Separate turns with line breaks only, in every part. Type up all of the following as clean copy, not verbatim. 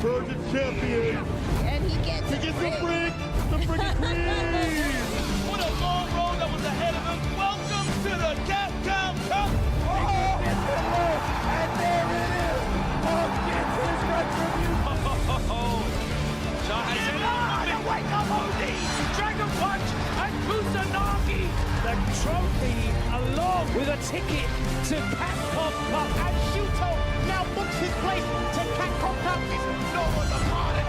Virgin champion.
And he gets
The freaking queen.
What a long road that was ahead of him. Welcome to the Capcom Cup.
And there it is. Punk gets his retribution.
John wake up, OD. Dragon Punch and Kusanagi. The trophy along with a ticket to Capcom Cup. And Shuto now books his place to Capcom Cup. He's no other quality.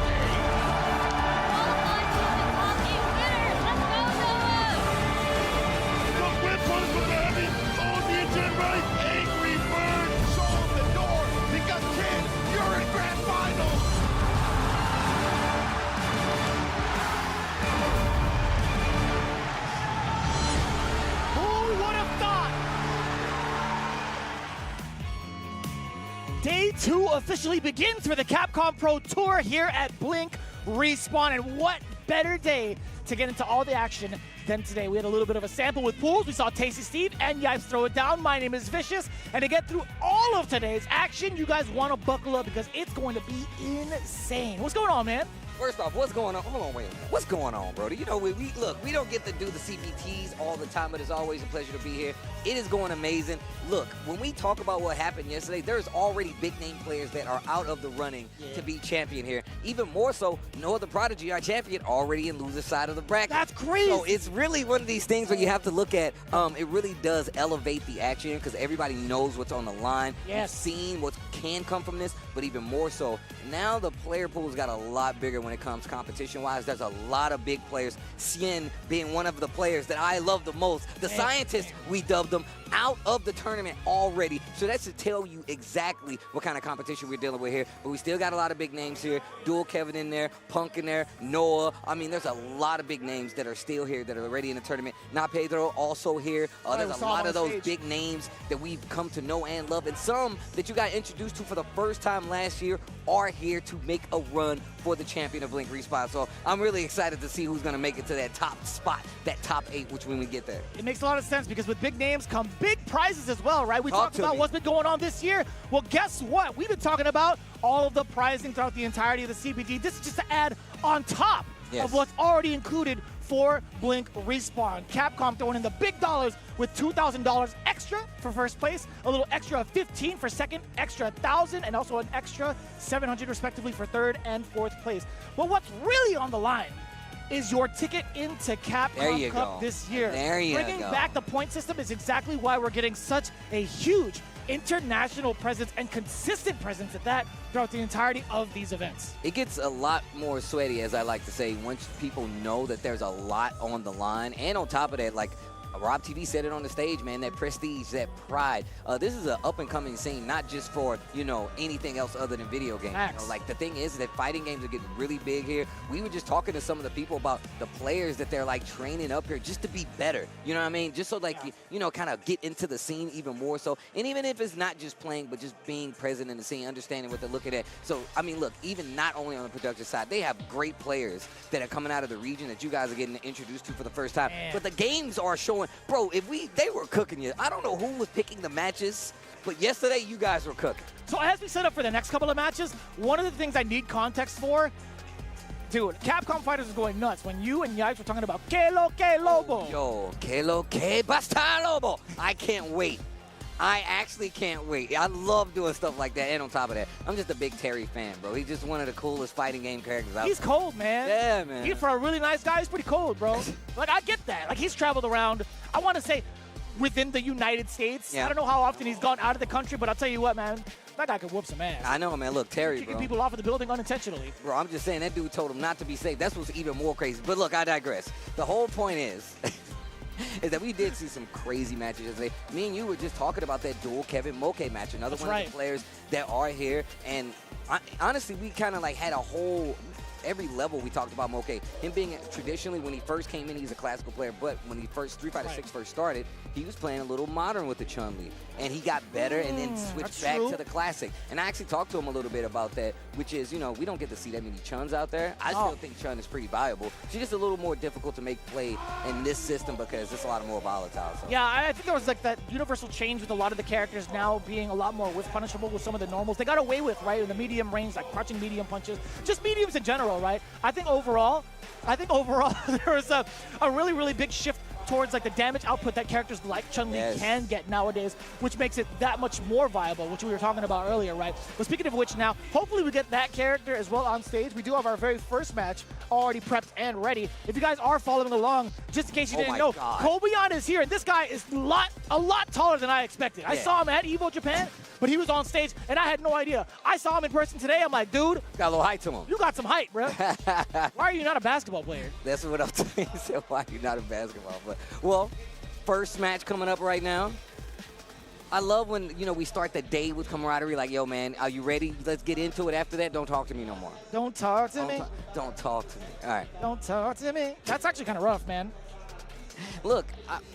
The whip was for Miami. Oh, the engine right. Angry Bird.
Show him the door because, kid, you're in grand final. Who would have thought?
Day 2 officially begins for the Capcom Pro Tour here at Blink Respawn, and what better day to get into all the action than today. We had a little bit of a sample with pools. We saw Tasty Steve and Yipes throw it down. My name is Vicious, and to get through all of today's action, you guys want to buckle up because it's going to be insane. What's going on, man?
First off, what's going on? Hold on, wait a minute. What's going on, Brody? You know, we look, we don't get to do the CBTs all the time, but it's always a pleasure to be here. It is going amazing. Look, when we talk about what happened yesterday, there's already big name players that are out of the running to be champion here. Even more so, no other Prodigy, our champion, already in loser side of the bracket.
That's crazy.
So it's really one of these things where you have to look at, it really does elevate the action because everybody knows what's on the line.
Yes.
You've seen what can come from this, but even more so, now the player pool's got a lot bigger when it comes competition-wise. There's a lot of big players. Cien being one of the players that I love the most. The scientist, we dubbed them, out of the tournament already. So that's to tell you exactly what kind of competition we're dealing with here. But we still got a lot of big names here. Dual Kevin in there, Punk in there, Noah. I mean, there's a lot of big names that are still here that are already in the tournament. Not Pedro also here. There's a lot of those big names that we've come to know and love. And some that you got introduced to for the first time last year are here to make a run for the champion of Blink Respawn. So I'm really excited to see who's going to make it to that top spot, that top 8, which when we get there.
It makes a lot of sense because with big names come big prizes as well, right? We talked about what's been going on this year. Well, guess what? We've been talking about all of the prizing throughout the entirety of the CBD. This is just to add on top of what's already included for Blink Respawn. Capcom throwing in the big dollars with $2,000 extra for first place, a little extra of $15 for second, extra $1,000, and also an extra $700 respectively for third and fourth place. But what's really on the line is your ticket into Capcom Cup this year. Bringing back the point system is exactly why we're getting such a huge international presence and consistent presence at that throughout the entirety of these events.
It gets a lot more sweaty, as I like to say, once people know that there's a lot on the line. And on top of that, like Rob TV said it on the stage, man, that prestige, that pride. This is an up-and-coming scene, not just for, you know, anything else other than video games. You know, like, the thing is that fighting games are getting really big here. We were just talking to some of the people about the players that they're, like, training up here just to be better. You know what I mean? Just so, like, you know, kind of get into the scene even more so. And even if it's not just playing, but just being present in the scene, understanding what they're looking at. So, I mean, look, even not only on the production side, they have great players that are coming out of the region that you guys are getting introduced to for the first time. But the games are showing, bro, they were cooking you. I don't know who was picking the matches, but yesterday you guys were cooking.
So as we set up for the next couple of matches, one of the things I need context for, dude, Capcom Fighters is going nuts when you and Yipes were talking about Que Lo Que Lobo.
Yo, Que Lo Que Basta Lobo. I can't wait. I actually can't wait. I love doing stuff like that. And on top of that, I'm just a big Terry fan, bro. He's just one of the coolest fighting game characters out there.
He's cold, man.
Yeah, man.
For a really nice guy, he's pretty cold, bro. Like, I get that. Like, he's traveled around, I want to say, within the United States. I don't know how often he's gone out of the country, but I'll tell you what, man. That guy could whoop some ass.
I know, man. Look, Terry,
kicking people off of the building unintentionally.
Bro, I'm just saying, that dude told him not to be safe. That's what's even more crazy. But look, I digress. The whole point is that we did see some crazy matches yesterday. Me and you were just talking about that dual Kevin Moke match, another one of the players that are here. And honestly, we kind of like had a whole every level we talked about him. Okay, him being traditionally when he first came in, he's a classical player, but when he first Street Fighter 6 first started, he was playing a little modern with the Chun-Li, and he got better and then switched back to the classic. And I actually talked to him a little bit about that, which is, you know, we don't get to see that many Chuns out there. I still think Chun is pretty valuable. She's just a little more difficult to make play in this system because it's a lot more volatile. So.
Yeah, I think there was like that universal change with a lot of the characters now being a lot more whiff punishable with some of the normals. They got away with, right, in the medium range, like crouching medium punches, just mediums in general, right? I think overall there was a really, really big shift towards like the damage output that characters like Chun-Li can get nowadays, which makes it that much more viable, which we were talking about earlier, right? But speaking of which now, hopefully we get that character as well on stage. We do have our very first match already prepped and ready. If you guys are following along, just in case you didn't know, Kobeon is here, and this guy is a lot taller than I expected. I saw him at EVO Japan, but he was on stage, and I had no idea. I saw him in person today. I'm like, dude.
Got a little height to him.
You got some height, bro. Why are you not a basketball player?
That's what I'm telling you. So why are you not a basketball player? Well, first match coming up right now. I love when, you know, we start the day with camaraderie, like, yo, man, are you ready? Let's get into it. After that, don't talk to me no more.
Don't talk to me.
Don't talk to me. All right.
Don't talk to me. That's actually kind of rough, man.
Look,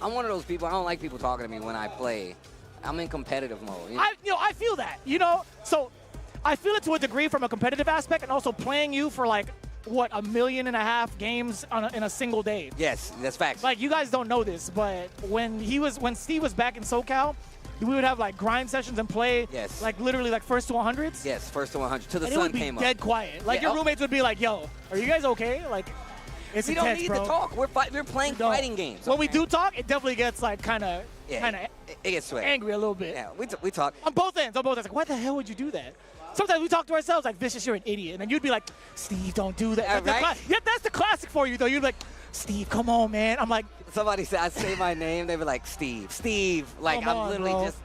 I'm one of those people. I don't like people talking to me when I play. I'm in competitive mode.
I feel that, so I feel it to a degree from a competitive aspect, and also playing you for like, what, 1.5 million games in a single day.
Yes, that's facts.
Like, you guys don't know this, but when Steve was back in SoCal, we would have like grind sessions and play, like literally like first to 100s.
Yes, first to 100 till the
and
sun
it would be
came up.
Dead quiet. Like your roommates would be like, "Yo, are you guys okay?" Like, it's
we
intense,
don't need to talk. We're playing fighting games.
When we do talk, it definitely gets like kind of
it gets sweaty.
Angry a little bit.
Yeah, we talk
On both ends. Like, why the hell would you do that? Sometimes we talk to ourselves like, Vicious, you're an idiot. And then you'd be like, Steve, don't do that. That's the classic for you, though. You'd be like, Steve, come on, man. I'm like,
somebody said, I say my name, they were like, Steve. Like, I'm literally just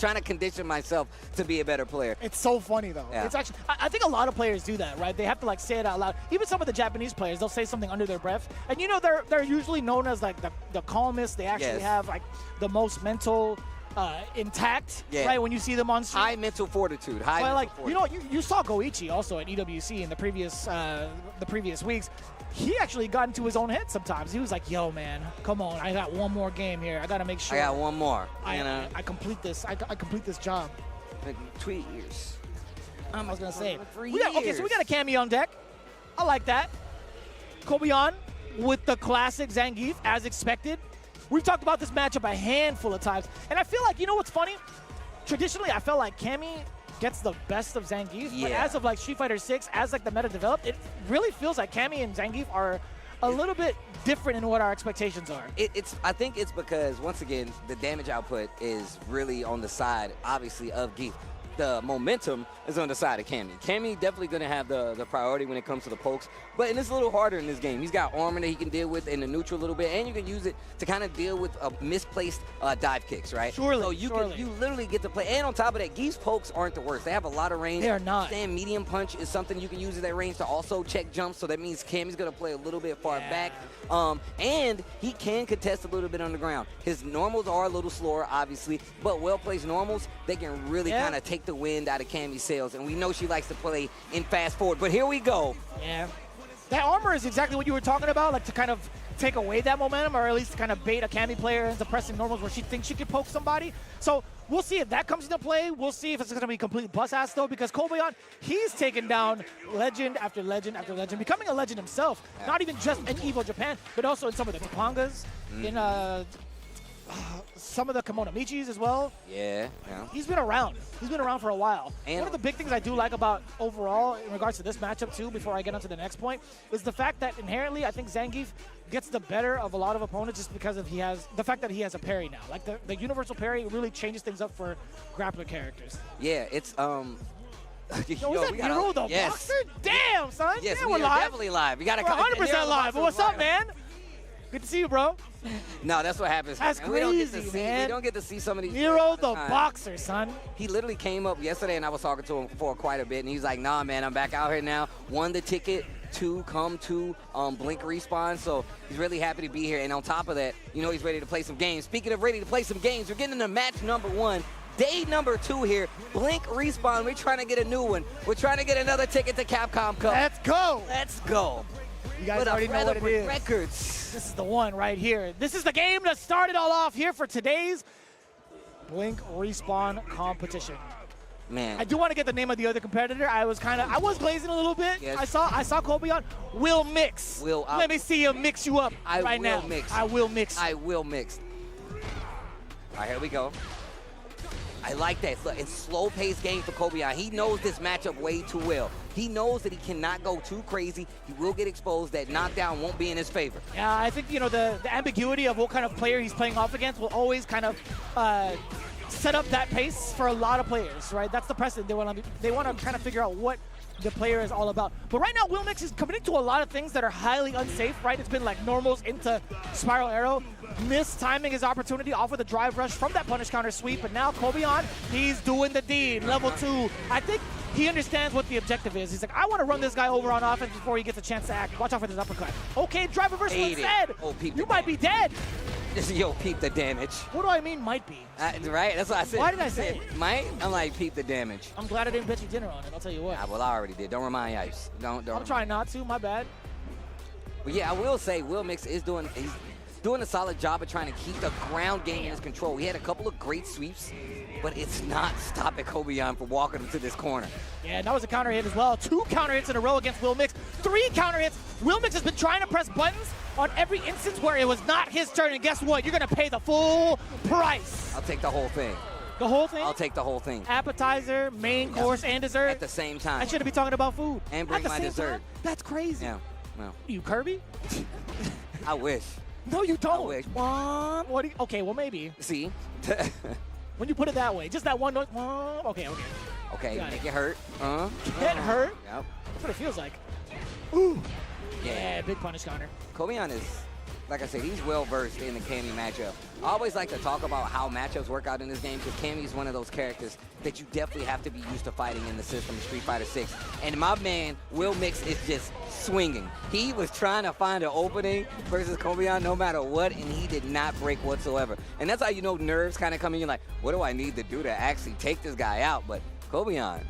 trying to condition myself to be a better player.
It's so funny, though.
Yeah.
It's actually, I think a lot of players do that, right? They have to, like, say it out loud. Even some of the Japanese players, they'll say something under their breath. And, they're usually known as, like, the calmest. They actually have, like, the most mental intact, right? When you see them on stream.
High mental fortitude.
You saw Goichi also at EWC in the previous weeks. He actually got into his own head sometimes. He was like, yo, man, come on. I got one more game here. I got to make sure.
I got one more.
I complete this. I complete this job.
2 years.
I was going to say.
So we
got a cameo on deck. I like that. Kobeon with the classic Zangief, as expected. We've talked about this matchup a handful of times. And I feel like, what's funny? Traditionally, I felt like Cammy gets the best of Zangief. But as of like Street Fighter 6, as like the meta developed, it really feels like Cammy and Zangief are a little bit different in what our expectations are.
I think it's because, once again, the damage output is really on the side, obviously, of Geef. The momentum is on the side of Cammy. Cammy definitely going to have the priority when it comes to the pokes, but it's a little harder in this game. He's got armor that he can deal with in the neutral a little bit, and you can use it to kind of deal with misplaced dive kicks, right?
Surely,
so you literally get to play. And on top of that, Geef's pokes aren't the worst. They have a lot of range.
They are not.
Stand medium punch is something you can use at that range to also check jumps, so that means Cammy's going to play a little bit far back. And he can contest a little bit on the ground. His normals are a little slower, obviously, but well-placed normals, they can really kind of take the wind out of Cammy's sails, and we know she likes to play in fast forward. But here we go.
Yeah. That armor is exactly what you were talking about, like to kind of take away that momentum, or at least kind of bait a Cammy player into pressing normals where she thinks she could poke somebody. So we'll see if that comes into play. We'll see if it's going to be complete bus-ass, though, because Kobeon, he's taken down legend after legend after legend, becoming a legend himself, not even just in EVO Japan, but also in some of the Topangas, in some of the Kimono Michis as well.
Yeah.
He's been around. He's been around for a while. And one of the big things I do like about overall in regards to this matchup too, before I get onto the next point, is the fact that inherently I think Zangief gets the better of a lot of opponents just because of the fact that he has a parry now. Like the universal parry really changes things up for grappler characters.
Yeah, it's
Yo, is that Nero the boxer? Damn, son.
Yes,
yeah,
we're
live.
Definitely live. We gotta
come 100% live. But what's up, man? Good to see you, bro.
No, that's what happens.
That's crazy, man.
We don't get to see some of these.
Nero the boxer, son.
He literally came up yesterday, and I was talking to him for quite a bit, and he's like, nah, man, I'm back out here now. Won the ticket to come to Blink Respawn, so he's really happy to be here. And on top of that, he's ready to play some games. Speaking of ready to play some games, we're getting into match number 1. day number 2 here. Blink Respawn, we're trying to get a new one. We're trying to get another ticket to Capcom Cup.
Let's go.
Let's go.
You guys already know what it is.
Records.
This is the one right here. This is the game that started all off here for today's Blink Respawn competition.
Man.
I do want to get the name of the other competitor. I was glazing a little bit.
Yes.
I saw Kobe on. Will Mix. Let me see him mix you up right now. I will mix.
I will mix. All right, here we go. I like that. It's slow-paced game for Kobeon. He knows this matchup way too well. He knows that he cannot go too crazy. He will get exposed. That knockdown won't be in his favor.
Yeah, I think, the ambiguity of what kind of player he's playing off against will always kind of set up that pace for a lot of players, right? That's the precedent. They want to kind of figure out what the player is all about. But right now, Will Mix is committing to a lot of things that are highly unsafe, right? It's been like normals into spiral arrow, mistiming his opportunity off with a drive rush from that punish counter sweep, but now Kobeon, he's doing the deed. Level 2. I think he understands what the objective is. He's like, I want to run this guy over on offense before he gets a chance to act. Watch out for this uppercut. Okay, drive reversal instead.
Oh,
you might be dead.
Yo, peep the damage.
What do I mean might be?
Right? That's what I said.
Why did I say it?
Might? I'm like, peep the damage.
I'm glad I didn't bet you dinner on it. I'll tell you what.
Nah, well, I already did. Don't remind Ice. Don't.
I'm trying not to. My bad.
But yeah, I will say Will Mix is doing a solid job of trying to keep the ground game in his control. He had a couple of great sweeps, but it's not stopping Kobeon from walking him to this corner.
Yeah, that was a counter hit as well. 2 counter hits in a row against Will Mix. 3 counter hits. Will Mix has been trying to press buttons on every instance where it was not his turn, and guess what? You're going to pay the full price.
I'll take the whole thing.
The whole thing?
I'll take the whole thing.
Appetizer, main course, and dessert.
At the same time.
I shouldn't be talking about food.
And bring my dessert.
Time? That's crazy.
Yeah. Well.
You Kirby?
I wish.
No, you don't.
I wish.
What okay, well, maybe.
See?
When you put it that way, just that one noise. Okay.
Okay, make it hurt.
Get hurt?
Yep.
That's what it feels like. Ooh.
Yeah,
big punish counter.
Kobeon is, like I said, he's well-versed in the Cammy matchup. I always like to talk about how matchups work out in this game because Cammy is one of those characters that you definitely have to be used to fighting in the system of Street Fighter 6. And my man, Will Mix, is just swinging. He was trying to find an opening versus Kobeon no matter what, and he did not break whatsoever. And that's how you know nerves kind of come in. You're like, what do I need to do to actually take this guy out? But Kobeon.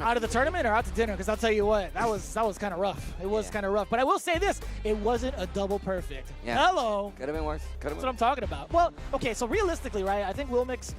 Out of the tournament or out to dinner? Because I'll tell you what, that was kind of rough. It was kind of rough. But I will say this, it wasn't a double perfect.
Yeah.
Hello.
Could have been worse.
That's what I'm talking about. Well, okay, so realistically, right, I think Will Mix,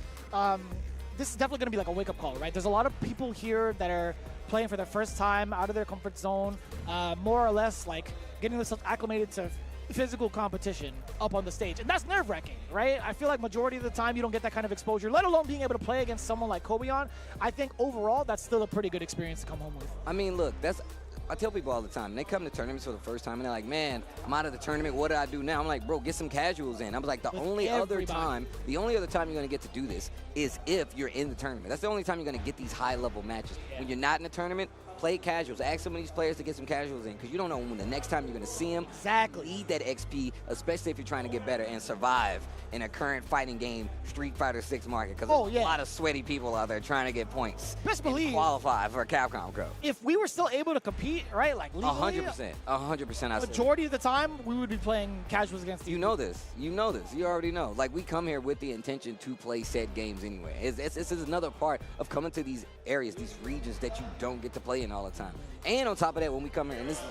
this is definitely going to be like a wake-up call, right? There's a lot of people here that are playing for their first time, out of their comfort zone, more or less like getting themselves acclimated to physical competition up on the stage. And that's nerve-wracking, right? I feel like majority of the time you don't get that kind of exposure, let alone being able to play against someone like Kobeon. I think overall that's still a pretty good experience to come home with.
I mean, look, I tell people all the time, they come to tournaments for the first time and they're like, man, I'm out of the tournament, what do I do now? I'm like, bro, get some casuals in. I was like, the only other time you're going to get to do this is if you're in the tournament. That's the only time you're going to get these high-level matches. Yeah. When you're not in the tournament, play casuals. Ask some of these players to get some casuals in because you don't know when the next time you're going to see them.
Exactly.
Need that XP, especially if you're trying to get better and survive in a current fighting game Street Fighter 6 market because there's a lot of sweaty people out there trying to get points.
Best believe.
Qualify for a Capcom Cup.
If we were still able to compete, right, like legally,
100%.
Majority of the time, we would be playing casuals against each other.
You know this. You already know. Like, we come here with the intention to play said games anyway. This is another part of coming to these areas, these regions that you don't get to play in all the time. And on top of that, when we come here, and this is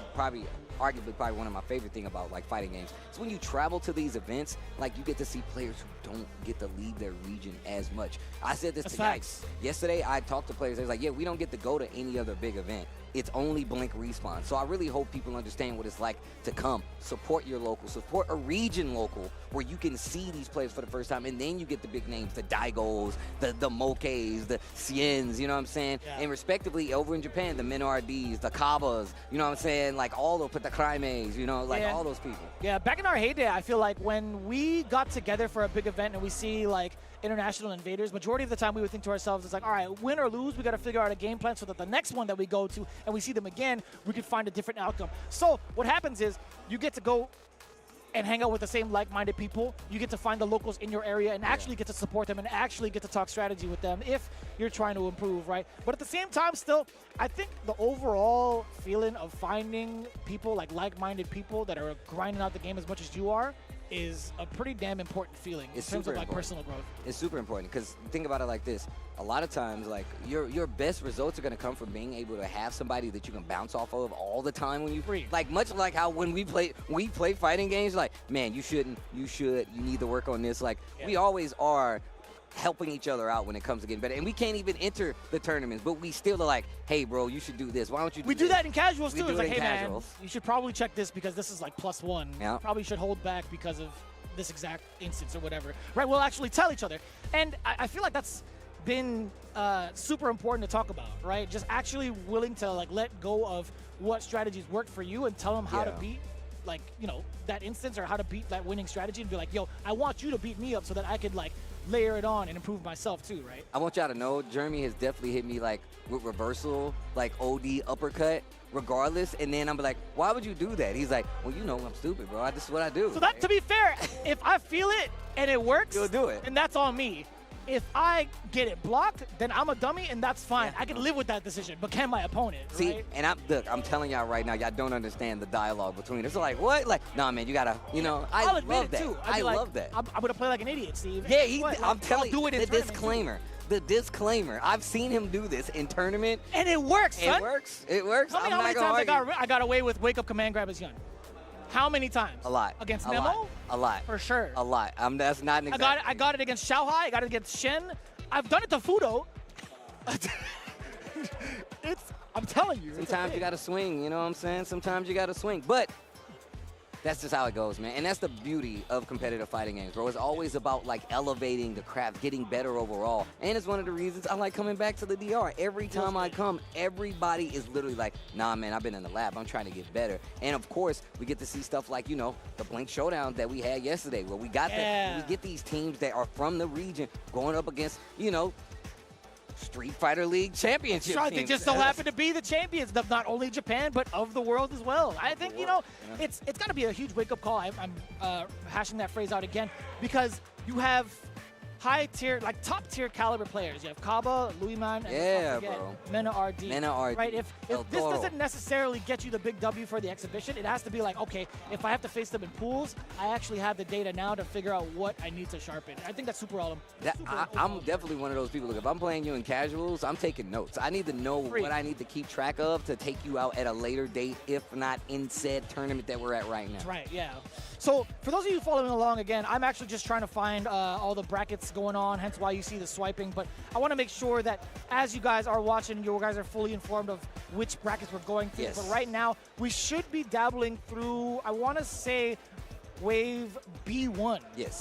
arguably one of my favorite things about like fighting games, is when you travel to these events, like you get to see players who don't get to leave their region as much. I said this to guys yesterday. I talked to players. They was like, yeah, we don't get to go to any other big event. It's only Blink Respawn. So I really hope people understand what it's like to come, support your local, support a region local where you can see these players for the first time, and then you get the big names, the Daigos, the Mokes, the Ciens, you know what I'm saying? Yeah. And respectively, over in Japan, the Minards, the Kabas, you know what I'm saying? Like all the Crimes, you know, like all those people.
Yeah, back in our heyday, I feel like when we got together for a big event and we see like international invaders, majority of the time we would think to ourselves, it's like, all right, win or lose, we got to figure out a game plan so that the next one that we go to and we see them again, we could find a different outcome. So what happens is you get to go and hang out with the same like-minded people. You get to find the locals in your area and actually get to support them and actually get to talk strategy with them if you're trying to improve, right? But at the same time, still, I think the overall feeling of finding people, like like-minded people that are grinding out the game as much as you are, is a pretty damn important feeling in
It's
terms of
super
like
important.
personal growth.
It's super important because think about it like this. A lot of times, like your best results are going to come from being able to have somebody that you can bounce off of all the time when you
Free.
like much like how when we play fighting games, like, man, you shouldn't, you should, you need to work on this. Like we always are helping each other out when it comes to getting better. And we can't even enter the tournaments, but we still are like, hey, bro, you should do this. Why don't you do
We do
this?
that in casuals
We
too.
do
It's
it
like,
in
hey
casuals.
man, you should probably check this because this is like +1.
Yeah.
Probably should hold back because of this exact instance or whatever. Right? We'll actually tell each other. And I feel like that's been super important to talk about, right? Just actually willing to like let go of what strategies work for you and tell them how to beat, like, you know, that instance or how to beat that winning strategy and be like, yo, I want you to beat me up so that I could like layer it on and improve myself too, right?
I want y'all to know, Jeremy has definitely hit me like with reversal, like OD uppercut, regardless. And then I'm like, why would you do that? He's like, well, you know, I'm stupid, bro. This is what I do.
So that, to be fair, if I feel it and it works,
You'll do it.
and that's on me. If I get it blocked, then I'm a dummy, and that's fine.
Yeah.
I can live with that decision, but can my opponent,
See,
right?
and I'm telling y'all right now, y'all don't understand the dialogue between us. It's like, what? Like, nah, man, you gotta, you know, I
I'll admit
love
it
that.
too.
I
like,
love that.
I'm gonna play like an idiot, Steve.
Yeah,
What?
I'm telling
I'll do it in
the
tournament, too.
disclaimer. The disclaimer. I've seen him do this in tournament.
And it works, son.
It works. It works.
Tell me how many times I got away with wake up command grab as young. How many times?
A lot.
Against
a
Nemo?
Lot. A lot.
For sure.
A lot. That's not an exact.
I got it against Xiaohai. I got it against Shen. I've done it to Fudo. I'm telling you. it's a
Sometimes you
thing.
got to swing, you know what I'm saying? Sometimes you got to swing. But that's just how it goes, man. And that's the beauty of competitive fighting games, bro. It's always about, like, elevating the craft, getting better overall. And it's one of the reasons I like coming back to the DR. Every time I come, everybody is literally like, nah, man, I've been in the lab. I'm trying to get better. And, of course, we get to see stuff like, you know, the Blink Showdown that we had yesterday where we got that. We get these teams that are from the region going up against, you know, Street Fighter League championship
Sure,
teams.
they just so happen to be the champions of not only Japan but of the world as well. I think you know it's got to be a huge wake-up call. I'm hashing that phrase out again because you have high-tier, like top-tier caliber players. You have Kaba, Luiman, and
Yeah,
don't forget,
bro.
Mena RD.
Mena RD.
Right? If
El
this
Toro.
doesn't necessarily get you the big W for the exhibition, it has to be like, okay, if I have to face them in pools, I actually have the data now to figure out what I need to sharpen. I think that's super awesome.
I'm definitely one of those people. Look, if I'm playing you in casuals, I'm taking notes. I need to know what I need to keep track of to take you out at a later date, if not in said tournament that we're at right now.
That's right, yeah. So for those of you following along, again, I'm actually just trying to find all the brackets going on, hence why you see the swiping. But I want to make sure that as you guys are watching, you guys are fully informed of which brackets we're going through.
Yes.
But right now, we should be dabbling through, I want to say, wave B1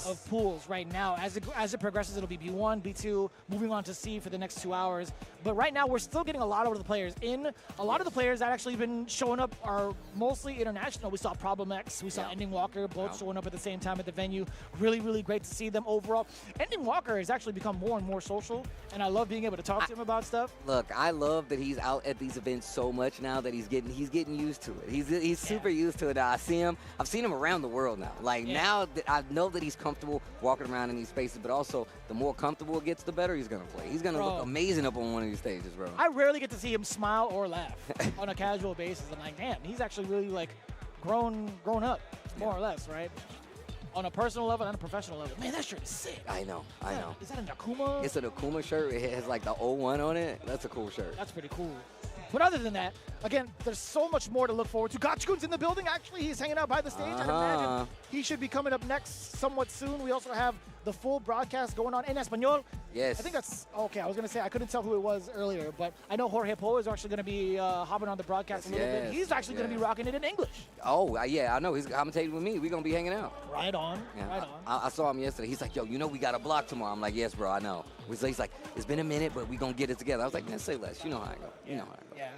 of pools right now. As it progresses, it'll be B1, B2, moving on to C for the next 2 hours. But right now, we're still getting a lot of the players in. A lot of the players that actually been showing up are mostly international. We saw Problem X, we saw Ending Walker, both showing up at the same time at the venue. Really, really great to see them overall. Ending Walker has actually become more and more social, and I love being able to talk to him about stuff.
Look, I love that he's out at these events so much now that he's getting used to it. He's super used to it now. I've seen him around the world now. Like now that I know that he's comfortable walking around in these spaces, but also the more comfortable it gets, the better he's gonna play. He's gonna look amazing up on one of these stages, bro.
I rarely get to see him smile or laugh on a casual basis. I'm like, damn, he's actually really like grown up, more or less, right? On a personal level and a professional level. Man, that shirt is sick.
I know.
Is that an Akuma?
It's an Akuma shirt. It has like the 01 on it. That's a cool shirt.
That's pretty cool. But other than that, again, there's so much more to look forward to. Gotchkun's in the building, actually. He's hanging out by the stage. I imagine he should be coming up next somewhat soon. We also have the full broadcast going on in Espanol.
Yes.
I think that's, okay, I was going to say, I couldn't tell who it was earlier, but I know Jorge Po is actually going to be hopping on the broadcast a little bit. He's actually going to be rocking it in English.
Oh, yeah, I know. He's commentating with me. We're going to be hanging out.
Right on.
Yeah,
right on.
I saw him yesterday. He's like, yo, you know we got a block tomorrow. I'm like, yes, bro, I know. He's like, it's been a minute, but we're going to get it together. I was like, man, say less. You know how I go. You know how I go.
Yeah.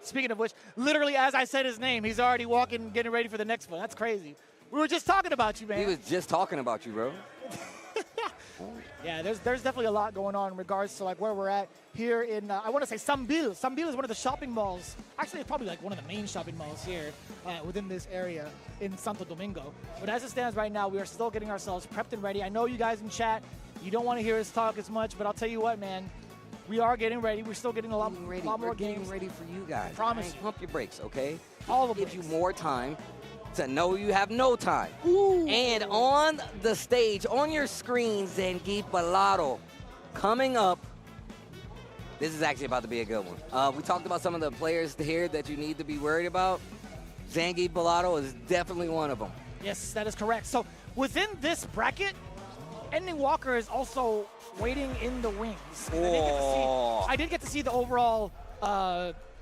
Speaking of which, literally as I said his name, he's already walking, getting ready for the next one. That's crazy. We were just talking about you, man.
He was just talking about you, bro.
Yeah, there's definitely a lot going on in regards to like where we're at here in, I want to say Sambil. Sambil is one of the shopping malls. Actually, it's probably like one of the main shopping malls here within this area in Santo Domingo. But as it stands right now, we are still getting ourselves prepped and ready. I know you guys in chat, you don't want to hear us talk as much, but I'll tell you what, man. We are getting ready. We're still getting a lot more
We're
games.
getting ready for you guys.
Promise you.
Pump your brakes, okay?
All of
Give you more time to know you have no time.
Ooh.
And on the stage, on your screen, Zangief Bellotto coming up. This is actually about to be a good one. We talked about some of the players here that you need to be worried about. Zangief Bellotto is definitely one of them.
Yes, that is correct. So within this bracket, Ending Walker is also waiting in the wings. I did get to see the overall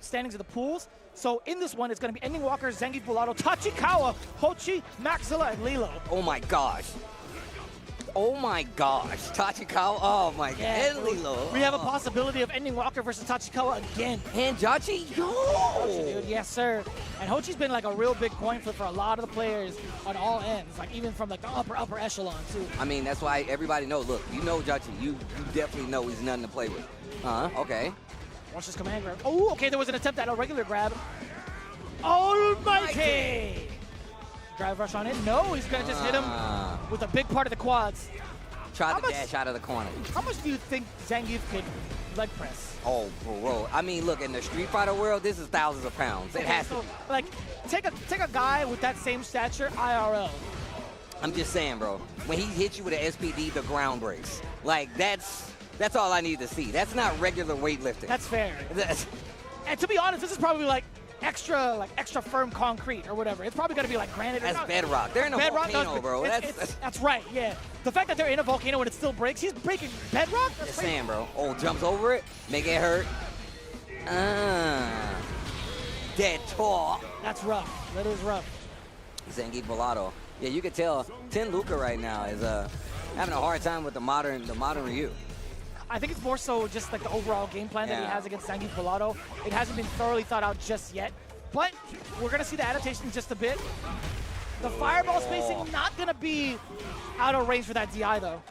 standings of the pools. So in this one, it's going to be Ending Walker, Zangief Bellotto, Tachikawa, Hochi, Maxilla, and Lilo.
Oh my gosh. Oh my gosh. Tachikawa, oh my god. And Lilo.
We have a possibility of Ending Walker versus Tachikawa again.
And Jachi,
Dude, yes, sir. And Hochi's been like a real big coin flip for a lot of the players on all ends, like even from like the upper echelon too.
I mean, that's why everybody knows. Look, you know Jachi. You definitely know he's nothing to play with. Okay.
Watch this command grab. Oh, okay, there was an attempt at a regular grab. Almighty! Drive rush on it. No, he's going to just hit him with a big part of the quads.
Try to dash out of the corner.
How much do you think Zangief could leg press?
Oh, bro. I mean, look, in the Street Fighter world, this is thousands of pounds. It has to be.
Like, take a guy with that same stature, IRL.
I'm just saying, bro. When he hits you with an SPD, the ground breaks. Like, that's all I need to see. That's not regular weightlifting.
That's fair. And to be honest, this is probably like extra firm concrete or whatever. It's probably going to be like granite.
That's bedrock. They're in a volcano, bro.
That's right, yeah. The fact that they're in a volcano and it still breaks, he's breaking bedrock? That's
just saying, bro. Oh, jumps over it, make it hurt. Dead tall.
That's rough. That is rough.
Zangief Bellotto. Yeah, you can tell Tin Luca right now is having a hard time with the modern Ryu.
I think it's more so just like the overall game plan that he has against Zangief Bellotto. It hasn't been thoroughly thought out just yet, but we're going to see the adaptation in just a bit. The fireball spacing not going to be out of range for that DI though.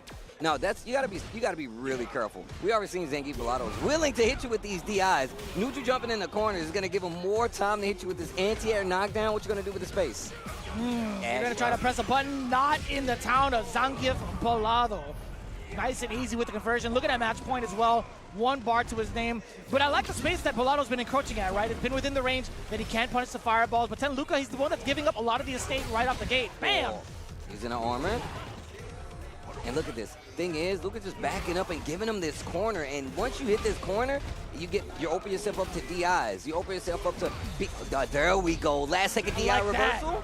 No, you gotta be really careful. We already seen Zangief Bellotto is willing to hit you with these DIs. Neutral jumping in the corner is gonna give him more time to hit you with this anti-air knockdown. What you gonna do with the space?
You're gonna try to press a button, not in the town of Zangief Bellotto. Nice and easy with the conversion. Look at that match point as well. 1 bar to his name. But I like the space that Bellotto's been encroaching at, right? It's been within the range that he can't punish the fireballs. But Luca, he's the one that's giving up a lot of the estate right off the gate. Bam!
He's in an armor. And look at this. Thing is, Luca's just backing up and giving him this corner. And once you hit this corner, you open yourself up to DIs. You open yourself up to... there we go. Last second DI reversal.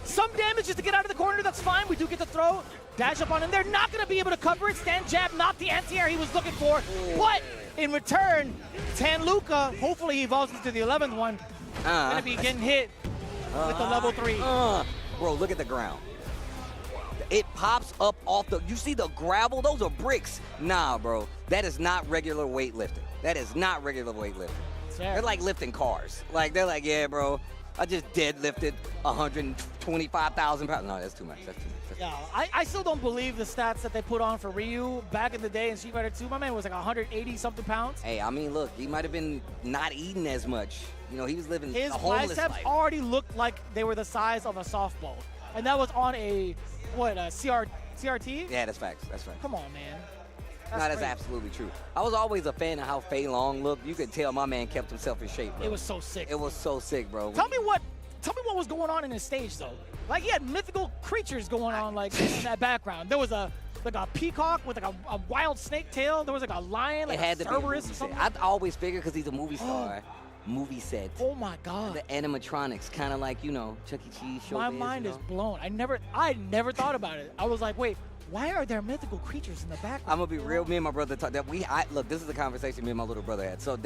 Some damage just to get out of the corner. That's fine. We do get the throw. Dash up on him. They're not going to be able to cover it. Stand jab, not the anti-air he was looking for. But in return, Tan Luca, hopefully he evolves into the 11th one, going to be getting hit with the level 3.
Bro, look at the ground. It pops up off the... You see the gravel? Those are bricks. Nah, bro. That is not regular weightlifting. That is not regular weightlifting. They're like lifting cars. Like, they're like, yeah, bro, I just deadlifted 125,000 pounds. No, that's too much. That's too much.
Yeah, I still don't believe the stats that they put on for Ryu back in the day in Street Fighter 2. My man was like 180-something pounds.
Hey, I mean, look, he might have been not eating as much. You know, he was living
his
a homeless life.
biceps already looked like they were the size of a softball. And that was on a CRT?
Yeah, that's facts. That's right.
Come on, man.
That's absolutely true. I was always a fan of how Fei Long looked. You could tell my man kept himself in shape, bro.
It was so sick.
It was so sick, bro.
Tell me what was going on in his stage, though. Like, he had mythical creatures going on, like, in that background. There was a peacock with, like, a wild snake tail. There was, like, a lion, like a Cerberus or something.
I always figured because he's a movie star. Movie set.
Oh, my God.
The animatronics, kind of like, you know, Chuck E. Cheese show.
My mind is blown. I never thought about it. I was like, wait, why are there mythical creatures in the background?
I'm going to be real. Me and my brother talked that look, this is a conversation me and my little brother had. So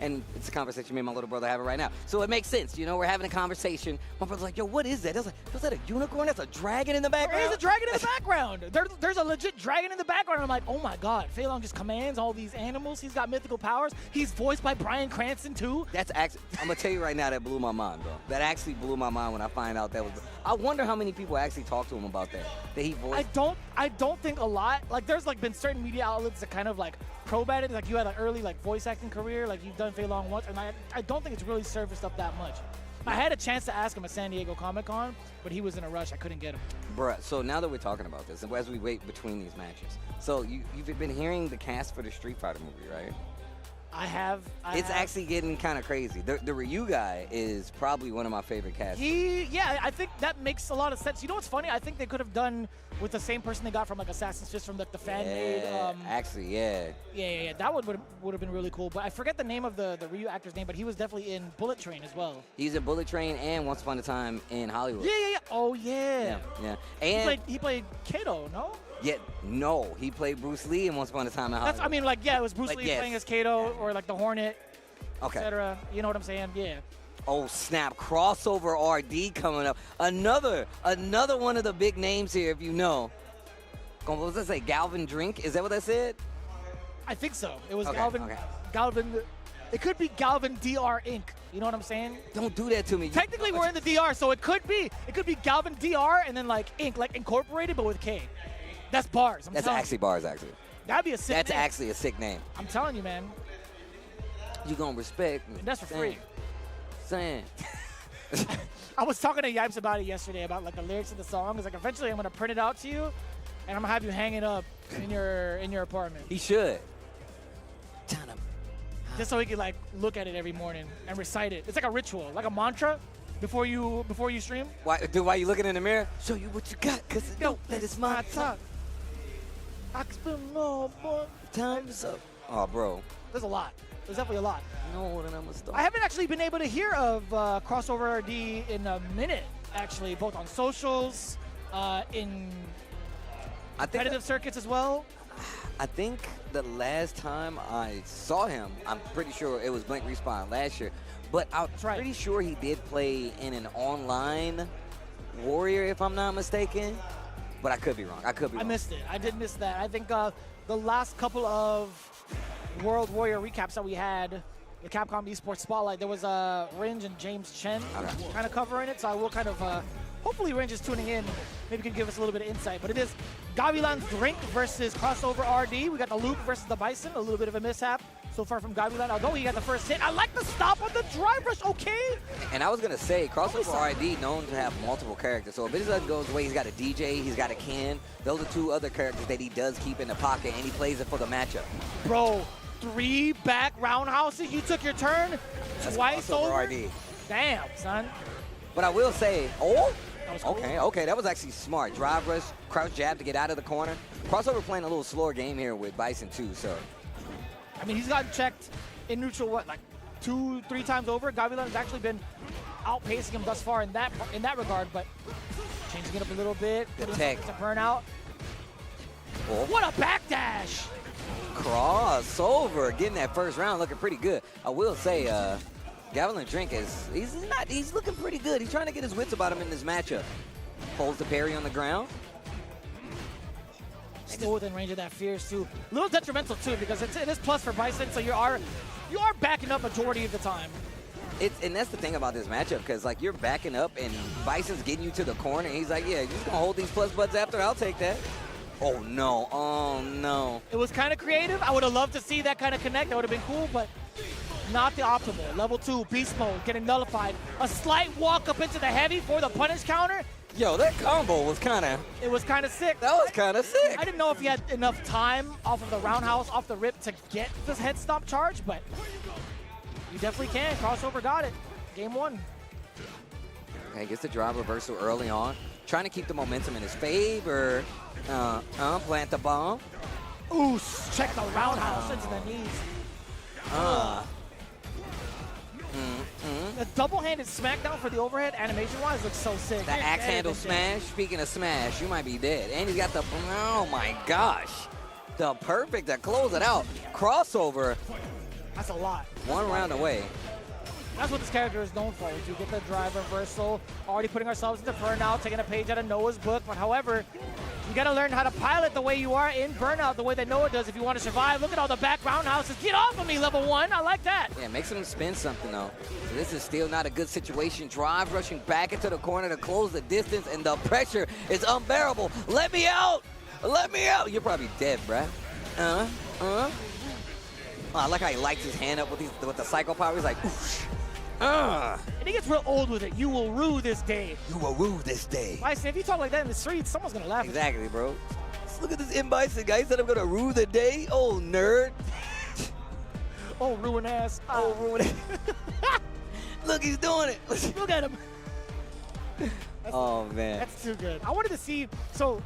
and it's a conversation me and my little brother having right now. So it makes sense. You know, we're having a conversation. My brother's like, yo, what is that? I was like, was that a unicorn? That's a dragon in the background?
There's a dragon in the background. There's a legit dragon in the background. I'm like, oh my God. Fei Long just commands all these animals. He's got mythical powers. He's voiced by Bryan Cranston too.
That's actually, I'm going to tell you right now, that blew my mind, bro. That actually blew my mind when I find out that was, I wonder how many people actually talked to him about that he voiced.
I don't think a lot. Like, there's like been certain media outlets that kind of like probe at it. Like, you had an early like voice acting career, like you've done Fei Long once, and I don't think it's really surfaced up that much. I had a chance to ask him at San Diego Comic-Con, but he was in a rush. I couldn't get him.
Bruh, so now that we're talking about this, as we wait between these matches, so you've been hearing the cast for the Street Fighter movie, right? It's actually getting kind of crazy. The Ryu guy is probably one of my favorite casts.
Yeah, I think that makes a lot of sense. You know what's funny? I think they could have done with the same person they got from like Assassin's Fist from like the fan made.
Actually, yeah.
Yeah. That would have been really cool. But I forget the name of the Ryu actor's name, but he was definitely in Bullet Train as well.
He's in Bullet Train and Once Upon a Time in Hollywood.
Yeah. Oh yeah.
Yeah. And
he played Kato, no?
Yeah, no, he played Bruce Lee in Once Upon a Time in Hollywood.
I mean, like, yeah, it was Bruce Lee playing as Kato or like the Hornet, etc. You know what I'm saying? Yeah.
Oh snap! Crossover RD coming up. Another one of the big names here, if you know. What was that say? Galvin Drink? Is that what that said?
I think so. It was Galvin. It could be Galvin DR Inc. You know what I'm saying?
Don't do that to me.
Technically, we're in the DR, so it could be Galvin DR and then like Inc. like incorporated, but with K. That's bars.
That's actually bars, actually.
That'd be a sick name.
That's actually a sick name.
I'm telling you, man.
You gonna respect me.
And that's for free.
Saying.
I was talking to Yipes about it yesterday, about like the lyrics of the song. It's like eventually I'm gonna print it out to you, and I'm gonna have you hang it up in your apartment.
He should.
Just so he could like look at it every morning and recite it. It's like a ritual, like a mantra before you stream.
Why you looking in the mirror? Show you what you got, cause that is my time.
I can spend more, boy.
Time's up. Oh, bro.
There's a lot. There's definitely a lot.
No, then I'm gonna start.
I haven't actually been able to hear of Crossover RD in a minute, actually, both on socials, in competitive circuits as well.
I think the last time I saw him, I'm pretty sure it was Blink Respawn last year, but I'm pretty sure he did play in an online Warrior, if I'm not mistaken. But I could be wrong. I
missed it. I did miss that. I think the last couple of World Warrior recaps that we had, the Capcom Esports Spotlight, there was Ringe and James Chen kind of covering it. So I will kind of, hopefully Ringe is tuning in. Maybe can give us a little bit of insight. But it is Gavilan's Drink versus Crossover RD. We got the Luke versus the Bison. A little bit of a mishap so far from Gavilan. Although he got the first hit. I like the stop on the drive rush. Okay.
And I was going to say, Crossover RD known to have multiple characters. So if it doesn't go his way, he's got a DJ, he's got a Ken. Those are two other characters that he does keep in the pocket, and he plays it for the matchup.
Bro, 3 back roundhouses. You took your turn twice over.
RD.
Damn, son.
But I will say, cool. Okay, that was actually smart. Drive rush, crouch jab to get out of the corner. Crossover playing a little slower game here with Bison too, so.
I mean, he's gotten checked in neutral, like 2-3 times over. Gavilan has actually been outpacing him thus far in that regard, but changing it up a little bit.
The tech.
It's a burnout.
Oh.
What a backdash!
Crossover, getting that first round looking pretty good. I will say, Gavilan Drink he's looking pretty good. He's trying to get his wits about him in this matchup. Holds the parry on the ground.
Still within range of that Fierce too. A little detrimental too, because it is plus for Bison, so you are backing up majority of the time.
And that's the thing about this matchup, because like you're backing up and Bison's getting you to the corner, and he's like, yeah, you're just gonna hold these plus buds after, I'll take that. Oh no.
It was kind of creative. I would have loved to see that kind of connect. That would have been cool, but not the optimal. Level 2, beast mode, getting nullified. A slight walk up into the heavy for the punish counter.
Yo, that combo was kind of...
It was kind of sick.
That was kind of sick.
I didn't know if he had enough time off of the roundhouse, off the rip, to get this head stomp charge, but you definitely can. Crossover got it. Game 1.
Okay, gets the drive reversal early on. Trying to keep the momentum in his favor. Plant the bomb.
Ooh, check the roundhouse into the knees. The double-handed smackdown for the overhead, animation-wise, looks so sick.
The axe handle smash. Speaking of smash, you might be dead. And he's got the, oh my gosh. The perfect to close it out. Crossover.
That's a lot.
One round away.
That's what this character is known for. You get the drive reversal, already putting ourselves into burnout, taking a page out of Noah's book. But however, you got to learn how to pilot the way you are in burnout, the way that Noah does if you want to survive. Look at all the back roundhouses. Get off of me, level 1. I like that.
Yeah, makes him spin something, though. So this is still not a good situation. Drive rushing back into the corner to close the distance, and the pressure is unbearable. Let me out. Let me out. You're probably dead, bruh. Oh, I like how he lights his hand up with the psycho power. He's like, oosh.
And he gets real old with it. You will rue this day.
You will rue this day.
Bison, if you talk like that in the streets, someone's going to laugh
exactly, at you. Bro. Just look at this M. Bison guy. He said I'm going to rue the day. Oh, nerd.
Oh, ruin ass.
Oh, ruin it. Look, he's doing it.
Look at him.
Oh, man.
That's too good. I wanted to see, so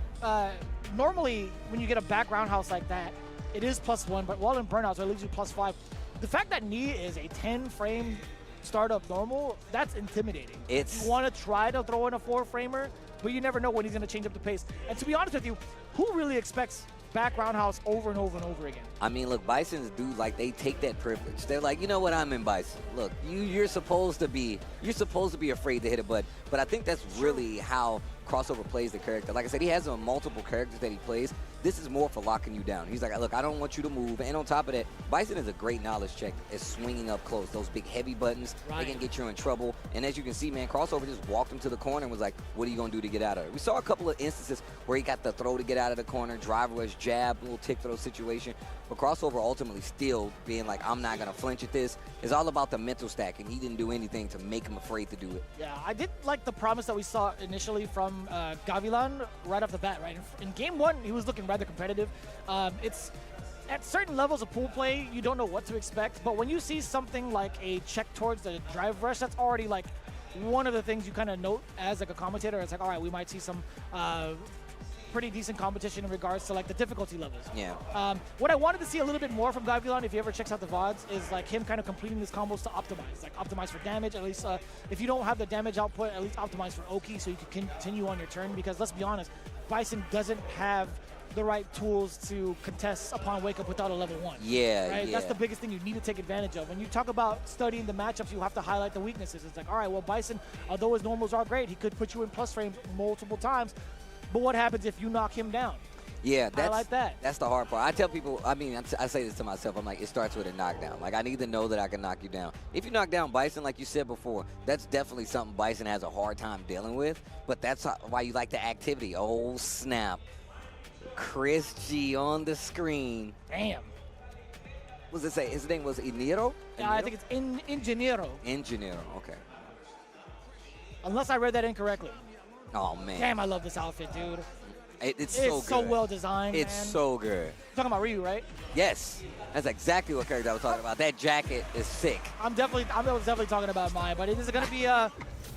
normally when you get a back roundhouse like that, it is +1, but while in burnouts, it leaves you +5. The fact that knee is a 10-frame startup normal, that's intimidating. You want to try to throw in a 4-framer, but you never know when he's going to change up the pace. And to be honest with you, who really expects back roundhouse over and over and over again?
I mean, look, Bison's do like they take that privilege. They're like, you know what, I'm in Bison. Look, you're supposed to be afraid to hit a button. But I think that's really how Crossover plays the character. Like I said, he has multiple characters that he plays. This is more for locking you down. He's like, look, I don't want you to move. And on top of that, Bison is a great knowledge check at swinging up close. Those big heavy buttons, they can get you in trouble. And as you can see, man, Crossover just walked him to the corner and was like, what are you going to do to get out of it? We saw a couple of instances where he got the throw to get out of the corner, driver rush, jab, little tick throw situation. But Crossover ultimately still being like, I'm not going to flinch at this. It's all about the mental stack, and he didn't do anything to make him afraid to do it.
Yeah, I did like the promise that we saw initially from Gavilan right off the bat, right? In game 1, he was looking rather competitive. It's at certain levels of pool play, you don't know what to expect, but when you see something like a check towards the drive rush, that's already like one of the things you kind of note as like a commentator. It's like, all right, we might see some pretty decent competition in regards to like the difficulty levels.
Yeah.
What I wanted to see a little bit more from Gavilan, if he ever checks out the VODs, is like him kind of completing his combos to optimize. Like optimize for damage, at least if you don't have the damage output, at least optimize for Oki so you can continue on your turn, because let's be honest, Bison doesn't have the right tools to contest upon wake up without a level 1.
Yeah,
right?
yeah.
That's the biggest thing you need to take advantage of. When you talk about studying the matchups, you have to highlight the weaknesses. It's like, all right, well, Bison, although his normals are great, he could put you in plus frames multiple times, but what happens if you knock him down?
Yeah, that's the hard part. I tell people, I mean, I say this to myself, I'm like, it starts with a knockdown. Like, I need to know that I can knock you down. If you knock down Bison, like you said before, that's definitely something Bison has a hard time dealing with, but that's why you like the activity. Oh, snap. Chris G on the screen.
Damn.
What does it say? His name was Iniro?
Yeah, I think it's Ingeniero.
Ingeniero, okay.
Unless I read that incorrectly.
Oh, man.
Damn, I love this outfit, dude.
It's so good.
So well designed,
It's
man.
so good.
You're talking about Ryu, right?
Yes. That's exactly what character I was talking about. That jacket is sick.
I was definitely talking about Mai, but it is going to be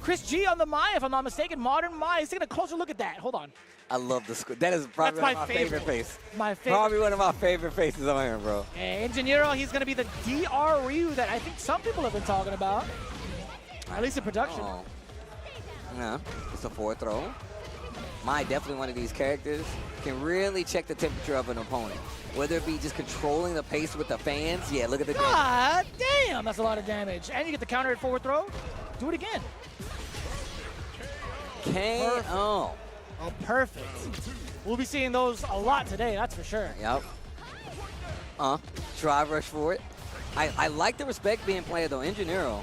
Chris G on the Mai, if I'm not mistaken. Modern Mai. Let's take a closer look at that. Hold on.
I love the squid. That is probably one of my favorite faces.
My favorite.
Probably one of my favorite faces on here, bro.
Ingeniero, he's going to be the DR Ryu that I think some people have been talking about, at least in production.
Oh. Yeah, it's a 4 throw. Mai, definitely one of these characters, can really check the temperature of an opponent. Whether it be just controlling the pace with the fans. Yeah, look at the damage.
God damn, that's a lot of damage. And you get the counter at forward throw. Do it again.
KO.
Oh, perfect. We'll be seeing those a lot today, that's for sure.
Yep. Drive rush for it. I like the respect being played, though. Ingeniero.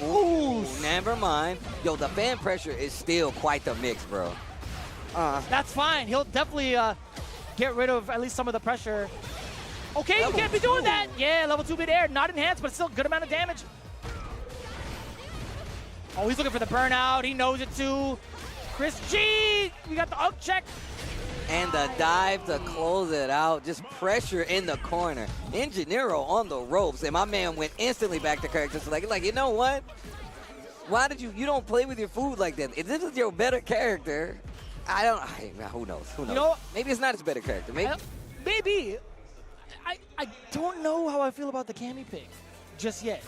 Ooh, never mind. Yo, the fan pressure is still quite the mix, bro.
That's fine. He'll definitely get rid of at least some of the pressure. Okay, you can't be doing that. Yeah, level 2 mid-air. Not enhanced, but still good amount of damage. Oh, he's looking for the burnout. He knows it too. Chris G, we got the up check.
And the dive to close it out. Just pressure in the corner. Ingeniero on the ropes. And my man went instantly back to character. So like, you know what? Why did you don't play with your food like that? If this is your better character, who knows? Who knows?
You know,
maybe it's not his better character. Maybe.
Maybe. I don't know how I feel about the Cammy pick. Just yet.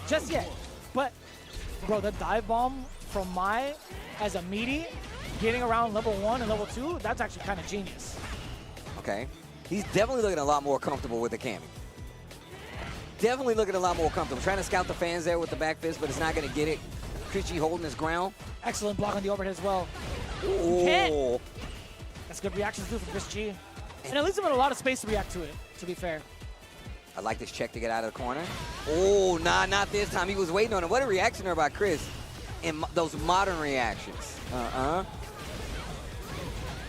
But, bro, the dive bomb from Mai as a meaty, getting around level 1 and level 2, that's actually kind of genius.
Okay. He's definitely looking a lot more comfortable with the Cammy. Definitely looking a lot more comfortable. Trying to scout the fans there with the back fist, but it's not going to get it. Chris G holding his ground.
Excellent block on the overhead as well.
Oh.
That's good reactions too from Chris G. And at least him with a lot of space to react to it, to be fair.
I like this check to get out of the corner. Oh, nah, not this time. He was waiting on it. What a reaction there by Chris. And those modern reactions.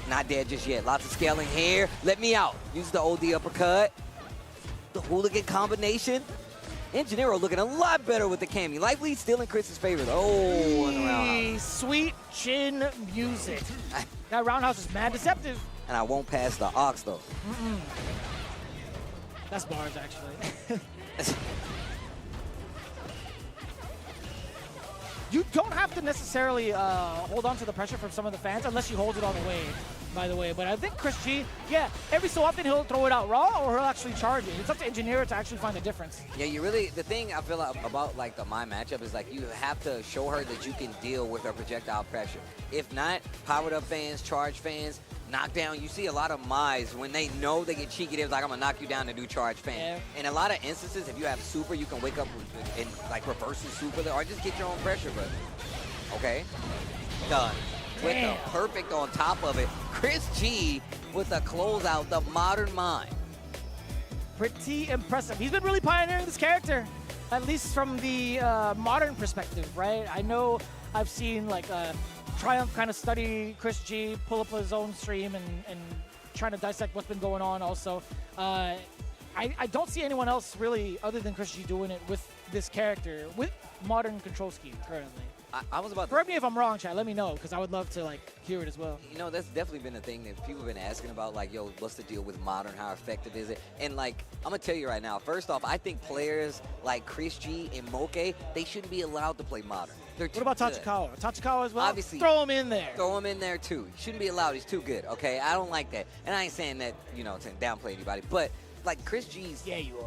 Not dead just yet. Lots of scaling here. Let me out. Use the OD uppercut. The hooligan combination. Ingeniero looking a lot better with the Cammy. Life lead still in Chris's favor. Oh, in the roundhouse.
Sweet chin music. That roundhouse is mad deceptive.
And I won't pass the Ox, though.
That's bars, actually. You don't have to necessarily hold on to the pressure from some of the fans unless you hold it all the way, by the way. But I think Chris G, yeah, every so often he'll throw it out raw or he'll actually charge it. It's up to Engineer to actually find the difference.
Yeah, the thing I feel like about like the My matchup is like you have to show her that you can deal with her projectile pressure. If not, powered up fans, charge fans, knockdown. You see a lot of My's when they know they get cheeky, they're like, I'm gonna knock you down and do charge fan.
Yeah.
In a lot of instances, if you have super, you can wake up and like reverse the super or just get your own pressure, but okay. Done. With the perfect on top of it. Chris G with the closeout, the modern mind.
Pretty impressive. He's been really pioneering this character, at least from the modern perspective, right? I know I've seen like Triumph kind of study Chris G, pull up his own stream and trying to dissect what's been going on also. I don't see anyone else really other than Chris G doing it with this character, with modern control scheme currently.
I was about to...
Correct me if I'm wrong, chat. Let me know, because I would love to like hear it as well.
You know, that's definitely been a thing that people have been asking about, like, yo, what's the deal with modern? How effective is it? And, like, I'm going to tell you right now, first off, I think players like Chris G and Moke, they shouldn't be allowed to play modern.
What about Tachikawa? Tachikawa as well?
Obviously.
Throw him in there.
Throw him in there, too. He shouldn't be allowed. He's too good, okay? I don't like that. And I ain't saying that, you know, to downplay anybody, but... like Chris G's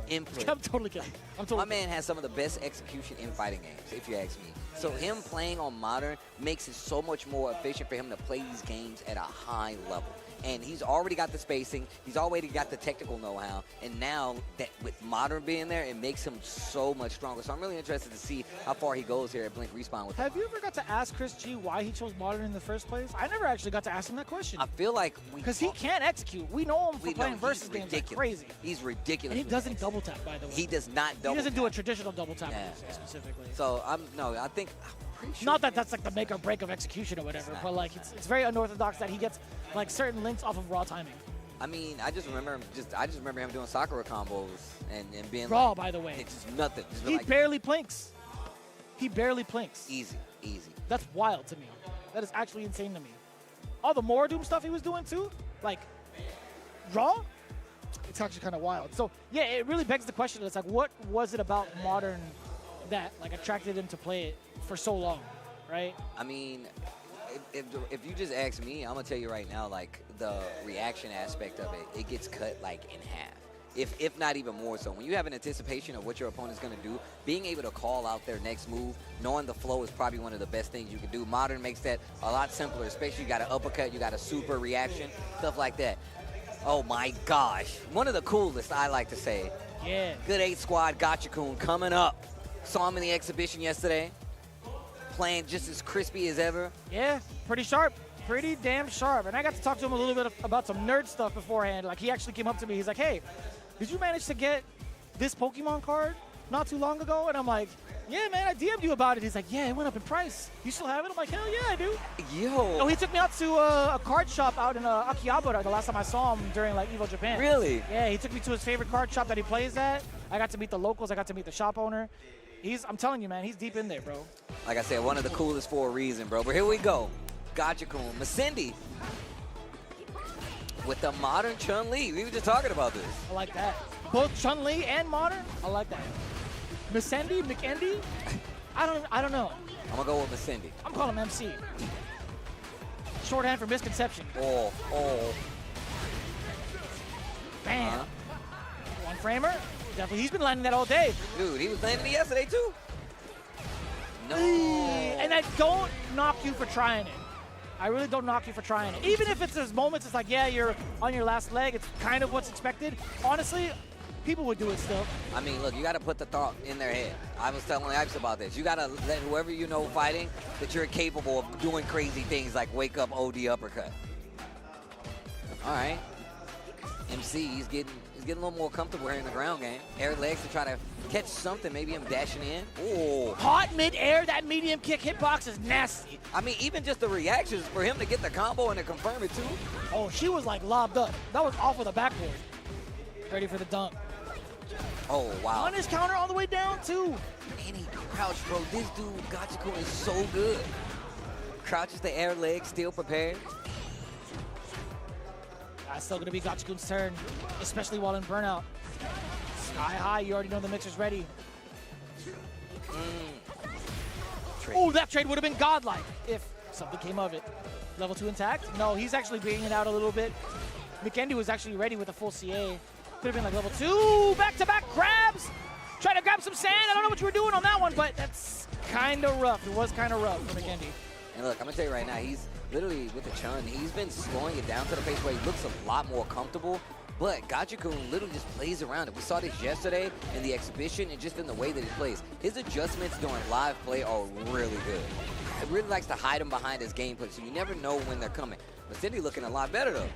input.
I'm totally kidding.
My man has some of the best execution in fighting games, if you ask me. So him playing on modern makes it so much more efficient for him to play these games at a high level. And he's already got the spacing, he's already got the technical know-how, and now that with modern being there, it makes him so much stronger. So I'm really interested to see how far he goes here at Blink Respawn with
Have you ever got to ask Chris G why he chose modern in the first place? I never actually got to ask him that question.
I feel like
because he can't execute. We know him for playing versus games like crazy.
He's ridiculous.
And he doesn't double tap, by the way.
He does not double
He doesn't
tap.
do a traditional double tap specifically.
So I think pretty sure
not that that's like the make or break of execution or whatever, but like it's very unorthodox that he gets like certain links off of raw timing.
I mean, I just remember him doing Sakura combos and being
raw,
like,
by the way.
It's just nothing. Just
He
like,
barely plinks. He barely plinks.
Easy.
That's wild to me. That is actually insane to me. All the Doom stuff he was doing too, like raw. It's actually kind of wild. So yeah, it really begs the question. It's like, what was it about modern that like attracted him to play it for so long, right?
I mean, if you just ask me, I'm gonna tell you right now, like the reaction aspect of it gets cut like in half, if not even more so. When you have an anticipation of what your opponent's gonna do, being able to call out their next move, knowing the flow is probably one of the best things you can do. Modern makes that a lot simpler, especially you got an uppercut, you got a super reaction, stuff like that. Oh my gosh, one of the coolest, I like to say.
Yeah.
Good 8 squad Gachikun coming up. Saw him in the exhibition yesterday, playing just as crispy as ever.
Yeah, pretty sharp. Pretty damn sharp. And I got to talk to him a little bit about some nerd stuff beforehand. Like, he actually came up to me. He's like, hey, did you manage to get this Pokemon card not too long ago? And I'm like, yeah, man, I DM'd you about it. He's like, yeah, it went up in price. You still have it? I'm like, hell yeah, I do.
Yo.
No, he took me out to a card shop out in Akihabara the last time I saw him during, like, Evo Japan.
Really?
Yeah, he took me to his favorite card shop that he plays at. I got to meet the locals. I got to meet the shop owner. I'm telling you, man, he's deep in there, bro.
Like I said, one of the coolest for a reason, bro. But here we go. Gachikun, Masindi with the modern Chun-Li. We were just talking about this.
I like that. Both Chun-Li and modern, I like that. Mikendi? I don't know.
I'm gonna go with Masindi.
I'm calling him MC. Shorthand for misconception.
Oh.
Bam. One framer. Definitely, he's been landing that all day.
Dude, he was landing it yesterday too. No.
And I don't knock you for trying it. I really don't knock you for trying it. Even if there's moments, it's like, yeah, you're on your last leg. It's kind of what's expected. Honestly, people would do it still.
I mean, look, you got to put the thought in their head. I was telling Ipes about this. You got to let whoever you know fighting that you're capable of doing crazy things like wake up OD uppercut. All right. MC, he's getting a little more comfortable here in the ground game. Air legs to try to catch something. Maybe him dashing in. Oh.
Hot mid-air, that medium kick hitbox is nasty.
I mean, even just the reactions for him to get the combo and to confirm it too.
Oh, she was like lobbed up. That was off with a backboard. Ready for the dunk.
Oh, wow.
On his counter all the way down, too.
And he crouched, bro. This dude, Gachikun, is so good. Crouches the air leg, still prepared.
That's still going to be Gachikun's turn, especially while in burnout. Sky high, you already know the mixer's ready.
trade.
Oh, that trade would have been godlike if something came of it. Level 2 intact? No, he's actually bringing it out a little bit. McKendy was actually ready with a full CA. Could have been like level 2, back-to-back grabs. Try to grab some sand. I don't know what you were doing on that one, but that's kind of rough. It was kind of rough for McKendy.
And look, I'm going to tell you right now, he's literally with the Chun, he's been slowing it down to the pace where he looks a lot more comfortable. But Gachikun literally just plays around it. We saw this yesterday in the exhibition and just in the way that he plays. His adjustments during live play are really good. He really likes to hide them behind his gameplay, so you never know when they're coming. But Cindy looking a lot better, though.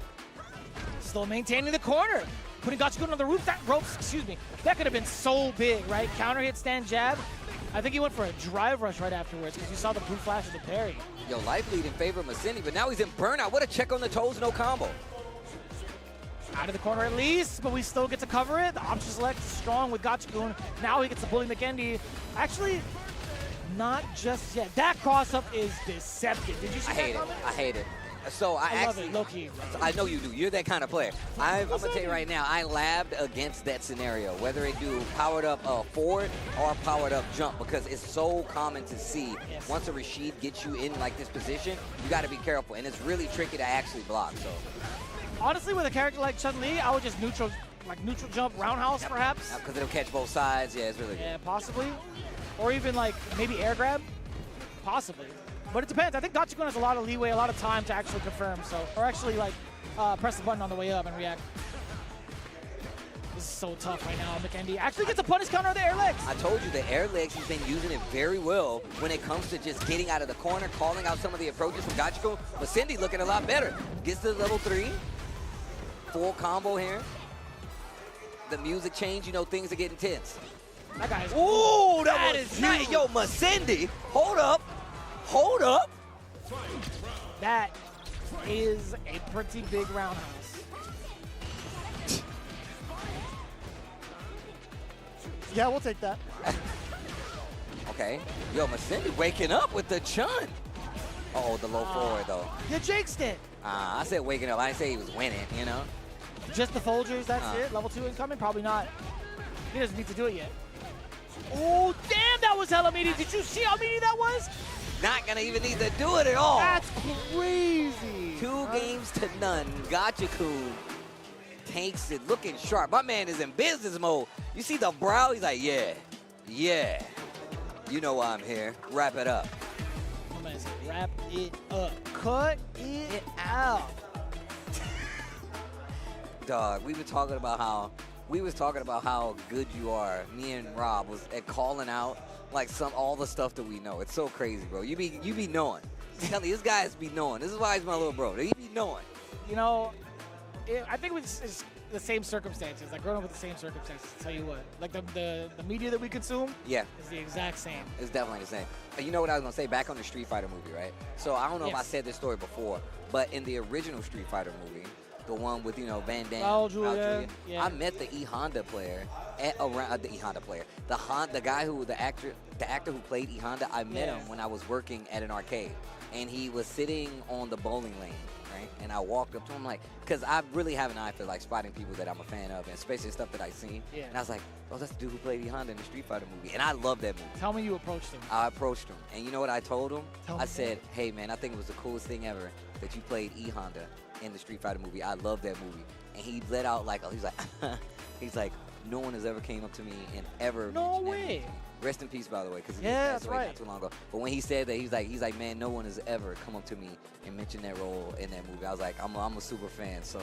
Still maintaining the corner. Putting Gachikun on the roof, ropes, excuse me. That could have been so big, right? Counter hit, stand, jab. I think he went for a drive rush right afterwards because you saw the brute flash of the parry.
Yo, life lead in favor of Masindi, but now he's in burnout. What a check on the toes, no combo.
Out of the corner at least, but we still get to cover it. The option select is strong with Gachikun. Now he gets to bully McKendy. Actually, not just yet. That cross-up is deceptive. Did you see that comment?
I hate it. So I
love it, low-key.
I know you do. You're that kind of player. I'm going to tell you right now, I labbed against that scenario, whether it do powered up forward or powered up jump, because it's so common to see.
Yes.
Once a Rashid gets you in like this position, you got to be careful, and it's really tricky to actually block. So
honestly, with a character like Chun-Li, I would just neutral jump roundhouse, perhaps.
because it'll catch both sides. Yeah, it's really good.
Yeah, possibly. Or even like maybe air grab, possibly. But it depends. I think Gachikun has a lot of leeway, a lot of time to actually confirm. So, or actually like press the button on the way up and react. This is so tough right now. McKendy actually gets a punish counter on the air legs.
I told you the air legs, he's been using it very well when it comes to just getting out of the corner, calling out some of the approaches from Gachikun. But Cindy looking a lot better. Gets to level 3. Full combo here. The music change, you know, things are getting tense.
That guy is.
Ooh, that
is
was nice.
huge.
Yo, Masindi, hold up. Hold up.
That is a pretty big roundhouse. Yeah, we'll take that.
Okay. Yo, Masindi waking up with the Chun. Uh-oh, the low forward, though.
You jinxed it.
I said waking up. I didn't say he was winning, you know?
Just the Folgers, that's it? Level 2 incoming? Probably not. He doesn't need to do it yet. Oh, damn, that was hella meaty. Did you see how meaty that was?
Not going to even need to do it at all.
That's crazy.
2 games to none. Gachikun takes it looking sharp. My man is in business mode. You see the brow? He's like, yeah. You know why I'm here. Wrap it up.
My man said, wrap it up. Cut it out.
Dog, we was talking about how good you are. Me and Rob was at calling out like all the stuff that we know. It's so crazy, bro. You be knowing. Tell me, this guy's be knowing. This is why he's my little bro. He be knowing.
You know, I think it's the same circumstances. Like growing up with the same circumstances. I'll tell you what, like the media that we consume.
Yeah.
Is the exact same.
It's definitely the same. You know what I was gonna say? Back on the Street Fighter movie, right? So I don't know if I
Yes.
said this story before, but in the original Street Fighter movie, the one with, you know, Van Damme,
Raul Julia, yeah.
I met the E-Honda player at around the E-Honda player, the guy who the actor who played E-Honda. I met him when I was working at an arcade, and he was sitting on the bowling lane, right? And I walked up to him like, because I really have an eye for like spotting people that I'm a fan of, and especially stuff that I've seen.
Yeah.
And I was like, oh, that's the dude who played E-Honda in the Street Fighter movie, and I love that movie.
Tell me you approached him.
I approached him, and you know what I told him?
Tell me
I said, hey, man, I think it was the coolest thing ever that you played E-Honda in the Street Fighter movie. I love that movie. And he let out like, he's like, no one has ever came up to me and ever
No
mentioned that
way.
movie. Rest in peace, by the way, because he
Yeah,
passed
that's
away
right.
not too long ago. But when he said that, he's like, man, no one has ever come up to me and mentioned that role in that movie. I was like, I'm a super fan, so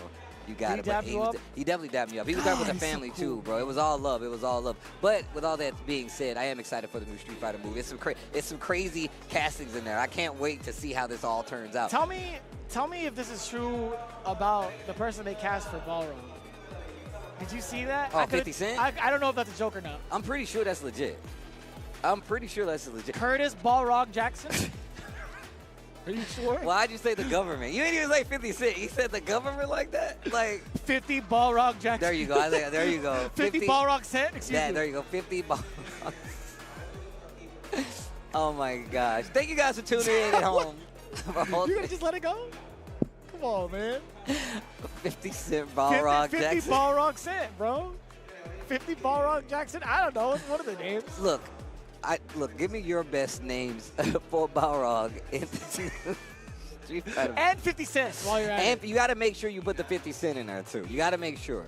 you got
Did
it.
he
But
dab you up?
He definitely dabbed me up. He was there with the
God, he's so
family
cool.
too, bro. It was all love. It was all love. But with all that being said, I am excited for the new Street Fighter movie. It's some crazy castings in there. I can't wait to see how this all turns out.
Tell me if this is true about the person they cast for Ballroom. Did you see that?
Oh, 50 Cent?
I don't know if that's a joke or not.
I'm pretty sure that's legit.
Curtis Balrog Jackson? Are you sure?
Why'd you say the government? You ain't even say 50 Cent. You said the government like that? Like,
50 Balrog Jackson.
there you go. There you go.
50 Balrog Cent? Excuse me.
There you go. 50 Balrog. Oh my gosh. Thank you guys for tuning in at home.
You're going to just let it go? Come on, man.
50 Cent Balrog
50
Jackson.
Balrog Cent, bro. 50 Balrog Jackson? I don't know. It's one of the names.
Look, Look, give me your best names for Balrog in Street Fighter.
And 50 cents while you're at
And
it.
you got to make sure you put the 50 cent in there, too. You got to make sure.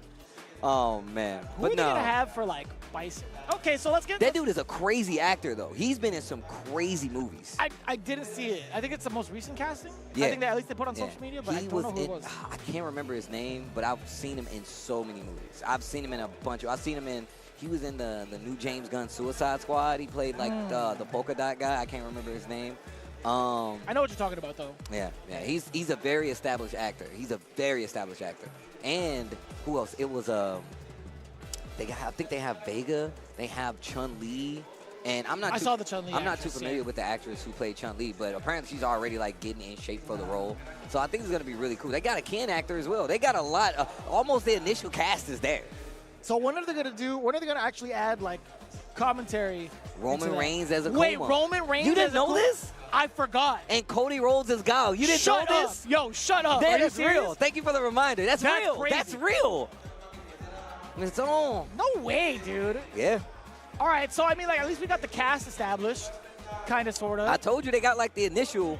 Oh, man.
Who
But
are they
no.
going to have for, like, Bison? Okay, so let's get...
That dude is a crazy actor, though. He's been in some crazy movies.
I didn't see it. I think it's the most recent casting.
Yeah.
I think that at least they put on social media, but I don't know who it was.
I can't remember his name, but I've seen him in so many movies. I've seen him in a bunch of... I've seen him in... He was in the new James Gunn Suicide Squad. He played, like, the polka dot guy. I can't remember his name.
I know what you're talking about, though.
Yeah. He's a very established actor. He's a very established actor. And who else? It was I think they have Vega. They have Chun-Li. And I
saw the Chun-Li
I'm not too
actress,
familiar
yeah.
with the actress who played Chun-Li, but apparently she's already like getting in shape for the role. So I think it's gonna be really cool. They got a Ken actor as well. They got a lot. Almost the initial cast is there.
So when are they going to do... When are they going to actually add, like, commentary?
Roman Reigns as a
Wait,
Kuma.
Roman Reigns
You didn't
as a
know
Kuma?
this?
I forgot.
And Cody Rhodes as Gao. You didn't
Shut
know
up.
this?
Yo, shut up.
That
Are you
is
serious?
real. Thank you for the reminder. That's real.
crazy.
That's real. It's on.
No way, dude.
Yeah.
All right, so I mean, like, at least we got the cast established, kind of, sort of.
I told you they got like the initial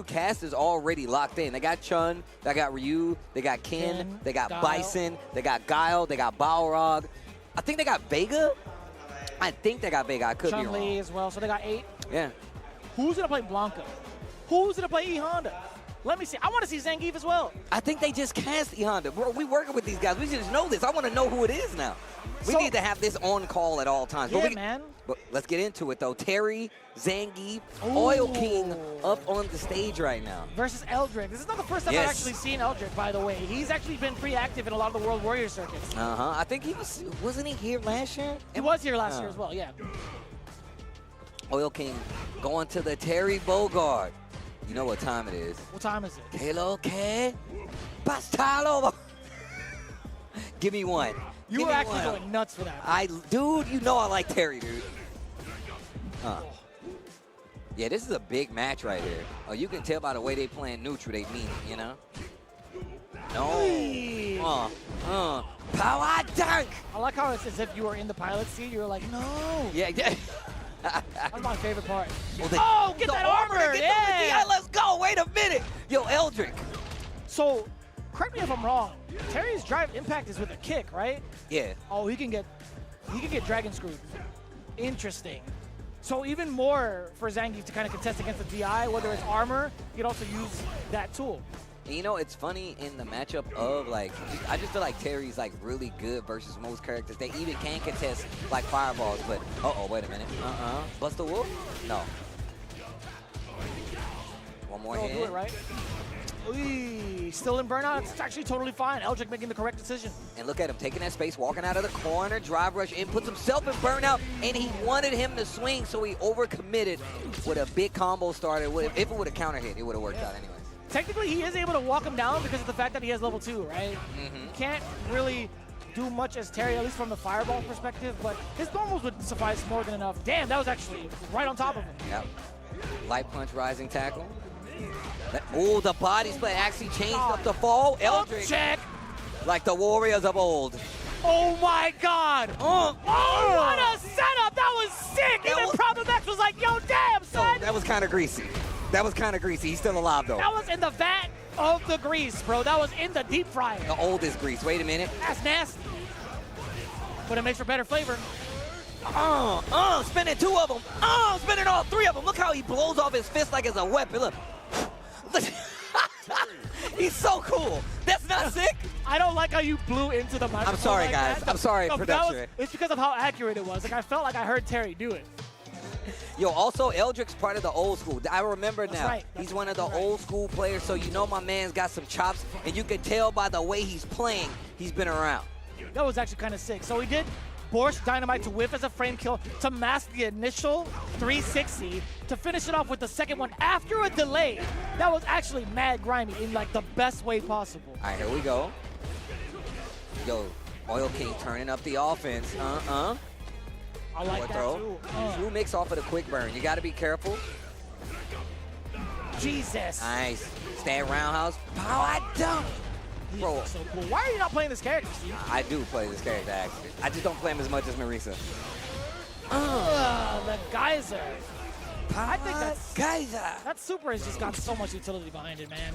cast is already locked in. They got Chun, they got Ryu, they got Ken, they got
Guile.
Bison, they got Guile, they got Balrog. I think they got Vega. I think they got Vega. I could be
Chun-Li
wrong.
as well, so they got 8.
Yeah.
Who's going to play Blanca? Who's going to play E Honda? Let me see. I want to see Zangief as well.
I think they just cast E Honda. Bro, we working with these guys. We just know this. I want to know who it is now. We
So-
need to have this on call at all times.
Yeah,
But
man.
But let's get into it, though. Terry, Zangief,
Ooh.
Oil King up on the stage right now.
Versus Eldrick. This is not the first time I've
Yes.
actually seen Eldrick, by the way. He's actually been pretty active in a lot of the World Warrior circuits.
Uh-huh. I think wasn't he here last year?
He was here last year as well, yeah.
Oil King going to the Terry Bogard. You know what time it is.
What time is it?
Hello, que? Pastalo. Give me one.
You
Give
were
me
actually
one.
going nuts for that.
Dude, you know I like Terry, dude. Yeah, this is a big match right here. Oh, you can tell by the way they playing neutral, they mean it, you know? No. Power dunk.
I like how it's as if you were in the pilot seat. You were like, no.
Yeah.
That's my favorite part.
Oh,
get
the
that
armor
armor,
to get
yeah.
let's go. Wait a minute. Yo, Eldrick.
So, correct me if I'm wrong. Terry's drive impact is with a kick, right?
Yeah.
Oh, he can get dragon screwed. Interesting. So even more for Zangief to kind of contest against the DI, whether it's armor, you can also use that tool.
And you know, it's funny in the matchup of, like, I just feel like Terry's, like, really good versus most characters. They even can contest, like, fireballs, but, wait a minute. Buster Wolf? No. One more hit.
Do it, right? Ooh, still in burnout. It's actually totally fine. Eldrick making the correct decision.
And look at him taking that space, walking out of the corner, drive rush in, puts himself in burnout, and he wanted him to swing, so he overcommitted with a big combo starter. If it would have counter hit, it would have worked out anyways.
Technically, he is able to walk him down because of the fact that he has level 2, right? Can't really do much as Terry, at least from the fireball perspective, but his normals would suffice more than enough. Damn, that was actually right on top of him.
Yep. Light punch, rising tackle. Oh, the body split actually changed up the fall. Eldrick,
Check.
like the Warriors of old.
Oh my God! Oh, what a setup! That was sick!
That
Even
was-
Problem X was like, yo, damn, son!
That was kind of greasy. He's still alive, though.
That was in the vat of the grease, bro. That was in the deep fryer.
The oldest grease. Wait a minute.
That's nasty. But it makes for better flavor.
Spinning 2 of them. Spinning all 3 of them. Look how he blows off his fist like it's a weapon. Look. He's so cool. That's not sick.
I don't like how you blew into the microphone.
I'm sorry,
like
guys.
that.
I'm sorry,
No, that
production.
was- it's because of how accurate it was. Like, I felt like I heard Terry do it.
Yo, also, Eldrick's part of the old school. I remember
That's
now.
right.
He's one of the
That's right.
old school players, so you know my man's got some chops, and you can tell by the way he's playing, he's been around.
That was actually kind of sick. So he did Borscht Dynamite to whiff as a frame kill to mask the initial 360 to finish it off with the second one after a delay. That was actually mad grimy in like the best way possible.
All right, here we go. Yo, Oil King turning up the offense.
I like that
throw.
too.
True mix off of the quick burn. You got to be careful.
Jesus.
Nice. Stand roundhouse. Power dunk. Bro,
So cool. Why are you not playing this character, Steve?
I do play this character, actually. I just don't play him as much as Marisa.
The geyser. I think
Geyser.
that super has just got so much utility behind it, man.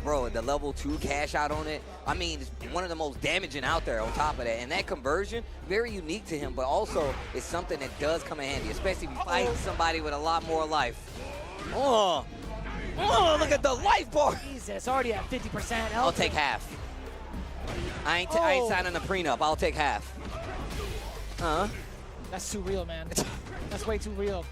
Bro, the level 2 cash out on it, I mean, it's one of the most damaging out there on top of that. And that conversion, very unique to him, but also it's something that does come in handy, especially if you fight somebody with a lot more life. Oh, look at the life bar.
Jesus, already at 50%.
I'll take half. I ain't signing a prenup. I'll take half.
That's too real, man. That's way too real.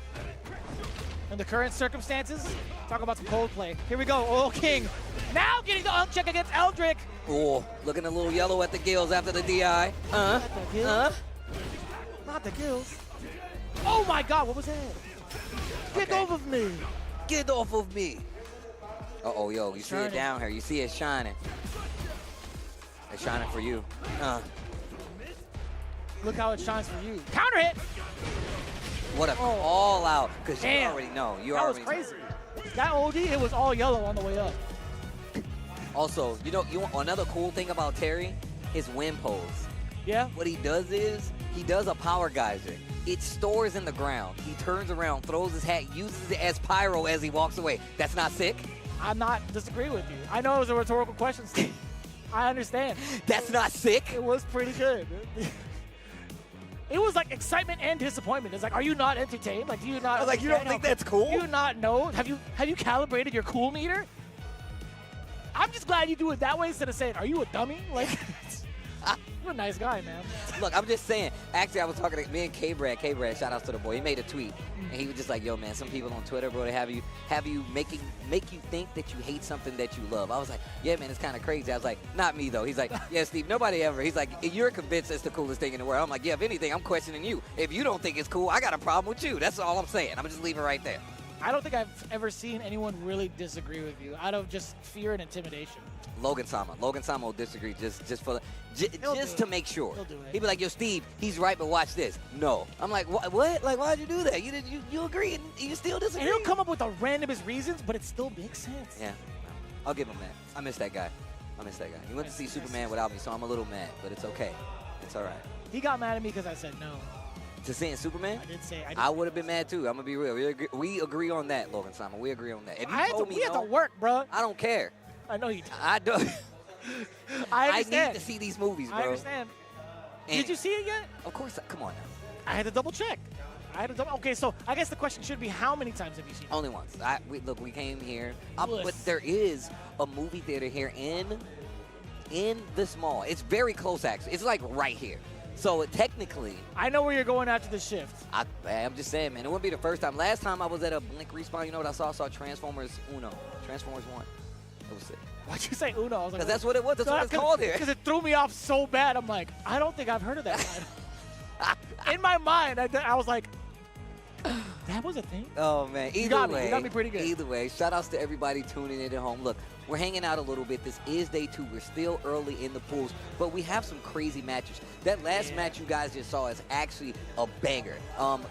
In the current circumstances, talk about some Coldplay. Here we go, Oil King. Now getting the uncheck against Eldrick.
Oh, looking a little yellow at the gills after the DI.
Not the gills. Oh my God, what was that? Get off of me.
Get off of me. Uh-oh, yo, you see it down here. You see it shining. It's shining for you.
Look how it shines for you. Counter hit.
What a all out, because you already know.
That was crazy. That OD, it was all yellow on the way up.
Also, you know, another cool thing about Terry, his wind pose.
Yeah?
What he does is, he does a power geyser. It stores in the ground. He turns around, throws his hat, uses it as pyro as he walks away. That's not sick?
I'm not disagreeing with you. I know it was a rhetorical question, Steve. I understand.
That's not sick?
It was pretty good. It was like excitement and disappointment. It's like, are you not entertained? Like, do you not?
I was like, you don't think that's cool?
Do you not know? Have you calibrated your cool meter? I'm just glad you do it that way instead of saying, are you a dummy? Like, you're a nice guy, man.
Look, I'm just saying. Actually, I was talking to me and K-Brad, shout out to the boy. He made a tweet, and he was just like, yo, man, some people on Twitter, bro, they have you make you think that you hate something that you love. I was like, yeah, man, it's kind of crazy. I was like, not me, though. He's like, yeah, Steve, nobody ever. He's like, you're convinced it's the coolest thing in the world. I'm like, yeah, if anything, I'm questioning you. If you don't think it's cool, I got a problem with you. That's all I'm saying. I'm just leave it right there.
I don't think I've ever seen anyone really disagree with you out of just fear and intimidation.
Logan Sama will disagree just to make sure.
He'll do it.
He'd be like, yo, Steve, he's right, but watch this. No. I'm like, what? Like, why'd you do that? You agree and you still disagree?
And he'll come up with the randomest reasons, but it still makes sense.
Yeah. I'll give him that. I miss that guy. He went to see Superman without me, so I'm a little mad, but it's okay. It's all right.
He got mad at me because I said no.
To seeing Superman?
I did say.
I would have been mad too. I'm gonna be real. We agree on that, Logan Simon. We agree on that. If you told me
we had to work, bro.
I don't care.
I know you do.
I don't.
I
I
understand.
need to see these movies, bro.
I understand. Did you see it yet?
Of course. Come on now.
I had to double check. Okay, so I guess the question should be, how many times have you seen it?
Only once. We came here, but there is a movie theater here in this mall. It's very close, actually. It's like right here. So technically,
I know where you're going after the shift.
I'm just saying, man, it wouldn't be the first time. Last time I was at a Blink Respawn, you know what I saw? I saw Transformers Uno. Transformers 1. It was sick.
Why'd you say Uno? I was like,
because that's what it was. That's what it's called here.
Because it threw me off so bad. I'm like, I don't think I've heard of that title. In my mind, I was like, that was a thing?
Oh, man.
You got me pretty good.
Either way, shout-outs to everybody tuning in at home. Look, we're hanging out a little bit. This is day 2. We're still early in the pools, but we have some crazy matches. That last match you guys just saw is actually a banger.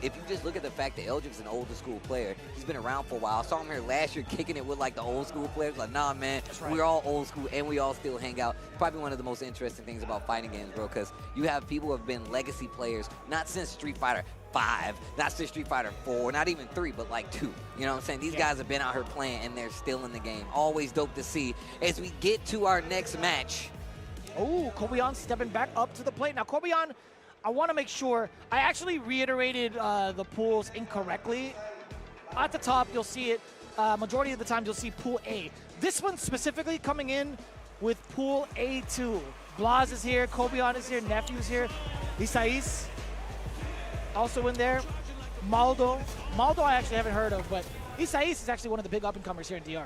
If you just look at the fact that Eldrick's an older school player, he's been around for a while. I saw him here last year kicking it with like the old school players. Like, nah, man, we're all old school and we all still hang out. Probably one of the most interesting things about fighting games, bro, because you have people who have been legacy players, not since Street Fighter 5, not since Street Fighter 4, not even 3, but like 2. You know what I'm saying? These guys have been out here playing and they're still in the game. Always dope to see. As we get to our next match.
Oh, Kobion stepping back up to the plate. Now, Kobion, I want to make sure, I actually reiterated the pools incorrectly. At the top, you'll see it, majority of the time, you'll see Pool A. This one specifically coming in with Pool A2. Blas is here, Kobion is here, Nephew's here, Isais also in there. Maldo I actually haven't heard of, but Isais is actually one of the big up-and-comers here in DR.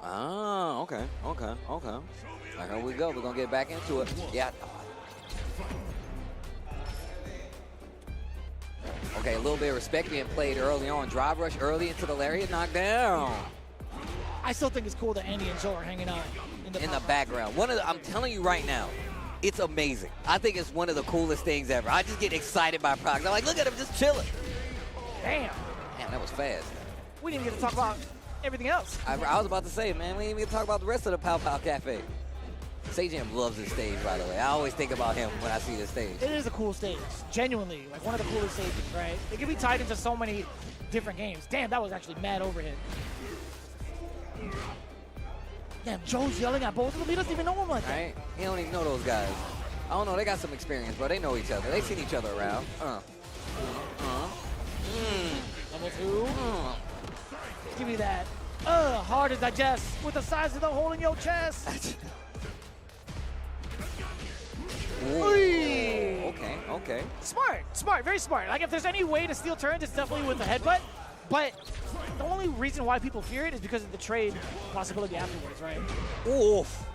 Oh, okay. Here we go. We're going to get back into it. Yeah. Okay, a little bit of respect being played early on. Drive rush early into the lariat, knockdown.
I still think it's cool that Andy and Joe are hanging out in the
background. I'm telling you right now, it's amazing. I think it's one of the coolest things ever. I just get excited by products. I'm like, look at him just chilling.
Damn,
that was fast.
We didn't get to talk about everything else.
I was about to say, man, we didn't even talk about the rest of the Pow Pow Cafe. Sajam loves this stage, by the way. I always think about him when I see this stage.
It is a cool stage. Genuinely, like one of the coolest stages, right? It can be tied into so many different games. Damn, that was actually mad overhead. Damn, Joe's yelling at both of them. He doesn't even know him like that.
Right? He don't even know those guys. I don't know. They got some experience, bro. They know each other. They've seen each other around.
Level 2. Give me that. Hard to digest with the size of the hole in your chest.
Okay.
Smart, very smart. Like if there's any way to steal turns, it's definitely with the headbutt. But the only reason why people fear it is because of the trade possibility afterwards, right?
Oof.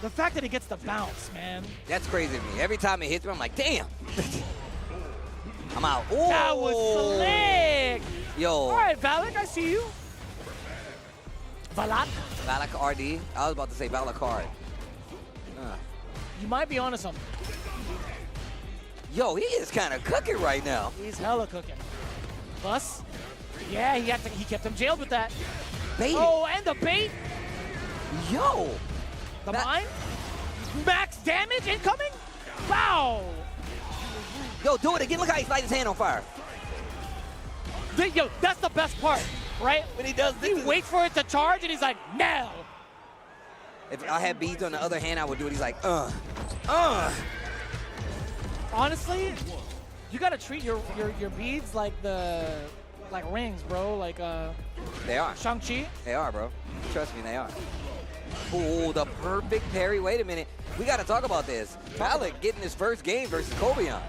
The fact that it gets the bounce, man.
That's crazy to me. Every time it hits me, I'm like, damn. I'm out. Ooh.
That was slick.
Yo.
All right, Valak, I see you. Valak?
Valak RD. I was about to say Valak hard.
You might be onto something.
Yo, he is kind of cooking right now.
He's hella cooking. Plus, yeah, he kept him jailed with that.
Bait.
Oh, and the bait.
Yo.
The mine. Max damage incoming. Wow.
Yo, do it again. Look how he lights his hand on fire.
Yo, that's the best part, right?
When he does this.
He waits for it to charge, and he's like, now.
If I had beads on the other hand, I would do it. He's like,
Honestly, you gotta treat your beads like rings, bro. Like
They are.
Shang-Chi.
They are, bro. Trust me, they are. Ooh, the perfect parry. Wait a minute. We got to talk about this. Valak getting his first game versus Kobion.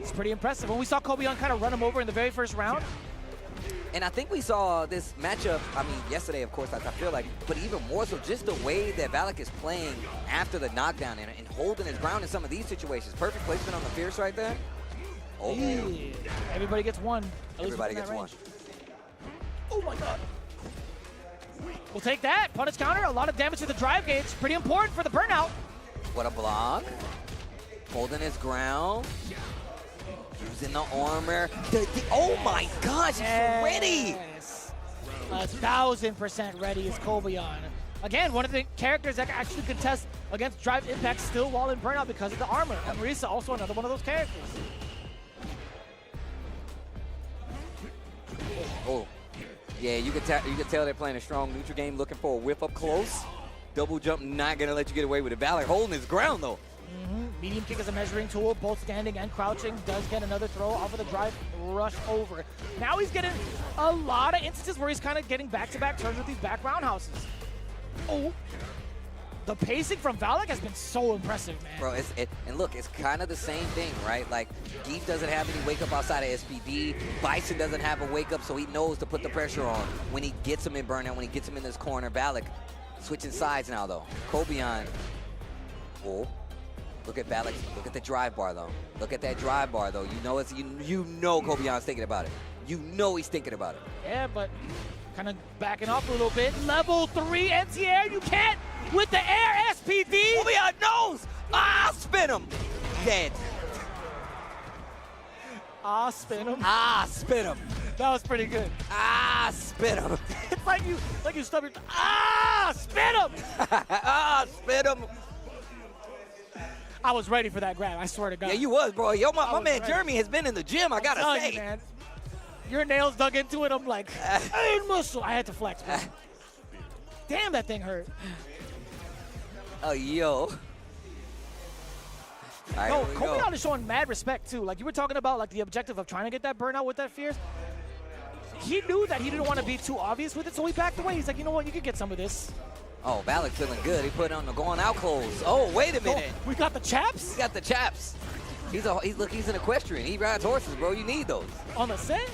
It's pretty impressive. When we saw Kobion kind of run him over in the very first round.
And I think we saw this matchup, I mean, yesterday, of course, I feel like, but even more so just the way that Valak is playing after the knockdown and holding his ground in some of these situations. Perfect placement on the Fierce right there. Oh.
Yeah. Everybody gets one.
Everybody gets one.
Oh, my God. We'll take that. Punish counter. A lot of damage to the drive gauge. Pretty important for the burnout.
What a block. Holding his ground. Using the armor. Oh my gosh, he's ready.
1,000% ready is Kobion. Again, one of the characters that can actually contest against drive impact still while in burnout because of the armor. And Marisa also another one of those characters.
Oh. Yeah, you can tell they're playing a strong neutral game, looking for a whip up close. Double jump, not gonna let you get away with it. Valak holding his ground though.
Medium kick is a measuring tool, both standing and crouching. Does get another throw off of the drive rush over. Now he's getting a lot of instances where he's kind of getting back-to-back turns with these back roundhouses. Oh, the pacing from Valak has been so impressive, man.
Bro, and look, it's kind of the same thing, right? Like, Geef doesn't have any wake up outside of SPD. Bison doesn't have a wake up, so he knows to put the pressure on when he gets him in burnout, when he gets him in this corner. Valak switching sides now, though. Kobion. Oh. Look at Valak. Look at the drive bar, though. Look at that drive bar, though. You know Kobion's thinking about it. You know he's thinking about it.
Yeah, but kind of backing off a little bit. Level 3 anti-air. You can't with the air SPD.
Kobion knows. Ah, spin him. Dead.
Ah, spin him.
Ah, spin him.
That was pretty good.
Ah, spin him.
It's like you stubbed your. Ah, spin him.
Ah, spin him.
I was ready for that grab, I swear to God.
Yeah, you was, bro. Yo, my man
ready.
Jeremy has been in the gym, I gotta say.
You, man. Your nails dug into it, I'm like, hey, muscle. I had to flex, bro. Damn, that thing hurt.
Oh, yo. All right,
No, Kobion is showing mad respect, too. Like, you were talking about, like, the objective of trying to get that burnout with that Fierce. He knew that he didn't want to be too obvious with it, so he backed away. He's like, you know what, you can get some of this.
Oh, Valak feeling good. He put on the going out clothes. Oh, wait a minute.
We got the chaps?
He got the chaps. He's an equestrian. He rides horses, bro. You need those.
On the set?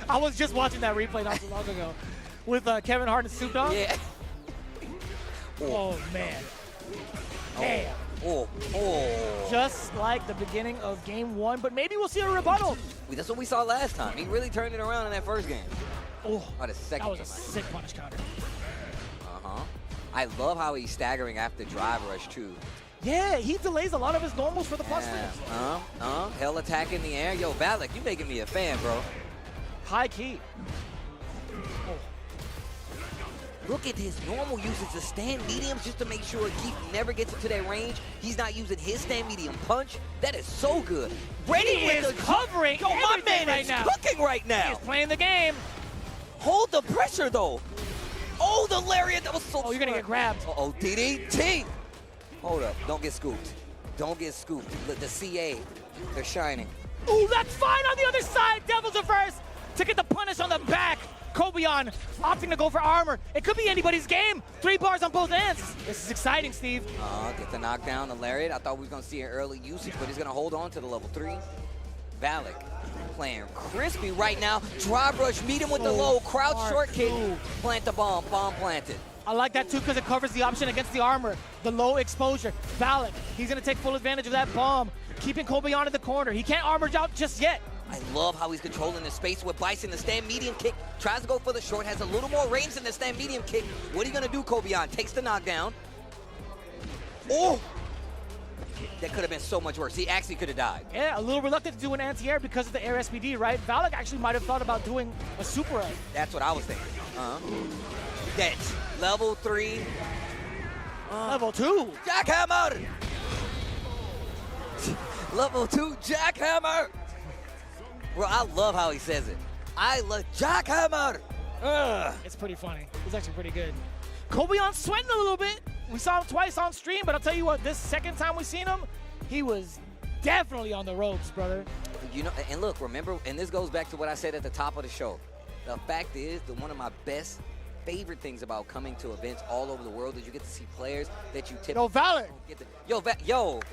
I was just watching that replay not too long ago with Kevin Hart and Snoop Dogg.
Yeah.
Oh, man. Damn.
Oh.
Just like the beginning of game 1, but maybe we'll see a rebuttal.
That's what we saw last time. He really turned it around in that first game.
Oh,
the second
that was
game.
a sick punish counter.
I love how he's staggering after drive rush, too.
Yeah, he delays a lot of his normals for the plus
yeah. Hell attack in the air. Yo, Valak, you making me a fan, bro.
High key.
Look at his normal usage of stand mediums just to make sure Keith never gets into that range. He's not using his stand medium punch. That is so good. Ready
He
with
is covering
Yo, my
everything
man
right
is
now.
cooking right now.
He's playing the game.
Hold the pressure, though. Oh, the lariat. That was so
Oh, you're going to get grabbed.
Uh-oh, DDT. Hold up. Don't get scooped. Don't get scooped. The CA, they're shining.
Ooh, that's fine on the other side. Devil's reverse to get the punish on the back. Kobion opting to go for armor. It could be anybody's game. 3 bars on both ends. This is exciting, Steve.
Get the knockdown, the lariat. I thought we were going to see an early usage, but he's going to hold on to the level 3. Valak playing crispy right now. Drive rush, meet him with the low. Crouch short kick. Plant the bomb. Bomb planted.
I like that too because it covers the option against the armor. The low exposure. Valak, he's going to take full advantage of that bomb. Keeping Kobion in the corner. He can't armor out just yet.
I love how he's controlling the space with Bison. The stand medium kick. Tries to go for the short. Has a little more range than the stand medium kick. What are you going to do, Kobion? Takes the knockdown. Oh! That could have been so much worse. He actually could have died.
Yeah, a little reluctant to do an anti-air because of the air SPD, right? Valak actually might have thought about doing a super air.
That's what I was thinking. That's level 3.
Level 2.
Jackhammer! Level 2 Jackhammer! Bro, I love how he says it. I love Jackhammer!
It's pretty funny. It's actually pretty good. Kobion sweating a little bit. We saw him twice on stream, but I'll tell you what, this second time we seen him, he was definitely on the ropes, brother.
You know, and look, remember, and this goes back to what I said at the top of the show. The fact is that one of my favorite things about coming to events all over the world is you get to see players that you typically
Yo, Valak.
don't get to.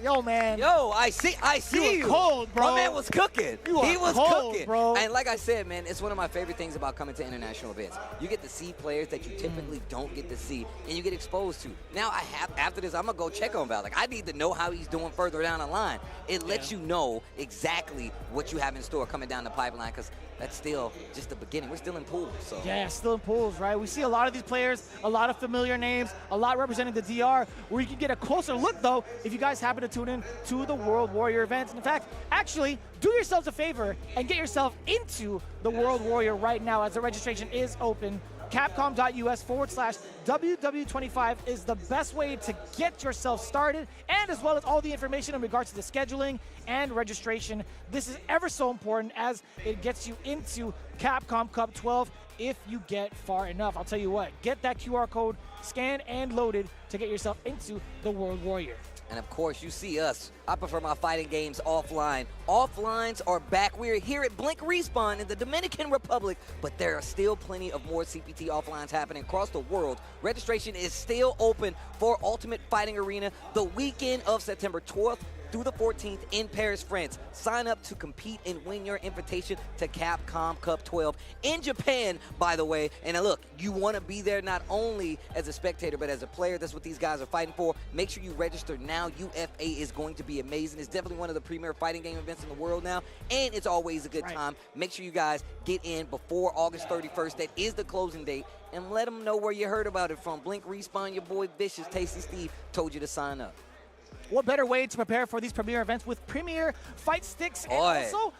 Yo,
man.
Yo, I see
You
you.
were cold, bro.
My man was cooking.
You are
He was
cold,
cooking.
bro.
And like I said, man, it's one of my favorite things about coming to international events. You get to see players that you typically don't get to see, and you get exposed to. Now, after this, I'm going to go check on Valak. I need to know how he's doing further down the line. It lets you know exactly what you have in store coming down the pipeline, because that's still just the beginning. We're still in pools. So.
Yeah, still in pools, right? We see a lot of these players, a lot of familiar names, a lot representing the DR, where you can get a closer look, though, if you guys happen to tune in to the World Warrior events. In fact, actually, do yourselves a favor and get yourself into the World Warrior right now as the registration is open. Capcom.us/WW25 is the best way to get yourself started, and as well as all the information in regards to the scheduling and registration. This is ever so important as it gets you into Capcom Cup 12 if you get far enough. I'll tell you what, get that QR code scanned and loaded to get yourself into the World Warrior.
And of course, you see us. I prefer my fighting games offline. Offlines are back. We're here at Blink Respawn in the Dominican Republic, but there are still plenty of more CPT offlines happening across the world. Registration is still open for Ultimate Fighting Arena the weekend of September 12th through the 14th in Paris, France. Sign up to compete and win your invitation to Capcom Cup 12 in Japan, by the way. And look, you want to be there not only as a spectator, but as a player. That's what these guys are fighting for. Make sure you register now. UFA is going to be amazing. It's definitely one of the premier fighting game events in the world now, and it's always a good time. Make sure you guys get in before August 31st. That is the closing date. And let them know where you heard about it from. Blink Respawn, your boy Vicious, Tasty Steve told you to sign up.
What better way to prepare for these premier events with premier fight sticks and also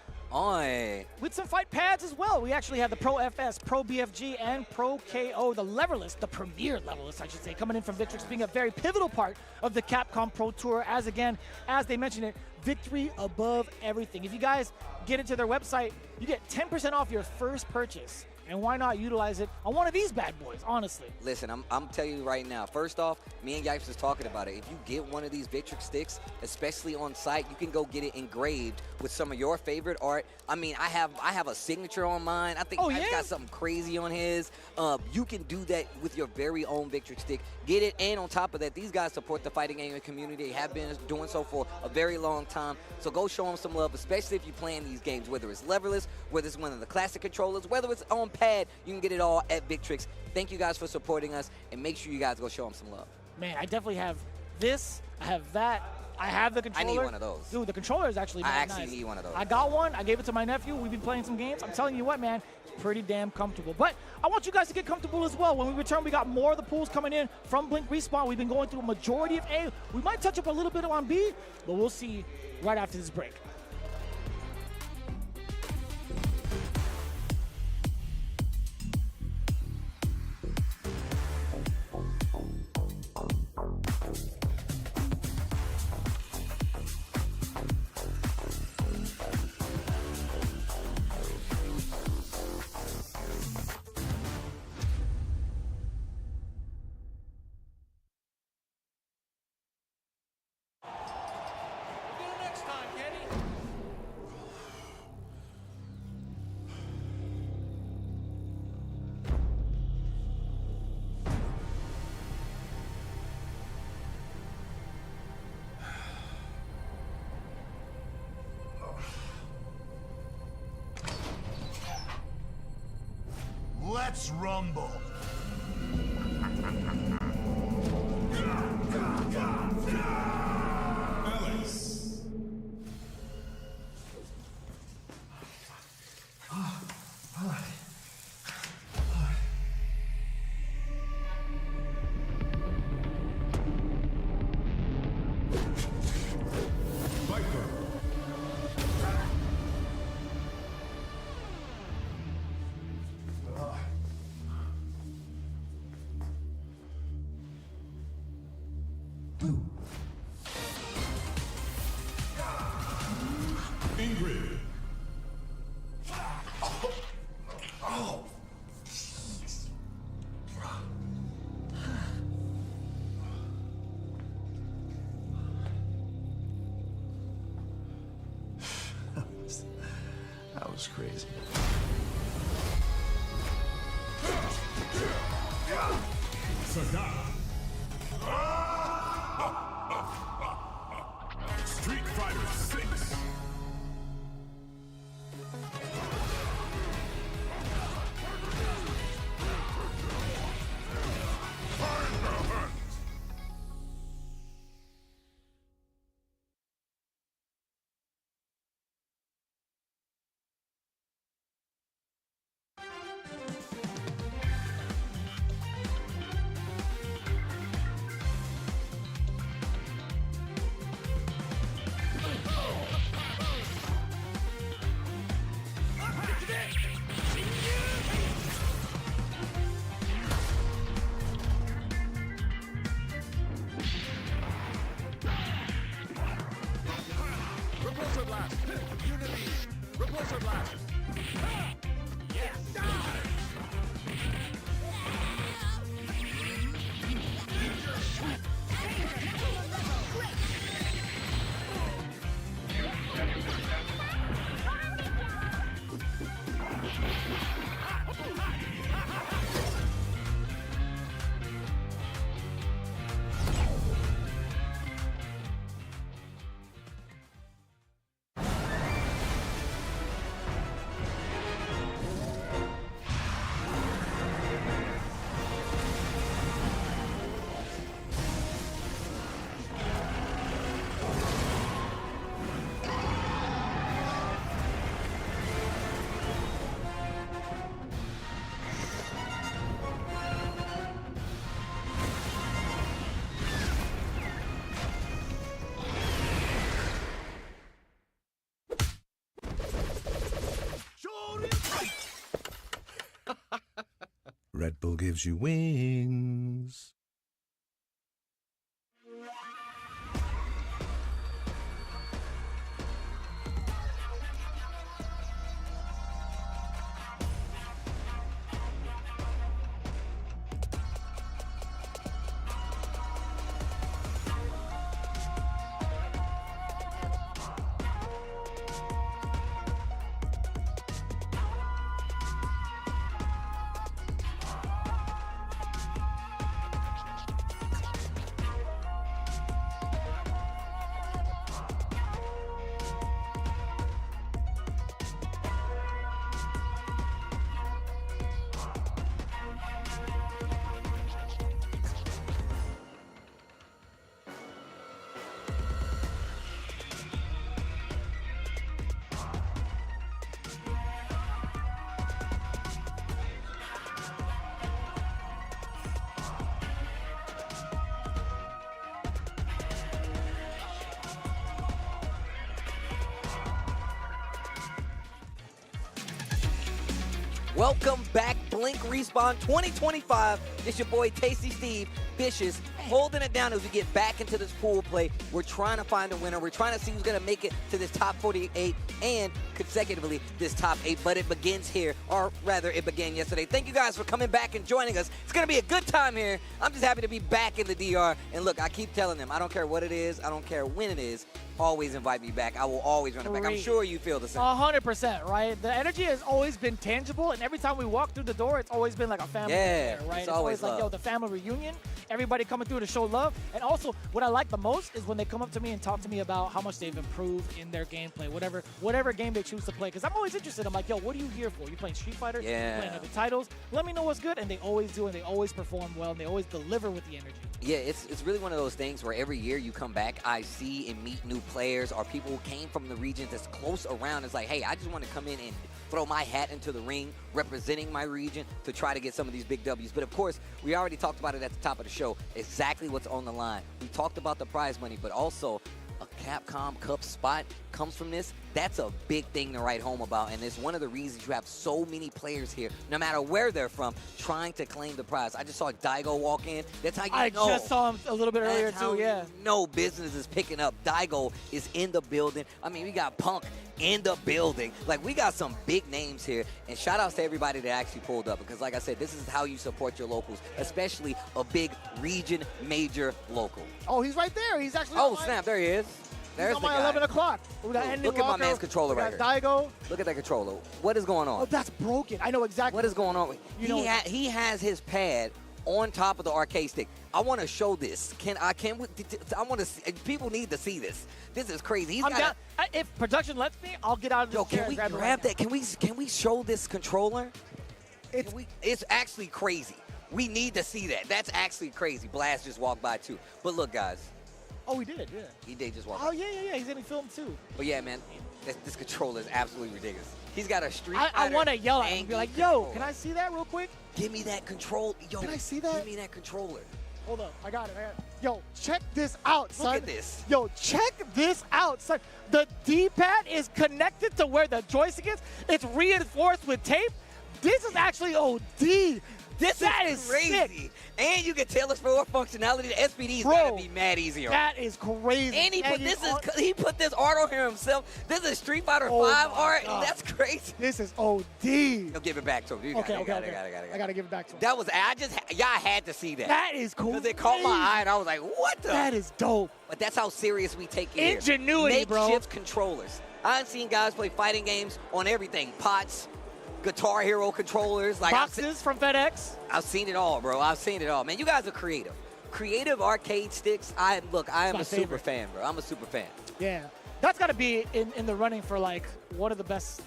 with some fight pads as well. We actually have the Pro FS, Pro BFG, and Pro KO, the leverless, the premier leverless, I should say, coming in from Victrix, being a very pivotal part of the Capcom Pro Tour. As again, as they mentioned it, victory above everything. If you guys get into their website, you get 10% off your first purchase. And why not utilize it on one of these bad boys, honestly?
Listen, I'm telling you right now, first off, me and Yipes was talking about it. If you get one of these Victrix sticks, especially on site, you can go get it engraved with some of your favorite art. I mean, I have a signature on mine. I think Yipes got something crazy on his. You can do that with your very own Victrix stick. Get it, and on top of that, these guys support the fighting game community. They have been doing so for a very long time. So go show them some love, especially if you're playing these games, whether it's leverless, whether it's one of the classic controllers, whether it's on pad, you can get it all at Victrix. Thank you guys for supporting us, and make sure you guys go show them some love.
Man, I definitely have this. I have that. I have the controller.
I need one of those.
Dude, the controller is actually nice.
I actually need one of those.
I got one. I gave it to my nephew. We've been playing some games. I'm telling you what, man, it's pretty damn comfortable. But I want you guys to get comfortable as well. When we return, we got more of the pools coming in from Blink Respawn. We've been going through a majority of A. We might touch up a little bit on B, but we'll see right after this break.
Let's rumble. Alex. Viper. Ingrid. Oh. That was crazy. Sagat. Street Fighter 6.
Repulsor blast! Unity! Repulsor blast! Yes!
Red Bull gives you wings.
Welcome back, Blink Respawn 2025. It's your boy Tasty Steve, Vicious, holding it down as we get back into this pool play. We're trying to find a winner. We're trying to see who's going to make it to this top 48 and consecutively this top 8, but it begins here, or rather it began yesterday. Thank you guys for coming back and joining us. It's going to be a good time here. I'm just happy to be back in the DR, and look, I keep telling them, I don't care what it is, I don't care when it is, always invite me back. I will always run it back. I'm sure you feel the same.
100%, right? The energy has always been tangible, and every time we walk through the door, it's always been like a family affair, right?
It's always
like,
love.
yo, the family reunion, everybody coming through to show love. And also, what I like the most is when they come up to me and talk to me about how much they've improved in their gameplay, whatever game they choose to play. Because I'm always interested. I'm like, yo, what are you here for? You playing Street Fighter?
Yeah.
You playing other titles? Let me know what's good. And they always do, and they always perform well, and they always deliver with the energy.
Yeah, it's really one of those things where every year you come back, I see and meet new players or people who came from the region that's close around. It's like, hey, I just want to come in and throw my hat into the ring, representing my region to try to get some of these big W's. But of course, we already talked about it at the top of the show, exactly what's on the line. We talked about the prize money, but also a Capcom Cup spot comes from this. That's a big thing to write home about, and it's one of the reasons you have so many players here, no matter where they're from, trying to claim the prize. I just saw Daigo walk in. That's how you know.
I just saw him a little bit earlier, too, yeah.
No business is picking up. Daigo is in the building. I mean, we got Punk in the building. Like, we got some big names here, and shout-outs to everybody that actually pulled up, because like I said, this is how you support your locals, especially a big region major local.
Oh, he's right there. He's actually
Oh, snap, there he is. There's
on
the
my
guy.
11 o'clock. We got
Look at my man's controller right
here.
here.
Daigo.
Look at that controller. What is going on?
Oh, that's broken. I know exactly.
What is going on? He
You
has his pad on top of the arcade stick. I want to show this. I want to see, people need to see this. This is crazy. He's
I'm
got
down. If production lets me, I'll get out of this chair
can we
and grab it
grab
right
that? Can we show this controller? It's actually crazy. We need to see that. That's actually crazy. Blast just walked by too. But look, guys.
Oh, he did, yeah.
He did just walk
Oh,
by.
yeah. He's in the film, too.
But yeah, man, this controller is absolutely ridiculous. He's got a Street Fighter.
I want to yell at him and be like, yo,
controller.
can I see that real quick?
Give me that control. Yo,
Can I see that?
Give me that controller.
Hold up. I got it. Yo, check this out, son.
Look at this.
Yo, check this out, son. The D-pad is connected to where the joystick is. It's reinforced with tape. This is actually OD. That is
crazy.
Sick.
And you can tell us for functionality. The SPD's
Bro,
gotta be mad easier.
That is crazy.
And he put this art on here himself. This is Street Fighter 5 art.
God.
That's crazy.
This is OD.
He'll give it back to him.
Okay. I gotta give it back to him.
That was y'all had to see that.
That is cool.
Because it caught my eye and I was like, what the?
That is dope.
But that's how serious we take it.
Ingenuity,
here.
bro.
Makeshift controllers. I've seen guys play fighting games on everything. Pots, Guitar Hero controllers. Like
Boxes from FedEx.
I've seen it all, bro. I've seen it all. Man, you guys are creative. Creative arcade sticks. I am a super fan, bro. I'm a super fan.
Yeah. That's got to be in the running for, like, one of the best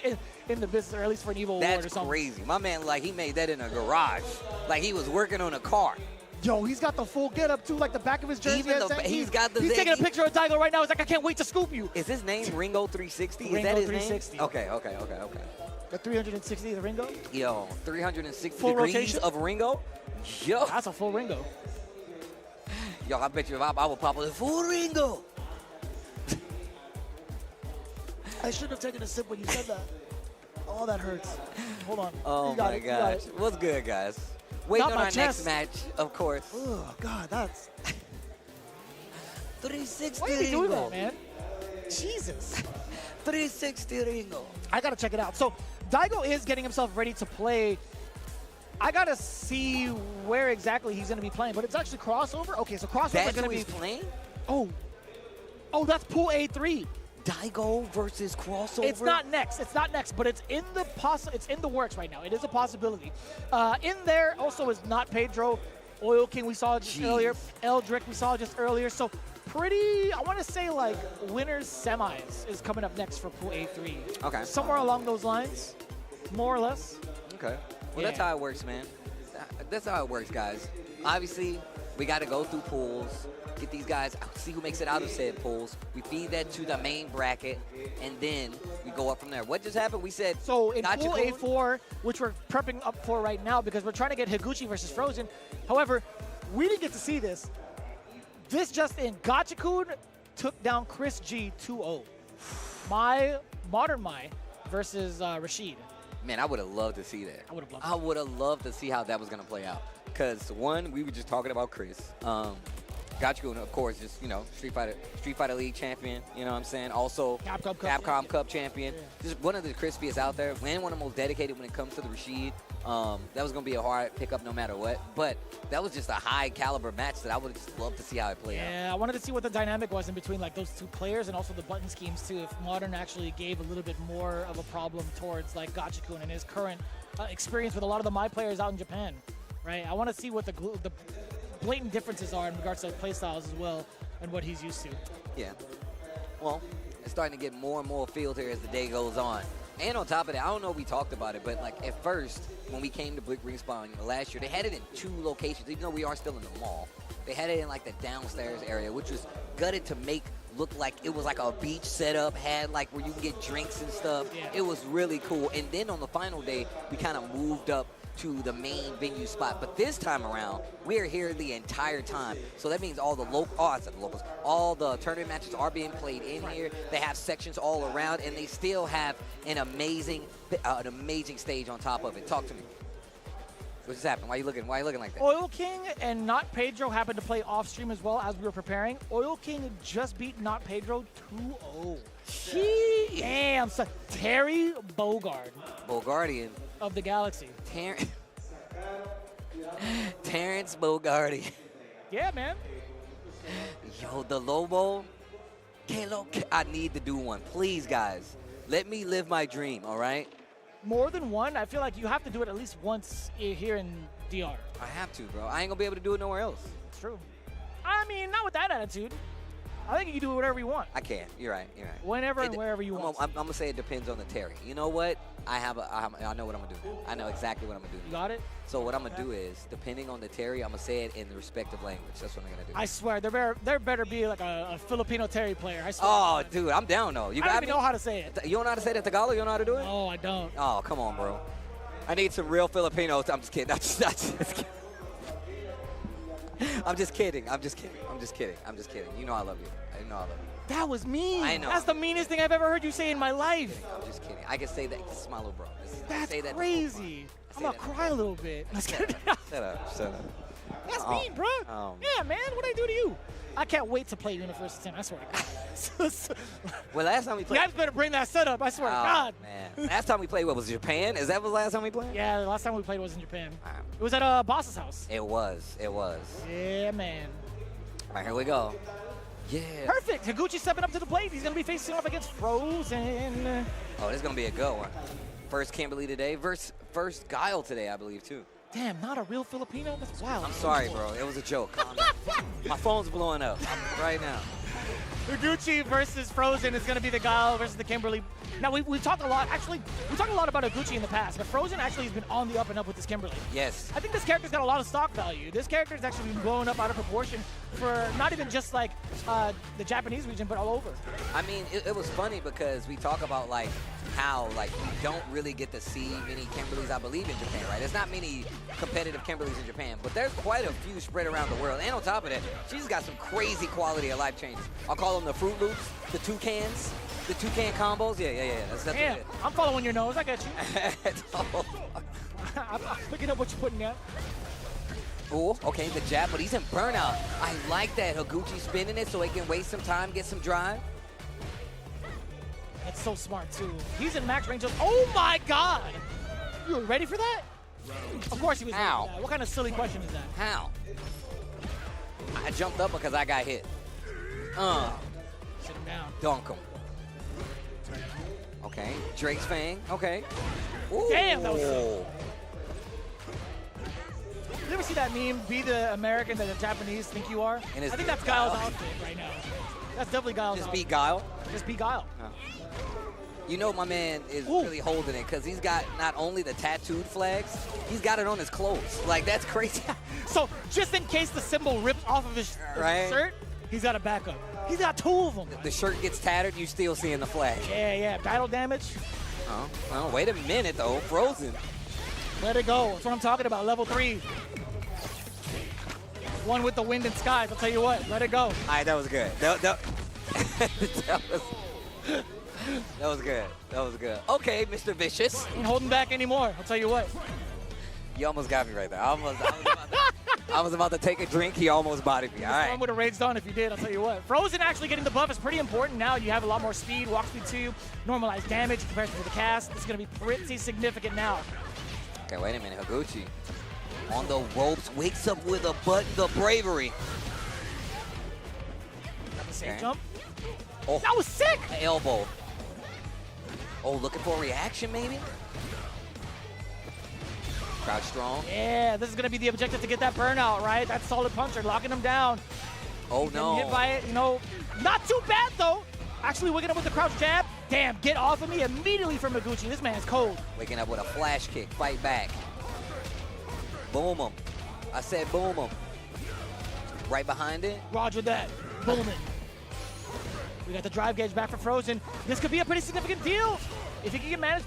in the business, or at least for an Evo Award or
That's
something.
crazy. My man, like, he made that in a garage. Like, he was working on a car.
Yo, he's got the full get-up, too, like the back of his jersey.
He's got the...
He's taking a picture of Daigo right now. He's like, I can't wait to scoop you.
Is his name Ringo 360? Is
Ringo
that his
360.
name? Okay.
The 360 of the Ringo?
Yo, 360
Full
degrees
rotation?
of Ringo? Yo.
That's a full Ringo.
Yo, I bet you if I would pop a full Ringo.
I shouldn't have taken a sip when you said that. Oh, that hurts. Hold on.
Oh,
You got
my
it, you got
gosh.
it.
What's good, guys? Waiting
Not
on
my
our
chest.
next match, of course.
Oh, God, that's...
360
Why are you doing
Ringo.
that, man? Jesus.
360 Ringo.
I got to check it out. So, Daigo is getting himself ready to play. I got to see where exactly he's going to be playing, but it's actually crossover. Okay, so crossover is
That's
going
who
to
he's
be...
playing?
Oh, that's Pool A3.
Daigo versus crossover?
It's not next. It's not next, but it's in the works right now. It is a possibility. In there also is Not Pedro, Oil King we saw just earlier, Eldrick we saw just earlier. So pretty, I want to say like winners semis is coming up next for Pool A3.
Okay.
Somewhere along those lines, more or less.
Okay. Well, that's
Yeah.
how it works, man. That's how it works, guys. Obviously, we got to go through pools, get these guys, see who makes it out of said pools. We feed that to the main bracket, and then we go up from there. What just happened? We said
So in
Gotcha
Pool
Kun?
A4, which we're prepping up for right now because we're trying to get Higuchi versus Frozen. However, we didn't get to see this. This just in, Gachikun took down Chris G 2-0. Modern Mai versus Rashid.
Man, I would have loved to see that.
I would have loved
I would have loved to see how that was going to play out. Because, one, we were just talking about Chris. Gachikun, of course, just, you know, Street Fighter League champion, you know what I'm saying? Also,
Capcom
Cup champion.
Yeah.
Just one of the crispiest out there. And one of the most dedicated when it comes to the Rashid. That was going to be a hard pickup no matter what. But that was just a high-caliber match that I would have just loved to see how it played out.
Yeah, I wanted to see what the dynamic was in between like those two players and also the button schemes too. If Modern actually gave a little bit more of a problem towards like Gachikun and his current experience with a lot of the Mai players out in Japan, right? I want to see what the blatant differences are in regards to play styles as well and what he's used to.
Yeah. Well, it's starting to get more and more field here as the day goes on. And on top of that, I don't know if we talked about it, but like at first, when we came to Blick Respawn last year, they had it in 2 locations, even though we are still in the mall. They had it in like the downstairs area, which was gutted to make look like it was like a beach setup, had like where you can get drinks and stuff.
Yeah.
It was really cool. And then on the final day, we kind of moved up to the main venue spot. But this time around, we are here the entire time. So that means all the locals, all the tournament matches are being played in here. They have sections all around, and they still have an amazing stage on top of it. Talk to me. What's happening? Why are you looking like that?
Oil King and Not Pedro happened to play off stream as well as we were preparing. Oil King just beat Not Pedro 2-0. Damn, son. Terry Bogard.
Bogardian.
Of the Galaxy.
Terrence Bogardi.
Yeah, man.
Yo, the Lobo. I need to do one. Please, guys. Let me live my dream, all right?
More than one? I feel like you have to do it at least once here in DR.
I have to, bro. I ain't going to be able to do it nowhere else.
It's true. I mean, not with that attitude. I think you can do whatever you want.
I can. You're right.
Whenever and wherever you want.
I'm going to say it depends on the Terry. You know what? I know what I'm going to do. I know exactly what I'm going to do.
You got it?
So what I'm going to do is, depending on the Terry, I'm going to say it in the respective language. That's what I'm going to do.
I swear, there better be like a Filipino Terry player. I swear.
Oh, dude, I'm down, though.
I don't even know how to say it.
You don't know how to say it in Tagalog? You don't know how to do it?
No, I don't.
Oh, come on, bro. I need some real Filipinos. I'm just kidding. I'm just kidding. I'm just kidding. You know I love you. I know I love you.
That was mean.
I know.
That's the meanest thing I've ever heard you say in my life.
I'm just kidding. I can say that. This is my little bro.
That's
say that
crazy. I'm going to cry a little bit.
Shut up.
That's mean, bro. Yeah, man. What'd I do to you? I can't wait to play you in the first 10. I swear to God.
Well, last time we played.
You guys better bring that setup. I swear to God.
Man. Last time we played, what was it, Japan? Is that the last time we played?
Yeah, the last time we played was in Japan. It was at Boss's house.
It was.
Yeah, man.
All right, here we go. Yeah.
Perfect. Higuchi stepping up to the plate. He's going to be facing off against Frozen.
Oh, this is going to be a good one. First Kimberly today, first Guile today, I believe, too.
Damn, not a real Filipino? That's wild.
I'm sorry, bro. It was a joke. My phone's blowing up right now.
Higuchi versus Frozen is going to be the Guile versus the Kimberly. Now, we talked a lot. Actually, we talked a lot about Higuchi in the past, but Frozen actually has been on the up and up with this Kimberly.
Yes.
I think this character's got a lot of stock value. This character's actually been blowing up out of proportion for not even just like the Japanese region, but all over.
I mean, it was funny because we talk about like how like we don't really get to see many Kimberlys, I believe, in Japan, right? There's not many competitive Kimberlys in Japan, but there's quite a few spread around the world. And on top of that, she's got some crazy quality of life changes. I'll call them the Fruit Loops, the toucans, the toucan combos. Yeah. That's
Damn,
it.
I'm following your nose. I got you. I'm picking up what you're putting out.
Oh, okay, the jab, but he's in burnout. I like that. Higuchi spinning it so he can waste some time, get some drive.
That's so smart, too. He's in max range. Oh, my God. You were ready for that? Of course he was ready for that. What kind of silly question is that?
How? I jumped up because I got hit.
Sit him down.
Dunk him. Okay, Drake's Fang. Okay. Ooh.
Damn, that was sick. You ever see that meme, be the American that the Japanese think you are? I think that's Guile's outfit right now. That's definitely Guile's outfit.
Just be Guile?
Just be Guile.
You know my man is really holding it because he's got not only the tattooed flags, he's got it on his clothes. Like, that's crazy.
So, just in case the symbol rips off of his shirt, he's got a backup. He's got 2 of them.
The shirt gets tattered, you still seeing the flag.
Yeah. Battle damage.
Oh, wait a minute, though. Frozen.
Let it go. That's what I'm talking about. Level 3. One with the wind and skies. I'll tell you what. Let it go.
All right, that was good. That was good. Okay, Mr. Vicious.
Ain't holding back anymore. I'll tell you what.
You almost got me right there. I was about to take a drink. He almost bodied me. All right.
I would have raged on if you did. I'll tell you what. Frozen actually getting the buff is pretty important now. You have a lot more speed, walk speed 2, normalized damage in comparison to the cast. It's going to be pretty significant now.
Okay, wait a minute. Higuchi on the ropes, wakes up with the bravery.
Got the safe jump.
Oh,
that was sick.
Elbow. Oh, looking for a reaction maybe? Crouch strong.
Yeah, this is going to be the objective to get that burnout, right? That solid puncher, locking him down.
Oh, no.
Hit by it, you know, not too bad, though. Actually waking up with the crouch jab. Damn, get off of me immediately from Higuchi. This man's cold.
Waking up with a flash kick. Fight back. Boom him. I said boom him. Right behind it.
Roger that. Boom it. We got the drive gauge back for Frozen. This could be a pretty significant deal if he can manage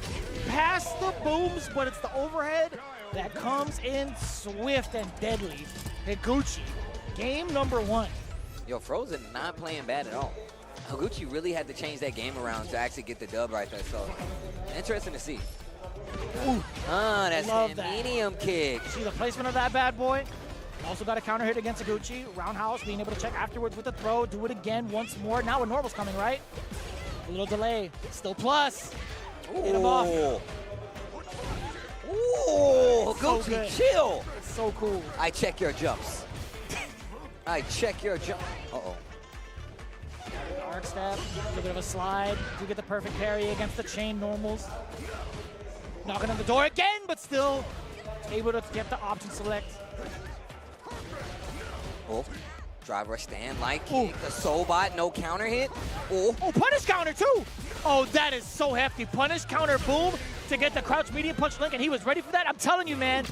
past the booms, but it's the overhead that comes in swift and deadly. Higuchi, game number 1.
Yo, Frozen not playing bad at all. Higuchi really had to change that game around to actually get the dub right there, so interesting to see.
Ooh,
that's
love
a
that.
medium kick.
See the placement of that bad boy? Also got a counter hit against Higuchi. Roundhouse, being able to check afterwards with the throw. Do it again once more. Now when normal's coming, right? A little delay. Still plus.
Ooh.
Hit him off.
Ooh,
So
Higuchi,
good.
chill.
It's so cool.
I check your jumps. I check your jump. Uh-oh.
Arc step, a little bit of a slide. Do get the perfect parry against the chain normals. Knocking on the door again, but still able to get the option select.
Oh, driver stand like kick. The soul bot, no counter hit. Oh,
Oh, punish counter too! Oh, that is so hefty. Punish counter boom to get the crouch medium punch link, and he was ready for that. I'm telling you, man,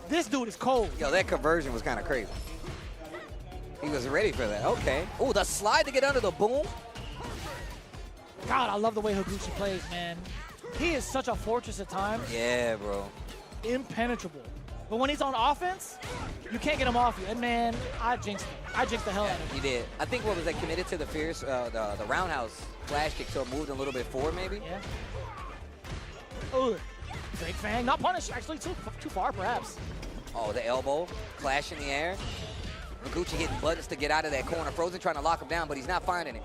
this dude is cold.
yo, that conversion was kind of crazy. He was ready for that. Okay. Oh, the slide to get under the boom.
God, I love the way Higuchi plays, man. He is such a fortress at times.
Yeah, bro.
Impenetrable. But when he's on offense, you can't get him off you. And man, I jinxed him. I jinxed the hell out of him.
He did. I think what was that, committed to the fierce, the roundhouse flash kick, so it moved a little bit forward maybe.
Yeah. Oh, Drake Fang, not punished. Actually, too far perhaps.
Oh, the elbow, clash in the air. Higuchi hitting buttons to get out of that corner. Frozen trying to lock him down, but he's not finding it.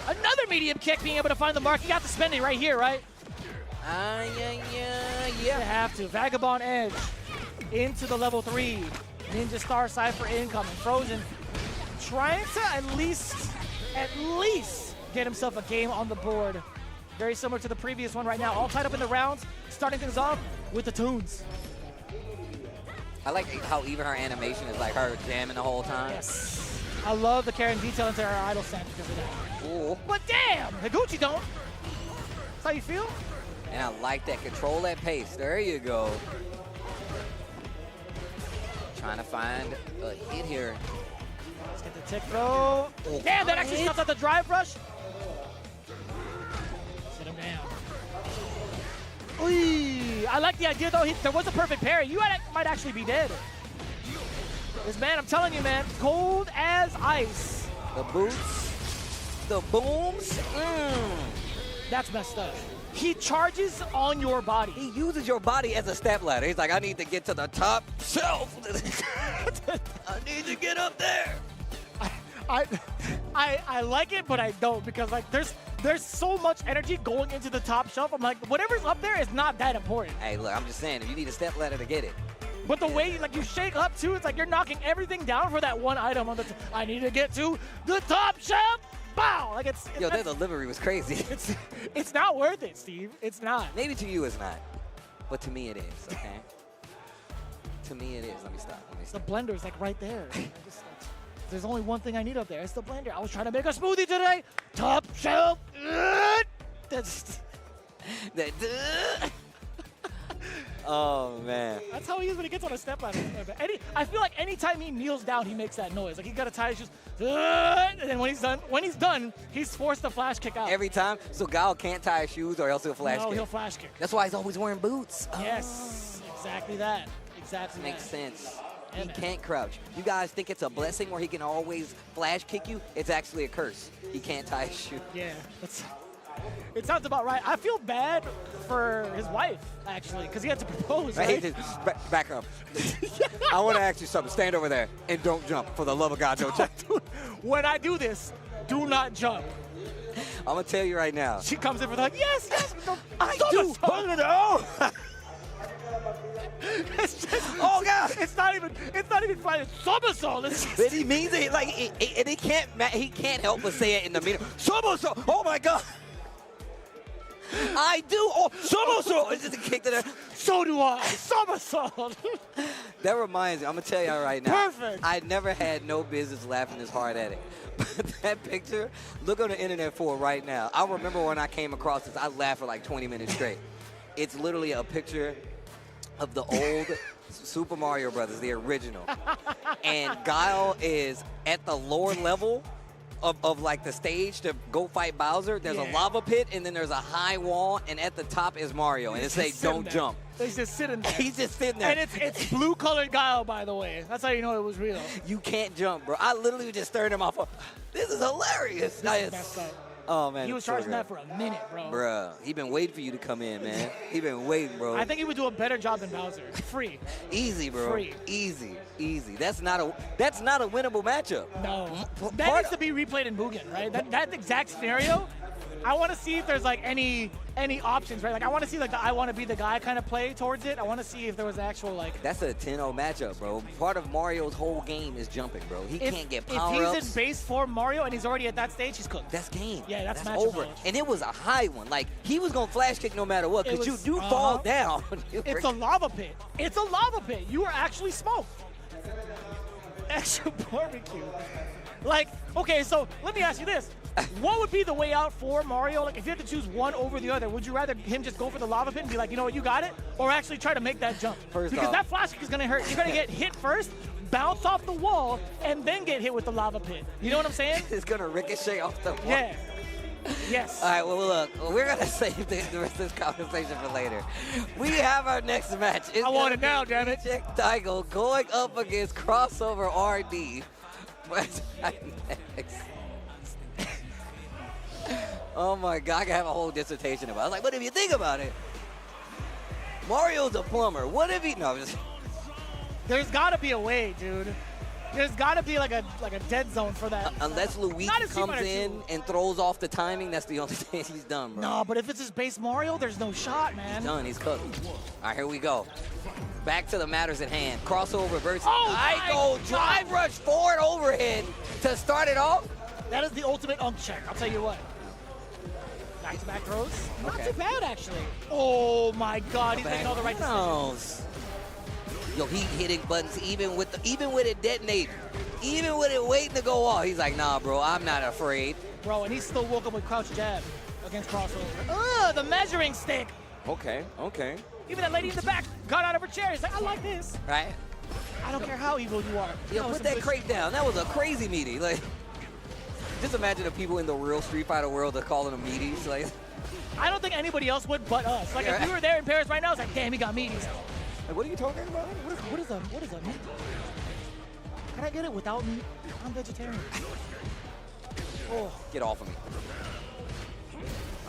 Another medium kick, being able to find the mark. You got the spending right here, right? You have to. Vagabond Edge into the level 3. Ninja Star Cypher incoming. Frozen trying to at least get himself a game on the board. Very similar to the previous one right now. All tied up in the rounds. Starting things off with the tunes.
I like how even her animation is like her jamming the whole time.
Yes. I love the care and detail into her idle stand because of that.
Ooh.
But damn, Higuchi don't. That's how you feel?
And I like that. Control that pace. There you go. Trying to find a hit here.
Let's get the tick throw.
Oh,
Damn, that actually
hit.
stopped at the drive rush. Sit him down. Oy. I like the idea, though. There was a perfect parry. You might actually be dead. This man, I'm telling you, man, cold as ice.
The boots. The booms.
That's messed up. He charges on your body.
He uses your body as a step ladder. He's like, I need to get to the top shelf. I need to get up there.
I like it, but I don't, because like there's so much energy going into the top shelf. I'm like, whatever's up there is not that important.
Hey, look, I'm just saying, if you need a step ladder to get it.
But the way like you shake up too, it's like you're knocking everything down for that one item on the. I need to get to the top shelf. Bow! Like it's
Yo, that delivery was crazy.
it's not worth it, Steve. It's not.
Maybe to you it's not, but to me it is, okay? To me it is. Let me stop.
The blender's like right there. There's only one thing I need up there. It's the blender. I was trying to make a smoothie today. Top shelf. That's.
Oh, man.
That's how he is when he gets on a step ladder. I feel like anytime he kneels down, he makes that noise. Like he's got to tie his shoes. And then when he's done, he's forced to flash kick out.
Every time. So Gal can't tie his shoes or else he'll flash
No,
kick.
he'll flash kick.
That's why he's always wearing boots.
Yes, exactly that. Exactly
Makes
that.
sense.
Yeah,
He
man.
can't crouch. You guys think it's a blessing where he can always flash kick you? It's actually a curse. He can't tie his shoe.
Yeah, it sounds about right. I feel bad for his wife, actually, because he had to propose,
Hey,
right?
just back up. I want to ask you something. Stand over there and don't jump. For the love of God, don't jump.
When I do this, do not jump.
I'm going to tell you right now.
She comes in for like, yes,
I do.
It's just,
Oh, God.
It's not even flying. It's somersault. It's just,
But he means it like, and he can't help but say it in the meter. Oh, my God. I do. Oh, somersault. It's just a kick to the.
So do I. Somersault.
That reminds me. I'm gonna tell y'all right now.
Perfect.
I never had no business laughing this hard at it. But that picture, look on the internet for it right now. I remember when I came across this, I laughed for like 20 minutes straight. It's literally a picture of the old Super Mario Brothers, the original. And Guile is at the lower level of like the stage to go fight Bowser. There's a lava pit, and then there's a high wall, and at the top is Mario, and it says don't jump.
He's just sitting there.
He's just sitting there.
And it's blue-colored Guile, by the way. That's how you know it was real.
You can't jump, bro. I literally was just staring at my phone. This is hilarious.
Messed up.
Oh, man.
He was charging that for a minute, bro.
Bruh, he been waiting for you to come in, man. He been waiting, bro.
I think he would do a better job than Bowser. Free.
Easy, bro.
Free.
Easy. That's not a winnable matchup.
No. That needs to be replayed in Mugen, right? That exact scenario. I want to see if there's like any options, right? Like I want to see like the I want to be the guy kind of play towards it. I want to see if there was actual like.
That's a 10-0 matchup, bro. Part of Mario's whole game is jumping, bro. He can't get power-ups.
If he's in base form Mario and he's already at that stage, he's cooked.
That's game.
Yeah, that's matchup
over.
knowledge.
And it was a high one. Like he was gonna flash kick no matter what, because you do fall down.
It's a lava pit. It's a lava pit. You are actually smoked. Extra barbecue. Like, okay, so let me ask you this. What would be the way out for Mario? Like, if you had to choose one over the other, would you rather him just go for the lava pit and be like, you know what, you got it? Or actually try to make that jump? Because that flash kick is going to hurt. You're going to get hit first, bounce off the wall, and then get hit with the lava pit. You know what I'm saying?
It's going to ricochet off the wall.
Yeah. Yes.
All right, well, look, we're going to save the rest of this conversation for later. We have our next match.
I want it now, damn it.
Check Daigo going up against Crossover RD. Oh my God, I can have a whole dissertation about it. I was like, but if you think about it, Mario's a plumber. What if he, no, just.
There's gotta be a way, dude. There's gotta be like a dead zone for that.
Unless Luigi comes in and throws off the timing, that's the only thing he's done, bro.
No, but if it's his base Mario, there's no shot, man.
He's done, he's cooked. All right, here we go. Back to the matters at hand. Crossover versus Daigo. Drive rush forward overhead to start it off.
That is the ultimate unk check, I'll tell you what. Back-to-back throws. Not too bad, actually. Oh, my God. He's making all the right decisions.
Yo, he hitting buttons even with it detonating. Even with it waiting to go off. He's like, nah, bro, I'm not afraid.
Bro, and he still woke up with crouch jab against Crossover. The measuring stick.
Okay.
Even that lady in the back got out of her chair. He's like, I like this.
Right?
I don't care how evil you are.
Yo, put that crate down. That was a crazy meaty. Like, just imagine the people in the real Street Fighter world are calling them meaties. Like,
I don't think anybody else would but us. Like, if we were there in Paris right now, it's like, damn, he got meaties.
Like, what are you talking about?
What is a meat? Can I get it without meat? I'm vegetarian. Oh.
Get off of me.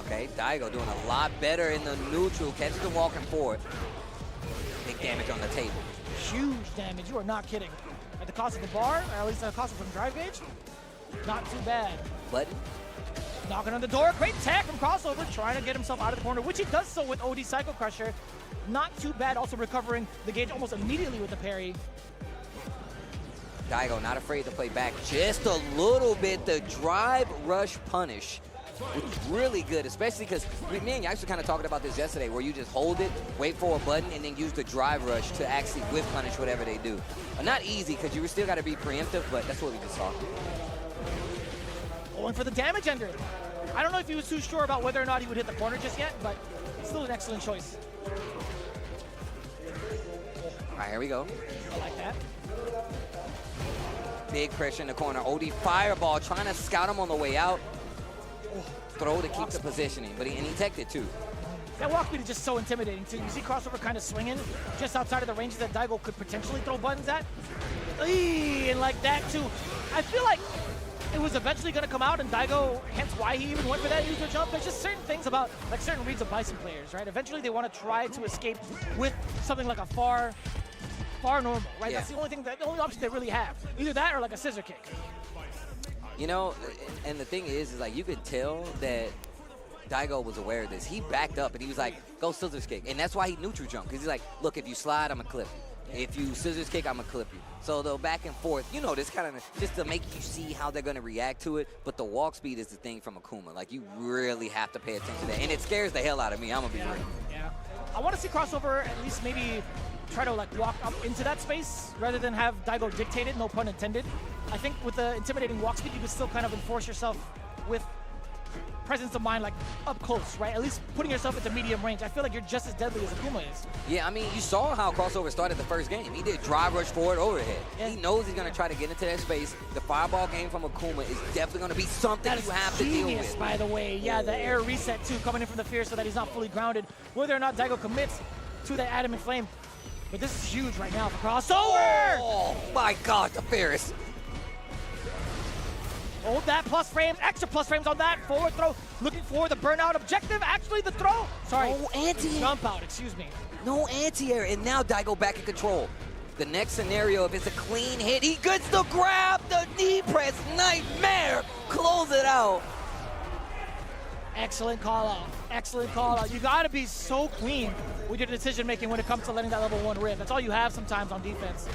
Okay, Daigo doing a lot better in the neutral. Catches him walking forward. Big damage on the table.
Huge damage. You are not kidding. At the cost of the bar, or at least at the cost of some drive gauge, not too bad.
Button.
Knocking on the door. Great tag from Crossover, trying to get himself out of the corner, which he does so with OD Psycho Crusher. Not too bad. Also recovering the gauge almost immediately with the parry.
Daigo not afraid to play back just a little bit. The drive rush punish, which is really good, especially because me and you actually kind of talking about this yesterday, where you just hold it, wait for a button, and then use the drive rush to actually whip punish whatever they do. Not easy, because you still got to be preemptive, but that's what we just saw.
Going for the damage ender. I don't know if he was too sure about whether or not he would hit the corner just yet, but still an excellent choice.
All right, here we go.
I like that.
Big pressure in the corner. OD fireball, trying to scout him on the way out. Throw to keep the positioning, but he teched it too.
That walk speed is just so intimidating too. You see Crossover kind of swinging just outside of the ranges that Daigo could potentially throw buttons at. And like that too. I feel like it was eventually going to come out, and Daigo, hence why he even went for that user jump. There's just certain things about, like certain reads of Bison players, right? Eventually they want to try to escape with something like a far normal, right?
Yeah.
That's the only option they really have. Either that or like a scissor kick.
You know, and the thing is like you could tell that Daigo was aware of this. He backed up and he was like, go scissors kick. And that's why he neutral jumped, because he's like, look, if you slide, I'm going to clip. If you scissors kick, I'm gonna clip you. So the back and forth, you know, this kind of just to make you see how they're gonna react to it. But the walk speed is the thing from Akuma. Like, you really have to pay attention to that, and it scares the hell out of me. I'm gonna be real.
Yeah. I want to see Crossover at least maybe try to like walk up into that space rather than have Daigo dictate it, no pun intended. I think with the intimidating walk speed, you can still kind of enforce yourself with presence of mind, like up close, right? At least putting yourself into medium range. I feel like you're just as deadly as Akuma is.
Yeah, I mean, you saw how Crossover started the first game. He did drive rush forward overhead.
Yeah.
He knows he's going to try to get into that space. The fireball game from Akuma is definitely going to be something
That is
you have to deal
genius,
with.
by the way. Yeah, the air reset too, coming in from the fear so that he's not fully grounded. Whether or not Daigo commits to that adamant flame. But this is huge right now for Crossover!
Oh, my God, the Ferris.
Hold that plus frames, extra plus frames on that forward throw. Looking for the burnout objective. Actually, the throw. Sorry,
Oh, anti-air.
jump out, excuse me.
No anti-air, and now Daigo back in control. The next scenario, if it's a clean hit, he gets the grab, the knee press, nightmare. Close it out.
Excellent call out. Excellent call out. You got to be so clean with your decision making when it comes to letting that level 1 rip. That's all you have sometimes on defense.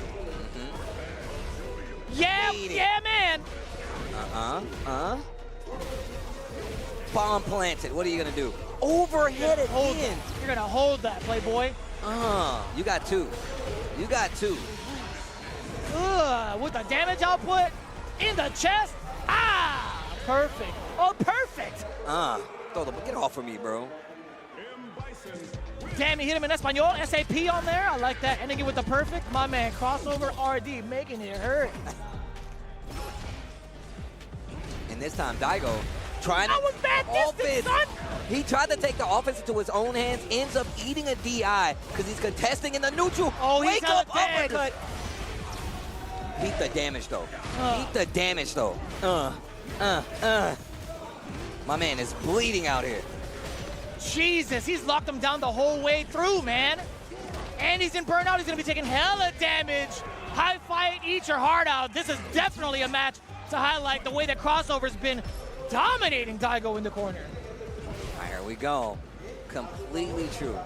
Yeah,
Beat it.
yeah, man.
Bomb planted. What are you gonna do? Overhead
Hold
again.
that. You're gonna hold that, Playboy.
You got two. You got two.
With the damage output in the chest. Ah, perfect. Oh, perfect.
Get off of me, bro.
Damn, he hit him in Espanol. SAP on there. I like that. Ending it with the perfect. My man, Crossover RD, making it hurt.
And this time, Daigo trying
That was bad distance, son.
He tried to take the offense into his own hands, ends up eating a DI because he's contesting in the neutral.
Oh, he's
Wake
hella
up,
dead.
uppercut. Beat the damage, though. Beat the damage, though. My man is bleeding out here.
Jesus, he's locked him down the whole way through, man. And he's in burnout. He's going to be taking hella damage. High fight, eat your heart out. This is definitely a match to highlight the way that Crossover's been dominating Daigo in the corner.
Here we go. Completely true.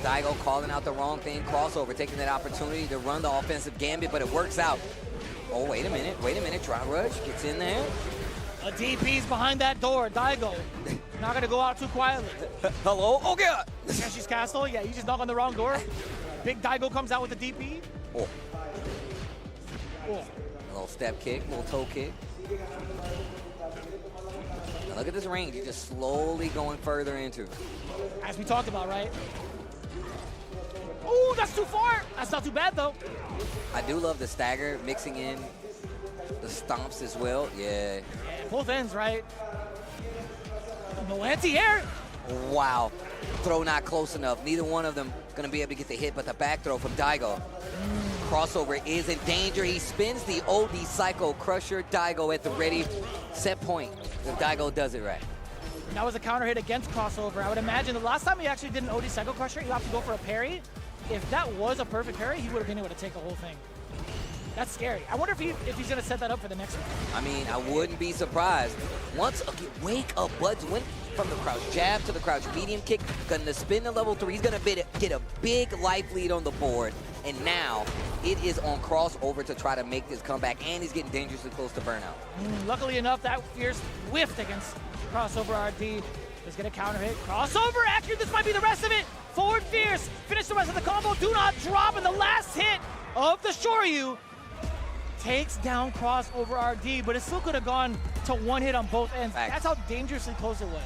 Daigo calling out the wrong thing. Crossover taking that opportunity to run the offensive gambit, but it works out. Oh, wait a minute. Wait a minute. Dry rush gets in there.
A DP's behind that door. Daigo not going to go out too quietly.
Hello? Oh, God.
Yoshi's Castle. Yeah, you just knock on the wrong door. Big Daigo comes out with the DP.
Oh.
Oh.
A little step kick, little toe kick. Now look at this range. He's just slowly going further into.
As we talked about, right? Oh, that's too far. That's not too bad, though.
I do love the stagger, mixing in the stomps as well. Yeah.
Yeah, both ends, right? No anti-air.
Wow. Throw not close enough. Neither one of them going to be able to get the hit, but the back throw from Daigo. Crossover is in danger. He spins the OD Psycho Crusher. Daigo at the ready. Set point. If Daigo does it right.
That was a counter hit against Crossover. I would imagine the last time he actually did an OD Psycho Crusher, he opted to go for a parry. If that was a perfect parry, he would have been able to take the whole thing. That's scary. I wonder if he's going to set that up for the next one.
I mean, I wouldn't be surprised. Once again, wake up, Buds went from the crouch jab to the crouch medium kick, gonna spin to level 3. He's gonna get a big life lead on the board, and now it is on Crossover to try to make this comeback, and he's getting dangerously close to burnout.
Luckily enough, that fierce whiffed against Crossover RD. He's gonna counter hit. Crossover, actually, this might be the rest of it. Forward fierce, finish the rest of the combo. Do not drop in the last hit of the Shoryu. Takes down Crossover RD, but it still could have gone to one hit on both ends.
Fact.
That's how dangerously close it was.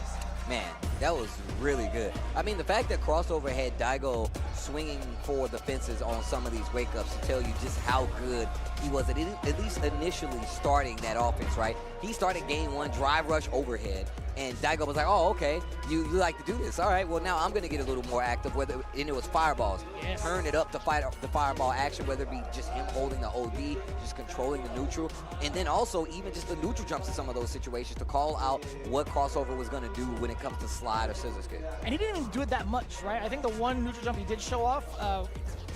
Man, that was really good. I mean, the fact that Crossover had Daigo swinging for the fences on some of these wake-ups to tell you just how good he was at least initially starting that offense, right? He started game 1, drive rush overhead, and Daigo was like, oh, okay, you like to do this. All right, well, now I'm going to get a little more active, and it was fireballs.
Yes.
Turn it up to fight the fireball action, whether it be just him holding the OD, just controlling the neutral, and then also even just the neutral jumps in some of those situations to call out what Crossover was going to do when it comes to slide or scissors kick.
And he didn't even do it that much, right? I think the one neutral jump he did show off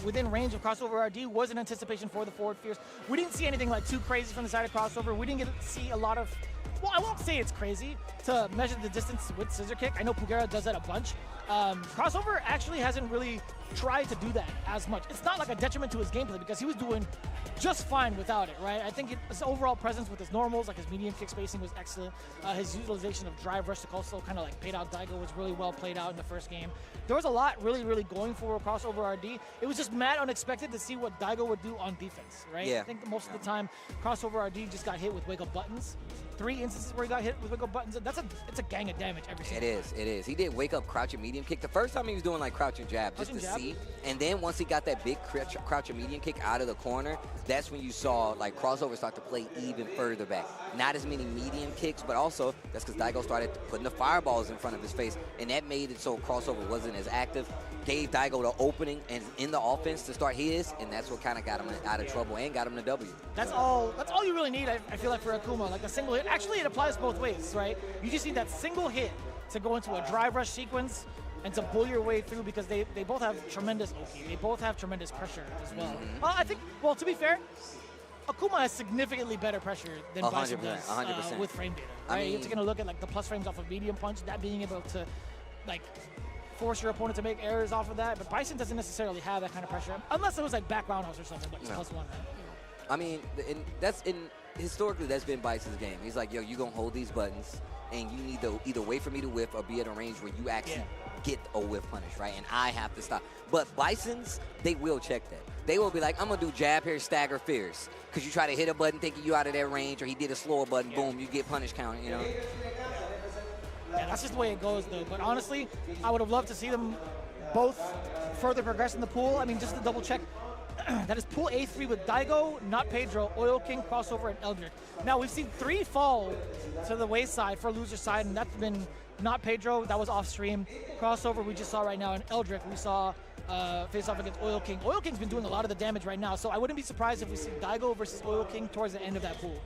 within range of Crossover RD was in anticipation for the forward fierce. We didn't see anything like too crazy from the side of Crossover. We didn't get to see a lot of, well, I won't say it's crazy to measure the distance with scissor kick. I know Pugera does that a bunch, Crossover actually hasn't really tried to do that as much. It's not like a detriment to his gameplay because he was doing just fine without it, right? I think his overall presence with his normals, like his medium kick spacing was excellent. His utilization of drive rush to also kind of like paid out Daigo was really well played out in the first game. There was a lot really going for Crossover RD. It was just mad unexpected to see what Daigo would do on defense, right?
Yeah.
I think most of the time Crossover RD just got hit with wake-up buttons. 3 instances where he got hit with wake-up buttons. It's a gang of damage every single time.
It is. He did wake up crouching medium kick. The first time he was doing like crouching jab just to see. And then once he got that big crouching medium kick out of the corner, that's when you saw like Crossover start to play even further back. Not as many medium kicks, but also that's because Daigo started putting the fireballs in front of his face, and that made it so Crossover wasn't as active. Gave Daigo the opening and in the offense to start his, and that's what kind of got him out of trouble and got him the W.
That's all you really need, I feel like, for Akuma. Like a single hit. Actually, it applies both ways, right? You just need that single hit to go into a drive rush sequence and to pull your way through because they both have tremendous Oki. They both have tremendous pressure as well. I think, well, to be fair, Akuma has significantly better pressure than Bison does
100%.
with frame data. Right? You're just going to look at like the plus frames off of medium punch, that being able to like force your opponent to make errors off of that. But Bison doesn't necessarily have that kind of pressure, unless it was like back roundhouse or something, but it's +1. Right?
I mean, historically, that's been Bison's game. He's like, yo, you going to hold these buttons, and you need to either wait for me to whiff or be at a range where you actually get a whiff punish, right? And I have to stop. But Bison's, they will check that. They will be like, I'm going to do jab here, stagger fierce. Because you try to hit a button thinking you out of their range, or he did a slower button, boom, you get punish counter, you know?
Yeah, that's just the way it goes, though. But honestly, I would have loved to see them both further progress in the pool. I mean, just to double check, that is pool A3 with Daigo, Not Pedro, Oil King, Crossover, and Eldrick. Now, we've seen 3 fall to the wayside for loser side, and that's been Not Pedro, that was off stream. Crossover, we just saw right now, and Eldrick, we saw face off against Oil King. Oil King's been doing a lot of the damage right now, so I wouldn't be surprised if we see Daigo versus Oil King towards the end of that pool.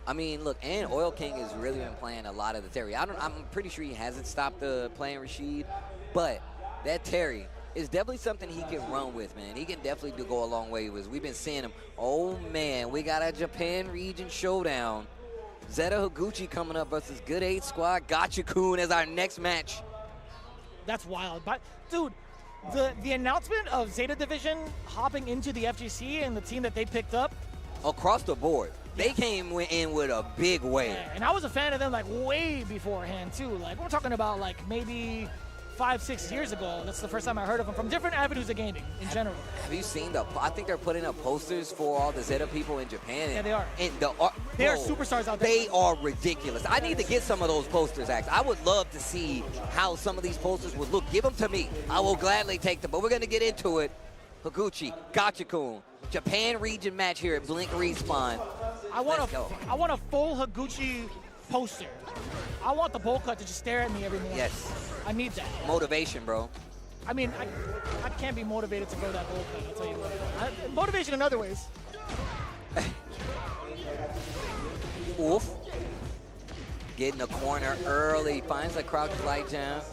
I mean, look, and Oil King has really been playing a lot of the Terry. I'm pretty sure he hasn't stopped playing Rashid, but that Terry is definitely something he can run with, man. He can definitely go a long way with. We've been seeing him. Oh, man, we got a Japan region showdown. Zeta Higuchi coming up versus Good 8 Squad. Gotcha-kun as our next match.
That's wild. But, dude, the announcement of Zeta Division hopping into the FGC and the team that they picked up.
Across the board. They came in with a big wave.
Yeah, and I was a fan of them, like, way beforehand, too. Like, we're talking about, like, maybe 5-6 years ago. That's the first time I heard of them from different avenues of gaming in general.
Have you seen I think they're putting up posters for all the Zeta people in Japan.
Yeah, they are.
And
they are superstars out there.
They are ridiculous. I need to get some of those posters, actually. I would love to see how some of these posters would look. Give them to me. I will gladly take them. But we're going to get into it. Higuchi, Gotcha-kun, Japan region match here at Blink Respawn.
I want a full Higuchi poster. I want the bowl cut to just stare at me every morning.
Yes.
I need that.
Motivation, bro.
I mean, I can't be motivated to go that bowl cut, I'll tell you what. Motivation in other ways.
Oof. Getting the corner early. Finds a crouch light jump.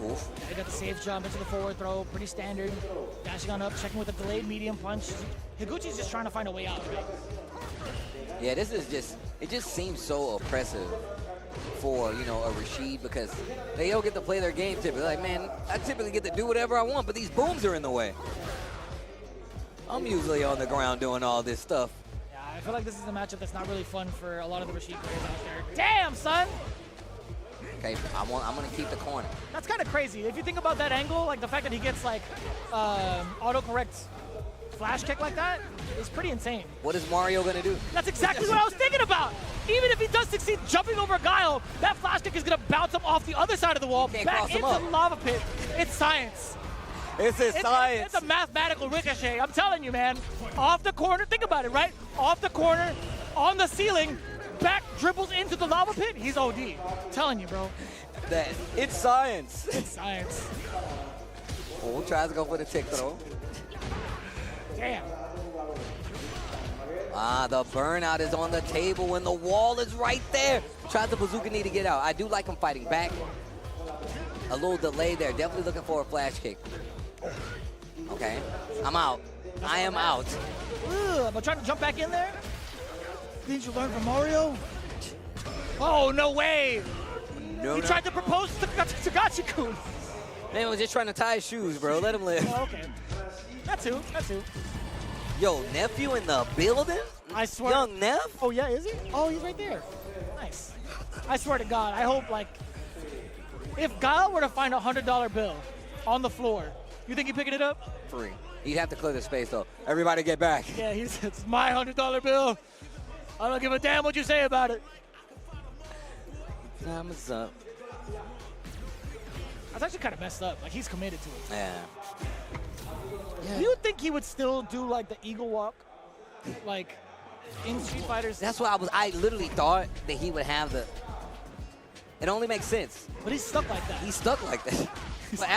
Oof.
They got the safe jump into the forward throw. Pretty standard. Dashing on up, checking with a delayed medium punch. Higuchi's just trying to find a way out, right?
Yeah, this is just, it just seems so oppressive for, you know, a Rashid because they don't get to play their game typically. Like, man, I typically get to do whatever I want, but these booms are in the way. I'm usually on the ground doing all this stuff.
Yeah, I feel like this is a matchup that's not really fun for a lot of the Rashid players out there. Damn, son!
Okay, I'm going to keep the corner.
That's kind of crazy. If you think about that angle, like the fact that he gets like autocorrect flash kick like that is pretty insane.
What is Mario going to do?
That's exactly what I was thinking about. Even if he does succeed jumping over Guile, that flash kick is going to bounce him off the other side of the wall, back into the lava pit. It's science.
It's science.
It's a mathematical ricochet. I'm telling you, man. Off the corner, think about it, right? Off the corner, on the ceiling, back dribbles into the lava pit. He's OD. I'm telling you, bro.
It's science.
It's science.
Oh, tries to go for the tick throw.
Damn.
The burnout is on the table when the wall is right there. Tries the bazooka knee to get out. I do like him fighting back. A little delay there. Definitely looking for a flash kick. Okay. I'm out. I am out.
Ugh, but trying to jump back in there? Didn't you learn from Mario? Oh, no way.
No,
He
no.
tried to propose to Gachikun.
Man was just trying to tie his shoes, bro. Let him live.
Oh, okay. That too.
Yo, nephew in the building?
I swear.
Young Neff?
Oh, yeah, is he? Oh, he's right there. Nice. I swear to God, I hope, like, if Guile were to find a $100 bill on the floor, you think he'd picking it up?
Free. He'd have to clear the space, though. Everybody get back.
Yeah, it's my $100 bill. I don't give a damn what you say about it.
Time is up.
That's actually kind of messed up. Like, he's committed to it.
Yeah.
Do you think he would still do, like, the eagle walk? Like, in Street Fighters?
That's what I literally thought that he would have the. It only makes sense.
But he's stuck like that.
He's stuck like that. But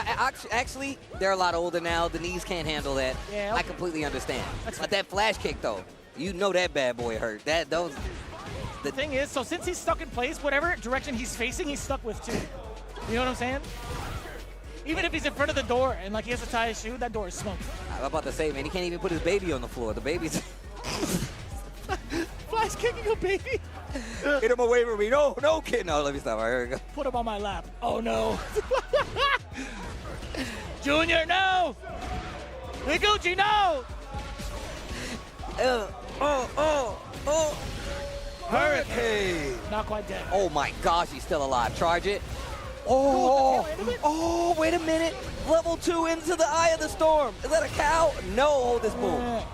actually, they're a lot older now. The knees can't handle that.
Yeah,
I
okay.
completely understand.
That's
But that flash kick, though, you know that bad boy hurt.
The thing is, so since he's stuck in place, whatever direction he's facing, he's stuck with, too. You know what I'm saying? Even if he's in front of the door and, like, he has to tie his shoe, that door is smoked.
I'm about to say, man, he can't even put his baby on the floor. The baby's.
Flash kicking a baby.
Get him away from me. No, kid. No, let me stop. All right, here we go.
Put him on my lap. Oh, no. Junior, no. Higuchi, no.
Hurricane.
Not quite dead.
Oh, my gosh, he's still alive. Charge it.
Oh,
Wait a minute. Level 2 into the eye of the storm. Is that a cow? No, hold this boom.
Yeah.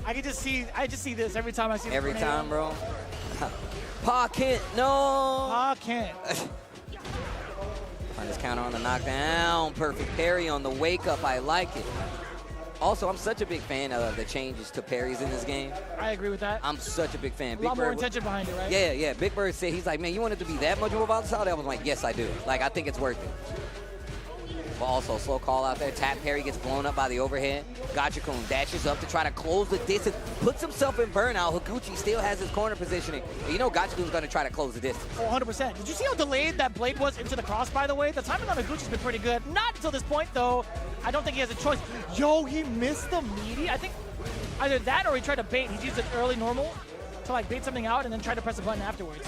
I just see this every time I see
Every
the
time,
tornado.
bro. Pocket, no.
I can't.
Find his counter on the knockdown. Perfect parry on the wake up. I like it. Also, I'm such a big fan of the changes to parries in this game.
I agree with that.
I'm such a big fan.
A lot more intention behind it, right?
Yeah. Big Bird said, he's like, man, you want it to be that much more volatile? I was like, yes, I do. Like, I think it's worth it. But also, slow call out there. Tap parry gets blown up by the overhead. Gachikun dashes up to try to close the distance. Puts himself in burnout. Higuchi still has his corner positioning. But you know Gachikun's going to try to close the distance.
Oh, 100%. Did you see how delayed that blade was into the cross, by the way? The timing on Higuchi's been pretty good. Not until this point, though. I don't think he has a choice. Yo, he missed the meaty. I think either that or he tried to bait. He used an early normal to, like, bait something out and then try to press a button afterwards.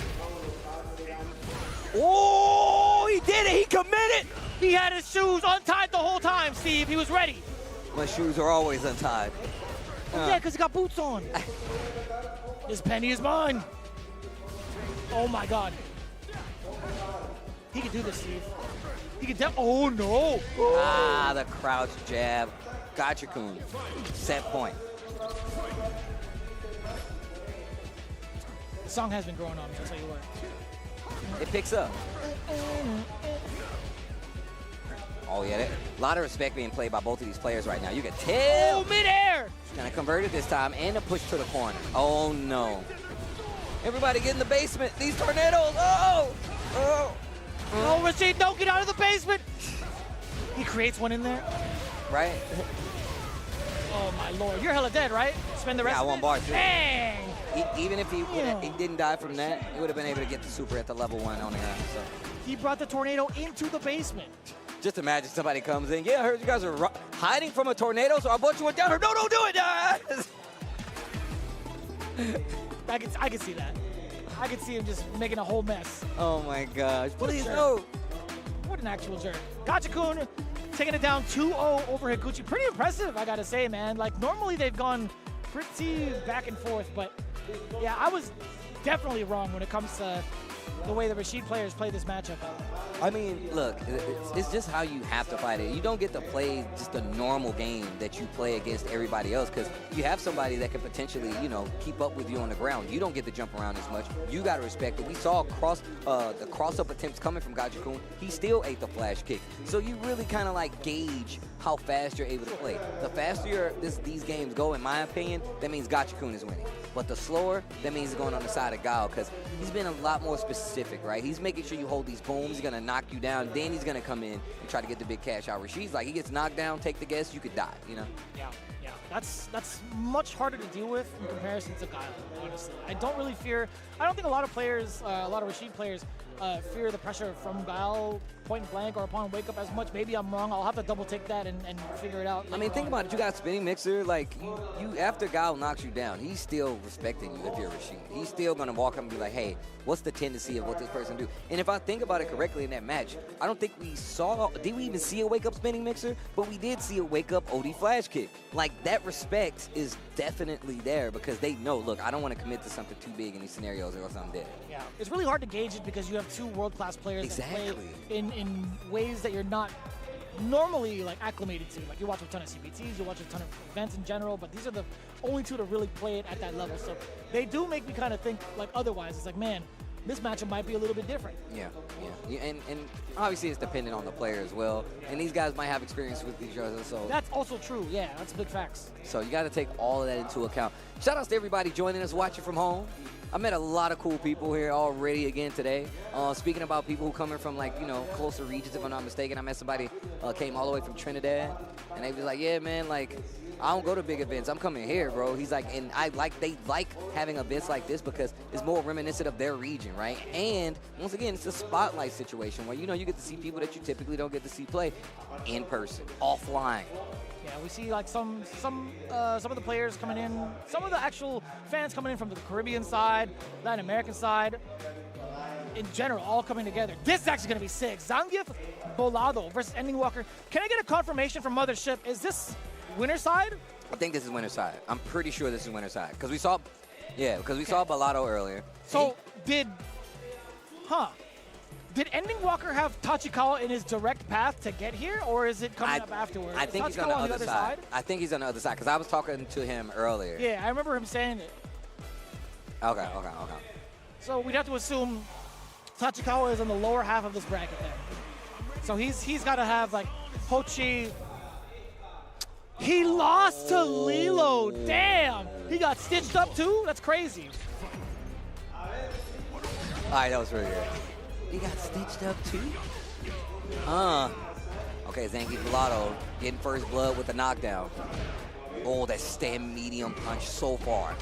Oh, he did it. He committed.
He had his shoes untied the whole time, Steve. He was ready.
My shoes are always untied.
Yeah, because he got boots on. This penny is mine. Oh, my God. He could do this, Steve. He could oh, no.
Ah, the crouch jab. Gachikun. Set point.
The song has been growing on me, I'll tell you what.
It picks up. Oh, yeah. A lot of respect being played by both of these players right now. You can tell.
Oh, midair.
Gonna convert it this time and a push to the corner. Oh, no. Everybody get in the basement. These tornadoes. Oh.
Oh, Rashid, don't get out of the basement. He creates one in there.
Right?
Oh, my Lord. You're hella dead, right? Spend the rest
Yeah,
of
one
it?
bar, too.
Dang.
Even if he
Yeah.
didn't die from that, he would have been able to get the super at the level 1 on the ground. So
He brought the tornado into the basement.
just imagine somebody comes in. Yeah, I heard you guys are hiding from a tornado, so I brought you one down here. No, don't do it.
I can see that. I could see him just making a whole mess.
Oh, my gosh. Please,
jerk.
no.
What an actual jerk. Gachikun taking it down 2-0 over Higuchi. Pretty impressive, I gotta say, man. Like, normally they've gone pretty back and forth, but yeah, I was definitely wrong when it comes to the way the Rashid players play this matchup.
I mean, look, it's just how you have to fight it. You don't get to play just a normal game that you play against everybody else because you have somebody that can potentially, keep up with you on the ground. You don't get to jump around as much. You got to respect it. We saw the cross-up attempts coming from Gachikun. He still ate the flash kick. So you really kind of like gauge how fast you're able to play. The faster these games go, in my opinion, that means Gachikun is winning. But the slower, that means he's going on the side of Gao because he's been a lot more specific, right? He's making sure you hold these booms. He's going to knock you down. Then he's going to come in and try to get the big cash out. Rashid's like, he gets knocked down, take the guess, you could die,
Yeah. That's much harder to deal with in comparison to Guile, honestly. I don't think a lot of players, a lot of Rashid players fear the pressure from Guile point blank or upon wake up as much. Maybe I'm wrong. I'll have to double take that and figure it out.
I mean, think about it. You got spinning mixer. Like, you after Guile knocks you down, he's still respecting you if you're Rashid. He's still going to walk up and be like, hey, what's the tendency of what this person do? And if I think about it correctly in that match, I don't think we saw, did we even see a wake-up spinning mixer? But we did see a wake-up OD flash kick. Like, that respect is definitely there because they know, look, I don't want to commit to something too big in these scenarios or else I'm dead.
Yeah, it's really hard to gauge it because you have two world-class players that play in ways that you're not normally like acclimated to. Like, you watch a ton of CPTs, you watch a ton of events in general, but these are the only two to really play it at that level. So they do make me kind of think like otherwise. It's like, man, this matchup might be a little bit different.
Yeah. And obviously it's dependent on the player as well. And these guys might have experience with each other, so.
That's also true, yeah, that's big facts.
So you got to take all of that into account. Shout outs to everybody joining us, watching from home. I met a lot of cool people here already again today. Speaking about people who coming from like, you know, closer regions, if I'm not mistaken. I met somebody came all the way from Trinidad, and they was like, yeah, man, like, I don't go to big events. I'm coming here, bro. He's like, and they like having events like this because it's more reminiscent of their region, right? And once again, it's a spotlight situation where, you know, you get to see people that you typically don't get to see play in person, offline.
Yeah, we see like some of the players coming in, some of the actual fans coming in from the Caribbean side, Latin American side, in general, all coming together. This is actually going to be sick. Zangief Bolado versus Ending Walker. Can I get a confirmation from Mothership? Is this winner side?
I think this is winner side. I'm pretty sure this is winner side because we saw, saw Bolado earlier.
So did Ending Walker have Tachikawa in his direct path to get here, or is it coming up afterwards?
I think he's on the other side. I think he's on the other side because I was talking to him earlier.
Yeah, I remember him saying it.
Okay.
So we'd have to assume Tachikawa is in the lower half of this bracket then. So he's got to have like Hochi. He lost to Lilo. Damn. He got stitched up too? That's crazy.
All right, that was really good. He got stitched up too? Okay, Zangief Bolado getting first blood with the knockdown. Oh, that stand medium punch so far.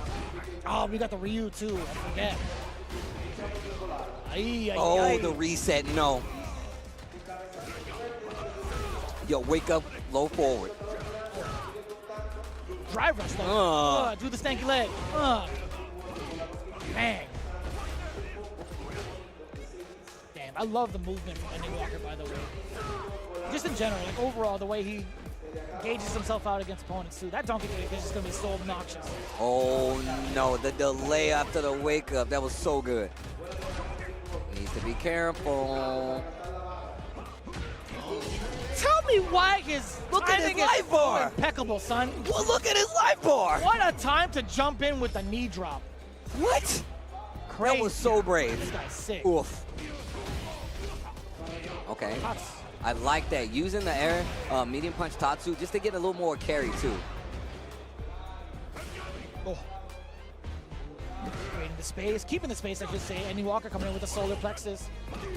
Oh, we got the Ryu too. I forget.
The reset, no. Yo, wake up, low forward.
Drive rush though. Do the stanky leg. Bang. Damn, I love the movement from Ending Walker, by the way. Just in general, like overall, the way he gauges himself out against opponents too. That donkey kick is just gonna be so obnoxious.
Oh no, the delay after the wake up, that was so good. Needs to be careful.
Tell me why his timing is
life bar.
Impeccable, son.
Well, look at his life bar.
What a time to jump in with the knee drop.
What?
Crazy.
That was so brave.
This guy's sick.
Oof. Okay. I like that. Using the air medium punch Tatsu just to get a little more carry too.
Oh. Creating the space, keeping the space, I should say. Ending Walker coming in with a solar plexus.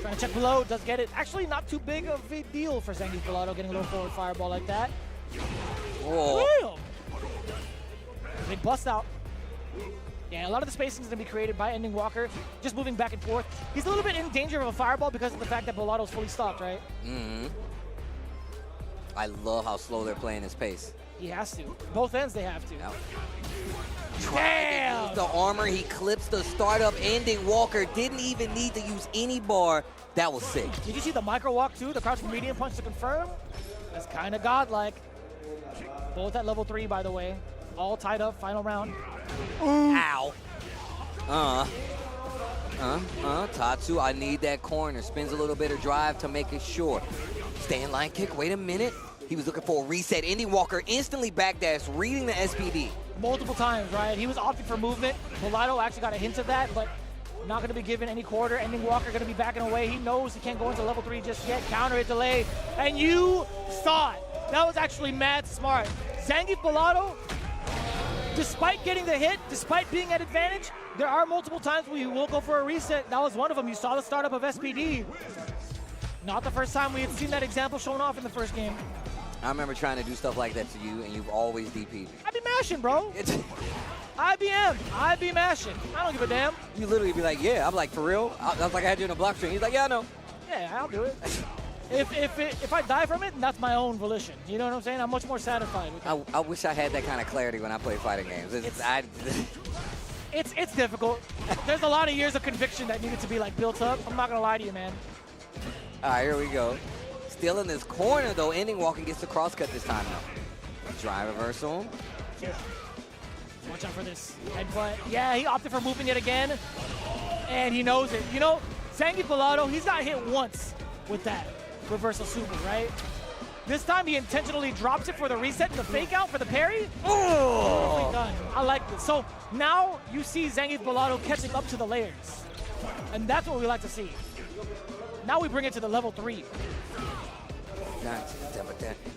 Trying to check below, does get it. Actually, not too big of a deal for Zangief Bolado getting a little forward fireball like that.
Whoa.
Damn. Big bust out. Yeah, a lot of the spacing is going to be created by Ending Walker, just moving back and forth. He's a little bit in danger of a fireball because of the fact that Bolado's fully stopped, right?
Mm-hmm. I love how slow they're playing his pace.
He has to. Both ends they have to.
Yep.
Damn!
The armor, he clips the startup. Ending Walker didn't even need to use any bar. That was sick.
Did you see the micro walk too? The crouching medium punch to confirm? That's kind of godlike. Both at level 3, by the way. All tied up, final round.
Ooh. Ow. Tatsu, I need that corner. Spins a little bit of drive to make it short. Stand line kick, wait a minute. He was looking for a reset. Ending Walker instantly backdash, reading the SPD.
Multiple times, right? He was opting for movement. Bolado actually got a hint of that, but not going to be given any quarter. Ending Walker going to be backing away. He knows he can't go into level 3 just yet. Counter it, delay, and you saw it. That was actually mad smart. Zangief Bolado, despite getting the hit, despite being at advantage, there are multiple times where you will go for a reset. That was one of them. You saw the startup of SPD. Not the first time we had seen that example shown off in the first game.
I remember trying to do stuff like that to you, and you've always DP'd.
I be mashing, bro. IBM. I be mashing. I don't give a damn.
You literally be like, yeah. I'm like, for real? I was like, I had you in a block string. He's like, yeah, I know.
Yeah, I'll do it. If I die from it, that's my own volition. You know what I'm saying? I'm much more satisfied with it.
I wish I had that kind of clarity when I play fighting games.
It's difficult. There's a lot of years of conviction that needed to be like built up. I'm not gonna lie to you, man.
All right, here we go. Still in this corner though. Ending Walker gets the cross cut this time though. Drive reversal.
Yeah. Watch out for this headbutt. Yeah, he opted for moving it again, and he knows it. You know, Zangief Bellotto, he's got hit once with that reversal super, right? This time he intentionally drops it for the reset and the fake out for the parry. Oh! Done. I like this. So now you see Zangief Bellotto catching up to the layers, and that's what we like to see. Now we bring it to the level 3.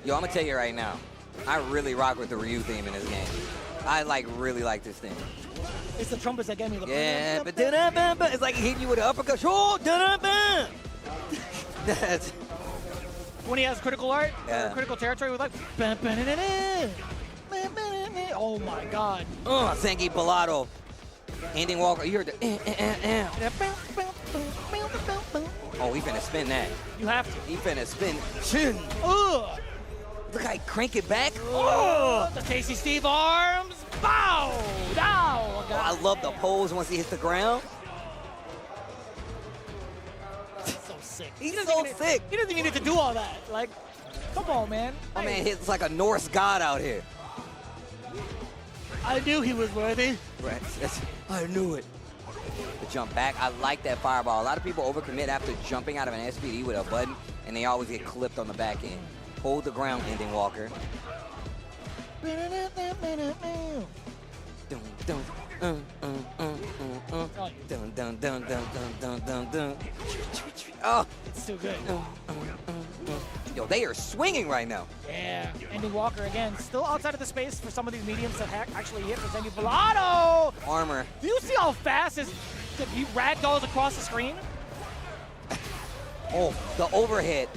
Yo, I'm gonna tell you right now, I really rock with the Ryu theme in this game. I really like this thing.
It's the trumpets that gave me the
yeah, but it's like hitting you with an uppercut. Oh, that's
when he has critical art, or critical territory with like. Oh my God.
Zangief Bellotto. Ending Walker. You heard the. Oh, he finna spin that.
You have to.
He finna spin. Chin. Look how he crank it back.
The Tasty Steve arms. Bow. Down.
I love the pose once he hits the ground.
So sick.
He's so sick.
He doesn't even need to do all that. Like, come on, man.
My man hits like a Norse god out here.
I knew he was worthy.
Right. I knew it. The jump back. I like that fireball. A lot of people overcommit after jumping out of an SPD with a button, and they always get clipped on the back end. Hold the ground, Ending Walker. Oh,
it's too good.
Yo, they are swinging right now.
Yeah, Ending Walker again, still outside of the space for some of these mediums that actually hit for Zangief Bellotto.
Armor.
Do you see how fast he ragdolls across the screen?
Oh, the overhead.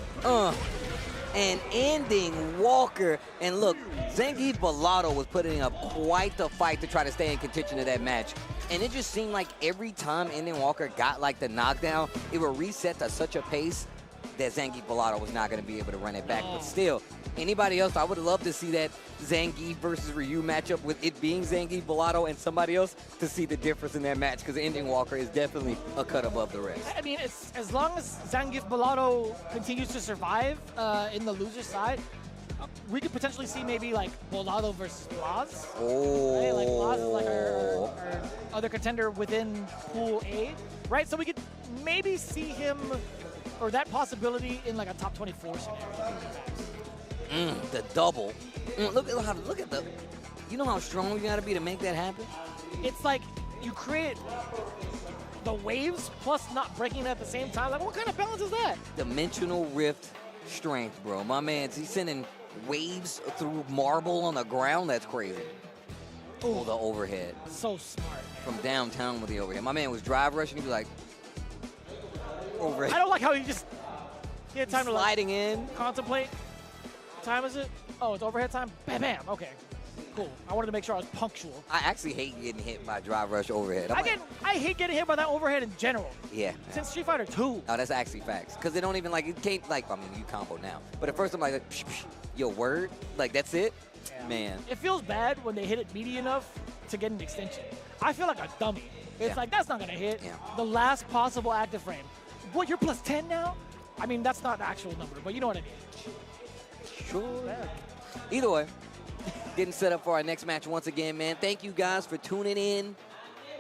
And Ending Walker. And look, Zangief Bellotto was putting up quite the fight to try to stay in contention of that match. And it just seemed like every time Ending Walker got like the knockdown, it would reset to such a pace that Zangief Bellotto was not going to be able to run it back. But still, anybody else, I would love to see that Zangief versus Ryu matchup with it being Zangief Bellotto and somebody else to see the difference in that match, because Ending Walker is definitely a cut above the rest.
I mean, as long as Zangief Bellotto continues to survive in the loser side, we could potentially see maybe like Bellotto versus Blaz.
Oh.
Right? Like Blaz is like our other contender within Pool A, right? So we could maybe see him, or that possibility, in like a top 24 scenario.
The double. Look at the. You know how strong you gotta be to make that happen?
It's like you create the waves plus not breaking at the same time. Like, what kind of balance is that?
Dimensional rift strength, bro. My man, he's sending waves through marble on the ground. That's crazy. Oh, the overhead.
So smart.
From downtown with the overhead. My man was drive rushing. He was like, overhead.
I don't like how he had time to
sliding in.
Contemplate. What time is it? Oh, it's overhead time? Bam, bam. Okay. Cool. I wanted to make sure I was punctual.
I actually hate getting hit by drive rush overhead.
I hate getting hit by that overhead in general.
Yeah.
Since Street Fighter 2.
Oh, that's actually facts. Because they don't even, like, it can't, like, I mean, you combo now. But at first I'm like, psh, psh, yo, word? Like, that's it? Yeah. Man.
It feels bad when they hit it meaty enough to get an extension. I feel like a dummy. It's like, that's not going to hit.
Yeah.
The last possible active frame. What, you're plus 10 now? I mean, that's not the actual number, but you know what I mean.
Sure. Either way, getting set up for our next match once again, man. Thank you guys for tuning in.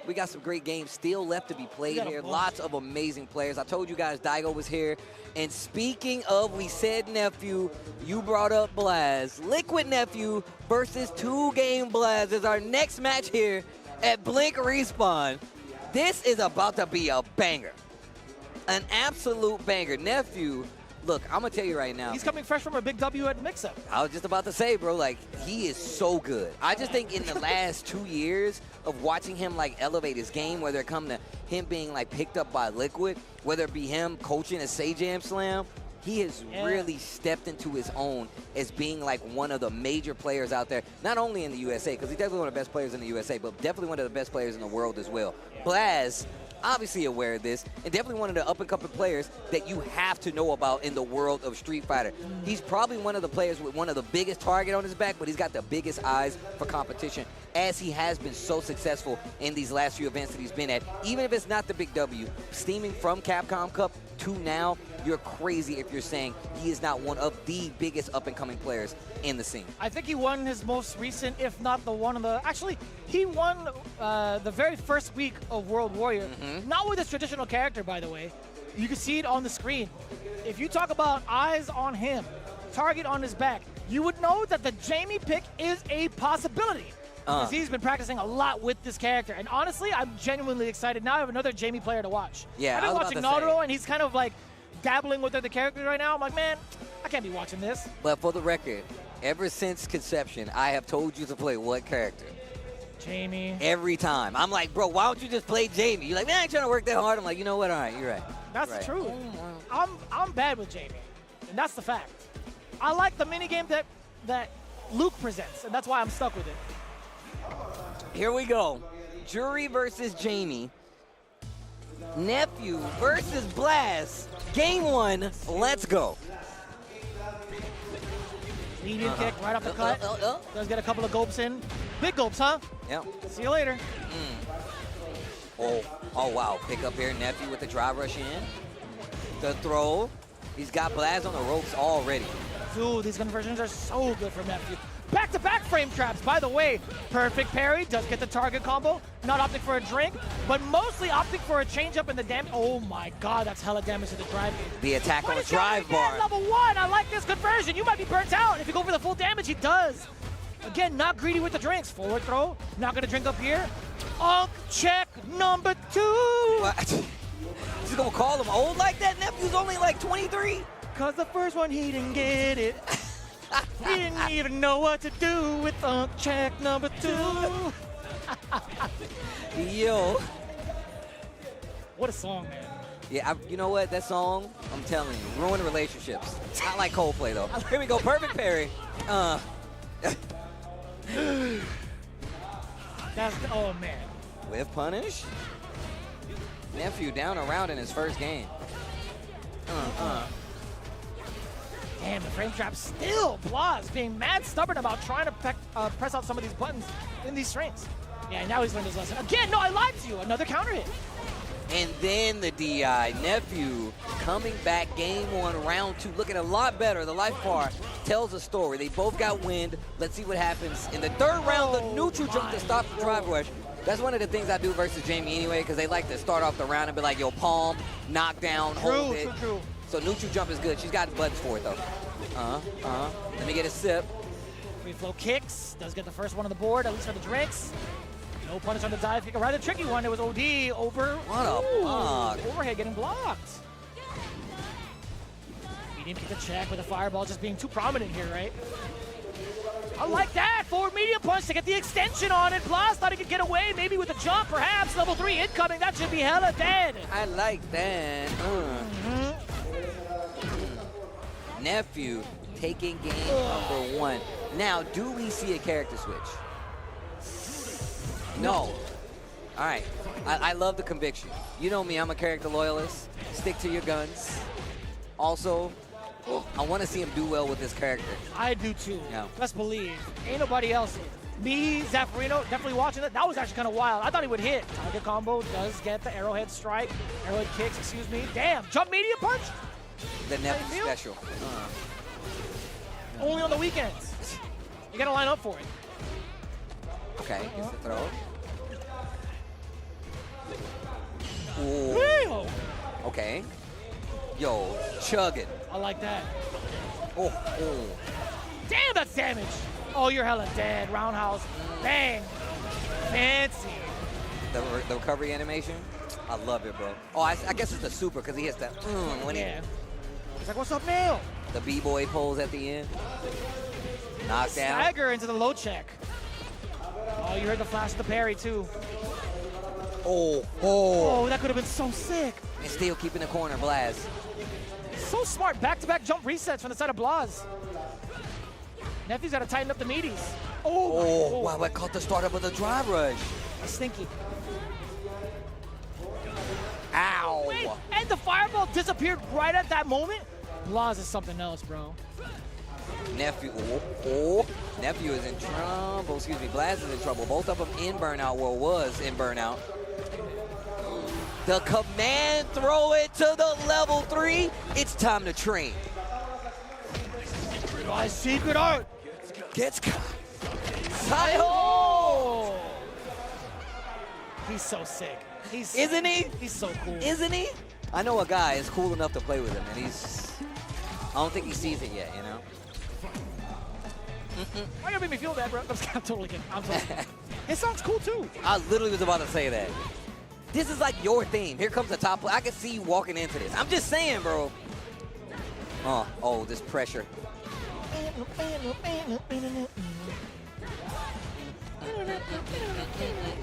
We got some great games still left to be played here. Lots of amazing players. I told you guys Daigo was here. And speaking of, we said nephew, you brought up Blaz. Liquid Nephew versus 2Game Blaz is our next match here at Blink Respawn. This is about to be a banger. An absolute banger. Nephew, look, I'm going to tell you right now.
He's coming fresh from a big W at Mix-Up.
I was just about to say, bro, like, he is so good. I just think in the last 2 years of watching him, like, elevate his game, whether it come to him being, like, picked up by Liquid, whether it be him coaching a Jam Slam, he has really stepped into his own as being, like, one of the major players out there, not only in the USA, because he's definitely one of the best players in the USA, but definitely one of the best players in the world as well. Blaz obviously aware of this, and definitely one of the up-and-coming players that you have to know about in the world of Street Fighter. He's probably one of the players with one of the biggest target on his back, but he's got the biggest eyes for competition, as he has been so successful in these last few events that he's been at. Even if it's not the big W, steaming from Capcom Cup to now, you're crazy if you're saying he is not one of the biggest up-and-coming players in the scene.
I think he won his most recent, if not the one of the... Actually, he won the very first week of World Warrior. Not with his traditional character, by the way. You can see it on the screen. If you talk about eyes on him, target on his back, you would know that the Jamie pick is a possibility. Because he's been practicing a lot with this character. And honestly, I'm genuinely excited. Now I have another Jamie player to watch.
Yeah,
I've been watching Naruto, and he's kind of like dabbling with other characters right now. I'm like, man, I can't be watching this.
But for the record, ever since conception, I have told you to play what character?
Jamie.
Every time. I'm like, bro, why don't you just play Jamie? You're like, man, I ain't trying to work that hard. I'm like, you know what? All right, you're right.
That's
right.
the truth. I'm bad with Jamie, and that's the fact. I like the minigame that Luke presents, and that's why I'm stuck with it.
Here we go. Jury versus Jamie. Nephew versus Blast. Game 1. Let's go.
Medium kick right off the cut. Does get a couple of gulps in. Big gulps, huh?
Yep.
See you later.
Oh, wow. Pick up here. Nephew with the drive rush in. The throw. He's got Blast on the ropes already.
Dude, these conversions are so good for Nephew. Back-to-back frame traps, by the way. Perfect parry, does get the target combo. Not opting for a drink, but mostly opting for a change-up in the damage. Oh my god, that's hella damage to the drive.
The attack on the drive bar.
Level 1, I like this conversion. You might be burnt out. If you go for the full damage, he does. Again, not greedy with the drinks. Forward throw, not gonna drink up here. Check number 2.
What? He's gonna call him old like that? Nephew's only like 23.
Cause the first one, he didn't get it. He didn't even know what to do with check number 2.
Yo.
What a song, man.
Yeah, you know what? That song, I'm telling you, ruined relationships. Not like Coldplay, though. Here we go. Perfect parry.
Oh, man.
With punish. Nephew down around in his first game.
Damn, the frame trap still. Blas being mad stubborn about trying to press out some of these buttons in these strings. Yeah, now he's learned his lesson. Again, no, I lied to you. Another counter hit.
And then the DI. Nephew coming back game 1, round 2, looking a lot better. The life bar tells a story. They both got wind. Let's see what happens in the 3rd round. The neutral jump to stop the drive rush. That's one of the things I do versus Jamie anyway, because they like to start off the round and be like, yo, palm, knockdown, hold it.
True.
So neutral jump is good. She's got buttons for it, though. Let me get a sip.
Free flow kicks. Does get the first one on the board, at least for the drinks. No punish on the dive kick. A rather tricky one. It was OD over.
What a block.
Overhead getting blocked. Medium kick a check with a fireball just being too prominent here, right? I like that. Forward medium punch to get the extension on it. Blas thought he could get away, maybe with a jump, perhaps. Level 3 incoming. That should be hella dead.
I like that. Nephew taking game number 1. Now, do we see a character switch? No. All right. I love the conviction. You know me, I'm a character loyalist. Stick to your guns. Also, I want to see him do well with this character.
I do too.
Yeah.
Let's believe. Ain't nobody else. Me, Zaffarino, definitely watching it. That was actually kind of wild. I thought he would hit. Target combo does get the arrowhead strike. Arrowhead kicks, excuse me. Damn, jump medium punch?
The Nephew special.
Only on the weekends. You gotta line up for it.
Okay, gets the throw.
Ooh.
Okay. Yo, chug it.
I like that.
Oh.
Damn, that's damage. Oh, you're hella dead. Roundhouse. Bang. Fancy.
The recovery animation. I love it, bro. Oh, I guess it's the super because he hits that. When
He's like, what's up, Neil?
The B-boy pulls at the end. Knockdown.
Stagger into the low check. Oh, you heard the flash of the parry, too. Oh, that could have been so sick.
And still keeping the corner, Blaz.
So smart. Back-to-back jump resets from the side of Blaz. Nephew's got to tighten up the meaties.
Wow, I caught the startup of the drive rush.
Stinky.
Ow.
Wait, and the fireball disappeared right at that moment. Blas is something else, bro.
Nephew, Nephew is in trouble. Excuse me, Blast is in trouble. Both of them in burnout, well, was in burnout. The command, throw it to the level 3. It's time to train.
My secret art.
Gets caught. Hi-ho!
He's so sick.
Isn't he?
He's so cool.
Isn't he? I know a guy is cool enough to play with him, and I don't think he sees it yet, you know?
Why you gonna make me feel bad, bro? I'm totally kidding. I'm totally kidding. His song's cool, too.
I literally was about to say that. This is like your theme. Here comes the top play. I can see you walking into this. I'm just saying, bro. Oh, this pressure.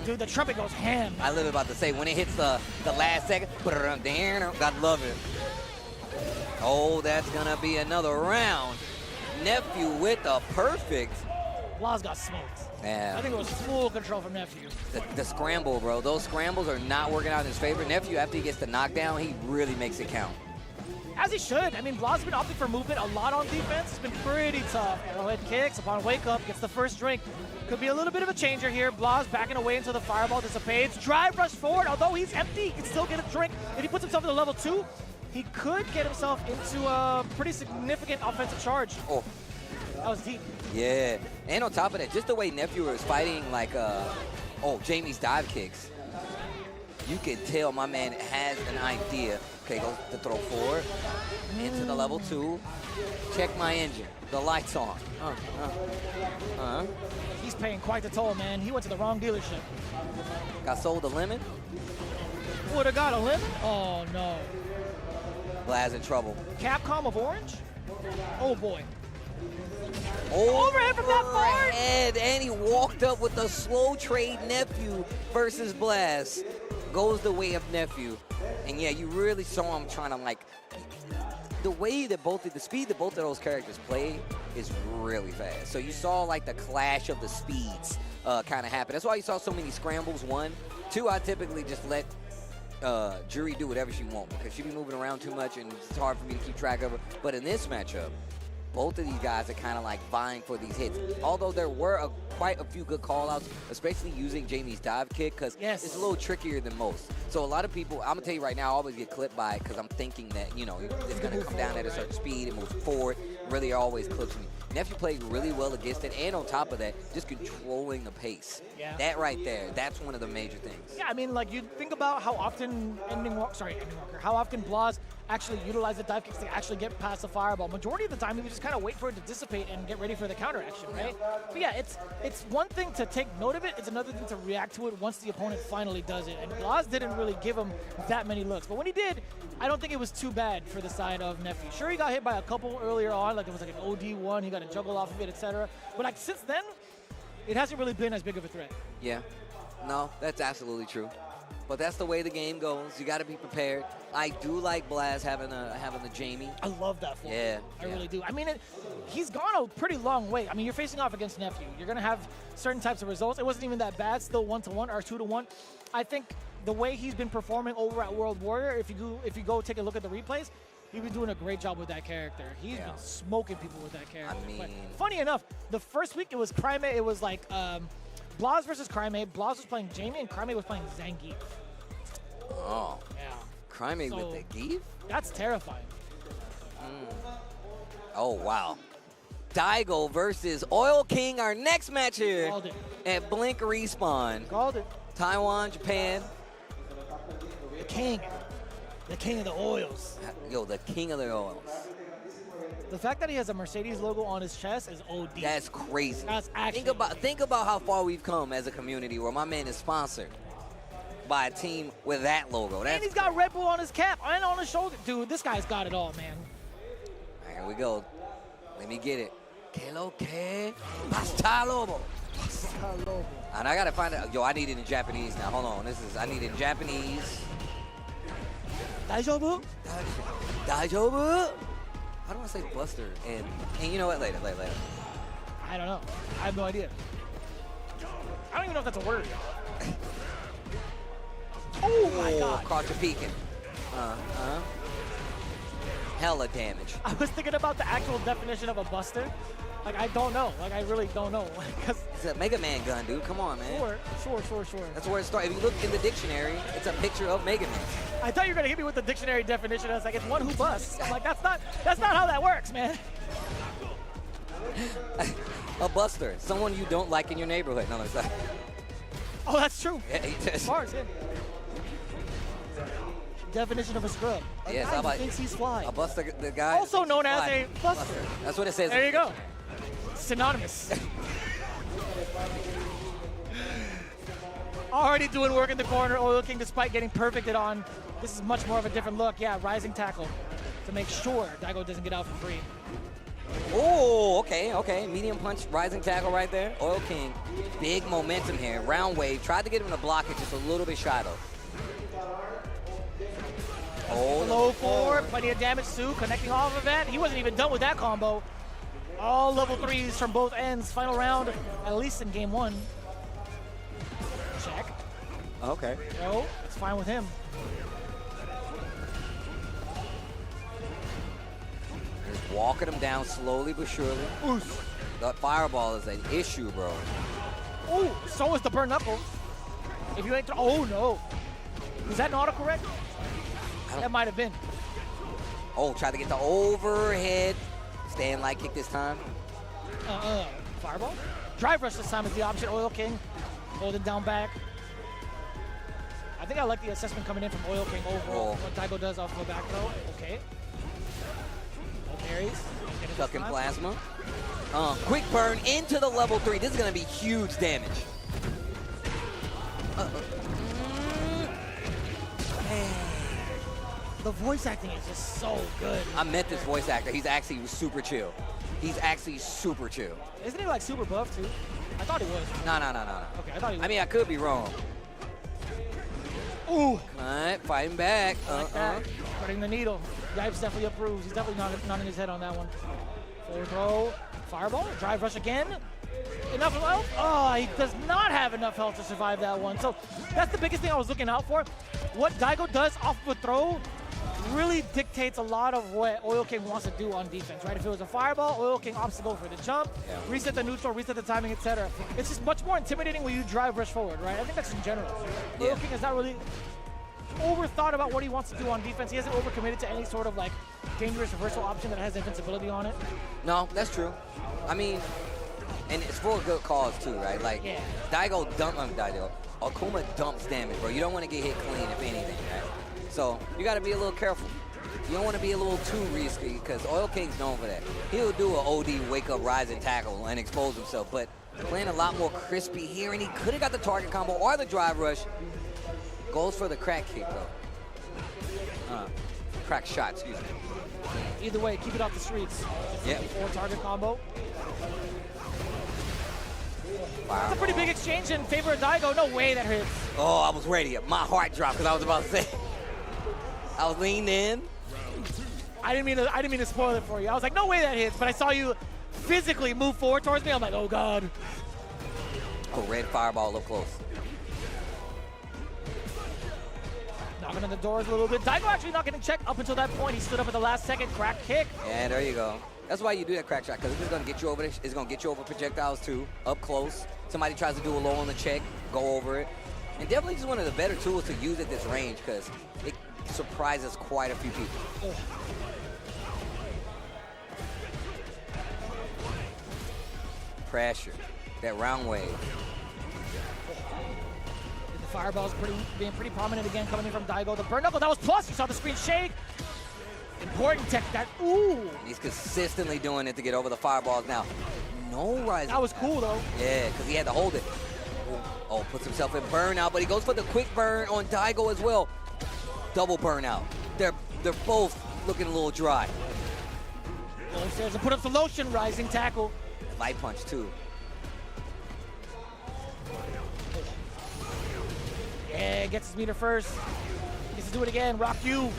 Dude, the trumpet goes ham.
I literally about to say, when it hits the last second, God love it. Oh, that's gonna be another round. Nephew with the perfect.
Blas got smoked.
Yeah.
I think it was full control from Nephew.
The scramble, bro. Those scrambles are not working out in his favor. Nephew, after he gets the knockdown, he really makes it count.
As he should. I mean, Blas has been opting for movement a lot on defense. It's been pretty tough. Arrowhead kicks upon wake up, gets the first drink. Could be a little bit of a changer here. Blas backing away until the fireball dissipates. Drive rush forward. Although he's empty, he can still get a drink. If he puts himself in the level 2, he could get himself into a pretty significant offensive charge.
Oh.
That was deep.
Yeah. And on top of that, just the way Nephew is fighting like, Jamie's dive kicks. You can tell my man has an idea. Okay, goes to throw forward. Into the level 2. Check my engine. The light's on.
He's paying quite the toll, man. He went to the wrong dealership.
Got sold a lemon.
Would have got a lemon? Oh, no.
Blaz in trouble.
Capcom of Orange? Oh, boy.
Overhead
from that far?
Overhead, and he walked up with a slow trade Nephew versus Blast. Goes the way of Nephew. And yeah, you really saw him trying to like, the way that the speed that both of those characters play is really fast. So you saw like the clash of the speeds kind of happen. That's why you saw so many scrambles, 1. 2, I typically just let Jury do whatever she wants because she be moving around too much and it's hard for me to keep track of her. But in this matchup, both of these guys are kind of like vying for these hits. Although there were quite a few good call-outs, especially using Jamie's dive kick, because it's a little trickier than most. So a lot of people, I'm going to tell you right now, I always get clipped by it because I'm thinking that, you know, it's going to come down at a certain speed, it moves forward, really always clips me. Nephew played really well against it, and on top of that, just controlling the pace.
Yeah.
That right there, that's one of the major things.
Yeah, I mean, like, you think about how often how often Blas actually utilized the dive kicks to actually get past the fireball. Majority of the time, he would just kind of wait for it to dissipate and get ready for the counter action, right? But yeah, it's one thing to take note of it. It's another thing to react to it once the opponent finally does it. And Blas didn't really give him that many looks. But when he did, I don't think it was too bad for the side of Nephew. Sure, he got hit by a couple earlier on, like it was like an OD1, he got a juggle off of it, etc. But like since then, it hasn't really been as big of a threat.
Yeah, no, that's absolutely true. But that's the way the game goes. You got to be prepared. I do like Blaz having the Jamie.
I love that for him.
Yeah,
I really do. I mean, he's gone a pretty long way. I mean, you're facing off against Nephew. You're going to have certain types of results. It wasn't even that bad, still 1-1 or 2-1. I think the way he's been performing over at World Warrior, if you go take a look at the replays, he's been doing a great job with that character. He's been smoking people with that character.
I mean,
but funny enough, the first week it was Crimate. It was like Blas versus Crimate. Blas was playing Jamie, and Crimate was playing Zangief.
Oh.
Yeah.
Crimate with the Geef?
That's terrifying.
Oh, wow. Daigo versus Oil King, our next match here
Called it.
at Blink Respawn.
Called it.
Taiwan, Japan.
The king. The king of the oils.
Yo, the king of the oils.
The fact that he has a Mercedes logo on his chest is OD.
That's crazy.
That's actually
think about how far we've come as a community where my man is sponsored by a team with that logo.
And he's got Red Bull on his cap and on his shoulder. Dude, this guy's got it all, man.
Here we go. Let me get it. Que lo que? Hasta lobo. And I gotta find out. Yo, I need it in Japanese now. Hold on. I need it in Japanese.
Daijoubu?
Daijoubu? How do I say Buster? And you know what? Later.
I don't know. I have no idea. I don't even know if that's a word. Oh my God.
Caught you peeking. Hella damage.
I was thinking about the actual definition of a buster. Like, I don't know. Like, I really don't know. Because
It's a Mega Man gun, dude. Come on, man.
Sure.
That's where it starts. If you look in the dictionary, it's a picture of Mega Man.
I thought you were gonna hit me with the dictionary definition. I was like, it's one who busts. I'm like, that's not how that works, man.
A buster, someone you don't like in your neighborhood. No, it's not.
Oh, that's true.
Yeah,
As far as him. Definition of a scrub. A
Yes,
guy
how
who
about
thinks he's fly.
A buster, the guy.
Also known as a buster.
That's what it says.
There you go. Synonymous. Already doing work in the corner. Oil King, despite getting perfected on. This is much more of a different look. Yeah, rising tackle to make sure Daigo doesn't get out for free.
Oh, okay. Medium punch, rising tackle right there. Oil King, big momentum here. Round wave, tried to get him to block it, just a little bit shy though. Oh,
Low forward, plenty of damage too, connecting off of that. He wasn't even done with that combo. All level 3s from both ends. Final round, at least in game 1. Check.
okay.
No, it's fine with him.
Just walking him down slowly but surely.
Oof.
That fireball is an issue, bro.
Oh, so is the burn knuckle. If you ain't, oh no. Was that not autocorrect? That might have been.
Oh, tried to get the overhead. Stand light kick this time.
Fireball. Drive rush this time is the option. Oil King holding down back. I think I like the assessment coming in from Oil King overall. What Daigo does off of a back throw. Okay. No parries.
Tucking plasma. Quick burn into the level 3. This is going to be huge damage.
The voice acting is just so good.
I met this voice actor. He's actually super chill.
Isn't he like super buff too? I thought he was.
No.
Okay, I thought he was.
I mean, I could be wrong.
Ooh.
All right, fighting back.
Like that. Putting the needle. Yipes definitely approves. He's definitely nodding his head on that one. Forward throw. Fireball. Drive rush again. Enough health? Oh, he does not have enough health to survive that one. So that's the biggest thing I was looking out for. What Daigo does off of a throw really dictates a lot of what Oil King wants to do on defense, right? If it was a fireball, Oil King opts to go for the jump, reset the neutral, reset the timing, etc. It's just much more intimidating when you drive rush forward, right? I think that's in general. Oil King has not really overthought about what he wants to do on defense. He hasn't overcommitted to any sort of like dangerous reversal option that has invincibility on it.
No, that's true. I mean, and it's for a good cause too, right? Like, Akuma dumps damage, bro. You don't want to get hit clean, if anything, right? So you got to be a little careful. You don't want to be a little too risky because Oil King's known for that. He'll do an OD wake-up rising tackle and expose himself, but playing a lot more crispy here, and he could have got the target combo or the drive rush. Goes for the crack kick, though. Crack shot, excuse me.
Either way, keep it off the streets.
Yeah.
Or target combo.
Fireball.
That's a pretty big exchange in favor of Daigo. No way that hits.
Oh, I was ready. My heart dropped because I was about to say. I was leaned in.
I didn't mean to spoil it for you. I was like, no way that hits, but I saw you physically move forward towards me. I'm like, oh god.
Oh, red fireball up close.
Knocking on the doors a little bit. Daigo actually not getting checked up until that point. He stood up at the last second. Crack kick.
Yeah, there you go. That's why you do that crack shot, because it's going to get you over this. It's going to get you over projectiles too, up close. Somebody tries to do a low on the check, go over it. And definitely just one of the better tools to use at this range, because it surprises quite a few people.
Oh.
Pressure. That round wave.
The fireball's being pretty prominent again, coming in from Daigo. The burn knuckle, that was plus. You saw the screen shake. Important tech that, ooh.
He's consistently doing it to get over the fireballs now. No rising.
That was cool, though.
Yeah, because he had to hold it. Oh, puts himself in burnout, but he goes for the quick burn on Daigo as well. Double burnout. They're both looking a little dry.
Go upstairs and put up the lotion, rising tackle.
Light punch, too.
Yeah, gets his meter first. Gets to do it again. Rock you.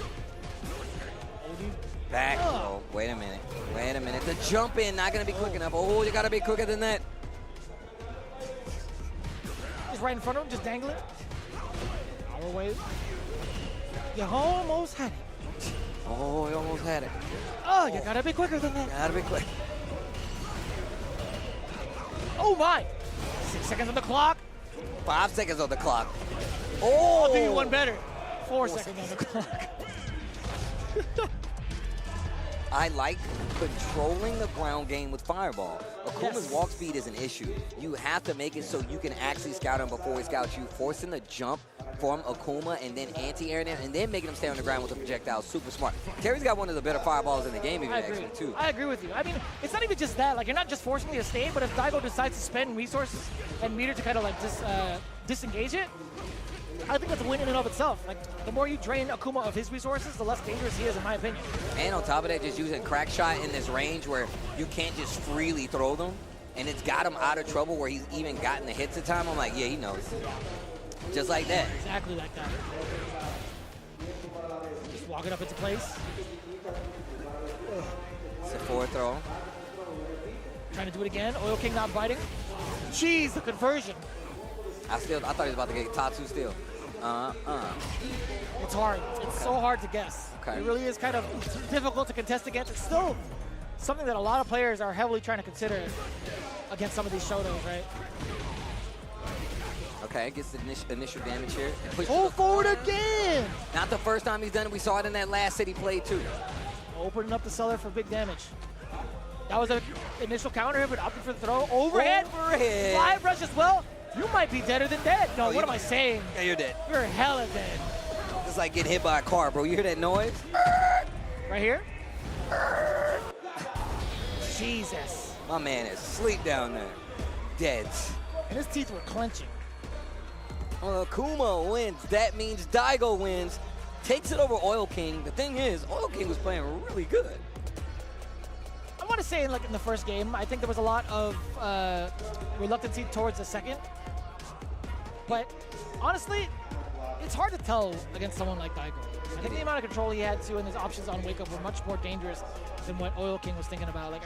Back. Oh, wait a minute. Wait a minute. The jump in, not going to be quick enough. Oh, you got to be quicker than that.
Just right in front of him, just dangling. Power wave. You almost had it.
Oh, he almost had it.
Oh, you gotta be quicker than that.
Gotta be quick.
Oh my! 6 seconds on the clock.
5 seconds on the clock.
I'll
Oh!
do you one better. 4 seconds on the clock.
I like controlling the ground game with Fireball. Akuma's
Yes.
walk speed is an issue. You have to make it so you can actually scout him before he scouts you, forcing the jump from Akuma and then anti-airing him and then making him stay on the ground with the projectile. Super smart. Terry's got one of the better fireballs in the game, even
I agree.
actually, too.
I agree with you. I mean, it's not even just that. Like, you're not just forcing me to stay, but if Daigo decides to spend resources and meter to kind of like disengage it, I think that's a win in and of itself. Like, the more you drain Akuma of his resources, the less dangerous he is, in my opinion.
And on top of that, just using crack shot in this range where you can't just freely throw them, and it's got him out of trouble where he's even gotten the hits at time. I'm like, yeah, he knows. Just like that.
Exactly like that. Just walk it up into place.
It's a forward throw.
Trying to do it again. Oil King not biting. Jeez, the conversion.
I thought he was about to get Tatsu still.
It's hard. It's so hard to guess.
Okay.
It really is kind of difficult to contest against. It's still something that a lot of players are heavily trying to consider against some of these Shotos, right?
Okay, gets the initial damage here. Push
Pull forward again!
Not the first time he's done it. We saw it in that last set he played too.
Opening up the cellar for big damage. That was an initial counter here, but opting for the throw. Overhead.
Overhead.
Fly brush as well. You might be deader than dead. No, what am I saying?
Yeah, you're dead.
You're hella dead.
It's like getting hit by a car, bro. You hear that noise?
Right here. Jesus.
My man is asleep down there. Dead.
And his teeth were clenching.
Akuma wins. That means Daigo wins. Takes it over Oil King. The thing is, Oil King was playing really good.
I want to say, like in the first game, I think there was a lot of reluctancy towards the second. But honestly, it's hard to tell against someone like Daigo. I think the amount of control he had too, and his options on Wake Up were much more dangerous than what Oil King was thinking about. Like,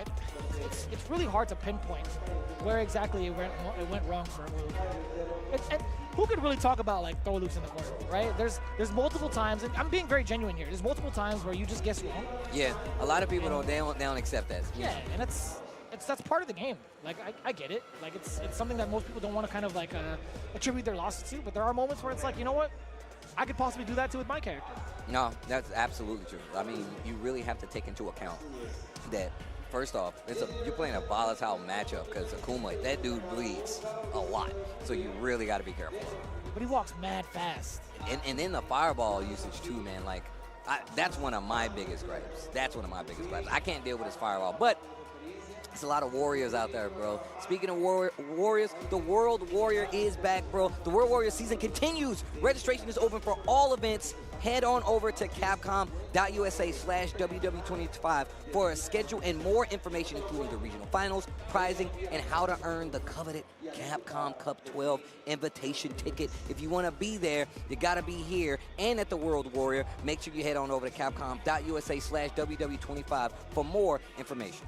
it's really hard to pinpoint where exactly it went wrong for Oil King. And who could really talk about like throw loops in the corner, right? There's multiple times, and I'm being very genuine here. There's multiple times where you just guess wrong.
Yeah, a lot of people don't accept that.
Yeah, and that's part of the game. Like I get it. Like it's something that most people don't want to kind of like attribute their losses to. But there are moments where it's like, you know what? I could possibly do that too with my character.
No, that's absolutely true. I mean, you really have to take into account that, first off, you're playing a volatile matchup because Akuma, that dude bleeds a lot. So you really got to be careful.
But he walks mad fast.
And then the fireball usage too, man. Like, that's one of my biggest gripes. I can't deal with his fireball. But there's a lot of warriors out there, bro. Speaking of warriors, the World Warrior is back, bro. The World Warrior season continues. Registration is open for all events. Head on over to capcom.usa/WW25 for a schedule and more information, including the regional finals, prizing, and how to earn the coveted Capcom Cup 12 invitation ticket. If you want to be there, you got to be here and at the World Warrior. Make sure you head on over to capcom.usa/WW25 for more information.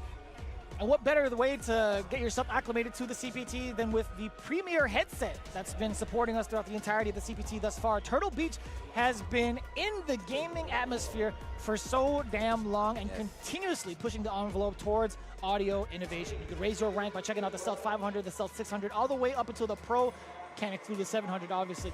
And what better way to get yourself acclimated to the CPT than with the premier headset that's been supporting us throughout the entirety of the CPT thus far. Turtle Beach has been in the gaming atmosphere for so damn long and continuously pushing the envelope towards audio innovation. You can raise your rank by checking out the Stealth 500, the Stealth 600, all the way up until the Pro. Can't exclude the 700, obviously.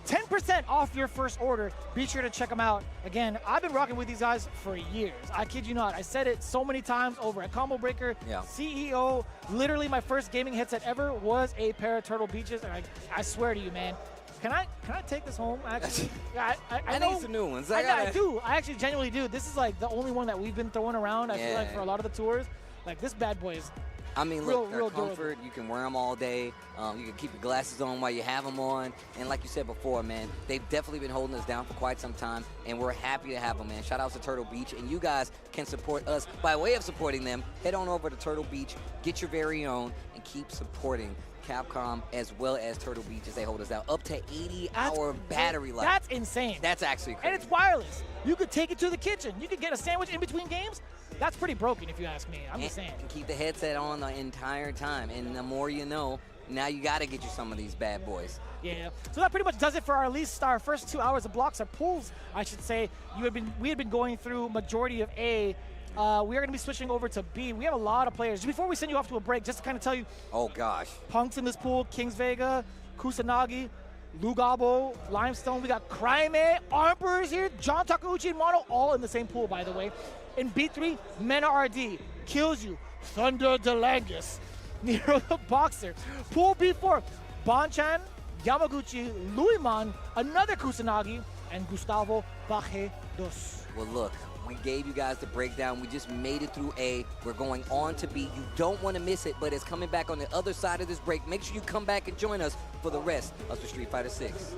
10% off your first order. Be sure to check them out. Again, I've been rocking with these guys for years. I kid you not. I said it so many times over at Combo Breaker, CEO. Literally, my first gaming headset ever was a pair of Turtle Beaches, and I swear to you, man. Can I take this home? Actually, I
need some new ones.
I do. I actually genuinely do. This is like the only one that we've been throwing around. I feel like for a lot of the tours, like this bad boy is.
I mean, look, they're comfort. You can wear them all day. You can keep your glasses on while you have them on. And like you said before, man, they've definitely been holding us down for quite some time, and we're happy to have them, man. Shout out to Turtle Beach, and you guys can support us by way of supporting them. Head on over to Turtle Beach, get your very own, and keep supporting Capcom as well as Turtle Beach as they hold us down. Up to 80-hour battery life.
That's insane.
That's actually crazy.
And it's wireless. You could take it to the kitchen. You could get a sandwich in between games. That's pretty broken if you ask me. I'm just saying.
And keep the headset on the entire time. And the more you know, Now you got to get you some of these bad boys.
Yeah. So that pretty much does it for our first 2 hours of blocks, our pools, I should say. We had been going through majority of A. We are going to be switching over to B. We have a lot of players. Before we send you off to a break, just to kind of tell you.
Oh, gosh.
Punk's in this pool, Kings Vega, Kusanagi, Lugabo, Limestone. We got Cryme, Armper's here, John Takeuchi and Mono, all in the same pool, by the way. In B3, Mena RD, Killju, Thunder Delangus, Nero the Boxer. Pool B4, Bonchan, Yamaguchi, Luiman, another Kusanagi, and Gustavo Bajedos.
Well, look, we gave you guys the breakdown. We just made it through A. We're going on to B. You don't want to miss it, but it's coming back on the other side of this break. Make sure you come back and join us for the rest of the Street Fighter 6.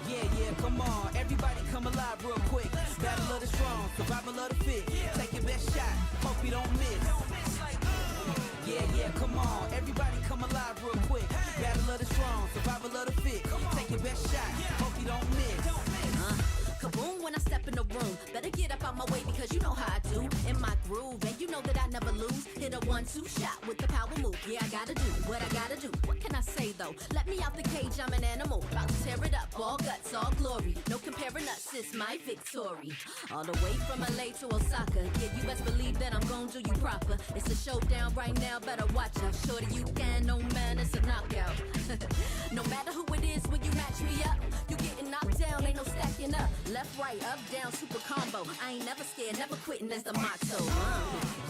Yeah, come on. Everybody come alive real quick. Battle of the strong, survival of the fit. Take your best shot, hope you don't miss. Yeah, come on. Everybody come alive real quick. Battle of the strong, survival of the fit. Take your best shot, hope you don't miss.
Kaboom when I step in the room. Better get up out my way because you know how I do. In my groove, and you know that I never lose. Hit a 1-2 shot with the power move. Yeah, I gotta do what I gotta do. What can I say though? Let me out the cage, I'm an animal. About to tear it up, all guts, all glory. No comparing us, it's my victory. All the way from LA to Osaka. Yeah, you best believe that I'm gon' do you proper. It's a showdown right now, better watch out. Shorty, you can, no man, it's a knockout. No matter who it is, when you match me up, you getting knocked down, ain't no stacking up. Left, right, up, down, super combo. I ain't never scared, never quitting, that's the motto.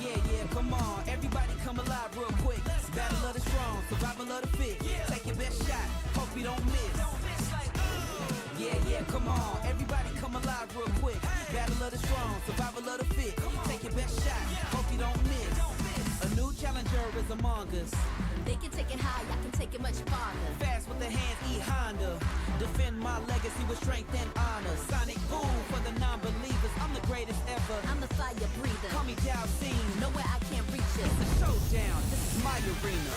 Yeah, come on. Everybody come alive real quick. Battle of the strong, survival of the fit. Take your best shot, hope you don't miss. Yeah, come on. Everybody come alive real quick. Battle of the strong, survival of the fit. Take your best shot, hope you don't miss. A new challenger is among us.
They can take it high, I can take it much farther.
Fast with the hands, E-Honda. Defend my legacy with strength and honor. Sonic boom for the non-believers. I'm the greatest ever.
I'm the fire breather.
Call me Dow Scene.
Nowhere I can't reach it.
It's a showdown. This is my arena.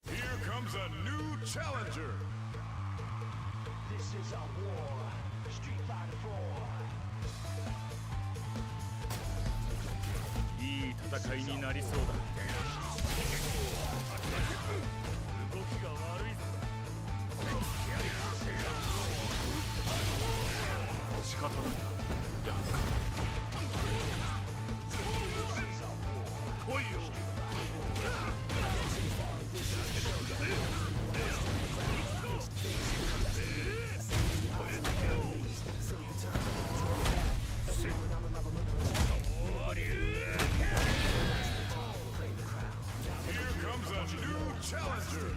Here comes a new challenger.
This is our war. Street Fighter 4.
いい戦いになりそうだ。動きが悪いぞ。仕方ない。来いよ。
Challenger, new challenger.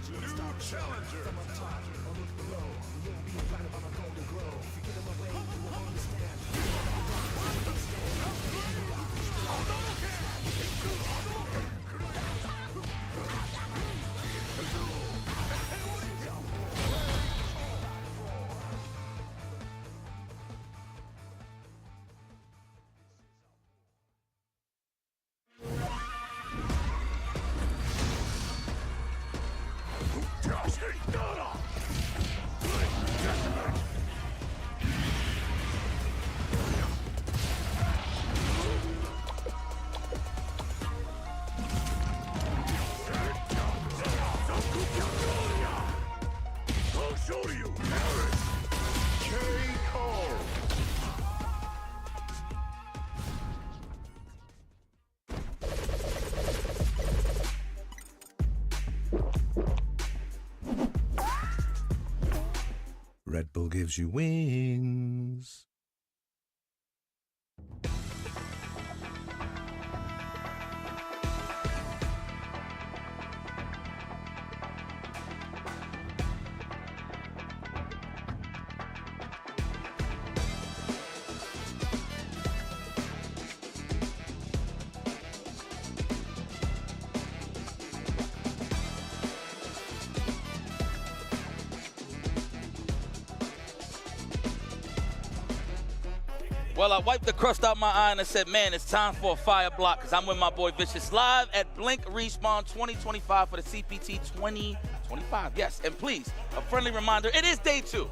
show to you. KO.
Red Bull gives you wings.
Well, I wiped the crust out my eye and I said, man, it's time for a fire block because I'm with my boy Vicious live at Blink Respawn 2025 for the CPT 2025. Yes, and please, a friendly reminder, it is day 2.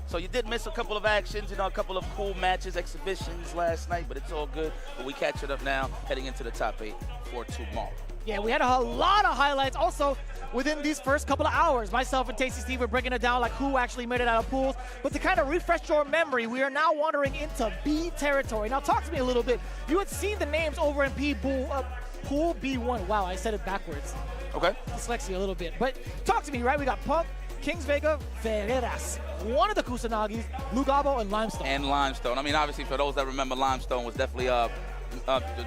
So you did miss a couple of actions, a couple of cool matches, exhibitions last night, but it's all good. But we catch it up now, heading into the top 8 for tomorrow.
Yeah, we had a lot of highlights also within these first couple of hours. Myself and Tasty Steve were breaking it down like who actually made it out of pools. But to kind of refresh your memory, we are now wandering into B territory. Now talk to me a little bit. You had seen the names over in Pool B1. Wow, I said it backwards.
Okay.
Dyslexia a little bit. But talk to me, right? We got Punk, Kings Vega, Ferreras, one of the Kusanagis, Lugabo, and Limestone.
And Limestone. I mean, obviously, for those that remember, Limestone was definitely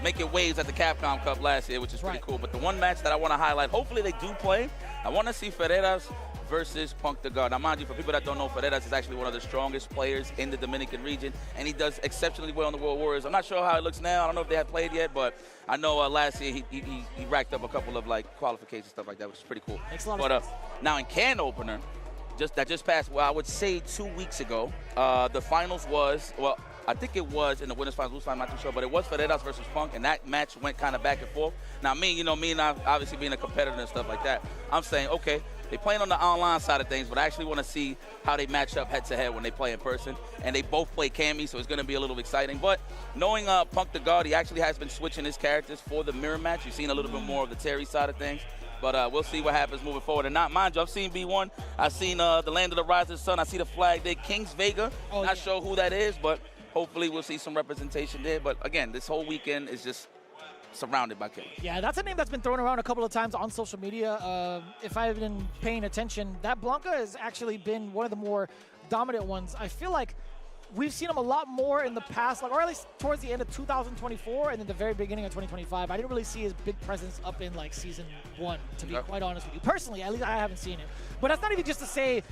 making waves at the Capcom Cup last year, which is pretty cool. But the one match that I want to highlight, hopefully they do play, I want to see Ferreras versus Punk the God. Now, mind you, for people that don't know, Ferreras is actually one of the strongest players in the Dominican region, and he does exceptionally well in the World Warriors. I'm not sure how it looks now. I don't know if they have played yet, but I know last year he racked up a couple of qualifications, stuff like that, which is pretty cool.
Makes a lot of sense.
Now, in can opener, that just passed, well, I would say 2 weeks ago, the finals was, well, I think it was in the winners finals, losers finals, I'm not too sure, but it was Ferreras versus Punk, and that match went kind of back and forth. Now, me and I, obviously being a competitor and stuff like that, I'm saying, okay, they're playing on the online side of things, but I actually want to see how they match up head-to-head when they play in person. And they both play Cammy, so it's going to be a little exciting. But knowing Punk the God, he actually has been switching his characters for the mirror match. You've seen a little bit more of the Terry side of things. But we'll see what happens moving forward. And not, mind you, I've seen B1. I've seen the Land of the Rising Sun. I see the flag there. Kings Vega. Not sure who that is, but hopefully we'll see some representation there. But, again, this whole weekend is just surrounded by killers. Yeah,
that's a name that's been thrown around a couple of times on social media. If I've been paying attention, that Blanca has actually been one of the more dominant ones. I feel like we've seen him a lot more in the past, or at least towards the end of 2024 and then the very beginning of 2025. I didn't really see his big presence up in season 1, to be quite honest with you. Personally, at least I haven't seen it. But that's not even just to say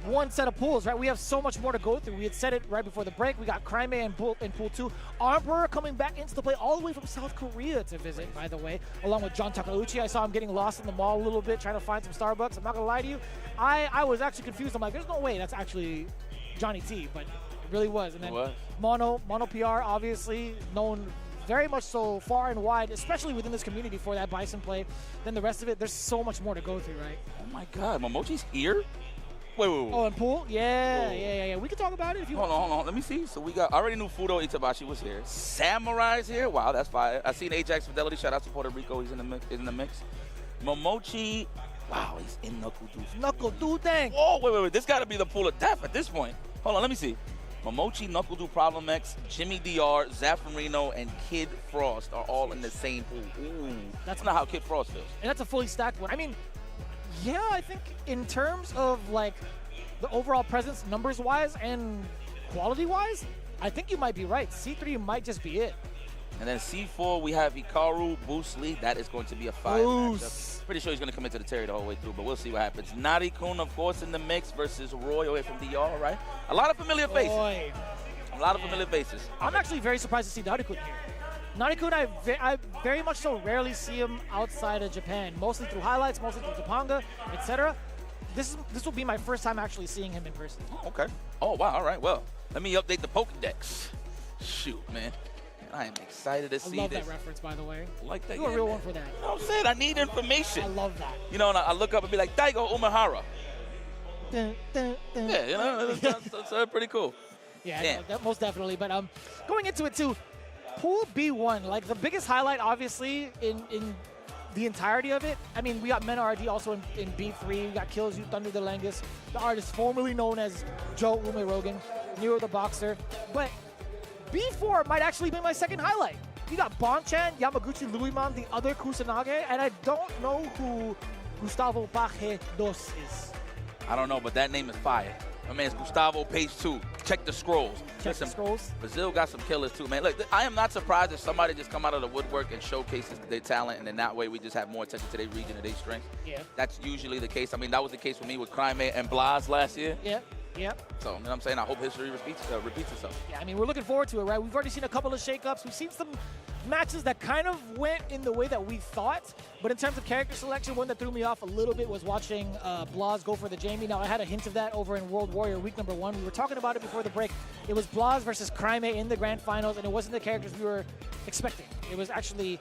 one set of pools, right? We have so much more to go through. We had said it right before the break. We got Crime in Pool 2. Arbor coming back into the play all the way from South Korea to visit, by the way, along with John Takauchi. I saw him getting lost in the mall a little bit, trying to find some Starbucks. I'm not going to lie to you. I was actually confused. I'm like, there's no way that's actually Johnny T, but it really was. And then Mono PR, obviously, known very much so far and wide, especially within this community for that Bison play. Then the rest of it, there's so much more to go through, right?
Oh, my God. Momochi's here? Wait.
Oh, and Pool? Yeah. We can talk about it if you want.
Hold on. Let me see. So we got, I already knew Fudo Itabashi was here. Samurai's here. Wow, that's fire. I seen Ajax Fidelity. Shout out to Puerto Rico. He's in the mix. Momochi. Wow, he's in Knuckle Dude.
Knuckle Dude thing.
Oh, wait. This got to be the pool of death at this point. Hold on, let me see. Momochi, Knuckle Dude, Problem X, Jimmy DR, Zaffarino, and Kid Frost are all in the same pool. Ooh. That's not how Kid Frost feels.
And that's a fully stacked one. I mean, yeah, I think in terms of the overall presence, numbers-wise and quality-wise, I think you might be right. C3 might just be it.
And then C4, we have Hikaru, Boost Lee. That is going to be a fire matchup. Pretty sure he's going to come into the Terry the whole way through, but we'll see what happens. Nari-kun, of course, in the mix versus Roy away from DR, right? A lot of familiar faces. A lot of familiar faces.
I'm actually very surprised to see Nari-kun here. Nari-kun, I very much so rarely see him outside of Japan, mostly through highlights, mostly through Topanga, etc. This will be my first time actually seeing him in person.
Oh, okay. Oh, wow. All right. Well, let me update the Pokedex. Shoot, man. I am excited to see this.
I love that reference, by the way.
Like that.
You're a real one for that.
You know what I'm saying? I need information.
I love that.
You know, and I look up and be like, Daigo Umehara.
Dun, dun, dun.
Yeah, you know, that's pretty cool.
Yeah, no, most definitely. But going into it too, Pool B1, the biggest highlight, obviously, in the entirety of it, I mean, we got Men RD also in B3. We got Kills You, Thunder the Langus, the artist formerly known as Joe Ume Rogan, Nero the Boxer. But B4 might actually be my second highlight. You got Bonchan, Yamaguchi Luiman, the other Kusanage, and I don't know who Gustavo Paje Dos is.
I don't know, but that name is fire. My man's Gustavo Page 2. Check the scrolls.
Check the scrolls.
Brazil got some killers too, man. Look, I am not surprised if somebody just come out of the woodwork and showcases their talent, and then that way we just have more attention to their region and their strengths.
Yeah.
That's usually the case. I mean, that was the case with me with Crime and Blas last year.
Yeah. Yeah.
So, you know what I'm saying? I hope history repeats itself.
Yeah, I mean, we're looking forward to it, right? We've already seen a couple of shakeups. We've seen some matches that kind of went in the way that we thought. But in terms of character selection, one that threw me off a little bit was watching Blas go for the Jamie. Now, I had a hint of that over in World Warrior week number 1. We were talking about it before the break. It was Blas versus Crime in the grand finals, and it wasn't the characters we were expecting. It was actually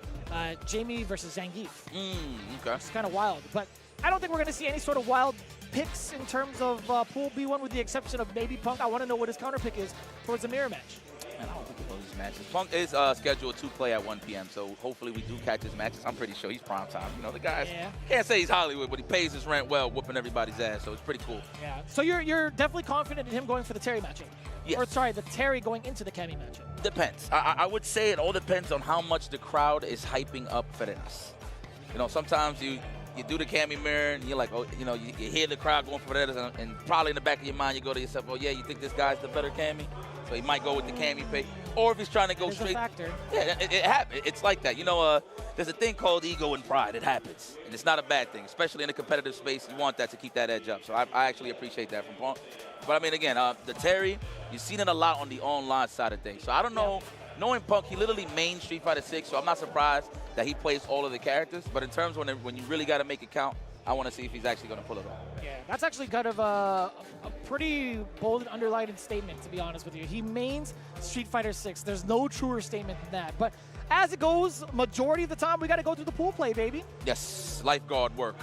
Jamie versus Zangief.
Okay.
It's kind of wild. But I don't think we're going to see any sort of wild picks in terms of Pool B1 with the exception of maybe Punk. I want to know what his counter pick is towards the mirror match.
Man, I don't think about these matches. Punk is scheduled to play at 1 p.m., so hopefully we do catch his matches. I'm pretty sure he's prime time. You know, the guy can't say he's Hollywood, but he pays his rent well, whooping everybody's ass, so it's pretty cool.
Yeah. So you're definitely confident in him going for the Terry matchup?
Yes.
Or sorry, the Terry going into the Cammy matchup?
Depends. I would say it all depends on how much the crowd is hyping up Ferreras. You know, sometimes you do the Cammy mirror and you're like, oh, you know, you hear the crowd going for Ferreras, and probably in the back of your mind you go to yourself, oh yeah, you think this guy's the better Cammy? So he might go with the Cammy pick. Or if he's trying to go straight.
There's a factor.
Yeah, it happens. It's like that. You know, there's a thing called ego and pride. It happens. And it's not a bad thing, especially in a competitive space. You want that to keep that edge up. So I actually appreciate that from Punk. But I mean, again, the Terry, you've seen it a lot on the online side of things. So I don't know. Knowing Punk, he literally main Street Fighter 6, so I'm not surprised that he plays all of the characters. But in terms of when you really got to make it count, I want to see if he's actually going to pull it off.
Yeah, that's actually kind of a pretty bold and underlined statement, to be honest with you. He mains Street Fighter 6. There's no truer statement than that. But as it goes, majority of the time, we got to go through the pool play, baby.
Yes, lifeguard work.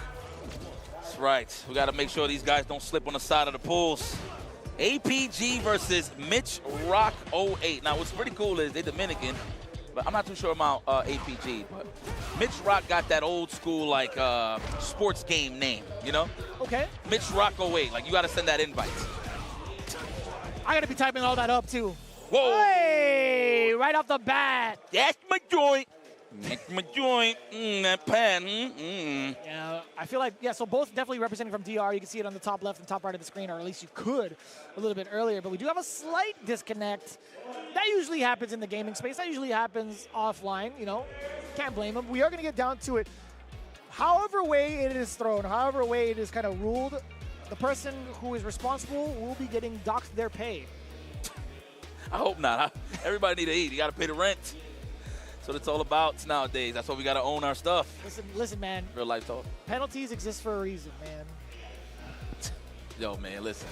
That's right. We got to make sure these guys don't slip on the side of the pools. APG versus Mitch Rock 08. Now, what's pretty cool is they're Dominican, but I'm not too sure about APG. But Mitch Rock got that old school, like, sports game name, you know?
Okay.
Mitch Rock 08. Like, you got to send that invite.
I got to be typing all that up, too.
Whoa.
Hey, right off the bat.
That's my joint. That's my joint. That pan.
Yeah, I feel like, so both definitely representing from DR. You can see it on the top left and top right of the screen, or at least you could a little bit earlier. But we do have a slight disconnect. That usually happens in the gaming space. That usually happens offline, you know. Can't blame them. We are going to get down to it. However way it is thrown, however way it is kind of ruled, the person who is responsible will be getting docked their pay.
I hope not. Everybody need to eat. You got to pay the rent. That's what it's all about nowadays. That's why we got to own our stuff.
Listen, man.
Real life talk.
Penalties exist for a reason, man.
Yo, man, listen.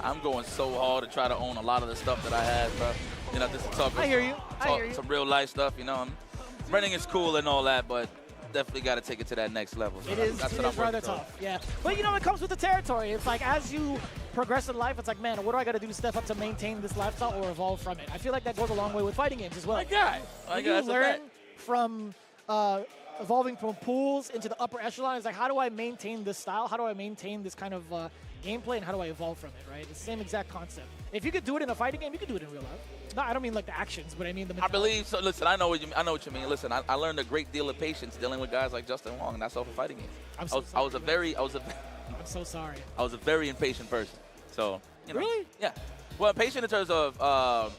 I'm going so hard to try to own a lot of the stuff that I have, bro. You know, just to talk.
I hear you. I hear you.
Some real life stuff, you know. Running is cool and all that, but definitely got to take it to that next level. So
it is rather tough, yeah. But, you know, it comes with the territory. It's like as you progress in life, it's like, man, what do I got to do to step up to maintain this lifestyle or evolve from it? I feel like that goes a long way with fighting games as well.
My guy.
You learn from evolving from pools into the upper echelon. It's like, how do I maintain this style? How do I maintain this kind of gameplay, and how do I evolve from it, right? It's the same exact concept. If you could do it in a fighting game, you could do it in real life. No, I don't mean like the actions, but I mean the mentality.
I believe so. Listen, I know what you mean. Listen, I learned a great deal of patience dealing with guys like Justin Wong, and that's all for fighting games.
I'm so sorry.
I was a very impatient person. So, you know,
really?
Yeah. Well, patient in terms of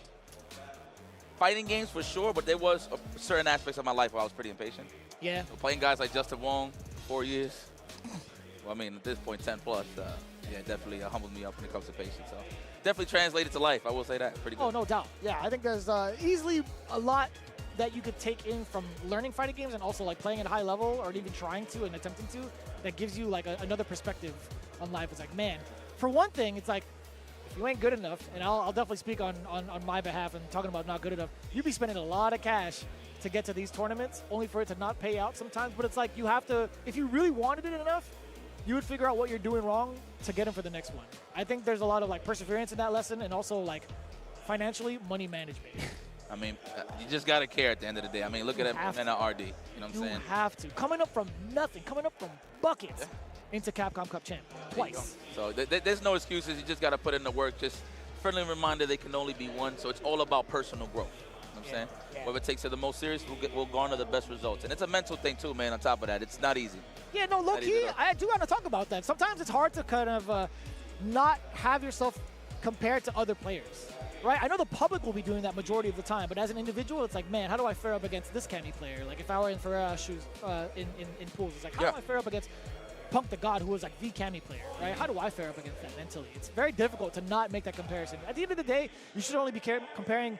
fighting games for sure, but there was certain aspects of my life where I was pretty impatient.
Yeah.
So playing guys like Justin Wong, 4 years. Well, I mean, at this point, 10 plus. Yeah, definitely humbled me up when it comes to patience. So definitely translated to life. I will say that. Pretty good.
Oh, no doubt. Yeah, I think there's easily a lot that you could take in from learning fighting games and also like playing at a high level or even trying to and attempting to, that gives you like another perspective on life. It's like, man, for one thing, it's like, if you ain't good enough, and I'll definitely speak on my behalf and talking about not good enough, you'd be spending a lot of cash to get to these tournaments, only for it to not pay out sometimes. But it's like you have to, if you really wanted it enough, you would figure out what you're doing wrong to get them for the next one. I think there's a lot of like perseverance in that lesson, and also like financially, money management.
I mean, you just got to care at the end of the day. I mean, look at that man at RD. You know what I'm saying?
You have to. Coming up from nothing, coming up from buckets into Capcom Cup champ twice.
So there's no excuses. You just got to put in the work. Just friendly reminder, they can only be one. So it's all about personal growth. You know what I'm saying?
Yeah.
Whoever takes it the most serious, we'll garner the best results. And it's a mental thing too, man, on top of that. It's not easy.
Yeah, no, low-key, I do want to talk about that. Sometimes it's hard to kind of not have yourself compared to other players, right? I know the public will be doing that majority of the time, but as an individual, it's like, man, how do I fare up against this Cammy player? Like, if I were in Ferreira's shoes in pools, it's like, how do I fare up against Punk the God, who was like the Cammy player, right? How do I fare up against that mentally? It's very difficult to not make that comparison. At the end of the day, you should only be comparing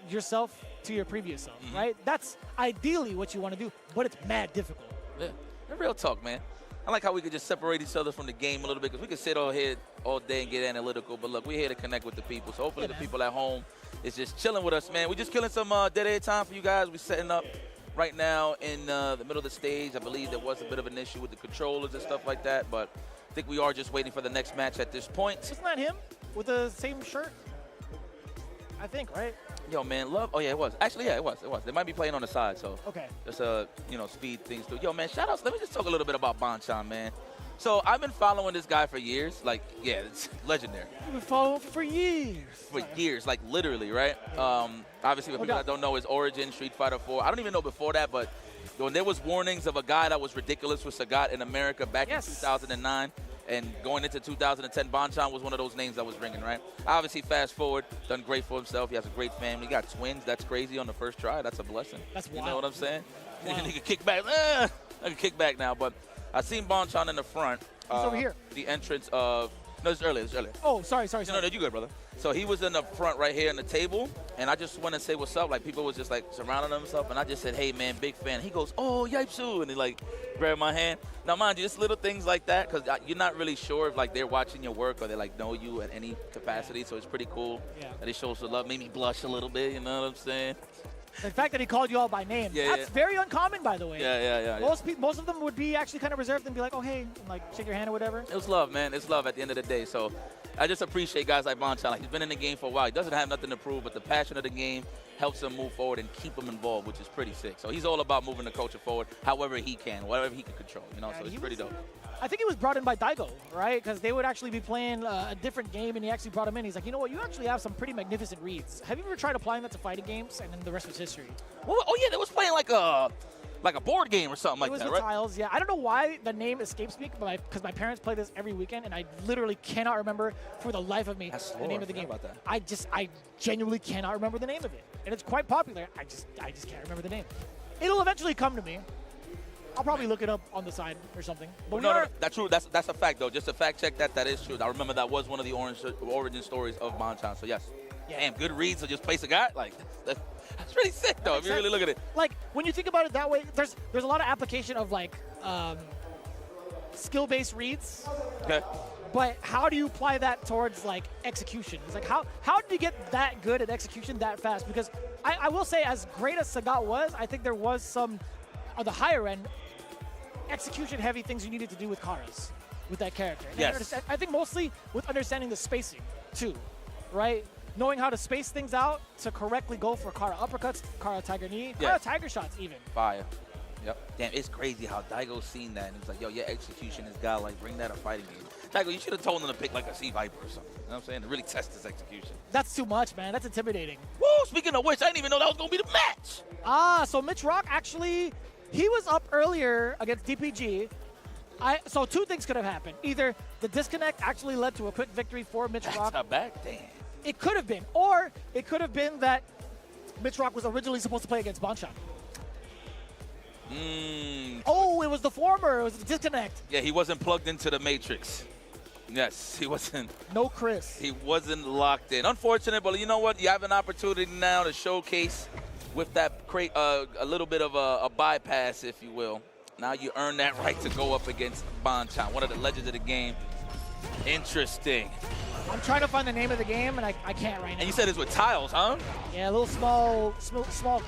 yourself to your previous self, right? That's ideally what you want to do, but it's mad difficult.
Yeah, and real talk, man. I like how we could just separate each other from the game a little bit, because we could sit all here all day and get analytical, but look, we're here to connect with the people. So hopefully the people at home is just chilling with us, man. We're just killing some dead air time for you guys. We're setting up right now in the middle of the stage. I believe there was a bit of an issue with the controllers and stuff like that, but I think we are just waiting for the next match at this point.
Isn't that him with the same shirt? I think, right?
Yo, man, love. Oh, yeah, it was. Actually, yeah, it was. They might be playing on the side, so.
Okay.
Just, speed things through. Yo, man, shout outs. Let me just talk a little bit about Bonchan, man. So I've been following this guy for years. Like, yeah, it's legendary.
You've been following for years.
For years, like literally, right? Obviously, for people that don't know his origin, Street Fighter 4. I don't even know before that, but when there was warnings of a guy that was ridiculous with Sagat in America back in 2009, and going into 2010, Bonchan was one of those names that was ringing, right? Obviously, fast forward, done great for himself. He has a great family. He got twins. That's crazy on the first try. That's a blessing.
That's wild.
You know what I'm saying?
Wow.
He can kick back. I can kick back now, but I seen Bonchan in the front.
He's over here.
The entrance of no, this is earlier.
Oh, sorry.
No, you good, brother. So he was in the front right here on the table, and I just went and say what's up. Like, people was just like surrounding himself, and I just said, hey, man, big fan. He goes, oh, Yipsu, and he like grabbed my hand. Now, mind you, it's little things like that, because you're not really sure if like they're watching your work or they like know you in any capacity. So it's pretty cool that he shows the love. Made me blush a little bit. You know what I'm saying?
The fact that he called you all by name, that's very uncommon, by the way.
Yeah.
Most of them would be actually kind of reserved and be like, oh, hey, and like shake your hand or whatever.
It was love, man. It's love at the end of the day. So I just appreciate guys like Bonchan. Like, he's been in the game for a while. He doesn't have nothing to prove, but the passion of the game helps him move forward and keep him involved, which is pretty sick. So he's all about moving the culture forward however he can, whatever he can control, you know, so it's pretty dope.
I think he was brought in by Daigo, right? Because they would actually be playing a different game, and he actually brought him in. He's like, you know what? You actually have some pretty magnificent reads. Have you ever tried applying that to fighting games? And then the rest was history.
Well, oh, yeah, they was playing like a board game or something like that, right?
It was with tiles, yeah. I don't know why the name escapes me, because my parents play this every weekend, and I literally cannot remember for the life of me the name of the game.
About that.
I genuinely cannot remember the name of it. And it's quite popular. I just can't remember the name. It'll eventually come to me. I'll probably look it up on the side or something. But
no, that's true. That's a fact, though. Just to fact check that is true. I remember that was one of the origin stories of Bonchan. So, yes. Yeah. Damn, good reads to just place a guy. Like, that's pretty sick, though, if you really look at it.
Like, when you think about it that way, there's a lot of application of, like, skill-based reads.
Okay.
But how do you apply that towards, like, execution? It's like, how did you get that good at execution that fast? Because I will say, as great as Sagat was, I think there was some, on the higher end, execution-heavy things you needed to do with Kara's, with that character. And
yes.
I think mostly with understanding the spacing, too, right? Knowing how to space things out to correctly go for Kara uppercuts, Kara tiger knee, Kara tiger shots even.
Fire. Yep. Damn, it's crazy how Daigo's seen that. And it's like, yo, your execution is God. Like, bring that a fighting game. Daigo, you should have told him to pick like a Sea Viper or something. You know what I'm saying? To really test his execution.
That's too much, man. That's intimidating.
Woo! Speaking of which, I didn't even know that was going to be the match.
So Mitch Rock actually, he was up earlier against DPG. So two things could have happened. Either the disconnect actually led to a quick victory for Mitch Rock.
That's back? Damn.
It could have been. Or it could have been that Mitch Rock was originally supposed to play against Bonchan. Oh, it was the former. It was the disconnect.
Yeah, he wasn't plugged into the Matrix. Yes, he wasn't.
No Chris.
He wasn't locked in. Unfortunate, but you know what? You have an opportunity now to showcase with that a little bit of a bypass, if you will. Now you earn that right to go up against Bonchan, one of the legends of the game. Interesting.
I'm trying to find the name of the game, and I can't right now.
And you said it's with tiles, huh?
Yeah, a little small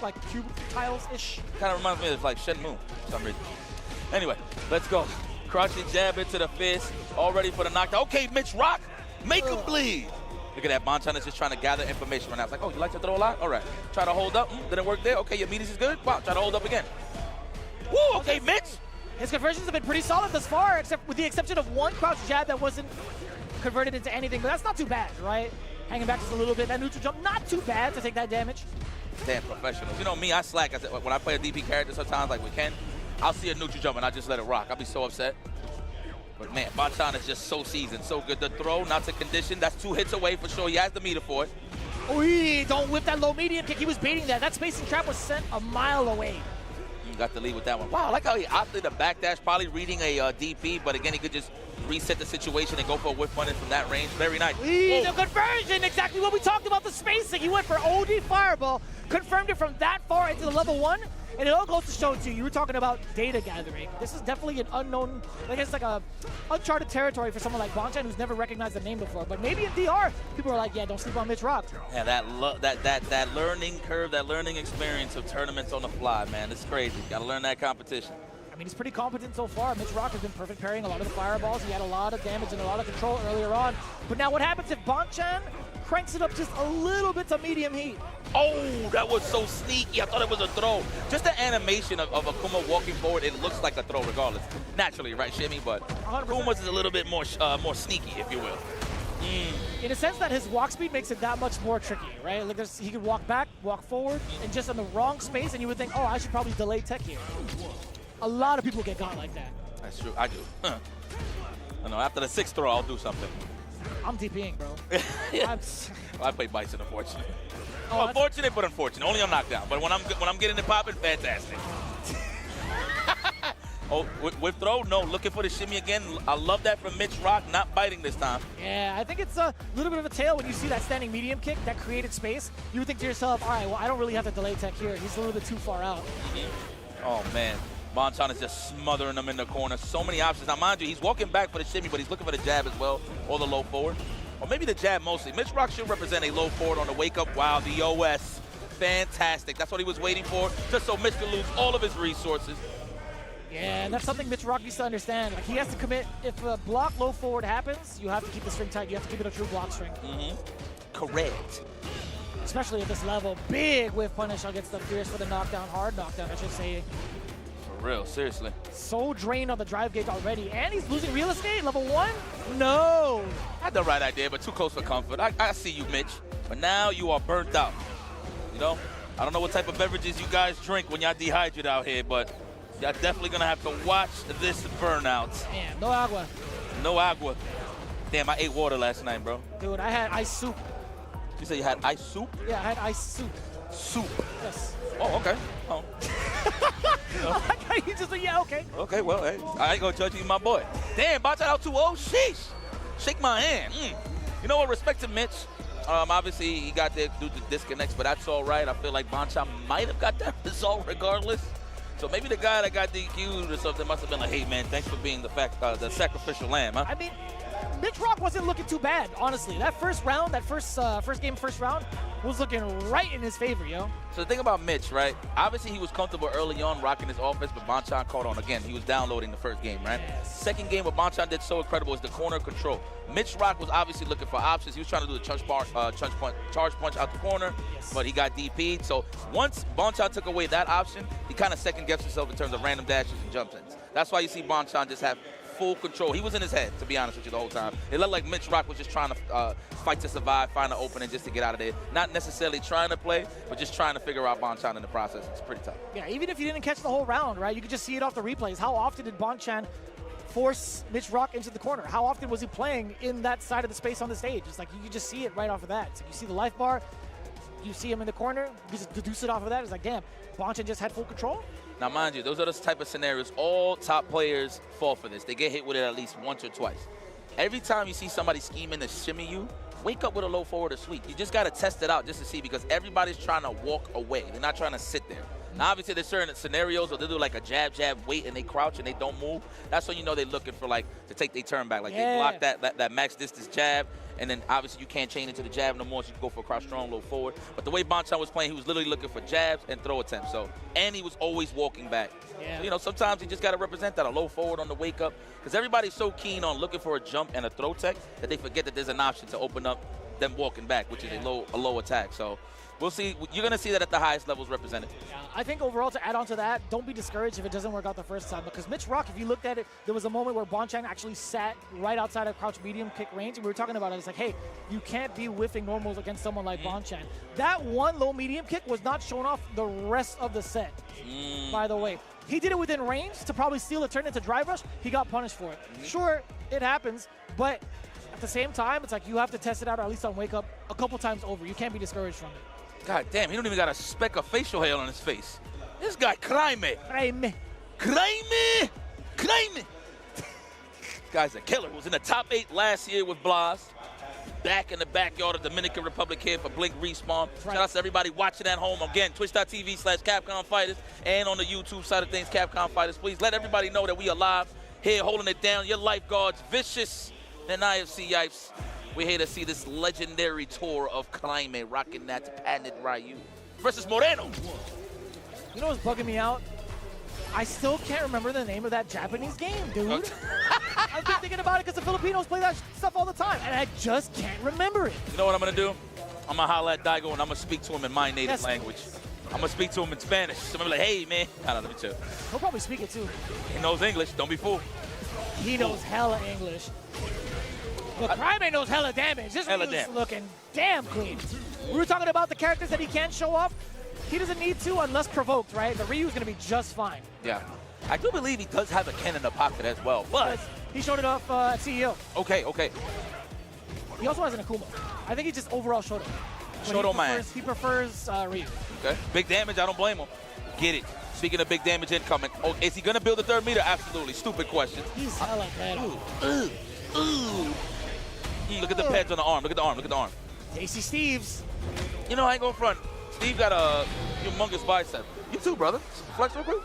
like cube tiles-ish.
Kind of reminds me of like Shenmue for some reason. Anyway, let's go. Crouching jab into the fist, all ready for the knockdown. Okay, Mitch Rock, make him bleed. Look at that. Bonchan is just trying to gather information right now. It's like, oh, you like to throw a lot? All right. Try to hold up. Didn't work there. Okay, your medius is good. Wow, try to hold up again. Woo, okay, Mitch.
His conversions have been pretty solid thus far, except with the exception of one crouch jab that wasn't converted into anything. But that's not too bad, right? Hanging back just a little bit. That neutral jump, not too bad to take that damage.
Damn professionals. You know me, I slack. I said, when I play a DP character sometimes, like with Ken, I'll see a neutral jump and I just let it rock. I'll be so upset. But man, Bonchan is just so seasoned, so good. The throw, not to condition. That's 2 hits away for sure. He has the meter for it.
Oy, don't whip that low medium kick. He was baiting that. That spacing trap was sent a mile away.
Got the lead with that one. Wow, I like how he opted a backdash, probably reading a DP, but again, he could just reset the situation and go for a whiff punish from that range. Very nice.
The conversion, exactly what we talked about, the spacing. He went for OD Fireball, confirmed it from that far into the level 1, and it all goes to show to you were talking about data gathering. This is definitely an unknown, I guess like a uncharted territory for someone like Bonchan who's never recognized the name before. But maybe in DR, people are like, yeah, don't sleep on Mitch Rock.
Yeah, that learning curve, that learning experience of tournaments on the fly, man, it's crazy. Got to learn that competition.
I mean, he's pretty competent so far. Mitch Rock has been perfect parrying a lot of the fireballs. He had a lot of damage and a lot of control earlier on. But now what happens if Bonchan cranks it up just a little bit to medium heat?
Oh, that was so sneaky. I thought it was a throw. Just the animation of Akuma walking forward, it looks like a throw regardless. Naturally, right, Shimmy? But
100%.
Akuma's is a little bit more sneaky, if you will.
In a sense that his walk speed makes it that much more tricky, right? Like he could walk back, walk forward, and just in the wrong space, and you would think, oh, I should probably delay tech here. A lot of people get got like that.
That's true. I do. I know. After the 6th throw, I'll do something.
I'm DPing, bro.
Yeah. Well, I play Bison, unfortunately.
Oh,
unfortunate, but unfortunate. Only on knockdown. But when I'm getting it popping, fantastic. Oh, whip throw? No, looking for the shimmy again. I love that from Mitch Rock, not biting this time.
Yeah, I think it's a little bit of a tail when you see that standing medium kick, that created space. You would think to yourself, all right, well, I don't really have to delay tech here. He's a little bit too far out.
Oh, man. Bonchan is just smothering him in the corner. So many options. Now, mind you, he's walking back for the shimmy, but he's looking for the jab as well, or the low forward. Or maybe the jab mostly. Mitch Rock should represent a low forward on the wake-up. Wow, the OS. Fantastic. That's what he was waiting for, just so Mitch could lose all of his resources.
Yeah, and that's something Mitch Rock needs to understand. Like, he has to commit. If a block low forward happens, you have to keep the string tight. You have to keep it a true block string.
Correct.
Especially at this level. Big whiff punish against the Fierce for the knockdown. Hard knockdown, I should say.
For real, seriously.
So drained on the drive gauge already. And he's losing real estate, level 1? No.
Had the right idea, but too close for comfort. I see you, Mitch. But now you are burnt out. You know? I don't know what type of beverages you guys drink when y'all dehydrate out here, but y'all definitely gonna have to watch this burnout.
Man, no agua.
No agua. Damn, I ate water last night, bro.
Dude, I had ice soup.
You said you had ice soup?
Yeah, I had ice soup.
Soup.
Yes.
Oh, okay. Oh.
You just like, yeah, okay.
Okay, well, hey, I ain't gonna judge you, my boy. Damn, Bonchan out 2-0. Sheesh. Shake my hand. You know what? Respect to Mitch. Obviously, he got there due to disconnects, but that's all right. I feel like Bonchan might have got that result regardless. So maybe the guy that got DQ'd or something must have been like, hey, man, thanks for being the sacrificial lamb, huh?
I mean, Mitch Rock wasn't looking too bad, honestly. That first round, that first round, was looking right in his favor, yo.
So the thing about Mitch, right? Obviously, he was comfortable early on rocking his offense, but Bonchan caught on. Again, he was downloading the first game, right?
Yes.
Second game, what Bonchan did so incredible is the corner control. Mitch Rock was obviously looking for options. He was trying to do the charge punch out the corner,
Yes.
but he got DP'd. So once Bonchan took away that option, he kind of second-guessed himself in terms of random dashes and jump-ins. That's why you see Bonchan just have full control. He was in his head, to be honest with you, the whole time. It looked like Mitch Rock was just trying to fight to survive, find an opening just to get out of there. Not necessarily trying to play, but just trying to figure out Bonchan in the process. It's pretty tough.
Yeah, even if you didn't catch the whole round, right, you could just see it off the replays. How often did Bonchan force Mitch Rock into the corner? How often was he playing in that side of the space on the stage? It's like you could just see it right off of that. It's like you see the life bar, you see him in the corner, you just deduce it off of that. It's like, damn, Bonchan just had full control?
Now, mind you, those are the type of scenarios all top players fall for this. They get hit with it at least once or twice. Every time you see somebody scheming to shimmy you, wake up with a low forward or sweep. You just got to test it out just to see, because everybody's trying to walk away. They're not trying to sit there. Now, obviously, there's certain scenarios where they do like a jab, wait, and they crouch and they don't move. That's when you know they're looking for, like, to take their turn back. Like, they block that max distance jab, and then obviously you can't chain into the jab no more, so you can go for a crouch strong, low forward. But the way Bonchan was playing, he was literally looking for jabs and throw attempts. So, and he was always walking back.
Yeah.
So, you know, sometimes you just got to represent that, a low forward on the wake up, because everybody's so keen on looking for a jump and a throw tech that they forget that there's an option to open up them walking back, which is a low attack. So we'll see. You're going to see that at the highest levels represented.
Yeah, I think overall, to add on to that, don't be discouraged if it doesn't work out the first time. Because Mitch Rock, if you looked at it, there was a moment where Bonchan actually sat right outside of crouch medium kick range, and we were talking about it. It's like, hey, you can't be whiffing normals against someone like Bonchan. That one low medium kick was not shown off the rest of the set, by the way. He did it within range to probably steal a turn into drive rush. He got punished for it. Sure, it happens, but at the same time, it's like you have to test it out, or at least on Wake Up, a couple times over. You can't be discouraged from it.
God damn, he don't even got a speck of facial hair on his face. This guy, Crime. Guy's a killer. Was in the top 8 last year with Blas. Back in the backyard of Dominican Republic here for Blink Respawn. Shout out to everybody watching at home. Again, twitch.tv/Capcom Fighters, and on the YouTube side of things, Capcom Fighters. Please let everybody know that we are live here holding it down. Your lifeguards, Vicious and IFC Yipes. We're here to see this legendary tour of Crime rocking that patented Ryu versus Moreno.
You know what's bugging me out? I still can't remember the name of that Japanese game, dude. I've been thinking about it because the Filipinos play that stuff all the time, and I just can't remember it.
You know what I'm going to do? I'm going to holler at Daigo, and I'm going to speak to him in my native language. I'm going to speak to him in Spanish. So I'm going to be like, hey, man. I don't know, let me chill.
He'll probably speak it, too.
He knows English. Don't be fooled.
He knows hella English. But Crime knows hella damage. This Ryu's looking damn clean. We were talking about the characters that he can't show off. He doesn't need to unless provoked, right? The Ryu's going to be just fine.
Yeah. I do believe he does have a Ken in the pocket as well, but...
He showed it off at CEO.
Okay.
He also has an Akuma. I think he just overall showed it.
Showed on my ass.
He prefers Ryu.
Okay. Big damage, I don't blame him. Get it. Speaking of big damage incoming, is he going to build a third meter? Absolutely. Stupid question.
He's hella bad.
Look at the pads on the arm. Look at the arm.
Tasty Steve's.
You know, I ain't going front. Steve got a humongous bicep. You too, brother. Flex real quick.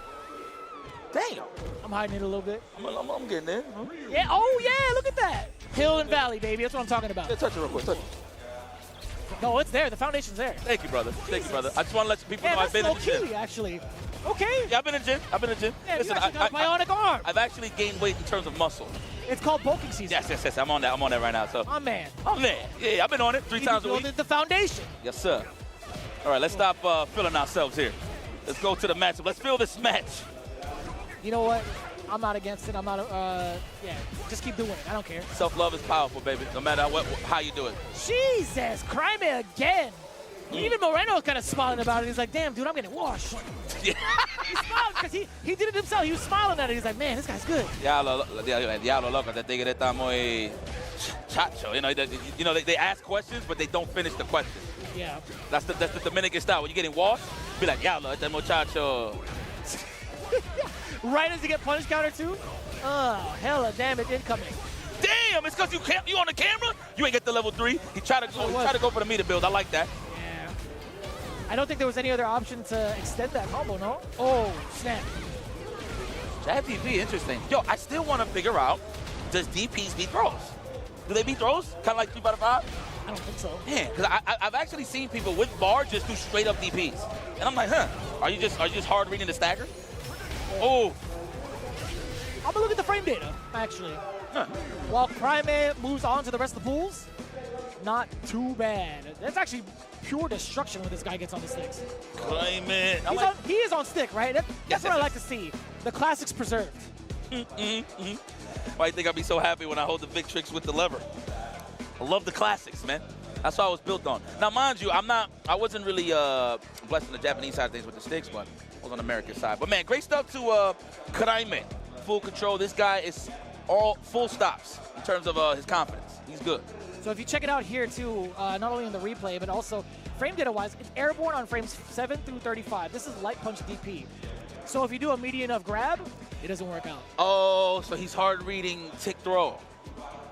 Damn.
I'm hiding it a little bit.
I'm getting there.
Yeah. Oh, yeah. Look at that. Hill and Valley, baby. That's what I'm talking about.
Yeah, touch it real quick. Touch it.
No, it's there. The foundation's there.
Thank you, brother. Thank you, brother. I just want to let people know I've been in the gym.
Actually. Okay.
Yeah, I've been in the gym.
Yeah, listen, you got a bionic arm.
I've actually gained weight in terms of muscle.
It's called bulking season.
Yes. I'm on that right now. So.
My man.
Yeah, I've been on it 3 times a week.
The foundation.
Yes, sir. All right, let's stop feeling ourselves here. Let's go to the matchup. Let's feel this match.
You know what? I'm not against it. I'm not, just keep doing it. I don't care.
Self-love is powerful, baby, no matter how you do it.
Jesus, Crime again. Even Moreno's kind of smiling about it. He's like, damn, dude, I'm getting washed.
Yeah.
He's smiling because he did it himself. He was smiling at it. He's like, man, this guy's good.
Diablo loco, te tigre está muy chacho. You know, they ask questions, but they don't finish the question.
Yeah.
That's the Dominican style. When you're getting washed, be like, Diablo, este muchacho.
Right as you get punish counter too? Oh, hella damage incoming.
Damn, it's because you on the camera? You ain't get the level 3. He tried to go for the meter build. I like that.
Yeah. I don't think there was any other option to extend that combo, no? Oh, snap.
Jab DP, interesting. Yo, I still want to figure out, does DPs beat throws? Do they beat throws? Kind of like 3 out of 5?
I don't think so.
Yeah, because I've actually seen people with bar just do straight up DPs. And I'm like, are you just hard reading the stagger? Oh.
I'm going to look at the frame data, actually. While Crime moves on to the rest of the pools, not too bad. That's actually pure destruction when this guy gets on the sticks.
Crime.
He is on stick, right? That's what I like to see. The classics preserved.
Why do you think I'd be so happy when I hold the big tricks with the lever? I love the classics, man. That's what I was built on. Now, mind you, I wasn't really blessed on the Japanese side of things with the sticks, but I was on the American side. But man, great stuff to Crime. Full control. This guy is all full stops in terms of his confidence. He's good.
So if you check it out here too, not only in the replay, but also frame data wise, it's airborne on frames 7 through 35. This is light punch DP. So if you do a median of grab, it doesn't work out.
Oh, so he's hard reading tick throw.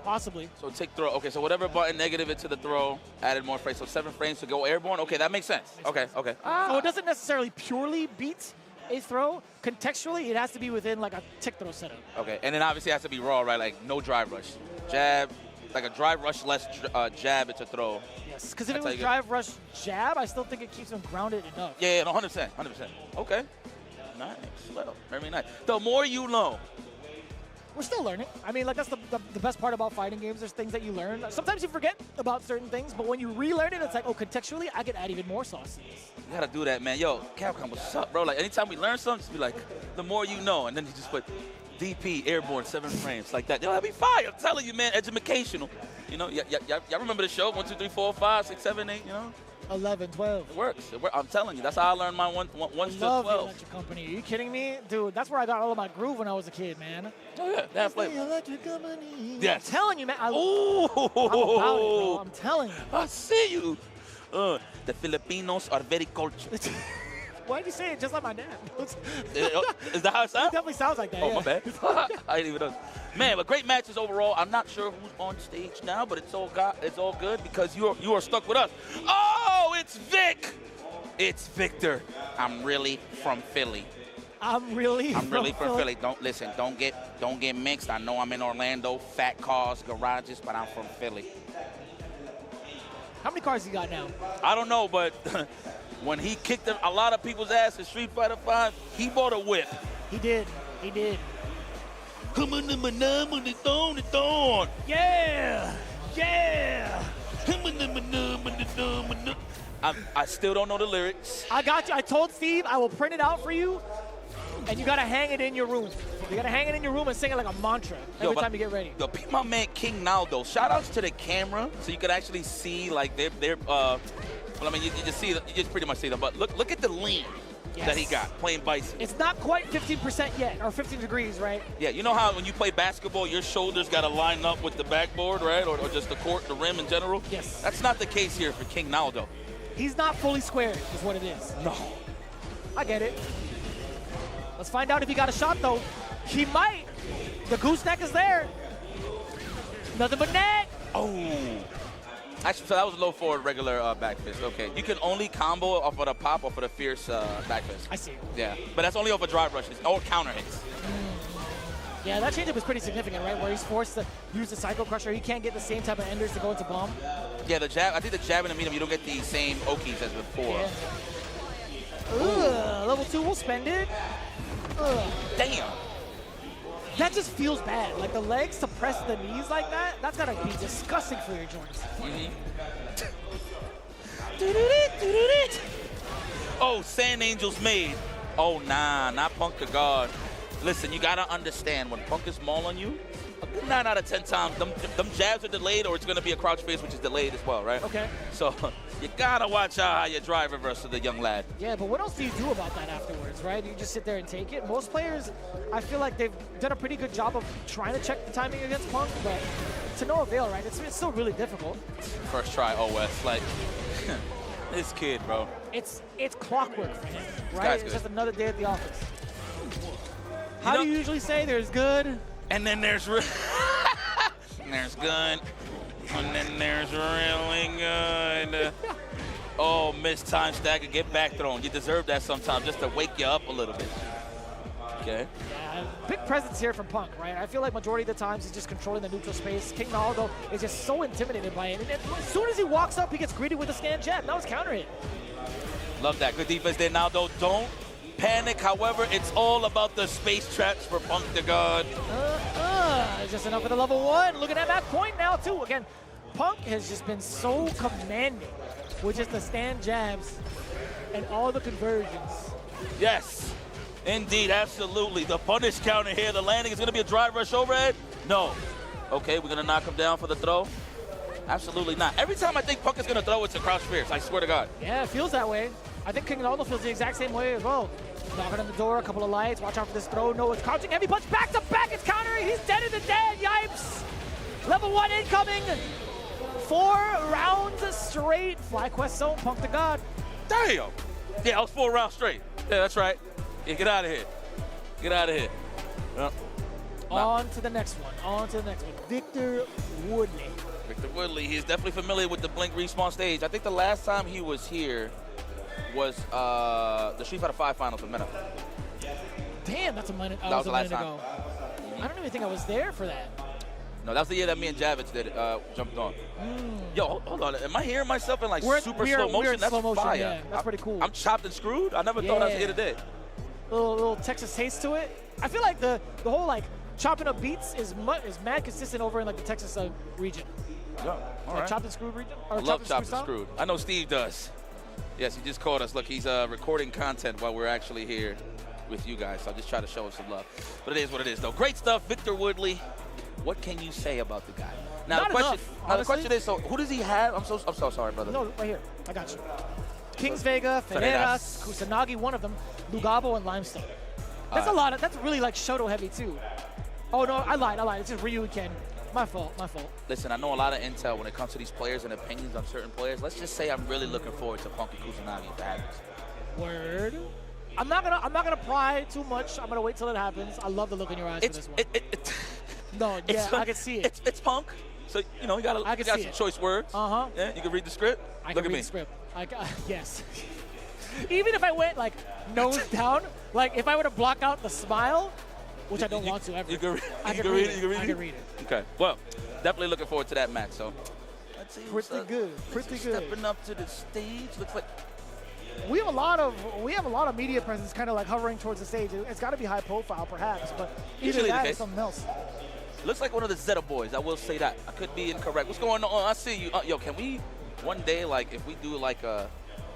Possibly.
So tick throw. Okay, so whatever button negative it to the throw, added more frames. So 7 frames to go airborne. Okay, that makes sense. Okay.
So it doesn't necessarily purely beat a throw. Contextually, it has to be within like a tick throw setup.
Okay, and then obviously it has to be raw, right? Like no drive rush. Jab, like a drive rush less jab, it's a throw.
Yes, because if it was drive rush jab, I still think it keeps him grounded enough.
Yeah, no, 100%. Okay. Nice. Well, very nice. The more you know.
we're still learning. I mean, like, that's the best part about fighting games. There's things that you learn. Sometimes you forget about certain things, but when you relearn it, it's like, oh, contextually, I could add even more sauce to this.
You gotta do that, man. Yo, Capcom, what's up, bro? Like, anytime we learn something, just be like, the more you know, and then you just put DP, airborne, 7 frames, like that. Yo, that'd be fire. I'm telling you, man, educational. You know, y'all remember the show? 1, 2, 3, 4, 5, 6, 7, 8, you know?
11, 12.
It works. I'm telling you, that's how I learned my 1 to 12.
Love the Electric Company. Are you kidding me? Dude, that's where I got all of my groove when I was a kid, man.
Oh, yeah, that flavor.
The Electric Company.
Yes.
I'm telling you, man.
Ooh.
I'm about it, bro. I'm telling you.
I see you. The Filipinos are very cultured.
Why did you say it just like my dad?
Is that how it sounds?
It definitely sounds like that.
Oh,
yeah.
my bad. I didn't even know. Man, but great matches overall. I'm not sure who's on stage now, but it's all good because you are stuck with us. Oh, it's Vic. It's Victor. I'm really from Philly.
I'm really from
Philly. Don't get mixed. I know I'm in Orlando, fat cars, garages, but I'm from Philly.
How many cars you got now?
I don't know, but when he kicked a lot of people's ass in Street Fighter V, he bought a whip.
He did. He did.
Come on, the thorn.
Yeah. Yeah.
I still don't know the lyrics.
I got you. I told Steve I will print it out for you, and you got to hang it in your room. You got to hang it in your room and sing it like a mantra every time you get ready.
Yo, my man King Naldo. Shout outs to the camera so you can actually see like their well, I mean you just see you just pretty much see them, but look at the lean that he got playing Bison.
It's not quite 15% yet, or 15 degrees, right?
Yeah, you know how when you play basketball, your shoulders got to line up with the backboard, right? Or just the court, the rim in general?
Yes.
That's not the case here for King Naldo.
He's not fully squared, is what it is.
No.
I get it. Let's find out if he got a shot, though. He might. The gooseneck is there. Nothing but net.
Oh. Actually, so that was low forward regular back fist. Okay. You can only combo off of the pop or for the fierce back fist.
I see.
Yeah. But that's only off of drive rushes or counter hits.
Yeah, that change-up was pretty significant, right? Where he's forced to use the Psycho Crusher. He can't get the same type of enders to go into bomb.
Yeah, the jab. I think the jab and the medium, you don't get the same Okies as before.
Yeah. Level 2, we'll spend it.
Damn.
That just feels bad. Like the legs to press the knees like that, that's gotta be disgusting for your joints.
Oh, Sand Angels made. Oh, nah, not Punk to God. Listen, you gotta understand, when Punk is mauling you, a good 9 out of 10 times, them jabs are delayed or it's gonna be a crouch face, which is delayed as well, right?
Okay.
So you gotta watch out how you drive reverse to the young lad.
Yeah, but what else do you do about that afterwards, right? You just sit there and take it. Most players, I feel like they've done a pretty good job of trying to check the timing against Punk, but to no avail, right? It's still really difficult.
First try OS, like, this kid, bro.
It's clockwork for him, right? It's just another day at the office. How do you usually say there's good?
And then there's there's good. And then there's really good. Oh, missed time stagger, get back thrown. You deserve that sometimes just to wake you up a little bit. Okay.
Yeah, big presence here from Punk, right? I feel like majority of the times he's just controlling the neutral space. King Naldo is just so intimidated by it. And as soon as he walks up, he gets greeted with a stand jab. That was counter hit.
Love that. Good defense there, Naldo. Don't panic. However, it's all about the space traps for Punk to God.
Just enough for the level 1. Looking at that point now, too. Again, Punk has just been so commanding with just the stand jabs and all the conversions.
Yes, indeed, absolutely. The punish counter here. The landing is going to be a drive rush overhead. No. Okay, we're going to knock him down for the throw. Absolutely not. Every time I think Punk is going to throw, it's a crouch fierce. I swear to God.
Yeah, it feels that way. I think King Naldo feels the exact same way as well. Knocking on the door, a couple of lights. Watch out for this throw. No, it's crouching. Heavy punch back to back. It's countering. He's dead in the dead. Yipes. Level 1 incoming. 4 rounds straight. FlyQuest zone. Punk to God.
Damn. Yeah, that was 4 rounds straight. Yeah, that's right. Yeah, get out of here. Get out of here.
On to the next one. On to the next one. Victor Woodley.
Victor Woodley. He's definitely familiar with the Blink respawn stage. I think the last time he was here was the Street Fighter V Finals with Mena.
Damn, that's a minute.
That was the last
ago. I don't even think I was there for that.
No, that was the year that me and Javits did jumped on. Yo, hold on. Am I hearing myself in like super slow motion? That's
slow motion,
fire.
yeah. That's pretty cool.
I'm chopped and screwed. I never thought I was here today.
Little Texas taste to it. I feel like the whole like chopping up beats is mad consistent over in like the Texas region.
Yeah, all
Like
right.
chopped and screwed region? Or
I love chopped and
style?
screwed. I know Steve does. Yes, he just called us. Look, he's recording content while we're actually here with you guys. So I'll just try to show him some love. But it is what it is, though. Great stuff, Victor Woodley. What can you say about the guy? Now, the question is, so who does he have? I'm so sorry, brother.
No, right here. I got you. Kings Vega, Ferreras, Kusanagi, one of them, Lugabo, and Limestone. That's a lot. That's really like Shoto heavy, too. Oh, no, I lied. It's just Ryu and Ken. My fault.
Listen, I know a lot of intel when it comes to these players and opinions on certain players. Let's just say I'm really looking forward to Funky Kusanagi if that happens.
Word. I'm not gonna pry too much. I'm gonna wait till it happens. I love the look in your eyes for this one. I can see it.
It's Punk. So, you know, you got some choice words.
Uh-huh.
Yeah, you can read the script.
I
Look
can
at
read
me.
the script. Yes. Even if I went like nose down, like if I were to block out the smile, which I don't want to ever.
You can
I can
read
read
it.
I can read it.
Okay. Well, definitely looking forward to that match. So, let's see.
Pretty good.
Stepping up to the stage. Looks like
We have a lot of media presence kind of like hovering towards the stage. It's got to be high profile, perhaps, but either
Usually the
that or
case.
something else.
looks like one of the Zeta boys. I will say that. I could be incorrect. What's going on? I see you. Yo, can we one day, like, if we do like a,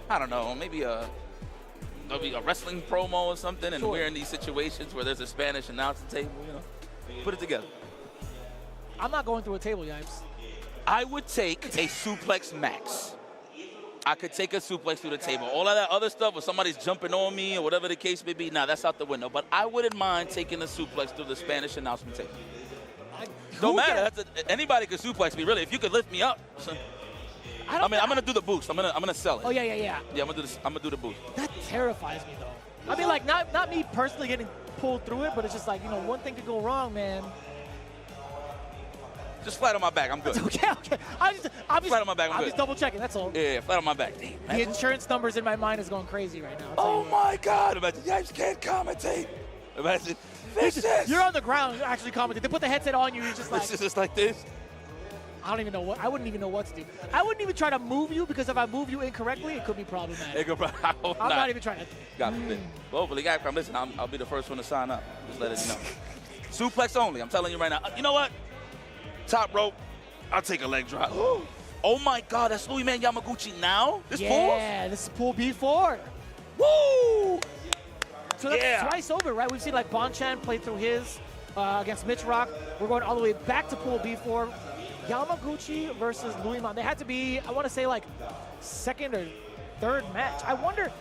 I don't know, maybe a wrestling promo or something, and we're in these situations where there's a Spanish announcing table, you know, put it together.
I'm not going through a table, Yipes.
I would take a suplex max. I could take a suplex through the table. All of that other stuff, where somebody's jumping on me or whatever the case may be, nah, that's out the window. But I wouldn't mind taking a suplex through the Spanish announcement table. Don't matter. Anybody could suplex me, really. If you could lift me up. I'm gonna do the boost. I'm gonna sell it.
Oh yeah.
Yeah, I'm gonna do the boost.
That terrifies me though. I mean, like not me personally getting pulled through it, but it's just like, you know, one thing could go wrong, man.
Just flat on my back. I'm good.
Okay. I'm
flat on my back. I'm good.
just double checking. That's all.
Yeah, flat on my back. Damn,
the insurance numbers in my mind is going crazy right now.
Oh my God! Imagine Yipes can't commentate. Imagine this.
You're on the ground actually commenting. They put the headset on you. You're just like.
It's just like this.
I don't even know what. I wouldn't even know what to do. I wouldn't even try to move you, because if I move you incorrectly, it could be problematic. I'm not even trying to.
God forbid. Well, hopefully, Capcom, listen, I'll be the first one to sign up. Just let us know. Suplex only. I'm telling you right now. You know what? Top rope. I'll take a leg drop. Oh my God, that's Louis Man Yamaguchi now? This
this is pool B4.
Woo!
So that's twice over, right? We've seen like Bonchan play through his against Mitch Rock. We're going all the way back to pool B4. Yamaguchi versus Louis Man. They had to be, I want to say, like second or third match. I wonder,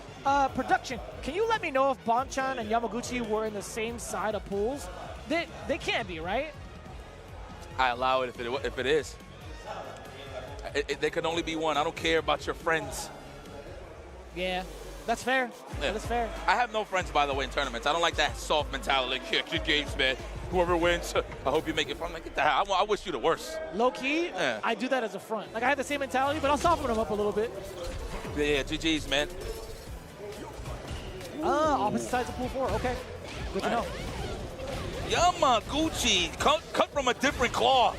production, can you let me know if Bonchan and Yamaguchi were in the same side of pools? They can't be, right?
I allow it if it is. There can only be one. I don't care about your friends.
Yeah, that's fair.
Yeah.
That's fair.
I have no friends, by the way, in tournaments. I don't like that soft mentality. Like, yeah, good games, man. Whoever wins, I hope you make it fun. Like, get the hell. I wish you the worst.
Low key,
Yeah.
I do that as a front. Like, I have the same mentality, but I'll soften them up a little bit.
Yeah, GG's, man.
Opposite sides of pool 4. Okay, good to know.
Yamaguchi, cut from a different cloth.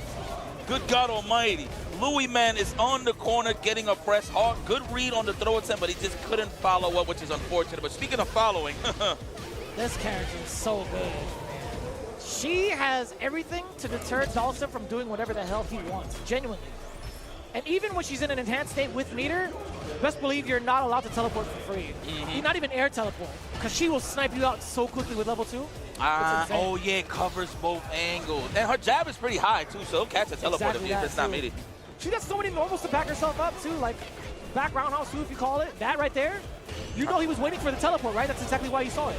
Good God Almighty. Louis Man is on the corner getting a press hard. Good read on the throw attempt, but he just couldn't follow up, which is unfortunate. But speaking of following,
This character is so good. She has everything to deter Dhalsim from doing whatever the hell he wants, genuinely. And even when she's in an enhanced state with meter, best believe you're not allowed to teleport for free. You're not even air teleport, because she will snipe you out so quickly with level 2.
oh yeah, covers both angles. And her jab is pretty high too, so he'll catch a teleport if it's not meaty.
She does so many normals to back herself up too, like back roundhouse 2 if you call it. That right there, you know he was waiting for the teleport, right? That's exactly why you saw it.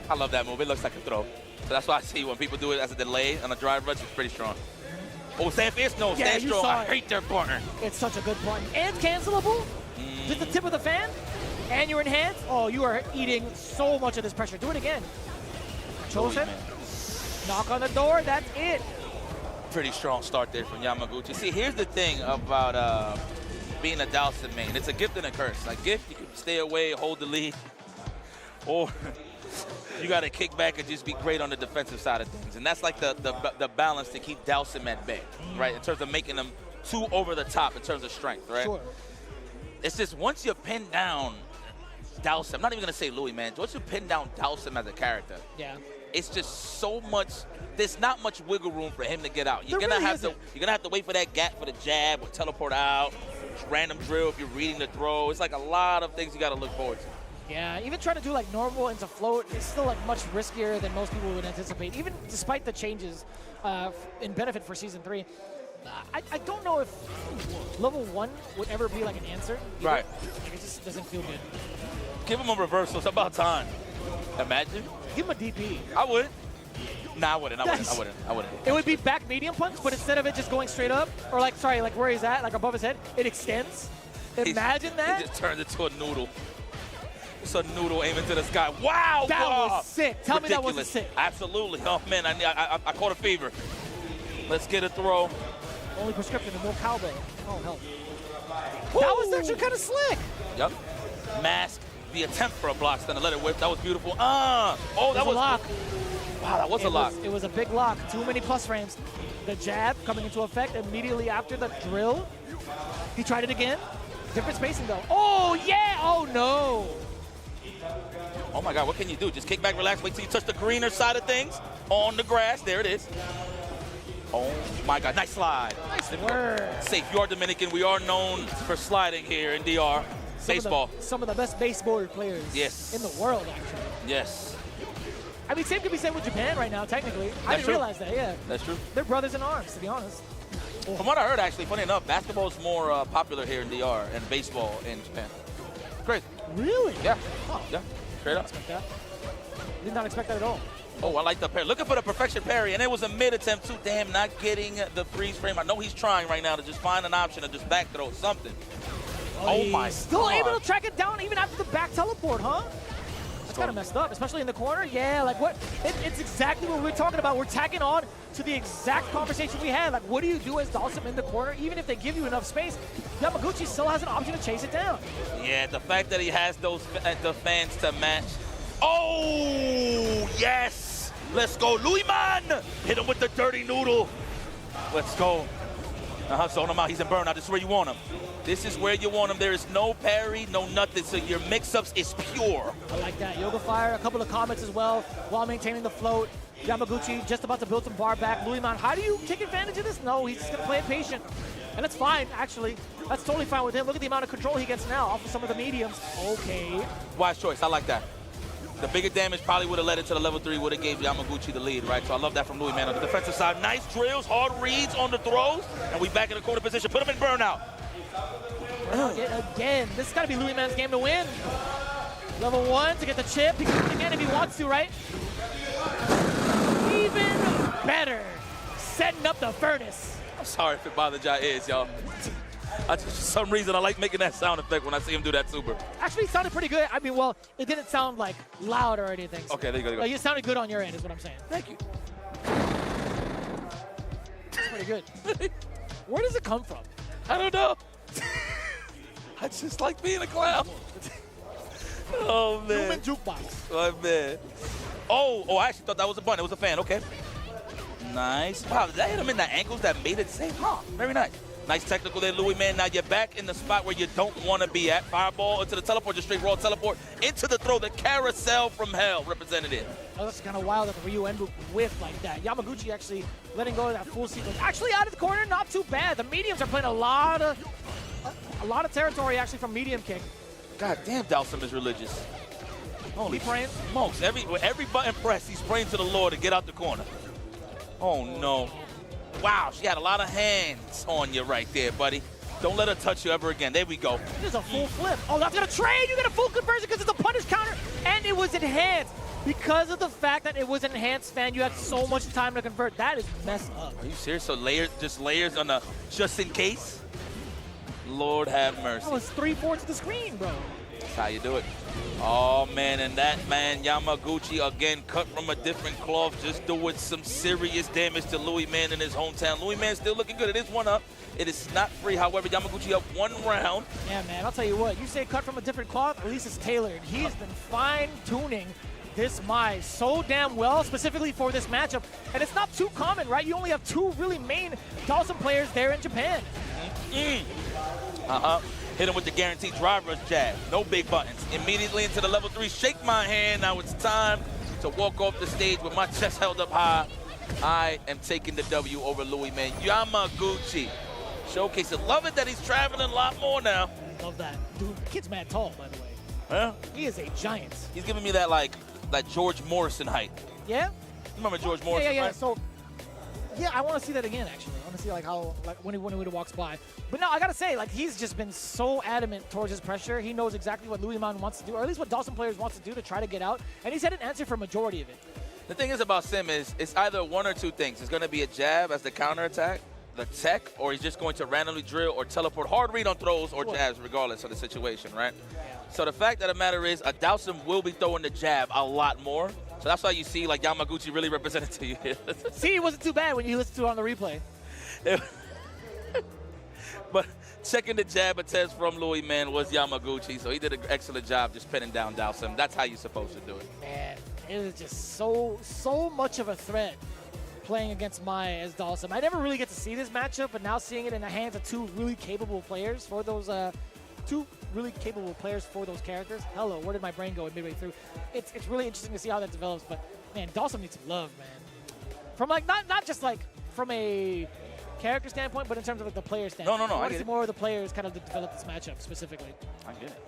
I love that move. It looks like a throw. So that's why I see when people do it as a delay on a drive rush, it's pretty strong. Oh, stand fierce? No,
Yeah,
stand
you
strong.
saw
I
it.
hate their partner.
It's such a good button. And cancelable. Just the tip of the fan. And you're enhanced. Oh, you are eating so much of this pressure. Do it again. Chosen. Knock on the door. That's it.
Pretty strong start there from Yamaguchi. See, here's the thing about being a Dhalsim main. It's a gift and a curse. Like, gift, you can stay away, hold the lead. Or you got to kick back and just be great on the defensive side of things. And that's like the balance to keep Dhalsim at bay, right? In terms of making them too over the top in terms of strength, right?
Sure.
It's just once you pin down Dhalsim, I'm not even going to say Louis, man. Once you pin down Dhalsim as a character,
Yeah.
it's just so much. There's not much wiggle room for him to get out. You're gonna have to wait for that gap for the jab or teleport out, random drill if you're reading the throw. It's like a lot of things you got to look forward to.
Yeah, even trying to do like normal into float is still like much riskier than most people would anticipate, even despite the changes in benefit for Season 3. I don't know if level 1 would ever be like an answer. Either.
Right.
Like, it just doesn't feel good.
Give him a reversal. It's about time. Imagine.
Give him a DP.
I would. Nah, I wouldn't.
It would be back medium punch, but instead of it just going straight up, or like, sorry, like where he's at, like above his head, it extends. Imagine that.
He just turns into a noodle. It's a noodle aiming to the sky. Wow.
That was sick. Tell me that wasn't sick.
Absolutely. Oh, man, I caught a fever. Let's get a throw.
Only prescription and no cowbell. Oh, hell. Woo. That was actually kind of slick.
Yep. Mask the attempt for a block stun to let it whip. That was beautiful. Oh, that was
a lock.
Wow, that was a lock.
It was a big lock. Too many plus frames. The jab coming into effect immediately after the drill. He tried it again. Different spacing, though. Oh, yeah. Oh, no.
Oh, my God. What can you do? Just kick back, relax, wait till you touch the greener side of things. On the grass. There it is. Oh, my God. Nice slide.
Nice word.
Safe. You are Dominican. We are known for sliding here in DR. Baseball.
Some of the best baseball players in the world, actually.
Yes.
I mean, same could be said with Japan right now, technically. I didn't realize that, yeah.
That's true.
They're brothers in arms, to be honest.
From what I heard, actually, funny enough, basketball is more popular here in DR and baseball in Japan. Crazy.
Really?
Yeah.
Oh.
Yeah. Straight up.
Expect that. Did not expect that at all.
Oh, I like the parry. Looking for the perfection parry, and it was a mid-attempt too. Damn, not getting the freeze frame. I know he's trying right now to just find an option to just back throw something. Oh my God.
Still able to track it down even after the back teleport, huh? That's kind of messed up, especially in the corner. Yeah, like what? It's exactly what we're talking about. We're tagging on to the exact conversation we had. Like, what do you do as Dawson in the corner? Even if they give you enough space, Yamaguchi still has an option to chase it down.
Yeah, the fact that he has those the fans to match. Oh, yes. Let's go. Louis Man. Hit him with the dirty noodle. Let's go. Zone him out. He's in burnout. This is where you want him. This is where you want him. There is no parry, no nothing. So your mix-ups is pure.
I like that. Yoga Fire, a couple of comments as well while maintaining the float. Yamaguchi just about to build some bar back. Louis Man, how do you take advantage of this? No, he's just going to play it patient. And that's fine, actually. That's totally fine with him. Look at the amount of control he gets now off of some of the mediums. Okay.
Wise choice. I like that. The bigger damage probably would have led it to the level 3, would have gave Yamaguchi the lead, right? So I love that from Louis Man on the defensive side. Nice drills, hard reads on the throws, and we back in the corner position. Put him in burnout.
Again, this has got to be Louis Man's game to win. Level 1 to get the chip. He can do it again if he wants to, right? Even better. Setting up the furnace.
I'm sorry if it bothered y'all ears, y'all. For some reason, I like making that sound effect when I see him do that super.
Actually, it sounded pretty good. I mean, well, it didn't sound like loud or anything. So
okay, there you go.
like, it sounded good on your end is what I'm saying.
Thank you.
That's pretty good. Where does it come from?
I don't know. I just like being a clown. Oh, man.
Human jukebox.
Oh, man. Oh, I actually thought that was a button. It was a fan. Okay. Nice. Wow, did that hit him in the ankles that made it safe? Huh, very nice. Nice technical there, Louis Man. Now you're back in the spot where you don't want to be at. Fireball into the teleport, just straight raw teleport into the throw. The carousel from hell representative.
Oh, that's kind of wild that the Ryu end whiff like that. Yamaguchi actually letting go of that full sequence. Actually out of the corner, not too bad. The mediums are playing a lot of territory actually from medium kick.
God damn, Dawson is religious. Holy
praying?
Smokes. Every button press, he's praying to the Lord to get out the corner. Oh, no. Wow, she had a lot of hands on you right there, buddy. Don't let her touch you ever again. There we go.
There's a full flip. Oh, that's going to trade. You get a full conversion because it's a punish counter, and it was enhanced. Because of the fact that it was enhanced, fan, you had so much time to convert. That is messed up.
Are you serious? So layers on the just in case? Lord have mercy.
That was 3/4 of the screen, bro.
That's how you do it. Oh, man, and that man, Yamaguchi, again, cut from a different cloth, just doing some serious damage to Louis Man in his hometown. Louis Man still looking good. It is one up. It is not free. However, Yamaguchi up 1 round.
Yeah, man, I'll tell you what. You say cut from a different cloth, at least it's tailored. He has been fine-tuning this Mai so damn well, specifically for this matchup. And it's not too common, right? You only have 2 really main Dawson players there in Japan.
Hit him with the guaranteed driver's jab. No big buttons. Immediately into the level 3. Shake my hand. Now it's time to walk off the stage with my chest held up high. I am taking the W over Louis, man. Yamaguchi. Showcase it. Love it that he's traveling a lot more now.
Love that. Dude, the kid's mad tall, by the way.
Huh?
He is a giant.
He's giving me that, like George Morrison height.
Yeah?
Remember George Morrison?
Yeah.
Right?
So, yeah, I want to see that again, actually. I want to see, like, how, like, when he walks by. But no, I got to say, like, he's just been so adamant towards his pressure. He knows exactly what Louis Man wants to do, or at least what Dawson players wants to do to try to get out. And he's had an answer for a majority of it.
The thing is about Sim is it's either one or two things. It's going to be a jab as the counterattack, the tech, or he's just going to randomly drill or teleport, hard read on throws or jabs regardless of the situation, right? So the fact of the matter is Dawson will be throwing the jab a lot more. So that's why you see like Yamaguchi really represented to you here.
See, it wasn't too bad when you listened to it on the replay.
But checking the jab attempts from Louis, man, was Yamaguchi. So he did an excellent job just pinning down Dawson. That's how you're supposed to do it.
Man, it is just so much of a threat playing against Maya as Dawson. I never really get to see this matchup, but now seeing it in the hands of two really capable players for those characters. Hello, where did my brain go midway through? It's really interesting to see how that develops. But man, Dawson needs some love, man. From like not just like from a character standpoint, but in terms of like the player standpoint.
No.
I want to see more of the players kind of develop this matchup specifically.
I get it.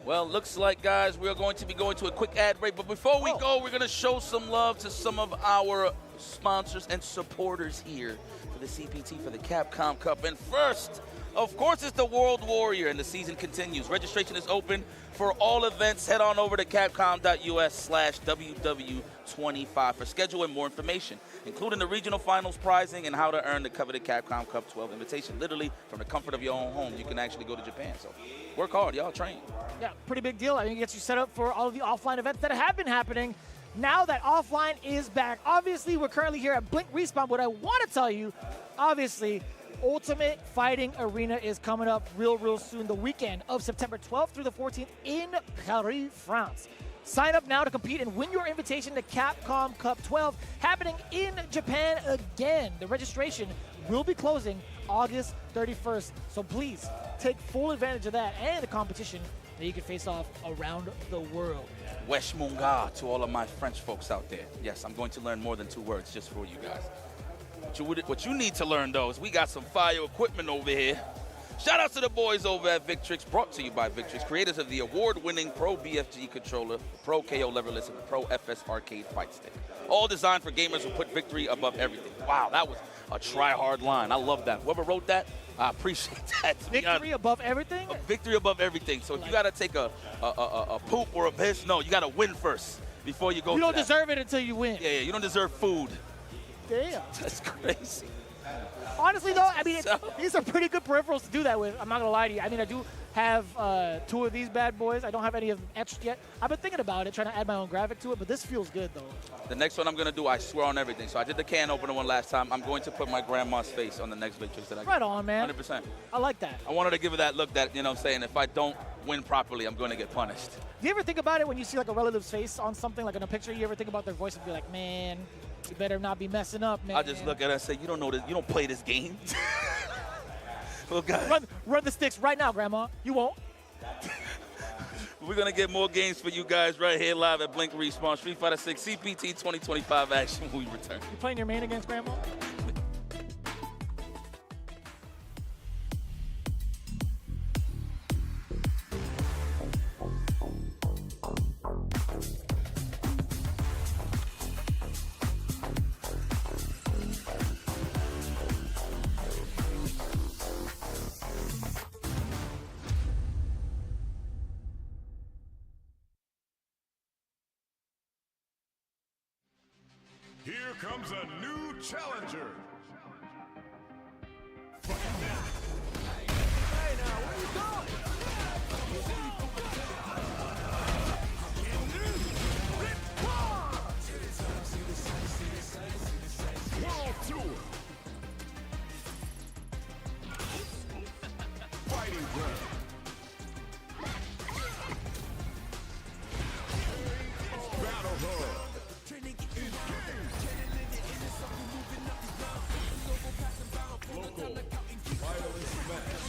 Well, looks like, guys, we're going to be going to a quick ad break. But before we go, we're going to show some love to some of our sponsors and supporters here for the CPT, for the Capcom Cup. And first, of course, it's the World Warrior, and the season continues. Registration is open for all events. Head on over to capcom.us/WW25 for schedule and more information, including the regional finals prizing and how to earn the coveted Capcom Cup 12 invitation. Literally, from the comfort of your own home, you can actually go to Japan. So work hard, y'all train.
Yeah, pretty big deal. I think it gets you set up for all of the offline events that have been happening. Now that offline is back, obviously we're currently here at Blink Respawn. What I want to tell you, obviously, Ultimate Fighting Arena is coming up real soon, the weekend of September 12th through the 14th in Paris, France. Sign up now to compete and win your invitation to Capcom Cup 12, happening in Japan again. The registration will be closing August 31st, so please take full advantage of that and the competition that you can face off around the world.
Wesh Munga to all of my French folks out there. Yes, I'm going to learn more than 2 words just for you guys. What you need to learn, though, is we got some fire equipment over here. Shout out to the boys over at Victrix, brought to you by Victrix, creators of the award-winning Pro BFG controller, Pro KO leverless, and the Pro FS Arcade Fight Stick. All designed for gamers who put victory above everything. Wow, that was a try-hard line. I love that. Whoever wrote that, I appreciate that.
Victory above everything?
A victory above everything. So if you got to take a poop or a piss, no, you got to win first before you go.
You don't deserve it until you win.
Yeah, you don't deserve food.
Damn.
That's crazy.
Honestly, though, I mean, these are pretty good peripherals to do that with. I'm not going to lie to you. I mean, I do have 2 of these bad boys. I don't have any of them etched yet. I've been thinking about it, trying to add my own graphic to it, but this feels good, though.
The next one I'm going to do, I swear on everything. So I did the can opener one last time. I'm going to put my grandma's face on the next Victrix that I get.
Right on, man.
100%.
I like that.
I wanted to give her that look that, you know what I'm saying, if I don't win properly, I'm going to get punished.
Do you ever think about it when you see, like, a relative's face on something, like in a picture? You ever think about their voice and be like, man, you better not be messing up, man.
I just look at her and say, you don't know this. You don't play this game. Well, guys.
Run the sticks right now, Grandma. You won't.
We're going to get more games for you guys right here live at Blink Respawn, Street Fighter 6 CPT 2025 action when we return.
You playing your main against Grandma?
Here comes a new challenger. World Tour. Fighting ground. Battle hall. Local violence match.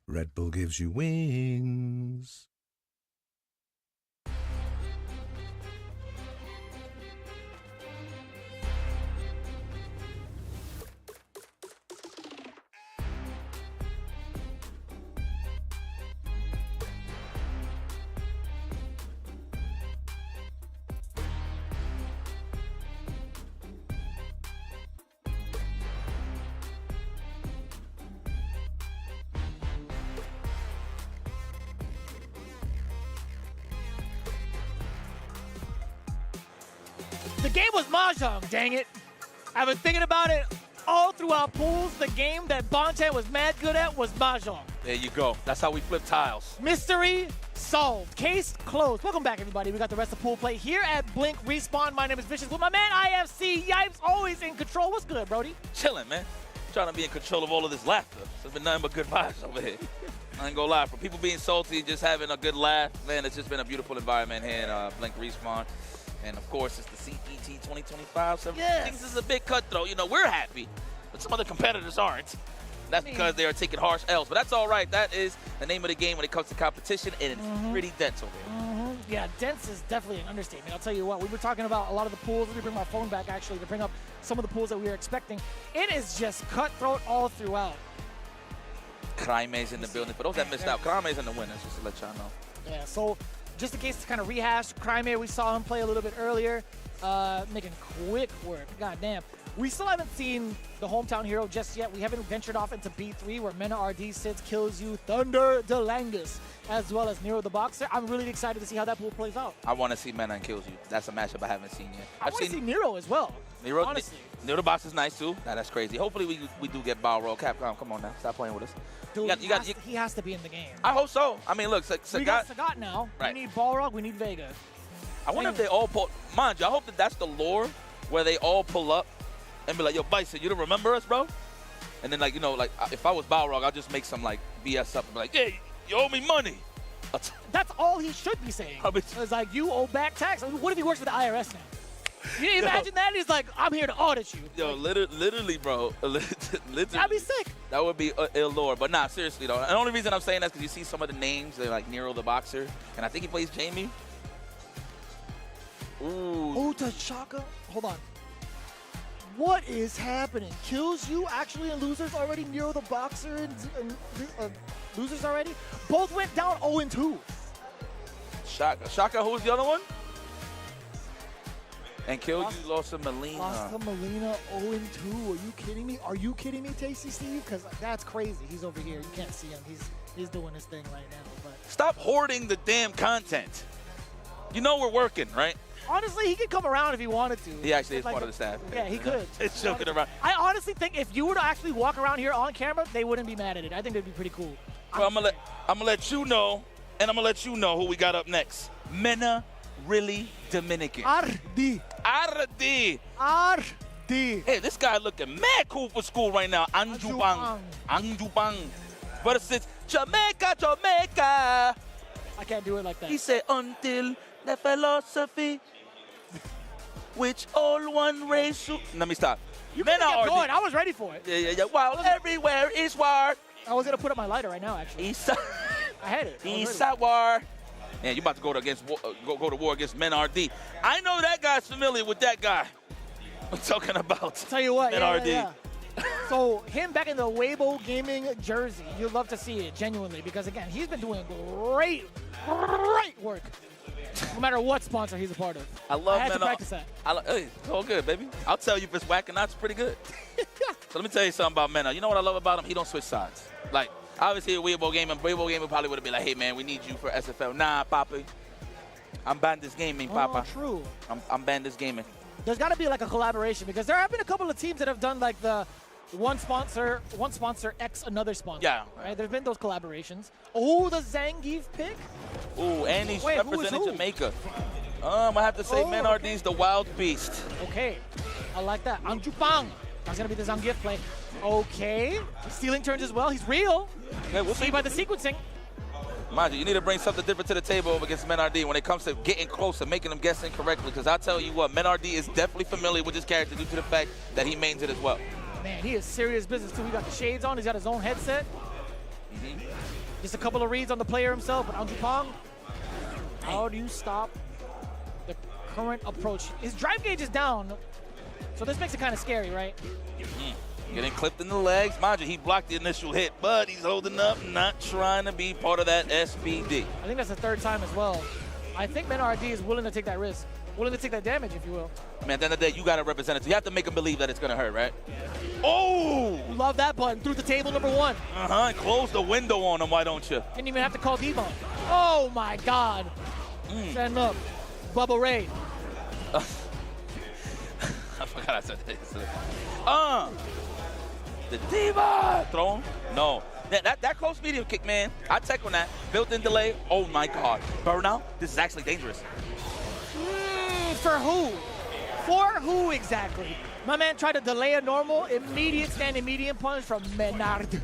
Red Bull gives you wings.
The game was Mahjong, dang it. I've been thinking about it all throughout pools. The game that Bonte was mad good at was Mahjong.
There you go. That's how we flip tiles.
Mystery solved. Case closed. Welcome back, everybody. We got the rest of Pool Play here at Blink Respawn. My name is Vicious with my man IFC. Yipes, always in control. What's good, Brody?
Chilling, man. Trying to be in control of all of this laughter. There's been nothing but good vibes over here. I ain't gonna lie. For people being salty, just having a good laugh, man, it's just been a beautiful environment here in Blink Respawn. And of course, it's the CPT 2025. So
Yes.
I think this is a big cutthroat. You know, we're happy, but some other competitors aren't. That's because they are taking harsh L's. But that's all right. That is the name of the game when it comes to competition, and it's pretty dense over here.
Yeah, dense is definitely an understatement. I'll tell you what, we were talking about a lot of the pools. Let me bring my phone back, actually, to bring up some of the pools that we were expecting. It is just cutthroat all throughout.
Craime's in the building. For those that missed out, Craime's in the winners, just to let y'all know.
Yeah, so just in case to kind of rehash, Crimea, we saw him play a little bit earlier, making quick work. God damn. We still haven't seen the hometown hero just yet. We haven't ventured off into B3 where Mena RD sits, kills you, Thunder Delangus, as well as Nero the Boxer. I'm really excited to see how that pool plays out.
I want to see Mena and Kills You. That's a matchup I haven't seen yet.
I want to see Nero as well, honestly.
Nero the Boxer is nice too. Nah, that's crazy. Hopefully we do get Balrog. Capcom, come on now. Stop playing with us.
Dude, he has to be in the game.
I hope so. I mean, look,
We got Sagat now.
Right.
We need Balrog, we need Vega.
I wonder if they all pull. Mind you, I hope that that's the lore where they all pull up and be like, yo, Bison, you don't remember us, bro? And then, like, you know, like, if I was Balrog, I'll just make some, like, BS up and be like, hey, you owe me money.
That's all he should be saying. It's like, you owe back tax. I mean, what if he works for the IRS now? You imagine that? He's like, I'm here to audit you.
Yo, literally, bro. Literally.
That'd be sick.
That would be ill lore. But nah, seriously, though. And the only reason I'm saying that is because you see some of the names. They're like Nero the Boxer. And I think he plays Jamie. Ooh.
Oh, T'Chaka. Hold on. What is happening? Kills you actually in losers already? Nero the Boxer and losers already? Both went down 0-2.
Shaka, who's the other one? And Killed You, lost to Melina.
Lost to Melina 0-2. Are you kidding me? Are you kidding me, Tasty Steve? Because that's crazy. He's over here. You can't see him. He's doing his thing right now. But
stop hoarding the damn content. You know we're working, right?
honestly, he could come around if he wanted to.
He actually is part of the staff.
Yeah, he could.
It's joking around.
I honestly think if you were to actually walk around here on camera, they wouldn't be mad at it. I think it'd be pretty cool.
Well, I'm gonna let you know, and I'm gonna let you know who we got up next. Mena really Dominican.
Ardi.
Hey, this guy looking mad cool for school right now. Anjubang versus Jamaica.
I can't do it like that.
He said, until the philosophy which all one race to... Let me stop.
You kept going. I was ready for it.
Yeah. While everywhere is war.
I was going to put up my lighter right now, actually. I had it.
He's at war. Yeah, you about to go to war against Men RD. I know that guy's familiar with that guy. I'm talking about.
Tell you what,
Men RD.
Yeah. So him back in the Weibo Gaming jersey, you'd love to see it, genuinely, because again, he's been doing great work. No matter what sponsor he's a part of.
I love
had to practice that.
Hey, it's all good, baby. I'll tell you if it's whack or not. It's pretty good. So let me tell you something about Mena. You know what I love about him? He don't switch sides. Like, obviously, at Weibo Gaming probably would have been like, hey, man, we need you for SFL. Nah, Papa. I'm banned this gaming, Papa.
Oh, true.
I'm banned this gaming.
There's got to be like a collaboration, because there have been a couple of teams that have done like the one sponsor X another sponsor.
Yeah.
Right? There's been those collaborations. Oh, the Zangief pick.
Ooh, and he's representing
who?
Jamaica. I have to say, Men RD's the wild beast.
Okay, I like that. Anjupang. That's gonna be the Zangief play. Okay, stealing turns as well. He's real.
Okay, we'll
see by the sequencing.
Mind you need to bring something different to the table against Men RD when it comes to getting close and making them guess incorrectly. Because I'll tell you what, Men RD is definitely familiar with this character due to the fact that he mains it as well.
Man, he is serious business, too. He got the shades on. He's got his own headset. Just a couple of reads on the player himself. But Andrew Pong, how do you stop the current approach? His drive gauge is down, so this makes it kind of scary, right?
Getting clipped in the legs. Mind you, he blocked the initial hit, but he's holding up, not trying to be part of that SPD.
I think that's the third time as well. I think Menard is willing to take that risk, willing to take that damage, if you will.
I mean, at the end of the day, you got to represent it. So you have to make him believe that it's going to hurt, right? Oh!
Love that button. Through the table, number one.
And close the window on him, why don't you?
Didn't even have to call D-Bone. Oh, my God. Stand up. Bubba Ray.
I forgot I said that. The Diva! Throw him? No. That close medium kick, man. I check on that. Built-in delay. Oh, my God. Burnout? This is actually dangerous.
For who? For who exactly? My man tried to delay a normal, immediate standing medium punch from Menard.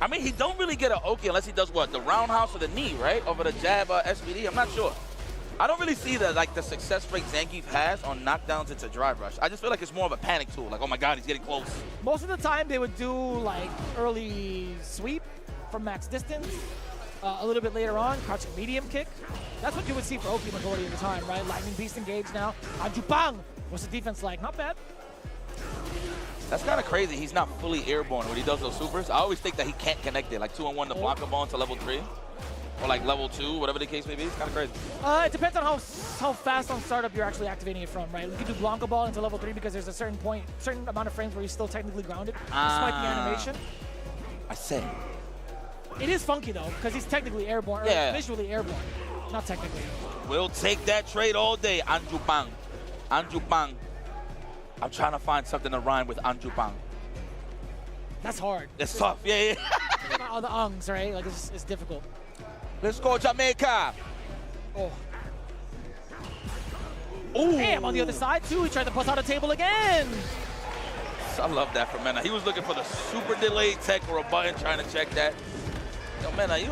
I mean, he don't really get an okay unless he does what? The roundhouse or the knee, right? Over the jab SPD? I'm not sure. I don't really see the success rate Zangief has on knockdowns into drive rush. I just feel like it's more of a panic tool. Like, oh my God, he's getting close.
Most of the time, they would do like early sweep from max distance. A little bit later on, crouching medium kick. That's what you would see for Oki majority of the time, right? Lightning Beast engaged now. Ajupang. What's the defense like? Not bad.
That's kind of crazy. He's not fully airborne when he does those supers. I always think that he can't connect it, like 2-on-1 to block him on to level 3. Or like level 2, whatever the case may be. It's kind of crazy.
It depends on how fast on startup you're actually activating it from, right? You can do Blanca Ball into level 3 because there's a certain amount of frames where he's still technically grounded, despite the animation.
I said.
It is funky though, because he's technically airborne, or visually airborne, not technically.
We'll take that trade all day, Anju Bang. Anju Bang. I'm trying to find something to rhyme with Anju Bang.
That's hard.
It's tough, yeah.
All the ungs, right? Like it's difficult.
Let's go, Jamaica.
Oh.
Ooh.
Damn, on the other side, too. He tried to bust out a table again.
I love that from Mena. He was looking for the super delayed tech or a button trying to check that. Yo, Mena, you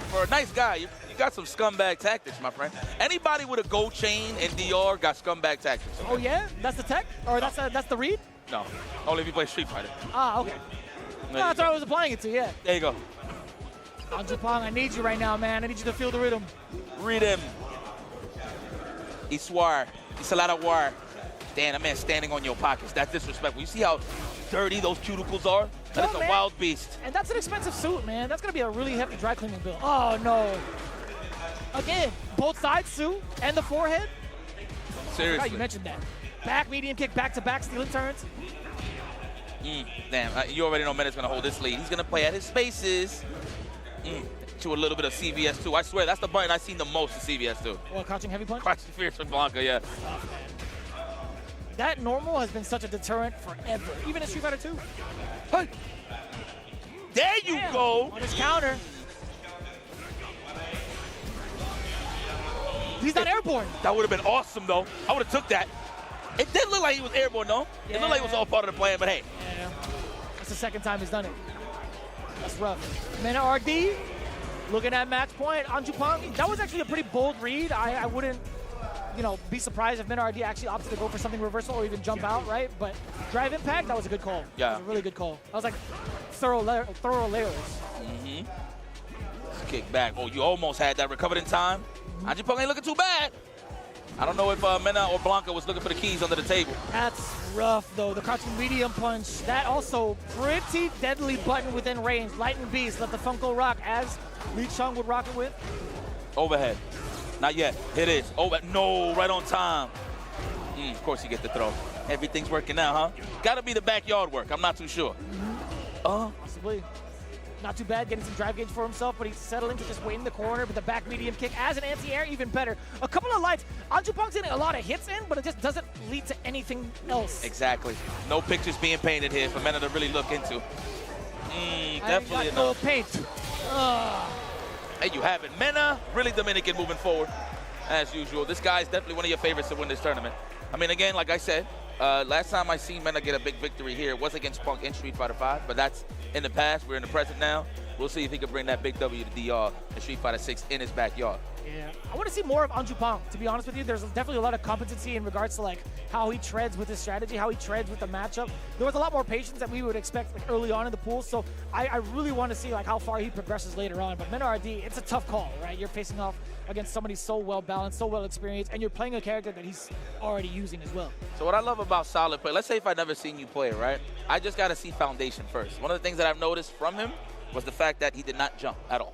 for a nice guy, you got some scumbag tactics, my friend. Anybody with a gold chain in DR got scumbag tactics.
Oh, yeah? That's the tech? Or that's the read?
No. Only if you play Street Fighter.
Ah, okay. No, that's what I was applying it to, yeah.
There you go.
Anjupong, I need you right now, man. I need you to feel the rhythm.
Read him. Iswar. Isalara. Damn, that man standing on your pockets. That's disrespectful. You see how dirty those cuticles are? That is a wild beast.
And that's an expensive suit, man. That's going to be a really hefty dry cleaning bill. Oh, no. Again, both sides, suit, and the forehead.
Seriously.
You mentioned that. Back, medium kick, back-to-back, stealing turns.
Damn, you already know Mena's going to hold this lead. He's going to play at his spaces. To a little bit of CVS too. I swear, that's the button I've seen the most in CVS too.
Well, crouching heavy punch?
Crouching fierce with Blanca, yeah.
That normal has been such a deterrent forever, even in Street Fighter 2.
Hey. There you go.
On his counter. He's not airborne.
That would have been awesome though. I would have took that. It did look like he was airborne though. It looked like it was all part of the plan, but hey.
Yeah. That's the second time he's done it. That's rough. Mena RD, looking at match point. Anjupong, that was actually a pretty bold read. I wouldn't, be surprised if Mena RD actually opted to go for something reversal or even jump out, right? But drive impact, that was a good call.
Yeah.
That was a really good call. That was like thorough layers.
Let's kick back. Oh, you almost had that recovered in time. Anjupong ain't looking too bad. I don't know if Mena or Blanca was looking for the keys under the table.
That's rough, though. The crouching medium punch. That also pretty deadly button within range. Lightning Beast. Let the Funko rock as Lee Chung would rock it with.
Overhead. Not yet. It is. No, right on time. Of course you get the throw. Everything's working out, huh? Gotta be the backyard work. I'm not too sure.
Possibly. Not too bad, getting some drive gauge for himself, but he's settling to just wait in the corner with the back medium kick as an anti-air, even better. A couple of lights. Anjupong's getting a lot of hits in, but it just doesn't lead to anything else.
Exactly. No pictures being painted here for Mena to really look into. Definitely
no paint.
Hey, you have it. Mena, really Dominican moving forward, as usual. This guy's definitely one of your favorites to win this tournament. I mean, again, like I said, last time I seen Mena get a big victory here was against Punk in Street Fighter V, but that's in the past. We're in the present now. We'll see if he can bring that big W to DR in Street Fighter 6 in his backyard.
Yeah, I want to see more of Anju Pang, to be honest with you. There's definitely a lot of competency in regards to like how he treads with his strategy, how he treads with the matchup. There was a lot more patience that we would expect like, early on in the pool, so I really want to see like how far he progresses later on. But Menard, it's a tough call, right? You're facing off against somebody so well balanced, so well experienced, and you're playing a character that he's already using as well.
So what I love about solid play, let's say if I'd never seen you play, right? I just got to see foundation first. One of the things that I've noticed from him was the fact that he did not jump at all.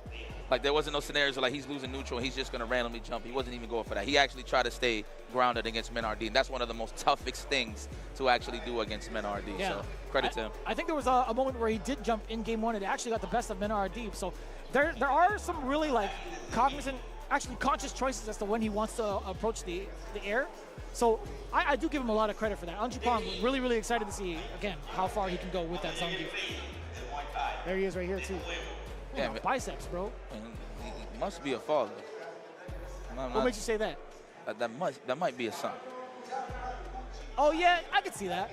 Like, there wasn't no scenarios where, like, he's losing neutral and he's just going to randomly jump. He wasn't even going for that. He actually tried to stay grounded against Menard, and that's one of the most toughest things to actually do against Menard.
Yeah.
So credit to him.
I think there was a moment where he did jump in game 1 and it actually got the best of Menard. So there are some really, like, cognizant, actually conscious choices as to when he wants to approach the air. So I do give him a lot of credit for that. Anju Pang, really, really excited to see, again, how far he can go with that Zangief. There he is right here, too.
Yeah,
biceps, bro.
He must be a father.
What makes you say that?
That might be a son.
Oh, yeah, I can see that.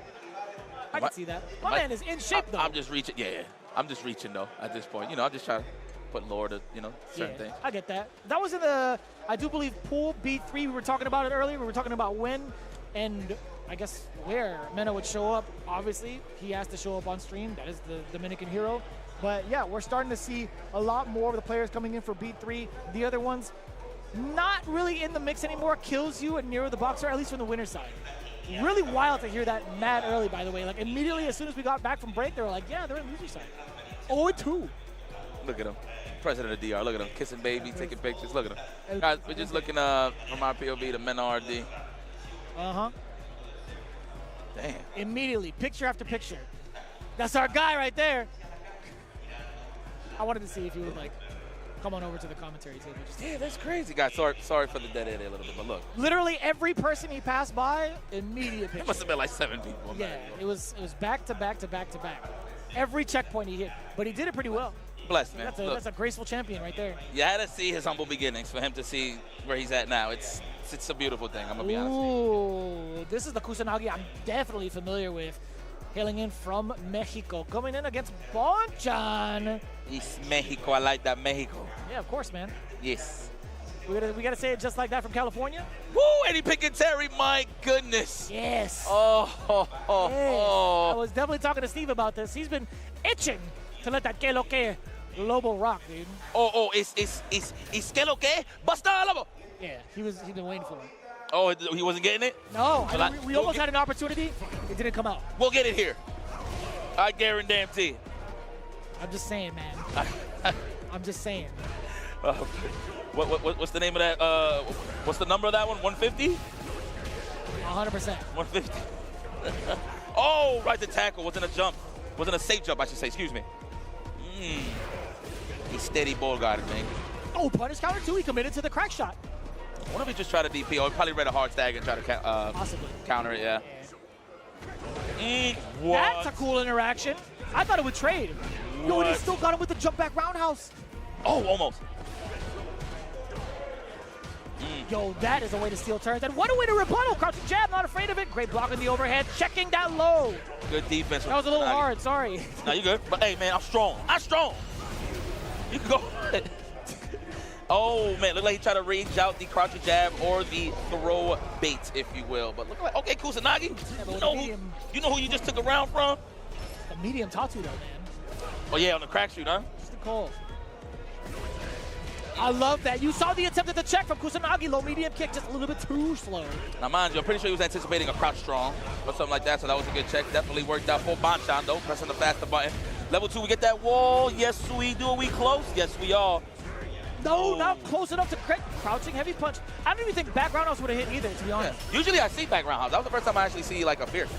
I can see that. My man is in shape, though.
I'm just reaching, yeah. I'm just reaching, though, at this point. You know, I'm just trying to put lore to, you know, certain things.
I get that. That was in the, I do believe, pool B3. We were talking about it earlier. We were talking about when and I guess where Mena would show up. Obviously, he has to show up on stream. That is the Dominican hero. But yeah, we're starting to see a lot more of the players coming in for beat 3. The other ones, not really in the mix anymore. Kills you and Nero the Boxer, at least from the winner's side. Really wild to hear that mad early, by the way. Like immediately as soon as we got back from break, they were like, yeah, they're in the loser side. 0-2.
Look at him. President of DR, look at him. Kissing baby, taking pictures. Look at him. Guys, we're just looking from our POV to Menard D.
Uh-huh.
Damn.
Immediately, picture after picture. That's our guy right there. I wanted to see if he would like come on over to the commentary table.
Yeah, that's crazy, guys. Sorry for the dead air there a little bit, but look.
Literally every person he passed by, immediate picture.
It must have been like 7 people.
Yeah, it was back to back to back to back. Every checkpoint he hit, but he did it pretty well.
Blessed, man.
That's a graceful champion right there.
You had to see his humble beginnings for him to see where he's at now. It's a beautiful thing, I'm going to be honest.
Ooh, this is the Kusanagi I'm definitely familiar with. Hailing in from Mexico. Coming in against Bonchan.
It's Mexico. I like that, Mexico.
Yeah, of course, man.
Yes.
We gotta say it just like that from California.
Woo, Eddie Pickett Terry, my goodness.
Yes.
Oh.
I was definitely talking to Steve about this. He's been itching to let that que lo que Lobo rock, dude.
It's que lo que? Basta Lobo.
Yeah, he's been waiting for it.
Oh, he wasn't getting it?
No, we almost had an opportunity. It didn't come out.
We'll get it here. I guarantee.
I'm just saying, man. I'm just saying.
What's the name of that? What's the number of that one? 150?
100%.
150. Oh, right, the tackle. Wasn't a jump. Wasn't a safe jump, I should say. Excuse me. He's steady ball guarded, man.
Oh, punish counter too. He committed to the crack shot.
I wonder if he just tried to DP, or he probably read a hard stag and tried to
possibly
counter it, yeah.
That's a cool interaction. I thought it would trade. Yo, and he still got him with the jump back roundhouse.
Oh, almost.
Yo, that is a way to steal turns. And what a way to rebuttal. Crouching jab, not afraid of it. Great block on the overhead, checking that low.
Good defense.
That was a little hard, sorry.
No, you good. But hey, man, I'm strong. You can go. Oh, man, look like he tried to range out the crouching jab or the throw bait, if you will. But look like, okay, Kusanagi, you know who you just took a round from?
The medium Tatu, though, man.
Oh, yeah, on the crack shoot, huh?
Just a call. I love that. You saw the attempt at the check from Kusanagi. Low medium kick, just a little bit too slow.
Now, mind you, I'm pretty sure he was anticipating a crouch strong or something like that, so that was a good check. Definitely worked out for Bonchan, though, pressing the faster button. Level 2, we get that wall. Yes, we do. Are we close? Yes, we are.
No, not close enough to crouching heavy punch. I don't even think background house would have hit either, to be honest.
Yeah. Usually I see background house. That was the first time I actually see like a fierce.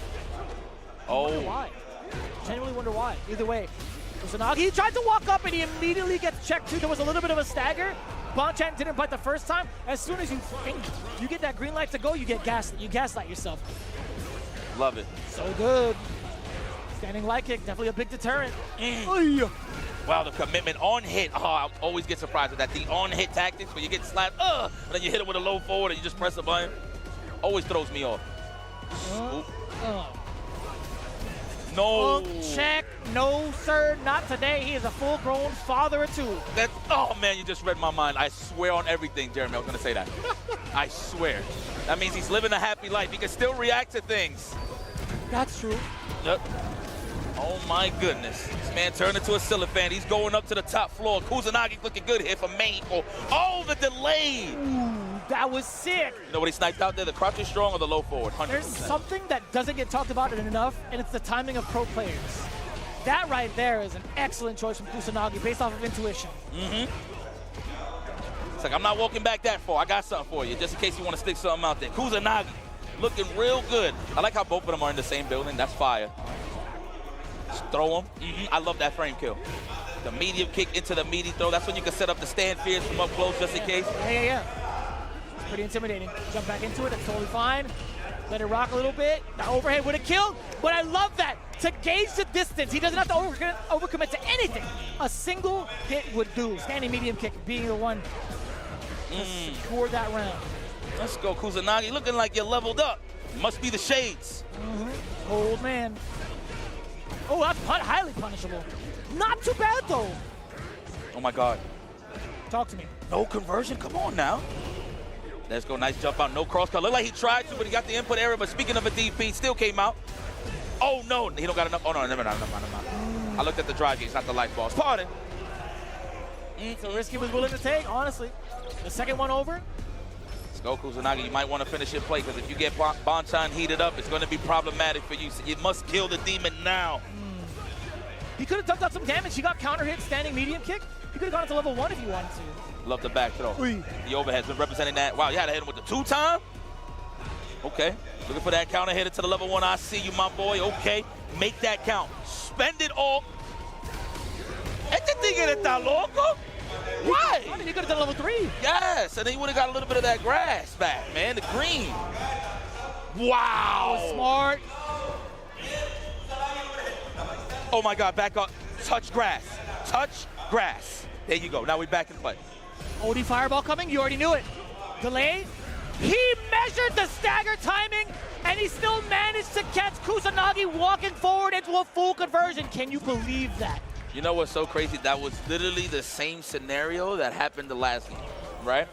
I wonder why. Genuinely wonder why. Either way, Kusanagi, he tried to walk up and he immediately gets checked too. There was a little bit of a stagger. Bonchan didn't bite the first time. As soon as you think you get that green light to go, you get you gaslight yourself.
Love it.
So good. Standing light kick, definitely a big deterrent.
Wow, the commitment on hit. Oh, I always get surprised with that. The on-hit tactics where you get slapped, and then you hit it with a low forward and you just press the button. Always throws me off. No.
Check. No, sir. Not today. He is a full-grown father of 2.
Oh, man, you just read my mind. I swear on everything, Jeremy. I was going to say that. I swear. That means he's living a happy life. He can still react to things.
That's true.
Yep. Oh, my goodness. This man turned into a cellophane. He's going up to the top floor. Kusanagi looking good here for Mexico. Oh, the delay.
Ooh, that was sick.
You know what he sniped out there? The crouch is strong or the low forward? 100%.
There's something that doesn't get talked about enough, and it's the timing of pro players. That right there is an excellent choice from Kusanagi based off of intuition.
It's like, I'm not walking back that far. I got something for you, just in case you want to stick something out there. Kusanagi looking real good. I like how both of them are in the same building. That's fire. Just throw him. I love that frame kill. The medium kick into the meaty throw. That's when you can set up the stand fears from up close just in case.
Yeah. It's pretty intimidating. Jump back into it. That's totally fine. Let it rock a little bit. The overhead would have killed, but I love that. To gauge the distance, he doesn't have to overcommit to anything. A single hit would do. Standing medium kick being the one to secure that round.
Let's go, Kusanagi. Looking like you're leveled up. Must be the shades.
Old man. Oh, that's highly punishable. Not too bad, though.
Oh, my God.
Talk to me.
No conversion? Come on now. Let's go. Nice jump out. No cross cut. Looked like he tried to, but he got the input error. But speaking of a DP, still came out. Oh, no. He don't got enough. Oh, no. Never mind. I looked at the drive gauge, not the life balls. Pardon.
It's a risk he was willing to take, honestly. The second one over.
Let's go, Kusanagi. You might want to finish your play, because if you get Bonchan heated up, it's going to be problematic for you. So you must kill the demon now.
He could have dumped out some damage. He got counter hit, standing medium kick. He could have gone to level 1 if he wanted to.
Love the back throw.
Oy.
The overhead's been representing that. Wow, you had to hit him with the 2-time? Okay. Looking for that counter hit to the level 1. I see you, my boy. Okay. Make that count. Spend it all. Este tigre está loco. Why?
I mean, he could have done level 3.
Yes, and then you would have got a little bit of that grass back, man. The green. Wow.
Smart.
Oh, my God. Back up. Touch grass. Touch grass. There you go. Now we're back in play.
OD fireball coming. You already knew it. Delay. He measured the stagger timing, and he still managed to catch Kusanagi walking forward into a full conversion. Can you believe that?
You know what's so crazy? That was literally the same scenario that happened the last game, right?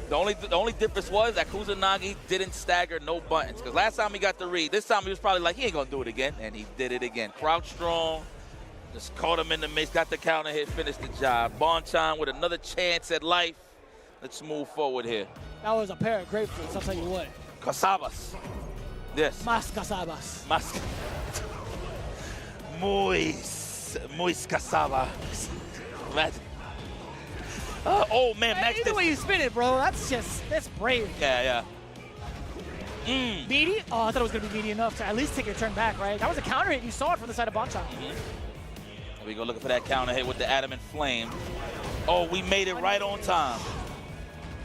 The only difference was that Kusanagi didn't stagger no buttons. Because last time he got the read, this time he was probably like, he ain't going to do it again. And he did it again. Crouch strong. Just caught him in the mix, got the counter hit, finished the job. Bonchan with another chance at life. Let's move forward here.
That was a pair of grapefruits, I'll tell you what.
Casabas. Yes.
Mas casabas.
Mas. Muy casaba. Oh, man. Max
Either way you spin it, bro, that's brave.
Yeah.
Meaty? Oh, I thought it was going to be meaty enough to at least take your turn back, right? That was a counter hit. You saw it from the side of Bonchan.
There we go, looking for that counter hit with the adamant flame. Oh, we made it right on time.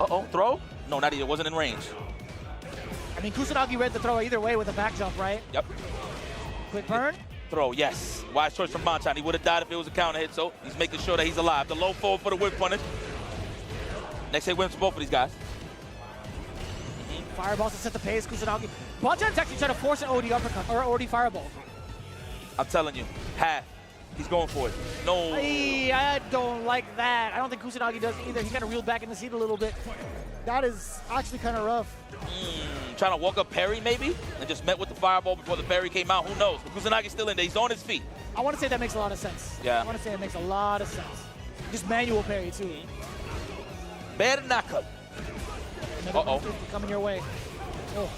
Uh-oh, throw? No, not either. It wasn't in range.
I mean, Kusanagi read the throw either way with a back jump, right?
Yep.
Quick burn.
Throw, yes. Wise choice from Bonchan. He would have died if it was a counter hit, so he's making sure that he's alive. The low forward for the whip punish. Next hit wins for both of these guys.
Fireballs to set the pace. Kusanagi. Bonchan's actually trying to force an OD uppercut or OD fireball.
I'm telling you, half. He's going for it. No.
I don't like that. I don't think Kusanagi does either. He kind of reeled back in the seat a little bit. That is actually kind of rough.
Trying to walk up parry maybe, and just met with the fireball before the parry came out. Who knows? But Kusanagi's still in there. He's on his feet.
I want to say that makes a lot of sense.
Yeah.
I want to say it makes a lot of sense. Just manual parry, too.
Bare knuckle. Uh-oh.
Coming your way. Oh.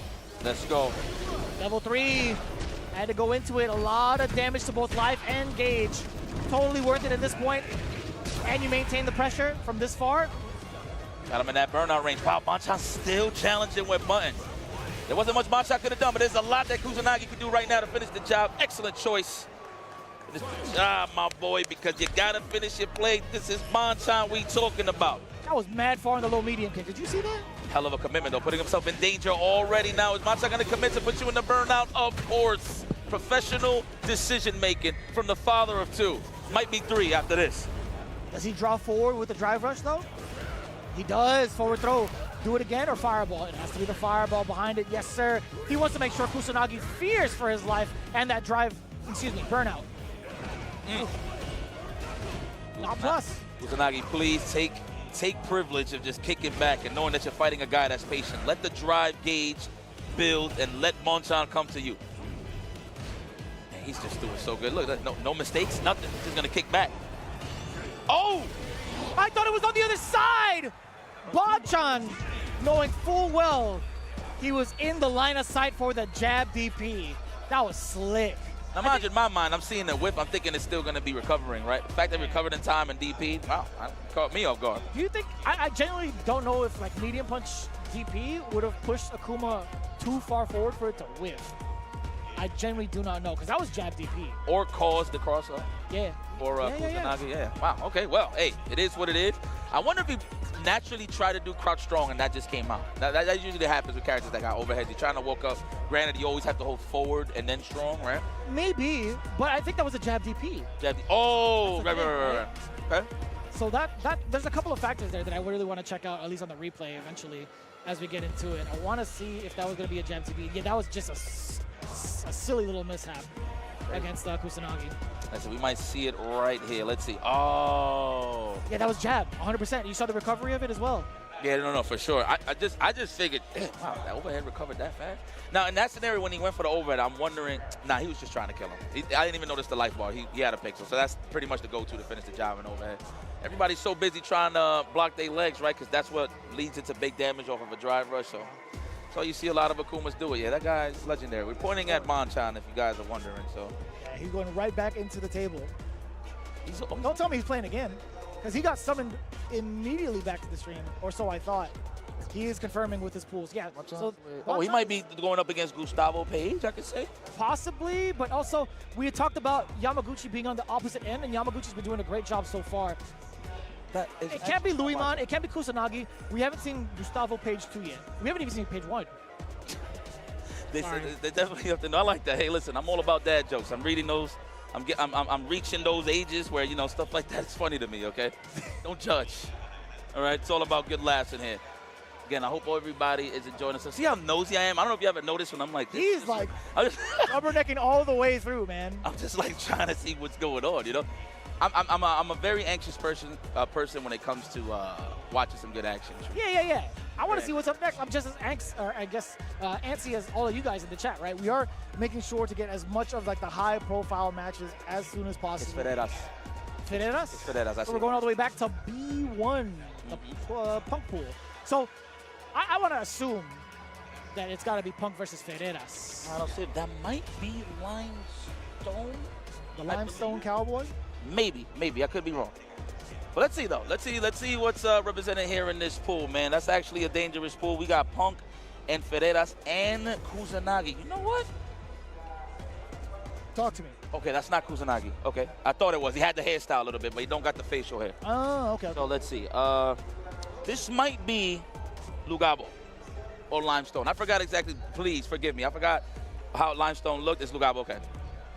Let's go.
Level 3. Had to go into it. A lot of damage to both life and gauge. Totally worth it at this point. And you maintain the pressure from this far.
Got him in that burnout range. Wow, Bonchan's still challenging with buttons. There wasn't much Bonchan could have done, but there's a lot that Kusanagi could do right now to finish the job. Excellent choice. Finish the job, my boy, because you got to finish your play. This is Bonchan we talking about.
That was mad far in the low medium kick. Did you see that?
Hell of a commitment, though, putting himself in danger already now. Is Bonchan going to commit to put you in the burnout? Of course. Professional decision-making from the father of 2. Might be 3 after this.
Does he draw forward with the drive rush, though? He does. Forward throw. Do it again or fireball? It has to be the fireball behind it. Yes, sir. He wants to make sure Kusanagi fears for his life and that drive excuse me, burnout. Not plus.
Kusanagi, please take privilege of just kicking back and knowing that you're fighting a guy that's patient. Let the drive gauge build and let Monchan come to you. Man, he's just doing so good. Look, no mistakes, nothing. He's gonna kick back. Oh!
I thought it was on the other side! Bonchan, knowing full well he was in the line of sight for the jab DP. That was slick.
Now, mind you, in my mind, I'm seeing the whip. I'm thinking it's still going to be recovering, right? The fact that it recovered in time and DP, wow, caught me off guard.
Do you think, I genuinely don't know if like medium punch DP would have pushed Akuma too far forward for it to whiff. I genuinely do not know, because that was jab DP.
Or caused the cross-up.
Yeah.
For Kusanagi, yeah. Wow, okay, well, hey, it is what it is. I wonder if he naturally tried to do crouch strong and that just came out. That usually happens with characters that got overheads. You're trying to walk up. Granted, you always have to hold forward and then strong, right?
Maybe, but I think that was a jab DP.
Jab DP. Oh, right. Okay.
So there's a couple of factors there that I really want to check out, at least on the replay eventually, as we get into it. I want to see if that was going to be a jab DP. Yeah, that was just a silly little mishap against Kusanagi.
So we might see it right here. Let's see. Oh.
Yeah, that was jab, 100%. You saw the recovery of it as well.
Yeah, no, for sure. I just figured, damn, wow, that overhead recovered that fast. Now, in that scenario, when he went for the overhead, I'm wondering, he was just trying to kill him. I didn't even notice the life bar. He had a pixel, so that's pretty much the go-to to finish the job in overhead. Everybody's so busy trying to block their legs, right? Because that's what leads into big damage off of a drive rush. So you see a lot of Akumas do it. Yeah, that guy's legendary. We're pointing at Monchan, if you guys are wondering. So
yeah, he's going right back into the table. Don't tell me he's playing again, because he got summoned immediately back to the stream, or so I thought. He is confirming with his pools. Yeah. So
he might be going up against Gustavo Page, I could say.
Possibly, but also we had talked about Yamaguchi being on the opposite end, and Yamaguchi's been doing a great job so far. It can't be Luimon, it can't be Kusanagi. We haven't seen Gustavo Page 2 yet. We haven't even seen Page 1.
They definitely have to know. I like that. Hey, listen, I'm all about dad jokes. I'm reading those. I'm reaching those ages where, you know, stuff like that is funny to me, okay? Don't judge. All right? It's all about good laughs in here. Again, I hope everybody is enjoying this. See how nosy I am? I don't know if you ever noticed when I'm like this.
He's like rubbernecking all the way through, man.
I'm just like trying to see what's going on, you know? I'm a very anxious person when it comes to watching some good action.
Yeah. I want to see what's up next. I'm just as antsy as all of you guys in the chat, right? We are making sure to get as much of like the high-profile matches as soon as possible.
It's
Ferreras?
It's Ferreras.
So we're going all the way back to B1, the Punk pool. So I want to assume that it's got to be Punk versus Ferreras.
I don't see. That might be Limestone.
The Limestone Cowboy?
Maybe. I could be wrong. But let's see, though. Let's see what's represented here in this pool, man. That's actually a dangerous pool. We got Punk and Ferreras and Kusanagi. You know what?
Talk to me.
Okay, that's not Kusanagi. Okay. I thought it was. He had the hairstyle a little bit, but he don't got the facial hair.
Oh, okay.
So let's see. This might be Lugabo or Limestone. I forgot exactly. Please forgive me. I forgot how Limestone looked. It's Lugabo. Okay.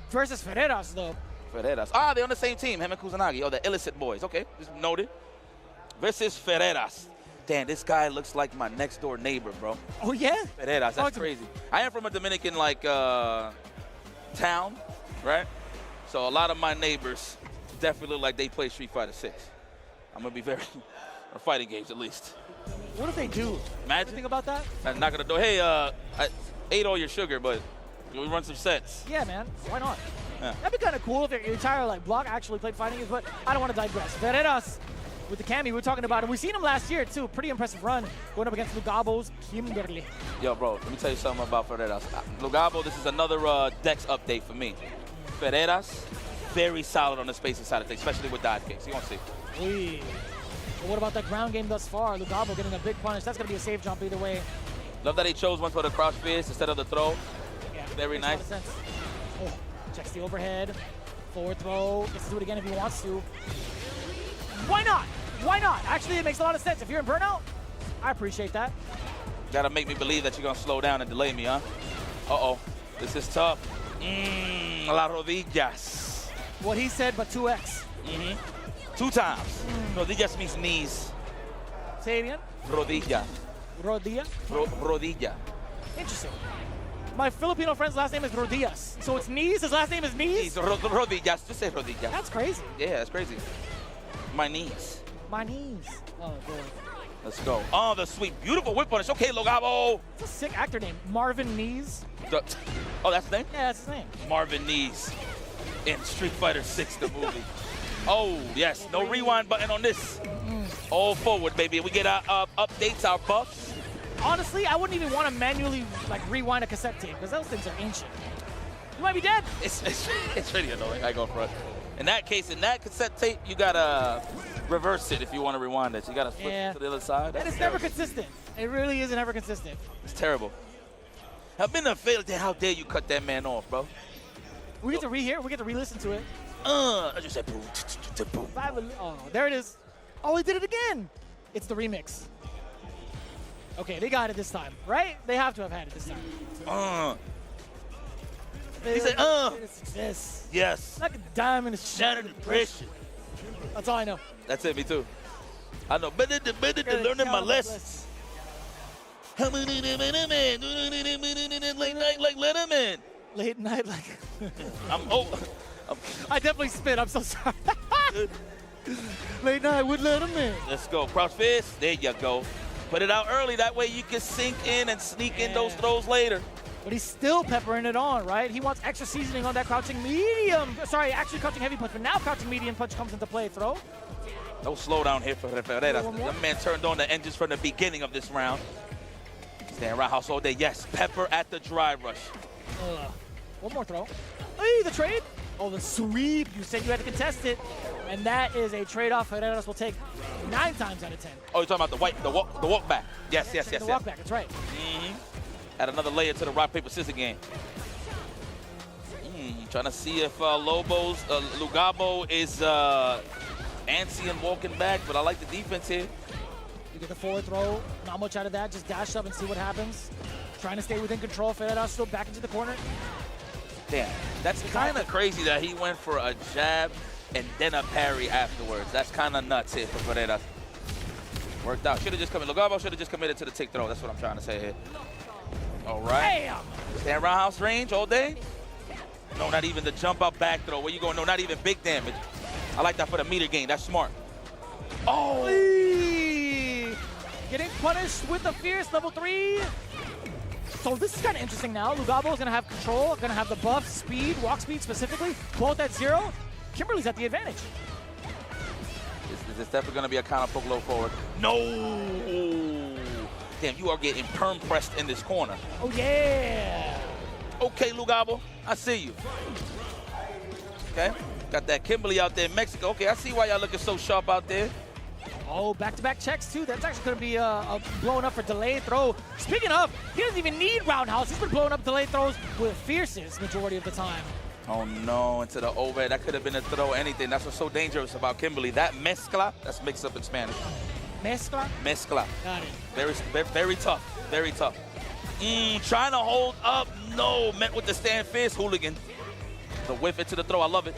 Versus Ferreras, though.
Ferreras. They're on the same team, him and Kusanagi. Oh, the illicit boys. Okay, just noted. Versus Ferreras. Damn, this guy looks like my next door neighbor, bro.
Oh, yeah?
Ferreras, that's crazy. I am from a Dominican, town, right? So a lot of my neighbors definitely look like they play Street Fighter 6. I'm going to be or fighting games at least.
What if they do?
Imagine.
Think about that?
I'm not going to do, hey, I ate all your sugar, but we run some sets.
Yeah, man. Why not?
Yeah.
That'd be kind of cool if your entire block actually played fighting games, but I don't want to digress. Ferreras with the Cammy we were talking about, and we've seen him last year too. Pretty impressive run going up against Lugabo's Kimberly.
Yo, bro, let me tell you something about Ferreras. Lugabo, this is another Dex update for me. Ferreras, very solid on the spacing side of things, especially with dive kicks. You won't see.
Well, what about that ground game thus far? Lugabo getting a big punish. That's going to be a safe jump either way.
Love that he chose one for the cross fierce instead of the throw.
Yeah,
very nice.
A lot of sense. Oh, checks the overhead. Forward throw. Gets to do it again if he wants to. Why not? Why not? Actually, it makes a lot of sense. If you're in burnout, I appreciate that.
Gotta make me believe that you're gonna slow down and delay me, huh? Uh-oh. This is tough. La rodillas.
What he said, but 2x.
2 times. Rodillas means knees.
Say it again.
Rodilla.
Rodilla?
Rodilla.
Interesting. My Filipino friend's last name is Rodillas. So it's Knees, his last name is Knees?
Rodillas, just say rodillas.
That's crazy.
Yeah, that's crazy. My knees.
My knees. Oh, boy.
Let's go. Oh, the sweet, beautiful whip punish. Okay, Logabo.
It's a sick actor name. Marvin Knees.
Oh, that's his name?
Yeah, that's his name.
Marvin Knees in Street Fighter 6, the movie. Oh, yes. No rewind button on this. All forward, baby. We get our updates, our buffs.
Honestly, I wouldn't even want to manually like rewind a cassette tape because those things are ancient. You might be dead.
It's really annoying. I go front. In that case, in that cassette tape, you gotta reverse it if you want to rewind it. So you gotta flip it to the other side.
And it's never consistent. It really isn't ever consistent.
It's terrible. I've been a failure. How dare you cut that man off, bro?
We get to rehear. We get to re-listen to it.
I just said boom, boom.
Oh, there it is. Oh, he did it again. It's the remix. Okay, they got it this time, right? They have to have had it this time.
He said,
This.
Yes.
Like a diamond is shattered in pressure. That's all I know.
That's it, me too. I know. Better than learning my lessons. Late night like Letterman.
Late night like... I definitely spit. I'm so sorry. Late night with Letterman.
Let's go. Crouch fist. There you go. Put it out early. That way you can sink in and sneak in those throws later.
But he's still peppering it on, right? He wants extra seasoning on that crouching medium. Sorry, actually crouching heavy punch, but now crouching medium punch comes into play. Throw.
No slowdown here for Ferreira. That man turned on the engines from the beginning of this round. Stand roundhouse all day. Yes, pepper at the dry rush.
One more throw. Hey, the trade. Oh, the sweep. You said you had to contest it. And that is a trade-off Ferreras will take 9 times out of 10.
Oh, you're talking about the walk back. Yes.
The walk back, that's right.
Add another layer to the rock, paper, scissors game. Trying to see if Lugabo is antsy and walking back, but I like the defense here.
You get the forward throw, not much out of that, just dash up and see what happens. Trying to stay within control, Ferreras still back into the corner.
Damn, that's kind of crazy that he went for a jab and then a parry afterwards. That's kind of nuts here for Ferreras. Worked out. Should have just committed. Lugabo should have just committed to the tick throw. That's what I'm trying to say here. All right.
Bam!
Stand roundhouse range all day. No, not even the jump up back throw. Where you going? No, not even big damage. I like that for the meter gain. That's smart. Oh!
Getting punished with the fierce level 3. So this is kind of interesting now. Lugabo is going to have control, going to have the buff, speed, walk speed specifically, both at 0. Kimberly's at the advantage.
Is this definitely going to be a counter poke low forward? No! Damn, you are getting perm pressed in this corner.
Oh, yeah!
Okay, Lugabo, I see you. Okay, got that Kimberly out there in Mexico. Okay, I see why y'all looking so sharp out there.
Oh, back-to-back checks, too. That's actually going to be a blown up for delayed throw. Speaking of, he doesn't even need roundhouse. He's been blowing up delayed throws with fierces majority of the time.
Oh, no, into the overhead. That could have been a throw, anything. That's what's so dangerous about Kimberly. That mezcla, that's mixed up in Spanish.
Mezcla?
Mezcla.
Got it.
Very tough, very tough. Trying to hold up. No, met with the stand fist, hooligan. The whiff into the throw, I love it.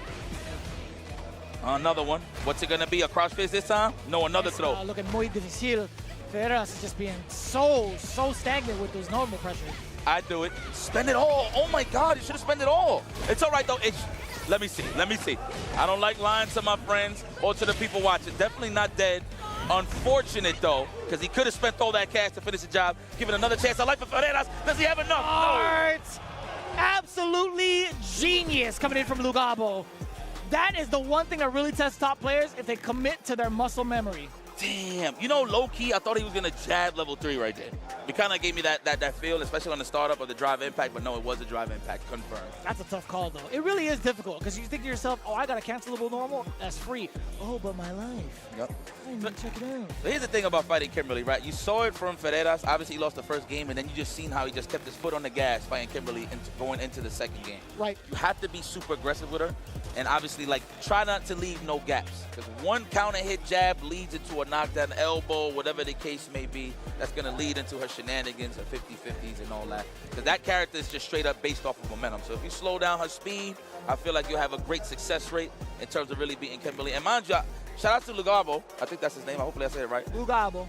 Another one. What's it gonna be, a cross fist this time? No, another throw.
Looking muy difícil. Ferreras is just being so stagnant with those normal pressure.
I do it. Spend it all. Oh my God, you should have spent it all. It's all right though. Let me see. I don't like lying to my friends or to the people watching. Definitely not dead. Unfortunate though, because he could have spent all that cash to finish the job. Give it another chance. I like for Ferreras. Does he have enough?
Art! Absolutely genius coming in from Lugabo. That is the one thing that really tests top players, if they commit to their muscle memory.
Damn. You know, low-key, I thought he was going to jab level 3 right there. It kind of gave me that feel, especially on the startup of the drive impact, but no, it was a drive impact, confirmed.
That's a tough call, though. It really is difficult, because you think to yourself, oh, I got a cancelable normal? That's free. Oh, but my life.
Yep.
Check it out.
But here's the thing about fighting Kimberly, right? You saw it from Ferreras. Obviously, he lost the first game, and then you just seen how he just kept his foot on the gas fighting Kimberly going into the second game.
Right.
You have to be super aggressive with her, and obviously, like, try not to leave no gaps, because one counter hit jab leads into a knockdown elbow, whatever the case may be. That's going to lead into her shenanigans, her 50-50s and all that. Because that character is just straight up based off of momentum. So if you slow down her speed, I feel like you'll have a great success rate in terms of really beating Kimberly. And mind you, shout out to Lugabo. I think that's his name. Hopefully I said it right.
Lugabo.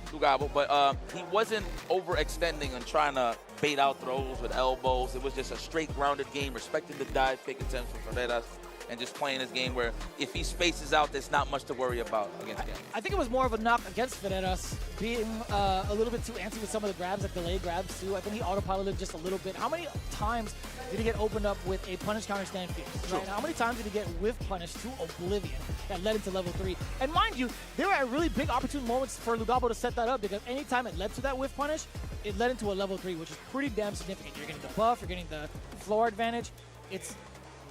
But he wasn't overextending and trying to bait out throws with elbows. It was just a straight grounded game, respecting the dive kick attempts from Ferreras, and just playing this game where if he spaces out, there's not much to worry about against him.
I think it was more of a knock against Ferreras, being a little bit too antsy with some of the grabs, like delayed grabs too. I think he autopiloted just a little bit. How many times did he get opened up with a punish counter stand fierce? Right? How many times did he get whiff punish to oblivion that led into level 3? And mind you, there were really big opportune moments for Lugabo to set that up, because anytime it led to that whiff punish, it led into a level 3, which is pretty damn significant. You're getting the buff, you're getting the floor advantage. It's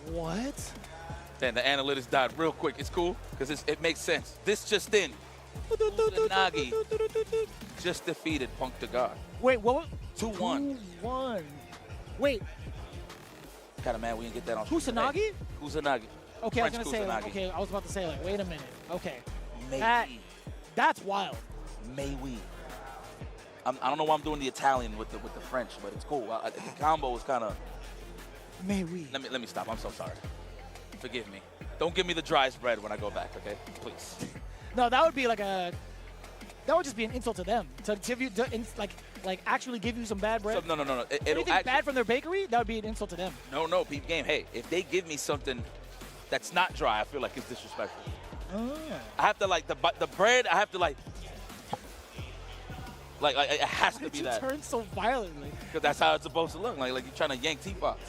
what?
And the analytics died real quick. It's cool because it makes sense. This just in. Kusanagi just defeated Punk to God.
Wait, what was
2-1.
2-1. Wait.
Kind of mad we didn't get that on.
Kusanagi?
Kusanagi.
Okay,
French
I was gonna say.
Kusanagi.
Okay, I was about to say, like, wait a minute. Okay.
Maybe.
That's wild.
May we? I don't know why I'm doing the Italian with the French, but it's cool. The combo is kind of.
May we?
Let me stop. I'm so sorry. Forgive me. Don't give me the dry spread when I go back, okay? Please.
No, that would be like that would just be an insult to them. To give you, like actually give you some bad bread.
So, no.
Anything bad from their bakery, that would be an insult to them.
No, peep game. Hey, if they give me something that's not dry, I feel like it's disrespectful. I have to like the bread. I have to like it has to be that.
You turn so violently.
Because that's how it's supposed to look. Like you're trying to yank teeth off.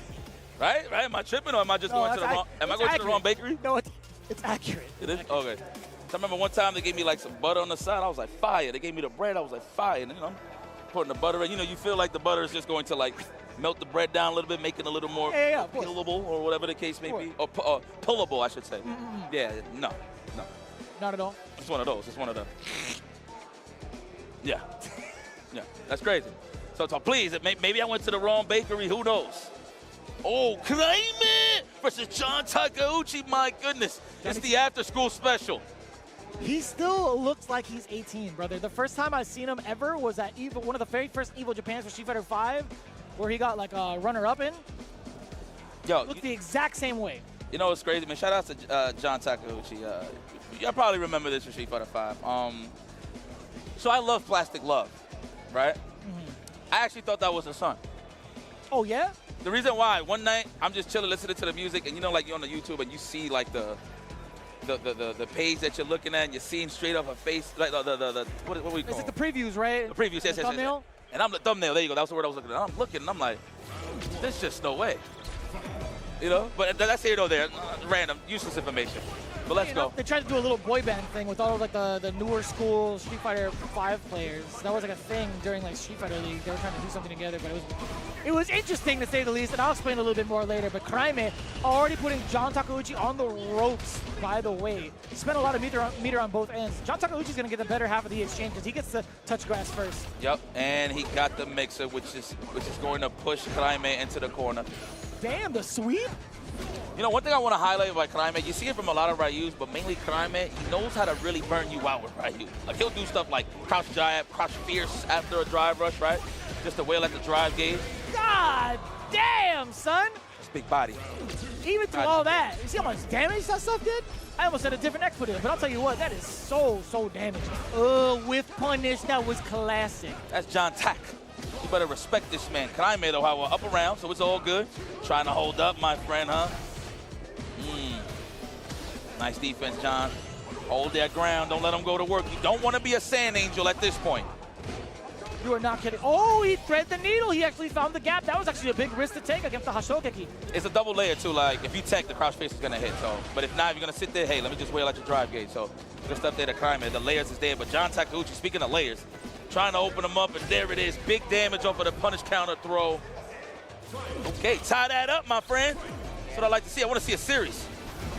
Right? Am I tripping, or am I just going to the wrong? Am I going to the wrong bakery?
No, it's accurate.
It is? Okay. So I remember one time they gave me like some butter on the side. I was like, fire. They gave me the bread. I was like, fire. And putting the butter in. You feel like the butter is just going to like melt the bread down a little bit, make it a little more peelable, or whatever the case may be. Or pullable, I should say. Yeah, no.
Not at all.
It's one of those. It's one of the. Yeah. Yeah, that's crazy. So please, maybe I went to the wrong bakery. Who knows? Oh, Kramer versus John Takeuchi. My goodness. It's the after-school special.
He still looks like he's 18, brother. The first time I've seen him ever was at one of the very first Evo Japans for Street Fighter 5, where he got like a runner-up in.
Yo,
looked the exact same way.
You know what's crazy, man? Shout out to John Takeuchi. Y'all probably remember this from Street Fighter 5. So I love Plastic Love, right? I actually thought that was his son.
Oh, yeah?
The reason why, one night, I'm just chilling, listening to the music, and you're on the YouTube, and you see, like, the page that you're looking at, and you're seeing straight off her face, like, what do we call it?
It's like the previews, right?
The previews, yes.
Thumbnail?
And I'm the thumbnail, there you go, that was the word I was looking at. I'm looking, and I'm like, there's just no way. But that's here or there, random, useless information. But let's go.
They tried to do a little boy band thing with all of like the newer school Street Fighter 5 players. That was like a thing during like Street Fighter League. They were trying to do something together, but it was interesting to say the least. And I'll explain a little bit more later. But Kraime already putting John Takeuchi on the ropes. By the way, he spent a lot of meter on both ends. John Takeuchi's gonna get the better half of the exchange because he gets to touch grass first.
Yep, and he got the mixer, which is going to push Kraime into the corner.
Damn, the sweep.
One thing I want to highlight about Kraime, you see it from a lot of Ryus, but mainly Kraime, he knows how to really burn you out with Ryu. Like, he'll do stuff like crouch jab, crouch fierce after a drive rush, right? Just to wail at the drive gauge.
God damn, son.
It's big body.
Even through all that, you see how much damage that stuff did? I almost said a different expletive, but I'll tell you what, that is so damaging. With punish, that was classic.
That's John Tak. You better respect this man. Kraime, though, however, up around, so it's all good. Trying to hold up, my friend, huh? Nice defense, John. Hold their ground. Don't let them go to work. You don't want to be a sand angel at this point.
You are not kidding. Oh, he threaded the needle. He actually found the gap. That was actually a big risk to take against the Hashokeki.
It's a double layer, too. Like, if you tech, the crouch face is going to hit. So, but if not, if you're going to sit there, hey, let me just wail at your drive gauge. So, good stuff there to Kraime. The layers is there. But John Takeuchi, speaking of layers, trying to open them up, and there it is. Big damage off of the punish counter throw. Okay, tie that up, my friend. That's what I like to see. I want to see a series.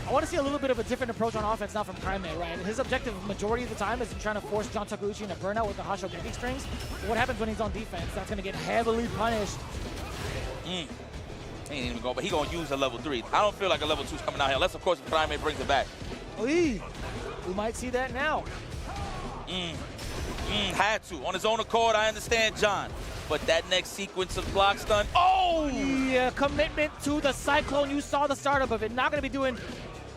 I want to see a little bit of a different approach on offense now from Kraime, right? His objective majority of the time is trying to force John Takeuchi into burnout with the Hashokeki strings. But what happens when he's on defense? That's going to get heavily punished.
He ain't even going, but he's going to use a level 3. I don't feel like a level 2 is coming out here, unless, of course, if Kraime brings it back.
We might see that now.
Had to. On his own accord, I understand, John. But that next sequence of block stun,
yeah, commitment to the Cyclone. You saw the startup of it. Not going to be doing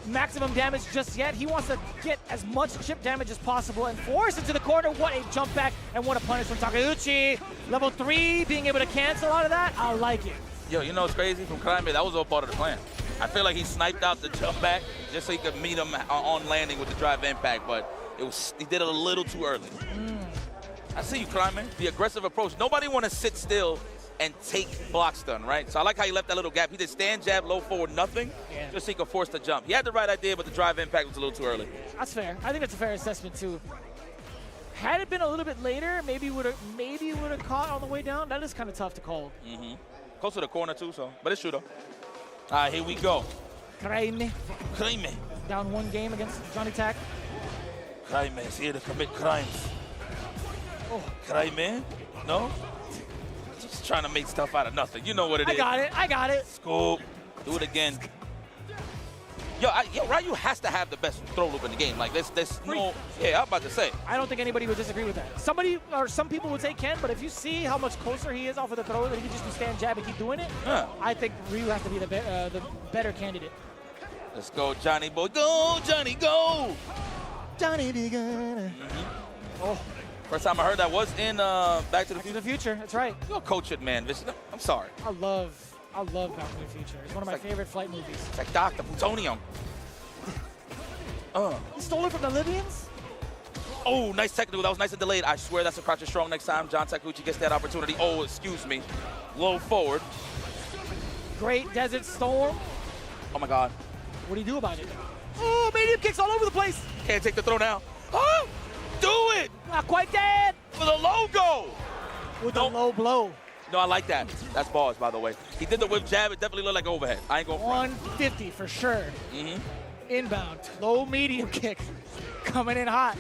maximum damage just yet. He wants to get as much chip damage as possible and force into the corner. What a jump back and what a punish from Takeuchi. Level 3, being able to cancel out of that, I like it.
Yo, you know what's crazy from Kraime? That was all part of the plan. I feel like he sniped out the jump back just so he could meet him on landing with the drive impact, but he did it a little too early. I see you, Kraime. The aggressive approach. Nobody want to sit still and take block stun, right? So I like how he left that little gap. He did stand, jab, low forward, nothing, just so he could force the jump. He had the right idea, but the drive impact was a little too early.
That's fair. I think that's a fair assessment, too. Had it been a little bit later, maybe would have caught on the way down. That is kind of tough to call.
Close to the corner, too, so. But it's true, though. All right, here we go.
Kraime.
Kraime.
Down 1 game against Johnny Tack.
Kraime is here to commit crimes. Oh. Kraime? No? Just trying to make stuff out of nothing. You know what it is.
I got it.
Scoop. Do it again. Yo, Ryu has to have the best throw loop in the game. Like, there's no... Yeah, I'm about to say.
I don't think anybody would disagree with that. Some people would say Ken, but if you see how much closer he is off of the throw, that he can just do stand jab and keep doing it, I think Ryu has to be the better candidate.
Let's go, Johnny boy. Go, Johnny, go!
Johnny be good. Oh.
First time I heard that was in Back to the
Future. That's right.
You'll coach it, man. I'm sorry.
I love Back to the Future. It's one of my favorite flight movies.
It's like Dr. Plutonium.
He stole it from the Libyans?
Oh, nice technical. That was nice and delayed. I swear that's a crouch strong next time John Takeuchi gets that opportunity. Oh, excuse me. Low forward.
Great Desert Storm.
Oh, my God.
What do you do about it? Oh, medium kicks all over the place.
Can't take the throw now. Oh, do it.
Not quite dead.
For the logo.
With a low blow.
No, I like that. That's bars, by the way. He did the whip jab. It definitely looked like overhead. I ain't going front.
150 for sure. Inbound. Low medium kick. Coming in hot.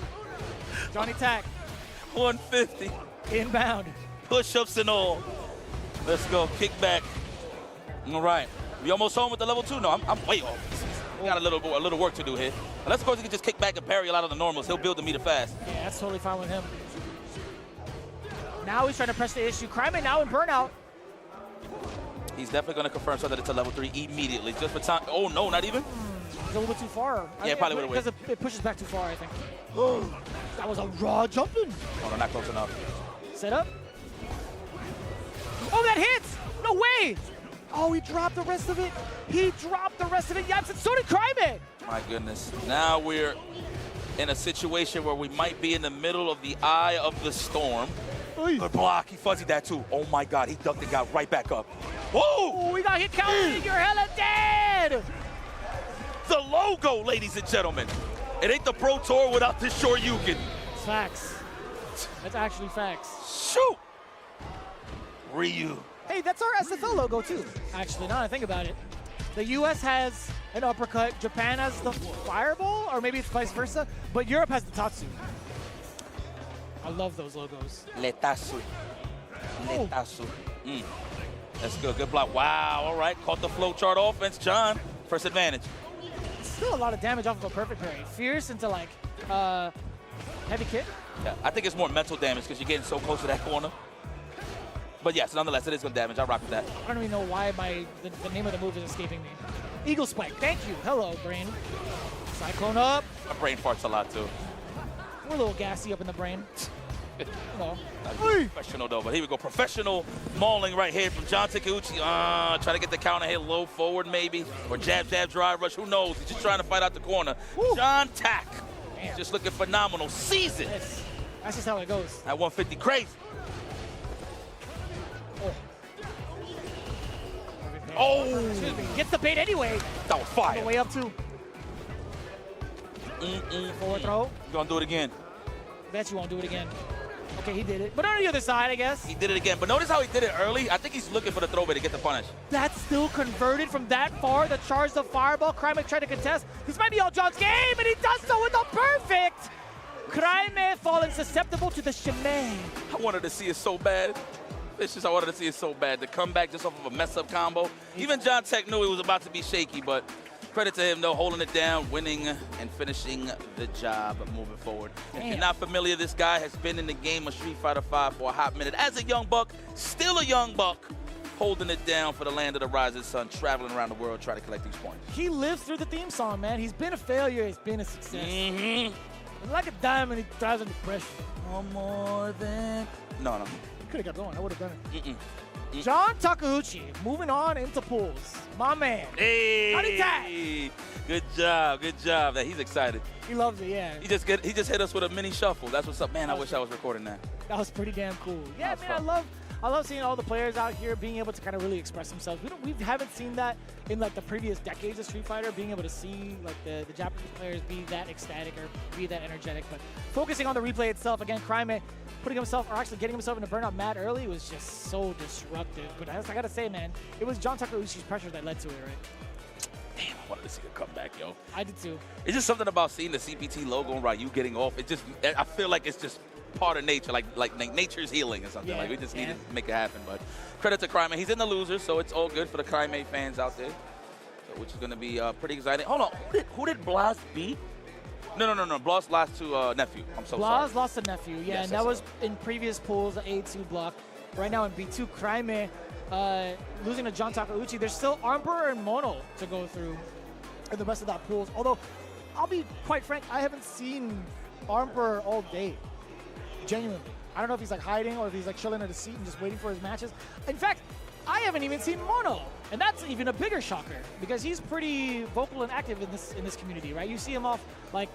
Johnny Tack.
150.
Inbound.
Push-ups and all. Let's go. Kick back. All right. We almost home with the level 2? No, I'm way off. We got a little work to do here. Unless, of course, he can just kick back and parry a lot of the normals. He'll build the meter fast.
Yeah, that's totally fine with him. Now he's trying to press the issue. Kraime now in burnout.
He's definitely going to confirm so that it's a level 3 immediately. Just for time. Oh, no, not even?
He's a little bit too far.
Yeah, probably would have waited.
Because it pushes back too far, I think. That was a raw jumping.
Oh, no, not close enough.
Set up. Oh, that hits! No way! Oh, he dropped the rest of it. He dropped the rest of it. Yes, and so did Kraime.
My goodness. Now we're in a situation where we might be in the middle of the eye of the storm. Good block. He fuzzied that too. Oh my God. He ducked and got right back up. Whoa!
Oh, we got hit counting. You're hella dead.
The logo, ladies and gentlemen. It ain't the Pro Tour without this Shoryuken.
It's facts. That's actually facts.
Shoot! Ryu.
Hey, that's our SFL logo too. Actually, now that I think about it. The US has an uppercut, Japan has the fireball, or maybe it's vice versa, but Europe has the Tatsu. I love those logos.
Letatsu. Letatsu. That's good. Good block. Wow. All right. Caught the flowchart offense. John, first advantage.
Still a lot of damage off of a perfect parry. Fierce into like heavy kick.
Yeah, I think it's more mental damage because you're getting so close to that corner. But yes, nonetheless, it is going to damage. I'll rock with that.
I don't even know why the name of the move is escaping me. Eagle Spike. Thank you. Hello, brain. Cyclone up.
My brain farts a lot too.
We're a little gassy up in the brain. No.
Professional though, but here we go. Professional mauling right here from John Takeuchi. Try to get the counter hit low forward maybe. Or jab, drive, rush. Who knows? He's just trying to fight out the corner. Woo. John Tack. Damn. Just looking phenomenal. Season.
That's just how it goes.
At 150. Crazy. Oh.
Excuse me. Gets the bait anyway.
That was fire.
On the way up too. Forward throw.
You're going to do it again.
Bet you won't do it again. Okay, he did it. But on the other side, I guess.
He did it again. But notice how he did it early. I think he's looking for the throwaway to get the punish.
That's still converted from that far. The charge, the fireball. Kraime tried to contest. This might be all John's game, and he does so with the perfect. Kraime falling susceptible to the shimei.
I wanted to see it so bad. It's just I wanted to see it so bad. The comeback just off of a mess-up combo. Even John Tech knew it was about to be shaky, but credit to him, though, holding it down, winning, and finishing the job moving forward. If you're not familiar, this guy has been in the game of Street Fighter V for a hot minute. As a young buck, still a young buck, holding it down for the land of the rising sun, traveling around the world trying to collect these points.
He lives through the theme song, man. He's been a failure. He's been a success.
Mm-hmm.
Like a diamond, he thrives under pressure.
No more than... No.
He could have kept going. I would have done it.
Mm-mm.
John Takeuchi, moving on into pools. My man.
Hey! Good job. He's excited.
He loves it, yeah.
He just hit us with a mini shuffle. That's what's up. Man, I wish I was recording that.
That was pretty damn cool. Yeah,
That
man,
was
I love seeing all the players out here being able to kind of really express themselves. We haven't seen that in like the previous decades of Street Fighter, being able to see like the Japanese players be that ecstatic or be that energetic. But focusing on the replay itself, again, Crime putting himself, or actually getting himself into burnout mad early was just so disruptive. But I gotta say, man, it was John Takeuchi's pressure that led to it, right?
Damn, I wanted to see a comeback, yo.
I did too.
It's just something about seeing the CPT logo and Ryu getting off. I feel like it's just part of nature, like nature's healing or something.
Yeah,
like we just needed to make it happen. But credit to Crime. He's in the losers, so it's all good for the Crime fans out there, which is going to be pretty exciting. Hold on, who did Blas beat? No. Blas lost to Nephew. I'm so sorry.
Blas lost to Nephew, yeah,
Yes,
and that was in previous pools, the A2 block. Right now in B2, Crime losing to John Takeuchi. There's still Emperor and Mono to go through in the rest of that pools. Although, I'll be quite frank, I haven't seen Emperor all day. Genuinely. I don't know if he's like hiding or if he's like chilling at a seat and just waiting for his matches. In fact, I haven't even seen Mono, and that's even a bigger shocker because he's pretty vocal and active in this community, right? You see him off like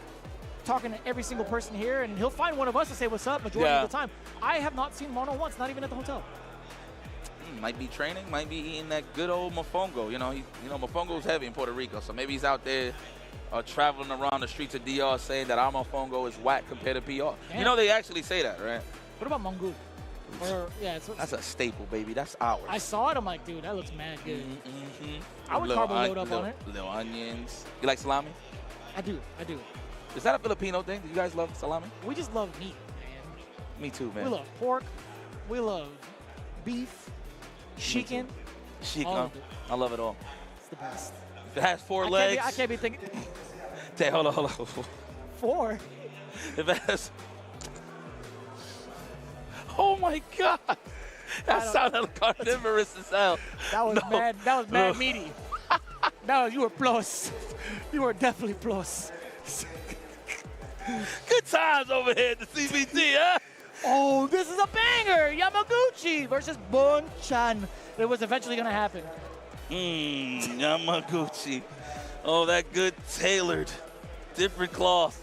talking to every single person here, and he'll find one of us to say what's up majority of the time. I have not seen Mono once, not even at the hotel.
Might be training, might be eating that good old mofongo. Mofongo's heavy in Puerto Rico, so maybe he's out there traveling around the streets of DR saying that our mofongo is whack compared to PR.
Damn.
You know they actually say that, right?
What about Mongoose? Or yeah,
that's a staple, baby. That's ours.
I saw it. I'm like, dude, that looks mad good.
Mm-hmm.
I would carbo load up on it.
Little onions. You like salami?
I do.
Is that a Filipino thing? Do you guys love salami?
We just love meat, man.
Me too, man.
We love pork. We love beef. Chicken.
Chicken. I love it all.
It's the best.
If it has four legs.
I can't be thinking.
Hold on.
4?
If it has. Oh my God. That sounded carnivorous as hell.
That was mad. That was mad meaty. You were plus. You were definitely plus.
Good times over here at the CBT, huh?
Oh, this is a banger! Yamaguchi versus Bon-chan. It was eventually going to happen.
Yamaguchi. Oh, that good tailored, different cloth.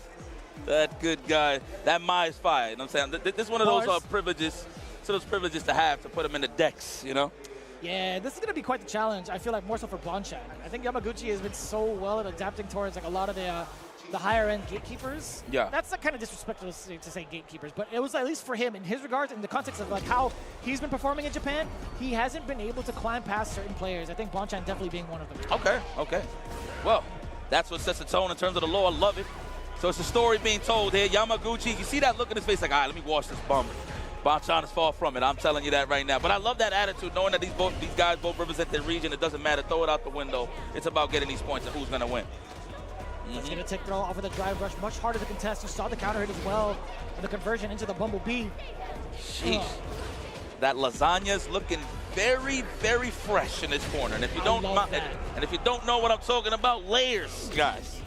That good guy. That Mai is fire. You know what I'm saying? This is one of those privileges. So those privileges to have to put him in the decks, you know?
Yeah, this is going to be quite the challenge. I feel like more so for Bon-chan. I think Yamaguchi has been so well at adapting towards like a lot of the higher-end gatekeepers.
Yeah.
That's kind of disrespectful to say gatekeepers, but it was at least for him, in his regards, in the context of like how he's been performing in Japan, he hasn't been able to climb past certain players. I think Bon-chan definitely being one of them.
Okay. Well, that's what sets the tone in terms of the lore. I love it. So it's a story being told here. Yamaguchi, you see that look in his face like, all right, let me wash this bum. Bon-chan is far from it. I'm telling you that right now. But I love that attitude, knowing that these guys both represent their region. It doesn't matter. Throw it out the window. It's about getting these points and who's going to win.
That's going to take throw off of the drive rush. Much harder to contest. You saw the counter hit as well. And the conversion into the Bumblebee.
Sheesh. That lasagna's looking very, very fresh in this corner. And if you don't know what I'm talking about, layers, guys.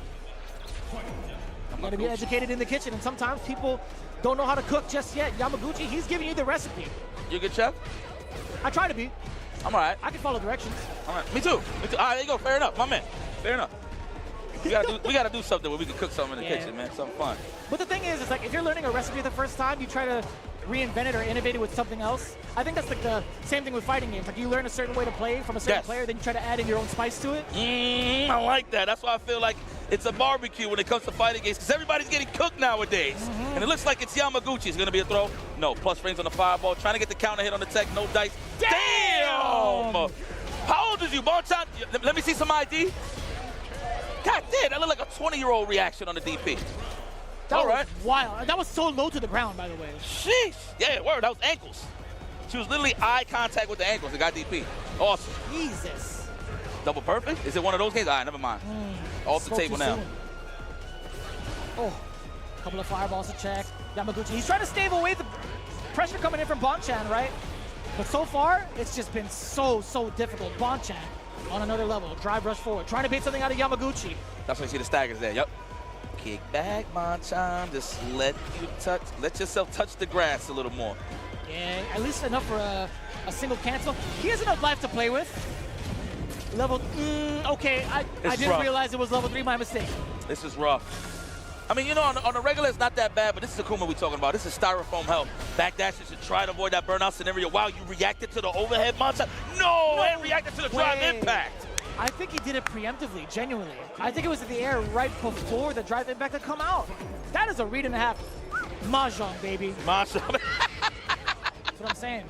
You got to be educated in the kitchen. And sometimes people don't know how to cook just yet. Yamaguchi, he's giving you the recipe.
You a good chef?
I try to be.
I'm all right.
I can follow directions.
All right. Me too. All right, there you go. Fair enough, my man. Fair enough. We gotta do something where we can cook something in the kitchen, man. Something fun.
But the thing is, it's like if you're learning a recipe the first time, you try to reinvent it or innovate it with something else. I think that's like the same thing with fighting games. Like you learn a certain way to play from a certain player, then you try to add in your own spice to it.
I like that. That's why I feel like it's a barbecue when it comes to fighting games, because everybody's getting cooked nowadays. And it looks like it's Yamaguchi. It's gonna be a throw. No, plus frames on the fireball. Trying to get the counter hit on the tech. No dice. Damn! How old is you, Bon-chan? Let me see some ID. God damn, that looked like a 20-year-old reaction on the DP.
That was wild. That was so low to the ground, by the way.
Sheesh. Yeah, word. That was ankles. She was literally eye contact with the ankles. It got DP. Awesome.
Jesus.
Double perfect? Is it one of those games? All right, never mind. Off the table now.
Oh, a couple of fireballs to check. Yamaguchi, he's trying to stave away the pressure coming in from Bon-chan, right? But so far, it's just been so difficult. Bonchan on another level. Drive rush forward. Trying to bait something out of Yamaguchi.
That's when you see the staggers there. Yep. Kick back, Bonchan. Just let yourself touch the grass a little more.
Yeah, at least enough for a single cancel. He has enough life to play with. Level, okay, I didn't
rough.
realize it was level 3, my mistake.
This is rough. I mean, you know, on the regular, it's not that bad, but this is Akuma we're talking about. This is styrofoam help. Backdashes to try to avoid that burnout scenario. Wow, you reacted to the overhead Bonchan? No, and reacted to the drive impact.
I think he did it preemptively, genuinely. I think it was in the air right before the drive impact had come out. That is a read and a half. Mahjong, baby.
Mahjong.
That's what I'm saying.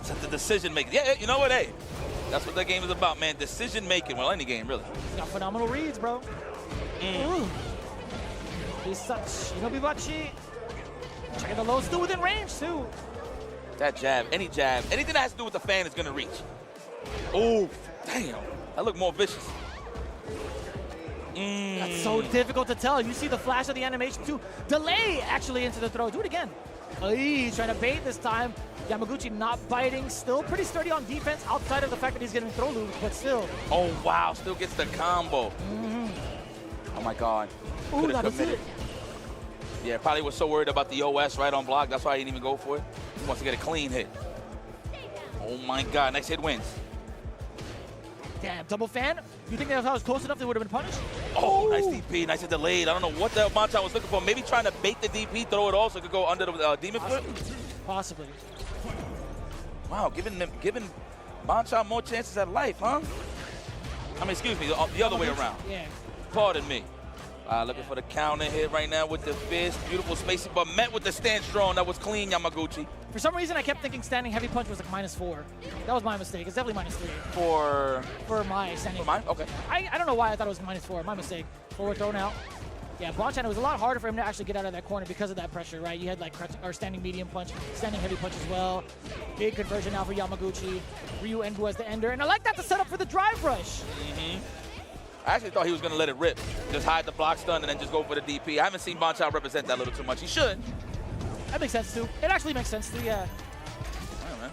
It's the decision making. Yeah, you know what, hey. That's what that game is about, man. Decision making. Well, any game, really.
He's got phenomenal reads, bro. He's such, Bibachi. Checking the low, still within range, too.
That jab, anything that has to do with the fan is going to reach. Oh, damn. That looked more vicious.
That's so difficult to tell. You see the flash of the animation, too. Delay, actually, into the throw. Do it again. He's trying to bait this time. Yamaguchi not biting. Still pretty sturdy on defense outside of the fact that he's getting throw loops, but still.
Oh, wow. Still gets the combo. Oh, my God.
Ooh, that was it.
Yeah, probably was so worried about the OS right on block. That's why he didn't even go for it. He wants to get a clean hit. Oh, my God. Next hit wins.
Damn, double fan? You think that if I was close enough, they would have been punished?
Oh, nice DP. Nice and delayed. I don't know what the hell Bonchan was looking for. Maybe trying to bait the DP, throw it all so it could go under the demon flip.
Possibly.
Wow, giving Bonchan more chances at life, huh? I mean, excuse me, the other way around.
Yeah.
Pardon me. Looking for the counter hit right now with the fist. Beautiful spacing, but met with the stand strong. That was clean, Yamaguchi.
For some reason, I kept thinking standing heavy punch was like -4. That was my mistake. It's definitely -3. For my standing.
For mine? Okay.
I don't know why I thought it was -4. My mistake. Forward thrown out. Yeah, Bonchan, it was a lot harder for him to actually get out of that corner because of that pressure, right? You had like standing medium punch, standing heavy punch as well. Big conversion now for Yamaguchi. Ryu Engu as the ender. And I like that to set up for the drive rush.
I actually thought he was going to let it rip. Just hide the block stun and then just go for the DP. I haven't seen Bonchan represent that a little too much. He should.
That makes sense, too. It actually makes sense, too, yeah.
Yeah, man.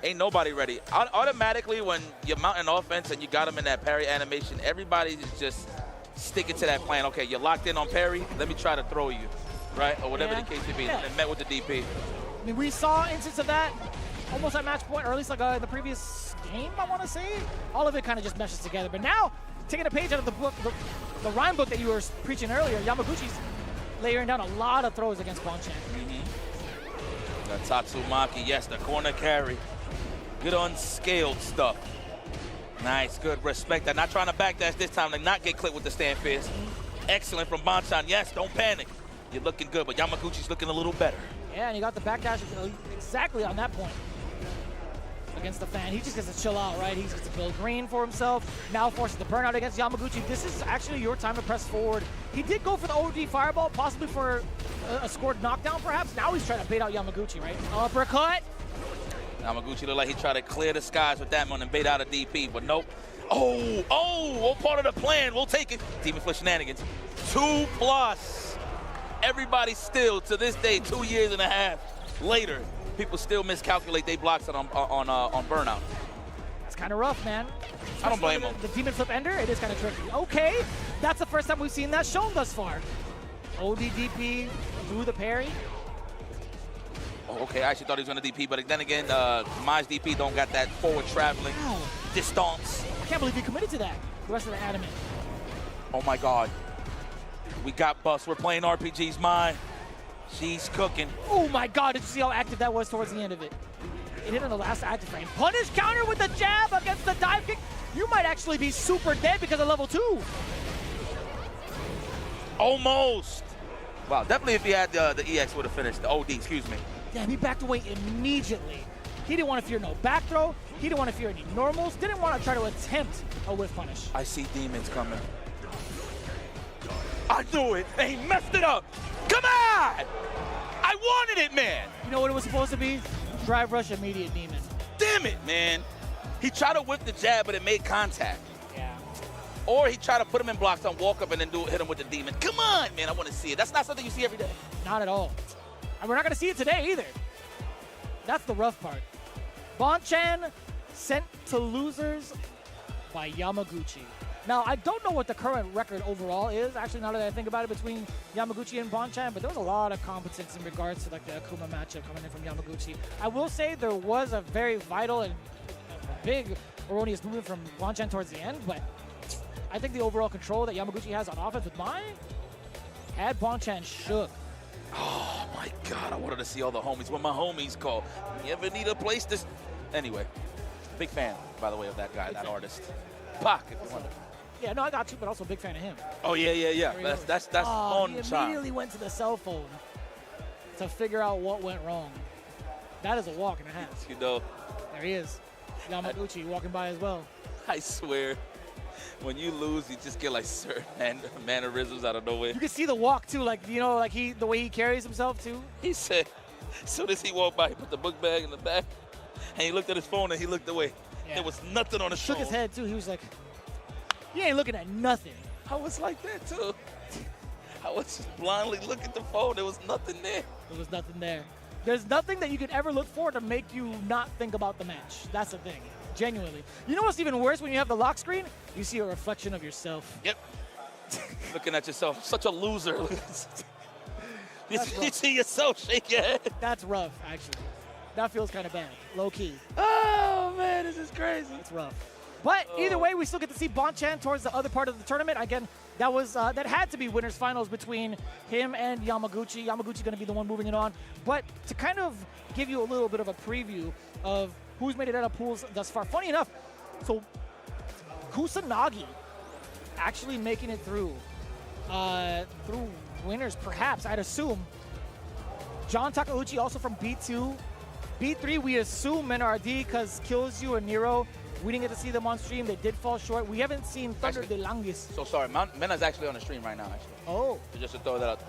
Ain't nobody ready. Automatically, when you're mounting offense and you got him in that parry animation, everybody is just sticking to that plan. Okay, you're locked in on parry. Let me try to throw you, right? Or whatever the case may be. And met with the DP.
I mean, we saw instances of that almost at match point, or at least like the previous game, I want to say. All of it kind of just meshes together. But now, taking a page out of the book, the rhyme book that you were preaching earlier, Yamaguchi's layering down a lot of throws against Bonchan.
The Tatsumaki, yes, the corner carry. Good unscaled stuff. Nice, good, respect that. Not trying to backdash this time, to not get clipped with the stand fist. Excellent from Bonchan, yes, don't panic. You're looking good, but Yamaguchi's looking a little better.
Yeah, and he got the backdash exactly on that point. Against the fan. He just gets to chill out, right? He gets to build green for himself. Now forces the burnout against Yamaguchi. This is actually your time to press forward. He did go for the OD fireball, possibly for a scored knockdown, perhaps. Now he's trying to bait out Yamaguchi, right? Uppercut.
Yamaguchi looked like he tried to clear the skies with that one and bait out a DP, but nope. Oh, part of the plan. We'll take it. Demon Flip shenanigans. 2+. Everybody still, to this day, 2.5 years later, people still miscalculate they blocks it on burnout.
It's kind of rough, man.
I don't blame him.
The Demon Flip Ender, it is kind of tricky. Okay, that's the first time we've seen that shown thus far. ODDP through the parry.
Oh, okay, I actually thought he was going to DP, but then again, Mai's DP don't got that forward traveling distance.
I can't believe he committed to that. The rest of the anime.
Oh my God. We got bust. We're playing RPGs, Mai. She's cooking.
Oh my God, did you see how active that was towards the end of it? It hit on the last active frame. Punish counter with the jab against the dive kick. You might actually be super dead because of level 2.
Almost. Wow, definitely if he had the EX would have finished. The OD, excuse me.
Damn, he backed away immediately. He didn't want to fear no back throw. He didn't want to fear any normals. Didn't want to try to attempt a whiff punish.
I see demons coming. I knew it. He messed it up. Come on! I wanted it, man.
You know what it was supposed to be? Drive rush immediate demon.
Damn it, man. He tried to whip the jab, but it made contact.
Yeah.
Or he tried to put him in blocks on walk up and then hit him with the demon. Come on, man. I want to see it. That's not something you see every day.
Not at all. And we're not going to see it today either. That's the rough part. Bonchan sent to losers by Yamaguchi. Now, I don't know what the current record overall is, actually, now that I think about it, between Yamaguchi and Bonchan, but there was a lot of competence in regards to like the Akuma matchup coming in from Yamaguchi. I will say there was a very vital and big erroneous movement from Bonchan towards the end, but I think the overall control that Yamaguchi has on offense with Mai had Bonchan shook.
Oh my God, I wanted to see all the homies. What my homies call. You ever need a place to... Anyway, big fan, by the way, of that guy, that artist. Pac, if you wonder.
Yeah, no, I got you, but also a big fan of him.
Oh, yeah. That's on
he
time.
immediately went to the cell phone to figure out what went wrong. That is a walk and a half.
You know,
There he is. Yamaguchi walking by as well.
I swear, when you lose, you just get like certain mannerisms out of nowhere.
You can see the walk too, like, you know, like the way he carries himself too.
He said, as soon as he walked by, he put the book bag in the back, and he looked at his phone and he looked away.
Yeah.
There was nothing on his
Shook
phone.
his head too. He was like, "You ain't looking at nothing."
I was like that too. I was just blindly looking at the phone. There was nothing there.
There was nothing there. There's nothing that you could ever look for to make you not think about the match. That's the thing. Genuinely. You know what's even worse when you have the lock screen? You see a reflection of yourself.
Yep. Looking at yourself. Such a loser. You see yourself shake your head.
That's rough, actually. That feels kind of bad. Low key.
Oh, man, this is crazy.
It's rough. But either way, we still get to see Bonchan towards the other part of the tournament. Again, that was that had to be winners finals between him and Yamaguchi. Yamaguchi going to be the one moving it on. But to kind of give you a little bit of a preview of who's made it out of pools thus far. Funny enough, so Kusanagi actually making it through winners, perhaps, I'd assume. John Takeuchi also from B2. B3, we assume NRD because Killzyu and Nero, we didn't get to see them on stream. They did fall short. We haven't seen Thunder de Langis.
So sorry, Mena's actually on the stream right now, actually.
Oh.
So just to throw that out.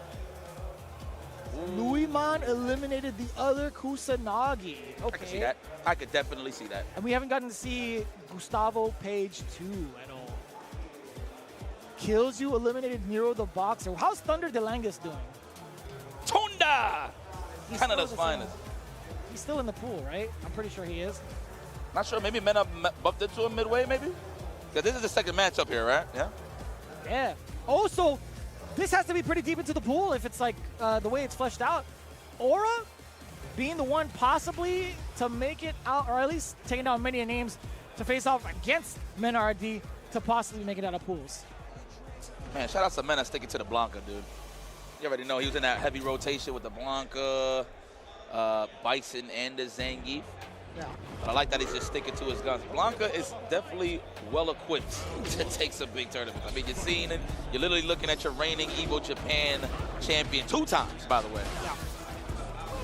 Luiman eliminated the other Kusanagi. Okay.
I can see that. I could definitely see that.
And we haven't gotten to see Gustavo Page 2 at all. Killzyu eliminated Nero the Boxer. How's Thunder de Langis doing?
Tunda!
He's
Canada's
still
finest.
He's still in the pool, right? I'm pretty sure he is.
Not sure. Maybe Mena bumped into him midway, maybe? Yeah, this is the second matchup here, right? Yeah?
Yeah. Oh, so this has to be pretty deep into the pool if it's like the way it's fleshed out. Aura being the one possibly to make it out, or at least taking down many names to face off against Menardi to possibly make it out of pools.
Man, shout out to Mena sticking to the Blanca, dude. You already know he was in that heavy rotation with the Blanca, Bison, and the Zangief.
Yeah.
But I like that he's just sticking to his guns. Blanca is definitely well-equipped to take some big tournaments. I mean, you're seeing it. You're literally looking at your reigning Evo Japan champion 2 times, by the way.
Yeah.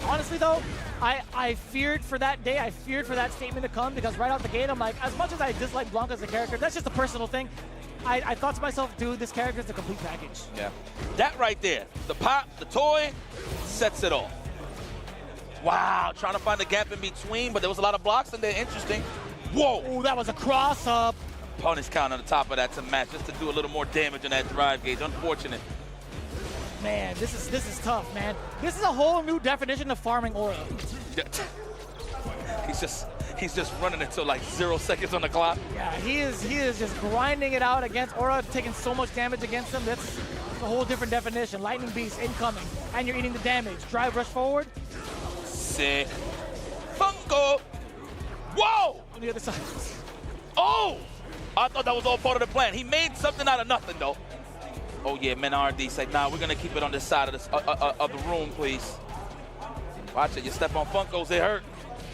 Honestly, though, I feared for that day. I feared for that statement to come because right out the gate, I'm like, as much as I dislike Blanca as a character, that's just a personal thing. I thought to myself, dude, this character is a complete package.
Yeah. That right there, the pop, the toy, sets it off. Wow, trying to find the gap in between, but there was a lot of blocks in there. Interesting. Whoa.
Oh, that was a cross-up.
Punish count on the top of that to match, just to do a little more damage on that drive gauge. Unfortunate.
Man, this is tough, man. This is a whole new definition of farming Aura.
He's just running until like 0 seconds on the clock.
Yeah, he is just grinding it out against Aura, taking so much damage against him. That's a whole different definition. Lightning Beast incoming, and you're eating the damage. Drive rush forward.
Sick. Funko. Whoa!
On the other side.
Oh! I thought that was all part of the plan. He made something out of nothing, though. Oh, yeah, Menardi said, nah, we're going to keep it on this side of the room, please. Watch it. You step on Funkos, they hurt.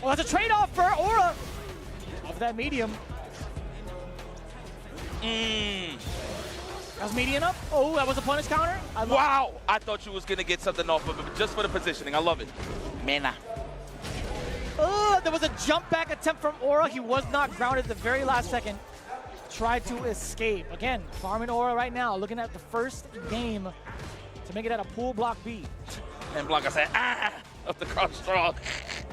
Well, that's a trade-off for Aura of that medium. That was median up. Oh, that was a punish counter.
Wow! I thought you was going to get something off of it just for the positioning. I love it. Mena.
There was a jump back attempt from Aura. He was not grounded at the very last second. Tried to escape. Again, farming Aura right now, looking at the first game to make it at a pool block B.
And Blanca said, up the cross straw.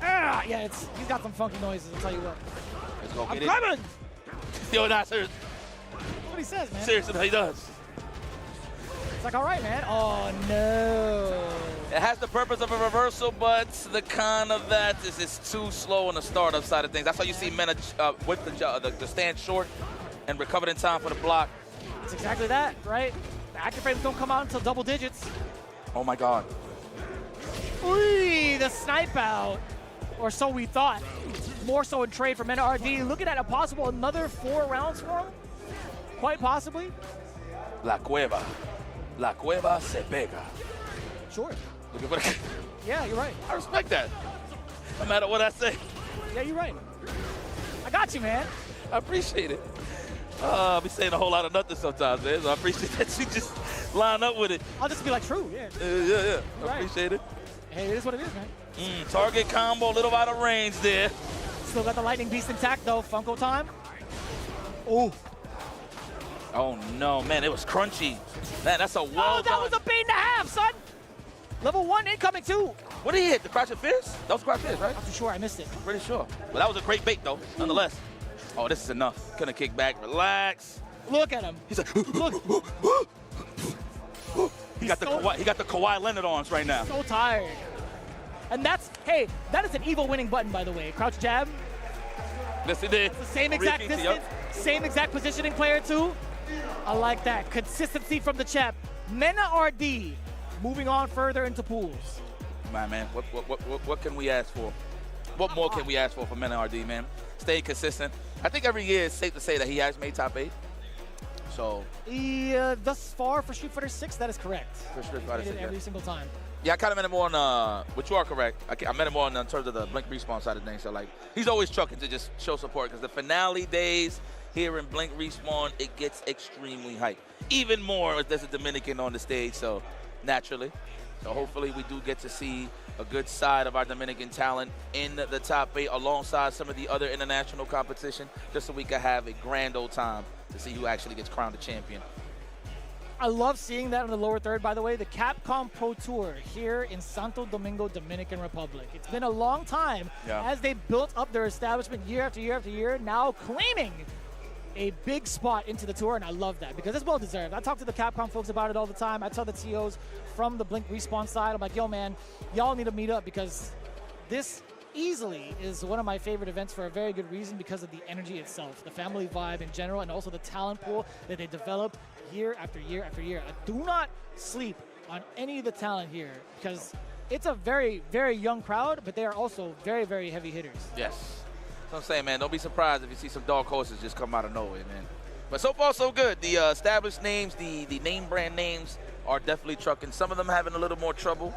Yeah, he's got some funky noises, I'll tell you what.
Let's go
I'm
get
coming!
it. Yo, not serious.
That's what he says, man.
Seriously, he does.
It's like, all right, man. Oh, no.
It has the purpose of a reversal, but the con of that is it's too slow on the startup side of things. That's why you see Mena whip the stand short and recovered in time for the block.
It's exactly that, right? The active frames don't come out until double digits.
Oh, my God.
Ooh, the snipe out. Or so we thought. More so in trade for Mena RD. Looking at a possible another 4 rounds for him. Quite possibly.
La Cueva se pega.
Sure.
Looking for the
Yeah, you're right.
I respect that. No matter what I say.
Yeah, you're right. I got you, man.
I appreciate it. I be saying a whole lot of nothing sometimes, man. So I appreciate that you just line up with it.
I'll just be like, true, yeah.
Yeah. I
Right.
appreciate it.
Hey, it is what it is, man.
Target combo, a little out of range there.
Still got the Lightning Beast intact, though. Funko time. Oh.
Oh, no, man. It was crunchy. Man, that's a well
Oh, that was a beat and a half, son. Level 1 incoming, too.
What did he hit? The Crouch and Fierce? That was Crouch and Fierce, right?
I'm sure I missed it.
Pretty sure. But that was a great bait, though, nonetheless. Oh, this is enough. Couldn't kick back. Relax.
Look at him.
He's like,
Look.
he got the Kawhi Leonard arms right now.
So tired. And that's, hey, that is an evil winning button, by the way. Crouch jab.
Yes, he did.
The same exact distance, same exact positioning player, too. I like that. Consistency from the chap. Mena RD moving on further into pools.
Man, what can we ask for? What more can we ask for Mena RD, man? Stay consistent. I think every year it's safe to say that he has made top 8. So.
Thus far for Street Fighter 6, that is correct.
For Street Fighter 6,
every single time.
Yeah, I kind of meant him more on, but you are correct. I meant him more in terms of the Blink Respawn side of things. So, like, he's always trucking to just show support because the finale days here in Blink Respawn, it gets extremely hyped. Even more if there's a Dominican on the stage, so naturally. So hopefully we do get to see a good side of our Dominican talent in the top 8 alongside some of the other international competition, just so we can have a grand old time to see who actually gets crowned a champion.
I love seeing that in the lower third, by the way. The Capcom Pro Tour here in Santo Domingo, Dominican Republic. It's been a long time as they built up their establishment year after year after year, now claiming a big spot into the tour, and I love that because it's well deserved. I talk to the Capcom folks about it all the time. I tell the TOs from the Blink Respawn side, I'm like, yo, man, y'all need to meet up because this easily is one of my favorite events for a very good reason because of the energy itself, the family vibe in general, and also the talent pool that they develop year after year after year. I do not sleep on any of the talent here because it's a very, very young crowd, but they are also very, very heavy hitters.
Yes. So I'm saying, man, don't be surprised if you see some dark horses just come out of nowhere, man. But so far, so good. The established names, the name brand names are definitely trucking. Some of them having a little more trouble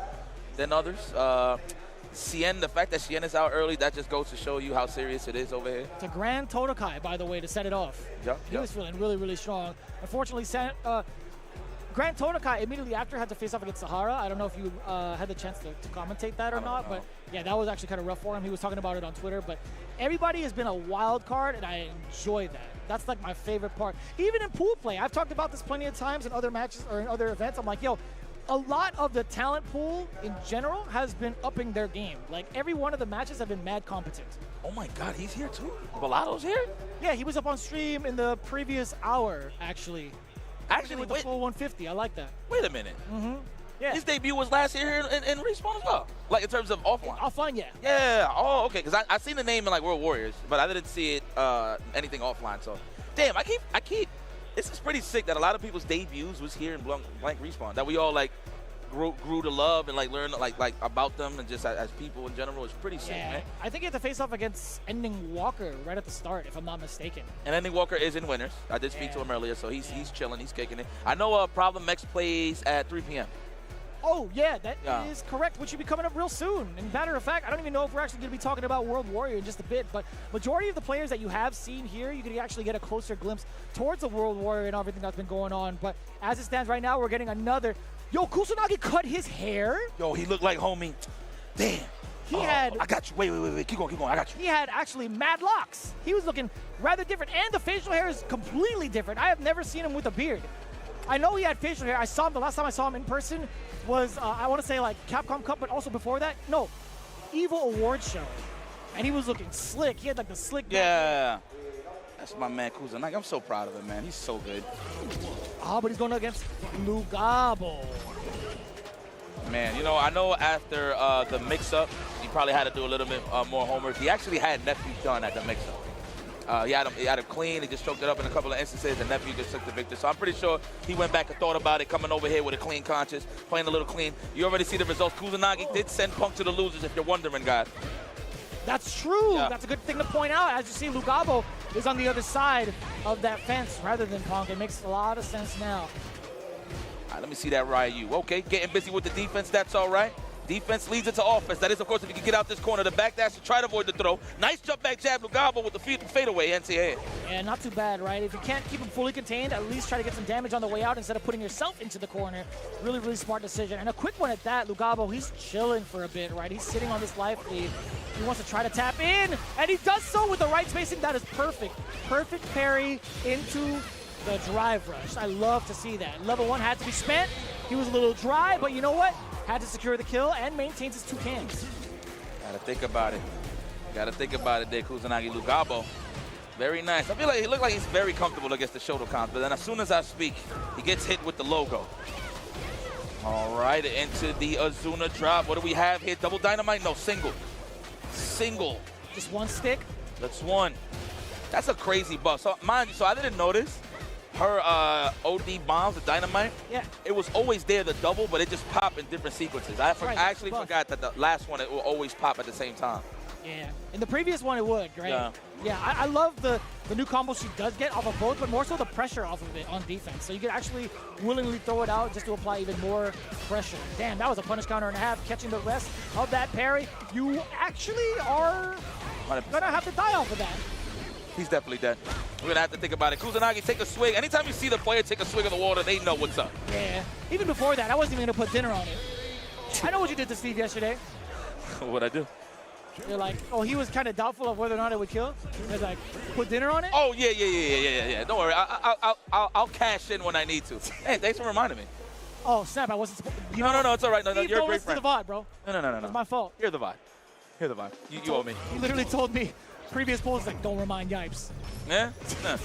than others. Cien, the fact that Cien is out early, that just goes to show you how serious it is over here.
It's a Grand Totokai, by the way, to set it off. He was feeling really, really strong. Unfortunately, Grand Totokai immediately after had to face off against Sahara. I don't know if you had the chance to commentate that or not, but yeah, that was actually kind of rough for him. He was talking about it on Twitter, but everybody has been a wild card, and I enjoy that. That's like my favorite part. Even in pool play, I've talked about this plenty of times in other matches or in other events. I'm like, yo, a lot of the talent pool in general has been upping their game. Like every one of the matches have been mad competent.
Oh my God, he's here too? Bellato's here?
Yeah, he was up on stream in the previous hour, actually.
Actually,
with the full 150, I like that.
Wait a minute.
Mm-hmm. Yeah.
His debut was last year here in Respawn as well. Like in terms of offline.
Offline, yeah.
Yeah. Oh, okay. Because I seen the name in like World Warriors, but I didn't see it anything offline. So, damn, I keep. This is pretty sick that a lot of people's debuts was here in Blank Respawn. That we all like grew to love and like learn like about them and just as people in general. It's pretty sick, man.
I think he had to face off against Ending Walker right at the start, if I'm not mistaken.
And Ending Walker is in winners. I did speak to him earlier, so he's chilling, he's kicking it. I know Problem X plays at 3 p.m.
Oh, yeah, that is correct, which should be coming up real soon. And matter of fact, I don't even know if we're actually going to be talking about World Warrior in just a bit, but majority of the players that you have seen here, you can actually get a closer glimpse towards the World Warrior and everything that's been going on. But as it stands right now, we're getting another. Yo, Kusanagi cut his hair.
Yo, he looked like homie. Damn.
He had.
I got you. Wait. Keep going. I got you.
He had actually mad locks. He was looking rather different, and the facial hair is completely different. I have never seen him with a beard. I know he had facial hair. I saw him the last time I saw him in person was I want to say like Capcom Cup, but also before that, no, Evil Awards show, and he was looking slick. He had like the slick.
Yeah. That's my man Kusanagi. I'm so proud of him, man. He's so good.
Oh, but he's going against Lugabo.
Man, you know, I know after the mix-up, he probably had to do a little bit more homework. He actually had Nephew done at the mix-up. He had him clean. He just choked it up in a couple of instances, and Nephew just took the victory. So I'm pretty sure he went back and thought about it, coming over here with a clean conscience, playing a little clean. You already see the results. Kusanagi did send Punk to the losers, if you're wondering, guys.
That's true.
Yeah.
That's a good thing to point out. As you see, Lugabo is on the other side of that fence rather than Punk. It makes a lot of sense now.
All right, let me see that Ryu. Okay, getting busy with the defense. That's all right. Defense leads into offense. That is, of course, if you can get out this corner. The back dash to try to avoid the throw. Nice jump back jab. Lugabo with the fadeaway. NCAA.
Yeah, not too bad, right? If you can't keep him fully contained, at least try to get some damage on the way out instead of putting yourself into the corner. Really, really smart decision. And a quick one at that. Lugabo, he's chilling for a bit, right? He's sitting on this life lead. He wants to try to tap in, and he does so with the right spacing. That is perfect. Perfect parry into the drive rush. I love to see that. Level 1 had to be spent. He was a little dry, but you know what? Had to secure the kill and maintains his 2 cans.
Gotta think about it. Gotta think about it there, Kusanagi. Lugabo. Very nice. I feel like he looked like he's very comfortable against the Shotokan, but then as soon as I speak, he gets hit with the logo. All right, into the Azuna drop. What do we have here? Double dynamite? No, single. Single.
Just one stick?
That's one. That's a crazy buff. So, mind you, so I didn't notice her OD bombs, the dynamite.
Yeah.
It was always there, the double, but it just popped in different sequences. I actually forgot that the last one, it will always pop at the same time.
Yeah. In the previous one, it would, right?
Yeah.
Yeah, I love the new combos she does get off of both, but more so the pressure off of it on defense. So you can actually willingly throw it out just to apply even more pressure. Damn, that was a punish counter and a half, catching the rest of that parry. You actually are
100%.
gonna have to die off of that.
He's definitely dead. We're gonna have to think about it. Kusanagi, take a swig. Anytime you see the player take a swig of the water, they know what's up.
Yeah. Even before that, I wasn't even gonna put dinner on it. I know what you did to Steve yesterday.
What'd I do?
You're like, oh, he was kind of doubtful of whether or not it would kill. He's like, put dinner on it?
Oh, yeah. Don't worry. I'll cash in when I need to. Hey, thanks for reminding me.
Oh, snap. I wasn't supposed to.
No, it's all right. No, you're a great
friend. To the VOD, bro.
No.
It's my fault.
Here's the VOD. You owe me.
He literally told me previous polls like, don't remind Yipes.
Yeah? No.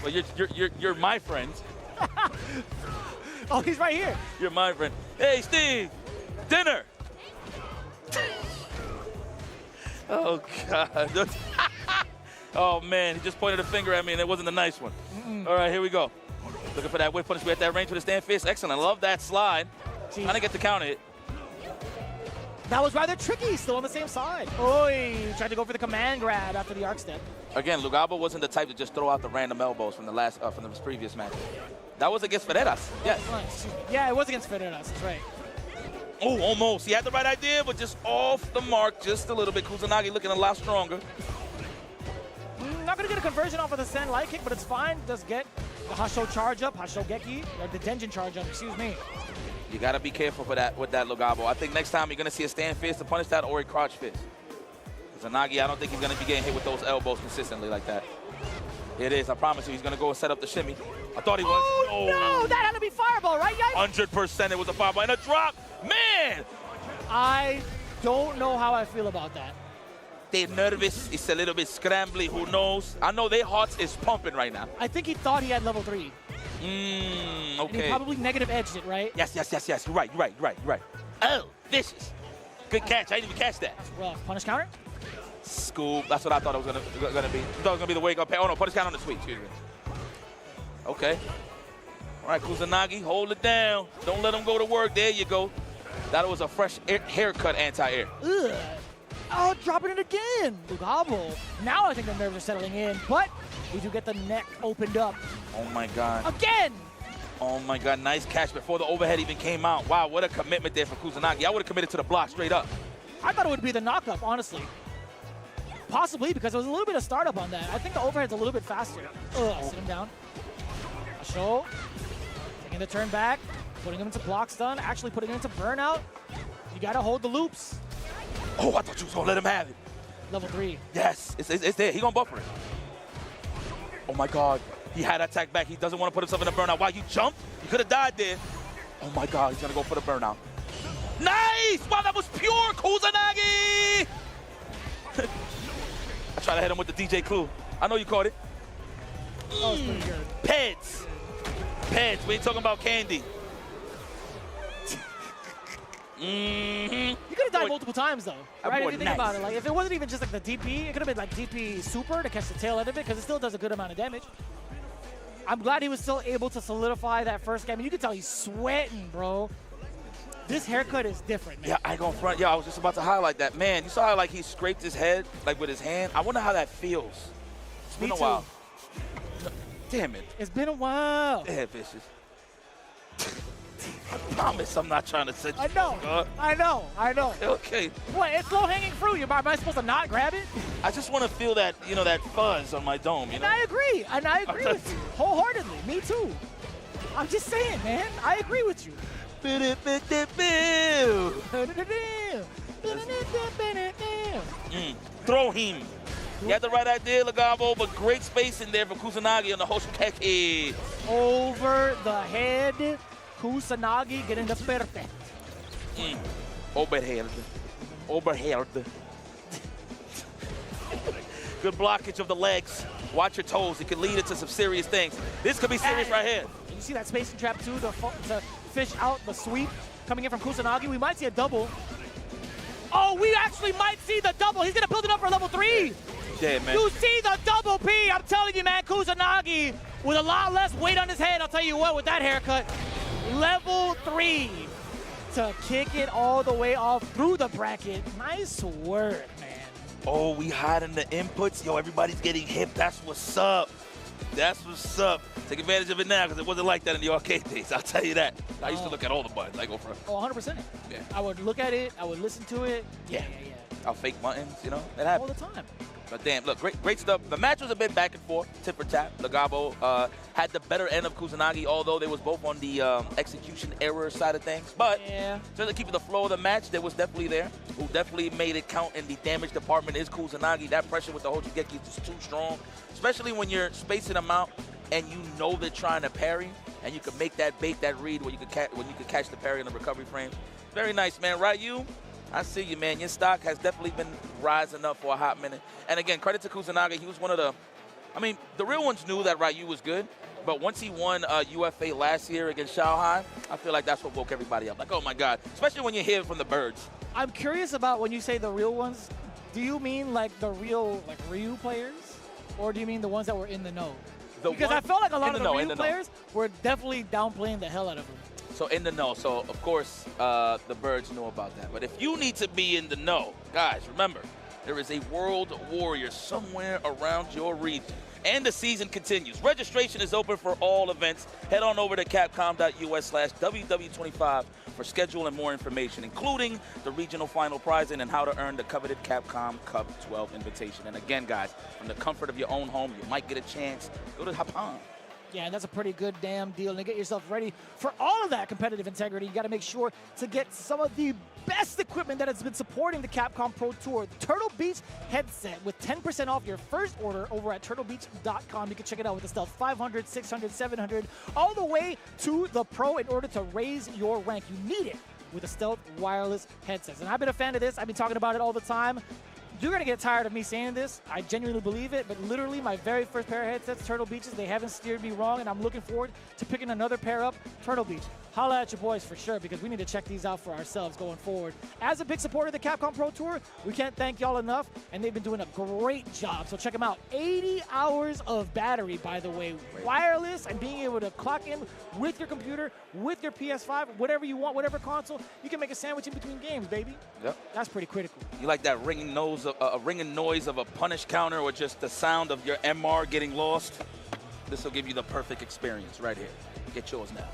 Well, you're my friend.
Oh, he's right here.
You're my friend. Hey, Steve, dinner. Oh, God. Oh, man, he just pointed a finger at me, and it wasn't a nice one. All right, here we go. Looking for that whip punish. We at that range with a stand fist. Excellent. I love that slide. Trying to get the counter hit.
That was rather tricky. Still on the same side. Oi, tried to go for the command grab after the arc step.
Again, Lugabo wasn't the type to just throw out the random elbows from the previous match. That was against Ferreras. Yes.
Yeah, it was against Ferreras. That's right.
Oh, almost. He had the right idea, but just off the mark just a little bit. Kusanagi looking a lot stronger.
Not going to get a conversion off of the Sen light kick, but it's fine. Does get the Hasho charge up, Hashogeki, or the Denjin charge up, excuse me.
You got to be careful with that Lugabo. I think next time you're going to see a stand fist to punish that or a crouch fist. Kusanagi, I don't think he's going to be getting hit with those elbows consistently like that. It is. I promise you, he's going to go and set up the shimmy. I thought he was.
Oh, no, that had to be fireball, right, guys?
100% it was a fireball. And a drop. Man!
I don't know how I feel about that.
They're nervous. It's a little bit scrambly. Who knows? I know their hearts is pumping right now.
I think he thought he had level 3.
Okay.
And he probably negative edged it, right?
Yes. You're right. Oh, vicious. Good catch. I didn't even catch that.
That's rough. Punish counter?
Scoop. That's what I thought it was gonna be. I thought it was gonna be the wake up. Oh no, punish counter on the sweep. Excuse me. Okay. All right, Kusanagi, hold it down. Don't let him go to work. There you go. That was a fresh haircut anti-air.
Ugh. Oh, dropping it again. Lugabo. Now I think the nerves are settling in, but we do get the neck opened up.
Oh my God.
Again.
Oh my God, nice catch before the overhead even came out. Wow, what a commitment there for Kusanagi. I would have committed to the block straight up.
I thought it would be the knockup, honestly. Possibly because there was a little bit of startup on that. I think the overhead's a little bit faster. Sit him down. Asho. Taking the turn back. Putting him into block stun. Actually putting him into burnout. You got to hold the loops.
Oh, I thought you was going to let him have it.
Level 3.
Yes, it's there. He going to buffer it. Oh my God. He had attack back. He doesn't want to put himself in a burnout. Wow, you jumped? You could have died there. Oh my God, he's going to go for the burnout. Nice! Wow, that was pure Kusanagi! I tried to hit him with the DJ Clue. I know you caught it.
That was pretty good.
Peds. Peds. We ain't talking about candy.
You could have died multiple times, though. Right? If you think
nice.
about it, like if it wasn't even just like the DP, it could have been like DP Super to catch the tail end of it because it still does a good amount of damage. I'm glad he was still able to solidify that first game. I mean, you can tell he's sweating, bro. This haircut is different, man.
Yeah, I ain't gonna front. Yeah, I was just about to highlight that. Man, you saw how like he scraped his head like with his hand? I wonder how that feels. It's been
Me
a
too.
while. Damn it.
It's been a while.
Damn, vicious. I promise I'm not trying to set you
I know.
up.
I know. I know.
Okay.
What? It's low-hanging fruit. Am I supposed to not grab it?
I just want to feel that, you know, that fuzz on my dome, you
And
know?
I agree. And I agree with you wholeheartedly. Me too. I'm just saying, man. I agree with you.
Throw him. You had the right idea, Legabo, but great space in there for Kusanagi on the Hoshikeki.
Over the head. Kusanagi getting the perfect.
Overhead. Overhead. Good blockage of the legs. Watch your toes. It could lead into some serious things. This could be serious right here.
You see that spacing trap, too, to fish out the sweep coming in from Kusanagi. We might see a double. Oh, we actually might see the double. He's going to build it up for level 3.
Yeah, man.
You see the double P. I'm telling you, man, Kusanagi with a lot less weight on his head. I'll tell you what, with that haircut, level 3 to kick it all the way off through the bracket. Nice work, man.
Oh, we hiding the inputs. Yo, everybody's getting hip. That's what's up. That's what's up. Take advantage of it now because it wasn't like that in the arcade days. I'll tell you that. I used to look at all the buttons. I go for it.
Oh, 100%.
Yeah.
I would look at it. I would listen to it. Yeah.
I'll fake buttons, you know? That
All
happens.
the time.
But damn, look, great stuff. The match was a bit back and forth, tit for tat. Legabo had the better end of Kusanagi, although they was both on the execution error side of things. But just to keep the flow of the match, that was definitely there. Who definitely made it count in the damage department is Kusanagi. That pressure with the Hoshigeki is just too strong, especially when you're spacing them out and you know they're trying to parry, and you can make that bait, that read when you can catch the parry in the recovery frame. Very nice, man. Ryu, I see you, man. Your stock has definitely been rising up for a hot minute. And again, credit to Kusanagi. He was one of the, I mean, the real ones knew that Ryu was good, but once he won UFA last year against Shanghai, I feel like that's what woke everybody up. Like, oh my God, especially when you hear it from the birds.
I'm curious about when you say the real ones, do you mean like the real like Ryu players? Or do you mean the ones that were in the know? Because I felt like a lot of the Ryu players were definitely downplaying the hell out of them.
So in the know. So, of course, the birds know about that. But if you need to be in the know, guys, remember, there is a world warrior somewhere around your region. And the season continues. Registration is open for all events. Head on over to capcom.us/WW25 for schedule and more information, including the regional final prizing and how to earn the coveted Capcom Cup 12 invitation. And again, guys, from the comfort of your own home, you might get a chance. Go to Japan.
Yeah, and that's a pretty good damn deal. And to get yourself ready for all of that competitive integrity, you got to make sure to get some of the best equipment that has been supporting the Capcom Pro Tour. The Turtle Beach headset with 10% off your first order over at turtlebeach.com. You can check it out with the Stealth 500, 600, 700, all the way to the Pro in order to raise your rank. You need it with the Stealth wireless headsets. And I've been a fan of this. I've been talking about it all the time. You're going to get tired of me saying this. I genuinely believe it, but literally my very first pair of headsets, Turtle Beaches, they haven't steered me wrong, and I'm looking forward to picking another pair up, Turtle Beach. Holla at your boys for sure, because we need to check these out for ourselves going forward. As a big supporter of the Capcom Pro Tour, we can't thank y'all enough, and they've been doing a great job. So check them out. 80 hours of battery, by the way, wireless, and being able to clock in with your computer, with your PS5, whatever you want, whatever console. You can make a sandwich in between games, baby.
Yep.
That's pretty critical.
You like that ringing noise of a punish counter, or just the sound of your MR getting lost? This will give you the perfect experience right here. Get yours now.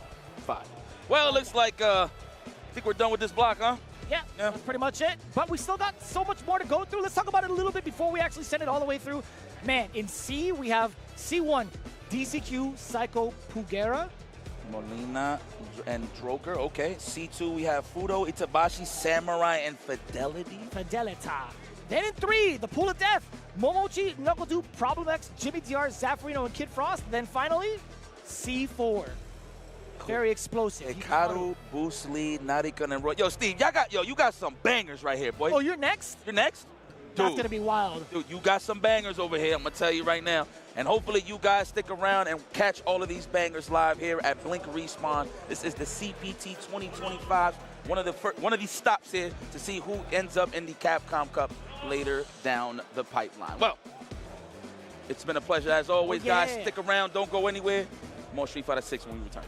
5. Well, it looks like I think we're done with this block, huh?
Yeah, that's pretty much it. But we still got so much more to go through. Let's talk about it a little bit before we actually send it all the way through. Man, in C, we have C1, DCQ, Psycho Pugera.
Molina and Droker, okay. C2, we have Fudo, Itabashi, Samurai, and Fidelity.
Fidelita. Then in 3, the Pool of Death, Momochi, Knuckle Dude, Problem X, Jimmy DR, Zaffarino, and Kid Frost. Then finally, C4. Very explosive.
Hikaru, Bruce Lee, Narikon, and Roy. Yo, Steve, you got some bangers right here, boy.
Oh, you're next?
You're next?
That's
Dude.
going to be wild.
Dude, you got some bangers over here, I'm going to tell you right now. And hopefully you guys stick around and catch all of these bangers live here at Blink Respawn. This is the CPT 2025, one of these stops here to see who ends up in the Capcom Cup later down the pipeline. Well, it's been a pleasure as always, guys. Stick around, don't go anywhere. More Street Fighter 6 when we return.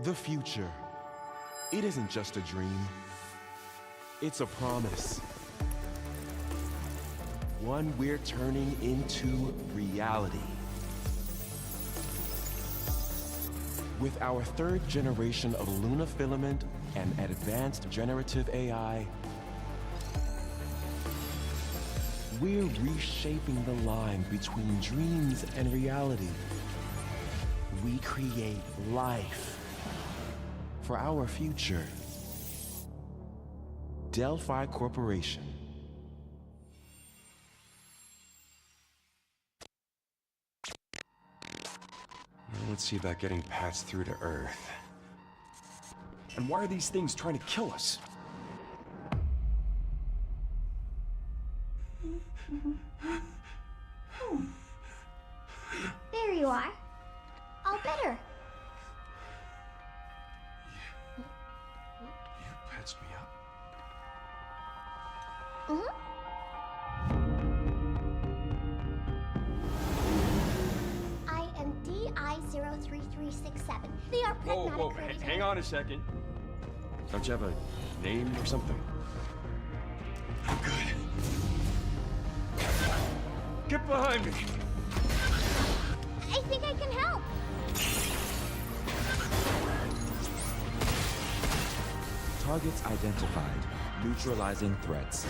The future. It isn't just a dream. It's a promise. One we're turning into reality. With our third generation of Luna filament and advanced generative AI, we're reshaping the line between dreams and reality. We create life for our future. Delphi Corporation.
Now let's see about getting Pats through to Earth. And why are these things trying to kill us?
There you are. All better.
You patched me up?
I am DI-03367. They are pragmatic.
Hang on a second. Don't you have a name or something? I'm good. Get behind me!
I think I can help.
Targets identified. Neutralizing threats.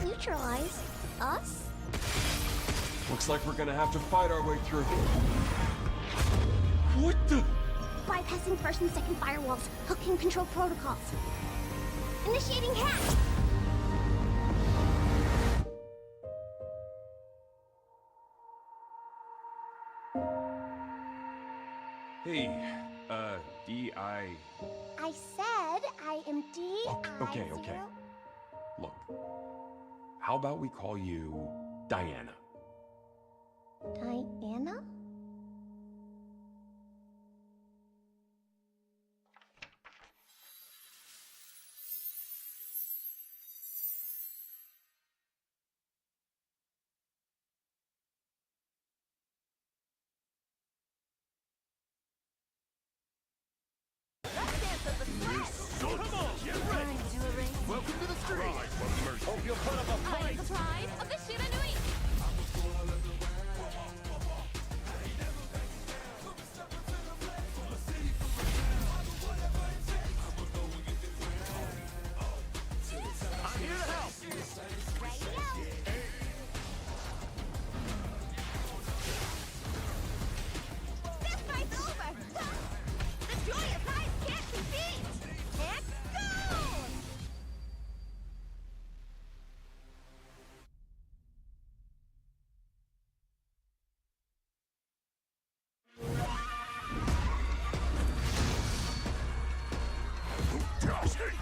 Neutralize us?
Looks like we're gonna have to fight our way through. What the?
Bypassing first and second firewalls. Hooking control protocols. Initiating hack.
Hey, D.I.
I said I am DI.
Okay. Look, how about we call you Diana?
Diana?
Welcome to the street. Hope you'll put up a fight.
The pride of the Shiranui.
I'm here to help.
This fight's over. The joyous eyes can't compete. And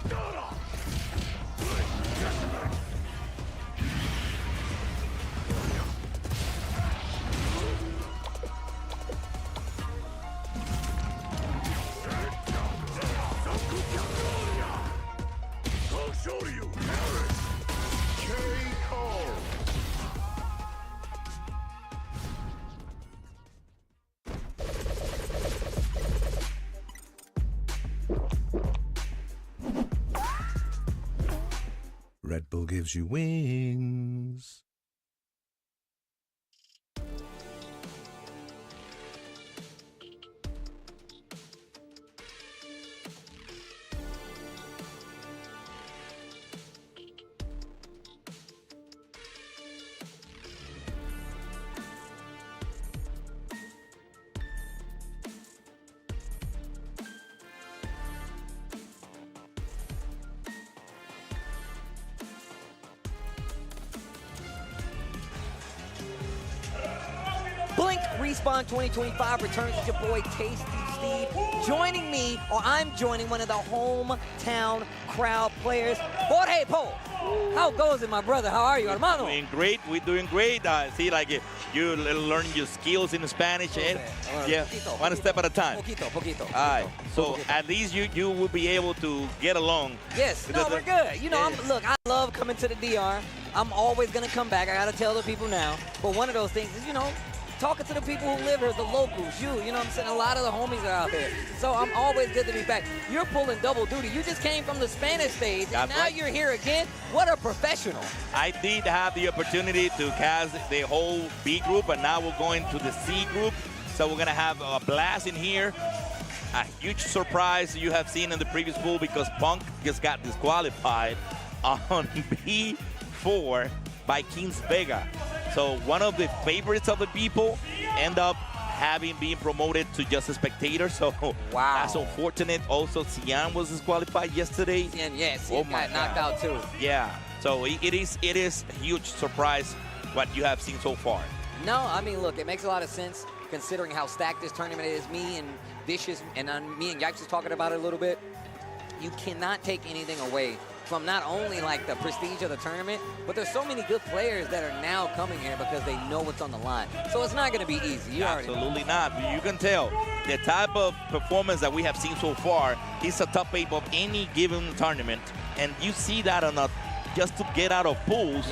go!
I'll show you, Harris. K.O.
Red Bull gives you wings.
Blink Respawn 2025 returns with your boy Tasty Steve. Joining me, or I'm joining one of the hometown crowd players, Jorge Paul. How goes it, my brother? How are you, hermano?
Doing great. We're doing great. See, like you learn your skills in Spanish. And, yeah, one step at a time.
Poquito.
All right. So at least you will be able to get along.
Yes. No, we're good. You know, look, I love coming to the DR. I'm always going to come back. I got to tell the people now. But one of those things is, you know, talking to the people who live here, the locals, you know what I'm saying? A lot of the homies are out there. So I'm always good to be back. You're pulling double duty. You just came from the Spanish stage, and now you're here again. What a professional.
I did have the opportunity to cast the whole B group, and now we're going to the C group. So we're going to have a blast in here. A huge surprise you have seen in the previous pool because Punk just got disqualified on B4 by Kings Vega. So one of the favorites of the people end up having been promoted to just a spectator. So that's unfortunate. Also, Cian was disqualified yesterday.
Cian got knocked out too.
Yeah. So it is a huge surprise what you have seen so far.
No, I mean, look, it makes a lot of sense considering how stacked this tournament is. Me and Vicious and me and Yipes was talking about it a little bit. You cannot take anything away from not only like the prestige of the tournament, but there's so many good players that are now coming here because they know what's on the line. So it's not going to be easy.
Absolutely not. You can tell the type of performance that we have seen so far is a top 8 of any given tournament, and you see that on just to get out of pools.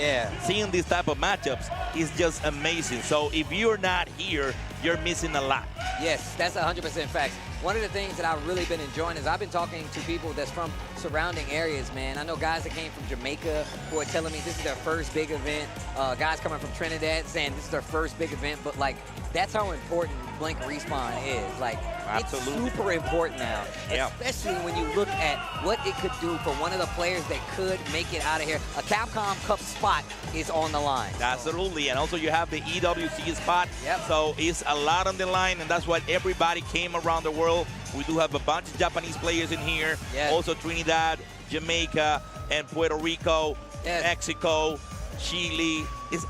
Seeing these type of matchups is just amazing. So if you're not here, you're missing a lot.
Yes, that's 100% facts. One of the things that I've really been enjoying is I've been talking to people that's from surrounding areas, man. I know guys that came from Jamaica who are telling me this is their first big event. Guys coming from Trinidad saying this is their first big event. But, like, that's how important Blink Respawn is. Like, it's super important now, especially when you look at what it could do for one of the players that could make it out of here. A Capcom Cup spot is on the line.
Absolutely, and also you have the EWC spot. So it's a lot on the line, and that's why everybody came around the world. We do have a bunch of Japanese players in here. Also Trinidad, Jamaica, and Puerto Rico, Mexico, Chile.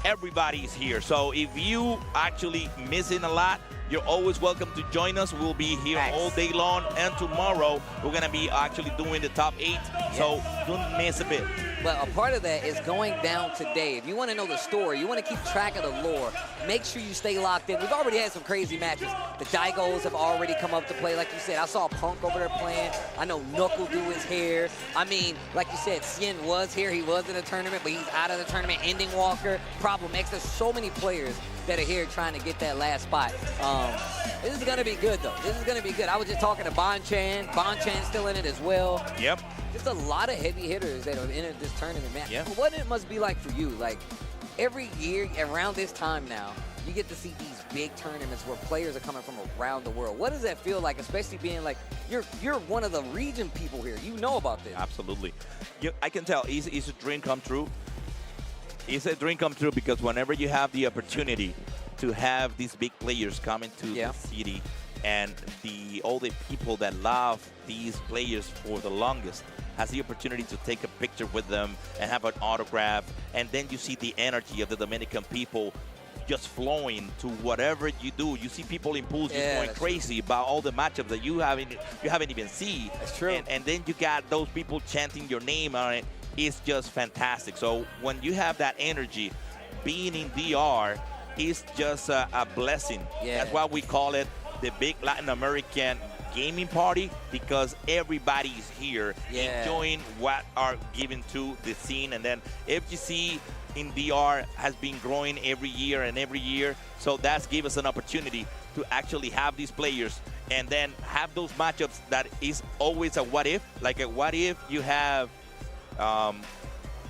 Everybody's here. So if you actually missing a lot, you're always welcome to join us. We'll be here all day long, and tomorrow we're gonna be actually doing the top 8. So don't miss a bit.
But a part of that is going down today. If you want to know the story, you want to keep track of the lore, make sure you stay locked in. We've already had some crazy matches. The Daigos have already come up to play. Like you said, I saw Punk over there playing. I know Knuckle do his hair. I mean, like you said, Cian was here. He was in the tournament, but he's out of the tournament. Ending Walker, Problem X. There's so many players that are here trying to get that last spot. This is going to be good, though. This is going to be good. I was just talking to Bon-Chan. Bon-Chan's still in it as well. Just a lot of heavy hitters that have entered this tournament, man. What it must be like for you, like every year around this time now, you get to see these big tournaments where players are coming from around the world. What does that feel like, especially being like, you're one of the region people here. You know about this.
Absolutely. I can tell it's a dream come true. It's a dream come true because whenever you have the opportunity to have these big players coming to the city, and all the people that love these players for the longest has the opportunity to take a picture with them and have an autograph, and then you see the energy of the Dominican people just flowing to whatever you do. You see people in pools just going crazy about all the matchups that you haven't even seen.
That's true.
And then you got those people chanting your name on it. It's just fantastic. So when you have that energy, being in DR is just a blessing. That's why we call it the big Latin American gaming party, because everybody's here enjoying what are given to the scene. And then FGC in DR has been growing every year, so that's give us an opportunity to actually have these players and then have those matchups that is always a what if. Like a what if you have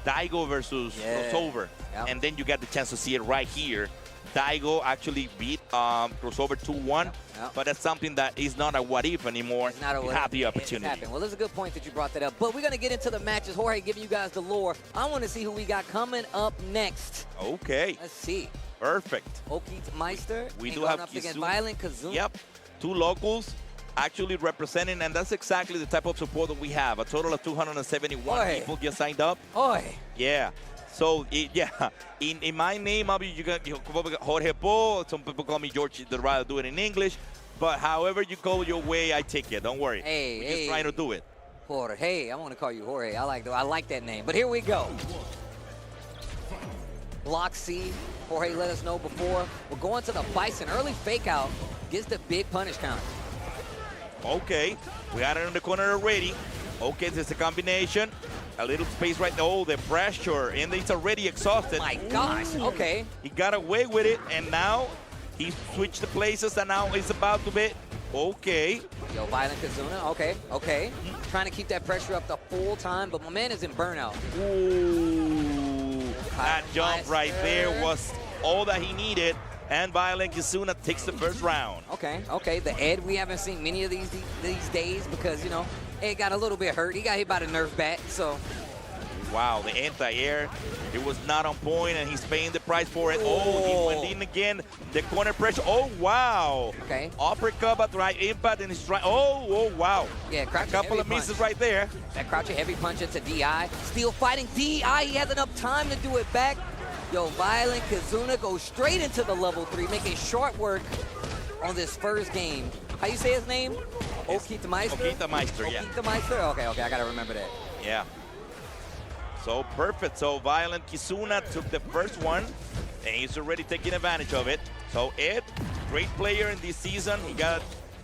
Daigo versus Crossover, and then you get the chance to see it right here. Daigo actually beat Crossover 2-1, but that's something that is not a what if anymore.
It's not a
you
what
have
if.
the opportunity.
Well, there's a good point that you brought that up, but we're going to get into the matches. Jorge giving you guys the lore. I want to see who we got coming up next.
Okay.
Let's see.
Perfect.
Okit Meister.
We do have
up against Violent Kazoo.
Yep. 2 locals actually representing, and that's exactly the type of support that we have. A total of 271 people just signed up.
Oi.
Yeah. So, yeah, in my name, I'll be Jorge Po. Some people call me George. They'd rather do it in English. But however you go your way, I take it. Don't worry. We're just trying to do it.
Jorge. I want to call you Jorge. I like that name. But here we go. Block C. Jorge let us know before. We're going to the Bison. Early fake out. Gets the big punish count.
Okay. We had it in the corner already. Okay, this is a combination. A little space right there. Oh, the pressure. And he's already exhausted.
Oh my gosh. Okay.
He got away with it. And now he switched the places. And now he's about to be. Okay.
Yo, Violent Kazuna. Okay. Okay. Trying to keep that pressure up the full time. But my man is in burnout.
Ooh. That jump right there was all that he needed. And Violent Kazuna takes the first round.
Okay. Okay. The Ed, we haven't seen many of these days because, you know, Ed got a little bit hurt. He got hit by the Nerf bat, so.
Wow, the anti-air, it was not on point, and he's paying the price for it. Oh, he went in again. The corner pressure. Oh, wow.
Okay.
Uppercut, but right impact, and he's trying. Oh, wow.
Yeah,
a couple of misses right there.
That crouching heavy punch into DI. Still fighting DI. He has enough time to do it back. Yo, Violent Kazuna goes straight into the level 3, making short work on this first game. How you say his name? Okita Meister?
Okita Meister, yeah.
Okita Meister? Okay, I got to remember that.
Yeah. So perfect. So Violent Kazuna took the first one, and he's already taking advantage of it. So Ed, great player in this season. He got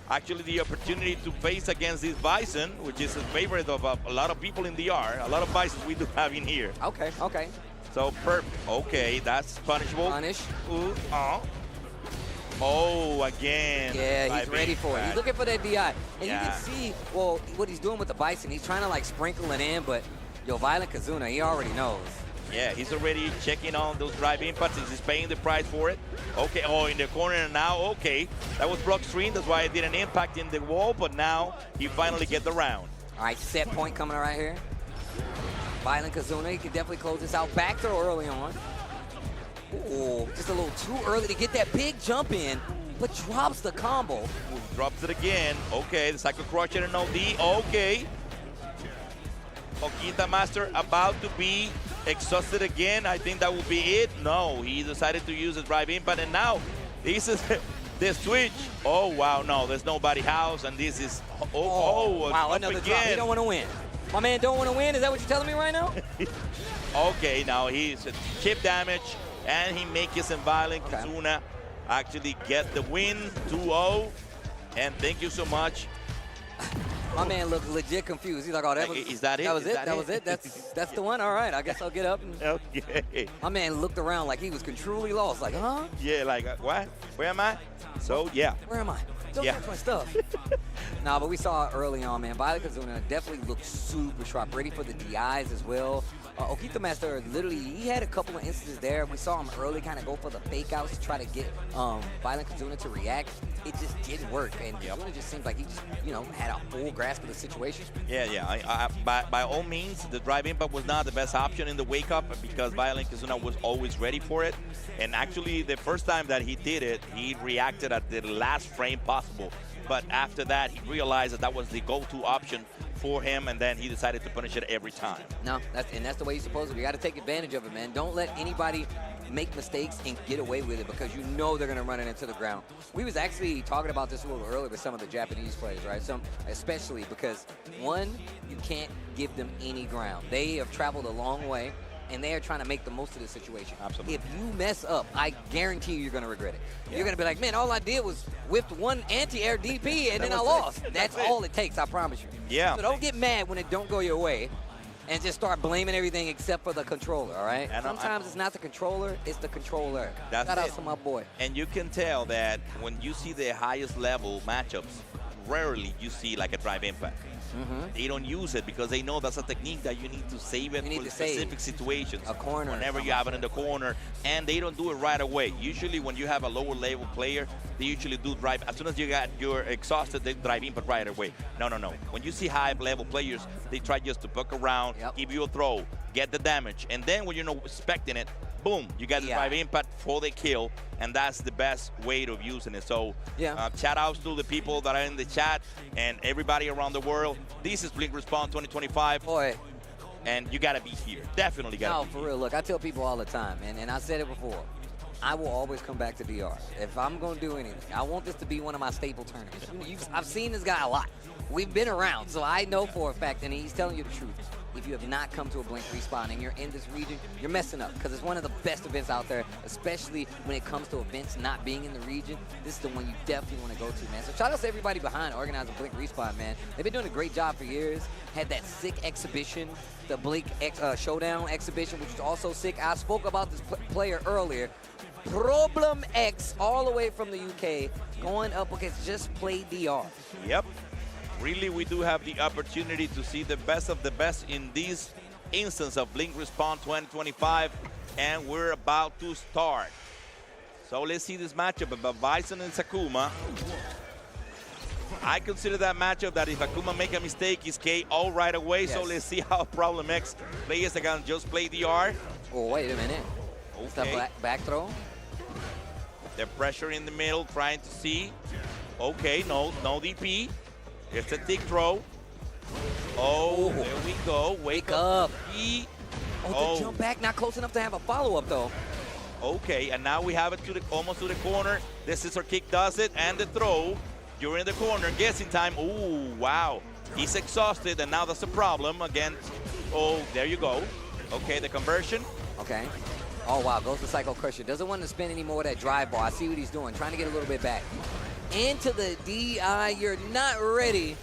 actually the opportunity to face against this Bison, which is a favorite of a lot of people in DR. A lot of Bisons we do have in here.
Okay, okay.
So perfect. Okay, that's punishable.
Punish.
Ooh, oh, again.
Yeah, he's ready for it. He's looking for that DI. And
Yeah.
you can see, well, what he's doing with the Bison. He's trying to, like, sprinkle it in, but, yo, Violent Kazuna, he already knows.
Yeah, he's already checking on those drive impacts. He's paying the price for it. Okay, oh, in the corner now, okay. That was block screen. That's why it didn't impact in the wall, but now he finally get the round.
All right, set point coming right here. Violent Kazuna, he can definitely close this out. Back throw early on. Ooh, just a little too early to get that big jump in, but drops the combo.
Ooh, drops it again. Okay, the Psycho Crusher and OD. Okay. Okita Master about to be exhausted again. I think that will be it. No, he decided to use his drive impact, and now this is the switch. Oh, wow, no, there's nobody house, and this is,
wow, another drop. He don't want to win. My man don't want to win? Is that what you're telling me right now?
Okay, now he's chip damage, and he makes his Violent Kazuna actually get the win, 2-0. And thank you so much.
My man looked legit confused. He's like, oh, that was,
is that it?
That was it? That was it? That's the one? All right, I guess I'll get up. And
okay.
My man looked around like he was truly lost. Like, huh?
Yeah, like, what? Where am I? So, yeah.
Where am I? Don't touch my stuff. Nah, but we saw it early on, man. Violent Kazuna definitely looked super sharp, ready for the DIs as well. Okita Master, literally, he had a couple of instances there. We saw him early kind of go for the fake outs to try to get Violent Kazuna to react. It just didn't work, and Kazuna just seemed like he just, you know, had a full grasp of the situation.
Yeah. By all means, the drive impact was not the best option in the wake up because Violent Kazuna was always ready for it. And actually, the first time that he did it, he reacted at the last frame possible. But after that, he realized that was the go-to option for him, and then he decided to punish it every time.
No, that's the way you're supposed to be. You got to take advantage of it, man. Don't let anybody make mistakes and get away with it because you know they're going to run it into the ground. We was actually talking about this a little earlier with some of the Japanese players, right? Some, especially because, one, you can't give them any ground. They have traveled a long way, and they are trying to make the most of the situation.
Absolutely.
If you mess up, I guarantee you're going to regret it. You're going to be like, man, all I did was whipped one anti-air DP, and then I lost. That's all it takes, I promise you.
Yeah.
So don't get mad when it don't go your way and just start blaming everything except for the controller, all right?
And
sometimes it's not the controller, it's the controller.
That's
Shout out to my boy.
And you can tell that when you see the highest level matchups, rarely you see like a drive impact. They don't use it because they know that's a technique that you need to save it for specific situations.
A corner.
Whenever you have it in the corner, and they don't do it right away. Usually when you have a lower level player, they usually do drive. As soon as you're exhausted, they drive impact right away. No. When you see high level players, they try just to poke around, give you a throw, get the damage, and then when you're not expecting it, boom, you got the drive impact for the kill, and that's the best way of using it. So shout outs to the people that are in the chat and everybody around the world. This is Blink Respawn 2025.
Boy,
and you got to be here. Definitely got to be
for
here.
real. Look, I tell people all the time, and I said it before, I will always come back to DR. If I'm going to do anything, I want this to be one of my staple tournaments. I've seen this guy a lot. We've been around, so I know for a fact, and he's telling you the truth. If you have not come to a Blink Respawn and you're in this region, you're messing up, because it's one of the best events out there, especially when it comes to events not being in the region. This is the one you definitely want to go to, man. So shout out to everybody behind organizing Blink Respawn, man. They've been doing a great job for years. Had that sick exhibition, the Blink Showdown exhibition, which was also sick. I spoke about this player earlier. Problem X, all the way from the UK, going up against Just Play DR.
Yep. Really, we do have the opportunity to see the best of the best in this instance of Blink Respawn 2025, and we're about to start. So let's see this matchup about Bison and Sakuma. I consider that matchup that if Akuma make a mistake, is KO right away. Yes. So let's see how Problem X plays against Just Play DR.
Oh, wait a minute.
Okay.
The back throw.
The pressure in the middle, trying to see. Okay, no DP. It's a thick throw. Oh, there we go. Wake up.
The jump back, not close enough to have a follow-up, though.
Okay, and now we have it to almost to the corner. The scissor kick does it, and the throw. You're in the corner, guessing time. Ooh, wow. He's exhausted, and now that's a problem again. Oh, there you go. Okay, the conversion.
Okay. Oh, wow, goes to Psycho Crusher. Doesn't want to spin any more of that drive bar. I see what he's doing, trying to get a little bit back. Into the DI, you're not ready.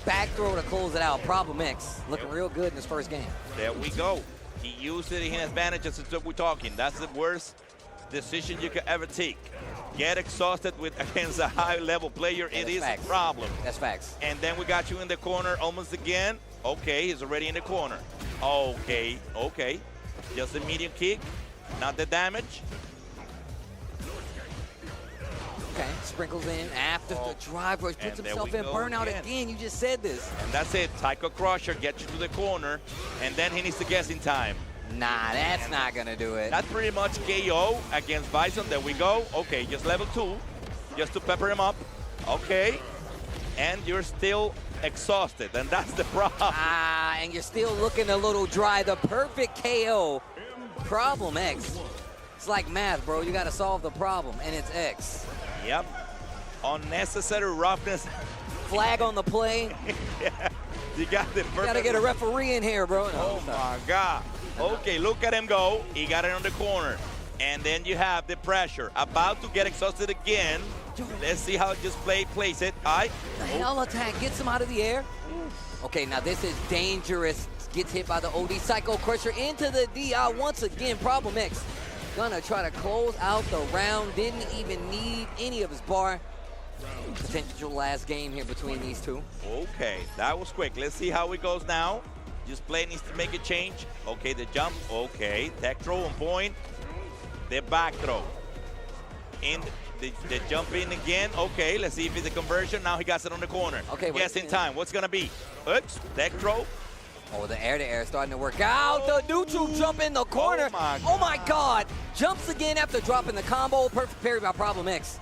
Back throw to close it out. Problem X, looking real good in his first game.
There we go. He used it in his advantage, since we're talking. That's the worst decision you could ever take. Get exhausted against a high-level player. Yeah, it is a problem.
That's facts.
And then we got you in the corner almost again. Okay, he's already in the corner. Okay. Just a medium kick, not the damage.
Okay, sprinkles in after the drive rush, puts himself in burnout again. You just said this.
And that's it. Psycho Crusher gets you to the corner, and then he needs to guess in time.
Nah, that's not going to do it.
That's pretty much KO against Bison. There we go. Okay, just level 2, just to pepper him up. Okay, and you're still exhausted, and that's the problem.
And you're still looking a little dry. The perfect KO. Problem X. It's like math, bro. You got to solve the problem, and it's X.
Yep. Unnecessary roughness.
Flag on the play.
Yeah. You got the perfect.
You got to get a referee in here, bro.
No, my God. Okay, look at him go. He got it on the corner. And then you have the pressure. About to get exhausted again. Let's see how Just Play plays it.
The hell attack gets him out of the air. Okay, now this is dangerous. Gets hit by the OD Psycho Crusher into the DI once again. Problem X gonna try to close out the round. Didn't even need any of his bar. Potential last game here between these two.
Okay, that was quick. Let's see how it goes now. Just Play needs to make a change. Okay, the jump. Okay, tech throw on point. The back throw. In the jump in again. Okay, let's see if it's a conversion. Now he got it on the corner.
Okay,
guess in time. What's gonna be? Oops, tech throw.
Oh, the air-to-air starting to work out. The neutral jump in the corner. Oh my God. Jumps again after dropping the combo. Perfect parry by Problem X.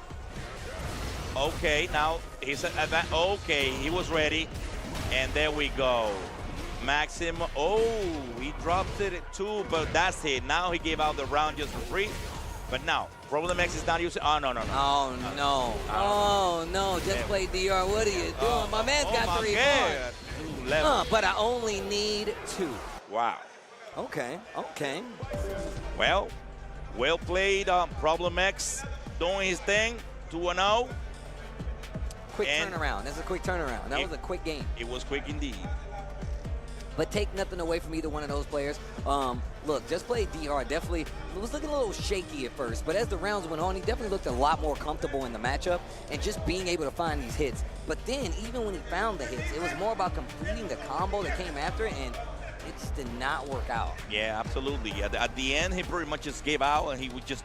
Okay, now he's okay, he was ready. And there we go. Maxim, he dropped it too, but that's it. Now he gave out the round just for free. But now, Problem X is not using, no.
Oh no, Just Play DR, what are you doing? My man's got 3 cards. But I only need 2.
Wow.
Okay.
Well played, Problem X doing his thing, 2-0.
Quick turnaround. That's a quick turnaround. That was a quick game.
It was quick indeed.
But take nothing away from either one of those players. Look, Just Play DR definitely was looking a little shaky at first, but as the rounds went on, he definitely looked a lot more comfortable in the matchup and just being able to find these hits. But then, even when he found the hits, it was more about completing the combo that came after it, and it just did not work out.
Yeah, absolutely. At the end, he pretty much just gave out, and he was just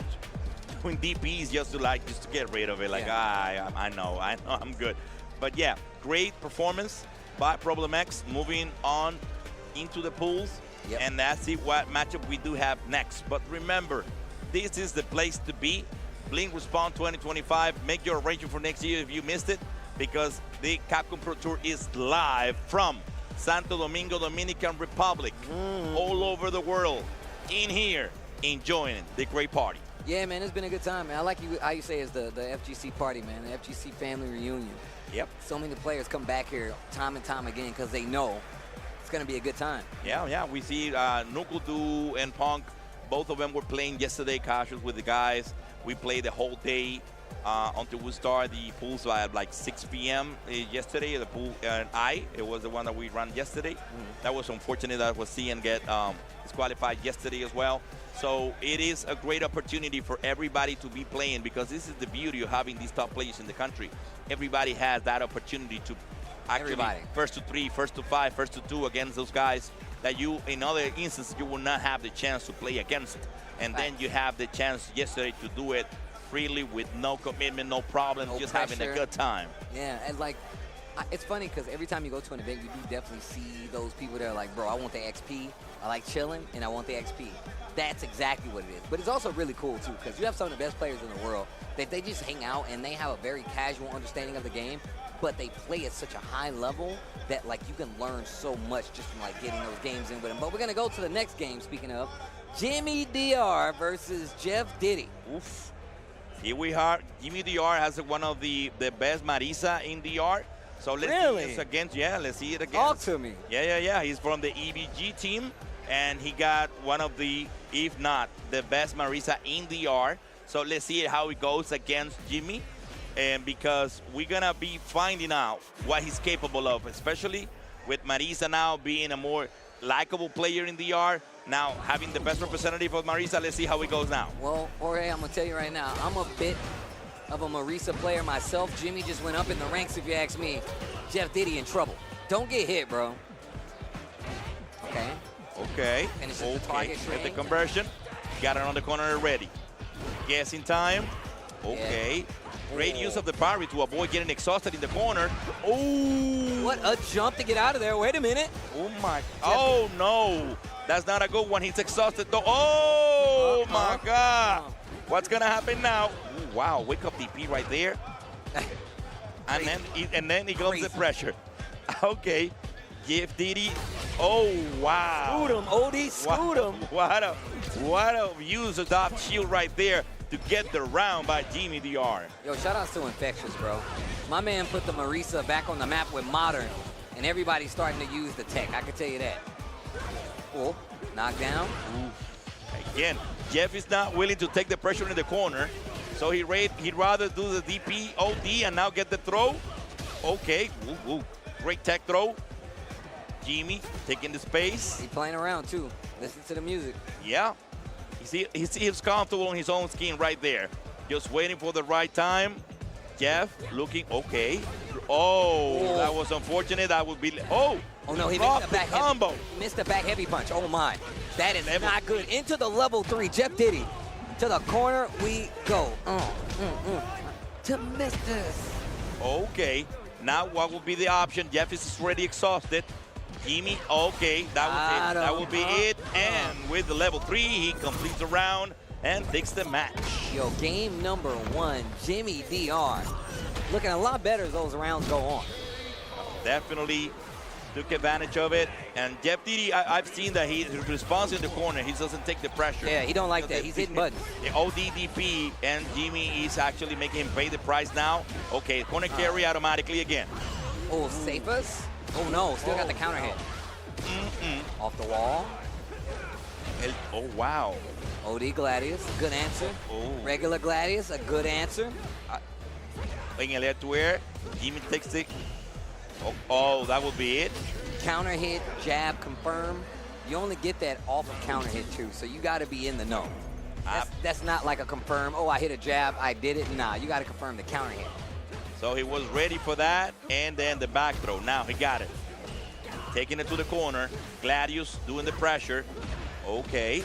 doing DPs just to get rid of it. Like, I know, I'm good. But yeah, great performance by Problem X, moving on into the pools.
Yep.
And that's it, what matchup we do have next. But remember, this is the place to be. Blink Respawn 2025. Make your arrangement for next year if you missed it, because the Capcom Pro Tour is live from Santo Domingo, Dominican Republic, all over the world, in here, enjoying the great party.
Yeah, man, it's been a good time, man. I like how you say it's the FGC party, man, the FGC family reunion.
Yep.
So many players come back here time and time again because they know it's going to be a good time.
Yeah. We see Nukudu and Punk, both of them were playing yesterday casuals with the guys. We played the whole day until we start the pools at like 6 p.m. Yesterday. The pool it was the one that we ran yesterday. That was unfortunate that was seeing get disqualified yesterday as well. So it is a great opportunity for everybody to be playing, because this is the beauty of having these top players in the country. Everybody has that opportunity to actually first to 3, first to 5, first to 2 against those guys that you, in other instances, you will not have the chance to play against. And then you have the chance yesterday to do it freely with no commitment, no problem, just
pressure.
having a good time.
Yeah, and like, it's funny because every time you go to an event, you do definitely see those people that are like, bro, I want the XP. I like chilling, and I want the XP. That's exactly what it is. But it's also really cool, too, because you have some of the best players in the world that they just hang out, and they have a very casual understanding of the game, but they play at such a high level that, like, you can learn so much just from, like, getting those games in with them. But we're going to go to the next game, speaking of, Jimmy DR versus Jeff Diddy.
Oof. Here we are. Jimmy DR has one of the best Marisa in DR. So let's see this against, let's see it again.
Talk to me.
Yeah. He's from the EBG team, and he got one of the, if not the best Marisa in DR. So let's see how it goes against Jimmy, and because we're gonna be finding out what he's capable of, especially with Marisa now being a more likable player in DR. Now having the best representative of Marisa, let's see how it goes now.
Well, Jorge, I'm gonna tell you right now, I'm a bit of a Marisa player myself. Jimmy just went up in the ranks, if you ask me. Jeff Diddy in trouble. Don't get hit, bro.
Okay.
Finishes the target
Get the conversion. Got it on the corner already. Guessing time. Okay. Great use of the parry to avoid getting exhausted in the corner. Oh!
What a jump to get out of there. Wait a minute.
Oh, my. Oh, no. That's not a good one. He's exhausted, though. Oh, my God. What's going to happen now? Ooh, wow. Wake up DP right there. and then he goes the pressure. Okay. Jeff Diddy. Oh, wow.
Scoot him, OD. Scoot him.
What a use of that shield right there to get the round by Jimmy DR.
Yo, shout outs to Infectious, bro. My man put the Marisa back on the map with Modern, and everybody's starting to use the tech. I can tell you that. Oh, knockdown.
Again, Jeff is not willing to take the pressure in the corner, so he'd rather do the DP, OD, and now get the throw. Okay, great tech throw. Jimmy taking the space.
He's playing around, too. Listen to the music.
Yeah. He's comfortable in his own skin right there. Just waiting for the right time. Jeff looking okay. Oh, that was unfortunate. That would be. Oh
no, he missed the back
combo.
He missed the back heavy punch. Oh my, that is not good. Into the level 3, Jeff Diddy. To the corner we go. To Misters.
Okay, now what will be the option? Jeff is already exhausted. Jimmy, okay, that will be it. And with the level 3, he completes the round and takes the match.
Yo, game number 1, Jimmy DR. Looking a lot better as those rounds go on.
Definitely took advantage of it. And Jeff Diddy, I've seen that he responds in the corner. He doesn't take the pressure.
Yeah, he don't like that. He's hitting buttons.
The ODDP, and Jimmy is actually making him pay the price now. Okay, corner carry automatically again.
Oh, save us? Oh no, still got the counter hit. Off the wall.
Oh, wow.
OD Gladius, good answer. Regular Gladius, a good answer.
In a left to air, Jimmy takes it. Oh, that will be it.
Counter hit, jab, confirm. You only get that off of counter hit too, so you got to be in the know. That's not like a confirm, oh, I hit a jab, I did it. Nah, you got to confirm the counter hit.
So he was ready for that, and then the back throw. Now he got it. Taking it to the corner. Gladius doing the pressure. Okay.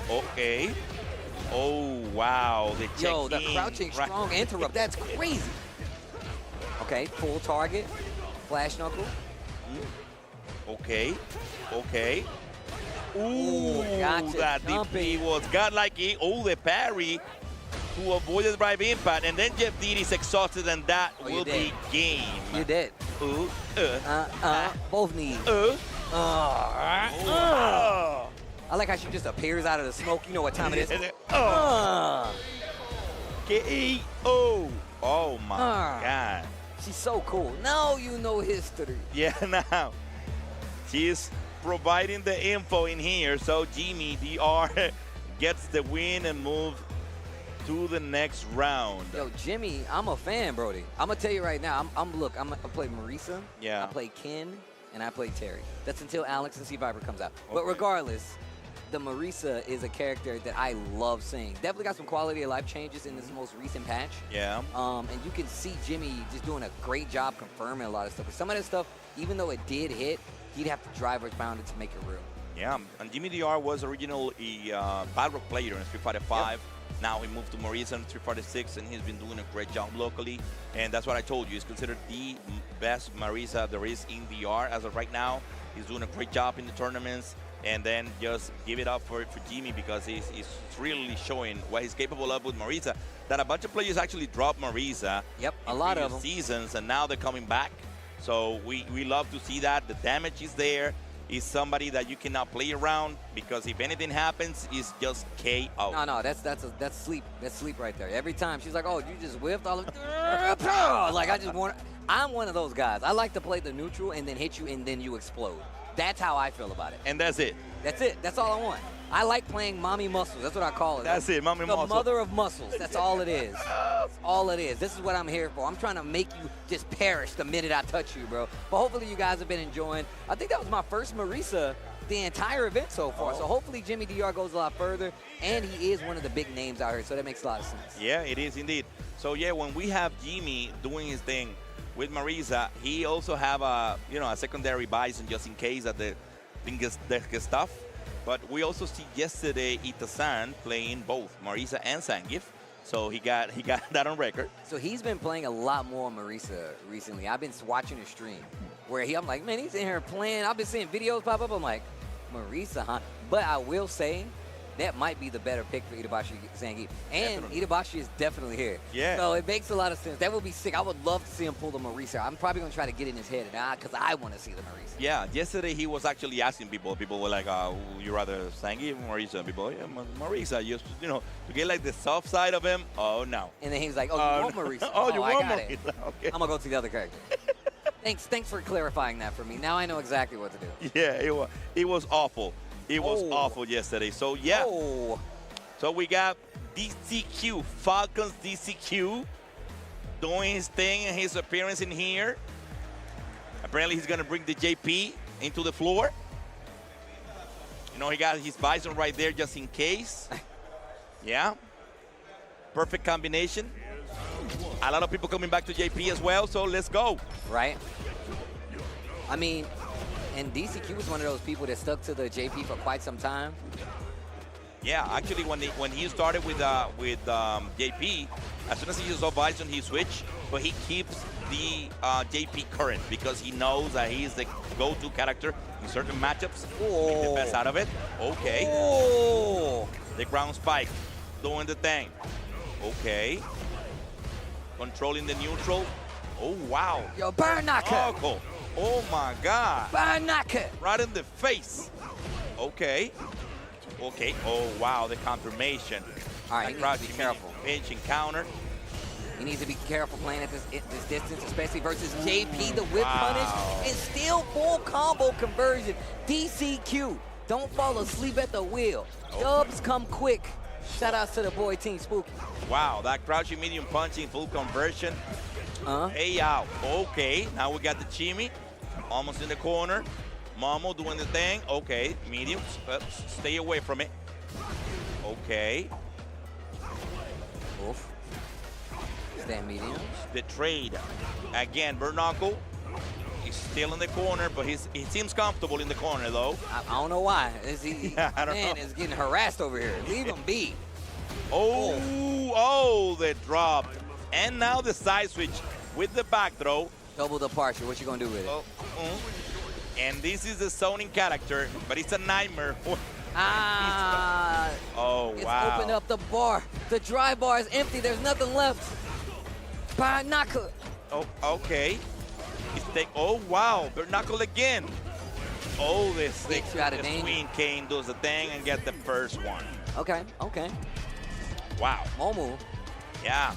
Oh, wow.
Yo, the crouching strong interrupt. That's crazy. Okay, full target. Flash knuckle.
Okay.
Ooh, gotcha.
That DP was godlike. Oh, the parry to avoid the drive impact, and then Jeff Diddy is exhausted, and that will be game.
You're dead. Both knees. I like how she just appears out of the smoke. You know what time it is.
K.O. Oh, my God.
She's so cool. Now you know history.
Yeah, now. She's providing the info in here. So Jimmy DR gets the win and moves to the next round.
Yo, Jimmy, I'm a fan, Brody. I'm going to tell you right now. I play Marisa.
Yeah.
I play Ken. And I play Terry. That's until Alex and C-Viper comes out. Okay. But regardless, the Marisa is a character that I love seeing. Definitely got some quality of life changes in this most recent patch.
Yeah.
And you can see Jimmy just doing a great job confirming a lot of stuff. But some of that stuff, even though it did hit, he'd have to driver's bound it to make it real.
Yeah, and Jimmy DR was originally a Battle player in Street Fighter V. Yep. Now he moved to Marisa in Street Fighter 6, and he's been doing a great job locally. And that's what I told you. He's considered the best Marisa there is in VR as of right now. He's doing a great job in the tournaments. And then just give it up for Jimmy because he's really showing what he's capable of with Marisa. That a bunch of players actually dropped Marisa.
Yep, a lot of them.
Seasons, and now they're coming back. So we love to see that. The damage is there. He's somebody that you cannot play around because if anything happens, it's just KO.
No, that's sleep. That's sleep right there. Every time she's like, "Oh, you just whiffed all of like I'm one of those guys. I like to play the neutral and then hit you and then you explode. That's how I feel about it.
And that's it.
That's it. That's all I want. I like playing mommy muscles. That's what I call it.
That's it, mommy muscles.
The mother of muscles. That's all it is. That's all it is. This is what I'm here for. I'm trying to make you just perish the minute I touch you, bro. But hopefully you guys have been enjoying. I think that was my first Marisa the entire event so far. So hopefully Jimmy DR goes a lot further. And he is one of the big names out here, so that makes a lot of sense.
Yeah, it is indeed. So yeah, when we have Jimmy doing his thing with Marisa, he also have a secondary Bison just in case that the thing gets stuff. But we also see yesterday Ita-san playing both Marisa and Zangief. So he got that on record.
So he's been playing a lot more Marisa recently. I've been watching his stream where I'm like, man, he's in here playing. I've been seeing videos pop up. I'm like, Marisa, huh? But I will say that might be the better pick for Itabashi Zangief. And Itabashi is definitely here.
Yeah.
So it makes a lot of sense. That would be sick. I would love to see him pull the Marisa. I'm probably going to try to get in his head because I want to see the Marisa.
Yeah, yesterday he was actually asking people. People were like, you rather Zangief or Marisa? People, yeah, Marisa. Just, to get like the soft side of him. Oh, no.
And then he's like, oh, you want Marisa?
Oh, you want Marisa?
Okay. I'm going to go to the other character. Thanks for clarifying that for me. Now I know exactly what to do.
Yeah, it was awful. It was awful yesterday. So, yeah. So, we got DCQ, Falcons DCQ, doing his thing and his appearance in here. Apparently, he's going to bring the JP into the floor. He got his Bison right there just in case. Yeah. Perfect combination. A lot of people coming back to JP as well, so let's go.
Right. I mean, and DCQ was one of those people that stuck to the JP for quite some time.
Yeah, actually, when he started with JP, as soon as he saw Bison, he switched, but he keeps the JP current because he knows that he's the go-to character in certain matchups. Make the best out of it. Okay. The ground spike, doing the thing. Okay. Controlling the neutral. Oh, wow.
Yo, burn knocker.
Oh, my God.
Burn knocker.
Right in the face. Okay. Oh, wow, the confirmation.
All right, he needs to be careful.
Pinch and counter.
He needs to be careful playing at this distance, especially versus JP, the whip punish, and still full combo conversion. DCQ, don't fall asleep at the wheel. Dubs come quick. Shout out to the boy Team Spooky.
Wow, that crouching medium punching, full conversion. Hey out. Okay, now we got the Chimmy almost in the corner. Momo doing the thing. Okay, medium. Stay away from it. Okay.
Oof. Stand medium.
The trade. Again, Bernacle. He's still in the corner, but he seems comfortable in the corner, though.
I don't know why.
I don't know.
Is getting harassed over here. Leave him be.
Oh, they dropped. And now the side switch with the back throw.
Double departure. What you going to do with it?
And this is a zoning character, but it's a nightmare.
Oh,
wow.
It's opened up the bar. The dry bar is empty. There's nothing left. Barnacle.
Oh, okay. Oh, wow. Bernacle again. Oh, this thing.
out of
The
danger.
Queen Kane does the thing and get the first one.
Okay, okay.
Wow.
Momo.
Yeah.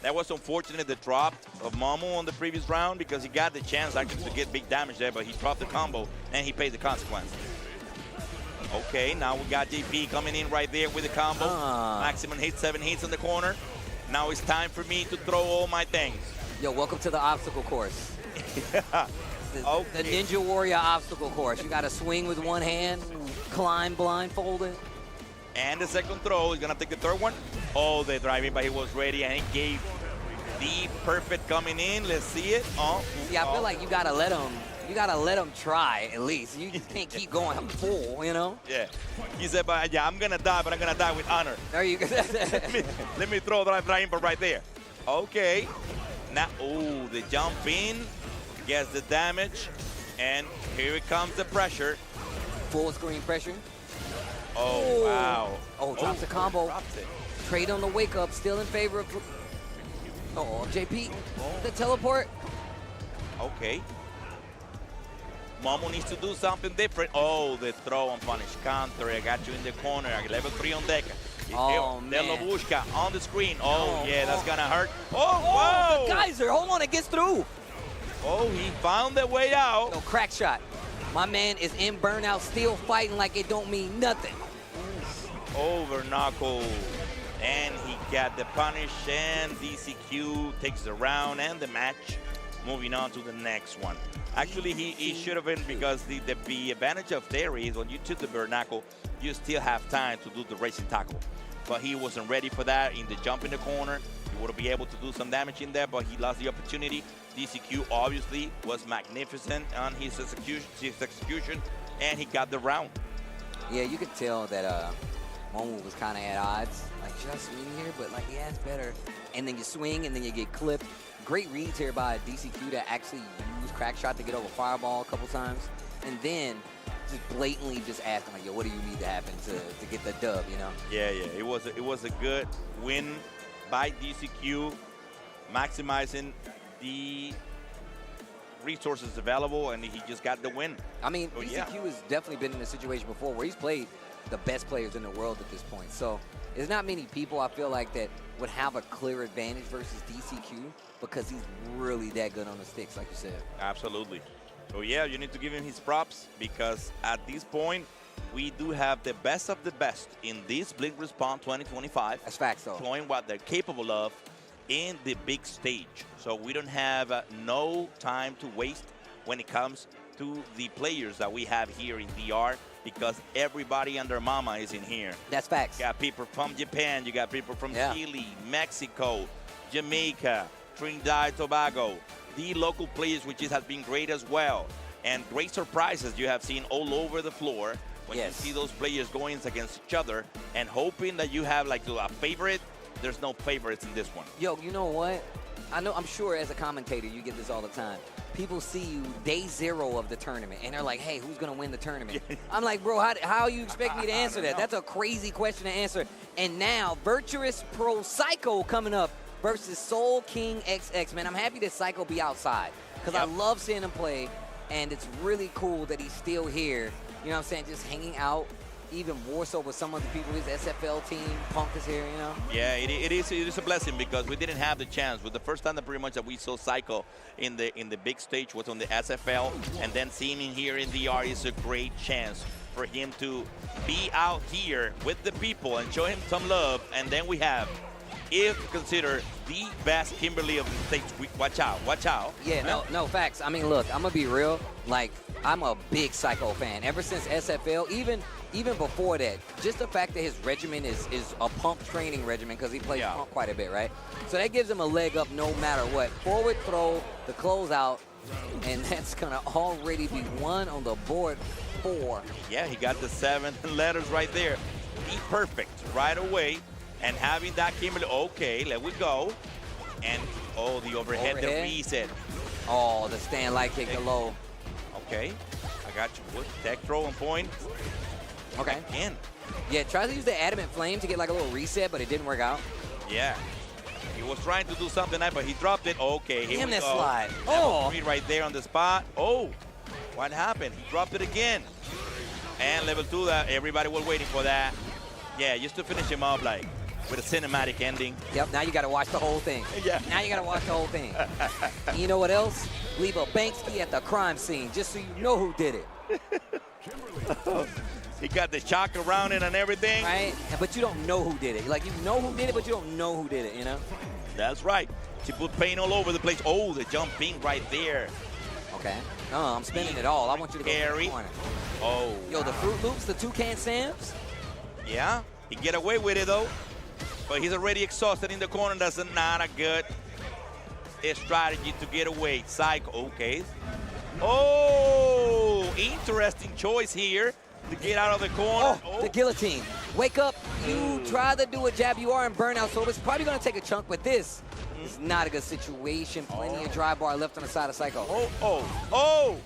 That was unfortunate, the drop of Momo on the previous round, because he got the chance actually to get big damage there, but he dropped the combo and he paid the consequence. Okay, now we got JP coming in right there with the combo. Maximum hit, 7 hits in the corner. Now it's time for me to throw all my things.
Yo, welcome to the obstacle course.
Okay.
The Ninja Warrior obstacle course. You got to swing with one hand, climb blindfolded.
And the second throw, he's gonna take the third one. Oh, the driving, but he was ready and he gave the perfect coming in. Let's see it.
See, I feel like you gotta let him. You gotta let him try at least. You just can't keep going. I'm full, you know.
Yeah. He said, "But yeah, I'm gonna die, but I'm gonna die with honor."
There you go.
let me throw the driving right there. Okay. Now, oh, the jump in gets the damage, and here it comes the pressure.
Full screen pressure.
Oh, wow.
Oh, drops the combo.
Dropped it.
Trade on the wake up, still in favor of. Oh, JP, the teleport.
Okay. Momo needs to do something different. Oh, the throw on punish counter. I got you in the corner. Level 3 on deck.
Oh,
Del
man.
Lobushka on the screen. Oh, yeah, that's gonna hurt. Oh,
Oh,
whoa!
the geyser. Hold on, it gets through.
Oh, he found the way out.
No, crack shot. My man is in burnout, still fighting like it don't mean nothing.
Over knuckle. And he got the punish, and DCQ takes the round and the match. Moving on to the next one. Actually, he should have been, because the advantage of Terry is when you took the bare knuckle, you still have time to do the racing tackle. But he wasn't ready for that in the jump in the corner. He would be able to do some damage in there, but he lost the opportunity. DCQ obviously was magnificent on his execution, and he got the round.
Yeah, you could tell that Momo was kind of at odds. Like, should I swing here? But like, yeah, it's better. And then you swing, and then you get clipped. Great reads here by DCQ to actually use crack shot to get over fireball a couple times, and then just blatantly just ask him like, yo, what do you need to happen to get the dub, you know?
Yeah, it was a good win by DCQ, maximizing the resources available, and he just got the win.
I mean, DCQ has definitely been in a situation before where he's played the best players in the world at this point. So there's not many people, I feel like, that would have a clear advantage versus DCQ, because he's really that good on the sticks, like you said.
Absolutely. So yeah, you need to give him his props, because at this point, we do have the best of the best in this Blink Respawn 2025.
That's facts, though.
Showing what they're capable of in the big stage. So we don't have no time to waste when it comes to the players that we have here in DR, because everybody and their mama is in here.
That's facts.
You got people from Japan, you got people from Chile, Mexico, Jamaica, Trinidad and Tobago, the local players, which has been great as well. And great surprises you have seen all over the floor when you see those players going against each other, and hoping that you have like a favorite. There's no favorites in this one.
Yo, you know what? I'm sure as a commentator, you get this all the time. People see you day 0 of the tournament, and they're like, hey, who's going to win the tournament? I'm like, bro, how you expect me to answer that? That's a crazy question to answer. And now, Virtuous Pro Psycho coming up versus Soul King XX. Man, I'm happy that Psycho be outside, because I love seeing him play, and it's really cool that he's still here. You know what I'm saying? Just hanging out. Even more so with some of the people, his SFL team, Punk is here, you know?
Yeah, it is a blessing, because we didn't have the chance. With the first time that pretty much that we saw Psycho in the big stage was on the SFL, and then seeing him here in DR is a great chance for him to be out here with the people and show him some love. And then we have, if considered the best Kimberly of the States, watch out.
Yeah, no, facts. I mean, look, I'm going to be real. Like, I'm a big Psycho fan. Ever since SFL, even before that, just the fact that his regimen is a pump training regimen, because he plays pump quite a bit, right? So that gives him a leg up no matter what. Forward throw, the closeout, and that's going to already be 1 on the board 4.
Yeah, he got the 7 letters right there. Be perfect right away. And having that Kimberly, okay, let we go. And, oh, the overhead. The reset.
Oh, the stand light kick, the low.
Okay, I got you. With tech throw on point.
Okay.
Again.
Yeah, try to use the adamant flame to get like a little reset, but it didn't work out.
Yeah. He was trying to do something, but he dropped it. Okay, here
Damn,
we
that
go.
slide.
Level 3 right there on the spot. Oh. What happened? He dropped it again. And level 2, that everybody was waiting for that. Yeah, just to finish him up like with a cinematic ending.
Yep, now you got to watch the whole thing.
Yeah.
Now you got to watch the whole thing. And you know what else? Leave a Banksy at the crime scene just so you know who did it.
He got the chalk around it and everything.
Right? But you don't know who did it. Like, you know who did it, but you don't know who did it, you know?
That's right. She put paint all over the place. Oh, the jumping right there.
Okay. No, I'm spinning it all. I want you to go to the corner.
Oh.
Yo, the Fruit Loops, the Toucan Sams.
Yeah, he get away with it though. But he's already exhausted in the corner. That's not a good strategy to get away. Psycho, okay. Oh, interesting choice here to get out of the corner.
Oh, the guillotine. Wake up. You try to do a jab. You are in burnout, so it's probably going to take a chunk, but this is not a good situation. Plenty of dry bar left on the side of Psycho.
Oh.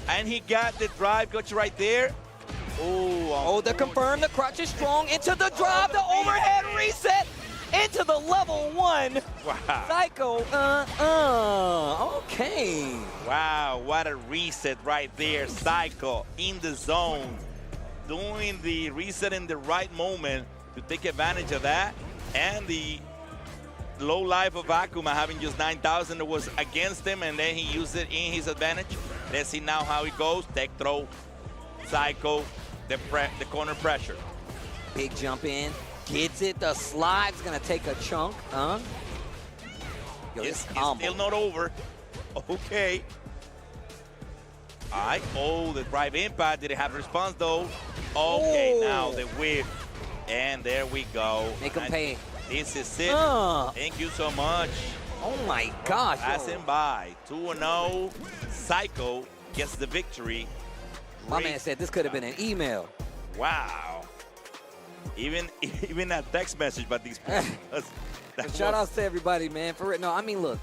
And he got the drive coach right there.
Oh, the confirm. The crutch is strong. Into the drive. The overhead reset. Into the level 1.
Wow.
Psycho. Okay.
Wow, what a reset right there. Psycho in the zone. Doing the reset in the right moment to take advantage of that. And the low life of Akuma having just 9,000 was against him, and then he used it in his advantage. Let's see now how it goes. Tech throw. Psycho. The corner pressure.
Big jump in. Gets it. The slide's going to take a chunk. Yo,
It's still not over. Okay. All right. Oh, the drive impact. Didn't have response, though. Okay, now the whip. And there we go.
Make him pay.
This is it. Thank you so much.
Oh, my gosh.
Passing by. 2-0. Psycho gets the victory.
My man said this could have been an email.
Wow. Even a text message, but these
shout outs to everybody, man. For no, I mean, look,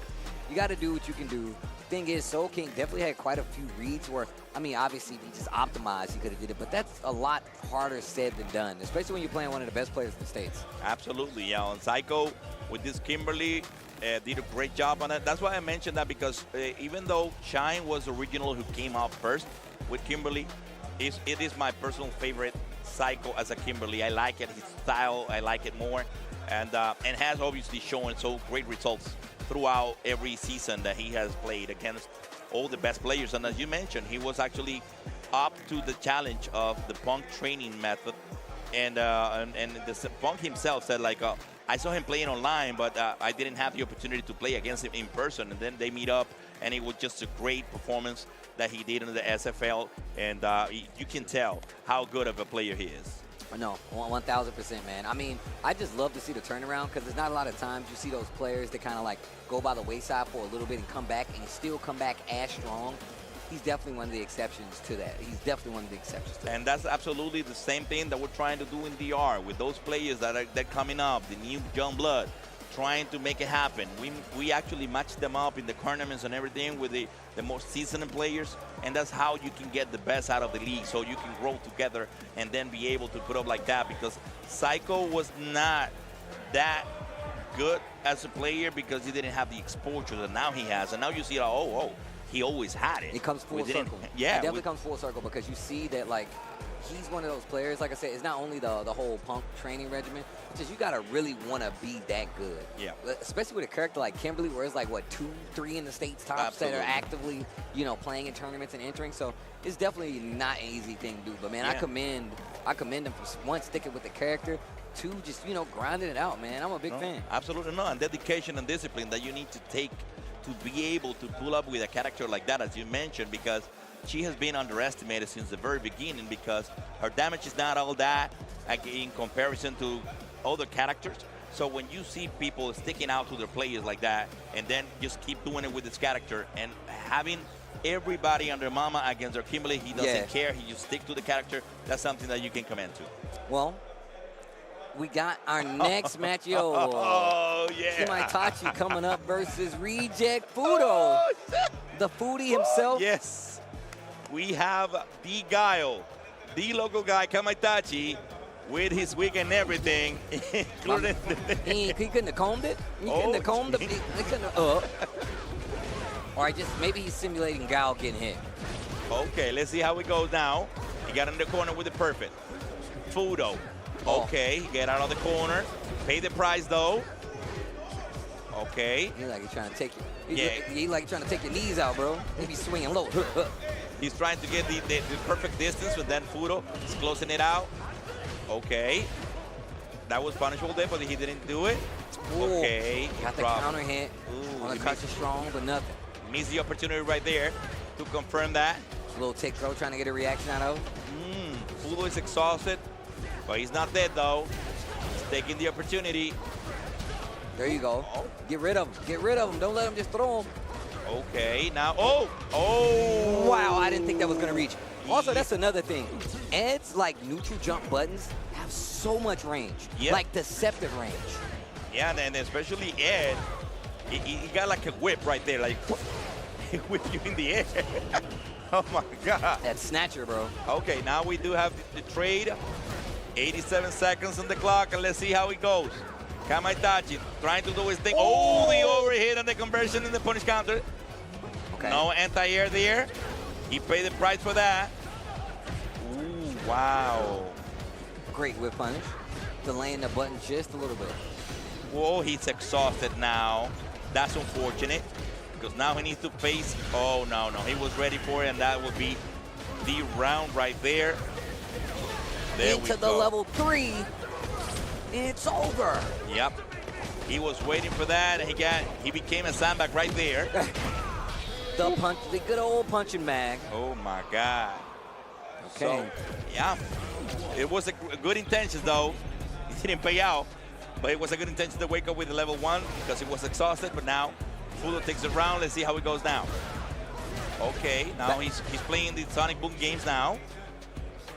you got to do what you can do. Thing is, Soul King definitely had quite a few reads where, I mean, obviously, if he just optimized, he could have did it, but that's a lot harder said than done, especially when you're playing one of the best players in the States.
Absolutely, yeah. And Psycho with this Kimberly did a great job on it. That's why I mentioned that, because even though Shine was the original who came out first with Kimberly, it is my personal favorite Psycho as a Kimberly. I like it, his style, I like it more, and has obviously shown so great results throughout every season that he has played against all the best players. And as you mentioned, he was actually up to the challenge of the Punk training method, and the Punk himself said, like, I saw him playing online, but I didn't have the opportunity to play against him in person. And then they meet up, and it was just a great performance that he did in the SFL, and you can tell how good of a player he is.
No, 1,000%, man. I mean, I just love to see the turnaround, because there's not a lot of times you see those players that kind of like go by the wayside for a little bit and come back and still come back as strong. He's definitely one of the exceptions to that. He's definitely one of the exceptions to that.
And that's absolutely the same thing that we're trying to do in DR with those players that are coming up, the new young blood, trying to make it happen. We actually match them up in the tournaments and everything with the most seasoned players, and that's how you can get the best out of the league, so you can grow together and then be able to put up like that, because Psycho was not that good as a player because he didn't have the exposure that now he has. And now you see, he always had it.
It comes full circle.
Yeah.
It definitely comes full circle, because you see that, like, he's one of those players, like I said, it's not only the whole Punk training regimen, it's just you got to really want to be that good.
Yeah.
Especially with a character like Kimberly, where it's like, what, 2, 3 in the States tops that are actively, playing in tournaments and entering. So it's definitely not an easy thing to do. But, man, yeah. I commend him for, one, sticking with the character, 2, just, grinding it out, man. I'm a big fan.
Absolutely not. And dedication and discipline that you need to take to be able to pull up with a character like that, as you mentioned, because she has been underestimated since the very beginning, because her damage is not all that in comparison to other characters. So when you see people sticking out to their players like that, and then just keep doing it with this character, and having everybody under Mama against their Kimberly, he doesn't care, he just stick to the character, that's something that you can commend to.
Well, we got our next match, yo.
Oh, yeah.
Shimaitachi coming up versus Reject Fudo. The foodie himself.
Yes. We have the Guile, the local guy, Kamaitachi, with his wig and everything, including
he couldn't have combed it? He couldn't have combed it? He couldn't have, or maybe he's simulating Guile getting hit.
Okay, let's see how it goes now. He got in the corner with the perfect. Fudo. Okay, get out of the corner. Pay the price though. Okay.
He like he's trying to take you. He like trying to take your knees out, bro. He be swinging low.
He's trying to get the perfect distance, but then Fudo is closing it out. Okay. That was punishable there, but he didn't do it.
Ooh.
Okay.
Got the counter hit. On the touch is strong, but nothing.
Missed the opportunity right there to confirm that.
A little tick throw, trying to get a reaction out of.
Fudo is exhausted, but he's not dead though. He's taking the opportunity.
There you go. Get rid of him. Get rid of him. Don't let him just throw him.
Okay, now, oh!
Wow, I didn't think that was going to reach. Also, that's another thing. Ed's, like, neutral jump buttons have so much range.
Yep.
Like, deceptive range.
Yeah, and especially Ed, he got like a whip right there. Like, he whipped you in the air. Oh, my God.
That snatcher, bro.
Okay, now we do have the trade. 87 seconds on the clock, and let's see how it goes. Kamaitachi trying to do his thing. Oh, the overhit and the conversion in the punish counter.
Okay.
No anti-air there. He paid the price for that. Ooh, wow.
Great whip punish. Delaying the button just a little bit.
Whoa, he's exhausted now. That's unfortunate because now he needs to face. Oh, no. He was ready for it, and that would be the round right there. There
Into the level 3. It's over.
Yep. He was waiting for that. He became a sandbag right there.
The good old punching bag.
Oh my God.
Okay.
So, yeah. It was a good intention though. It didn't pay out, but it was a good intention to wake up with the level 1 because he was exhausted. But now Fudo takes it round. Let's see how it goes now. Okay. Now he's playing the Sonic Boom games now,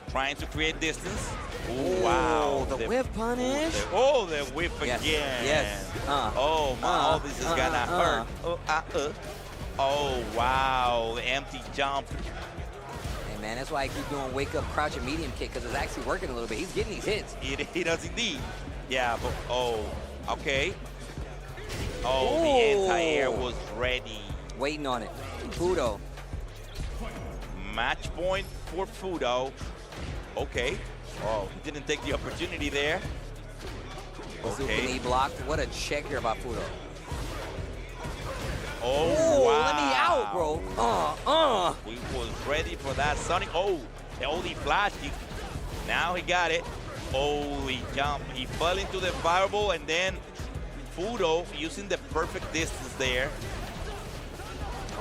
trying to create distance. Ooh, wow.
The whip punish.
The whip again.
Yes.
Oh, my. This is going to hurt. Oh, wow. The empty jump.
Hey, man, that's why I keep doing wake up, crouch, and medium kick, because it's actually working a little bit. He's getting these hits.
He does indeed. Yeah, but, okay. Oh, the anti-air was ready.
Waiting on it. Fudo.
Match point for Fudo. Okay. Oh, he didn't take the opportunity there.
Okay. Knee blocked. What a check here about Fudo.
Oh, wow.
Let me out, bro.
He was ready for that Sonic. Oh, he flashed. Now he got it. Oh, he jumped. He fell into the fireball, and then Fudo using the perfect distance there.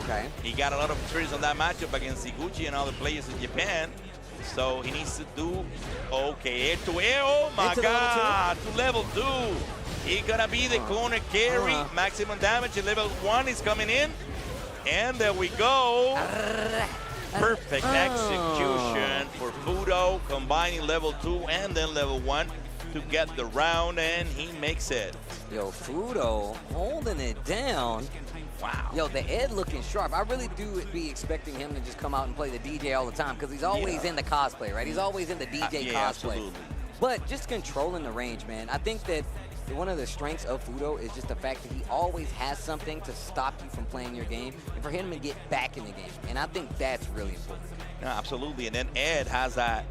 Okay.
He got a lot of experience on that matchup against Higuchi and other players in Japan. So he needs to do, okay, air to air. Oh my God, to level 2. He's gonna be the corner carry, maximum damage. Level 1 is coming in. And there we go. Perfect execution for Fudo, combining level 2 and then level 1 to get the round, and he makes it.
Yo, Fudo holding it down.
Wow.
Yo, the Ed looking sharp. I really do be expecting him to just come out and play the DJ all the time because he's always in the cosplay, right? He's always in the DJ cosplay.
Absolutely.
But just controlling the range, man. I think that one of the strengths of Fudo is just the fact that he always has something to stop you from playing your game and for him to get back in the game. And I think that's really important.
Yeah, absolutely. And then Ed has that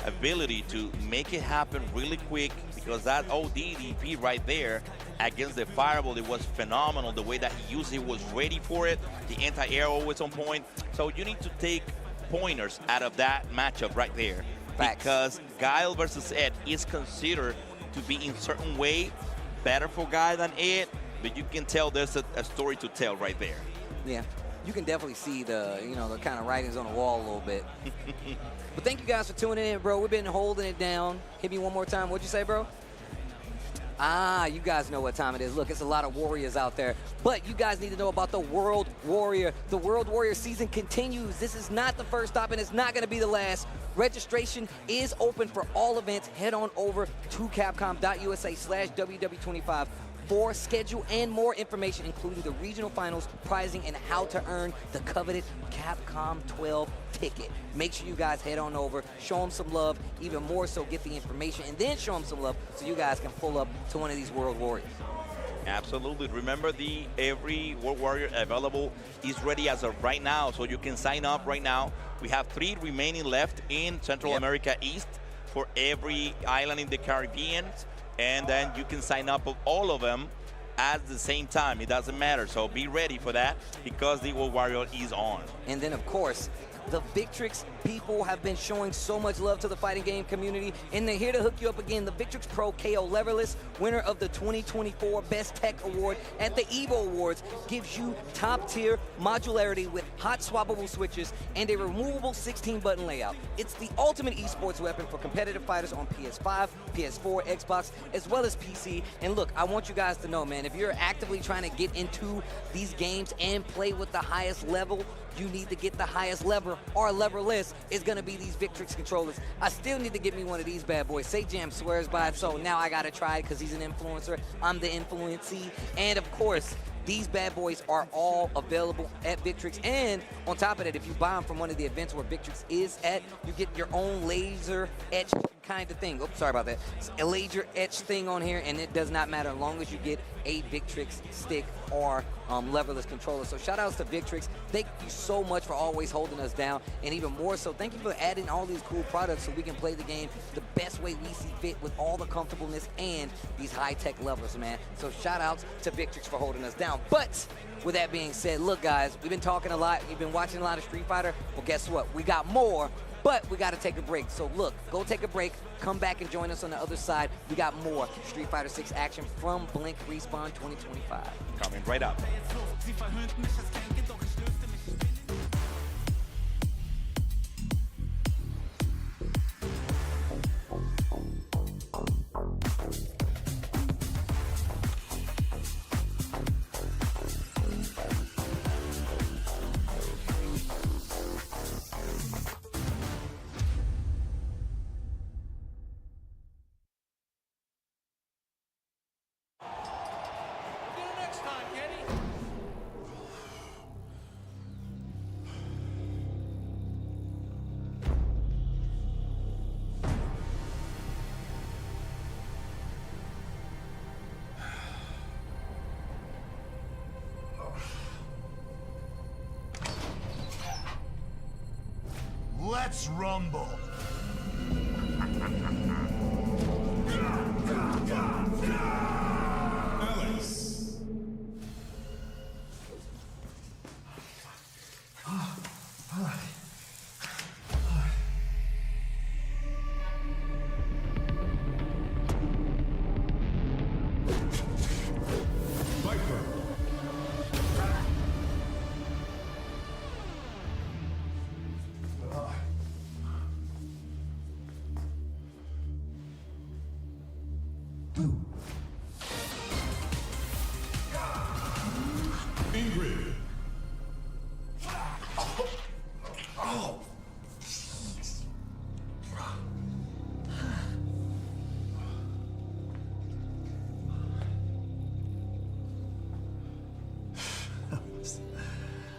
ability to make it happen really quick because that ODDP right there against the fireball, it was phenomenal. The way that he used it was ready for it. The anti-air always on point. So you need to take pointers out of that matchup right there.
Facts.
Because Guile versus Ed is considered to be in certain way better for Guile than Ed, but you can tell there's a story to tell right there.
Yeah, you can definitely see the kind of writings on the wall a little bit. But thank you guys for tuning in, bro. We've been holding it down. Hit me one more time. What'd you say, bro? You guys know what time it is. Look, it's a lot of warriors out there. But you guys need to know about the World Warrior. The World Warrior season continues. This is not the first stop, and it's not going to be the last. Registration is open for all events. Head on over to capcom.usa/WW25 for schedule and more information, including the regional finals, pricing, and how to earn the coveted Capcom 12 ticket. Make sure you guys head on over, show them some love, even more so get the information, and then show them some love so you guys can pull up to one of these World Warriors.
Absolutely. Remember, every World Warrior available is ready as of right now, so you can sign up right now. We have 3 remaining left in Central America East for every island in the Caribbean, and then you can sign up of all of them at the same time. It doesn't matter, so be ready for that because the World Warrior is on.
And then, of course, the Victrix people have been showing so much love to the fighting game community, and they're here to hook you up again. The Victrix Pro KO Leverless, winner of the 2024 Best Tech Award at the EVO Awards, gives you top-tier modularity with hot swappable switches and a removable 16-button layout. It's the ultimate esports weapon for competitive fighters on PS5, PS4, Xbox, as well as PC. And look, I want you guys to know, man, if you're actively trying to get into these games and play with the highest level, you need to get the highest lever. Our leverless is going to be these Victrix controllers. I still need to get me one of these bad boys. Say Jam swears by it, so now I got to try it because he's an influencer. I'm the influencee. And, of course, these bad boys are all available at Victrix. And on top of that, if you buy them from one of the events where Victrix is at, you get your own laser etched kind of thing. Oops, sorry about that. It's a laser etched thing on here, and it does not matter as long as you get a Victrix stick or leverless controller. So shout outs to Victrix. Thank you so much for always holding us down, and even more so, thank you for adding all these cool products so we can play the game the best way we see fit with all the comfortableness and these high-tech levers, man. So shout outs to Victrix for holding us down. But with that being said, look guys, we've been talking a lot, you've been watching a lot of Street Fighter. Well, guess what? We got more, but we got to take a break. So look, go take a break, come back and join us on the other side. We got more Street Fighter 6 action from Blink Respawn 2025.
Coming right up.
Let's rumble. Alice. Viper. Ingrid. Oh.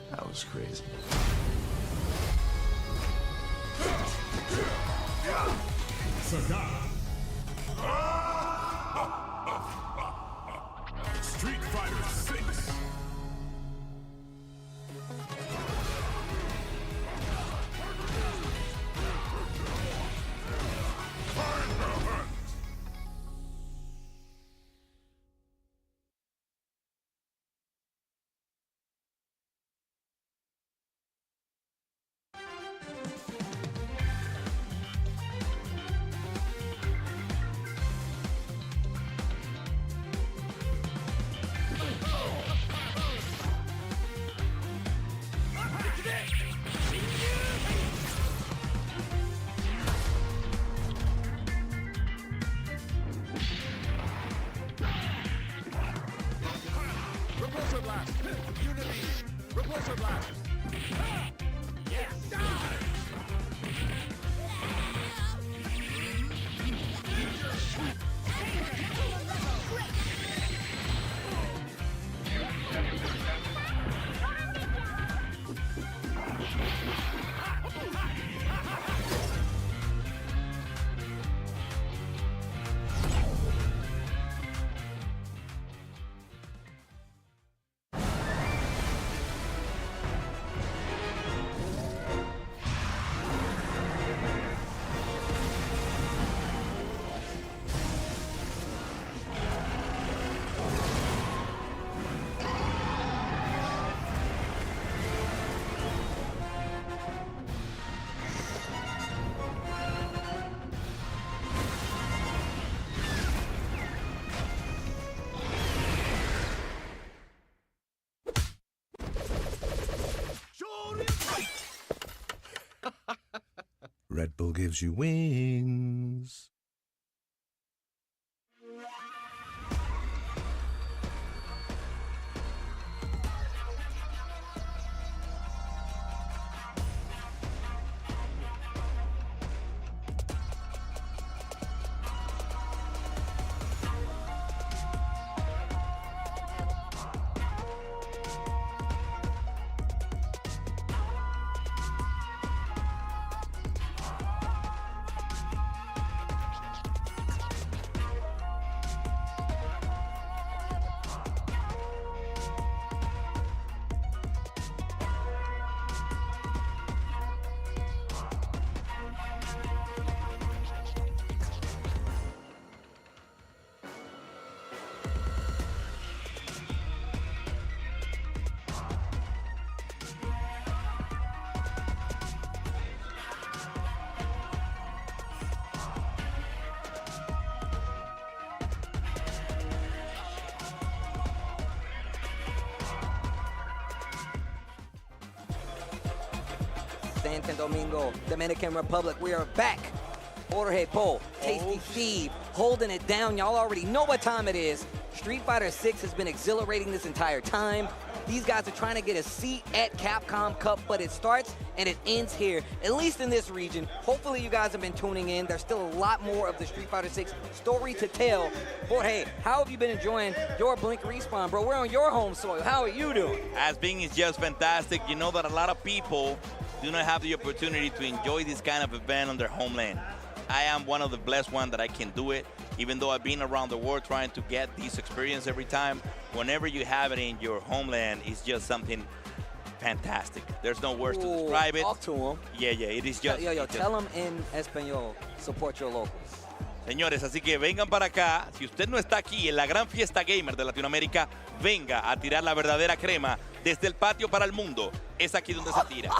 That was crazy. Sagat. Street Fighter 6.
Red Bull gives you wings.
Santo Domingo, Dominican Republic. We are back. Jorge Pole, Tasty Steve, holding it down. Y'all already know what time it is. Street Fighter 6 has been exhilarating this entire time. These guys are trying to get a seat at Capcom Cup, but it starts and it ends here, at least in this region. Hopefully you guys have been tuning in. There's still a lot more of the Street Fighter 6 story to tell. Jorge, how have you been enjoying your Blink Respawn, bro? We're on your home soil. How are you doing?
As being is just fantastic. You know that a lot of people do not have the opportunity to enjoy this kind of event on their homeland. I am one of the blessed ones that I can do it, even though I've been around the world trying to get this experience every time. Whenever you have it in your homeland, it's just something fantastic. There's no words to describe it.
Talk to them.
Yeah, it is just...
Yo, tell them in español, support your locals.
Señores, así que vengan para acá. Si usted no está aquí en la gran fiesta gamer de Latinoamérica, venga a tirar la verdadera crema desde el patio para el mundo. Es aquí donde se tira.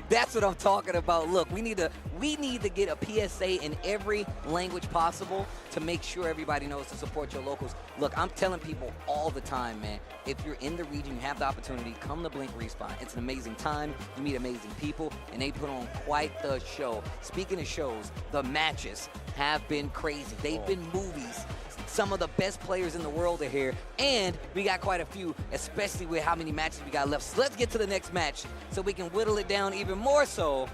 That's what I'm talking about. Look, we need to get a PSA in every language possible to make sure everybody knows to support your locals. Look, I'm telling people all the time, man, if you're in the region, you have the opportunity, come to Blink Respawn. It's an amazing time. You meet amazing people, and they put on quite the show. Speaking of shows, the matches have been crazy. They've been movies. Some of the best players in the world are here, and we got quite a few, especially with how many matches we got left. So let's get to the next match so we can whittle it down even more so.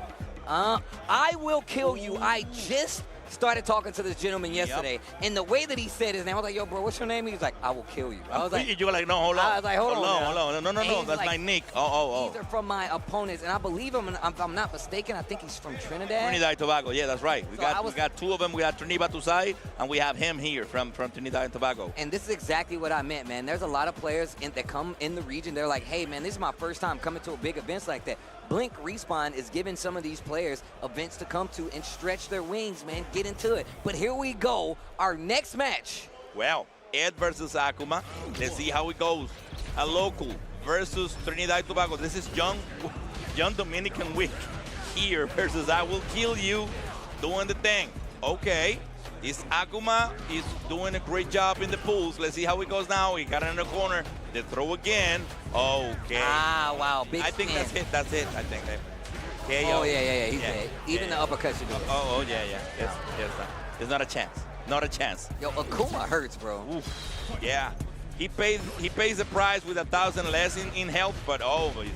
I will kill you. I just started talking to this gentleman yesterday, and the way that he said his name, I was like, yo, bro, what's your name? He was like, I will kill you. I was like,
you were like, no, hold on.
I was like, hold on.
No, that's
like,
my nick.
These are from my opponents, and I believe him, and if I'm not mistaken, I think he's from Trinidad.
Trinidad and Tobago, yeah, that's right. We got two of them. We got Trinidad Tusai, and we have him here from Trinidad and Tobago.
And this is exactly what I meant, man. There's a lot of players that come in the region. They're like, hey, man, this is my first time coming to a big events like that. Blink Respawn is giving some of these players events to come to and stretch their wings, man. Get into it. But here we go. Our next match.
Well, Ed versus Akuma. Let's see how it goes. A local versus Trinidad and Tobago. This is Young Dominican Week here versus I Will Kill You doing the thing. Okay. This Akuma is doing a great job in the pulls. Let's see how it goes now. He got it in the corner. The throw again. Okay.
Ah, wow. Big
I think
spin.
that's it. I think. Okay,
oh, yeah. He's dead. Even the uppercuts you do.
Yeah. Yes. There's not a chance. Not a chance.
Yo, Akuma hurts, bro.
Oof. Yeah. He pays the price with 1,000 less in health, but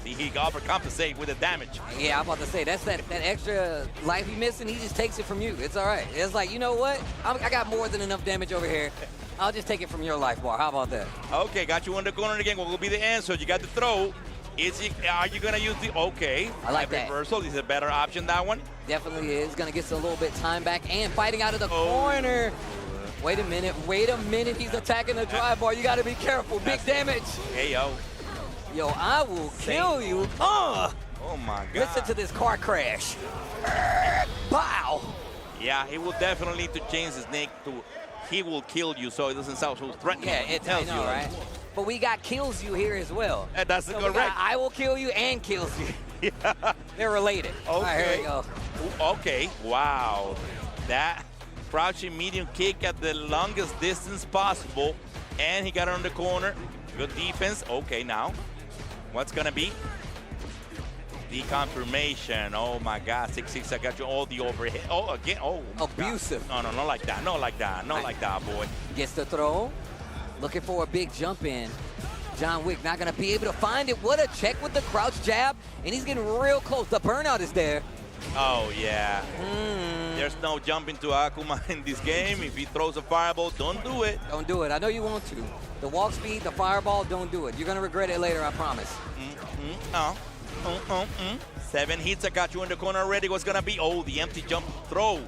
he overcompensates with the damage.
Yeah, I'm about to say, that's that extra life you missing, he just takes it from you. It's all right. It's like, you know what? I got more than enough damage over here. I'll just take it from your life bar. How about that?
Okay, got you in the corner again. What will be the answer? You got the throw. Are you going to use the... Okay.
I like that.
Reversal is a better option, that one.
Definitely is. Going to get a little bit time back and fighting out of the corner. Wait a minute. He's attacking the drive bar. You got to be careful. Big damage.
Hey, yo.
Yo, I will kill you.
Oh, my God.
Listen to this car crash. Pow.
Yeah, he will definitely need to change his nick to he will kill you so it doesn't sound so threatening.
Yeah, it tells you, right? But we got kills you here as well.
That's so correct.
I will kill you and kills you.
Yeah.
They're related.
Okay.
All right, here we go.
Okay. Wow. That crouching medium kick at the longest distance possible. And he got it on the corner. Good defense. Okay, now. What's going to be? The confirmation. Oh my God, 6-6. I got you all the overhead. Oh, again. Oh,
abusive.
God. No, not like that. Not like that. Not like that, boy.
Gets the throw. Looking for a big jump in. John Wick not going to be able to find it. What a check with the crouch jab. And he's getting real close. The burnout is there.
Oh, yeah. There's no jumping to Akuma in this game. If he throws a fireball, don't do it.
Don't do it. I know you want to. The walk speed, the fireball, don't do it. You're going to regret it later, I promise.
7 hits. I got you in the corner already. What's going to be? Oh, the empty jump throw.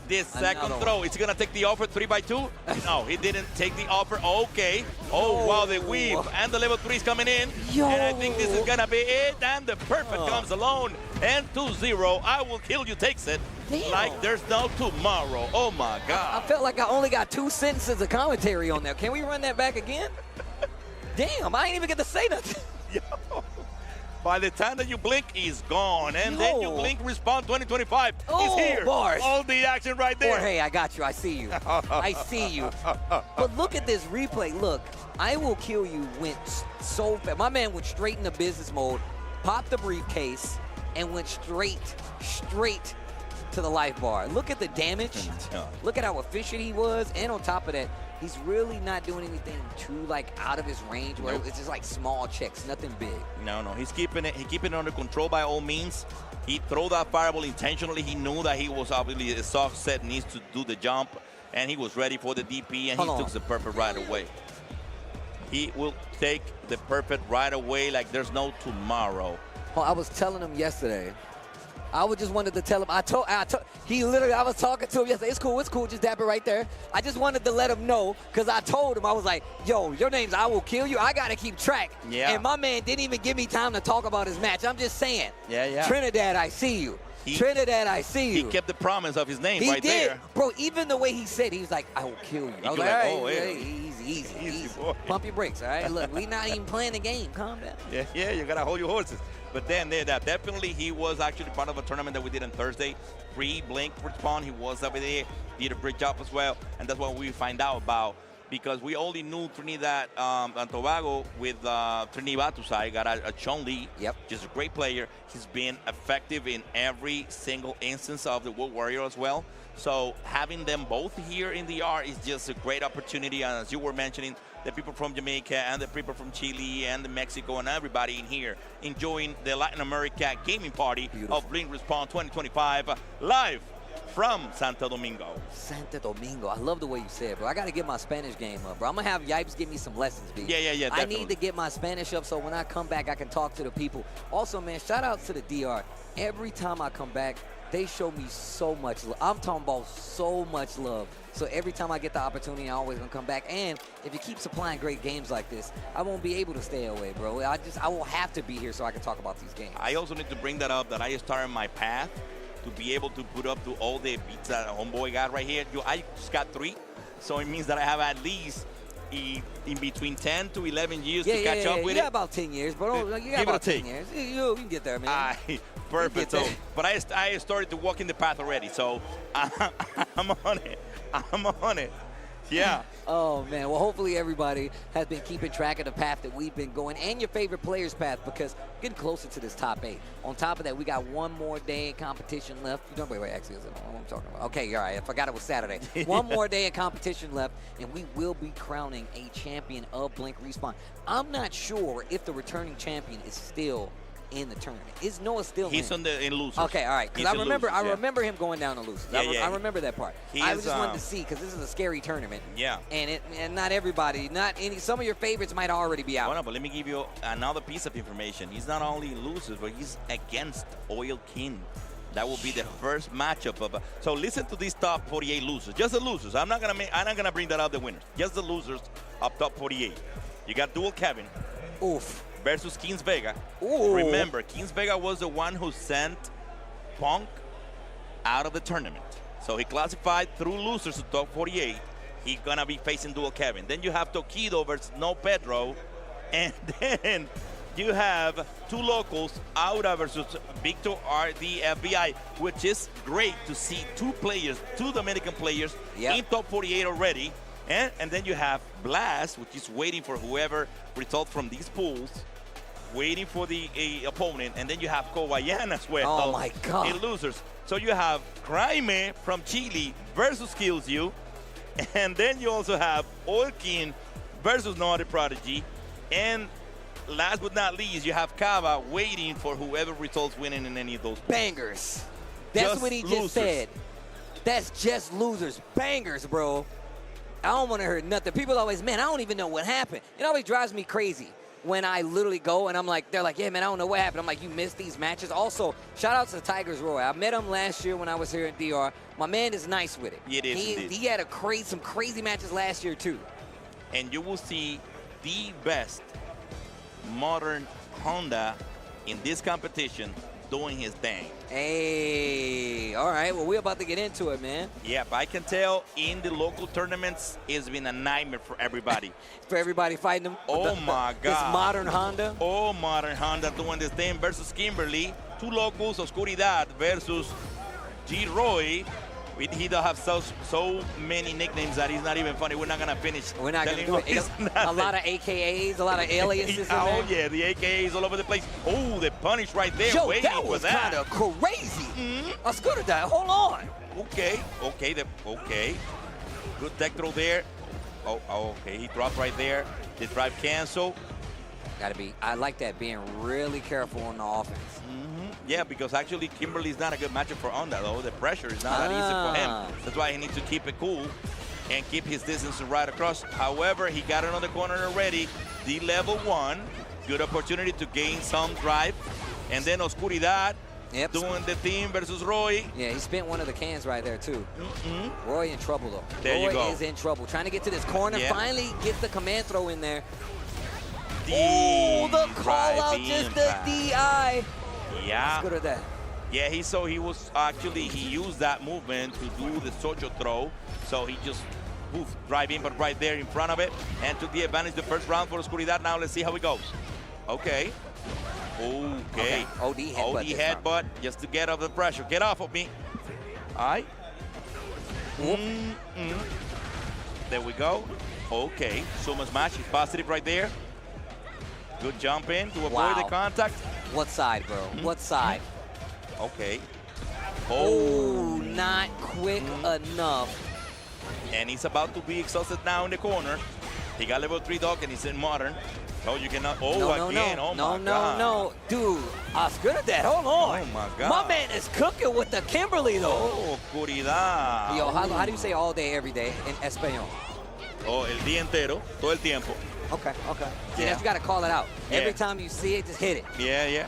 This second throw. Is he going to take the offer 3x2? No, he didn't take the offer. Okay. Oh, wow, the weave. And the level 3 is coming in.
Yo.
And I think this is going to be it. And the perfect comes alone. And 2-0. I will kill you takes it.
Damn.
Like there's no tomorrow. Oh, my God.
I felt like I only got 2 sentences of commentary on there. Can we run that back again? Damn, I ain't even get to say nothing.
Yo. By the time that you blink, he's gone. And then you blink, Respawn 2025 is here.
Bars.
All the action right there.
Hey, I got you. I see you. I see you. But look at this replay. Look, I Will Kill You went so fast. My man went straight into business mode, popped the briefcase, and went straight to the life bar. Look at the damage. Look at how efficient he was. And on top of that, he's really not doing anything too out of his range where it's just like small checks, nothing big.
No, he's keeping it under control by all means. He threw that fireball intentionally. He knew that he was obviously a soft set, needs to do the jump, and he was ready for the DP, and he took the perfect right away. He will take the perfect right away like there's no tomorrow.
Well, I was telling him yesterday. I just wanted to tell him. I was talking to him yesterday. It's cool. Just dab it right there. I just wanted to let him know because I told him, I was like, yo, your name's I Will Kill You. I got to keep track.
Yeah.
And my man didn't even give me time to talk about his match. I'm just saying.
Yeah.
Trinidad, I see you. Trinidad, I see you.
He kept the promise of his name
he
right
did.
there.
Bro, even the way he said, he was like, I will kill you. I was like, all right, easy. Pump your brakes, all right? Look, we not even playing the game. Calm down.
Yeah, you got to hold your horses. But then definitely he was actually part of a tournament that we did on Thursday. Pre-Blink Respawn, he was over there, did a great job as well. And that's what we find out about because we only knew Trinidad and Tobago with Trinidad Batusai, got a Chun-Li, just a great player. He's been effective in every single instance of the World Warrior as well. So having them both here in the R is just a great opportunity. And as you were mentioning, the people from Jamaica and the people from Chile and the Mexico and everybody in here enjoying the Latin America gaming party of Blink Respawn 2025 live from Santo Domingo.
Santo Domingo. I love the way you say it, bro. I got to get my Spanish game up, bro. I'm going to have Yipes give me some lessons, B.
Yeah, definitely.
I need to get my Spanish up so when I come back, I can talk to the people. Also, man, shout out to the DR. Every time I come back, they show me so much love. I'm talking about so much love. So every time I get the opportunity, I'm always going to come back. And if you keep supplying great games like this, I won't be able to stay away, bro. I will have to be here so I can talk about these games.
I also need to bring that up that I started my path to be able to put up to all the beats that homeboy got right here. I just got 3. So it means that I have at least in between 10 to 11 years to catch up with it.
You got about 10 years, bro. You got about 10 years. You can get there, man.
Perfect. So, but I started to walk in the path already. So I'm on it. I'm on it. Yeah.
Oh, man. Well, hopefully everybody has been keeping track of the path that we've been going and your favorite players' path because we're getting closer to this top 8. On top of that, we got one more day in competition left. Wait, actually, is it what I'm talking about? Okay, all right. I forgot it was Saturday. One more day of competition left, and we will be crowning a champion of Blink Respawn. I'm not sure if the returning champion is still in the tournament. Is Noah still
He's in losers.
Okay, all right. Because I remember him going down to losers. I remember that part. I just wanted to see because this is a scary tournament.
Yeah.
And not everybody, some of your favorites might already be out.
Well, no, but let me give you another piece of information. He's not only in losers, but he's against Oil King. That will be the first matchup of. So listen to these top 48 losers. Just the losers. I'm not gonna bring that out the winners. Just the losers up top 48. You got Dual Kevin.
Oof.
Versus Kings Vega.
Ooh.
Remember, Kings Vega was the one who sent Punk out of the tournament. So he classified through losers to top 48. He's gonna be facing Dual Kevin. Then you have Tokido versus No Pedro. And then you have 2 locals, Aura versus Victor RDFBI, which is great to see 2 Dominican players in top 48 already. And then you have Blast, which is waiting for whoever result from these pools, waiting for the opponent, and then you have Cobayan as well.
Oh my God.
In losers. So you have Jaime from Chile versus Kills You, and then you also have Olkin versus No Other Prodigy, and last but not least, you have Kava waiting for whoever results winning in any of those
bangers. That's what he just said. That's just losers. Bangers, bro. I don't want to hear nothing. People always, man, I don't even know what happened. It always drives me crazy when I literally go and I'm like, they're like, yeah, man, I don't know what happened. I'm like, you missed these matches. Also, shout out to Tigers Roy. I met him last year when I was here in DR. My man is nice with it.
It is indeed.
He had some crazy matches last year, too.
And you will see the best modern Honda in this competition doing his thing.
Hey, all right. Well, we're about to get into it, man.
Yeah, but I can tell in the local tournaments, it's been a nightmare for everybody.
For everybody fighting him?
Oh, my God.
This modern Honda?
Oh, modern Honda doing this thing versus Kimberly. Two locals, Oscuridad versus G. Roy. He does have so many nicknames that he's not even funny. We're not going to finish.
We're not going to do it. A lot of AKAs, a lot of aliases in there.
Oh, yeah, the AKAs all over the place. Oh, the punish right there.
Yo,
waiting
that was
for that.
kind of crazy. Let's go to that. Hold on.
Okay. Good tech throw there. Oh, okay. He dropped right there. The drive cancel.
Gotta be. I like that, being really careful on the offense.
Yeah, because actually Kimberly's not a good matchup for Honda, though. The pressure is not that easy for him. That's why he needs to keep it cool and keep his distance right across. However, he got it on the corner already. The level 1. Good opportunity to gain some drive. And then Oscuridad doing the team versus Roy.
Yeah, he spent one of the cans right there, too. Roy in trouble, though.
There you go.
Roy is in trouble. Trying to get to this corner.
Yeah.
Finally gets the command throw in there. Oh, the call out, just the DI.
Yeah.
Let's go to that.
Yeah, he used that movement to do the social throw. So he just drive in, but right there in front of it, and took the advantage the first round for Oscuridad. Now let's see how it goes. Okay.
OD headbutt
just to get off the pressure. Get off of me. All right. There we go. Okay. Suma's match is positive right there. Good jump in to avoid the contact.
What side, bro? What side?
Okay.
Oh, not quick enough.
And he's about to be exhausted now in the corner. He got level 3 dog and he's in modern. No, you cannot. Again. Oh, my God.
No. Dude, Oscuridad, hold on.
Oh, my God.
My man is cooking with the Kimberly, though.
Oh, Oscuridad.
Yo, how do you say all day, every day in Espanol?
Oh, el día entero, todo el tiempo.
Okay. See, you got to call it out.
Yeah.
Every time you see it, just hit it.
Yeah.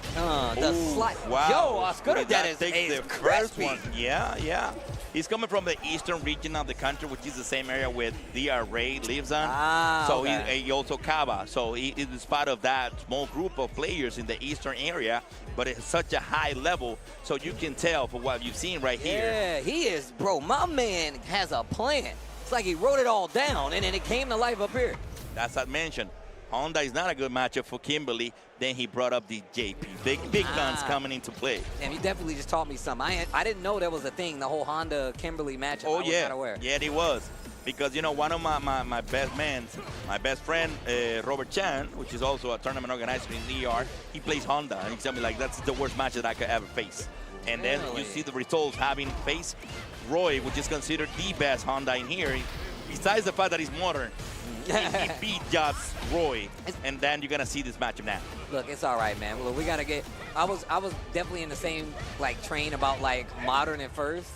The slide.
Wow.
Yo, Oscuridad is
the
crispy.
first one. Yeah. He's coming from the eastern region of the country, which is the same area where DR Ray lives on. So he also Cava. So he is part of that small group of players in the eastern area, but it's such a high level, so you can tell from what you've seen right here.
Yeah, he is, bro. My man has a plan. It's like he wrote it all down, and then it came to life up here.
That's what I mentioned. Honda is not a good matchup for Kimberly. Then he brought up the JP. Big guns coming into play.
And you definitely just taught me something. I didn't know that was a thing, the whole Honda-Kimberly matchup.
Oh,
I was not aware.
Yeah, it was. Because, you know, one of my best friend, Robert Chan, which is also a tournament organizer in ER, he plays Honda. And he told me, like, that's the worst match that I could ever face. And then you see the results having faced Roy, which is considered the best Honda in here. Besides the fact that he's modern, he beat just Roy, and then you're gonna see this matchup now.
Look, it's all right, man. Look, we gotta get. I was definitely in the same train about modern at first,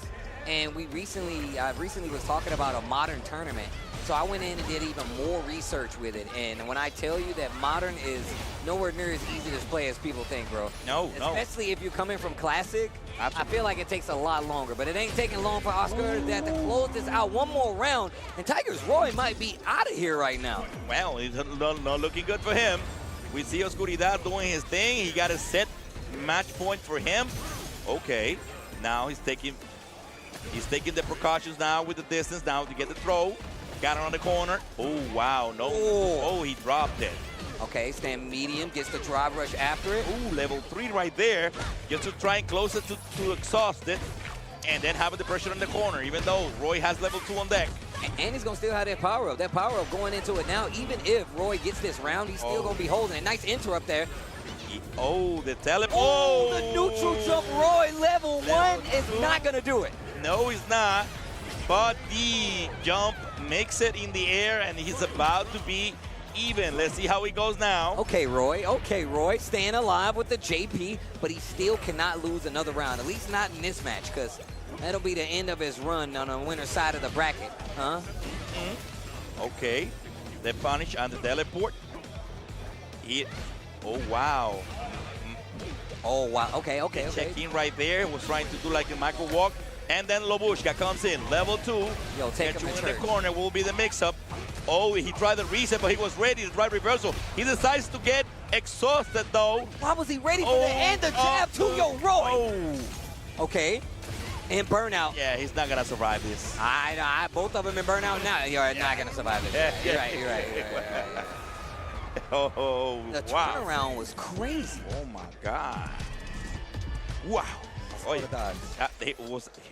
and I recently was talking about a modern tournament. So I went in and did even more research with it, and when I tell you that modern is nowhere near as easy to play as people think, bro.
No.
Especially if you're coming from classic.
Absolutely.
I feel like it takes a lot longer, but it ain't taking long for Oscuridad to close this out. One more round, and Tigers Roy might be out of here right now.
Well, it's not looking good for him. We see Oscuridad doing his thing. He got a set match point for him. Okay, now he's taking the precautions now with the distance now to get the throw. Got it on the corner. Oh, wow. No. Oh, he dropped it.
Okay, stand medium, gets the drive rush after it.
Ooh, level 3 right there. Just to try and close it to exhaust it. And then having the pressure on the corner, even though Roy has level 2 on deck.
And he's going to still have that power-up. That power-up going into it now, even if Roy gets this round, he's still going to be holding it. Nice interrupt there.
Oh, the teleport.
Oh, the neutral jump, Roy, level 1 is not going to do it.
No, he's not. But the jump makes it in the air, and he's about to be even. Let's see how he goes now.
Okay, Roy, staying alive with the JP, but he still cannot lose another round, at least not in this match, because that'll be the end of his run on the winner's side of the bracket, huh?
Okay, the punish and the teleport. Oh, wow.
Oh, wow, okay.
Check in right there, was trying to do like a micro walk. And then Lobushka comes in, level 2.
Yo, take him
in the corner will be the mix-up. Oh, he tried the reset, but he was ready to try reversal. He decides to get exhausted, though.
Why was he ready for the end of jab too? Yo, Roy. Okay, and burnout.
Yeah, he's not gonna survive this.
Both of them in burnout now. You're not gonna survive it. You're right.
Oh,
the turnaround was crazy.
Oh my God. Wow. Oh, he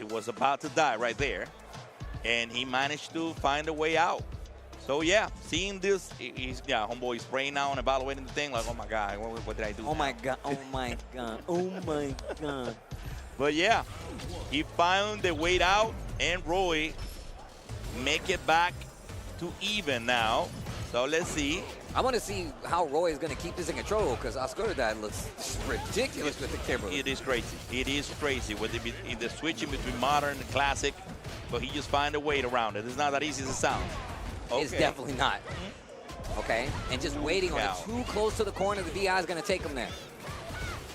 was about to die right there, and he managed to find a way out. So yeah, seeing this, homeboy is praying now and evaluating the thing like, oh my God, what did I do?
Oh my God.
But yeah, he found the way out, and Roy make it back to even now. So let's see.
I want to see how Roy is going to keep this in control, because Oscar looks ridiculous with the camera.
It is crazy. It is crazy with the switching between modern and classic, but he just find a way around it. It's not that easy as it sounds. Okay.
It's definitely not. Okay, and just waiting on it too close to the corner, the DI is going to take him there.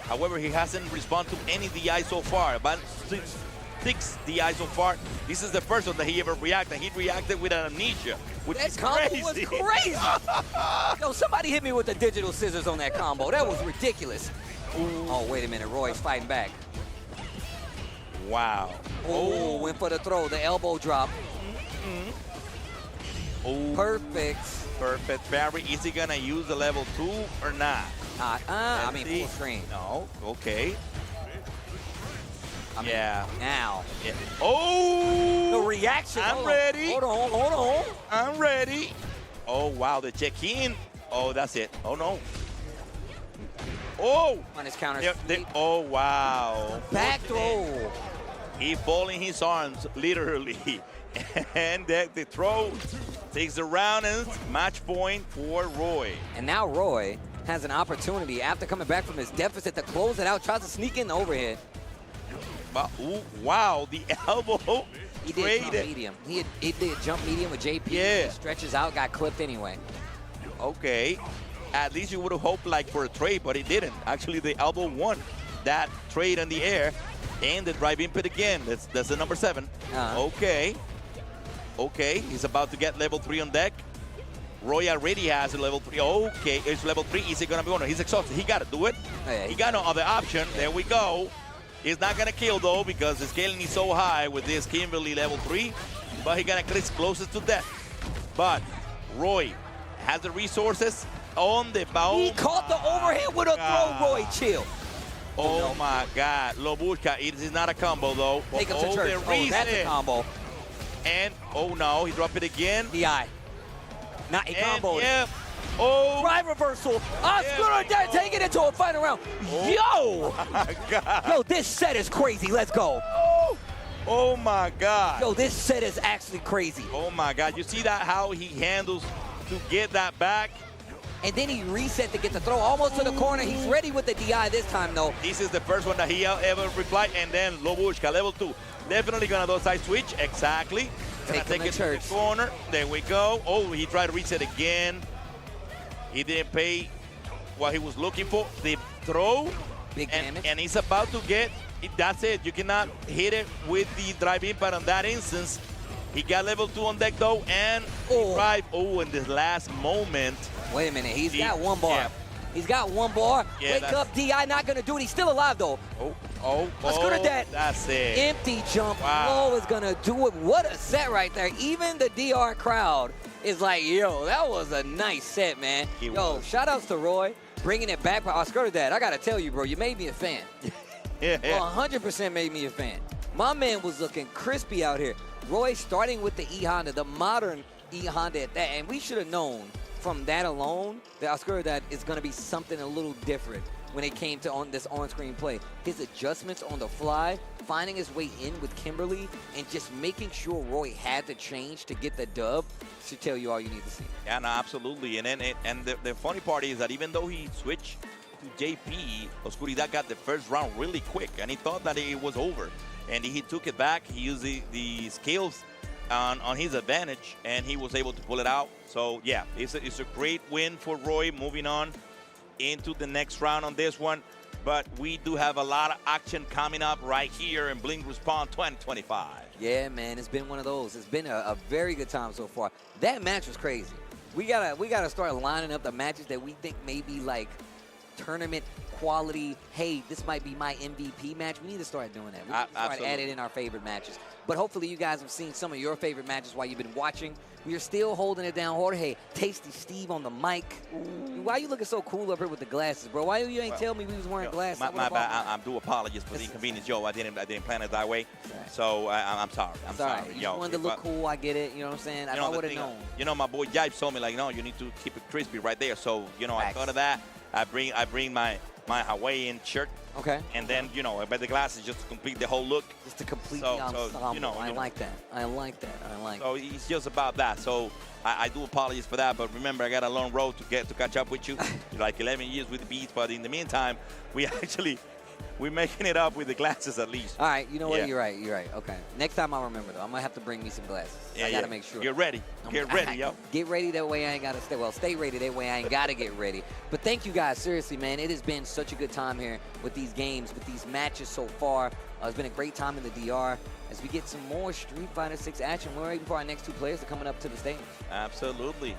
However, he hasn't responded to any DI so far. About six DI so far. This is the first one that he ever reacted. He reacted with an amnesia, which is crazy.
That combo was crazy. Yo, somebody hit me with the digital scissors on that combo. That was ridiculous. Oh, wait a minute. Roy's fighting back.
Wow.
Oh, went for the throw. The elbow drop.
Oh.
Perfect.
Barry, is he going to use the level 2 or not?
I mean, full screen.
No. Okay.
Now.
Yeah. Oh!
The reaction.
I'm ready.
Hold on.
I'm ready. Oh, wow. The check-in. Oh, that's it. Oh, no. Oh!
On his counter.
Oh, wow.
Back throw.
He folding his arms, literally. And the throw takes the round, and it's match point for Roy.
And now Roy has an opportunity after coming back from his deficit to close it out. Tries to sneak in the overhead.
Ooh, wow, the elbow.
He did jump medium. He did jump medium with JP.
Yeah.
He stretches out, got clipped anyway.
Okay. At least you would have hoped like for a trade, but he didn't. Actually, the elbow won that trade in the air. And the drive input again. That's the number 7. Okay, he's about to get level 3 on deck. Roy already has a level 3. Okay, it's level 3. Is he going to be one? He's exhausted. He got to do it.
Yeah,
he got no other option. There we go. He's not going to kill, though, because the scaling is so high with this Kimberly level 3. But he's going to get closest to death. But Roy has the resources on the bow.
He caught the overhead with a throw, Roy. Chill.
Oh, my God. Lobushka, it is not a combo, though.
Take him to church. Oh, that's a combo.
And, oh, no, he dropped it again.
DI. Not a combo.
Yeah. Oh.
Drive reversal. Oscar taking it to a final round. Yo.
Oh, my God.
Yo, this set is crazy. Let's go.
Oh, my God.
Yo, this set is actually crazy.
Oh, my God. You see that, how he handles to get that back?
And then he reset to get the throw almost to the corner. He's ready with the DI this time, though.
This is the first one that he ever replied. And then Lobushka, level 2. Definitely going to do a side switch. Exactly.
Take
it to the corner. There we go. Oh, he tried to reset again. He didn't pay what he was looking for. The throw.
Big damage.
And he's about to get, that's it. You cannot hit it with the drive impact on that instance. He got level 2 on deck, though, and drive. Oh, in this last moment.
Wait a minute. He's got one bar. Yeah. He's got one bar.
Yeah,
Wake up, DI not going to do it. He's still alive, though.
Let's
go to that.
That's it.
Empty jump. Low is going to do it. What a set right there. Even the DR crowd is like, yo, that was a nice set, man. Shout outs to Roy. Bringing it back. Oscar Dad, I got to tell you, bro, you made me a fan. Well, 100% made me a fan. My man was looking crispy out here. Roy starting with the E-Honda, the modern E-Honda at that. And we should have known from that alone that Oscar Dad is going to be something a little different when it came to this on-screen play. His adjustments on the fly, finding his way in with Kimberly, and just making sure Roy had to change to get the dub should tell you all you need to see.
Yeah, no, absolutely. And then the funny part is that even though he switched to JP, Oscuridad got the first round really quick, and he thought that it was over. And he took it back. He used the skills on his advantage, and he was able to pull it out. So, yeah, it's a great win for Roy, moving on into the next round on this one. But we do have a lot of action coming up right here in Blink Respawn 2025.
Yeah, man, it's been one of those. It's been a very good time so far. That match was crazy. We gotta start lining up the matches that we think may be like tournament quality. Hey, this might be my MVP match. We need to start doing that. We need to start adding in our favorite matches. But hopefully you guys have seen some of your favorite matches while you've been watching. We are still holding it down. Jorge, Tasty Steve on the mic. Why you looking so cool up here with the glasses, bro? Why you ain't tell me we was wearing glasses?
My bad. I do apologize for the inconvenience, Joe. I didn't plan it that way. So I'm sorry. I'm sorry.
You wanted to look cool. I get it. You know what I'm saying? I would have known.
You know, my boy Jipes told me, like, no, you need to keep it crispy right there. So, you know, I thought of that. I bring my Hawaiian shirt.
Okay.
And then, you know, I bet the glasses just to complete the whole look.
Just to complete the ensemble.
You know,
I like that. I like that.
So it's just about that. So I do apologize for that. But remember, I got a long road to catch up with you. Like 11 years with the Beats. But in the meantime, we're making it up with the glasses at least.
All right. You know what? Yeah. You're right. Okay. Next time I'll remember, though. I'm going to have to bring me some glasses. I got to make sure.
Get ready. Get ready, yo.
Get ready. That way I ain't got to stay. Well, stay ready. That way I ain't got to get ready. But thank you guys. Seriously, man. It has been such a good time here with these games, with these matches so far. It's been a great time in the DR. As we get some more Street Fighter 6 action, we're waiting for our next two players to coming up to the stage.
Absolutely.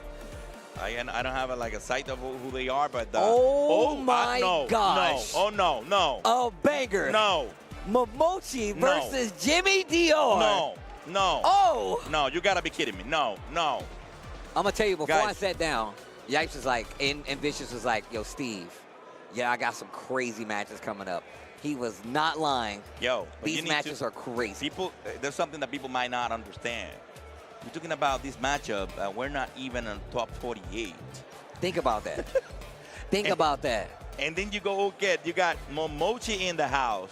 I don't have a sight of who they are, but
my gosh!
No!
A banger!
No!
Momochi versus Jimmy Dior.
No!
Oh!
No! You gotta be kidding me! No!
I'm gonna tell you before I sat down. Yipes was like, and Vicious was like, "Yo, Steve, yeah, I got some crazy matches coming up." He was not lying.
Yo,
these matches are crazy.
There's something that people might not understand. We're talking about this matchup. We're not even on top 48.
Think about that. Think about that.
And then you got Momochi in the house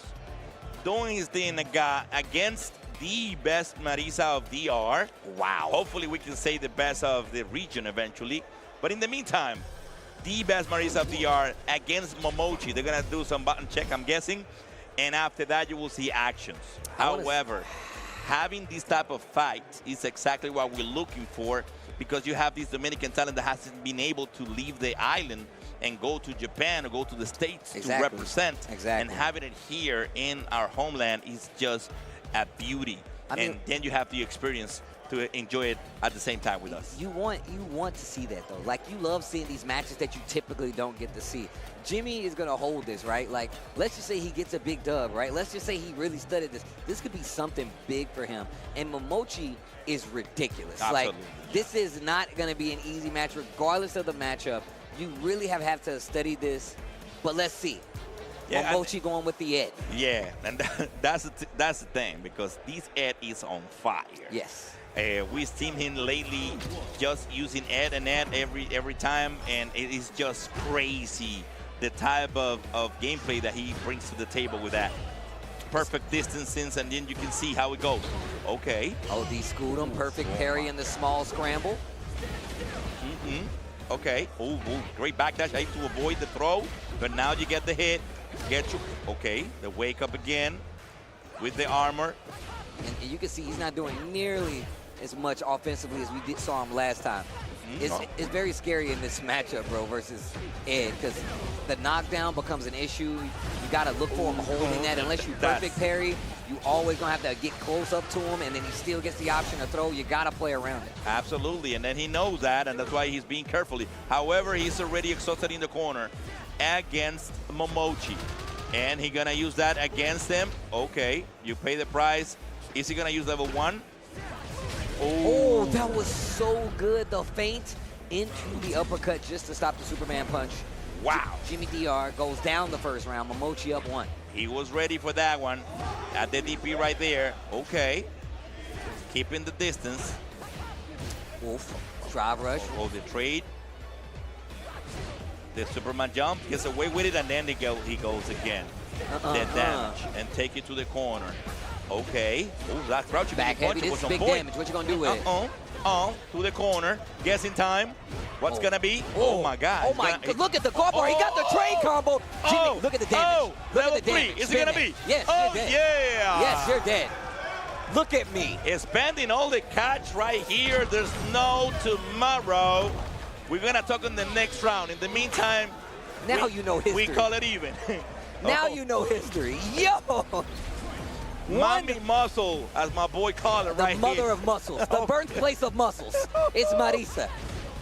doing his thing against the best Marisa of DR.
Wow.
Hopefully we can say the best of the region eventually. But in the meantime, the best Marisa of DR against Momochi. They're going to do some button check, I'm guessing. And after that, you will see actions. However, having this type of fight is exactly what we're looking for, because you have this Dominican talent that hasn't been able to leave the island and go to Japan or go to the States to represent. And having it here in our homeland is just a beauty. And then you have the experience to enjoy it at the same time with us.
You want to see that, though. Like, you love seeing these matches that you typically don't get to see. Jimmy is going to hold this, right? Like, let's just say he gets a big dub, right? Let's just say he really studied this. This could be something big for him. And Momochi is ridiculous.
Absolutely.
Like, this is not going to be an easy match, regardless of the matchup. You really have to study this. But let's see. Yeah, Momochi going with the Ed.
Yeah, and that's the thing, because this Ed is on fire.
Yes.
We've seen him lately just using Ed and Ed every time, and it is just crazy the type of gameplay that he brings to the table with that. Perfect distances, and then you can see how it goes. Okay.
Oh, he schooled him. Perfect parry in the small scramble.
Okay. Oh, great backdash. I hate to avoid the throw, but now you get the hit. Okay, the wake up again with the armor.
And you can see he's not doing nearly as much offensively as we saw him last time. It's very scary in this matchup, bro, versus Ed, because the knockdown becomes an issue. You got to look for him holding that. Unless you perfect parry, you always going to have to get close up to him, and then he still gets the option to throw. You got to play around it.
Absolutely, and then he knows that, and that's why he's being careful. However, he's already exhausted in the corner against Momochi, and he's going to use that against him. Okay, you pay the price. Is he going to use level 1?
Oh, that was so good. The feint into the uppercut just to stop the Superman punch.
Wow.
Jimmy DR goes down the first round. Momochi up 1.
He was ready for that one. At the DP right there. Okay. Keeping the distance.
Wolf. Drive rush.
Oh, the trade. The Superman jump, gets away with it, and then he goes again. Then damage, and take it to the corner. Okay. Oh, that crouching
back heavy. This is big damage. What you gonna do with it?
To the corner. Guess in time. What's gonna be? Oh my God.
Oh my God. Look at the combo. He got the trade combo. Jimmy, look at the damage. Look at the damage.
Is it gonna be?
Yes, you're dead.
Yeah.
Yes, you're dead. Look at me.
Spending all the cash right here. There's no tomorrow. We're gonna talk in the next round. In the meantime,
now you know history.
We call it even.
Now you know history. Yo.
Mommy Muscle, as my boy called it right here.
The mother of muscles. The birthplace of muscles. It's Marisa.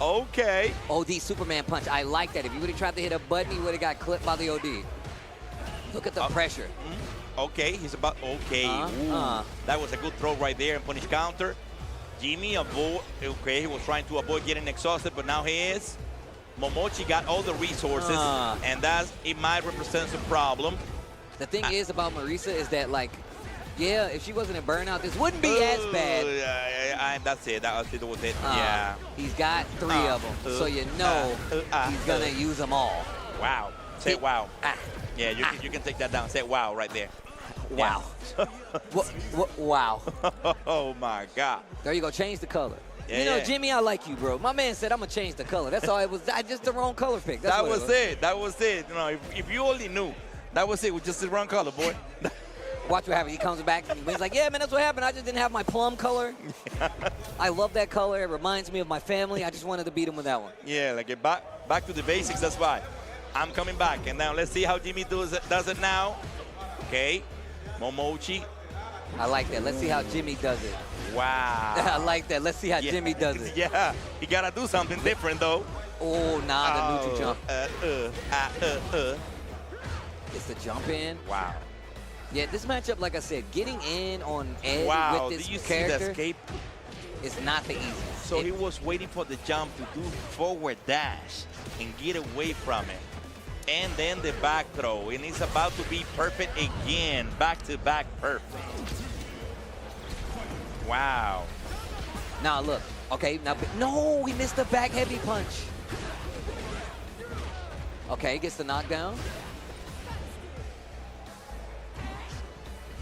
Okay.
OD Superman punch. I like that. If you would have tried to hit a button, he would have got clipped by the OD. Look at the pressure.
Okay, he's about, okay. That was a good throw right there and punish counter. Jimmy, okay, he was trying to avoid getting exhausted, but now he is. Momochi got all the resources, and it might represent some problem.
The thing is about Marisa is that, like, yeah, if she wasn't in burnout, this wouldn't be as bad.
That's it. That was it. Yeah.
He's got 3 of them, so you know he's going to use them all.
Wow. Say wow. Yeah, you can take that down. Say wow right there.
Wow. Wow.
Oh, my God.
There you go. Change the color.
Yeah,
you know, Jimmy, I like you, bro. My man said I'm going to change the color. That's all it was. I just the wrong color pick.
That was it. That was it. You know, if you only knew, that was it. With just the wrong color, boy.
Watch what happens. He comes back and he's like, yeah, man, that's what happened. I just didn't have my plum color. I love that color. It reminds me of my family. I just wanted to beat him with that one.
Yeah, like back to the basics. That's why. I'm coming back. And now let's see how Jimmy does it now. Okay. Momochi.
I like that. Let's see how Jimmy does it.
Wow.
I like that. Let's see how Jimmy does it.
Yeah. He got to do something different, though.
Oh, nah, the neutral jump. It's the jump in.
Wow.
Yeah, this matchup, like I said, getting in on edge with this
Did you
character
see the escape?
Is not the easiest.
So he was waiting for the jump to do forward dash and get away from it. And then the back throw. And it's about to be perfect again. Back-to-back perfect. Wow.
Now, look. Okay, now, no, he missed the back heavy punch. Okay, gets the knockdown.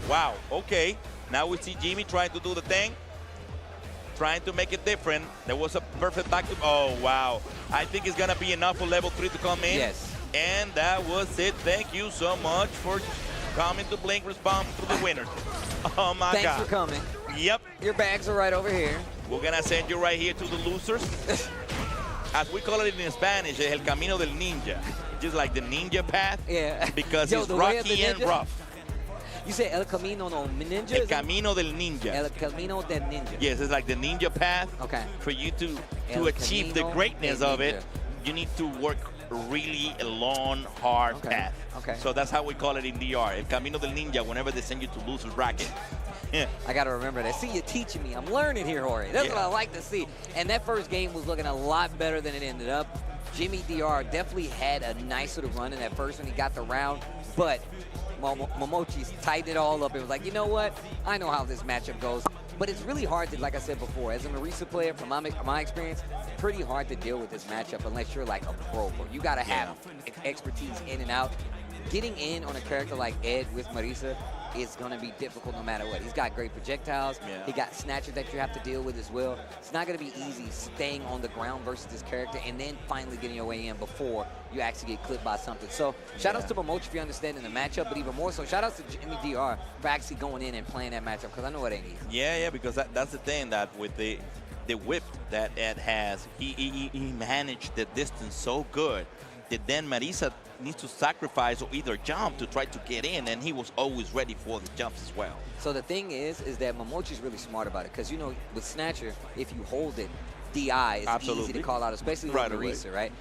Wow, okay. Now we see Jimmy trying to do the thing. Trying to make it different. There was a perfect back to, oh, wow. I think it's gonna be enough for level 3 to come in.
Yes.
And that was it. Thank you so much for coming to Blink Respawn to the winners. Oh my God.
Thanks for coming.
Yep.
Your bags are right over here.
We're gonna send you right here to the losers. As we call it in Spanish, El Camino del Ninja. Just like the ninja path.
Yeah.
Because it's rocky and rough.
You say El Camino no Ninja?
El Camino del Ninja.
El Camino del Ninja.
Yes, it's like the ninja path.
Okay.
For you to achieve the greatness of it, you need to work really a long, hard path.
Okay.
So that's how we call it in DR. El Camino del Ninja, whenever they send you to losers bracket. Yeah.
I got to remember that. See, you're teaching me. I'm learning here, Jorge. That's what I like to see. And that first game was looking a lot better than it ended up. Jimmy DR definitely had a nice sort of run in that first when he got the round, but Momochi's tightened it all up. It was like, you know what? I know how this matchup goes. But it's really hard to, like I said before, as a Marisa player, from my experience, pretty hard to deal with this matchup unless you're like a pro. You got to have expertise in and out. Getting in on a character like Ed with Marisa is going to be difficult no matter what. He's got great projectiles. Yeah. He got Snatcher that you have to deal with as well. It's not going to be easy staying on the ground versus this character and then finally getting your way in before you actually get clipped by something. So shout outs to Momochi for understanding the matchup, but even more so, shout outs to Jimmy DR for actually going in and playing that matchup, because I know it ain't easy.
Yeah, because that's the thing, that with the whip that Ed has, he managed the distance so good that then Marisa needs to sacrifice or either jump to try to get in, and he was always ready for the jumps as well.
So the thing is that Momochi's really smart about it, because, you know, with Snatcher, if you hold it, DI is easy to call out, especially with Marisa, right?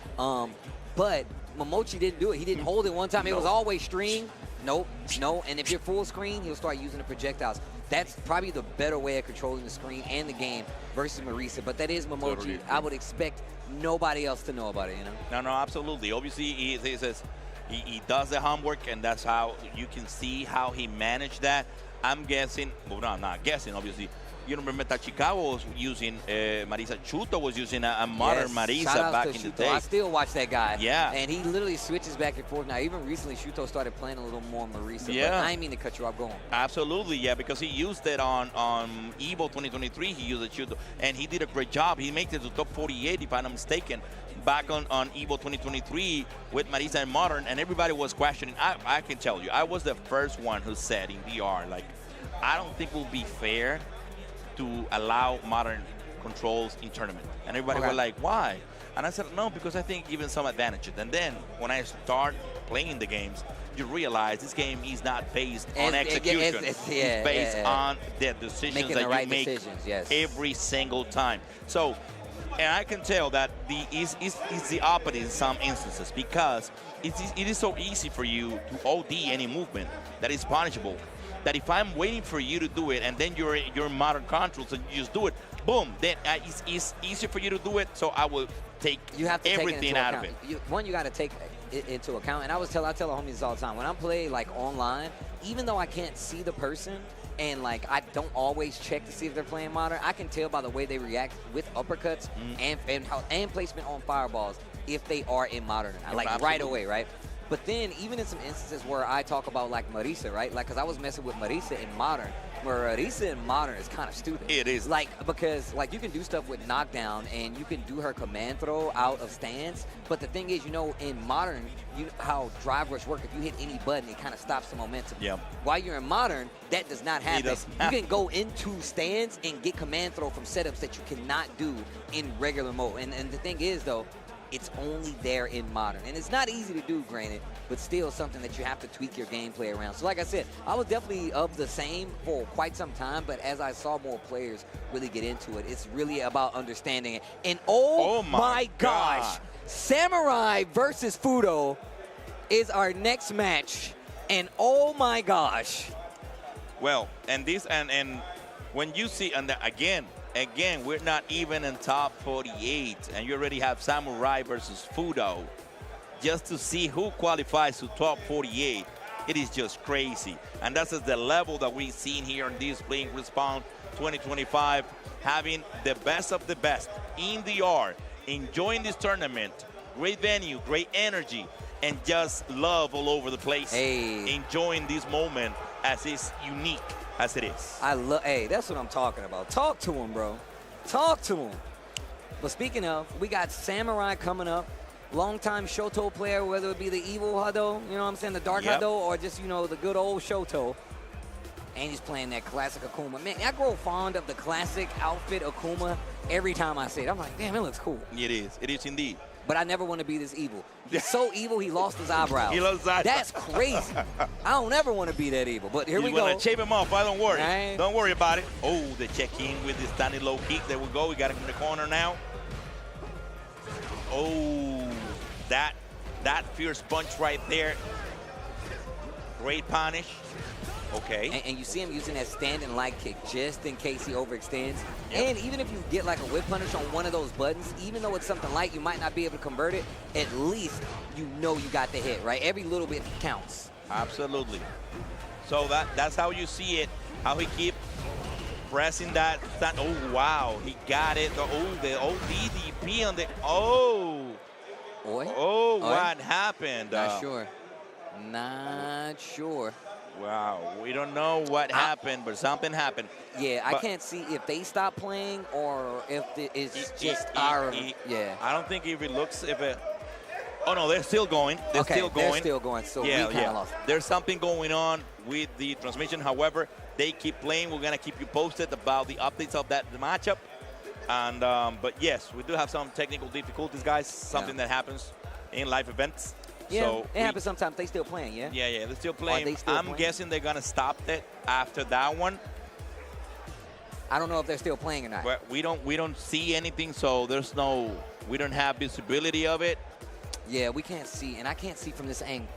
But Momochi didn't do it. He didn't hold it one time. It was always string. Nope, no. And if you're full screen, he'll start using the projectiles. That's probably the better way of controlling the screen and the game versus Marisa. But that is Momochi. Totally. I would expect nobody else to know about it, you know?
No, absolutely. Obviously, he does the homework, and that's how you can see how he managed that. I'm guessing, well, no, I'm not guessing, obviously. You remember Tachikawa was using Marisa. Chuto was using a modern Marisa back in the day.
I still watch that guy.
Yeah.
And he literally switches back and forth. Now, even recently, Shuto started playing a little more Marisa.
Yeah.
But I didn't mean to cut you off. Go on.
Absolutely, yeah, because he used it on Evo 2023. He used it Shuto, and he did a great job. He made it to top 48, if I'm not mistaken, back on Evo 2023 with Marisa and Modern, and everybody was questioning. I can tell you, I was the first one who said in VR, like, I don't think it will be fair to allow Modern controls in tournament. And everybody was like, why? And I said, no, because I think even some advantages. And then when I start playing the games, you realize this game is not based on execution. It's based on the decisions that you make every single time. So, and I can tell that it's the opposite in some instances, because it is so easy for you to OD any movement that is punishable, that if I'm waiting for you to do it and then you're in modern controls and you just do it, boom, then it's easier for you to do it, so I will take everything out of it.
You got to take it into account, and I tell the homies all the time, when I'm playing like online, even though I can't see the person, and like I don't always check to see if they're playing modern, I can tell by the way they react with uppercuts and placement on fireballs if they are in modern, like right away, right? But then even in some instances where I talk about like Marisa, right? Like, because I was messing with Marisa in modern. Marisa in modern is kind of stupid.
It is.
Like, because like you can do stuff with knockdown and you can do her command throw out of stance. But the thing is, you know, in modern, how drive rush work, if you hit any button, it kind of stops the momentum.
Yeah.
While you're in modern, that does not happen. You can go into stance and get command throw from setups that you cannot do in regular mode. And the thing is, though, it's only there in modern. And it's not easy to do, granted, but still something that you have to tweak your gameplay around. So like I said, I was definitely of the same for quite some time, but as I saw more players really get into it, it's really about understanding it. And oh my gosh, Samurai versus Fudo is our next match. And oh my gosh.
Well, and when you see, and again, we're not even in top 48, and you already have Samurai versus Fudo. Just to see who qualifies to top 48, it is just crazy. And that's the level that we've seen here in this Playing Respawn 2025, having the best of the best in the R, enjoying this tournament, great venue, great energy, and just love all over the place. Enjoying this moment as it's unique as it is.
Hey, that's what I'm talking about. Talk to him, bro. Talk to him. But speaking of, we got Samurai coming up. Longtime Shoto player, whether it be the evil Hado, you know what I'm saying, the dark Hado, or just, you know, the good old Shoto. And he's playing that classic Akuma. Man, I grow fond of the classic outfit Akuma every time I see it. I'm like, damn, it looks cool.
It is. It is indeed.
But I never want to be this evil. He's so evil, he lost his eyebrows.
He lost his eyebrows.
That's crazy. I don't ever want to be that evil. But here we go.
You want to shave him off, I don't worry. Right. Don't worry about it. Oh, the check-in with the standing low kick. There we go. We got him in the corner now. Oh, that fierce punch right there. Great punish. Okay.
And you see him using that standing light kick just in case he overextends. And even if you get like a whip punish on one of those buttons, even though it's something light, you might not be able to convert it, at least you know you got the hit, right? Every little bit counts.
Absolutely. So that's how you see it, how he keep pressing that. Oh, wow. He got it. The DDP on the, what happened?
Not sure. Not sure.
Wow, we don't know what happened, but something happened.
Yeah, I can't see if they stop playing or if it's just our.
I don't think if it looks, oh no, they're still going. They're still going.
They're still going, so we kind of lost.
There's something going on with the transmission. However, they keep playing. We're going to keep you posted about the updates of the matchup. And but yes, we do have some technical difficulties, guys. Something that happens in live events.
Yeah,
so
it happens sometimes. They still playing, yeah?
Yeah, they're still playing. I'm guessing they're going to stop it after that one.
I don't know if they're still playing or not.
But we don't see anything, so we don't have visibility of it.
Yeah, we can't see, and I can't see from this angle.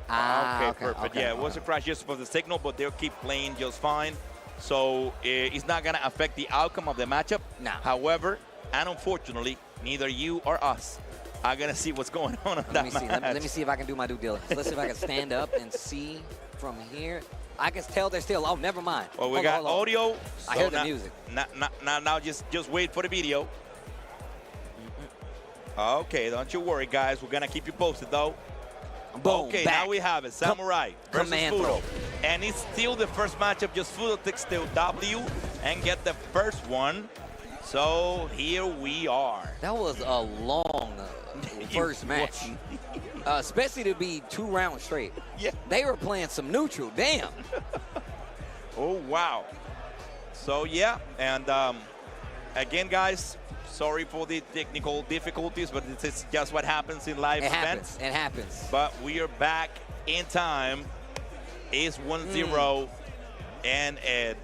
Okay, perfect. It was a crash just for the signal, but they'll keep playing just fine. So it's not going to affect the outcome of the matchup.
No.
However, and unfortunately, neither you or us are going to see what's going on that match.
Let me see if I can do my due diligence. Let's see if I can stand up and see from here. I can tell they're still. Oh, never mind.
Well, we got audio.
I hear the music.
Now, just wait for the video. Okay, don't you worry, guys. We're gonna keep you posted, though.
Boom,
okay,
back.
now we have it. Samurai versus Fudo. And it's still the first matchup. Just Fudo takes the W and get the first one. So here we are.
That was a long first match. Especially to be 2 rounds straight.
Yeah.
They were playing some neutral. Damn.
Oh, wow. So, yeah. And again, guys, sorry for the technical difficulties, but it's just what happens in live events.
It happens.
But we are back in time. It's 1-0. And Ed.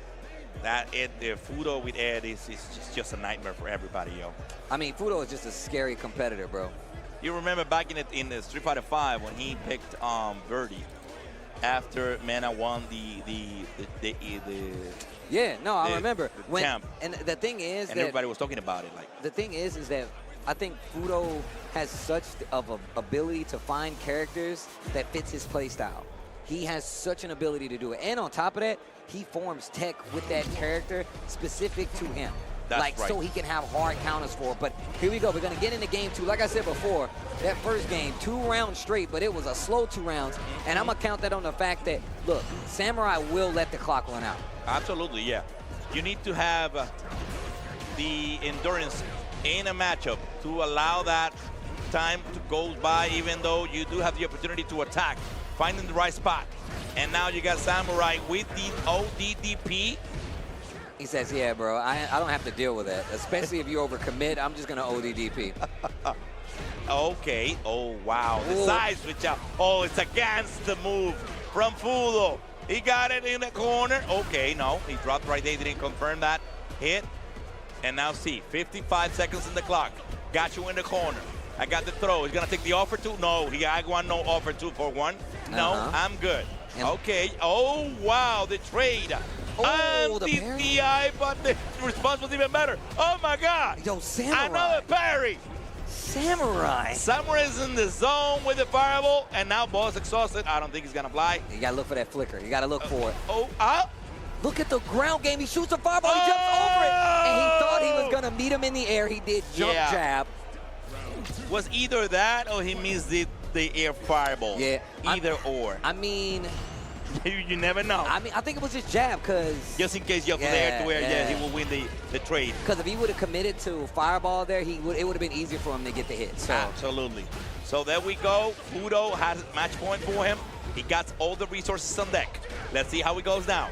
The Fudo with Ed is just a nightmare for everybody, yo.
I mean, Fudo is just a scary competitor, bro.
You remember back in the Street Fighter V when he picked Birdie after Mana won the
yeah, no, I remember when
champ.
And the thing is
and
that
everybody was talking about it. Like
the thing is that I think Fudo has such of an ability to find characters that fits his play style. He has such an ability to do it, and on top of that, he forms tech with that character specific to him.
That's right.
So he can have hard counters for it. But here we go. We're going to get into game 2. Like I said before, that first game, 2 rounds straight, but it was a slow 2 rounds. And I'm going to count that on the fact that, look, Samurai will let the clock run out.
Absolutely, yeah. You need to have the endurance in a matchup to allow that time to go by, even though you do have the opportunity to attack, finding the right spot. And now you got Samurai with the ODDP.
He says, yeah, bro, I don't have to deal with that. Especially if you overcommit, I'm just going to ODDP.
Okay. Oh, wow. The side switch out. Oh, it's against the move from Fudo. He got it in the corner. Okay, no. He dropped right there. He didn't confirm that hit. And now see, 55 seconds in the clock. Got you in the corner. I got the throw. He's going to take the offer 2. No, I want no offer 2 for 1. No, I'm good. Okay. Oh, wow. The trade.
Oh,
the DI, but the response was even better. Oh, my God.
Yo, Samurai.
Another parry.
Samurai.
Samurai is in the zone with the fireball, and now Ball's exhausted. I don't think he's going to fly.
You got to look for that flicker. You got to look for it.
Oh,
Look at the ground game. He shoots a fireball. He jumps over it. And he thought he was going to meet him in the air. He did jump jab.
Was either that or he missed the air fireball.
Yeah.
Either or.
I mean...
you never know.
I mean, I think it was just jab, because...
Just in case you're there to where he will win the trade.
Because if he would have committed to fireball there, it would have been easier for him to get the hit. So.
Absolutely. So there we go. Fudo has a match point for him. He got all the resources on deck. Let's see how he goes now.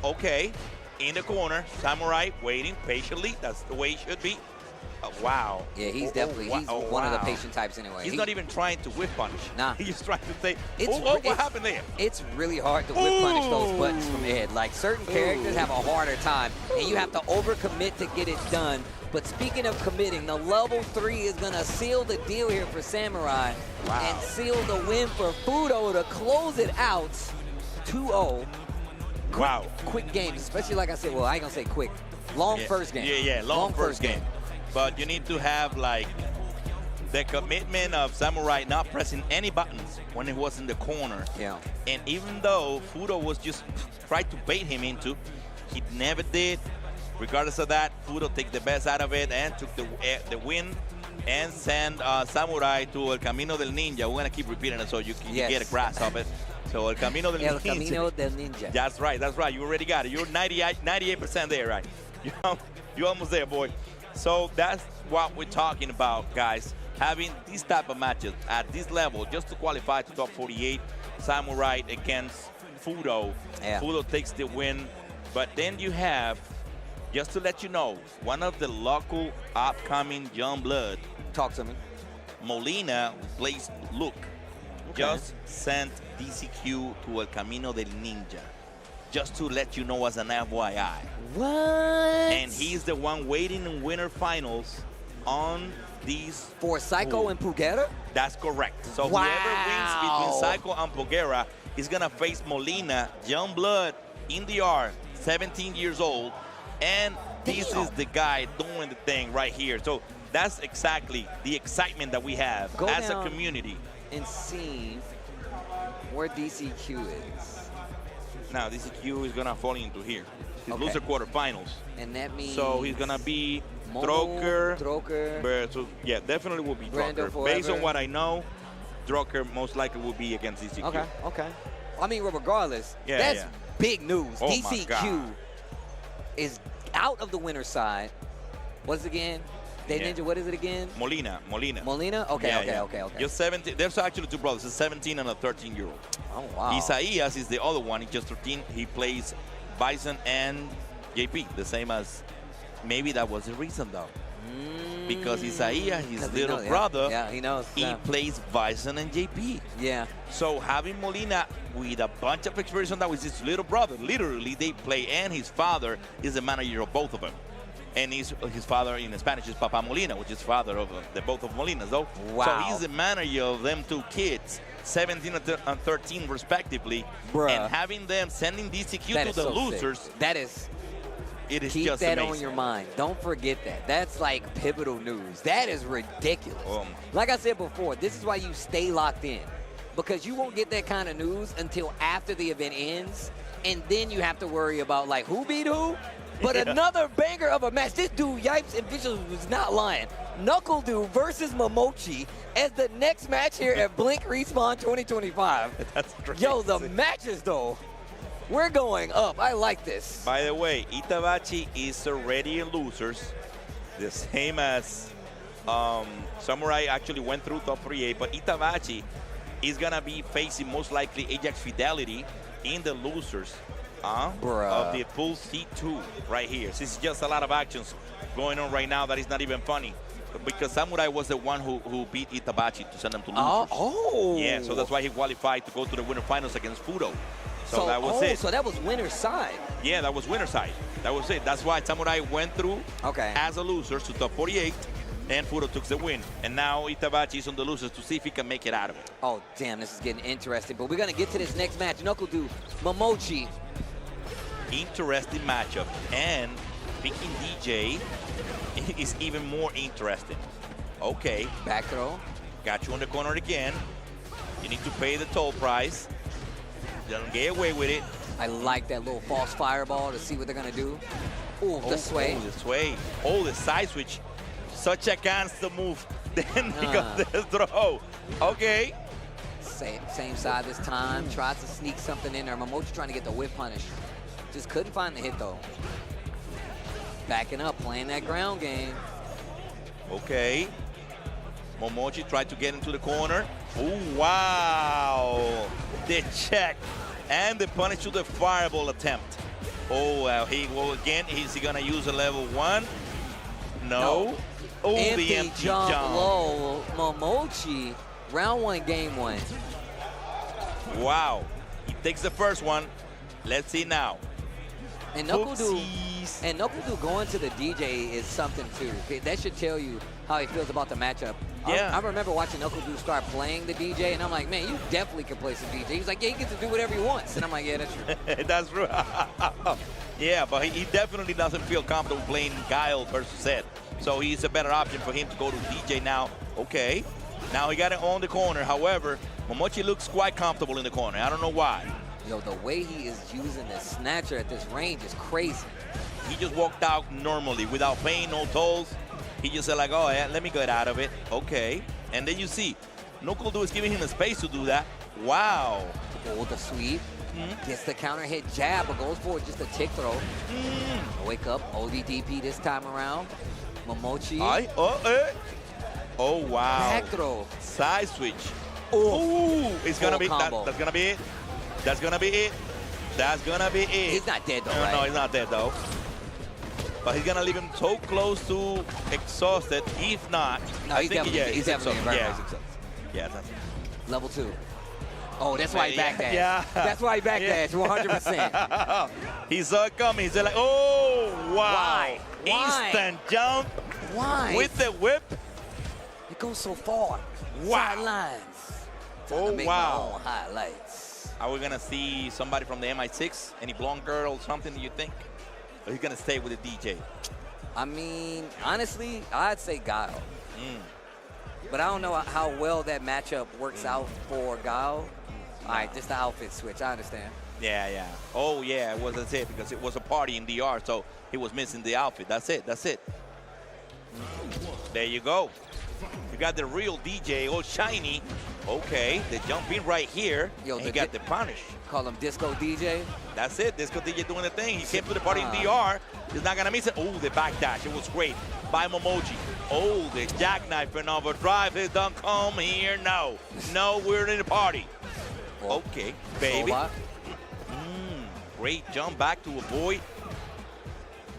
Okay. In the corner. Samurai waiting patiently. That's the way he should be. Wow.
Yeah, he's definitely one of the patient types anyway.
He's not even trying to whip punish.
Nah.
He's just trying to say, what happened there?
It's really hard to whip punish those buttons from Ed. Like, certain characters have a harder time, and you have to overcommit to get it done. But speaking of committing, the level 3 is going to seal the deal here for Samurai and seal the win for Fudo to close it out 2-0.
Wow.
Quick game, especially like I said, well, I ain't going to say quick. Long first game.
Yeah, long first game. But you need to have, like, the commitment of Samurai not pressing any buttons when he was in the corner.
Yeah.
And even though Fudo was just trying to bait him into, he never did. Regardless of that, Fudo took the best out of it and took the win and send Samurai to El Camino del Ninja. We're going to keep repeating it so you can get a grasp of it. So El Camino del Ninja.
El Camino del Ninja.
That's right. You already got it. You're 98% there, right? You're almost there, boy. So that's what we're talking about, guys. Having these type of matches at this level just to qualify to top 48. Samurai against Fudo.
Yeah.
Fudo takes the win. But then you have, just to let you know, one of the local upcoming young blood.
Talk to me.
Molina plays Luke.
Okay.
Just sent DCQ to El Camino del Ninja. Just to let you know as an FYI.
What?
And he's the one waiting in winter finals on these.
For Psycho and Pugera?
That's correct. So whoever wins between Psycho and Pugera is going to face Molina, young blood in the R, 17 years old. And this is the guy doing the thing right here. So that's exactly the excitement that we have as a community.
And see where DCQ is.
Now DCQ is gonna fall into here. He's
Okay.
loser quarterfinals.
And that means...
So he's gonna be
Momo,
Drucker.
Drucker.
Yeah, definitely will be
Brando
Drucker. Based on
forever.
what I know, Drucker most likely will be against DCQ.
Okay, okay. I mean, regardless,
Yeah,
that's
yeah.
big news.
Oh my
DCQ
God.
is out of the winner's side. What's it again? Dead
Yeah.
Ninja, what is it again?
Molina.
Molina? Okay,
Yeah,
okay,
yeah.
okay, okay.
Just 17. There's actually two brothers, a 17 and a 13-year-old.
Oh, wow.
Isaias is the other one. He's just 13. He plays Bison and JP, the same as. Maybe that was the reason, though. Because Isaias, his little brother,
he knows.
He plays Bison and JP.
Yeah.
So having Molina with a bunch of experience on that with his little brother, literally they play, and his father is the manager of both of them. And his father in Spanish is Papa Molina, which is father of the both of Molinas, though.
Wow.
So he's the manager of them two kids, 17 and 13 respectively.
Bruh.
And having them sending DCQ
That
to
is
the
so
losers.
sick. That is.
It is
Keep
just
that
amazing.
on your mind. Don't forget that. That's like pivotal news. That is ridiculous.
Oh,
like I said before, this is why you stay locked in. Because you won't get that kind of news until after the event ends. And then you have to worry about, like, who beat who? But another banger of a match. This dude, Yipes and Visuals, was not lying. Knuckle Dude versus Momochi as the next match here at Blink Respawn 2025.
That's crazy.
Yo, the matches, though. We're going up. I like this.
By the way, Itabachi is already in losers, the same as Samurai actually went through top 3A, but Itabachi is gonna be facing most likely Ajax Fidelity in the losers of the full C2 right here. This is just a lot of actions going on right now that is not even funny. Because Samurai was the one who beat Itabachi to send them to losers.
Oh.
Yeah, so that's why he qualified to go to the winter finals against Fudo. So that was it.
So that was winner's side.
Yeah, that was winner's side. That was it. That's why Samurai went through as a loser to top 48, and Fudo took the win. And now Itabachi is on the losers to see if he can make it out of it.
Oh, damn, this is getting interesting. But we're going to get to this next match. Knuckle Dude, Momochi.
Interesting matchup. And picking DJ is even more interesting. Okay.
Back throw.
Got you on the corner again. You need to pay the toll price. Don't get away with it.
I like that little false fireball to see what they're going to do. Ooh, the sway.
Oh, the sway. Oh, the side switch. Such a gangster move. Then he got the throw. Okay.
Same side this time. Tries to sneak something in there. Momochi trying to get the whip punish. Just couldn't find the hit, though. Backing up, playing that ground game.
Okay. Momochi tried to get into the corner. Oh, wow. The check and the punish to the fireball attempt. Oh, well, again, is he going to use a level 1? No. Oh, the empty jump.
Low. Momochi, round 1, game 1.
Wow. He takes the first one. Let's see now.
And Knuckle Dude going to the DJ is something too. That should tell you how he feels about the matchup.
Yeah.
I remember watching Knuckle Dude start playing the DJ, and I'm like, man, you definitely can play some DJ. He was like, yeah, he gets to do whatever he wants. And I'm like, yeah, that's true.
That's true. Yeah, but he definitely doesn't feel comfortable playing Guile versus Ed. So he's a better option for him to go to DJ now. Okay. Now he got it on the corner. However, Momochi looks quite comfortable in the corner. I don't know why.
Yo, the way he is using the snatcher at this range is crazy.
He just walked out normally without paying no tolls. He just said like, oh, yeah, let me get out of it. Okay. And then you see, Knuckle Dude is giving him the space to do that. Wow.
Oh, the sweep. Gets the counter hit jab, but goes for just a tick throw. Wake up, ODDP this time around. Momochi.
Oh, wow.
Back throw.
Side switch. Ooh, it's going to be, that's going to be it. That's going to be it. That's going to be it.
He's not dead, though, right?
No, he's not dead, though. But he's going to leave him so close to exhausted. If not,
no, he's definitely exhausted.
Yeah, he's exhausted. Yeah, that's
level 2. Oh, that's why he backdashed.
Yeah.
That's why he backdashed, 100%.
He saw it coming. He said like, oh, wow.
Why?
Instant jump.
Why?
With the whip.
It goes so far.
Wow.
Sidelines.
Oh, wow.
Highlights.
Are we going to see somebody from the MI6? Any blonde girl or something, do you think? Or he's going to stay with the DJ?
I mean, honestly, I'd say Guile. But I don't know how well that matchup works out for Guile. All right, just the outfit switch. I understand.
Yeah, yeah. Oh, yeah, it wasn't it because it was a party in DR, so he was missing the outfit. That's it. That's it. There you go. You got the real DJ, all shiny. Okay, the jump in right here.
Yo,
and he got the punish.
Call him Disco DJ.
That's it. Disco DJ doing the thing. He came to the party in DR. He's not going to miss it. Oh, the backdash. It was great by Momochi. Oh, the jackknife and overdrive. It don't come here. No. No, we're in the party. Okay, baby. Great jump back to avoid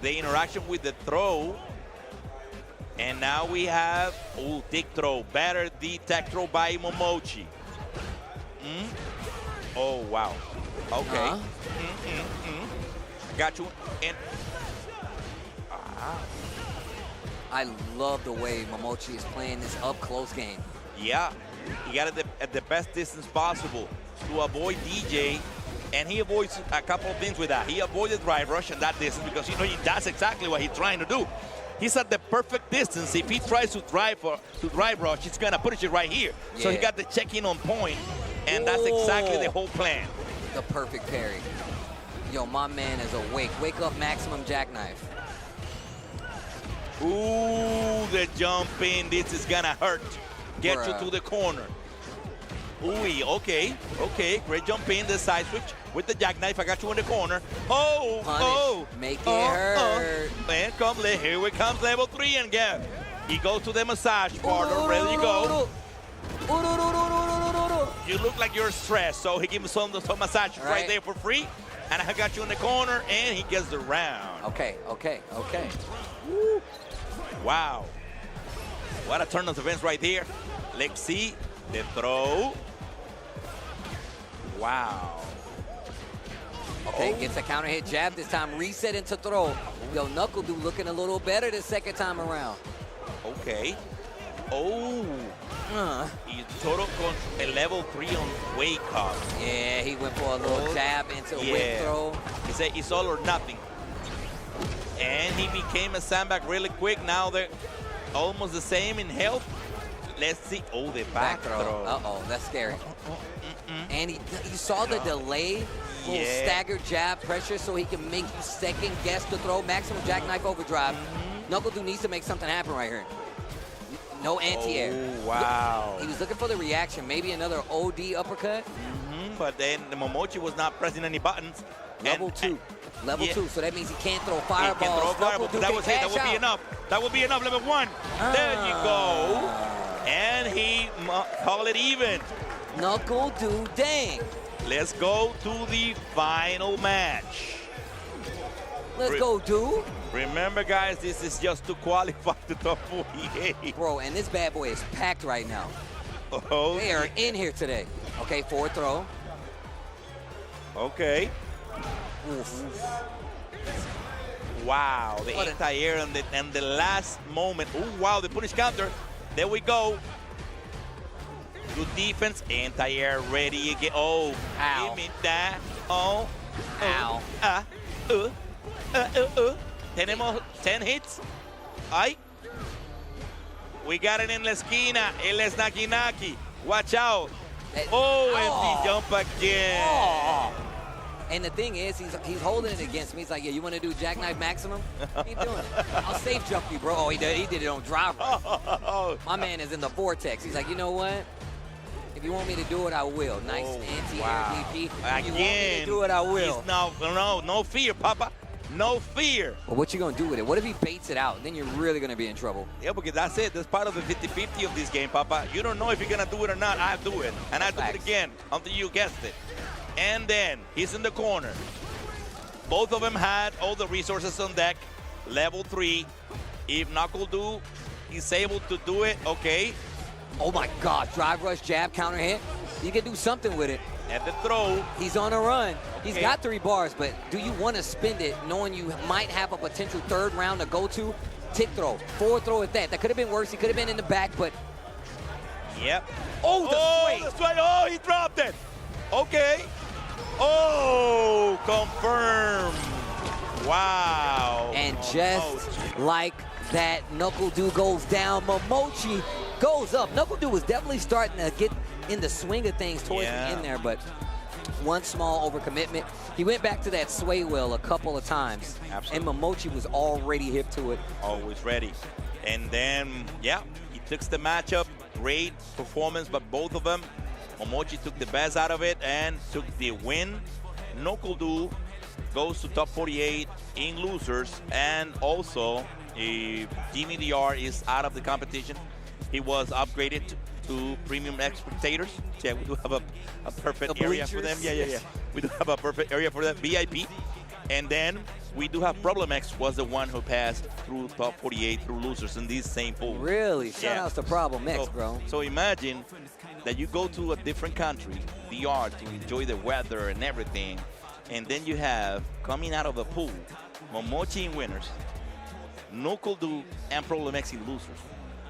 the interaction with the throw. And now we have, oh, dick throw. Better the tech throw by Momochi. Oh, wow. Okay. Got you. And
I love the way Momochi is playing this up-close game.
Yeah, he got it at the best distance possible to avoid DJ, and he avoids a couple of things with that. He avoided drive rush at that distance because, you know, that's exactly what he's trying to do. He's at the perfect distance. If he tries to drive rush, he's gonna punish it right here. Yeah. So he got the check-in on point, and that's exactly the whole plan.
The perfect parry. Yo, my man is awake. Wake up, maximum jackknife.
Ooh, the jump in. This is gonna hurt. Get you to the corner. Ooh, okay. Great jump in, the side switch with the jackknife. I got you in the corner. Oh,
Punish. Make it hurt.
And here it comes level 3 and get. He goes to the massage parlor. Ready to go. You look like you're stressed, so he gives some massage right there for free. And I got you in the corner, and he gets the round.
Okay.
Woo. Wow. What a turn of events right there. Let's see the throw. Wow.
Okay, gets a counter hit jab this time, reset into throw. Yo, Knuckle Dude looking a little better the second time around.
Okay. Oh. He's total con a level 3 on wake up.
Yeah, he went for a little jab into a whip throw.
He said it's all or nothing. And he became a sandbag really quick. Now they're almost the same in health. Let's see. Oh, the back throw.
Uh-oh, that's scary. And you saw the delay, little staggered jab pressure so he can make you second guess the throw. Maximum jackknife overdrive. Knuckle Dude needs to make something happen right here. No anti-air.
Oh, wow.
He was looking for the reaction. Maybe another OD uppercut.
But then the Momochi was not pressing any buttons.
Level 2. Level 2, so that means he can't throw fireballs.
He can throw fireballs. That was it. That would be enough. That would be enough. Level 1. There you go. And he call it even.
Knuckle Dude, dang.
Let's go to the final match.
Let's go, dude.
Remember, guys, this is just to qualify the top 48.
Bro, and this bad boy is packed right now.
Oh,
they are in here today. Okay, forward throw.
Okay. Oof. Wow, the anti-air and the last moment. Oh, wow, the punish counter. There we go. Good defense, anti-air ready again. Oh, give me that. Oh,
ow.
Tenemos 10 hits. Ay. We got it in la esquina. El snaki-naki. Watch out. Oh, and he jump again.
Oh. And the thing is, he's holding it against me. He's like, yeah, you want to do jackknife maximum? Keep doing it. I'll safe jump you, bro. Oh, he did it on drive. My man is in the vortex. He's like, you know what? If you want me to do it, I will. Nice anti-air DP. If you want me to do it, I will.
No fear, Papa. No fear.
Well, what you going to do with it? What if he baits it out? Then you're really going to be in trouble.
Yeah, because that's it. That's part of the 50-50 of this game, Papa. You don't know if you're going to do it or not. I do it. And I do it again until you guessed it. And then he's in the corner. Both of them had all the resources on deck. Level 3. If Knuckle Dude is able to do it, okay.
Oh my God, drive rush, jab, counter hit. You can do something with it.
At the throw.
He's on a run. He's got 3 bars, but do you want to spend it knowing you might have a potential 3rd round to go to? Tick throw, forward throw at that. That could have been worse. He could have been in the back, but.
Yep.
Oh, the
straight. Oh, he dropped it. Okay. Oh, confirmed. Wow.
And just like that, Knuckle Dude goes down. Momochi goes up. Knuckle Dude was definitely starting to get in the swing of things towards the end there, but one small overcommitment. He went back to that sway wheel a couple of times.
Absolutely.
And Momochi was already hip to it.
Always ready. And then, yeah, he took the matchup. Great performance by both of them. Momochi took the best out of it and took the win. Nokudu goes to top 48 in losers, and also Jimmy DR is out of the competition. He was upgraded to premium spectators. Yeah, we do have a perfect area for them. Yeah. We do have a perfect area for them, VIP. And then we do have Problem X was the one who passed through top 48 through losers in this same pool.
Really? Shout outs to Problem X, bro.
So imagine that you go to a different country, DR, to enjoy the weather and everything, and then you have, coming out of the pool, Momochi in winners, Nokudu and Problem X in losers.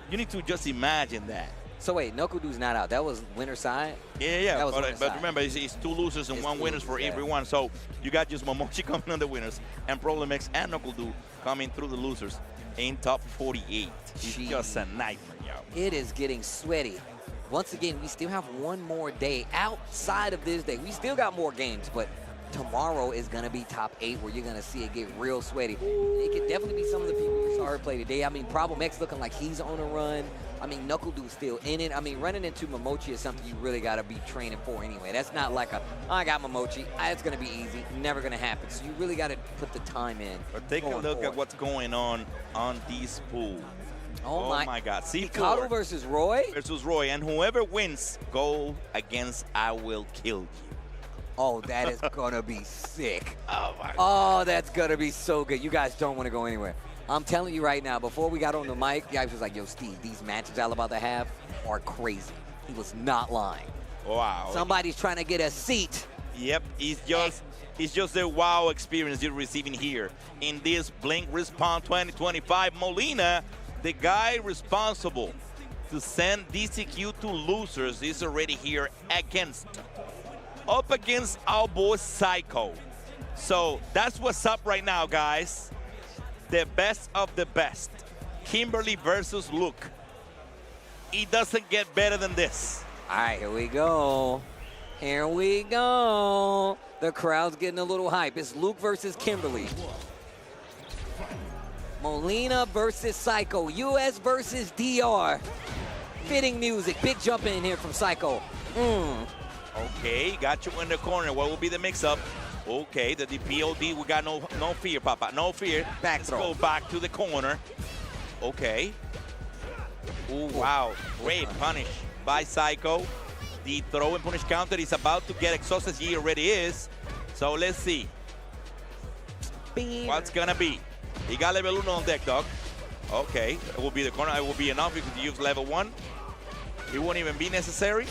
You need to just imagine that.
So wait, Nokudu's not out. That was winner side?
Yeah.
That was winner
But
side.
remember, it's two losers and one winners for everyone. So you got just Momochi coming on the winners and Problem X and Nokudu coming through the losers in top 48. It's just a nightmare, yo.
It is getting sweaty. Once again, we still have one more day outside of this day. We still got more games, but tomorrow is going to be top 8 where you're going to see it get real sweaty. It could definitely be some of the people you saw her play today. I mean, Problem X looking like he's on a run. I mean, Nokudu's still in it. I mean, running into Momochi is something you really got to be training for anyway. That's not like I got Momochi. It's going to be easy. Never going to happen. So you really got to put the time in.
But take a look at what's going on this pool.
Oh
my God.
Mikado versus Roy?
Versus Roy. And whoever wins, go against I Will Kill You.
Oh, that is going to be sick.
Oh, my God.
Oh, that's going to be so good. You guys don't want to go anywhere. I'm telling you right now, before we got on the mic, the guy was like, yo, Steve, these matches I'm about to have are crazy. He was not lying.
Wow.
Somebody's trying to get a seat.
Yep, it's just a wow experience you're receiving here in this Blink Respawn 2025. Molina, the guy responsible to send DCQ to losers, is already here up against our boy Psycho. So that's what's up right now, guys. The best of the best. Kimberly versus Luke. It doesn't get better than this.
All right, here we go. Here we go. The crowd's getting a little hype. It's Luke versus Kimberly. Molina versus Psycho. US versus DR. Fitting music. Big jump in here from Psycho.
Okay, got you in the corner. What will be the mix-up? Okay, the POD, we got no fear, Papa. No fear.
Let's
go back to the corner. Okay. Ooh, wow. Great punish by Psycho. The throw and punish counter is about to get exhausted. He already is. So let's see. What's gonna be? He got level 1 on deck, dog. Okay, it will be the corner. It will be enough if you use level 1. It won't even be necessary.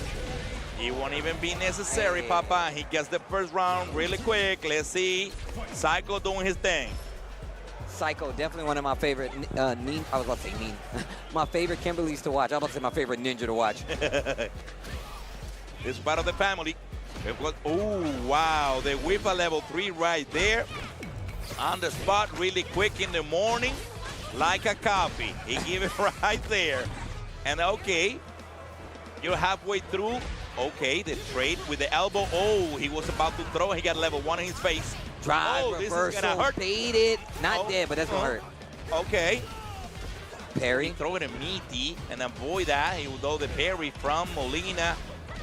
It won't even be necessary, Papa. He gets the first round really quick. Let's see. Psycho doing his thing.
Psycho, definitely one of my favorite, I was about to say my favorite Kimberlys to watch. I was about to say my favorite ninja to watch.
It's part of the family. Oh, wow. The whip at level 3 right there. On the spot really quick in the morning. Like a coffee. He gave it right there. And okay, you're halfway through. Okay, the trade with the elbow. Oh, he was about to throw. He got level 1 in his face.
Drive, reversal,
this is gonna hurt.
baited. Not dead, but that's gonna hurt.
Okay.
Parry.
Throw it a meaty and avoid that. He will do the parry from Molina.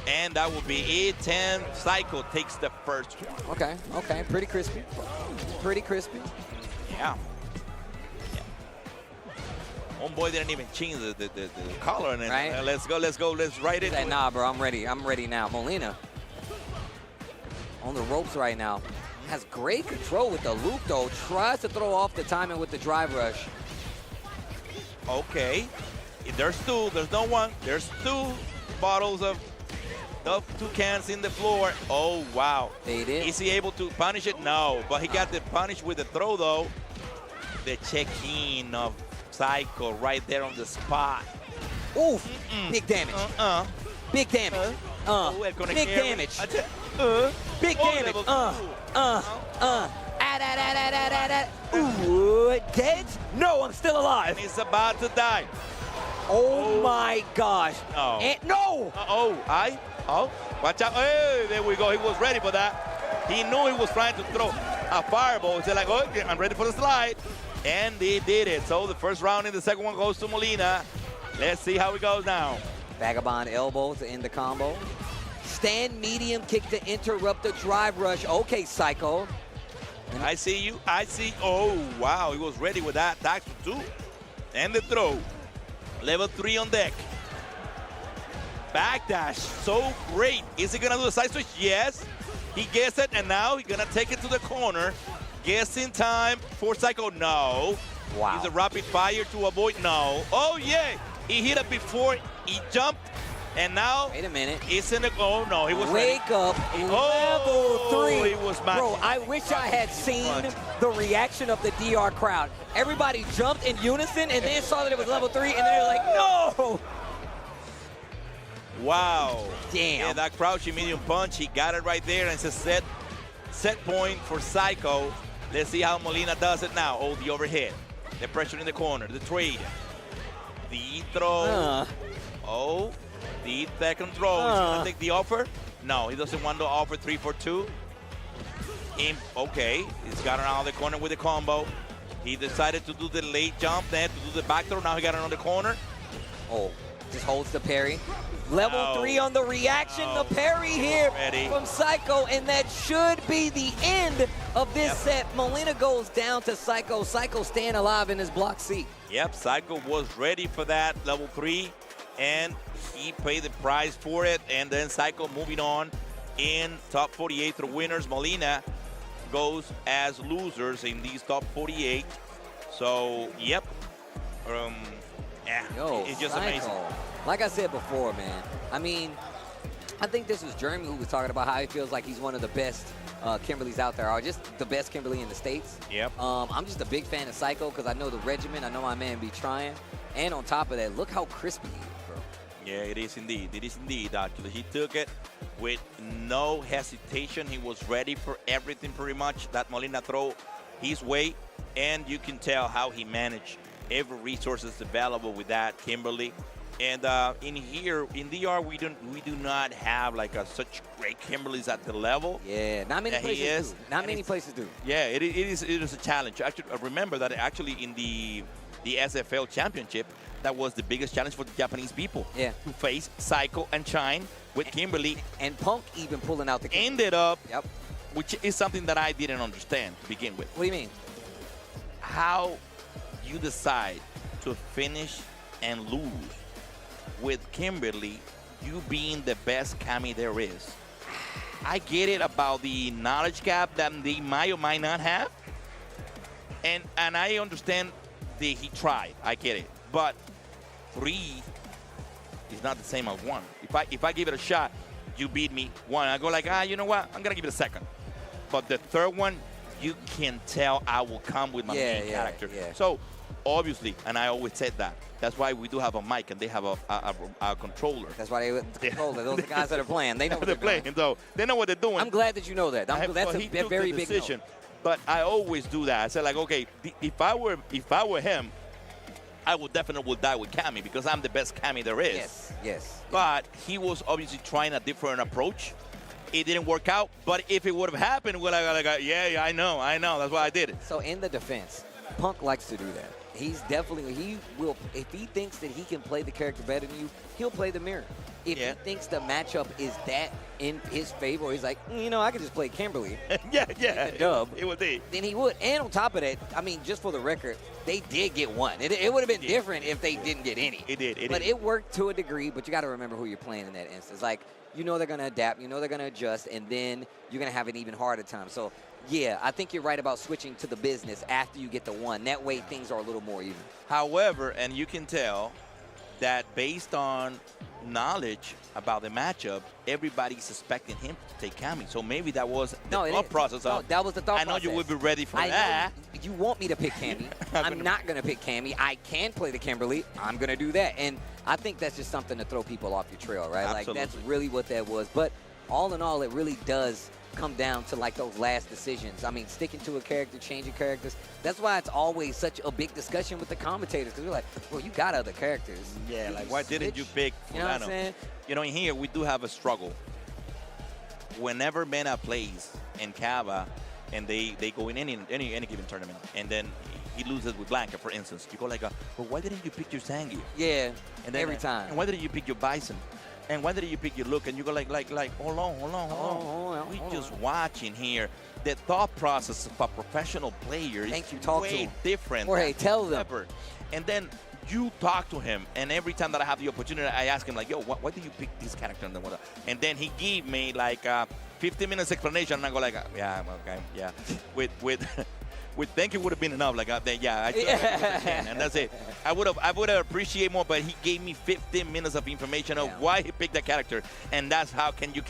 And that will be it. 10. Psycho takes the first one.
Okay. Pretty crispy. Pretty crispy.
Yeah. Homeboy didn't even change the color. And
right.
Let's go. Let's write it.
Nah, bro, I'm ready now. Molina on the ropes right now. Has great control with the loop, though. Tries to throw off the timing with the drive rush.
Okay. There's two. There's no one. There's 2 bottles of 2 cans in the floor. Oh, wow. Is he able to punish it? No. But he got the punish with the throw, though. The check-in of Psycho right there on the spot.
Oof. Big damage. Big damage. Big damage. Big damage. Ooh, dead? No, I'm still alive.
He's about to die.
Oh my gosh.
No.
No.
Oh, watch out. Hey, there we go. He was ready for that. He knew he was trying to throw a fireball. He said, like, okay, I'm ready for the slide. And he did it. So the first round and the second one goes to Molina. Let's see how it goes now.
Vagabond elbow to end the combo. Stand medium kick to interrupt the drive rush. Okay, Psycho.
I see you. I see. Oh, wow. He was ready with that. Tax for 2. And the throw. Level 3 on deck. Backdash. So great. Is he going to do the side switch? Yes. He gets it, and now he's going to take it to the corner. Guessing time for Psycho. No.
Wow.
He's a rapid fire to avoid. No. Oh, yeah. He hit it before he jumped. And now,
wait a minute.
It's in the, oh no, he was
Wake
ready.
up, level 3.
He was matching.
Bro, I wish I had seen the reaction of the DR crowd. Everybody jumped in unison and then saw that it was level 3 and then they're like, no!
Wow.
Damn.
Yeah, that crouching medium punch, he got it right there, and it's a set point for Psycho. Let's see how Molina does it now. Oh, the overhead. The pressure in the corner, the trade. The throw. Oh. The second throw. He's going to take the offer? No, he doesn't want to offer 3 for 2. Okay, he's got around the corner with the combo. He decided to do the late jump there, to do the back throw. Now he got it on the corner.
Oh, just holds the parry. Level 3 on the reaction. The parry here from Psycho, and that should be the end of this set. Molina goes down to Psycho. Psycho staying alive in his block seat.
Yep, Psycho was ready for that, level 3. And he paid the price for it. And then Psycho moving on in top 48 through winners. Molina goes as losers in these top 48. So, yep. Yeah, it's just amazing.
Like I said before, man, I mean, I think this was Jeremy who was talking about how he feels like he's one of the best Kimberlys out there, or just the best Kimberly in the States.
Yep.
I'm just a big fan of Psycho because I know the regimen. I know my man be trying. And on top of that, look how crispy he is.
Yeah, it is indeed. It is indeed, actually. He took it with no hesitation. He was ready for everything pretty much. That Molina throw his way. And you can tell how he managed every resources available with that, Kimberly. And in here, in DR, we do not have like such great Kimberlys at the level.
Yeah, not many places do. Not many places do.
Yeah, it is a challenge. Actually, remember that actually in the SFL Championship, that was the biggest challenge for the Japanese people.
Yeah.
To face Psycho and Shine with Kimberly.
And Punk even pulling out the Kimberly.
Ended up, which is something that I didn't understand to begin with.
What do you mean?
How you decide to finish and lose with Kimberly, you being the best Kami there is. I get it about the knowledge gap that they might or might not have. And I understand that he tried. I get it. But 3 is not the same as 1. If I give it a shot, you beat me 1. I go like, you know what? I'm going to give it a second. But the third one, you can tell I will come with my main character.
Yeah.
So, obviously, and I always said that. That's why we do have a mic and they have a controller.
That's why they controller. Those are the guys that are playing. They know what they're playing.
So they know what they're doing.
I'm glad that you know that. That's a very big
decision.
note.
But I always do that. I said like, okay, if I were him, I would definitely die with Kami because I'm the best Kami there is.
Yes.
But he was obviously trying a different approach. It didn't work out. But if it would have happened, we're like, yeah, I know. That's why I did it.
So in the defense, Punk likes to do that. He's definitely, he will, if he thinks that he can play the character better than you, he'll play the mirror. If he thinks the matchup is that in his favor, he's like, I could just play Kimberly.
yeah.
The dub.
It would be.
Then he would. And on top of that, I mean, just for the record, they did get 1. It would have been different if they didn't get any.
It did.
But it worked to a degree, but you got to remember who you're playing in that instance. Like, they're going to adapt, they're going to adjust, and then you're going to have an even harder time. So, yeah, I think you're right about switching to the business after you get the 1. That way, things are a little more even.
However, and you can tell that based on knowledge about the matchup, everybody's expecting him to take Kami. So maybe that was the thought process.
That was the thought process.
I know you would be ready for that.
You want me to pick Kami. I'm not going to pick Kami. I can play the Kimberly. I'm going to do that. And I think that's just something to throw people off your trail, right?
Absolutely.
Like, that's really what that was. But all in all, it really does come down to like those last decisions. I mean, sticking to a character, changing characters. That's why it's always such a big discussion with the commentators, because we're like, well, you got other characters.
Yeah, like why didn't you pick Fulano?
You know what I'm saying?
You know, in here, we do have a struggle. Whenever Mena plays in Cava, and they go in any given tournament, and then he loses with Blanca, for instance, you go like, well, why didn't you pick your Zangief?
Yeah,
and then,
every time.
And why didn't you pick your Bison? And why didn't you pick your Look? And you go like, hold on. We just watching here. The thought process of a professional player is way different.
Jorge, tell them.
Ever. And then you talk to him, and every time that I have the opportunity, I ask him like, yo, why did you pick this character? And then he gave me like a 15 minutes explanation, and I go like, yeah, okay, yeah. With thank you would have been enough. Like, yeah, and that's it. I would have appreciated more, but he gave me 15 minutes of information of why he picked that character, and that's how can you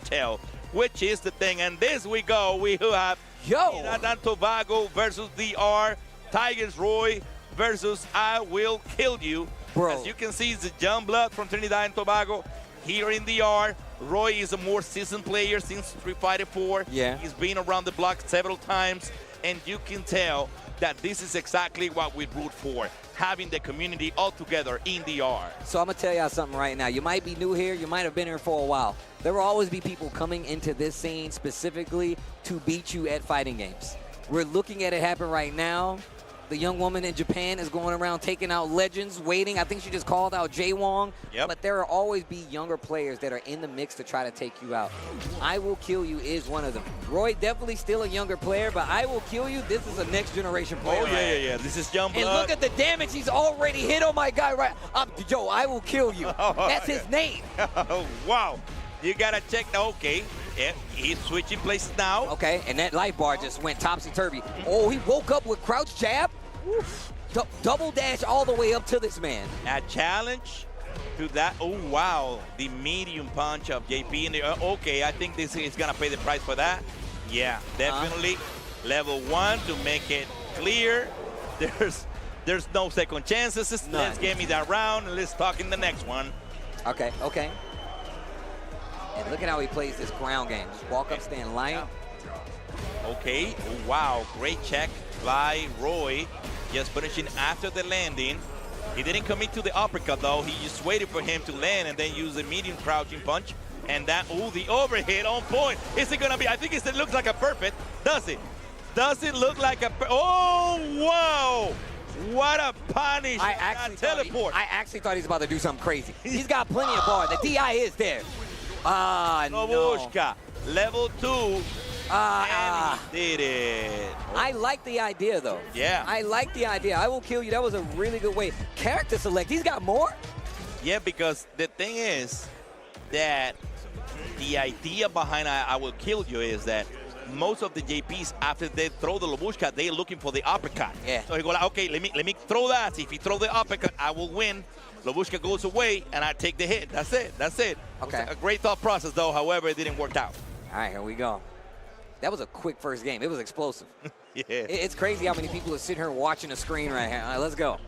tell which is the thing. And this we go. We have Trinidad and Tobago versus DR, Tigers Roy versus I Will Kill You.
Bro.
As you can see, it's the young blood from Trinidad and Tobago. Here in DR, Roy is a more seasoned player since Street Fighter 4.
Yeah.
He's been around the block several times, and you can tell that this is exactly what we root for, having the community all together in DR.
So I'm going to tell y'all something right now. You might be new here. You might have been here for a while. There will always be people coming into this scene specifically to beat you at fighting games. We're looking at it happen right now. The young woman in Japan is going around taking out legends, waiting. I think she just called out Jay Wong.
Yep.
But there will always be younger players that are in the mix to try to take you out. I Will Kill You is one of them. Roy definitely still a younger player, but I Will Kill You, this is a next generation player.
Oh, yeah. This is young blood.
And look at the damage he's already hit on my guy right. Joe, I Will Kill You. That's his name.
Oh, wow. You got to check. Okay. Yeah, he's switching places now.
Okay, and that life bar just went topsy-turvy. Oh, he woke up with crouch jab. Oof. Double dash all the way up to this man.
A challenge to that. Oh, wow. The medium punch of JP in the. Okay, I think this is going to pay the price for that. Yeah, definitely. Level 1 to make it clear. There's no second chances. Let's give me that round, and let's talk in the next one.
Okay. And look at how he plays this ground game. Just walk up, stand, line.
Okay. Oh, wow. Great check by Roy. Just finishing after the landing. He didn't commit to the uppercut, though. He just waited for him to land and then use a medium crouching punch. And that, the overhit on point. Is it going to be? I think it looks like a perfect. Does it? Does it look like a oh, wow. What a punish. Teleport.
I actually thought he was about to do something crazy. He's got plenty of bars. The DI is there.
Lobushka, level 2. And he did it.
I like the idea, though.
Yeah.
I like the idea. I Will Kill You. That was a really good way. Character select. He's got more?
Yeah, because the thing is that the idea behind I Will Kill You is that most of the JPs, after they throw the Lobushka, they're looking for the uppercut.
Yeah.
So he go like, okay, let me throw that. See, if he throw the uppercut, I will win. Lobushka goes away, and I take the hit. That's it.
Okay.
A great thought process, though. However, it didn't work out.
All right, here we go. That was a quick first game. It was explosive.
Yeah.
It's crazy how many people are sitting here watching the screen right here. All right, let's go.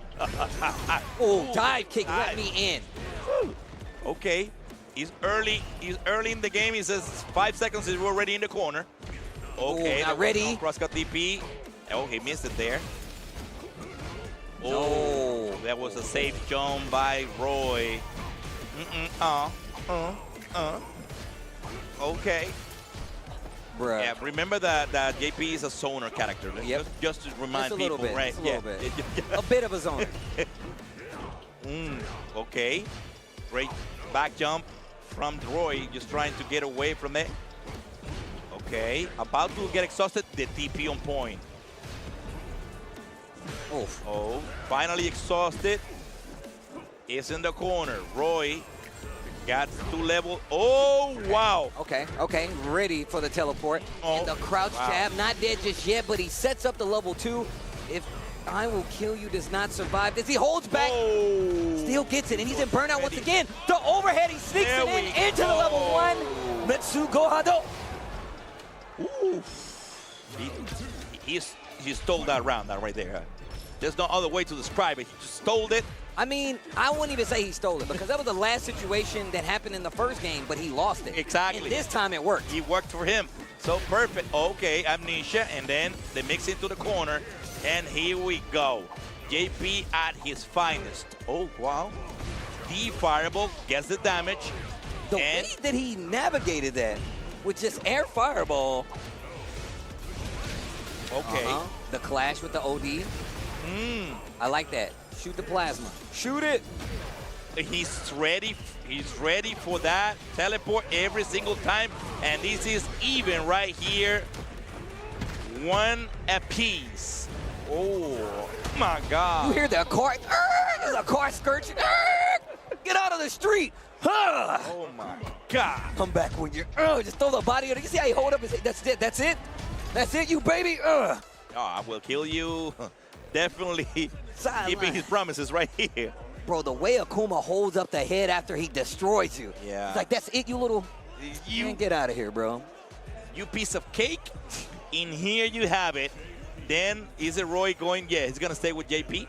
Oh, dive kick. Let me in.
Okay. He's early in the game. He says 5 seconds is already in the corner. Okay.
Not ready.
Cross-cut DP. Oh, he missed it there.
Oh,
that was a safe jump by Roy. Okay.
Bruh.
Yeah, remember that JP is a zoner character.
Yep.
Just to remind people, right?
Just a little bit. A bit of a zoner.
Okay. Great back jump from Roy, just trying to get away from it. Okay. About to get exhausted. The TP on point.
Oof.
Oh, finally exhausted. Is in the corner. Roy got to level. Oh, wow.
Okay. Ready for the teleport. And the crouch jab, not dead just yet, but he sets up the level 2. If I Will Kill You does not survive this, he holds back. Still gets it, and he's in burnout once again. The overhead, he sneaks it into the level 1. Metsu Gohado.
Ooh. He stole that round, that right there. There's no other way to describe it. He just stole it.
I mean, I wouldn't even say he stole it because that was the last situation that happened in the first game, but he lost it.
Exactly.
And this time it worked.
He worked for him. So perfect. Okay, Amnesia, and then they mix into the corner, and here we go. JP at his finest. Oh, wow. the fireball, gets the damage.
The way that he navigated that with just air fireball.
Okay.
The clash with the OD. I like that. Shoot the plasma. Shoot it.
He's ready. He's ready for that teleport every single time. And this is even right here. 1 apiece. Oh my God.
You hear the car? There's a car skirting. Get out of the street.
Oh my God.
Come back when you're. Just throw the body on it. You see how he hold up his head? That's it. That's it. That's it, you baby.
Oh, I will kill you. Definitely keeping his promises right here.
Bro, the way Akuma holds up the head after he destroys you.
Yeah.
It's like, that's it, you little. You get out of here, bro.
You piece of cake. In here you have it. Then is it Roy going? Yeah, he's gonna stay with JP.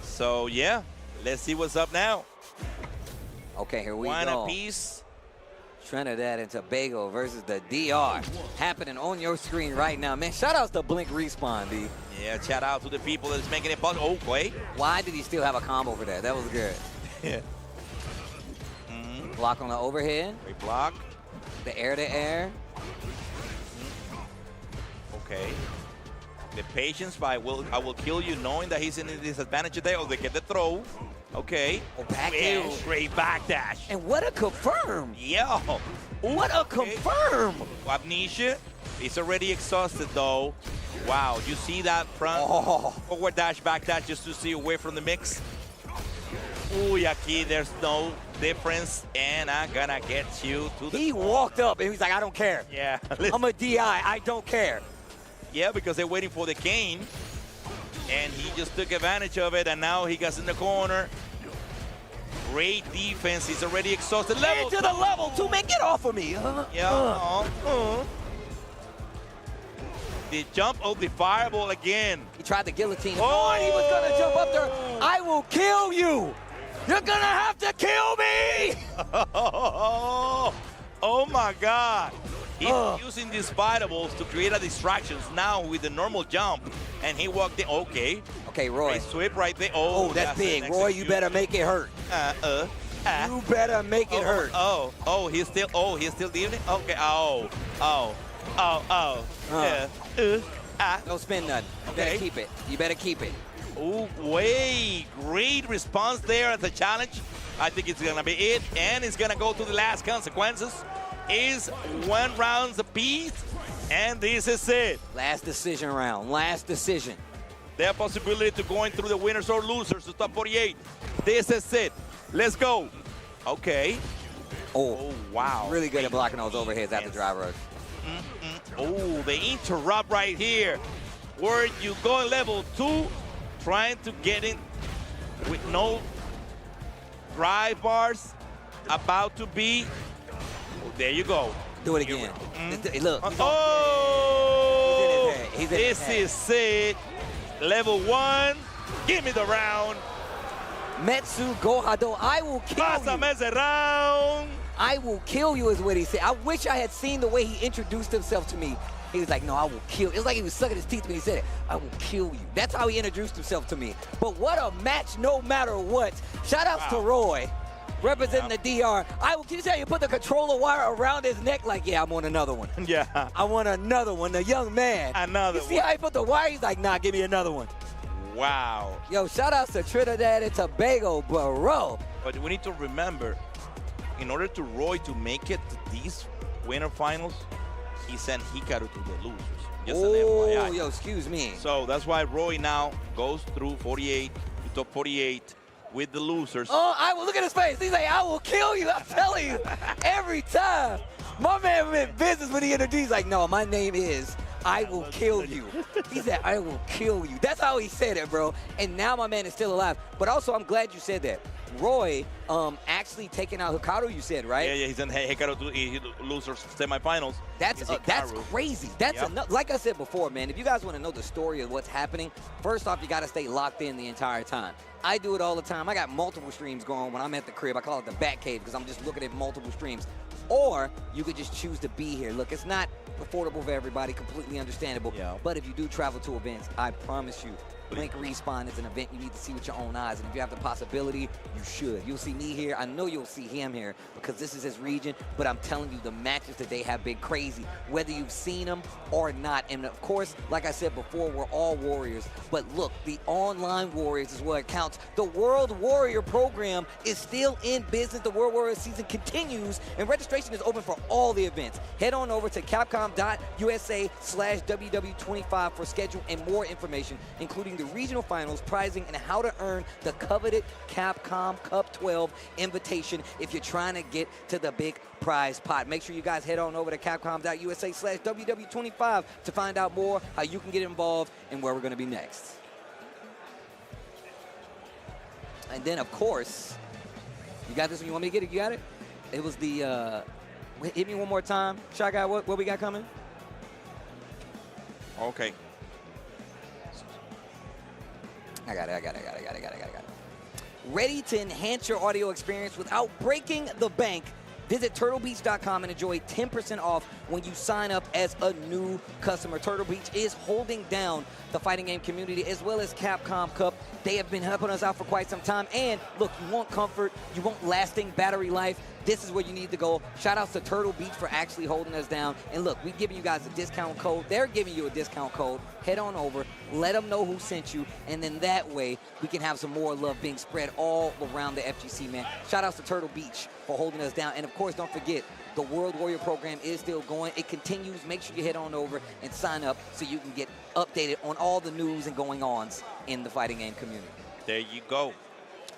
So yeah, let's see what's up now.
Okay, here we
One
go.
apiece.
Trinidad and Tobago versus the DR. Happening on your screen right now. Man, shout outs to Blink Respawn, D.
Yeah, shout out to the people that's making it possible. Oh, wait.
Why did he still have a combo for that? That was good.
Yeah.
Block on the overhead.
Great block.
The air-to-air.
Okay. The patience by I will kill you knowing that he's in a disadvantage there. Oh, they get the throw. Okay.
Oh, backdash.
Ew, great backdash.
And what a confirm.
Yeah.
What a confirm.
Amnesia. He's already exhausted though. Wow, you see that front forward dash, back dash just to see away from the mix. Ooh, Yaki, there's no difference, and I'm gonna get you to the.
He walked up and he's like, I don't care.
Yeah.
I'm a DI, I don't care.
Yeah, because they're waiting for the cane, and he just took advantage of it, and now he gets in the corner. Great defense. He's already exhausted. Level
Into the level 2, man. Get off of me.
Yeah. The jump of the fireball again.
He tried the guillotine.
Oh,
He was going to jump up there. I will kill you. You're going to have to kill me.
Oh my God. He's using these fireballs to create a distractions now with the normal jump. And he walked in. Okay.
Okay, Roy.
Great sweep right there.
Oh, that's big. Roy, you better make it hurt. You better make it hurt.
He's still leaving. Okay.
Don't spin nothing. You better keep it. You better keep it.
Oh, way. Great response there at the challenge. I think it's going to be it. And it's going to go to the last consequences. Is 1 round apiece. And this is it.
Last decision round. Last decision.
Their possibility to going through the winners or losers to top 48. This is it. Let's go. Okay.
Oh,
wow.
Really good at blocking those overheads after drive rush.
Oh, they interrupt right here. Where you go level 2, trying to get in with no drive bars. About to be. There you go.
Do it again. Look.
This is it. Level 1. Give me the round.
Metsu Gohado, I will kill you.
Pásame ese round.
I will kill you is what he said. I wish I had seen the way he introduced himself to me. He was like, no, I will kill you. It's like he was sucking his teeth when he said it. I will kill you. That's how he introduced himself to me. But what a match no matter what. Shout outs to Roy, representing the DR. I will, can you say you put the controller wire around his neck like, yeah, I want another one.
Yeah.
I want another one. The young man.
Another
one. You see how he put the wire? He's like, nah, give me another one.
Wow.
Yo, shout outs to Trinidad and Tobago, bro.
But we need to remember, in order to Roy to make it to these winter finals, he sent Hikaru to the losers. Just an FYI.
Yo, excuse me.
So that's why Roy now goes through 48, to top 48 with the losers.
Oh, I will look at his face. He's like, I will kill you. I'm telling you, every time. My man meant business when he introduced. He's like, no, my name is I will kill you. He said, I will kill you. That's how he said it, bro. And now my man is still alive. But also, I'm glad you said that. Roy actually taking out Hikaru, you said, right?
Yeah, he's in Hikaru to losers semifinals.
That's crazy. That's like I said before, man. If you guys want to know the story of what's happening, first off, you got to stay locked in the entire time. I do it all the time. I got multiple streams going when I'm at the crib. I call it the Bat Cave because I'm just looking at multiple streams. Or you could just choose to be here. Look, it's not affordable for everybody, completely understandable.
Yeah.
But if you do travel to events, I promise you, Blink Respawn is an event you need to see with your own eyes, and if you have the possibility, you should. You'll see me here. I know you'll see him here because this is his region, but I'm telling you, the matches today have been crazy, whether you've seen them or not. And of course, like I said before, we're all warriors. But look, the online warriors is what counts. The World Warrior program is still in business. The World Warrior season continues, and registration is open for all the events. Head on over to capcom.usa/WW25 for schedule and more information, including the regional finals, pricing, and how to earn the coveted Capcom Cup 12 invitation if you're trying to get to the big prize pot. Make sure you guys head on over to capcom.usa/WW25 to find out more, how you can get involved, and where we're going to be next. And then, of course, you got this one. You want me to get it? You got it? It was the, hit me one more time. Shy Guy, what we got coming?
Okay.
I got it. Ready to enhance your audio experience without breaking the bank? Visit turtlebeach.com and enjoy 10% off when you sign up as a new customer. Turtle Beach is holding down the fighting game community as well as Capcom Cup. They have been helping us out for quite some time. And look, you want comfort, you want lasting battery life, this is where you need to go. Shout outs to Turtle Beach for actually holding us down. And look, we're giving you guys a discount code. They're giving you a discount code. Head on over, let them know who sent you, and then that way we can have some more love being spread all around the FGC, man. Shout outs to Turtle Beach for holding us down. And of course, don't forget, the World Warrior program is still going. It continues. Make sure you head on over and sign up so you can get updated on all the news and going-ons in the fighting game community.
There you go.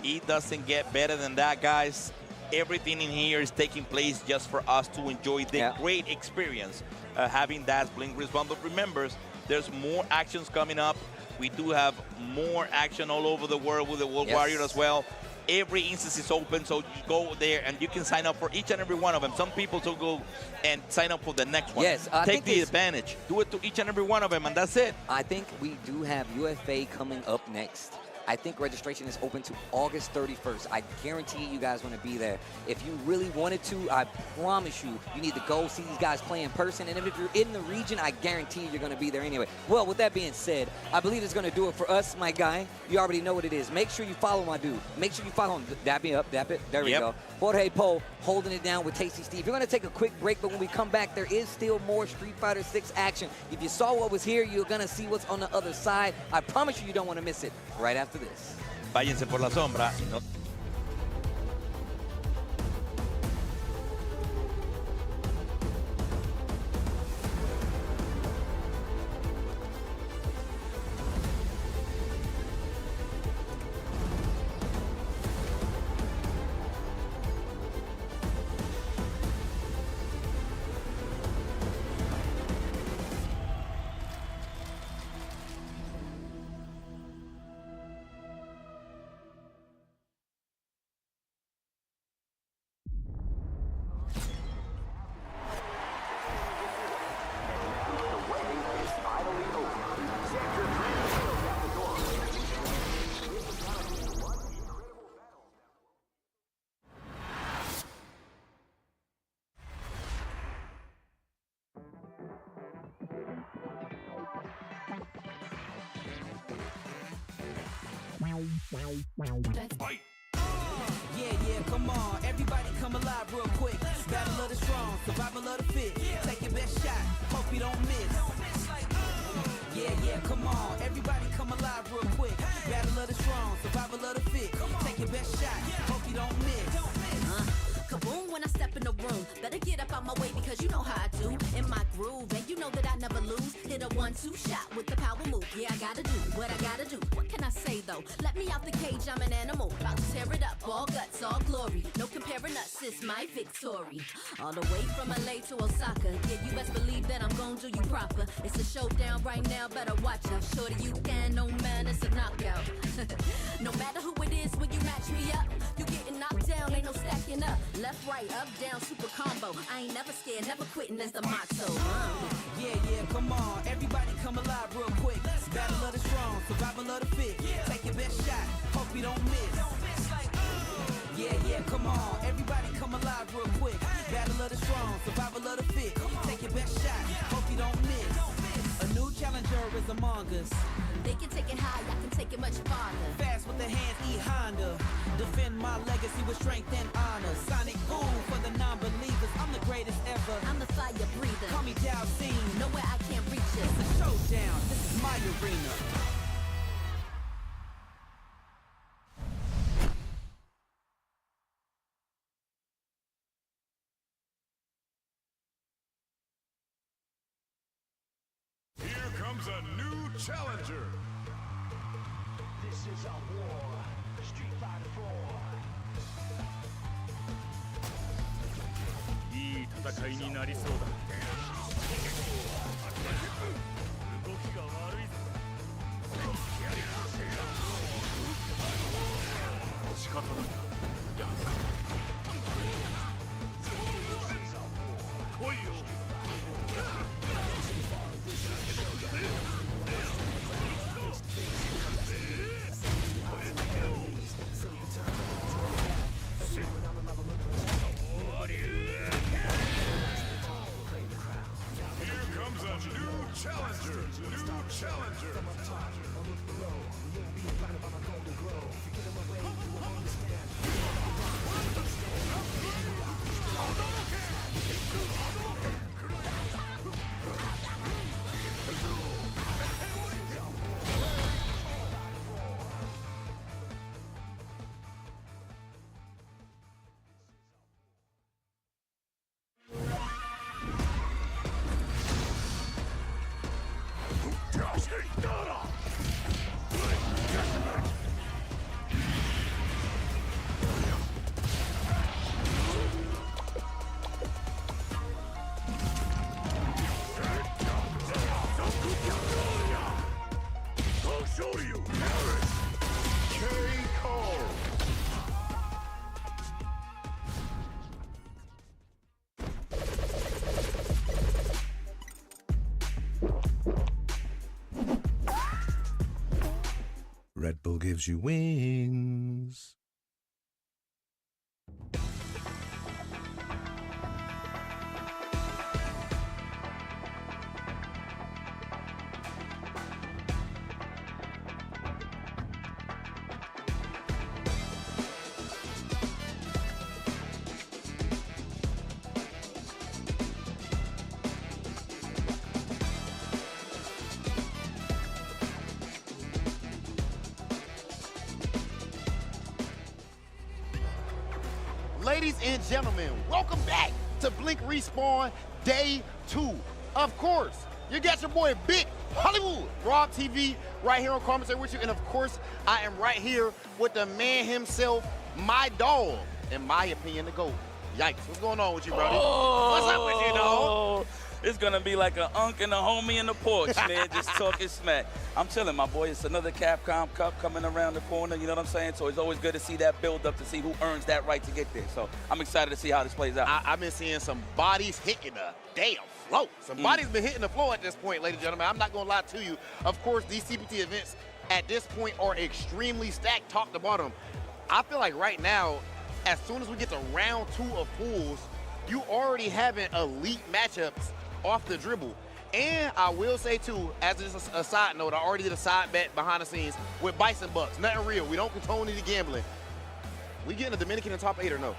It doesn't get better than that, guys. Everything in here is taking place just for us to enjoy the great experience having that Blink Respawn. But remember, there's more actions coming up. We do have more action all over the world with the World Warrior as well. Every instance is open, so you go there and you can sign up for each and every one of them. Some people will go and sign up for the next one.
Yes,
take the advantage. Do it to each and every one of them, and that's it.
I think we do have UFA coming up next. I think registration is open to August 31st. I guarantee you guys want to be there. If you really wanted to, I promise you, you need to go see these guys play in person. And if you're in the region, I guarantee you're going to be there anyway. Well, with that being said, I believe it's going to do it for us, my guy. You already know what it is. Make sure you follow my dude. Make sure you follow him. Dap me up, dap it. There we go. Jorge Poe holding it down with Tasty Steve. We're going to take a quick break, but when we come back, there is still more Street Fighter 6 action. If you saw what was here, you're going to see what's on the other side. I promise you, you don't want to miss it right after this.
Váyanse por la sombra. No.
Fight. Yeah, come on. Everybody come alive real quick. Battle of the strong, survival of the fit. Take your best shot, hope you don't miss. Yeah, come on. Everybody come alive real quick. Battle of the strong, survival of the fit. Take your best shot, hope you don't miss.
Kaboom when I step in the room. Better get up out my way because you know how I do. In my groove, and you know that I never lose. Hit a 1-2 shot with the power move. Yeah, I gotta do what I gotta do. What can I say though? Let me out the cage, I'm an animal. About to tear it up, all guts, all glory. No comparing us, it's my victory. All the way from LA to Osaka. Yeah, you best believe that I'm gonna do you proper. It's a showdown right now, better watch out. Shorty, you can, no man, it's a knockout. No matter who it is, when you match me up, you getting knocked down, ain't no stacking up. Left, right, up, down, super combo. I ain't never scared, never quitting, that's the motto.
Yeah, come on. Everybody come alive real quick. Battle of the strong, survival of the fit. Take your best shot, hope you don't miss. Yeah, come on. Everybody come alive real quick. Battle of the strong, survival of the fit. Take your best shot, hope you don't miss. A new challenger is among us.
They can take it high, I can take it much farther.
Fast with the hands, E-Honda. Defend my legacy with strength and honor. Sonic boom for the non-believers. I'm the greatest ever.
I'm the fire breather.
Call me Dowsing.
Nowhere I can't reach it.
It's a showdown. This is my arena.
Here comes a new challenger.
This is a war. Street Fighter 4. いい戦いになりそうだ。動きが悪いぞ。仕方ない。来いよ。
Challenger, new challenger.
Red Bull gives you wings.
Ladies and gentlemen, welcome back to Blink Respawn Day 2. Of course, you got your boy Big Hollywood, Rob TV, right here on Commentary with you. And of course, I am right here with the man himself, my dog, in my opinion, the GOAT. Yikes, what's going on with you, brother?
Oh,
what's up with you, dog?
It's gonna be like an unk and a homie in the porch, man, just talking smack. I'm chilling, my boy. It's another Capcom Cup coming around the corner, you know what I'm saying? So it's always good to see that build up to see who earns that right to get there. So I'm excited to see how this plays out.
I've been seeing some bodies hitting the damn floor. Some bodies been hitting the floor at this point, ladies and gentlemen. I'm not gonna lie to you. Of course, these CPT events at this point are extremely stacked top to bottom. I feel like right now, as soon as we get to round 2 of pools, you already having elite matchups off the dribble. And I will say too, as just a side note, I already did a side bet behind the scenes with Bison Bucks. Nothing real. We don't condone any gambling. We getting a Dominican in top 8 or no?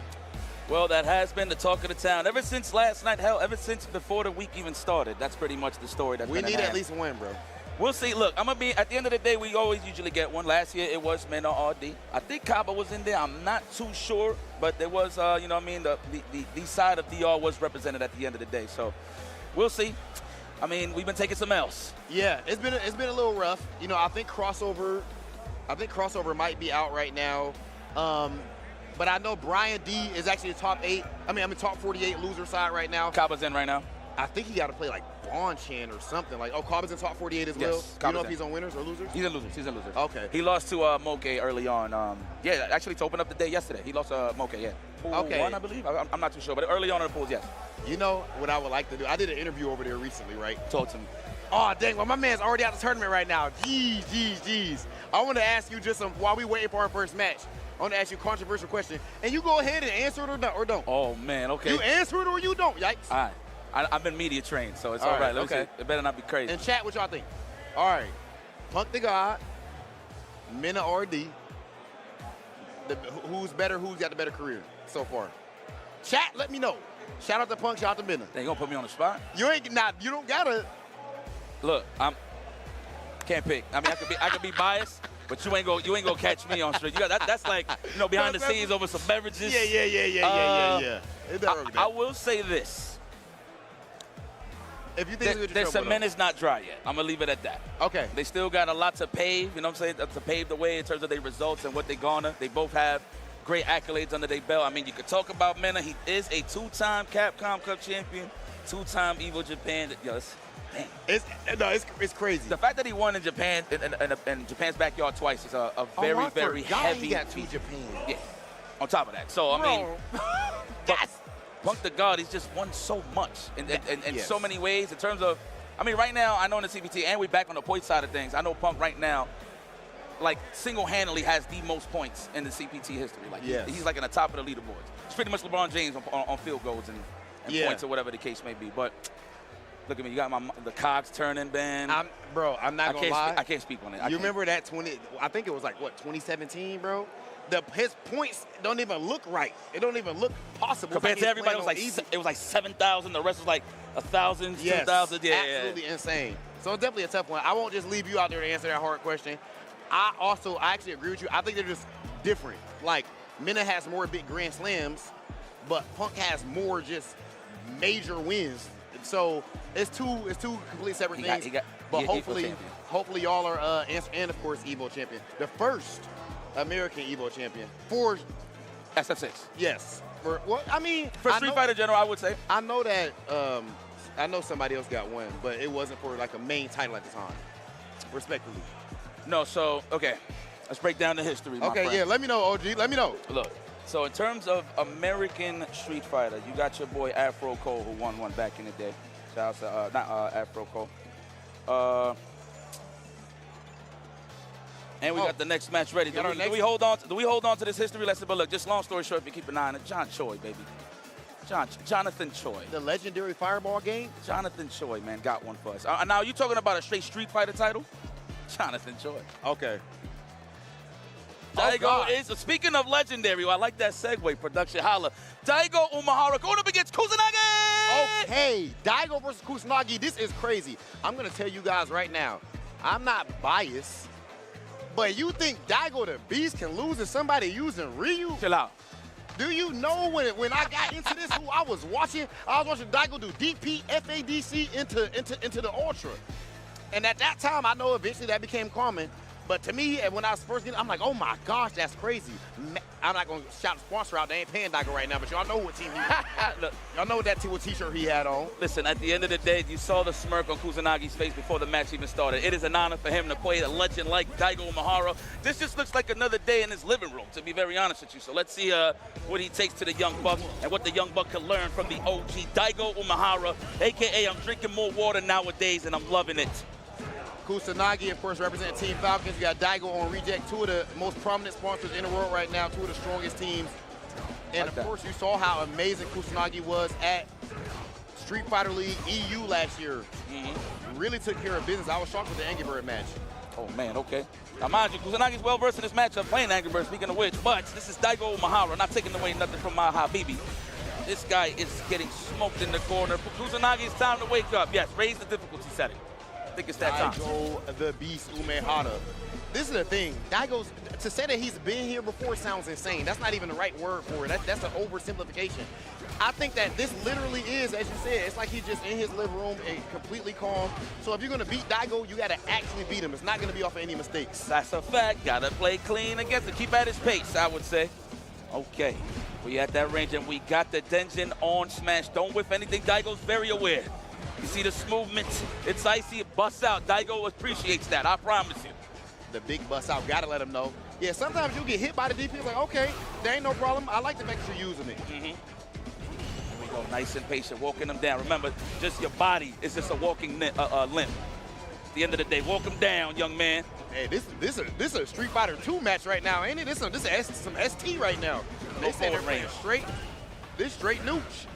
Well, that has been the talk of the town ever since last night. Hell, ever since before the week even started. That's pretty much the story.
We need at least one, bro.
We'll see. Look, I'm going to be, at the end of the day, we always usually get one. Last year, it was men or RD. I think Kaba was in there. I'm not too sure, but there was, you know what I mean, the side of DR was represented at the end of the day. So we'll see. I mean, we've been taking some L's.
Yeah, it's been a little rough. You know, I think crossover might be out right now. But I know Brian D is actually the top 8. I mean, top 48 loser side right now.
Kaba's in right now.
I think he got to play like Bonchan or something. Like, Kaba's in top 48 as well.
Yes,
You know if he's on winners or losers?
He's in losers. He's in losers.
Okay.
He lost to Moke early on. Yeah, actually to open up the day yesterday. He lost to Moke, yeah. Pool
Okay.
1, I believe. I'm not too sure, but early on in the pools, yes.
You know what I would like to do? I did an interview over there recently, right?
Talk to me.
Oh, dang. Well, my man's already out the tournament right now. Jeez. I want to ask you just while we waiting for our first match, I want to ask you a controversial question. And you go ahead and answer it or don't.
Oh, man, okay.
You answer it or you don't. Yikes.
All right. I've been media trained, so it's all right.
Okay.
It better not be crazy.
And chat, what y'all think? All right. Punk the God, Minna RD. Who's better? Who's got the better career so far? Chat, let me know. Shout out to Punk, shout out to Minna.
They gonna put me on the spot?
You don't gotta.
Look, can't pick. I mean, I could be biased, but you ain't gonna catch me on street. That's like, behind the scenes over some beverages.
Yeah.
I will say this.
If you think
their cement is not dry yet, I'm gonna leave it at that.
Okay.
They still got a lot to pave. You know what I'm saying? To pave the way in terms of their results and what they garner. They both have great accolades under their belt. I mean, you could talk about Minna. He is a 2-time Capcom Cup champion, 2-time Evo Japan.
It's crazy.
The fact that he won in Japan, in Japan's backyard twice, is a very, very heavy.
He got 2 Japan.
Yeah. On top of that, so I mean, Punk the God, he's just won so much in so many ways. In terms of, I mean, right now, I know in the CPT, and we back on the point side of things. I know Punk right now, like single-handedly has the most points in the CPT history. Like he's like in the top of the leaderboards. It's pretty much LeBron James on field goals and points or whatever the case may be. But look at me, you got the cogs turning, Ben.
I'm not gonna lie.
I can't speak on it.
You remember that I think it was like 2017, bro. His points don't even look right. It don't even look possible.
Compared to everybody, it was like 7,000. The rest was like 1,000, 2,000. Yeah,
absolutely insane. So it's definitely a tough one. I won't just leave you out there to answer that hard question. I actually agree with you. I think they're just different. Like, Minna has more big Grand Slams, but Punk has more just major wins. So it's two completely separate things. But hopefully y'all are and of course Evo champion, the first American Evo champion for
SF6.
Yes. For
Street Fighter General, I would say.
I know that I know somebody else got one, but it wasn't for like a main title at the time. Respectfully.
No, so okay, let's break down the history. My friend.
Yeah, let me know, OG. Let me know.
Look, so in terms of American Street Fighter, you got your boy Afro Cole who won one back in the day. Shout out to not Afro Cole. And we got the next match ready. Do we hold on to this history lesson? But look, just long story short, if you keep an eye on it, John Choi, baby. Jonathan Choi.
The legendary Fireball game?
Jonathan Choi, man, got one for us. Now, you talking about a straight Street Fighter title? Jonathan Choi.
Okay.
Daigo is, speaking of legendary, I like that segue, production holla. Daigo Umehara going up against Kusanagi!
Okay, Daigo versus Kusanagi, this is crazy. I'm going to tell you guys right now, I'm not biased, but you think Daigo the Beast can lose to somebody using Ryu?
Chill out.
Do you know when I got into this, who I was watching? I was watching Daigo do DP, FADC into the Ultra. And at that time, I know eventually that became common. But to me, when I was first getting, I'm like, oh my gosh, that's crazy. I'm not going to shout the sponsor out. They ain't paying Daigo right now, but y'all know what team he had. Y'all know what t-shirt he had on.
Listen, at the end of the day, you saw the smirk on Kusanagi's face before the match even started. It is an honor for him to play a legend like Daigo Umehara. This just looks like another day in his living room, to be very honest with you. So let's see what he takes to the Young Buck and what the Young Buck can learn from the OG Daigo Umehara, a.k.a. I'm drinking more water nowadays, and I'm loving it.
Kusanagi, of course, representing Team Falcons. You got Daigo on Reject, two of the most prominent sponsors in the world right now, two of the strongest teams. And, of course, you saw how amazing Kusanagi was at Street Fighter League EU last year. Really took care of business. I was shocked with the Angry Bird match.
Oh, man, okay. Now, mind you, Kusanagi's well-versed in this matchup, playing Angry Bird, speaking of which, but this is Daigo Umehara, not taking away nothing from my Habibi. This guy is getting smoked in the corner. For Kusanagi, it's time to wake up. Yes, raise the difficulty setting. I think it's that time.
Daigo the Beast Umehara. This is the thing. Daigo's, to say that he's been here before sounds insane. That's not even the right word for it. That's an oversimplification. I think that this literally is, as you said, it's like he's just in his living room and completely calm. So if you're going to beat Daigo, you got to actually beat him. It's not going to be off of any mistakes.
That's a fact. Got to play clean against him. Keep at his pace, I would say. Okay. We at that range, and we got the Denjin on smash. Don't whiff anything. Daigo's very aware. You see this movement, it's icy, it busts out. Daigo appreciates that, I promise you.
The big bust out, gotta let him know. Yeah, sometimes you'll get hit by the DP, like, okay, there ain't no problem. I like the fact that you're using it.
Here we go, nice and patient, walking him down. Remember, just your body is just a walking limp. At the end of the day, walk him down, young man.
Hey, this is a Street Fighter 2 match right now, ain't it? This is some ST right now. They say they're playing straight nooch.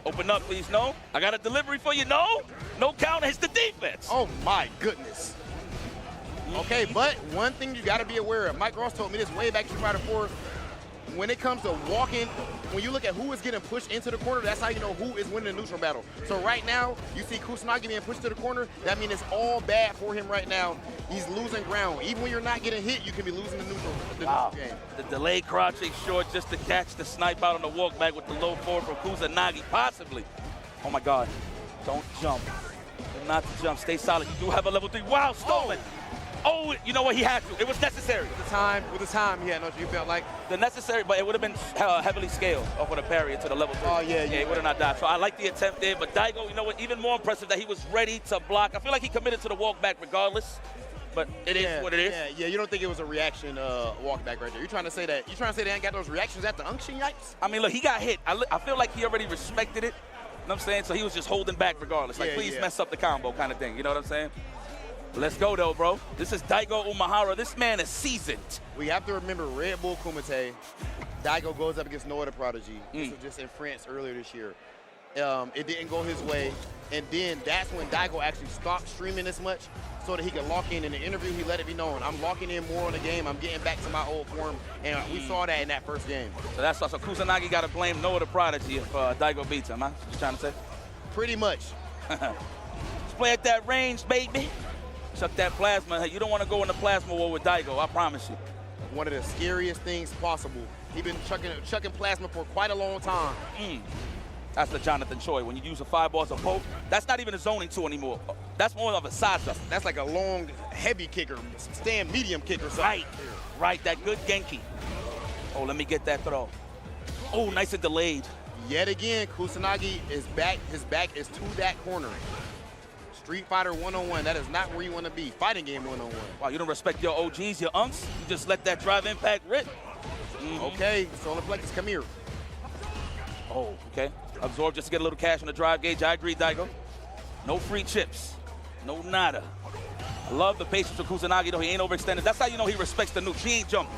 Open up, please. No. I got a delivery for you. No. No count. It's the defense.
Oh, my goodness. Okay, but one thing you got to be aware of, Mike Ross told me this way back in Street Fighter 4, when it comes to walking, when you look at who is getting pushed into the corner, that's how you know who is winning the neutral battle. So right now, you see Kusanagi being pushed to the corner, that means it's all bad for him right now. He's losing ground. Even when you're not getting hit, you can be losing the neutral game.
The delayed crouching short just to catch the snipe out on the walk back with the low forward from Kusanagi, possibly. Oh my God, don't jump. Do not jump, stay solid. You do have a level 3. Wow, stolen. Oh, you know what? He had to. It was necessary.
With the time, he had no. You felt like
the necessary, but it would have been heavily scaled off with a parry into the level 3.
Oh yeah,
he would have not died. So I like the attempt there, but Daigo, you know what? Even more impressive that he was ready to block. I feel like he committed to the walk back regardless, but it is what it is.
Yeah. You don't think it was a reaction walk back right there? You're trying to say that? You trying to say they ain't got those reactions at the unction yikes?
I mean, look, he got hit. I feel like he already respected it. You know what I'm saying? So he was just holding back regardless. Like, please mess up the combo kind of thing. You know what I'm saying? Let's go, though, bro. This is Daigo Umehara. This man is seasoned.
We have to remember Red Bull Kumite. Daigo goes up against Noah the Prodigy. This was just in France earlier this year. It didn't go his way. And then that's when Daigo actually stopped streaming this much so that he could lock in the interview. He let it be known. I'm locking in more on the game. I'm getting back to my old form. And we saw that in that first game.
So that's also Kusanagi got to blame Noah the Prodigy if Daigo beats him, huh? Just trying to say?
Pretty much.
Let's play at that range, baby. Chuck that plasma. You don't want to go in the plasma war with Daigo, I promise you.
One of the scariest things possible. He's been chucking plasma for quite a long time.
That's the Jonathan Choi. When you use a fireball as a poke, that's not even a zoning 2 anymore. That's more of a side stuff.
That's like a long, heavy kicker, stand medium kicker.
Right, that good Genki. Oh, let me get that throw. Oh, nice and delayed.
Yet again, Kusanagi is back. His back is to that corner. Street Fighter 101, that is not where you want to be. Fighting game 101.
Wow, you don't respect your OGs, your unks. You just let that drive impact rip.
Okay, solar plexus, come here.
Oh, okay. Absorb just to get a little cash on the drive gauge. I agree, Daigo. No free chips. No nada. I love the patience of Kusanagi, though. He ain't overextended. That's how you know he respects the nuke. He ain't jumping.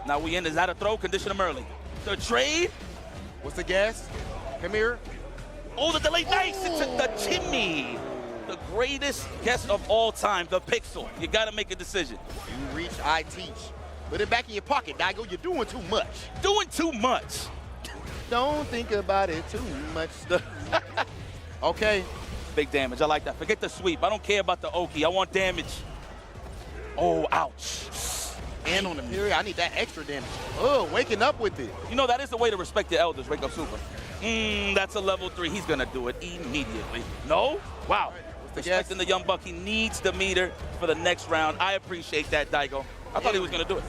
Now we in. Is that a throw? Condition him early. The trade.
What's the gas? Come here.
Oh, the delay. Nice. It's the Timmy. The greatest guest of all time, the Pixel. You got to make a decision.
You reach, I teach. Put it back in your pocket, Daigo. You're doing too much.
Doing too much.
Don't think about it too much. Okay.
Big damage. I like that. Forget the sweep. I don't care about the Oki. I want damage. Oh, ouch.
And on the period, I need that extra damage. Oh, waking up with it.
You know, that is the way to respect your elders. Wake up super. That's a level 3. He's going to do it immediately. No? Wow. Respecting the young buck. He needs the meter for the next round. I appreciate that, Daigo. I thought he was going to do it.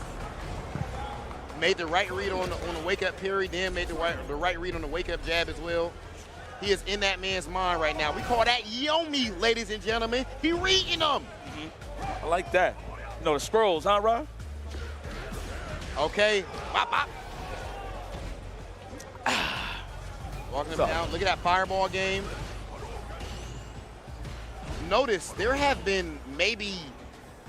Made the right read on the wake-up parry, then made the right read on the wake-up jab as well. He is in that man's mind right now. We call that Yomi, ladies and gentlemen. He reading them.
I like that. You know, the scrolls, huh, Ron?
Okay. Bop, bop. Walking him down. Look at that fireball game. Notice there have been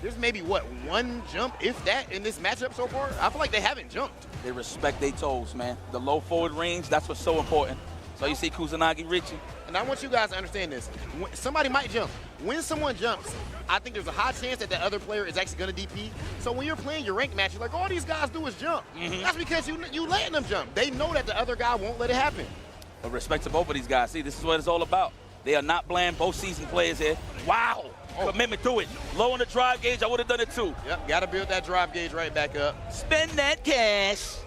there's maybe what, one jump, if that, in this matchup so far? I feel like they haven't jumped.
They respect their toes, man. The low forward range, that's what's so important. So you see Kusanagi reaching.
And I want you guys to understand this. Somebody might jump. When someone jumps, I think there's a high chance that the other player is actually going to DP. So when you're playing your ranked match, you're like, all these guys do is jump. That's because you letting them jump. They know that the other guy won't let it happen.
But respect to both of these guys. See, this is what it's all about. They are not bland, both seasoned players here. Wow. Commitment to it. Low on the drive gauge, I would have done it too.
Yep, got to build that drive gauge right back up.
Spend that cash.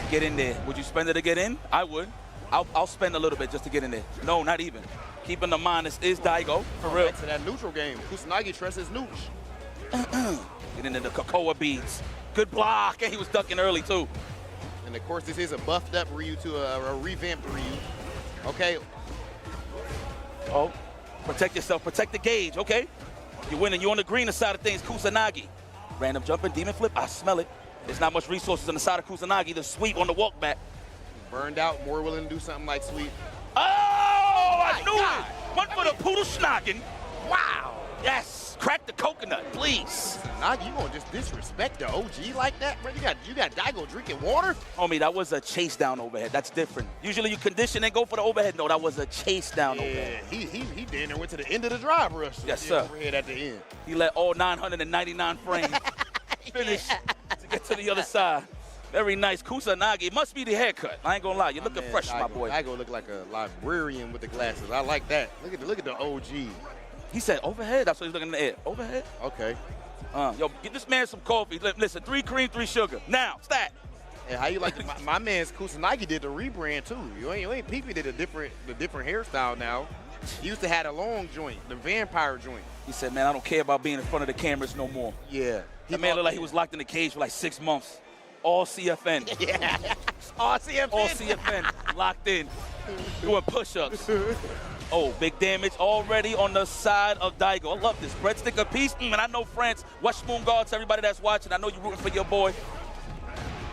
Get in there. Would you spend it to get in? I would. I'll spend a little bit just to get in there. No, not even. Keeping in mind, this is Daigo, for real.
Back to that neutral game. Kusanagi trusts his nooch.
Get into the cocoa beads. Good block, and he was ducking early too.
And of course, this is a buffed up Ryu to a revamped Ryu. Okay.
Oh, protect yourself, protect the gauge, okay? You're winning, you're on the greener side of things, Kusanagi. Random jumping, demon flip, I smell it. There's not much resources on the side of Kusanagi, the sweep on the walk back.
Burned out, more willing to do something like sweep.
Oh, I knew it! One for the poodle schnogging. Wow, yes, crack the coconut, please.
Kusanagi, you gonna just disrespect the OG like that, bro? You got Daigo drinking water?
Homie, that was a chase down overhead. That's different. Usually you condition and go for the overhead. No, that was a chase down overhead.
He damn near went to the end of the drive rush.
Yes, sir.
Overhead at the end.
He let all 999 frames finish to get to the other side. Very nice. Kusanagi. It must be the haircut. I ain't gonna lie. You're looking fresh, my boy.
I go look like a librarian with the glasses. I like that. Look at the OG.
He said overhead. That's what he's looking in the air. Overhead.
Okay.
Yo, get this man some coffee. Listen, 3 cream, 3 sugar. Now, stat.
And how you like my man's Kusanagi did the rebrand too. You ain't Pee-Pee did the different hairstyle now. He used to have a long joint, the vampire joint.
He said, man, I don't care about being in front of the cameras no more.
Yeah.
That man looked like he was locked in a cage for like 6 months. All CFN.
Yeah. All CFN.
All CFN. Locked in. Doing push-ups. Oh, big damage already on the side of Daigo. I love this. Breadstick apiece. And I know France, West Moon guards, everybody that's watching, I know you're rooting for your boy.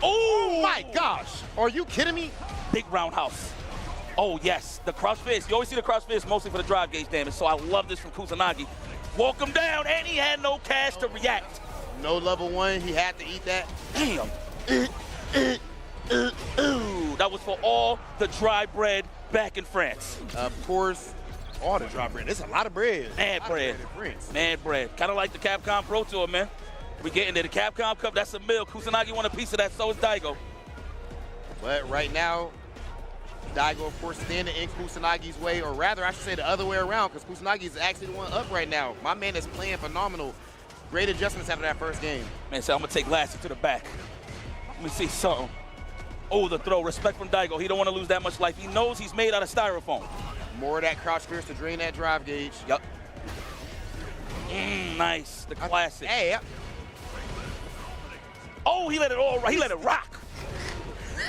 Oh, my gosh. Are you kidding me?
Big roundhouse. Oh, yes. The cross fist. You always see the cross fist mostly for the drive gauge damage, so I love this from Kusanagi. Walk him down, and he had no cash to react.
No level 1. He had to eat that.
Damn. That was for all the dry bread back in France.
Of course, all the dry bread. There's a lot of bread.
Mad bread. Mad bread. Kind of like the Capcom Pro Tour, man. We getting there. The Capcom Cup, that's a meal. Kusanagi want a piece of that, so is Daigo.
But right now, Daigo, of course, standing in Kusanagi's way, or rather, I should say the other way around, because Kusanagi is actually the one up right now. My man is playing phenomenal. Great adjustments after that first game.
Man, so I'm going to take Lassie to the back. Let me see something. Oh, the throw. Respect from Daigo. He don't want to lose that much life. He knows he's made out of styrofoam.
More of that crouch fierce to drain that drive gauge.
Yup. Nice. The classic.
Hey.
Oh, he let it all. He let it rock.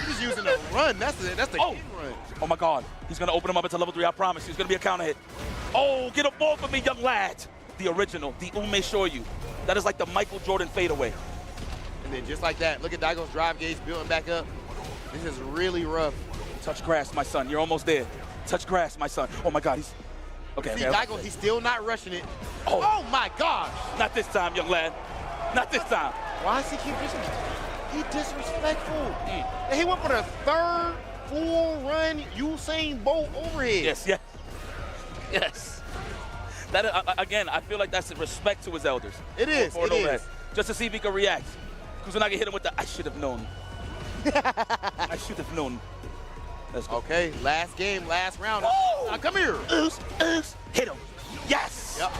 He's using the run. That's the kid run.
Oh, my God. He's going to open him up into level 3. I promise. He's going to be a counter hit. Oh, get a ball for me, young lad. The original. The Ume Shoyu. That is like the Michael Jordan fadeaway.
And then just like that, look at Daigo's drive gauge building back up. This is really rough.
Touch grass, my son. You're almost there. Touch grass, my son. Oh, my God. He's... Okay.
See, Daigo, he's still not rushing it.
Oh,
my gosh.
Not this time, young lad. Not this time.
Why does he keep pushing it? He disrespectful. And he went for the third full run Usain Bolt overhead.
Yes, yes. Yes. That again, I feel like that's a respect to his elders.
It is. It is.
Just to see if he can react. Kusanagi hit him with the I should have known. I should have known. Let's go.
Okay, last game, last round.
Oh!
Come here.
Hit him. Yes.
Yep.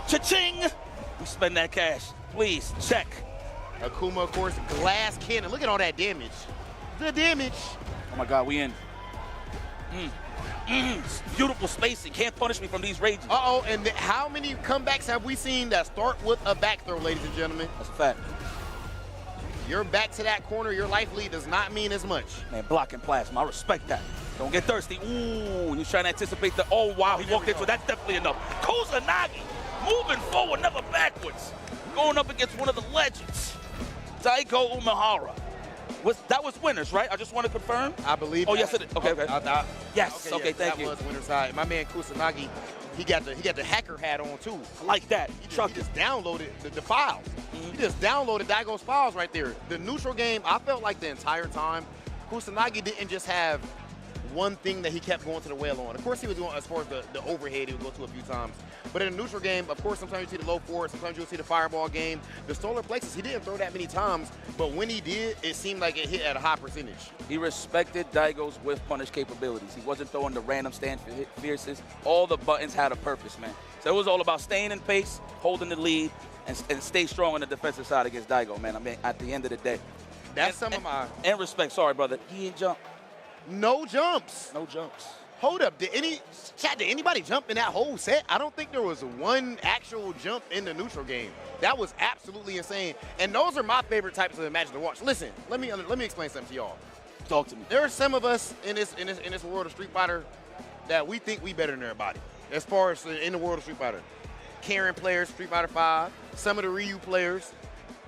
Cha-ching. We spend that cash. Please, check.
Akuma, of course, glass cannon. Look at all that damage. The damage.
Oh, my God, we in. Beautiful spacing. Can't punish me from these rages.
Uh-oh, and how many comebacks have we seen that start with a back throw, ladies and gentlemen?
That's a fact.
Your back to that corner, your life lead does not mean as much.
Man, blocking plasma. I respect that. Don't get thirsty. Ooh, he's trying to anticipate the, oh, wow, he walked into it. That's definitely enough. Kusanagi moving forward, never backwards. Going up against one of the legends, Daigo Umehara. That was winners, right? I just want to confirm.
I believe.
Oh, yes, it is. Okay, okay. Yes, okay, thank you.
That was winner's side. My man Kusanagi, he got the hacker hat on too.
I like that.
He just downloaded the files. He just downloaded Daigo's files right there. The neutral game, I felt like the entire time, Kusanagi didn't just have one thing that he kept going to the well on. Of course, he was going as far as the overhead he would go to a few times. But in a neutral game, of course, sometimes you see the low forward, sometimes you'll see the fireball game. The solar plexus, he didn't throw that many times, but when he did, it seemed like it hit at a high percentage.
He respected Daigo's whiff punish capabilities. He wasn't throwing the random stand fierces. All the buttons had a purpose, man. So it was all about staying in pace, holding the lead, and stay strong on the defensive side against Daigo, man. I mean, at the end of the day.
That's some of my...
And respect. Sorry, brother. He didn't jump.
No jumps.
No jumps.
Hold up. Did anybody jump in that whole set? I don't think there was one actual jump in the neutral game. That was absolutely insane. And those are my favorite types of matches to watch. Listen, let me explain something to y'all.
Talk to me.
There are some of us in this world of Street Fighter that we think we better than everybody. As far as in the world of Street Fighter. Karen players, Street Fighter 5, some of the Ryu players,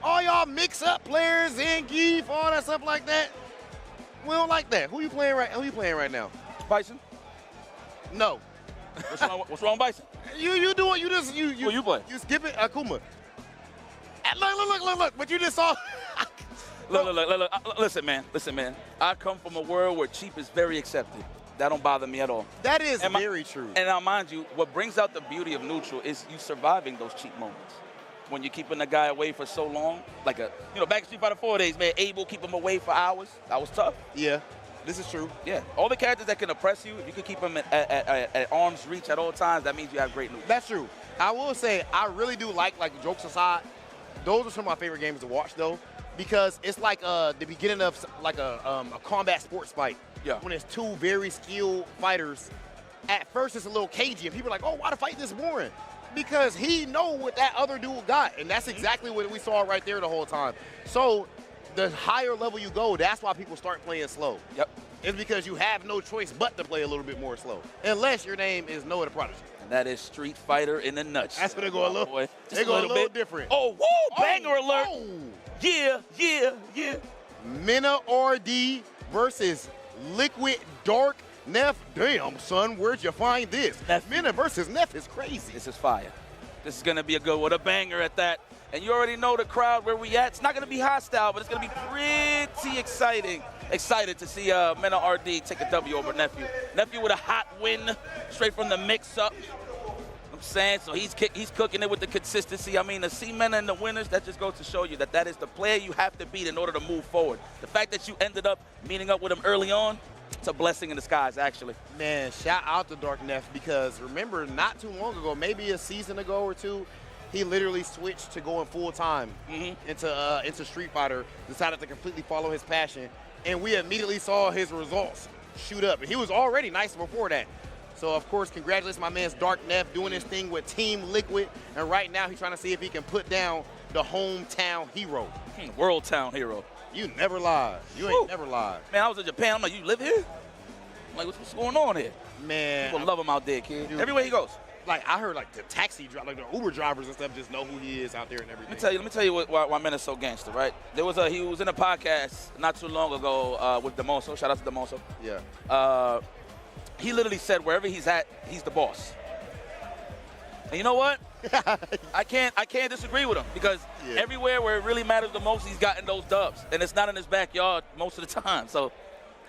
all y'all mix-up players, Zangief, all that stuff like that. We don't like that. Who you playing right now?
Bison?
No.
What's wrong, Bison?
You doing?
Who you play?
You skip it, Akuma. Look! But you just saw.
Look. Listen, man. I come from a world where cheap is very accepted. That don't bother me at all.
That is very true.
And now, mind you, what brings out the beauty of neutral is you surviving those cheap moments. When you're keeping a guy away for so long, like back in Street Fighter 4 days, man, Abel keep him away for hours. That was tough.
Yeah, this is true.
Yeah, all the characters that can oppress you, if you can keep them at arm's reach at all times, that means you have great neutral.
That's true. I will say, I really do like jokes aside, those are some of my favorite games to watch, though, because it's like the beginning of like a combat sports fight.
Yeah.
When it's two very skilled fighters. At first, it's a little cagey, and people are like, oh, why the fight this boring? Because he know what that other dude got, and that's exactly what we saw right there the whole time. So the higher level you go, that's why people start playing slow.
Yep.
It's because you have no choice but to play a little bit more slow, unless your name is Noah the Prodigy.
And that is Street Fighter in a nutshell.
That's gonna go a little.
Boy.
They go a little different.
Oh, woo! Banger alert!
Oh.
Yeah.
Mena RD versus Liquid Dark Neff. Damn, son, where'd you find this? Mena versus Neff is crazy.
This is fire. This is gonna be a good one, a banger at that. And you already know the crowd where we at. It's not gonna be hostile, but it's gonna be pretty exciting. Excited to see Mena RD take a W over Nephew. Nephew with a hot win, straight from the mix-up. I'm saying, so he's cooking it with the consistency. I mean, to see Mena in the winners, that just goes to show you that is the player you have to beat in order to move forward. The fact that you ended up meeting up with him early on, it's a blessing in disguise, actually.
Man, shout out to Dark Neff, because remember, not too long ago, maybe a season ago or two, he literally switched to going full-time into Street Fighter, decided to completely follow his passion, and we immediately saw his results shoot up. And he was already nice before that. So, of course, congratulations my man's Dark Neff doing his thing with Team Liquid, and right now he's trying to see if he can put down the hometown hero.
World town hero.
You never lied. You ain't never lied.
Man, I was in Japan. I'm like, you live here? I'm like, what's going on here?
Man.
People love him out there, kid. Everywhere he goes.
Like, I heard, like, the taxi, like, the Uber drivers and stuff just know who he is out there and everything.
Let me tell you why Mena's so gangster, right? He was in a podcast not too long ago with Demoso. Shout out to Demoso.
Yeah.
He literally said wherever he's at, he's the boss. And you know what? I can't disagree with him, because everywhere where it really matters the most, he's gotten those dubs. And it's not in his backyard most of the time. So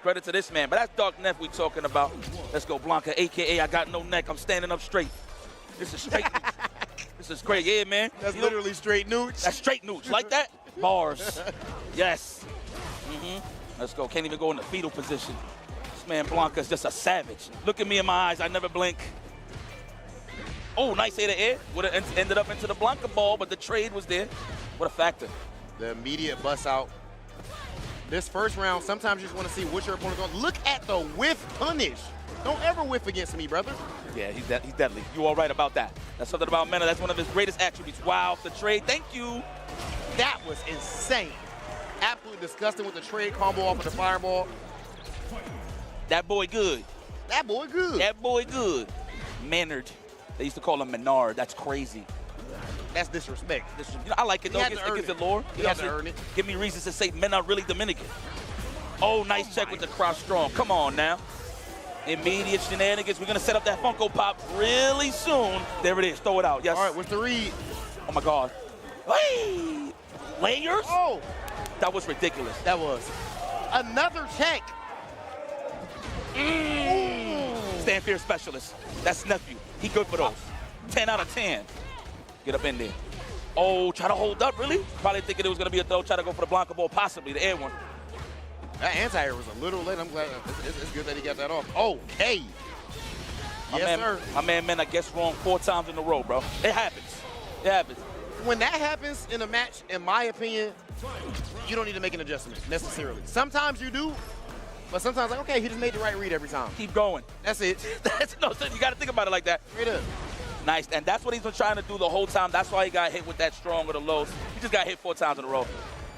credit to this man. But that's Dark Neff we talking about. Let's go, Blanca, a.k.a. I got no neck. I'm standing up straight. This is straight. This is great. Yeah, man.
That's literally straight nooch.
That's straight nooch. Like that? Bars. Yes. Let's go. Can't even go in the fetal position. This man Blanca's just a savage. Look at me in my eyes. I never blink. Oh, nice air to air. Would have ended up into the Blanca ball, but the trade was there. What a factor.
The immediate bust out. This first round, sometimes you just want to see what your opponent's going. Look at the whiff punish. Don't ever whiff against me, brother.
Yeah, he's deadly. You all right about that. That's something about Mena. That's one of his greatest attributes. Wow, the trade. Thank you.
That was insane. Absolutely disgusting with the trade combo off of the fireball.
That boy good.
That boy good.
That boy good. Mannered. They used to call him Menard. That's crazy.
That's disrespect.
You know, I like it, though. It gives it lore.
He had to earn it.
Give me reasons to say men are really Dominican. Oh, nice check with the cross strong. Come on now. Immediate shenanigans. We're going to set up that Funko Pop really soon. There it is. Throw it out. Yes.
All right, what's the read?
Oh, my God. Hey! Layers?
Oh.
That was ridiculous.
That was. Another check.
Stand fear specialist. That's Nephew. He good for those. 10 out of 10. Get up in there. Oh, try to hold up, really? Probably thinking it was going to be a throw. Try to go for the Blanca ball, possibly the air one.
That anti-air was a little late. I'm glad. It's good that he got that off. Okay. Yes, sir.
My man Mena gets wrong 4 times in a row, bro. It happens. It happens.
When that happens in a match, in my opinion, you don't need to make an adjustment necessarily. Sometimes you do, but sometimes like, okay, he just made the right read every time.
Keep going.
That's it.
You got to think about it like that.
Straight up.
Nice, and that's what he's been trying to do the whole time. That's why he got hit with that strong or the lows. He just got hit 4 times in a row.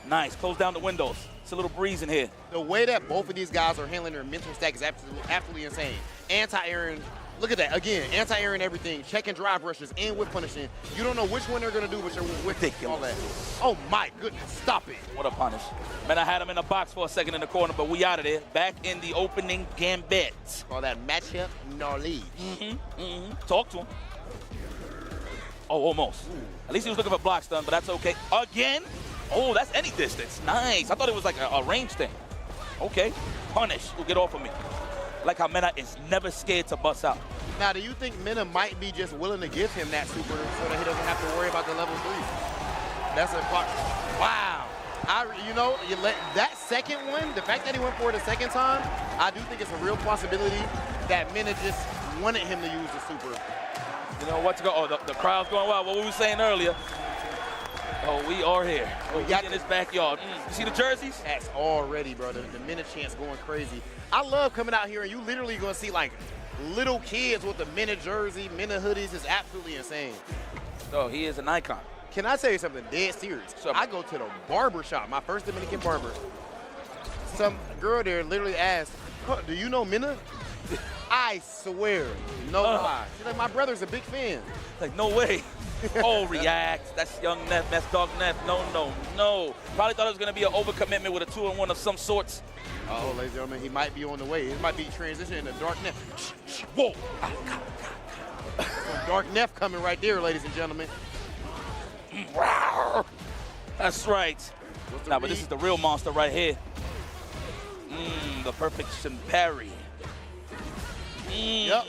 Nice, close down the windows. It's a little breeze in here.
The way that both of these guys are handling their mental stack is absolutely insane. Anti-airing, look at that. Again, anti-airing everything, checking drive rushes, and whip punishing. You don't know which one they're going to do with your whip.
Ridiculous.
All that. Oh, my goodness. Stop it.
What a punish. Man, I had him in the box for a second in the corner, but we out of there. Back in the opening gambit.
Call that matchup knowledge.
Talk to him. Oh, almost. At least he was looking for block stun, but that's okay. Again. Oh, that's any distance. Nice. I thought it was like a range thing. Okay. Punish. Will get off of me. like how Mena is never scared to bust out.
Now, do you think Mena might be just willing to give him that super so that he doesn't have to worry about the level 3? That's a wow. You let that second one, the fact that he went for it a second time, I do think it's a real possibility that Mena just wanted him to use the super.
You know what to go? Oh, the crowd's going wild. What we were saying earlier. Oh, we are here. We got in this backyard. You see the jerseys?
That's already, bro. The Mena chants going crazy. I love coming out here and you literally gonna see like little kids with the Mena jersey, Mena hoodies. Is absolutely insane.
Oh, he is an icon.
Can I tell you something dead serious? I go to the barber shop, my first Dominican barber. Some girl there literally asked, do you know Mena? I swear, no lie. She's like, my brother's a big fan.
Like, no way. Oh, react. That's young Neff. That's dog Neff. No. Probably thought it was going to be an overcommitment with a 2-in-1 of some sorts.
Oh, ladies and gentlemen, he might be on the way. It might be transitioning to Dark Neff. Whoa. Dark Neff coming right there, ladies and gentlemen.
That's right. Now, but this is the real monster right here. The perfection parry.
Yep.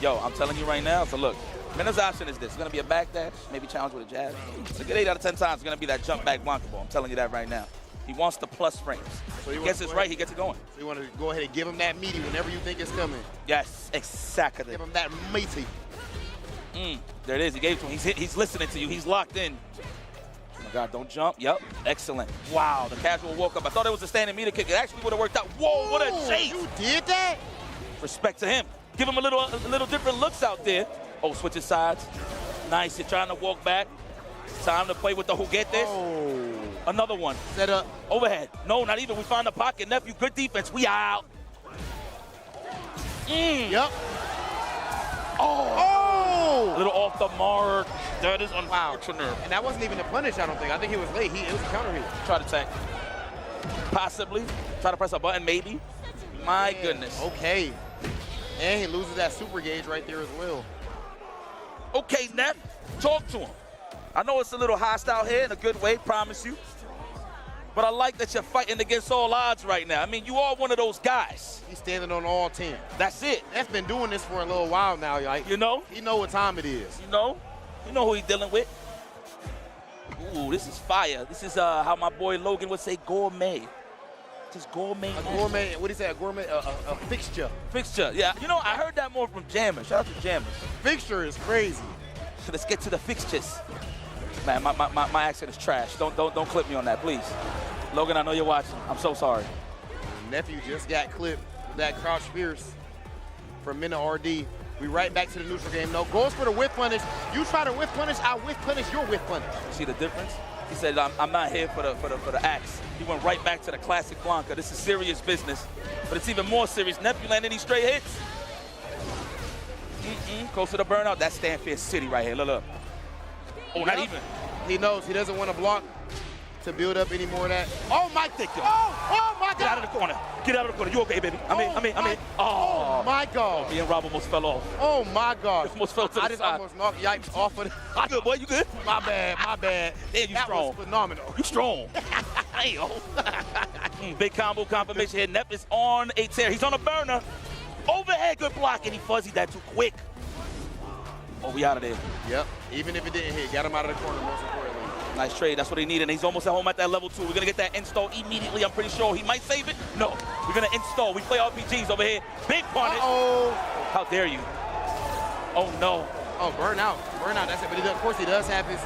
Yo, I'm telling you right now. So look, Mena's option is this. It's gonna be a backdash, maybe challenge with a jab. It's a good 8 out of 10 times. It's gonna be that jump back Blanca ball. I'm telling you that right now. He wants the plus frames. So he gets this right, he gets it going.
So you want to go ahead and give him that meaty whenever you think it's coming.
Yes, exactly.
Give him that meaty.
There it is. He gave it to him. He's listening to you. He's locked in. Oh my God, don't jump. Yep, excellent. Wow, the casual walk up. I thought it was a standing meter kick. It actually would have worked out. Whoa, what a chase.
You did that?
Respect to him. Give him a little different looks out there. Oh, switching sides. Nice. You're trying to walk back. Time to play with the juguetes.
Oh.
Another one.
Set up.
Overhead. No, not even. We found the pocket. Nephew, good defense. We out.
Yep.
Oh. A little off the mark. That is unfortunate.
Wow. And that wasn't even a punish, I don't think. I think he was late. It was a counter hit.
Try to tank. Possibly. Try to press a button, maybe. My goodness.
Okay. And he loses that super gauge right there as well.
Okay, Neff, talk to him. I know it's a little hostile here in a good way, promise you. But I like that you're fighting against all odds right now. I mean, you are one of those guys.
He's standing on all 10.
That's it.
Neff's been doing this for a little while now, like,
you know?
He know what time it is.
You know who he's dealing with. Ooh, this is fire. This is how my boy Logan would say gourmet. Just gourmet.
A gourmet, what do you say, a gourmet, a fixture.
Fixture, yeah. You know, I heard that more from Jammers. Shout out to Jammers.
Fixture is crazy.
So let's get to the fixtures. Man, my accent is trash. Don't clip me on that, please. Logan, I know you're watching. I'm so sorry.
Nephew just got clipped with that crouch fierce from Mena RD. We right back to the neutral game. No, goes for the whiff punish. You try to whiff punish, I whiff punish, your whiff punish.
See the difference? He said, I'm not here for the axe. He went right back to the classic Blanca. This is serious business, but it's even more serious. Nephew landing these straight hits. Close to the burnout. That's Stanfield City right here. Look. Oh, not even.
He knows he doesn't want to block to build up any more of that. Oh, my God. Oh, my God.
Get out of the corner. Get out of the corner. You okay, baby? I'm in.
Oh, my God.
Me and Rob almost fell off.
Oh, my God.
Almost fell to the
I just
side.
almost knocked Yipes off of it.
You good, boy? You good?
My bad.
Damn, you
that
strong.
was phenomenal.
You strong. Hey, yo. Big combo confirmation here. Neff is on a tear. He's on a burner. Overhead, good block, and he fuzzied that too quick. Oh, we out of there.
Yep. Even if it didn't hit, got him out of the corner, most importantly.
Nice trade. That's what he needed. And he's almost at home at that level 2. We're going to get that install immediately. I'm pretty sure he might save it. No. We're going to install. We play RPGs over here. Big punish.
Oh.
How dare you? Oh, no.
Oh, burnout. That's it. But of course, he does have his.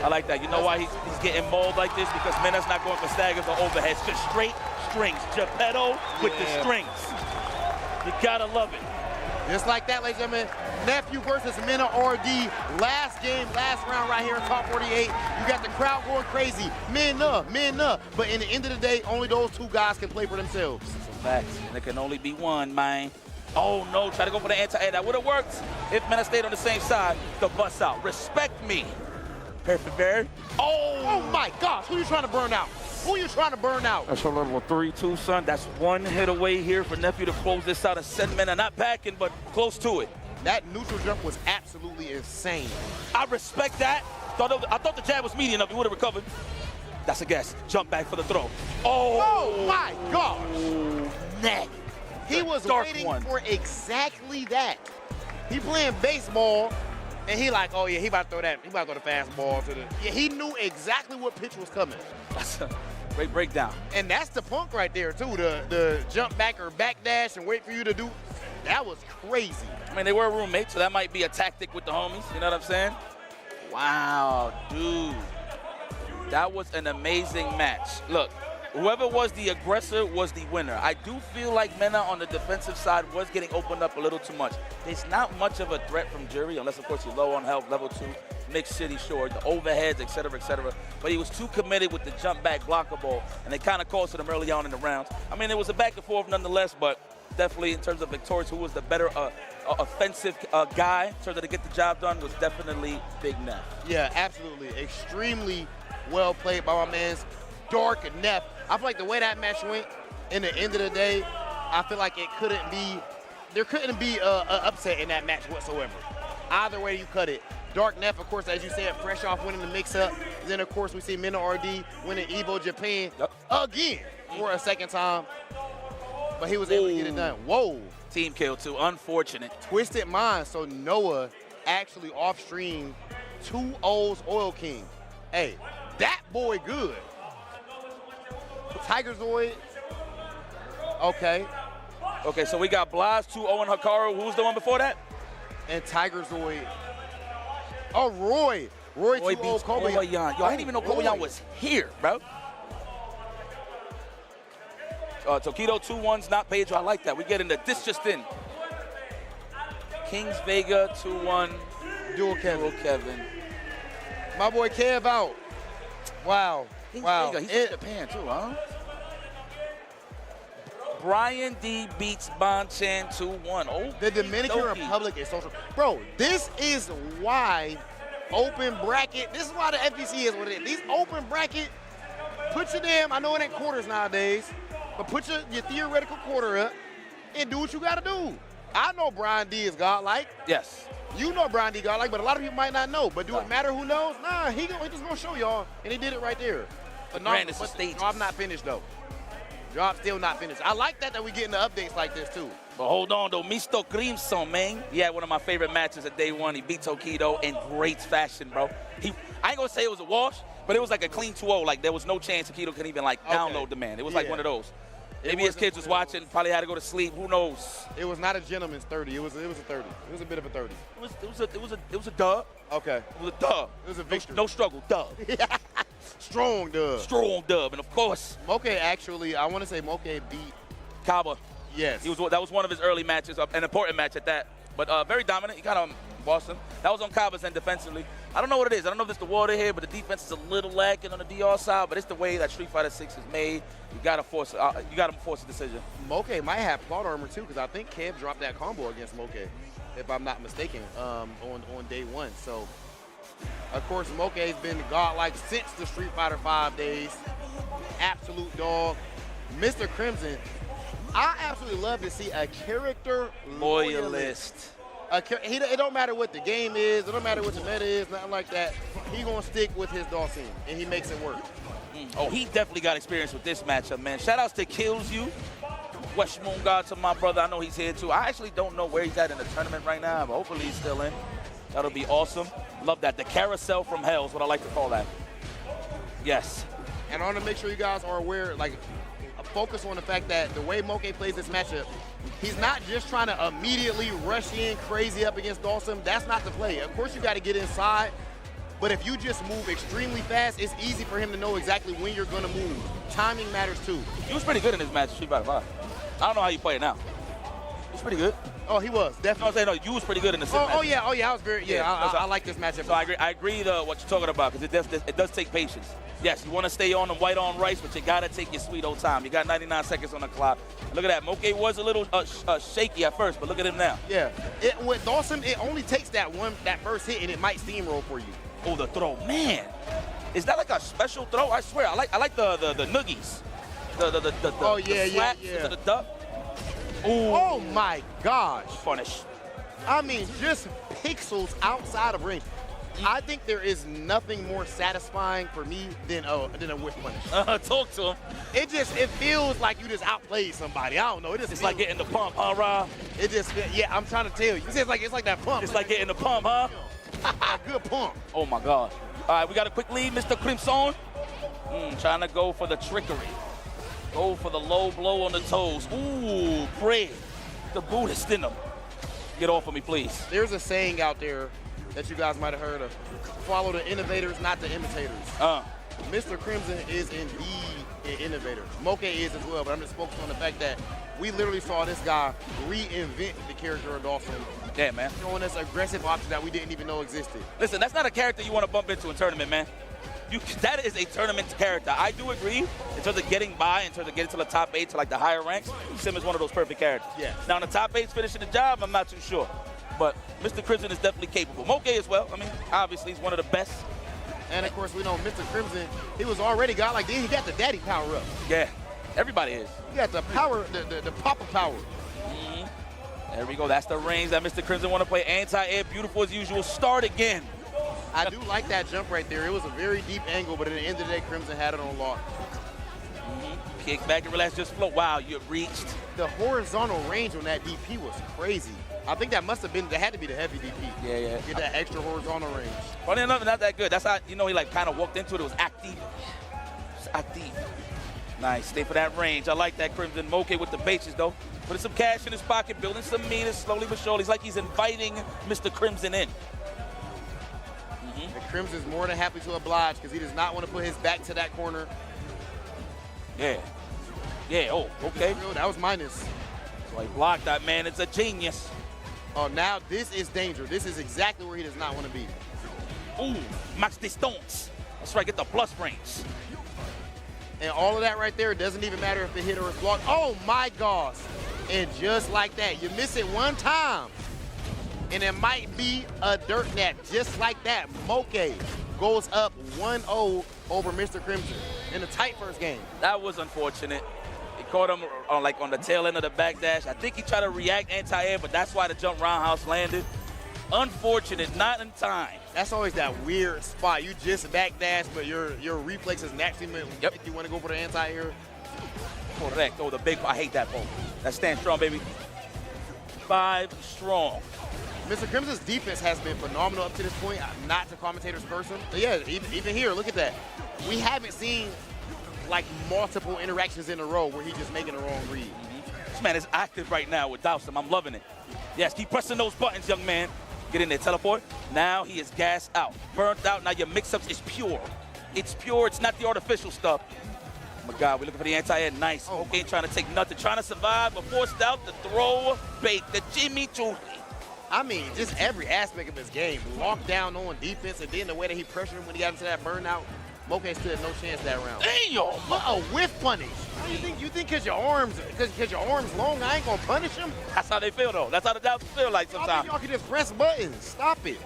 I like that. You know why he's getting mauled like this? Because Mena's not going for staggers or overheads. Just straight strings. Geppetto with the strings. You got to love it.
Just like that, ladies and gentlemen. Nephew versus Mena RD. Last game, last round right here in top 48. You got the crowd going crazy. Mena. But in the end of the day, only those two guys can play for themselves.
Facts. And there can only be one, man. Oh, no. Try to go for the anti-air. That would have worked if Mena stayed on the same side. The bust out. Respect me. Perfect bear.
Oh, my gosh. Who you trying to burn out?
That's a level 3-2, son. That's one hit away here for Nephew to close this out and send Mena not backing, but close to it.
That neutral jump was absolutely insane.
I respect that. I thought the jab was medium enough. He would have recovered. That's a guess. Jump back for the throw.
Oh my gosh.
Neck.
He was waiting for exactly that. He playing baseball, and he like, oh yeah, he about to throw that. He about to throw the fastball to the. Yeah, he knew exactly what pitch was coming.
That's a great breakdown.
And that's the Punk right there too. The jump back or back dash and wait for you to do. That was crazy.
I mean, they were roommates, so that might be a tactic with the homies. You know what I'm saying? Wow, dude. That was an amazing match. Look, whoever was the aggressor was the winner. I do feel like Mena on the defensive side was getting opened up a little too much. There's not much of a threat from Jury, unless, of course, you're low on health, level 2, mixed city, sure, the overheads, et cetera, et cetera. But he was too committed with the jump back blocker ball, and they kind of costed him early on in the rounds. I mean, it was a back and forth nonetheless, but definitely in terms of victorious, who was the better offensive guy in terms of to get the job done was definitely Big Neff.
Yeah, absolutely. Extremely well played by my man's Dark Neff. I feel like the way that match went, in the end of the day, I feel like there couldn't be an upset in that match whatsoever. Either way you cut it. Dark Neff, of course, as you said, fresh off winning the mix-up. Then, of course, we see Mena RD winning Evo Japan again for a second time. But he was able to get it done. Whoa.
Team kill, too. Unfortunate.
Twisted Mind. So Noah actually off-streamed 2-0's Oil King. Hey, that boy good. Tigerzoid. Okay.
Okay, so we got Blas, 2-0 and Hikaru. Who was the one before that?
And Tigerzoid. Oh, Roy. Roy 2-0
beats
Kobayan.
Yo, I didn't even know Kobayan was here, bro. Tokido 2-1's not Pedro. I like that. We get into this just in. Kings Vega 2-1.
Dual Kevin. My boy Kev out. Wow.
Kings
wow.
Vega, he's from Japan too, huh? Brian D beats Bonchan 2-1. Oh,
the Dominican Republic is social. Bro, this is why open bracket, this is why the FPC is what it is. These open bracket, put your damn, I know it ain't quarters nowadays, but put your theoretical quarter up and do what you gotta do. I know Brian D is godlike.
Yes.
You know Brian D godlike, but a lot of people might not know. But do it matter who knows? Nah, he just gonna show y'all, and he did it right there. But no, I'm not finished though. Job still not finished. I like that we getting the updates like this too.
But hold on though, Mr. Crimson, man. He had one of my favorite matches at day one. He beat Tokido in great fashion, bro. I ain't gonna say it was a wash, but it was like a clean 2-0. Like there was no chance Tokido could even like download the man. It was like one of those. Maybe his kids was watching, probably had to go to sleep. Who knows?
It was not a gentleman's 30. It was a 30. It was a bit of a 30.
It was a dub.
Okay.
It was a dub.
It was a victory.
No struggle, dub.
Strong dub.
Strong dub, and of course,
Moke actually, I want to say Moke beat
Kaba.
Yes.
That was one of his early matches, an important match at that. But very dominant. He kind of bossed him. That was on Kaba's end defensively. I don't know what it is. I don't know if it's the water here, but the defense is a little lacking on the DR side. But it's the way that Street Fighter 6 is made. You gotta force a decision.
Moke might have plot armor too, because I think Kev dropped that combo against Moke, if I'm not mistaken, on day one. So, of course, Moke's been godlike since the Street Fighter 5 days. Absolute dog. Mr. Crimson, I absolutely love to see a character loyalist. It don't matter what the game is, it don't matter what the meta is, nothing like that. He gonna stick with his Dawson, and he makes it work.
Oh, he definitely got experience with this matchup, man. Shout outs to Kills You, West Moon God, to my brother. I know he's here too. I actually don't know where he's at in the tournament right now, but hopefully he's still in. That'll be awesome. Love that. The carousel from hell is what I like to call that. Yes.
And I want to make sure you guys are aware, like, focus on the fact that the way Moke plays this matchup, he's not just trying to immediately rush in crazy up against Dawson. That's not the play. Of course, you got to get inside, but if you just move extremely fast, it's easy for him to know exactly when you're going to move. Timing matters too.
He was pretty good in this match, Street Fighter 5. I don't know how you play it now. He was pretty good.
Oh, he was, definitely.
No, I'm saying, no, you was pretty good in the match.
Oh, yeah, I was very, I like this matchup.
So I agree to what you're talking about, because it does take patience. Yes, you want to stay on them white on rice, but you got to take your sweet old time. You got 99 seconds on the clock. Look at that. Moke was a little shaky at first, but look at him now.
Yeah. With Dawson, it only takes that first hit, and it might steamroll for you.
Oh, the throw. Man. Is that like a special throw? I swear. I like the noogies. The slaps into the duck. Ooh.
Oh, my gosh.
Punish.
I mean, just pixels outside of range. I think there is nothing more satisfying for me than a whiff punish.
Talk to him.
It feels like you just outplayed somebody. I don't know.
It's like getting the pump, huh, Rob?
It just, yeah, I'm trying to tell you. It's like that pump.
It's like getting the pump, huh?
A good pump.
Oh, my God. All right, we got a quick lead, Mr. Crimson. Trying to go for the trickery. Go for the low blow on the toes. Ooh, pray. The Buddhist in them. Get off of me, please.
There's a saying out there that you guys might have heard of. Follow the innovators, not the imitators. Mr. Crimson is indeed an innovator. Moke is as well, but I'm just focused on the fact that we literally saw this guy reinvent the character of Dawson.
Yeah, man.
Showing us aggressive options that we didn't even know existed.
Listen, that's not a character you want to bump into in tournament, man. That is a tournament character. I do agree in terms of getting by, in terms of getting to the top 8, to like the higher ranks. Sim is one of those perfect characters.
Yeah.
Now, in the top 8's finishing the job, I'm not too sure. But Mr. Crimson is definitely capable. Moke as well. I mean, obviously, he's one of the best.
And, of course, we know Mr. Crimson, he was already got like this. He got the daddy power up.
Yeah, everybody is.
He got the power, the papa power.
There we go. That's the range that Mr. Crimson want to play. Anti-air, beautiful as usual. Start again.
I do like that jump right there. It was a very deep angle, but at the end of the day, Crimson had it on lock.
Kick back and relax, just flow. Wow, you reached.
The horizontal range on that DP was crazy. I think that had to be the heavy DP.
Yeah.
Get that extra horizontal range.
Funny enough, not that good. That's how, he like kind of walked into it. It was active. It's active. Nice, stay for that range. I like that Crimson. Moke with the bases, though. Putting some cash in his pocket, building some meters slowly but surely. It's like he's inviting Mr. Crimson in.
The Crimson's more than happy to oblige because he does not want to put his back to that corner.
Yeah, oh, okay.
That was minus.
So he blocked that, man. It's a genius.
Oh, now this is danger. This is exactly where he does not want to be.
Ooh, max distance. That's right, get the plus range.
And all of that right there, it doesn't even matter if it hit or it's blocked. Oh, my gosh. And just like that, you miss it one time, and it might be a dirt nap. Just like that, Moke goes up 1-0 over Mr. Crimson in a tight first game.
That was unfortunate. He caught him on the tail end of the backdash. I think he tried to react anti-air, but that's why the jump roundhouse landed. Unfortunate, not in time.
That's always that weird spot. You just backdash, but your reflexes naturally make you want to go for the anti-air.
Correct. Oh, the big, I hate that ball. That stands strong, baby. 5 strong.
Mr. Crimson's defense has been phenomenal up to this point. Not the commentator's person. But yeah, even here, look at that. We haven't seen like multiple interactions in a row where he's just making the wrong read.
This man is active right now with Dowsum. I'm loving it. Yes, keep pressing those buttons, young man. Get in there, teleport. Now he is gassed out, burnt out. Now your mix-ups is pure. It's pure, it's not the artificial stuff. Oh my God, we're looking for the anti-air. Nice. Okay, trying to take nothing, trying to survive, but forced out the throw, bait, the Jimmy Julie.
I mean, just every aspect of his game. Locked down on defense, and then the way that he pressured him when he got into that burnout, Moke stood no chance that round.
Damn!
A whiff punish. You think because your arms long, I ain't gonna punish him?
That's how they feel though. That's how the Dowsum feel like sometimes.
Y'all can just press buttons. Stop it.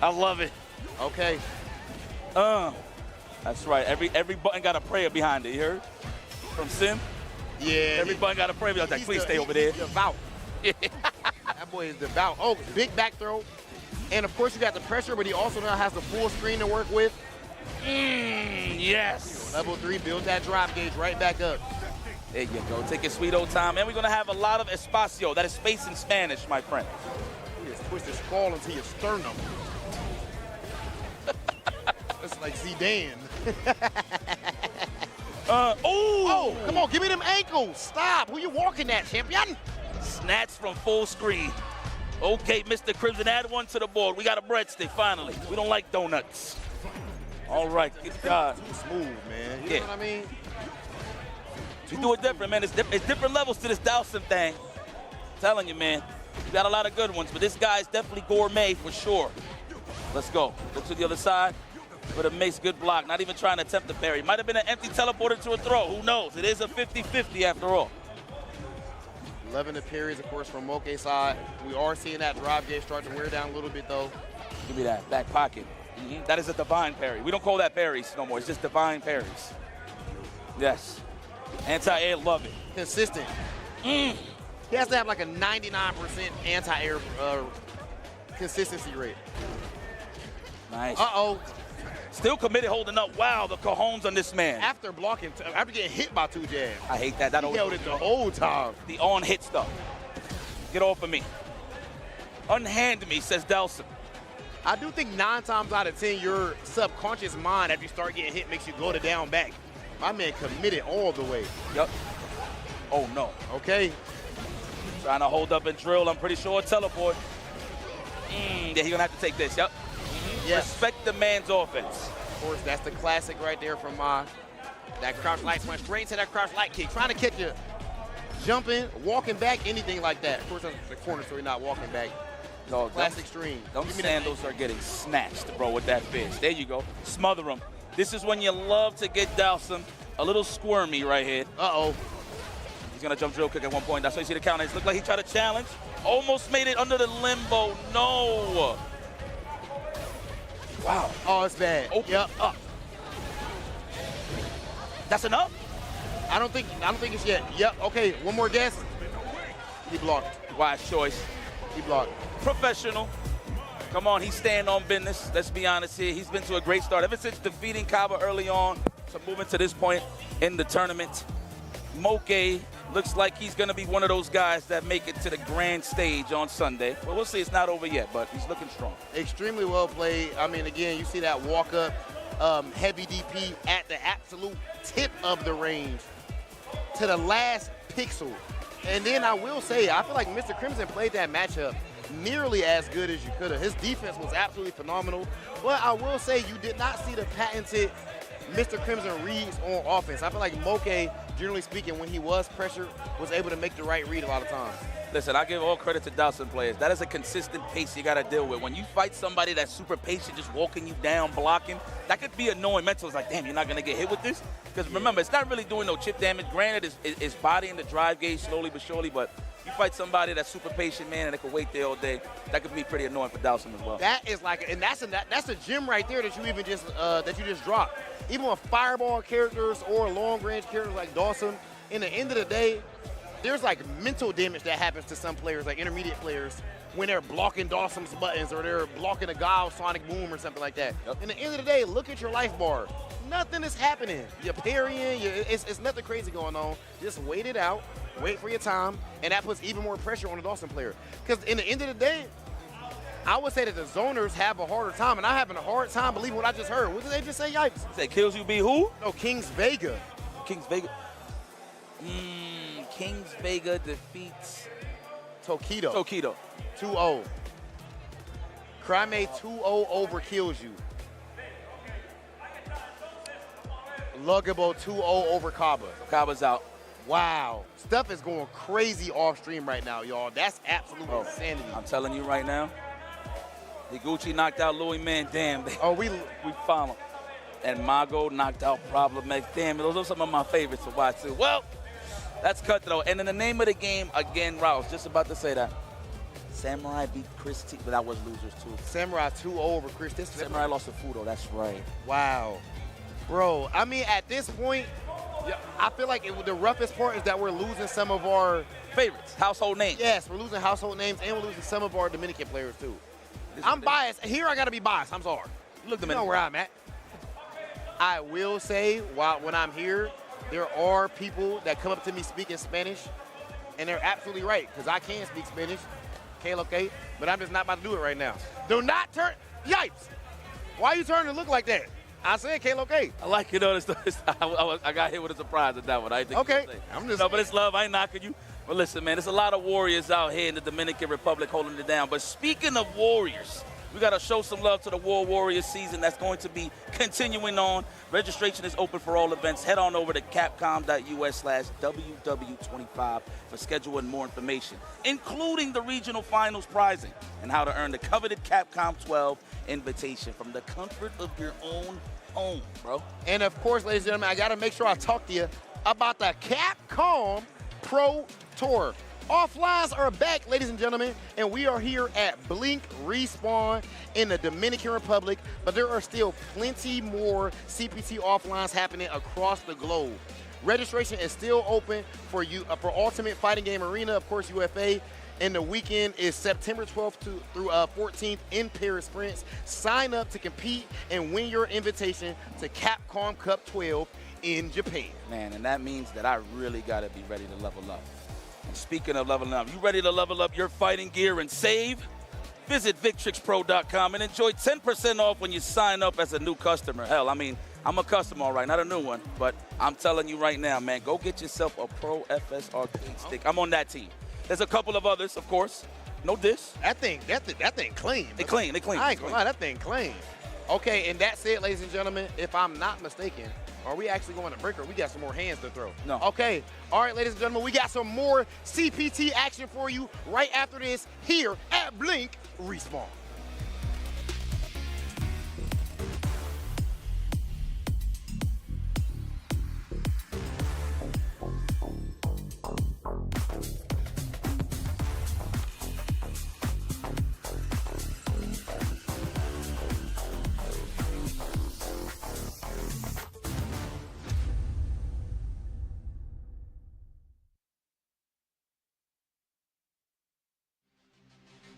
I love it.
Okay.
That's right. Every button got a prayer behind it. You heard? From Sim.
Yeah.
Every button got a prayer. Like, please stay over there.
Devout. That boy is devout. Oh, big back throw. And of course you got the pressure, but he also now has the full screen to work with.
Yes.
Level 3, build that drop gauge right back up.
There you go. Take your sweet old time. And we're going to have a lot of espacio. That is space in Spanish, my friend.
He just pushed his skull into your sternum. It's like Zidane. Oh, come on, give me them ankles. Stop. Who you walking at, champion?
Snatch from full screen. Okay, Mr. Crimson, add one to the board. We got a breadstick, finally. We don't like donuts. All right, good God.
Too smooth, man. You know what I mean?
We do it different, man. It's different levels to this Dowsum thing. I'm telling you, man. We got a lot of good ones, but this guy's definitely gourmet for sure. Let's go. Go to the other side. With a Mace, good block. Not even trying to attempt the parry. Might have been an empty teleporter to a throw. Who knows? It is a 50-50 after all.
11 the parries, of course, from Moke's side. We are seeing that drive gauge start to wear down a little bit, though.
Give me that back pocket. That is a divine parry. We don't call that parries no more. It's just divine parries. Yes. Anti-air, love it.
Consistent. He has to have like a 99% anti-air consistency rate.
Nice.
Uh-oh.
Still committed, holding up. Wow, the cajones on this man.
After blocking, after getting hit by 2 jabs.
I hate that. That
he held it the whole time.
The on-hit stuff. Get off of me. Unhand me, says Delson.
I do think 9 times out of 10, your subconscious mind, after you start getting hit, makes you go to down back. My man committed all the way.
Yep. Oh, no.
Okay.
Trying to hold up and drill. I'm pretty sure teleport. Yeah, he's going to have to take this. Yep.
Yes.
Respect the man's offense.
Of course, that's the classic right there from that crouch light. Went straight into that crouch light kick. Trying to catch you jumping, walking back, anything like that. Of course, that's the corner, so you're not walking back.
No,
classic stream.
Those sandals are getting snatched, bro, with that fish. There you go. Smother them. This is when you love to get Dowson a little squirmy right here.
Uh-oh.
He's going to jump drill kick at one point. That's why you see the count. It looked like he tried to challenge. Almost made it under the limbo. No. Wow.
Oh, it's bad.
Oh,
yep.
That's enough?
I don't think it's yet. Yep. Okay, one more guess. He blocked.
Wise choice.
He blocked.
Professional. Come on, he's staying on business. Let's be honest here. He's been to a great start ever since defeating Kaba early on. So moving to this point in the tournament. Moke looks like he's going to be one of those guys that make it to the grand stage on Sunday. Well, we'll see. It's not over yet, but he's looking strong.
Extremely well played. I mean, again, you see that walk-up, heavy DP at the absolute tip of the range to the last pixel. And then I will say, I feel like Mr. Crimson played that matchup nearly as good as you could have. His defense was absolutely phenomenal. But I will say, you did not see the patented Mr. Crimson reads on offense. I feel like Moke, generally speaking, when he was pressured, was able to make the right read a lot of times.
Listen, I give all credit to Dawson players. That is a consistent pace you got to deal with. When you fight somebody that's super patient, just walking you down, blocking, that could be annoying mental. It's like, damn, you're not going to get hit with this? Because remember, it's not really doing no chip damage. Granted, it's bodying the drive gauge slowly but surely, but you fight somebody that's super patient, man, and they can wait there all day, that could be pretty annoying for Dawson as well.
That is like, and that's a gem right there that you even just dropped. Even with fireball characters or long-range characters like Dawson, in the end of the day, there's like mental damage that happens to some players, like intermediate players, when they're blocking Dawson's buttons or they're blocking a guy with Sonic Boom or something like that. Yep. In the end of the day, look at your life bar. Nothing is happening. You're parrying, it's nothing crazy going on. Just wait it out, wait for your time, and that puts even more pressure on the Dawson player. Because in the end of the day, I would say that the zoners have a harder time, and I'm having a hard time believing what I just heard. What did they just say, yikes?
Say Kills You be who?
No, Kings Vega.
Kings Vega. Kings Vega defeats
Tokido. 2-0. Crime 2-0 over Kills You. Luggable 2-0 over Kaba.
Kaba's out.
Wow. Stuff is going crazy off stream right now, y'all. That's absolute insanity.
I'm telling you right now, Higuchi knocked out Louis Man. Damn. We found him. And Mago knocked out Problem X. Damn, those are some of my favorites to watch too. Well, that's cutthroat. And in the name of the game, again, I was just about to say that. Samurai beat Chris T, but that was losers too.
Samurai 2-0 over Chris.
Samurai lost to Fudo, that's right.
Wow. Bro, I mean, at this point, I feel like the roughest part is that we're losing some of our
favorites, household names.
Yes, we're losing household names, and we're losing some of our Dominican players too. I'm biased. Here I got to be biased. I'm sorry.
Look,
you know where I'm at. I will say, when I'm here, there are people that come up to me speaking Spanish, and they're absolutely right, because I can speak Spanish, okay, but I'm just not about to do it right now. Do not turn, yipes! Why you turning to look like that? I said okay.
I like it, though. I got hit with a surprise at that one. I didn't think
I'm just.
No, but it's love. I ain't knocking you. But listen, man, there's a lot of warriors out here in the Dominican Republic holding it down. But speaking of warriors, we got to show some love to the War Warriors season that's going to be continuing on. Registration is open for all events. Head on over to capcom.us/WW25 for schedule and more information, including the regional finals prizing and how to earn the coveted Capcom 12 invitation from the comfort of your own home, bro.
And of course, ladies and gentlemen, I got to make sure I talk to you about the Capcom Pro Tour. Offlines are back, ladies and gentlemen, and we are here at Blink Respawn in the Dominican Republic, but there are still plenty more CPT offlines happening across the globe. Registration is still open for you for Ultimate Fighting Game Arena, of course, UFA. And the weekend is September 12th through 14th in Paris, France. Sign up to compete and win your invitation to Capcom Cup 12 in Japan.
Man, and that means that I really got to be ready to level up. And speaking of leveling up, you ready to level up your fighting gear and save? Visit VictrixPro.com and enjoy 10% off when you sign up as a new customer. Hell, I mean, I'm a customer, all right, not a new one, but I'm telling you right now, man, go get yourself a Pro FS arcade stick. I'm on that team. There's a couple of others, of course. No diss.
That thing clean.
They clean.
I ain't gonna lie, that thing clean. Okay, and that's it, ladies and gentlemen. If I'm not mistaken, are we actually going to break or we got some more hands to throw?
No.
Okay. All right, ladies and gentlemen, we got some more CPT action for you right after this here at Blink Respawn.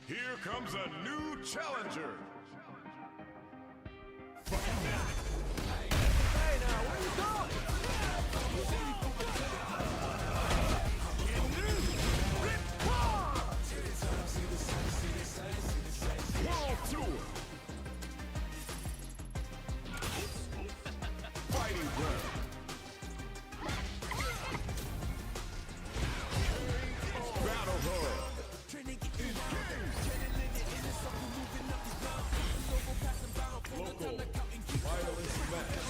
Here comes a new challenger. World Tour. Fighting ground. Battle hall. Local violence match.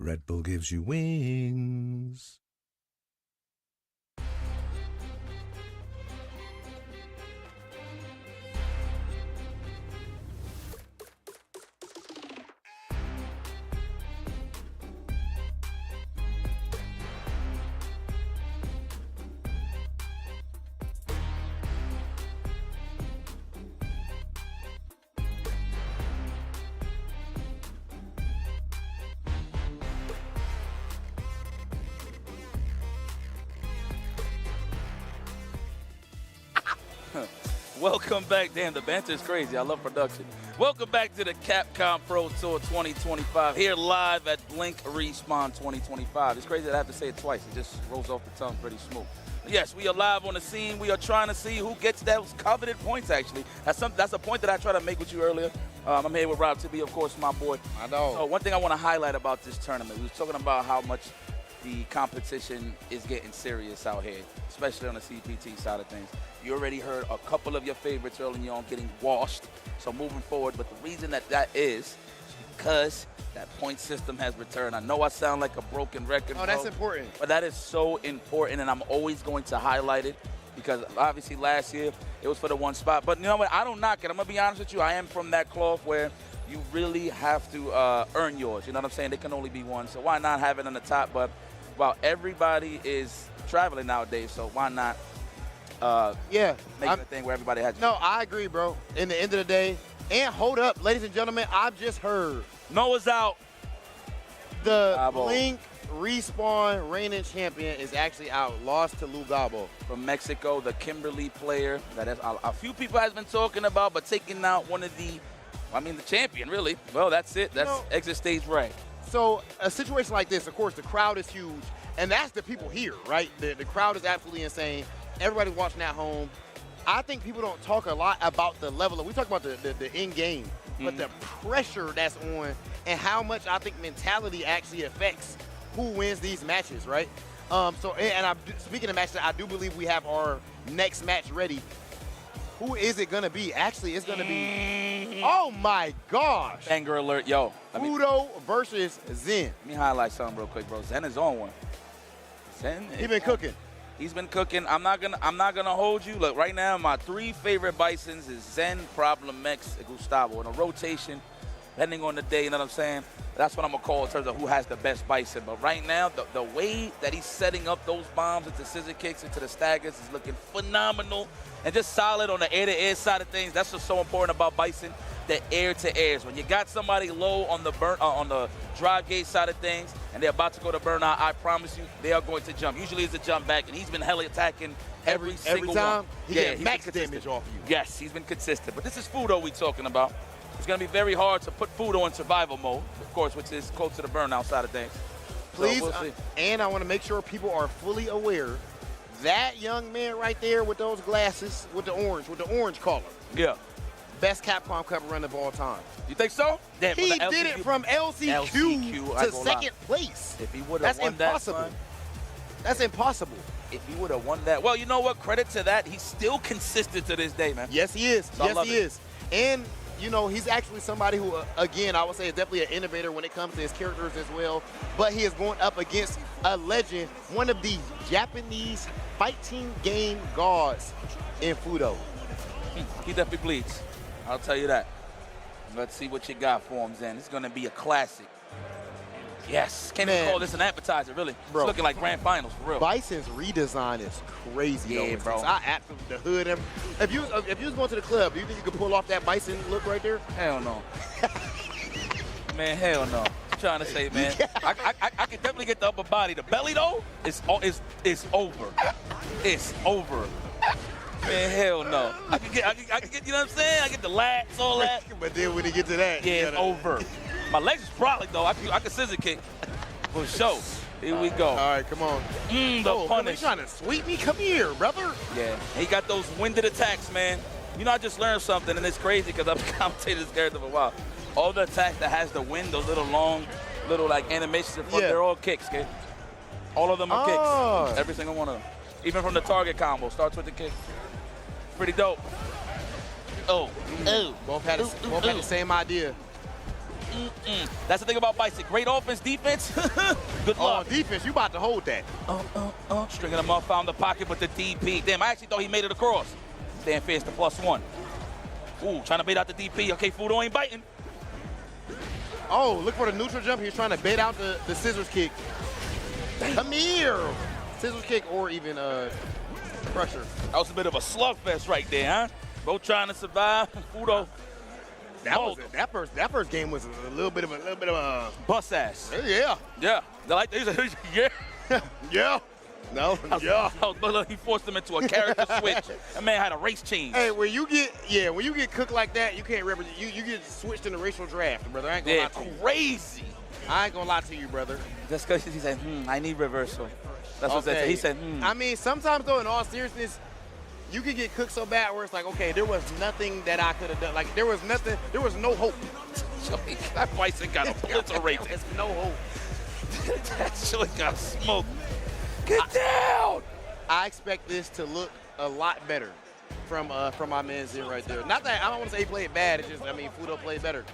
Red Bull gives you wings.
Welcome back. Damn, the banter is crazy. I love production. Welcome back to the Capcom Pro Tour 2025 here live at Blink Respawn 2025. It's crazy that I have to say it twice. It just rolls off the tongue pretty smooth. Yes, we are live on the scene. We are trying to see who gets those coveted points, actually. That's a point that I tried to make with you earlier. I'm here with Rob Tibi, of course, my boy.
I know.
So one thing I want to highlight about this tournament, we were talking about how much the competition is getting serious out here, especially on the CPT side of things. You already heard a couple of your favorites early on getting washed, so moving forward. But the reason that is because that point system has returned. I know I sound like a broken record.
Oh, that's important.
But that is so important, and I'm always going to highlight it because obviously last year it was for the one spot. But you know what? I don't knock it. I'm going to be honest with you. I am from that cloth where you really have to earn yours. You know what I'm saying? There can only be one, so why not have it on the top? But, well, everybody is traveling nowadays, so why not making a thing where everybody has.
No, I agree, bro. In the end of the day, and hold up, ladies and gentlemen, I've just heard
Noah's out.
The Blink Respawn reigning champion is actually out, lost to Lugabo.
From Mexico, the Kimberly player that a few people has been talking about, but taking out one of the champion, really. Well, that's it. That's exit stage right.
So a situation like this, of course, the crowd is huge, and that's the people here, right? The crowd is absolutely insane. Everybody's watching at home. I think people don't talk a lot about the level of, we talk about the end-game, but the pressure that's on and how much I think mentality actually affects who wins these matches, right? Speaking of matches, I do believe we have our next match ready. Who is it going to be? Actually, it's going to be, oh my gosh.
Anger alert, yo.
Fudo versus Zen.
Let me highlight something real quick, bro. Zen is on one. Zen.
He been cooking.
He's been cooking. I'm not gonna hold you. Look, right now my three favorite Bisons is Zen, Problem X, and Gustavo. In a rotation, depending on the day, you know what I'm saying? That's what I'm gonna call in terms of who has the best Bison. But right now, the way that he's setting up those bombs into scissor kicks, into the staggers is looking phenomenal. And just solid on the air-to-air side of things. That's what's so important about Bison, the air-to-airs. When you got somebody low on the on the drive gate side of things, and they're about to go to burnout, I promise you, they are going to jump. Usually it's a jump back, and he's been hella attacking every single
time.
one.
He gets max damage off you.
Yes, he's been consistent. But this is Fudo we talking about. It's going to be very hard to put Fudo in survival mode, of course, which is close to the burnout side of things.
Please,
so we'll see.
And I want to make sure people are fully aware, that young man right there with those glasses, with the orange collar.
Yeah.
Best Capcom Cup run of all time.
You think so? Damn,
he did it from LCQ to second place.
If he would have won
impossible.
that, son,
that's impossible.
If he would have won that, well, you know what? Credit to that. He's still consistent to this day, man.
Yes, he is.
So
yes, he is. And, you know, he's actually somebody who, again, I would say is definitely an innovator when it comes to his characters as well. But he is going up against a legend, one of the Japanese fighting game gods in Fudo.
He definitely bleeds. I'll tell you that. Let's see what you got for him, Zen. It's going to be a classic. Yes. Can't even call this an appetizer, really.
Bro,
it's looking like grand finals, for real.
Bison's redesign is crazy.
Yeah, bro.
I absolutely, the hood. If you was going to the club, do you think you could pull off that Bison look right there?
Hell no. Man, hell no. What you trying to say, man? I can definitely get the upper body. The belly, though, is over. It's over. Man, hell no. I can get, you know what I'm saying? I get the lats, all that.
But then when you get to that,
yeah, it's over. My legs is probably though. I can scissor kick for sure. Here we go.
All right, come on.
The punish.
You trying to sweep me? Come here, brother.
Yeah, he got those winded attacks, man. You know, I just learned something, and it's crazy because I've commentated this character for a while. All the attacks that has the wind, those little long, like animations in front, they're all kicks, kid. All of them are kicks. Every single one of them. Even from the target combo, starts with the kick. Pretty dope.
Both had the same idea.
That's the thing about Bison. Great offense, defense. Good luck.
Defense, you about to hold that.
Stringing him up, found the pocket, but the DP. Damn, I actually thought he made it across. Stand fast to +1. Ooh, trying to bait out the DP. Okay, Fudo ain't biting.
Oh, look for the neutral jump. He's trying to bait out the scissors kick. Come here. Scissors kick or even crusher.
That was a bit of a slugfest right there, huh? Both trying to survive. Fudo.
That first game was a little bit of a
bust ass.
Yeah.
Yeah. They like yeah.
Yeah. No. Yeah.
He forced him into a character switch. That man had a race change.
Hey, when you get cooked like that, you can't represent. You get switched in the racial draft, brother. I ain't gonna lie to you.
Crazy.
I ain't gonna lie to you, brother.
That's because he said, I need reversal. That's what he said.
I mean, sometimes though, in all seriousness, you can get cooked so bad where it's like, okay, there was nothing that I could have done. Like there was no hope.
That Bison got obliterated.
There's no hope.
That shit got smoked. Get down!
I expect this to look a lot better from my man Zen right there. Not that I don't want to say he played bad. It's just Fudo played better.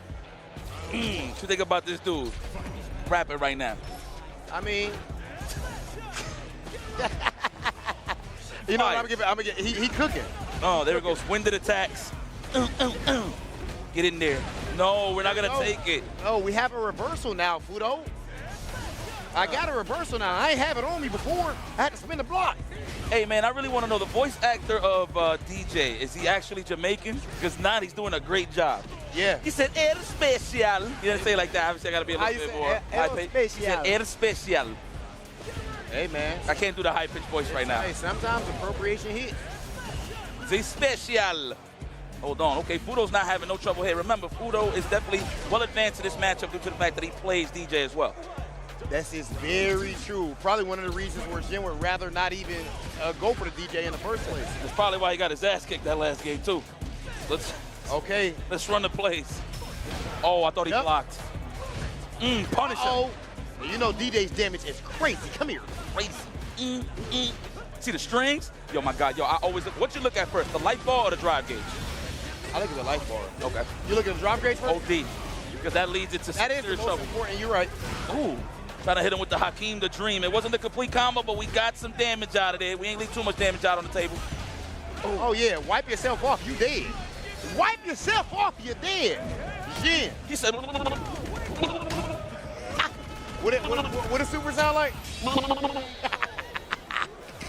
What you think about this dude? Rapping right now.
I mean, you know what I'm gonna give. He cooking.
Oh, there it goes. Winded attacks. Get in there. No, we're not gonna take it.
Oh, we have a reversal now, Fudo. I got a reversal now. I ain't have it on me before. I had to spin the block.
Hey, man, I really want to know the voice actor of DJ. Is he actually Jamaican? Because now he's doing a great job.
Yeah.
He said, "Air Special." He didn't say it like that. Obviously, I got to be a little bit more high-pitched. He said, "Air Special."
Hey, man.
I can't do the high-pitched voice right now.
Hey, sometimes appropriation hits.
The Special. Hold on. Okay, Fudo's not having no trouble here. Remember, Fudo is definitely well advanced to this matchup due to the fact that he plays DJ as well.
That is very true. Probably one of the reasons where Jin would rather not even go for the DJ in the first place.
That's probably why he got his ass kicked that last game, too. Let's run the plays. Oh, I thought he blocked. Punish him.
You know DJ's damage is crazy. Come here.
Crazy. See the strings? Yo, my God. Yo, I always look. What you look at first, the light bar or the drive gauge?
I look at the light bar.
Okay.
You look at the drive gauge first?
OD. Because that leads into serious trouble. That is the most
important. You're right.
Ooh. Trying to hit him with the Hakeem the Dream. It wasn't a complete combo, but we got some damage out of there. We ain't leave too much damage out on the table.
Oh yeah. Wipe yourself off. You dead. Wipe yourself off. You're dead. Jin.
He said.
What a super sound like?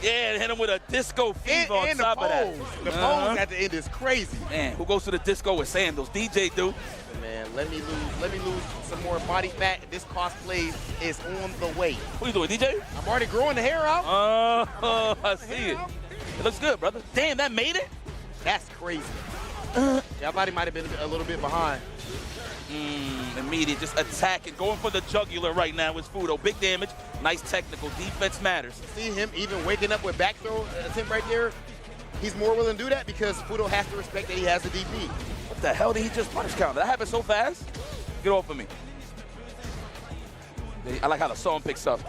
Yeah, hit him with a disco fever on top of that.
The pose at the end is crazy.
Man, who goes to the disco with sandals? DJ do.
Man, let me lose some more body fat. This cosplay is on the way.
What you doing, DJ?
I'm already growing the hair out.
Oh, I see it. It looks good, brother. Damn, that made it?
That's crazy. Your body might have been a little bit behind.
Immediate, just attacking, going for the jugular right now with Fudo. Big damage, nice technical, defense matters.
See him even waking up with back throw attempt right there. He's more willing to do that because Fudo has to respect that he has the DP.
What the hell did he just punish counter? That happened so fast. Get off of me. I like how the song picks up.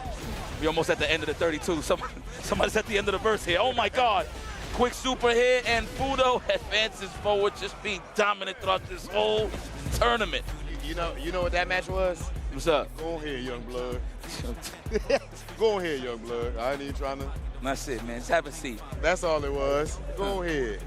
We almost at the end of the 32. Somebody's at the end of the verse here. Oh my God. Quick super hit, and Fudo advances forward, just being dominant throughout this whole tournament.
You know what that match was?
What's up?
Go ahead, young blood. Go ahead, young blood. I ain't even trying to.
That's it, man. Just have a seat.
That's all it was. Go ahead.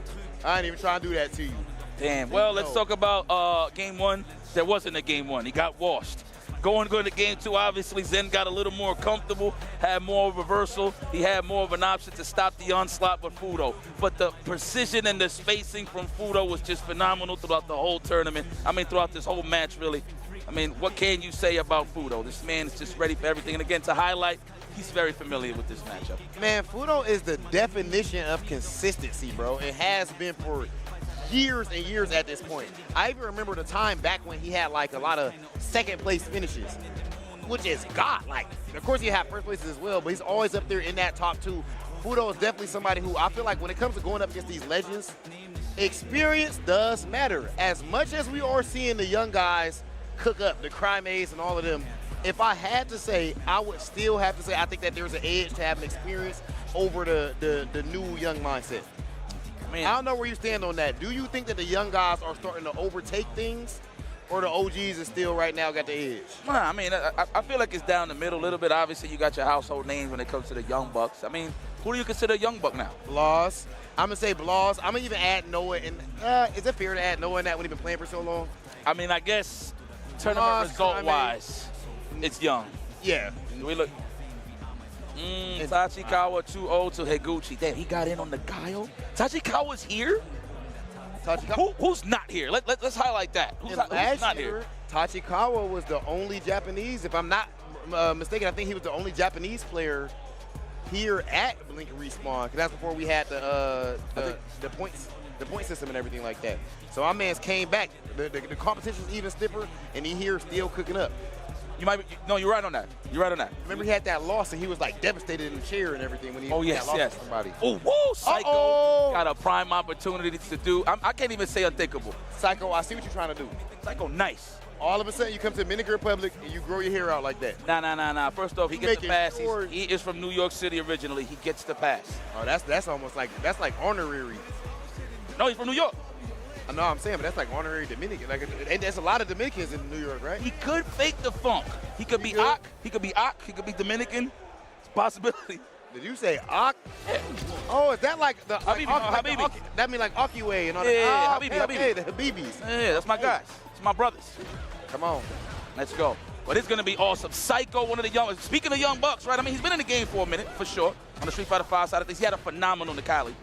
I ain't even trying to do that to you.
Damn. Well, let's talk about game one. There wasn't a game one. He got washed. Going to game two, obviously, Zen got a little more comfortable, had more reversal. He had more of an option to stop the onslaught with Fudo. But the precision and the spacing from Fudo was just phenomenal throughout the whole tournament. I mean, throughout this whole match, really. I mean, what can you say about Fudo? This man is just ready for everything. And again, to highlight, he's very familiar with this matchup.
Man, Fudo is the definition of consistency, bro. It has been for years and years at this point. I even remember the time back when he had like a lot of second place finishes, which is godlike. Of course, he had first places as well, but he's always up there in that top two. Fudo is definitely somebody who I feel like when it comes to going up against these legends, experience does matter. As much as we are seeing the young guys cook up, the Crimates and all of them, if I had to say, I would still have to say I think that there's an edge to have an experience over the new young mindset. Man. I don't know where you stand on that. Do you think that the young guys are starting to overtake things, or the OGs is still right now got the edge?
Nah, I mean, I feel like it's down the middle a little bit. Obviously, you got your household names when it comes to the Young Bucks. I mean, who do you consider a Young Buck now?
Blas. I'm going to say Blas. I'm going to even add Noah. And is it fair to add Noah in that when he's been playing for so long?
I mean, I guess tournament result-wise, it's Young.
Yeah.
Do we look? Tachikawa 2-0 to Higuchi. Damn, he got in on the guile. Tachikawa's here? Who's not here? Let's highlight that. Who's not here?
Tachikawa was the only Japanese, if I'm not mistaken, I think he was the only Japanese player here at Blink Respawn, because that's before we had the point system and everything like that. So our man's came back. The competition's even stiffer, and he here still cooking up.
No, you're right on that. You're right on that.
Remember, he had that loss, and he was like devastated in the chair and everything when he
yes.
lost to somebody.
Oh, whoa, Psycho got a prime opportunity to do. I can't even say unthinkable.
Psycho, I see what you're trying to do.
Psycho, nice.
All of a sudden, you come to the Dominican Republic and you grow your hair out like that.
Nah. First off, he gets the pass. He is from New York City originally. He gets the pass.
Oh, that's almost like honorary.
No, he's from New York.
I know I'm saying, but that's like honorary Dominican. Like, and there's a lot of Dominicans in New York, right?
He could fake the funk. He could be Ak. He could be Ak. He could be Dominican. It's a possibility.
Did you say Ak? Yeah. Oh, is that like the
Habibi?
That mean like Akiwe and all
that?
Yeah,
Habibi.
Okay, the Habibis.
Yeah, that's my guys. It's my brothers.
Come on.
Let's go. But it's going to be awesome. Psycho, one of the young. Speaking of Young Bucks, right? I mean, he's been in the game for a minute, for sure. On the Street Fighter 5 side of things, he had a phenomenal Nikali.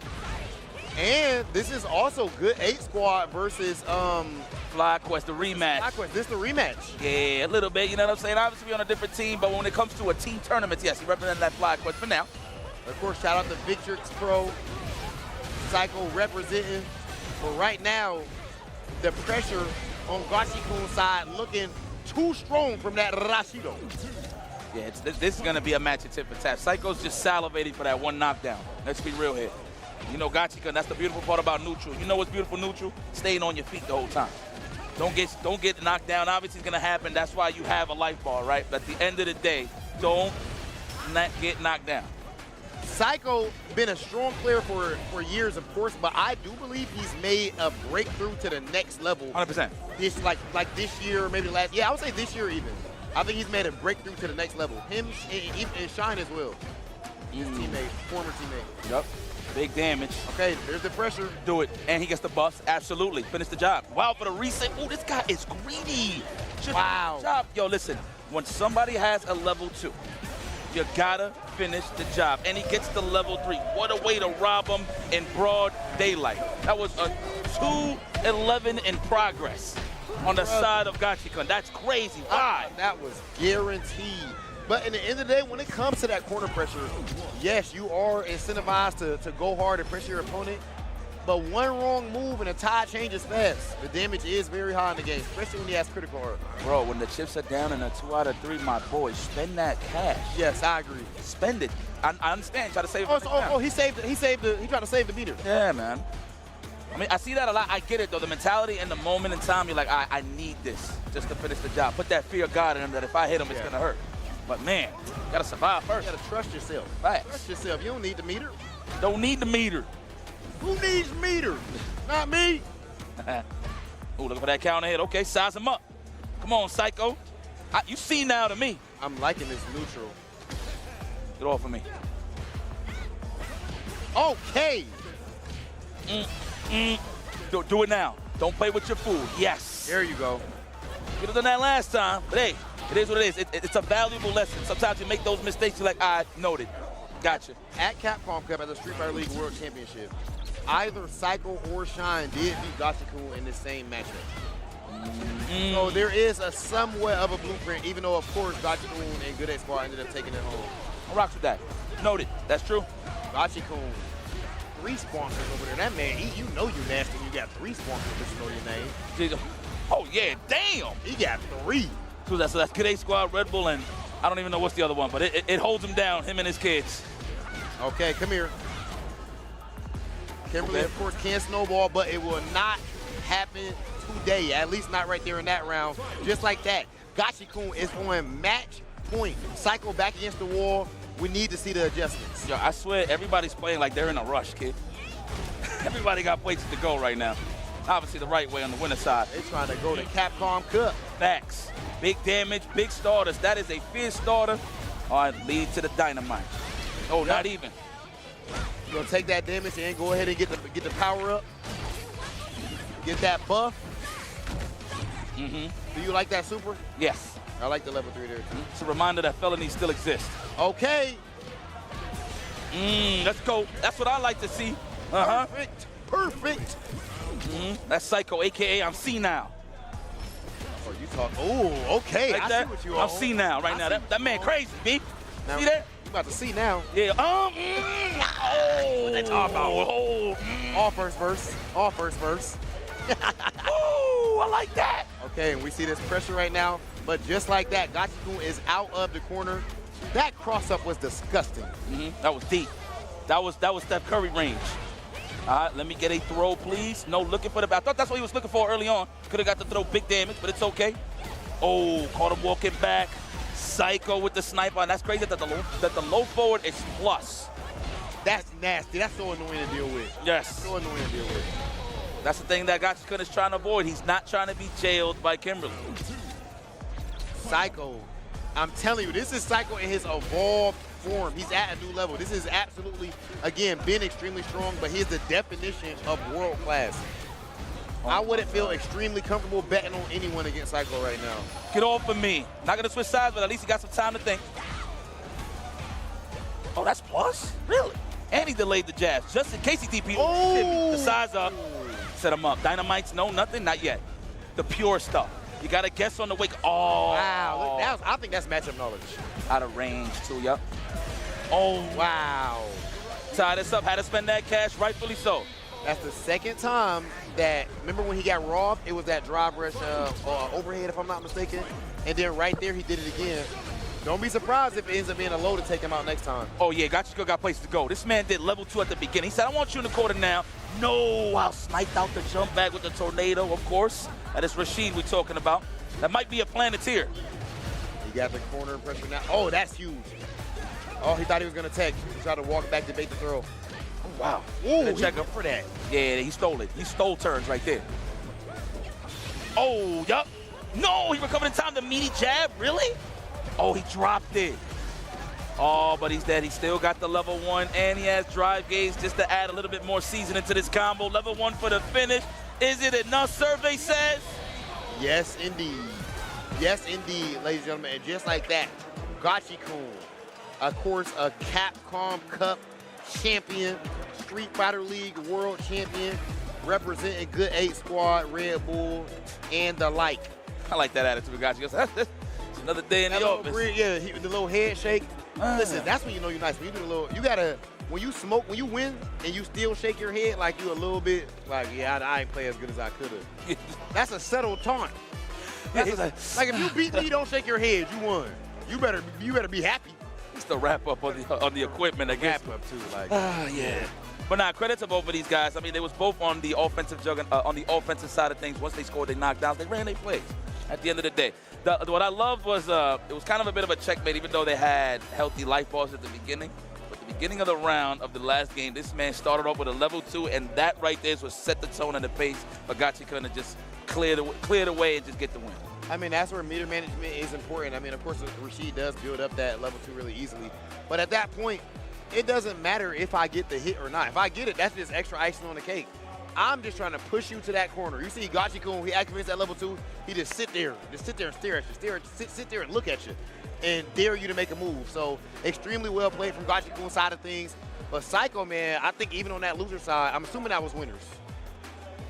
And this is also good 8 squad versus
FlyQuest, the rematch.
FlyQuest, this is the rematch.
Yeah, a little bit, you know what I'm saying? Obviously, we're on a different team, but when it comes to a team tournament, yes, he represented that FlyQuest for now.
Of course, shout out to Victrix Pro, Psycho representing. But right now, the pressure on Gachi-kun's side looking too strong from that Rashido.
Yeah, this is going to be a match at tip for tat. Psycho's just salivating for that one knockdown. Let's be real here. You know, Gachi-kun, that's the beautiful part about neutral. You know what's beautiful neutral? Staying on your feet the whole time. Don't get knocked down. Obviously, it's going to happen. That's why you have a life bar, right? But at the end of the day, don't get knocked down.
Psycho been a strong player for years, of course, but I do believe he's made a breakthrough to the next level.
100%.
This like this year, maybe last. Yeah, I would say this year even. I think he's made a breakthrough to the next level. Him and Shine as well. His teammate, former teammate.
Yep. Big damage.
Okay, there's the pressure.
Do it. And he gets the buff. Absolutely. Finish the job. Wow, for the reset. Oh, this guy is greedy.
Wow.
Job. Yo, listen. When somebody has a level 2, you gotta finish the job. And he gets to level 3. What a way to rob him in broad daylight. That was a 2-11 in progress on the side of Gachi-kun. That's crazy. Why?
That was guaranteed. But in the end of the day, when it comes to that corner pressure, yes, you are incentivized to go hard and pressure your opponent. But one wrong move and the tide changes fast. The damage is very high in the game, especially when he has critical art.
Bro, when the chips are down in a 2 out of 3, my boy, spend that cash.
Yes, I agree.
Spend it. I understand. Try to save it.
He tried to save the meter.
Yeah, man. I mean, I see that a lot. I get it, though. The mentality and the moment in time, you're like, I need this just to finish the job. Put that fear of God in him that if I hit him, it's going to hurt. But, man, you got to survive first.
You got to trust yourself.
Right.
Trust yourself. You don't need the meter.
Don't need the meter.
Who needs meter? Not me.
Oh, look for that counter hit. Okay, size him up. Come on, Psycho. You see now to me.
I'm liking this neutral.
Get off of me.
Okay.
Do it now. Don't play with your food. Yes.
There you go.
Could have done that last time, but hey, it is what it is. It's a valuable lesson. Sometimes you make those mistakes, you're like, I noted. Gotcha.
At Capcom Cup, at the Street Fighter League World Championship, either Psycho or Shine did beat Gachi-kun in the same matchup. So there is a somewhat of a blueprint, even though, of course, Gachi-kun and Good 8 Squad ended up taking it home.
I rocks with that. Noted. That's true.
Gachi-kun, 3 sponsors over there. That man, you know you nasty when you got 3 sponsors that you know your name.
Oh, yeah, damn.
He got 3.
So that's Good 8 Squad, Red Bull, and I don't even know what's the other one, but it holds him down, him and his kids.
Okay, come here. Kimberly, of course, can snowball, but it will not happen today, at least not right there in that round. Just like that, Gachi-kun is on match point. Psycho back against the wall. We need to see the adjustments.
Yo, I swear, everybody's playing like they're in a rush, kid. Everybody got places to go right now. Obviously the right way on the winner side.
They're trying to go to Capcom Cup.
Facts. Big damage, big starters. That is a fierce starter. All right, lead to the dynamite. Oh, not even.
You're going to take that damage and go ahead and get the power up. Get that buff. Do you like that super?
Yes.
I like the level 3 there, too.
It's a reminder that felonies still exist.
Okay.
Let's go. That's what I like to see.
Perfect. Perfect.
That's Psycho, a.k.a. I'm senile.
Oh, you talk. Oh, okay.
Like
I
that?
see what you are.
I'm senile right now. That man crazy, B.
Now,
See that?
You about to see now.
Yeah.
What they talking about? All first verse. All first verse.
Ooh, I like that.
Okay, and we see this pressure right now. But just like that, Gachikun is out of the corner. That cross-up was disgusting.
That was deep. That was Steph Curry range. All right, let me get a throw, please. No, looking for the. I thought that's what he was looking for early on. Could have got to throw big damage, but it's okay. Oh, caught him walking back. Psycho with the sniper. And that's crazy that the low forward is plus.
That's nasty. That's so annoying to deal with.
Yes.
So annoying to deal with.
That's the thing that Gachikun is trying to avoid. He's not trying to be jailed by Kimberly.
Psycho. I'm telling you, this is Psycho in his evolved form. He's at a new level. This is absolutely, again, been extremely strong, but he's the definition of world class. I wouldn't feel extremely comfortable betting on anyone against Psycho right now.
Get off of me. Not going to switch sides, but at least he got some time to think. Oh, that's plus? Really? And he delayed the jabs, just in case he DP'd the size up. Set him up. Dynamites, no, nothing, not yet. The pure stuff. You got to guess on the wake. Oh.
Wow. Look, I think that's matchup knowledge.
Out of range, too, yep. Oh.
Wow.
Tie this up, had to spend that cash, rightfully so.
That's the second time that, remember when he got robbed, it was that drive rush overhead, if I'm not mistaken. And then right there, he did it again. Don't be surprised if it ends up being a low to take him out next time.
Oh, yeah, Gachikun got places to go. This man did level 2 at the beginning. He said, I want you in the corner now. No, I sniped out the jump back with the tornado, of course. That is Rashid we're talking about. That might be a Planeteer.
He got the corner pressure now. Oh, that's huge. Oh, he thought he was going to tech. He tried to walk back to bait the throw.
Oh, wow.
Ooh,
check up
for that.
Yeah, he stole it. He stole turns right there. Oh, yup. No, he recovered in time. The meaty jab, really? Oh, he dropped it. Oh, but he's dead. He still got the level 1, and he has drive gauge just to add a little bit more seasoning to this combo. Level 1 for the finish. Is it enough, survey says?
Yes, indeed. Yes, indeed, ladies and gentlemen. And just like that, Gachikun, of course, a Capcom Cup champion, Street Fighter League world champion, representing Good 8 Squad, Red Bull, and the like.
I like that attitude, Gachikun. That's another day in the office.
The little head shake. Listen, that's when you know you're nice. When you do a little, you gotta, when you smoke, when you win, and you still shake your head like you a little bit, like, yeah, I ain't play as good as I could have. That's a subtle taunt. Like if you beat me, you don't shake your head, you won. You better be happy.
It's the wrap up on the equipment, I guess.
Wrap up too, like.
Yeah. But nah, credit to both of these guys. I mean, they was both on the offensive on the offensive side of things. Once they scored, they knockdowns. They ran their plays. At the end of the day, what I loved was it was kind of a bit of a checkmate, even though they had healthy life bars at the beginning. But the beginning of the round of the last game, this man started off with a level 2, and that right there was set the tone and the pace for Gachikun to just clear the way and just get the win.
I mean, that's where meter management is important. I mean, of course, Rashid does build up that level 2 really easily. But at that point, it doesn't matter if I get the hit or not. If I get it, that's just extra icing on the cake. I'm just trying to push you to that corner. You see Gachikun, he activates that level 2, he just sit there and stare at you, sit there and look at you and dare you to make a move. So extremely well played from Gachikun's side of things. But Psycho, man, I think even on that loser side, I'm assuming that was winners.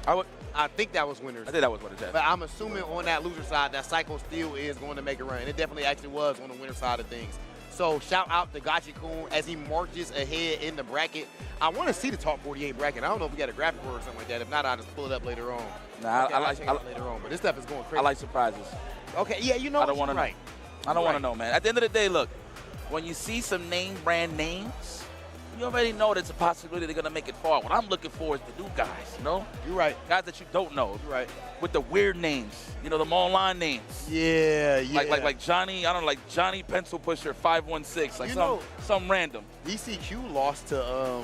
I think that was winners.
I think that was winners, yeah.
But I'm assuming on that loser side that Psycho still is going to make a run. And it definitely actually was on the winner side of things. So shout out to Gachikun as he marches ahead in the bracket. I want to see the top 48 bracket. I don't know if we got a graphic or something like that. If not, I'll just pull it up later on.
Nah,
okay, I'll check it out later on. But this stuff is going crazy.
I like surprises.
Okay, yeah, you know
I don't want to know.
right.
I don't want to know, man. At the end of the day, look, when you see some name brand names, you already know there's a possibility they're going to make it far. What I'm looking for is the new guys, you know?
You're right.
Guys that you don't know.
You're right.
With the weird names, you know, them online names.
Yeah.
Like Johnny, I don't know, like Johnny Pencil Pusher 516, like some random.
DCQ lost to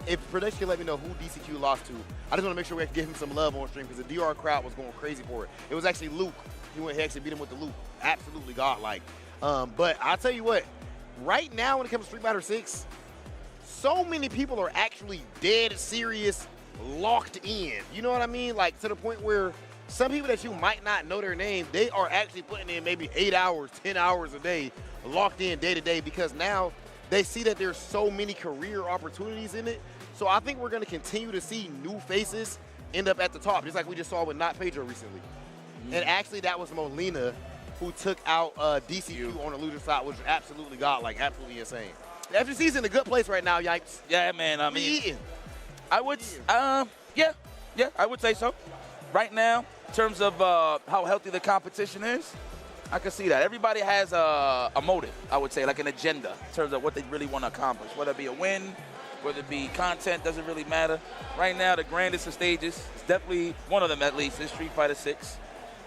if production can let me know who DCQ lost to, I just want to make sure we can give him some love on stream because the DR crowd was going crazy for it. It was actually Luke. He actually beat him with the loop. Absolutely godlike. But I'll tell you what, right now when it comes to Street Fighter 6, so many people are actually dead serious, locked in. You know what I mean? Like to the point where some people that you might not know their name, they are actually putting in maybe 8 hours, 10 hours a day, locked in day to day because now they see that there's so many career opportunities in it. So I think we're going to continue to see new faces end up at the top, just like we just saw with Not Pedro recently. And actually that was Molina who took out DCQ on the loser side, which was absolutely godlike, absolutely insane. The FGC's in a good place right now, yikes.
Yeah, man. I mean,
eating.
I would, yeah, I would say so. Right now, in terms of how healthy the competition is, I can see that. Everybody has a motive, I would say, like an agenda in terms of what they really want to accomplish. Whether it be a win, whether it be content, doesn't really matter. Right now, the grandest of stages, it's definitely one of them at least, is Street Fighter 6.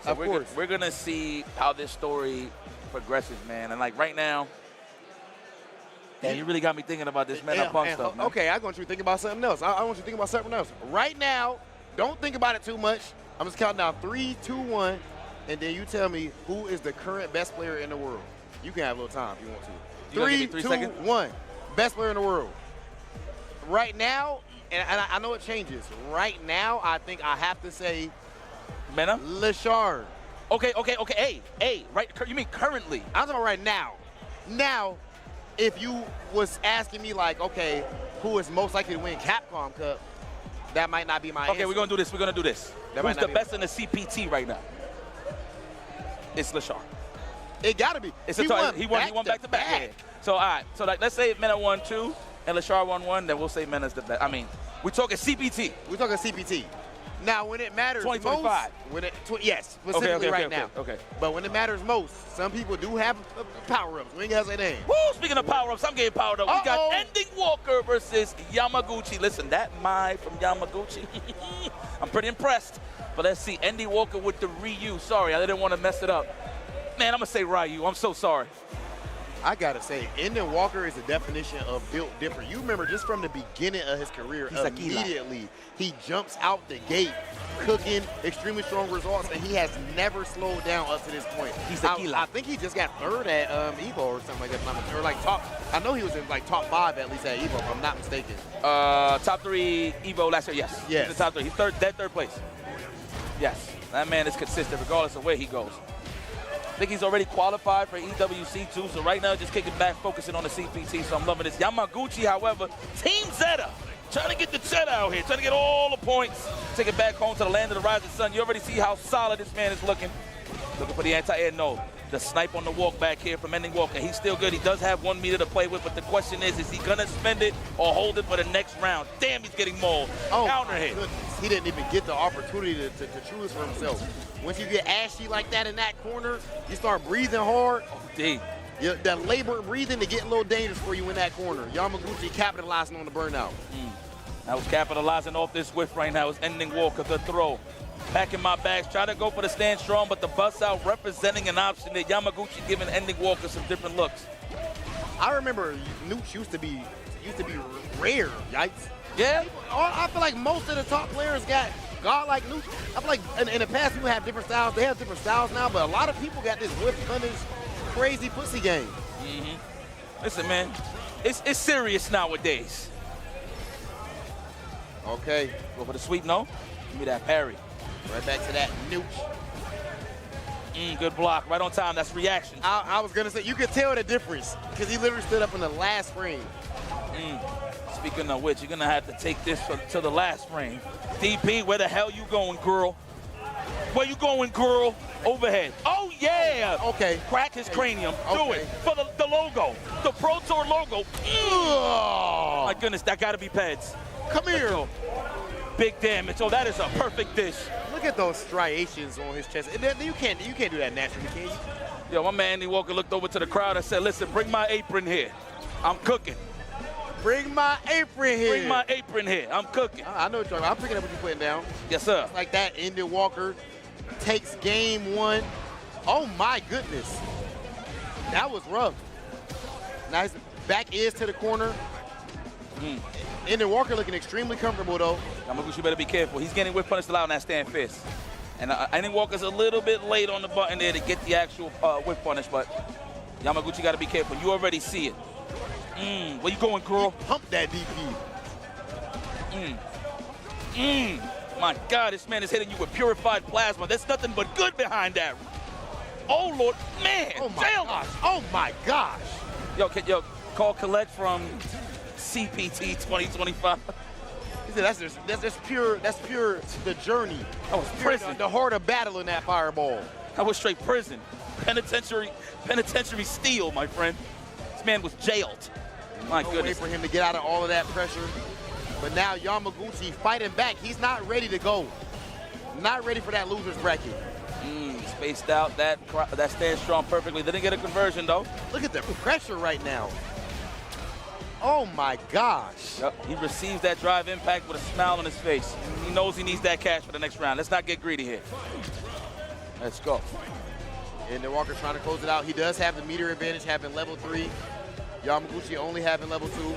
So
of course.
We're going to see how this story progresses, man. And like right now, man, you really got me thinking about this Man Up Punk stuff, man.
Okay, I want you to think about something else. I want you to think about something else. Right now, don't think about it too much. I'm just counting down 3, 2, 1, and then you tell me who is the current best player in the world. You can have a little time if you want to. 3, 2, 1. Best player in the world. Right now, and I know it changes. Right now, I think I have to say
Mena?
Lashard.
Okay. Hey, right, you mean currently?
I'm talking about right now. Now, if you was asking me like, okay, who is most likely to win Capcom Cup, that might not be my answer.
Okay, we're going to do this. Who's the best in the CPT right now? It's Lashard.
It got to be.
He won back to back. Yeah. So, all right. So, like, let's say Mena won 2 and Lashard won 1, then we'll say Mena's the best. I mean, we're talking CPT.
We're talking CPT. Now, when it matters
2025.
most, yes, specifically right now.
Okay.
But when it matters most, some people do have power-ups. We ain't got to say names.
Woo, speaking of power-ups, I'm getting powered up. We got Ending Walker versus Yamaguchi. Listen, that Mai from Yamaguchi, I'm pretty impressed. But let's see, Ending Walker with the Ryu. Sorry, I didn't want to mess it up. Man, I'm going to say Ryu. I'm so sorry.
I got to say, Ending Walker is the definition of built different. You remember just from the beginning of his career, immediately he jumps out the gate, cooking extremely strong results, and he has never slowed down up to this point. I think he just got 3rd at EVO or something like that. Or like top, I know he was in like top 5 at least at EVO, if I'm not mistaken.
Top 3 EVO last year, yes.
Yes.
He's the top 3. He's third place. Yes. That man is consistent regardless of where he goes. I think he's already qualified for EWC too, so right now just kicking back, focusing on the CPT, so I'm loving this. Yamaguchi, however, Team Zeta, trying to get the Zeta out here, trying to get all the points, take it back home to the land of the rising sun. You already see how solid this man is looking. Looking for the anti-air, no. The snipe on the walk back here from Ending Walker. He's still good. He does have 1 meter to play with, but the question is he going to spend it or hold it for the next round? Damn, he's getting mauled. Counter hit.
Goodness. He didn't even get the opportunity to choose for himself. Once you get ashy like that in that corner, you start breathing hard.
Oh, indeed.
That labored breathing to get a little dangerous for you in that corner. Yamaguchi capitalizing on the burnout.
That was capitalizing off this whiff right now. It's Ending Walker, the throw. Back in my bags, try to go for the stand strong, but the bust out representing an option that Yamaguchi giving Ending Walker some different looks.
I remember Nooch used to be rare, yikes.
Yeah?
I feel like most of the top players got godlike Nooch. I feel like in the past people have different styles. They have different styles now, but a lot of people got this whip punish, crazy pussy game.
Listen, man, it's serious nowadays.
Okay.
Go for the sweep, no? Give me that parry.
Right back to that Nooch.
Good block, right on time. That's reaction.
I was going to say, you could tell the difference because he literally stood up in the last frame.
Speaking of which, you're going to have to take this to the last frame. DP, where the hell you going, girl? Where you going, girl? Overhead. Oh, yeah.
Okay.
Crack his cranium. Do it for the logo. The Pro Tour logo.
Oh.
My goodness, that got to be Peds.
Come here.
Big damage. Oh, that is a perfect dish.
Look at those striations on his chest. You can't do that naturally, can you?
Yo, my man Andy Walker looked over to the crowd and said, listen, bring my apron here. I'm cooking.
Bring my apron here.
Bring my apron here. I'm cooking.
I know what you're talking about. I'm picking up what you're putting down.
Yes, sir.
Just like that, Ending Walker takes game 1. Oh, my goodness. That was rough. Nice back is to the corner. Ender Walker looking extremely comfortable, though.
Yamaguchi better be careful. He's getting whip punish allowed on that stand fist. And Ender Walker's a little bit late on the button there to get the actual whip punish, but Yamaguchi got to be careful. You already see it. Where you going, girl?
Pump that DP.
My God, this man is hitting you with purified plasma. There's nothing but good behind that. Oh, Lord. Man.
Oh, my gosh. Oh, my gosh.
Yo, call collect from CPT 2025.
That's just pure the journey.
That was prison.
The heart of battle in that fireball.
That was straight prison. Penitentiary steel, my friend. This man was jailed. My
No
goodness.
way for him to get out of all of that pressure. But now Yamaguchi fighting back. He's not ready to go. Not ready for that loser's bracket.
Spaced out. That stands strong perfectly. Didn't get a conversion, though.
Look at the pressure right now. Oh, my gosh.
Yep. He receives that drive impact with a smile on his face. He knows he needs that cash for the next round. Let's not get greedy here. Let's go.
Ender Walker trying to close it out. He does have the meter advantage, having level 3. Yamaguchi only having level 2.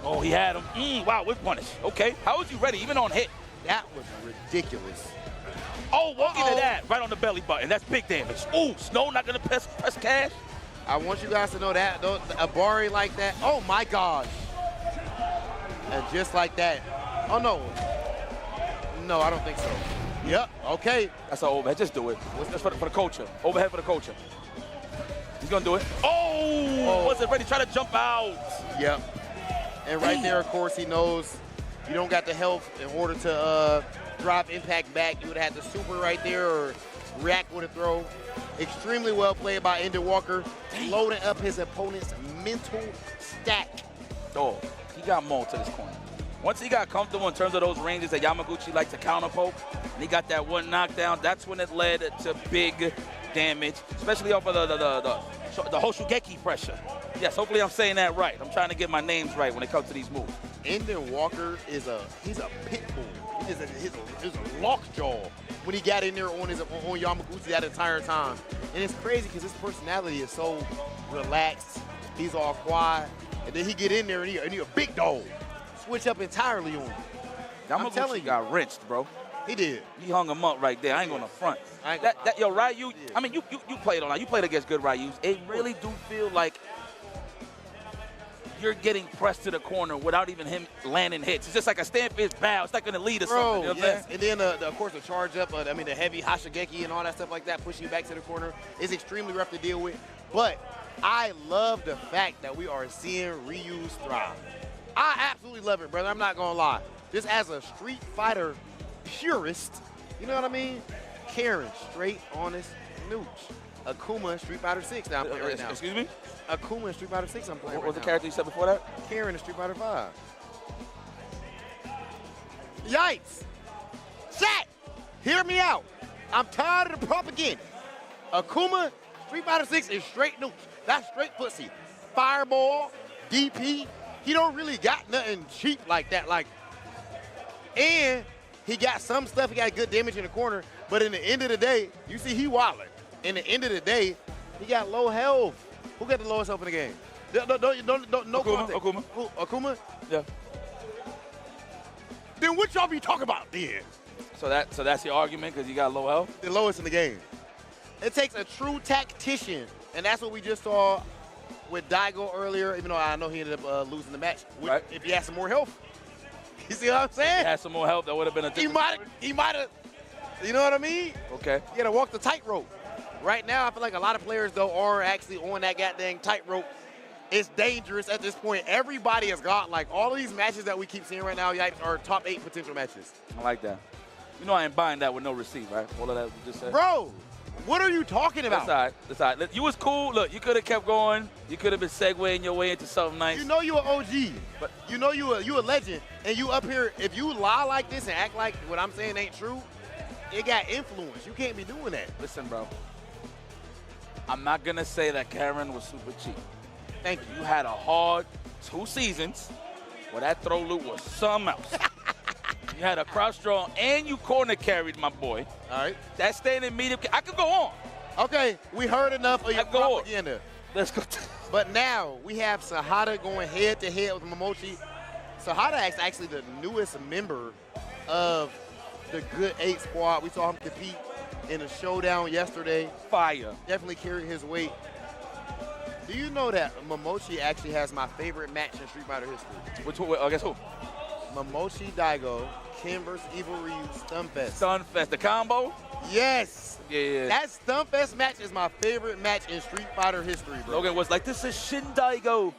Oh, he had him. Wow, whip punish. Okay. How was you ready, even on hit?
That was ridiculous.
Oh, walk into that. Right on the belly button. That's big damage. Ooh, Snow not going to press cash.
I want you guys to know that, though, a Bari like that. Oh, my gosh. And just like that. Oh, no. No, I don't think so. Yep, okay.
That's an overhead. Just do it. Just for the culture. Overhead for the culture. He's going to do it. Oh, wasn't ready. Try to jump out.
Yep. And right there, of course, he knows you don't got the health in order to drop impact back. You would have had the super right there or react with a throw. Extremely well played by Ender Walker, loading up his opponent's mental stack.
Oh, he got more to this corner. Once he got comfortable in terms of those ranges that Yamaguchi likes to counter poke, and he got that one knockdown, that's when it led to big damage, especially off of the Hoshugeki pressure. Yes, hopefully I'm saying that right. I'm trying to get my names right when it comes to these moves.
Ender Walker he's a pit bull. He's a lockjaw when he got in there on Yamaguchi that entire time. And it's crazy because his personality is so relaxed. He's all quiet. And then he get in there and he a big dog. Switch up entirely on him.
Yamaguchi got rinsed, bro.
He did.
He hung him up right there. I ain't gonna front. Yo, Ryu, I mean, you played online. You played against good Ryus. It really do feel like you're getting pressed to the corner without even him landing hits. It's just like a stand fist bow. It's like an elite or something. You know
yes. And then, of course, the charge up, the heavy Hoshugeki and all that stuff like that, pushing you back to the corner is extremely rough to deal with. But I love the fact that we are seeing Ryu's thrive. I absolutely love it, brother. I'm not going to lie. Just as a Street Fighter purist, you know what I mean? Karen, straight, honest, nooch. Akuma, Street Fighter 6 now I'm playing right now.
Excuse me?
Akuma, Street Fighter 6 I'm playing
What
right
was
now.
the character you said before that?
Karen in Street Fighter 5. Yikes! Chat! Hear me out. I'm tired of the propaganda. Akuma, Street Fighter 6 is straight nooch. That's straight pussy. Fireball, DP, he don't really got nothing cheap like that. And he got some stuff, he got good damage in the corner, but in the end of the day, you see he wildin'. In the end of the day, he got low health. Who got the lowest health in the game? No contact.
Akuma.
Who, Akuma?
Yeah.
Then what y'all be talking about then?
So that's your argument because you got low health?
The lowest in the game. It takes a true tactician, and that's what we just saw with Daigo earlier, even though I know he ended up losing the match.
Right.
If he had some more health. You see what I'm saying?
If he had some more health, that would have been a different
He might have, you know what I mean?
Okay.
You gotta walk the tightrope. Right now, I feel like a lot of players, though, are actually on that goddamn tightrope. It's dangerous at this point. Everybody has got, all of these matches that we keep seeing right now, yikes, are top 8 potential matches.
I like that. You know I ain't buying that with no receipt, right? All of that you just said.
Bro, what are you talking about?
That's all right. You was cool. Look, you could have kept going. You could have been segueing your way into something nice.
You know you an OG, but you know you a legend, and you up here, if you lie like this and act like what I'm saying ain't true, it got influence. You can't be doing that.
Listen, bro. I'm not going to say that Karen was super cheap.
Thank you.
You had a hard 2 seasons where that throw loop was something else. You had a crouch draw, and you corner carried my boy.
All right.
That standing medium, I could go on.
Okay, we heard enough of your propaganda.
Let's go.
But now we have Sahada going head-to-head with Momochi. Sahada is actually the newest member of the Good 8 squad. We saw him compete in a showdown yesterday.
Fire.
Definitely carried his weight. Do you know that Momochi actually has my favorite match in Street Fighter history?
Which one? I guess who?
Momochi Daigo, Ken vs. Evil Ryu, Stunfest.
Stunfest, the combo?
Yes.
Yeah.
That Stunfest match is my favorite match in Street Fighter history, bro.
Logan was like, this is Shin Daigo.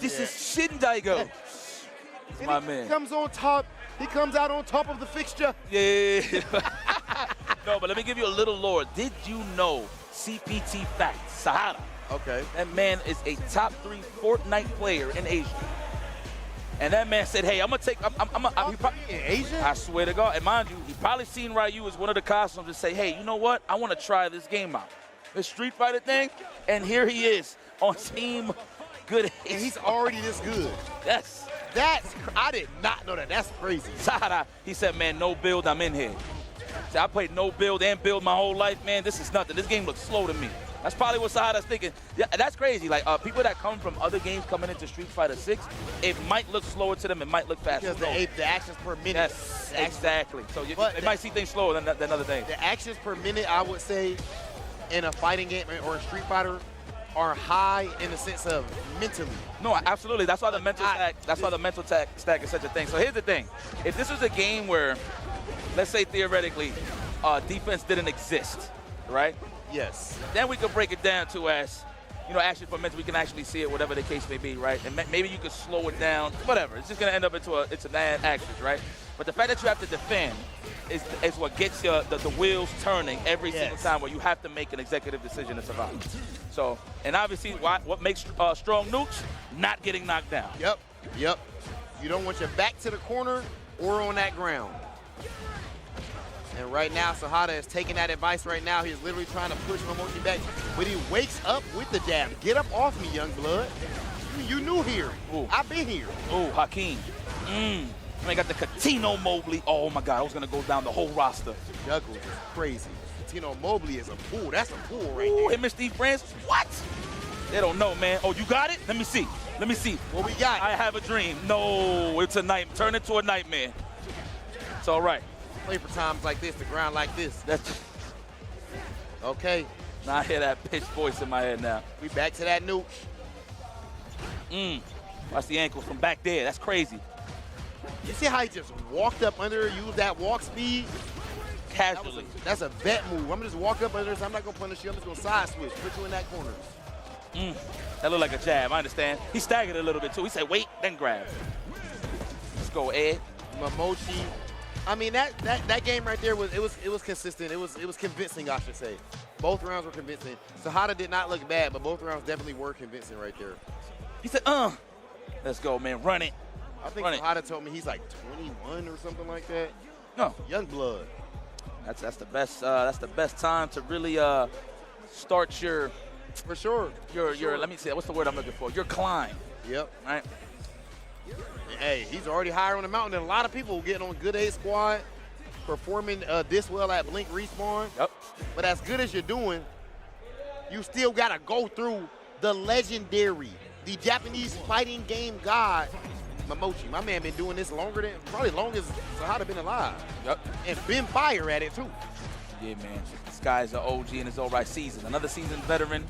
This is Shin Daigo.
And
my
he
man.
comes on top. He comes out on top of the fixture.
Yeah. No, but let me give you a little lore. Did you know, CPT fact, Sahada?
Okay.
That man is a top 3 Fortnite player in Asia. And that man said, hey, I'm going to take,
in Asia?
I swear to God. And mind you, he probably seen Ryu as one of the costumes and say, hey, you know what? I want to try this game out. This Street Fighter thing. And here he is on Team Good 8.
And he's already this good.
Yes.
I did not know that. That's crazy.
Sahada, he said, man, no build, I'm in here. See, I played no build and build my whole life, man. This is nothing. This game looks slow to me. That's probably what Sahada's thinking. Yeah, that's crazy. Like, people that come from other games coming into Street Fighter 6, it might look slower to them. It might look faster.
Because the actions per minute.
Yes, exactly. So they might see things slower than other things.
The actions per minute, I would say, in a fighting game or a Street Fighter, are high in the sense of mentally.
No, absolutely. That's why the mental stack. That's why the mental stack is such a thing. So here's the thing: if this was a game where, let's say theoretically, defense didn't exist, right?
Yes.
Then we could break it down to as, action for mental. We can actually see it, whatever the case may be, right? And maybe you could slow it down. Whatever. It's just gonna end up into an actions, right? But the fact that you have to defend is what gets you the wheels turning every single time, where you have to make an executive decision to survive. So, and obviously, what makes strong nukes? Not getting knocked down.
Yep. You don't want your back to the corner or on that ground. And right now, Sahada is taking that advice right now. He's literally trying to push Momochi back, but he wakes up with the jab. Get up off me, young blood. You new here.
Ooh.
I've been here.
Ooh, Hakeem. I got the Catino Mobley. Oh, my God. I was going to go down the whole roster.
Juggles is crazy. Catino Mobley is a fool. That's a fool right
Ooh,
there.
him and Steve Francis. What? They don't know, man. Oh, you got it? Let me see.
What we got?
I have a dream. No, it's a nightmare. Turn it to a nightmare. It's all right.
Play for times like this, the ground like this.
That's
okay.
Now I hear that pitched voice in my head now.
We back to that nuke.
Watch the ankles from back there. That's crazy.
You see how he just walked up under, used that walk speed?
Casually.
That's a vet move. I'm going to just walk up under, so I'm not going to punish you. I'm just going to side switch, put you in that corner.
That looked like a jab. I understand. He staggered a little bit, too. He said, wait, then grab. Let's go, Ed.
Momochi. I mean, that game right there was consistent. It was convincing, I should say. Both rounds were convincing. Sahada did not look bad, but both rounds definitely were convincing right there.
He said, let's go, man. Run it.
I think Sahada told me he's like 21 or something like that.
No.
Young blood.
That's the best. That's the best time to really start your.
For sure.
Your. Let me see. What's the word I'm looking for? Your climb.
Yep.
Right.
Hey, he's already higher on the mountain than a lot of people getting on Good 8 squad, performing this well at Blink Respawn.
Yep.
But as good as you're doing, you still got to go through the legendary, the Japanese fighting game god, Momochi. My man been doing this longer than, probably longest Sahada been alive.
Yep.
And been fire at it too.
Yeah, man. This guy's an OG in his own right season. Another seasoned veteran.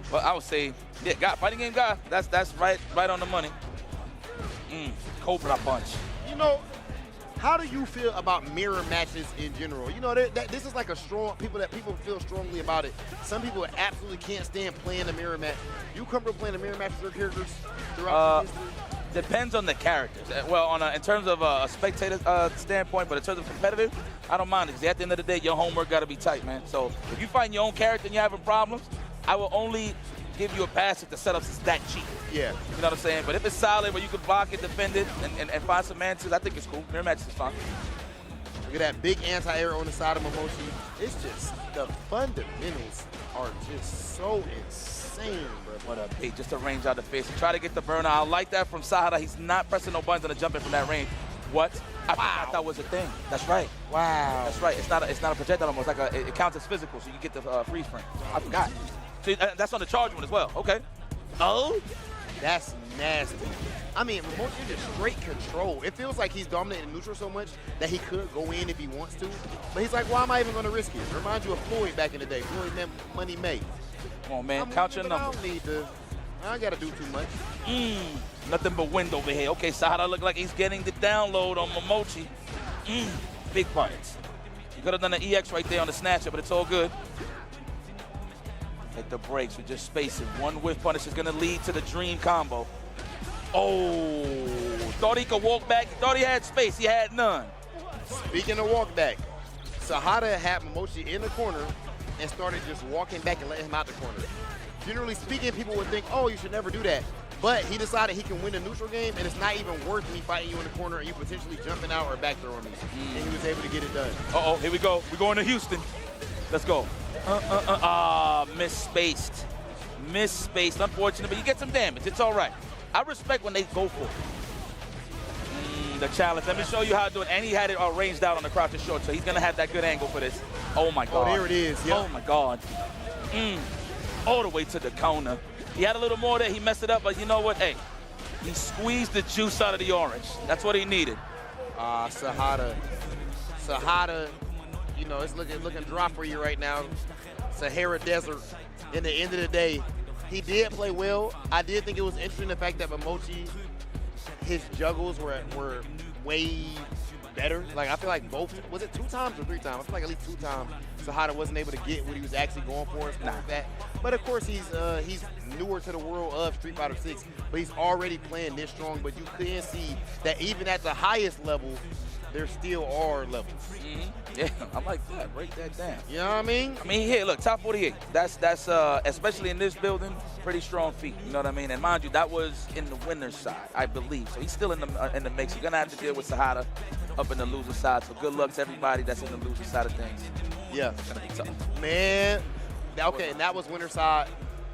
But I would say, yeah, God, fighting game guy. That's right on the money. Cobra punch.
You know, how do you feel about mirror matches in general? You know, this is like people feel strongly about it. Some people absolutely can't stand playing a mirror match. You comfortable playing a mirror match with your characters throughout the history?
Depends on the characters. Well, in terms of a spectator standpoint, but in terms of competitive, I don't mind it. Because at the end of the day, your homework got to be tight, man. So if you find your own character and you're having problems, I will only give you a pass if the setups is that cheap.
Yeah.
You know what I'm saying? But if it's solid where you can block it, defend it, and find some answers, I think it's cool. Mirror matches is fun.
Look at that big anti-air on the side of Momochi. It's just, the fundamentals are just so insane, bro.
What a bait, just to range out the face. Try to get the burner. I like that from Sahada. He's not pressing no buttons and jumping from that range. What? I thought that was a thing. That's right.
Wow.
That's right. It's not a projectile almost. It counts as physical, so you get the freeze frame. I forgot. See, that's on the charge one as well. Okay. Oh?
That's nasty. I mean, Momochi just straight control. It feels like he's dominating neutral so much that he could go in if he wants to. But he's like, why am I even going to risk it? It reminds you of Floyd back in the day. Floyd Money May.
Come on, man. Count your numbers.
I don't need to. I got to do too much.
Nothing but wind over here. Okay, Sahara look like he's getting the download on Momochi. Big punch. You could have done an EX right there on the snatcher, but it's all good. Hit the brakes. We're just spacing. One whiff punish is going to lead to the dream combo. Oh, thought he could walk back. Thought he had space. He had none.
Speaking of walk back, Sahara had Momochi in the corner and started just walking back and letting him out the corner. Generally speaking, people would think, oh, you should never do that. But he decided he can win a neutral game, and it's not even worth me fighting you in the corner and you potentially jumping out or back throwing me. And he was able to get it done.
Uh-oh, here we go. We're going to Houston. Let's go. Misspaced. Misspaced, unfortunate, but you get some damage. It's all right. I respect when they go for it. The challenge. Let me show you how to do it. And he had it ranged out on the crouch and short, so he's going to have that good angle for this. Oh, my God.
Oh, there it is. Yep.
Oh, my God. All the way to the corner. He had a little more there. He messed it up, but you know what? Hey, he squeezed the juice out of the orange. That's what he needed.
Sahara, you know, it's looking dry for you right now. Sahara Desert. In the end of the day, he did play well. I did think it was interesting the fact that Momochi, his juggles were way better. Like, I feel like both, was it 2 times or 3 times? I feel like at least 2 times Sahara wasn't able to get what he was actually going for and stuff like that. But of course, he's newer to the world of Street Fighter 6, but he's already playing this strong. But you can see that even at the highest level, there still are levels.
Yeah, I like that. Break that down.
You know what I mean?
I mean, here, look, top 48. That's especially in this building, pretty strong feat. You know what I mean? And mind you, that was in the winner's side, I believe. So he's still in the mix. You're gonna have to deal with Sahara up in the loser side. So good luck to everybody that's in the loser side of things.
Yeah,
It's gonna be tough.
man. Okay, and that was winner's side.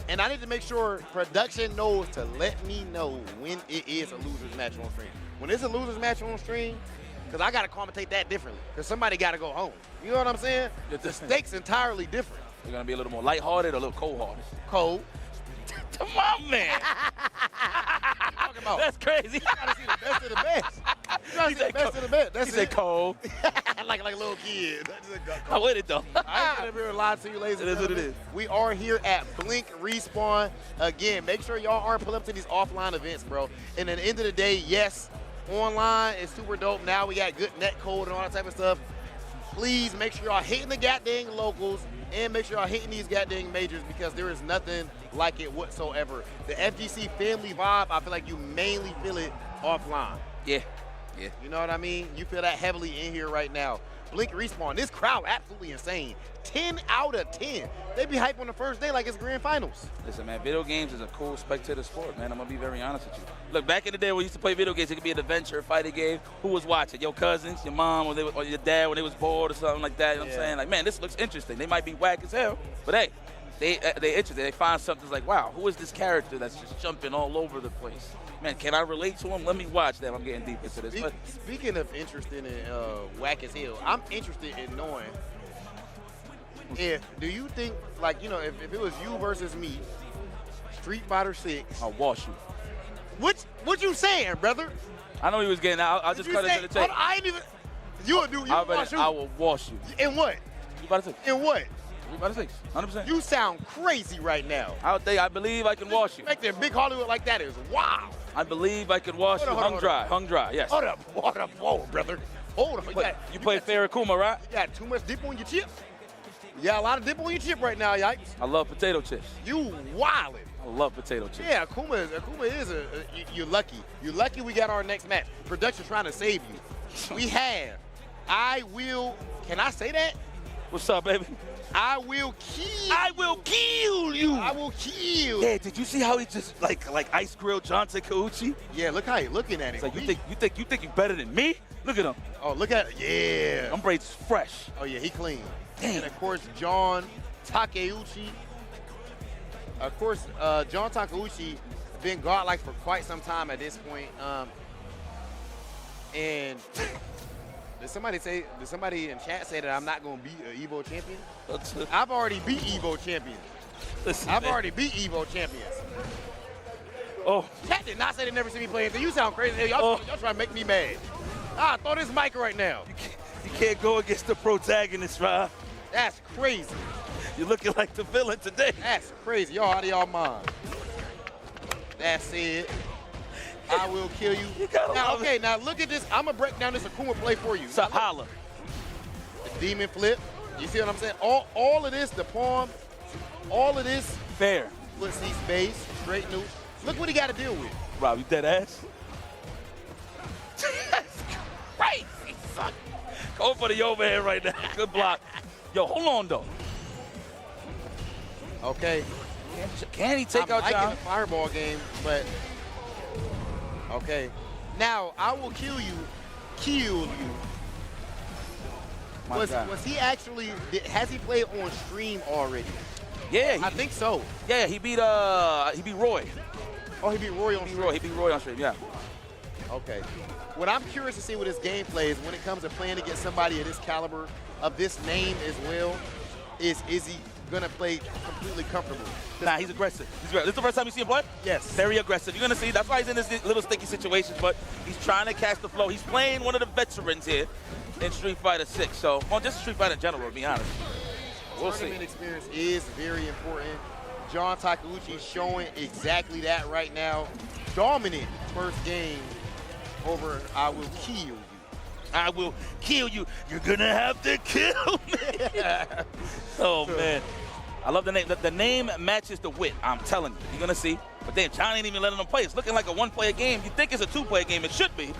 And I need to make sure production knows to let me know when it is a loser's match on stream. When it's a loser's match on stream, because I got to commentate that differently. Because somebody got to go home. You know what I'm saying? The stakes entirely different.
You're going to be a little more lighthearted or a little cold-hearted?
Cold.
Come on, man. That's crazy.
You got to see the best of the best. You got to see the best of the best. That's
he said cold.
like a little kid.
I with it, though.
I ain't gonna lie to you, ladies and gentlemen.
It is what it is.
We are here at Blink Respawn. Again, make sure y'all aren't pulling up to these offline events, bro. And at the end of the day, yes, online is super dope. Now we got good net code and all that type of stuff. Please make sure y'all hitting the goddamn locals and make sure y'all hitting these goddamn majors because there is nothing like it whatsoever. The FGC family vibe, I feel like you mainly feel it offline.
Yeah. Yeah.
You know what I mean? You feel that heavily in here right now. Blink Respawn, this crowd absolutely insane. 10 out of 10. They be hype on the first day like it's grand finals.
Listen, man, video games is a cool spectator sport, man. I'm going to be very honest with you. Look, back in the day when we used to play video games, it could be an adventure, fighting game. Who was watching? Your cousins, your mom, or your dad when they was bored or something like that. You know what I'm saying? Like, man, this looks interesting. They might be whack as hell, but hey, they interested. They find something like, wow, who is this character that's just jumping all over the place? Man, can I relate to him? Let me watch them. I'm getting deep into this. But
speaking of interesting and whack as hell, I'm interested in knowing do you think, like, you know, if it was you versus me, Street Fighter 6.
I'll wash you.
What you saying, brother?
I know he was getting out. I'll just cut it to the tape.
I ain't even. You will wash you.
I will wash you.
In what?
You about to say?
In what?
You about to say? 100%.
You sound crazy right now.
I believe I can wash you.
Make that big Hollywood like that is wow.
I believe I can wash you. Hung dry, yes.
Hold up, whoa, brother. Hold on.
You play Farrakuma, right?
You got too much dip on your chip. You got a lot of dip on your chip right now, yikes.
I love potato chips.
You wildin'.
I love potato chips.
Yeah, Akuma is you're lucky. You're lucky we got our next match. Production trying to save you. We have. Can I say that?
What's up, baby?
I will kill
you.
I will kill.
Yeah, did you see how he just like ice grilled John Takeuchi?
Yeah, look how he looking at him.
It's like you think you're better than me? Look at him.
Oh, look at it. Yeah.
Them braids fresh.
Oh yeah, he clean.
Damn.
And of course, John Takeuchi. Of course, John Takeuchi been godlike for quite some time at this point. And did somebody in chat say that I'm not gonna beat an Evo champion? I've already beat Evo champions.
Listen,
I've already beat Evo champions.
Oh.
Chat did not say they never see me play anything. You sound crazy. Y'all trying to make me mad. Throw this mic right now.
You can't go against the protagonist, Rob.
That's crazy.
You're looking like the villain today.
That's crazy. Y'all out of y'all mind. That's it. I will kill you. Now look at this. I'm going to break down this Akuma play for you.
So holla.
The demon flip. You see what I'm saying? All of this, the palm, all of this.
Fair.
Foot C space, straight new. Look what he got to deal with.
Rob, you dead ass? That's crazy, son. Go for the overhead right now. Good block. Yo, hold on, though.
Okay.
Can he take out John?
I'm liking the fireball game, but okay. Now, I will kill you. Was he actually, has he played on stream already?
Yeah.
I think so.
Yeah, he beat Roy.
Oh, he beat Roy on stream?
He beat Roy on stream, yeah.
Okay. What I'm curious to see with his gameplay is when it comes to playing against somebody of this caliber, of this name as well, is he going to play completely comfortable?
Nah, he's aggressive. This is the first time you see him play?
Yes.
Very aggressive. You're going to see. That's why he's in this little sticky situation, but he's trying to catch the flow. He's playing one of the veterans here in Street Fighter 6. So, well, just Street Fighter in general, to be honest. We'll see.
Tournament experience is very important. John Takeuchi showing exactly that right now. Dominant first game over I Will Kill You.
I will kill you. You're going to have to kill me. Oh, man. I love the name. The name matches the wit. I'm telling you. You're going to see. But then John ain't even letting them play. It's looking like a one-player game. You think it's a two-player game. It should be.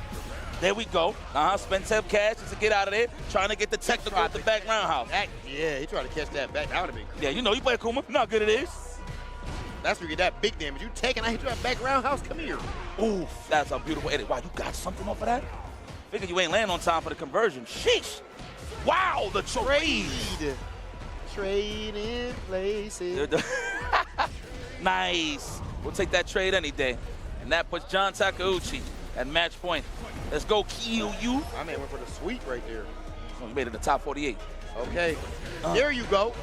There we go. Spend 10 cash just to get out of there. Trying to get the technical at the back roundhouse.
Yeah, he tried to catch that back. That would have been crazy.
Yeah, you know, you play Akuma. You know how good it is.
That's where you get that big damage. You taking, I hit you at back roundhouse. Come here.
Oof, that's a beautiful edit. Wow, you got something off of that? Figure you ain't laying on time for the conversion. Sheesh. Wow, the trade.
Trade in places.
Nice. We'll take that trade any day. And that puts John Takeuchi at match point. Let's go kill you.
My man went for the sweep right there.
Oh, he made it the top 48.
Okay. There you go.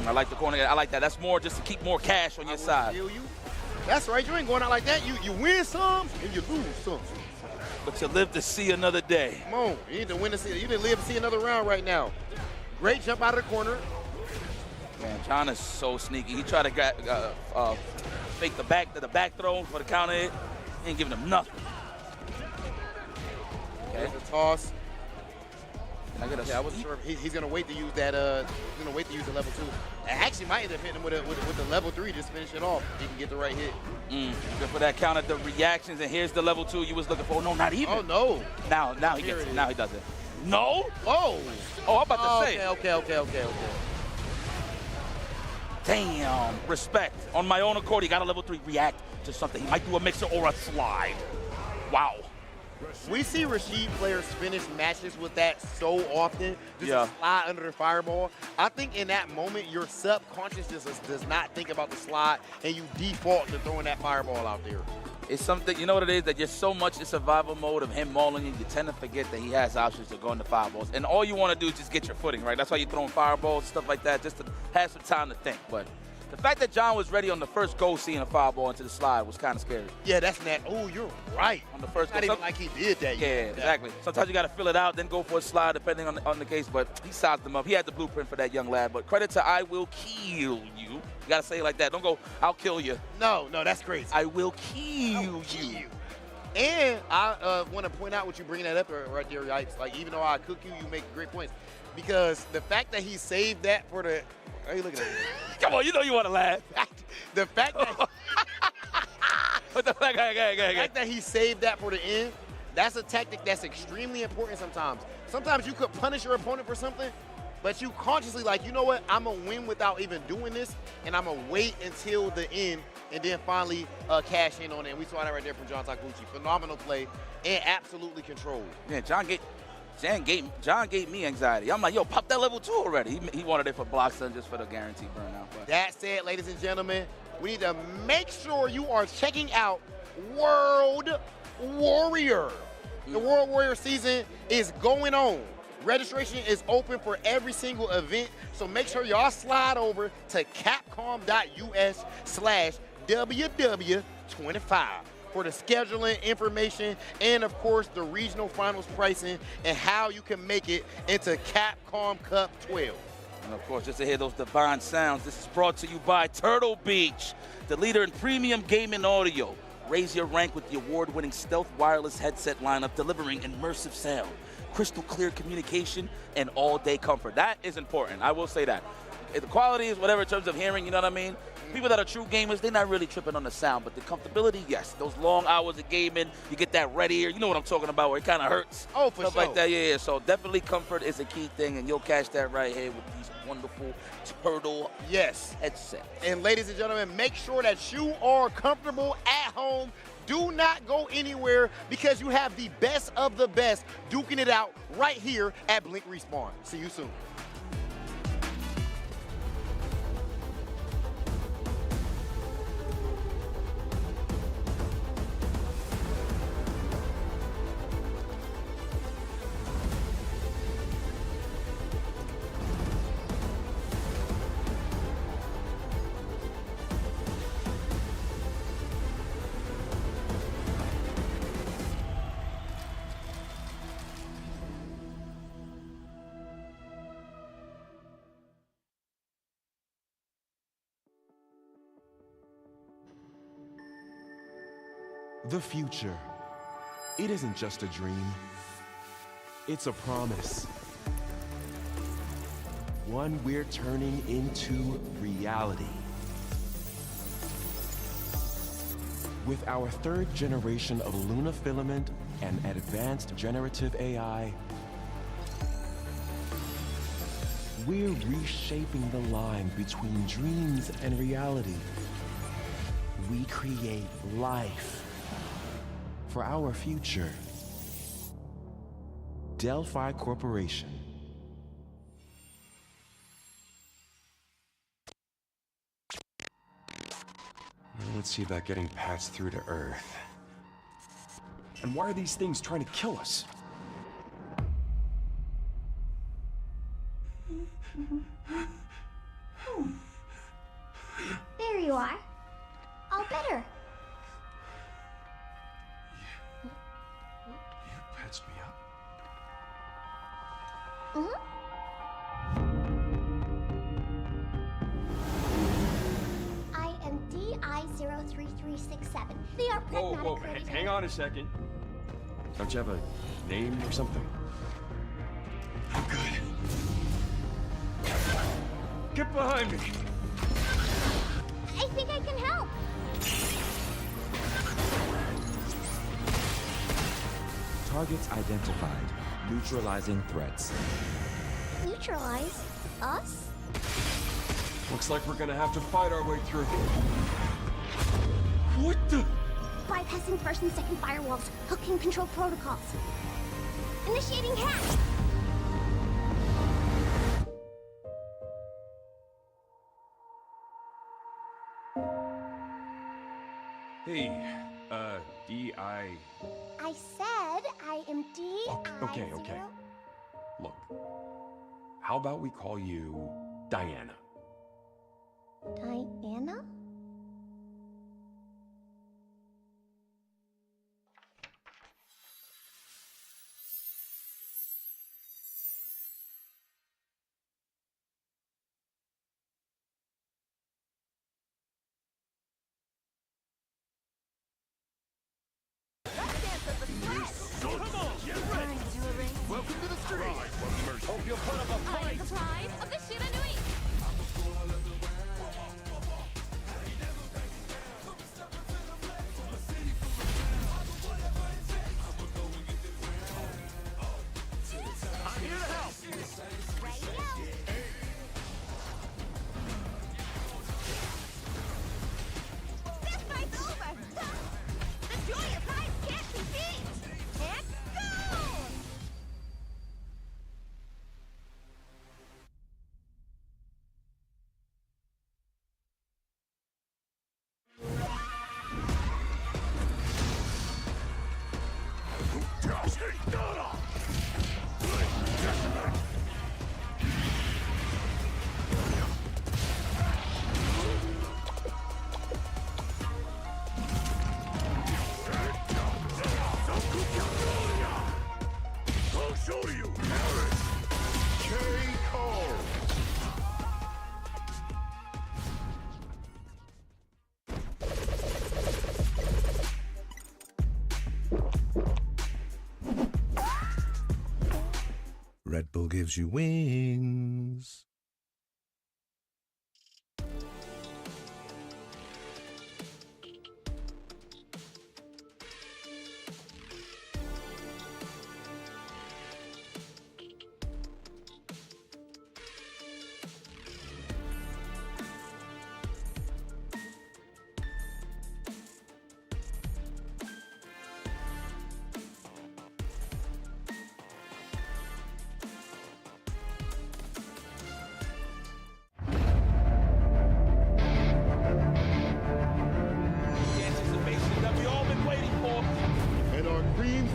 I like the corner. I like that. That's more just to keep more cash on your side.
Kill you. That's right. You ain't going out like that. You win some and you lose some.
But you live to see another day.
Come on. You need to win to see. You didn't live to see another round right now. Great jump out of the corner.
Man, John is so sneaky. He tried to fake the back throw for the counter hit. He ain't giving him nothing.
Okay. There's a toss.
I
wasn't sure if he's gonna wait to use that. He's gonna wait to use the level 2. Actually, might end up hitting him with the level 3. Just finish it off. He can get the right hit.
Good for that counter. The reactions, and here's the level 2 you was looking for. No, not even.
Oh no.
Now he gets it. Now he does it. No.
Oh.
Oh, I'm about to say.
Okay.
Damn. Respect. On my own accord, he got a level 3 react to something. He might do a mixer or a slide. Wow.
We see Rashid players finish matches with that so often. Just slide under the fireball. I think in that moment, your subconscious does not think about the slide, and you default to throwing that fireball out there.
It's something, you know what it is, that you're so much in survival mode of him mauling you tend to forget that he has options to go into fireballs. And all you want to do is just get your footing, right? That's why you're throwing fireballs, stuff like that, just to have some time to think. But the fact that John was ready on the first go seeing a fireball into the slide was kind of scary.
Yeah, that's not. Oh, you're right.
On the first
go. Not even like he did that.
Yeah, exactly. Sometimes you got to fill it out, then go for a slide, depending on the case. But he sized them up. He had the blueprint for that young lad. But credit to I Will Kill You. You got to say it like that. Don't go, I'll kill you.
No, that's crazy.
I will kill you.
And I want to point out what you bringing that up right there, Yikes. Like, even though I cook you, you make great points. Because the fact that he saved that for the... How you looking at me?
Come on, you know you want to laugh.
The fact that...
What the fuck?
The fact that he saved that for the end, that's a tactic that's extremely important sometimes. Sometimes you could punish your opponent for something, but you consciously like, you know what? I'm going to win without even doing this, and I'm going to wait until the end and then finally cash in on it. And we saw that right there from John Takeuchi. Phenomenal play and absolutely controlled.
Yeah, John gave me anxiety. I'm like, yo, pop that level 2 already. He wanted it for blocks and just for the guaranteed burnout. But.
That said, ladies and gentlemen, we need to make sure you are checking out World Warrior. The World Warrior season is going on. Registration is open for every single event, so make sure y'all slide over to capcom.us/WW 25. For the scheduling information and, of course, the regional finals pricing and how you can make it into Capcom Cup 12.
And of course, just to hear those divine sounds, this is brought to you by Turtle Beach, the leader in premium gaming audio. Raise your rank with the award-winning stealth wireless headset lineup, delivering immersive sound, crystal clear communication, and all-day comfort. That is important. I will say that. The quality is whatever in terms of hearing, you know what I mean? People that are true gamers, they're not really tripping on the sound, but the comfortability, yes. Those long hours of gaming, you get that red ear. You know what I'm talking about, where it kind of hurts.
Oh, for
Stuff
sure.
like that, yeah. So definitely comfort is a key thing, and you'll catch that right here with these wonderful Turtle headsets.
And ladies and gentlemen, make sure that you are comfortable at home. Do not go anywhere because you have the best of the best duking it out right here at Blink Respawn. See you soon.
The future. It isn't just a dream. It's a promise. One we're turning into reality. With our third generation of Luna filament and advanced generative AI, we're reshaping the line between dreams and reality. We create life for our future. Delphi Corporation.
Let's see about getting paths through to Earth.
And why are these things trying to kill us?
There you are. All better.
You patched me up?
I am DI-03367. They are pragmatic courtesy.
Hang on a second. Don't you have a name or something? I'm good. Get behind me!
I think I can help.
Targets identified. Neutralizing threats.
Neutralize us?
Looks like we're gonna have to fight our way through. What the?
Bypassing first and second firewalls. Hooking control protocols. Initiating hack.
Hey, D.I.
I said I am
Okay. Look, how about we call you Diana?
Diana?
Welcome to the street. Hope you'll put up a fight.
The pride of the Shiranui.
show to you. K.O.
Red Bull gives you wings.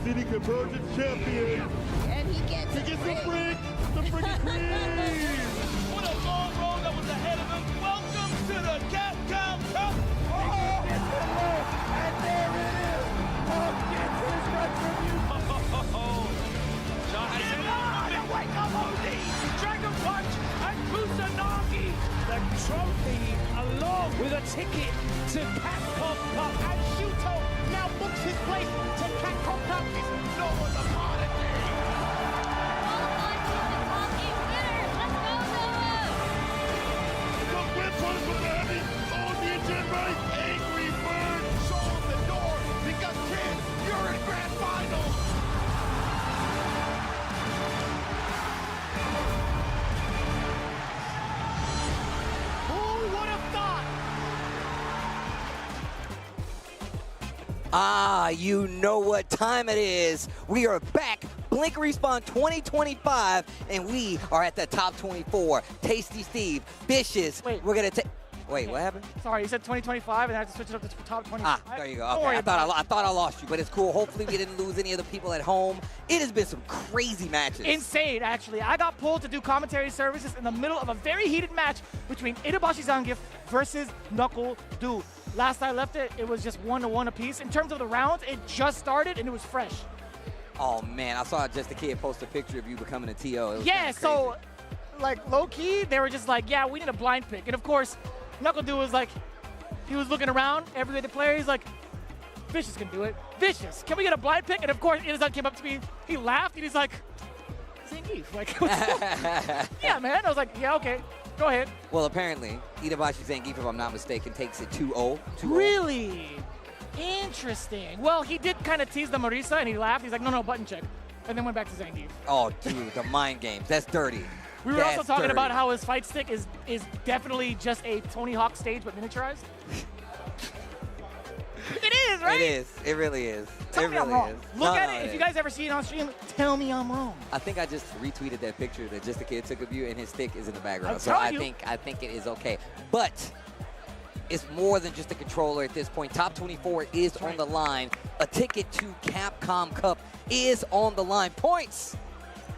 City Convergence champion.
And he gets
the freak, the freaking cream.
What a long road that was ahead of him. Welcome to the Capcom Cup. Oh,
and there it is. Punk gets his retribution.
Wake up, OD! Dragon Punch and Kusanagi. The trophy along with a ticket to Capcom Cup. And Shuto now books his place to Capcom Cup. No one's a part of me.
The win punishment, baby. On the agenda, Angry Bird. Show him the door because, kids, you're in grand finals.
Ah, you know what time it is. We are back. Blink Respawn 2025, and we are at the top 24. Tasty Steve, Vicious.
Wait.
We're going to take... Wait, what happened?
Sorry, you said 2025, and I had to switch it up to top 25.
Ah, there you go.
Don't
Okay,
worry
I
about
thought I lost you, but it's cool. Hopefully we didn't lose any of the people at home. It has been some crazy matches.
Insane, actually. I got pulled to do commentary services in the middle of a very heated match between Itabashi Zangief versus Knuckle Dude. Last I left it, it was just 1-1 apiece. In terms of the rounds, it just started and it was fresh.
Oh man, I saw Just a Kid post a picture of you becoming a TO. It was
Yeah, so like low key, they were just like, yeah, we need a blind pick. And of course, Knuckle Dude was like, he was looking around, every other player, he's like, Vicious can do it. Vicious, can we get a blind pick? And of course, Itazan came up to me, he laughed, and he's like, Zangief. Like, yeah, man. I was like, yeah, okay, go ahead.
Well, apparently, Itabashi Zangief, if I'm not mistaken, takes it 2-0.
Really? Interesting. Well, he did kind of tease the Marisa, and he laughed. He's like, no, button check. And then went back to Zangief.
Oh, dude, the mind games. That's dirty.
We were also talking about how his fight stick is definitely just a Tony Hawk stage, but miniaturized. It is, right?
It is. It really is.
Tell me I'm wrong. Look at it. If you guys ever see it on stream, tell me I'm wrong.
I think I just retweeted that picture that Just a Kid took of you, and his stick is in the background.
I'm
So
telling you.
I think it is okay. But it's more than just a controller at this point. Top 24 is on the line. A ticket to Capcom Cup is on the line. Points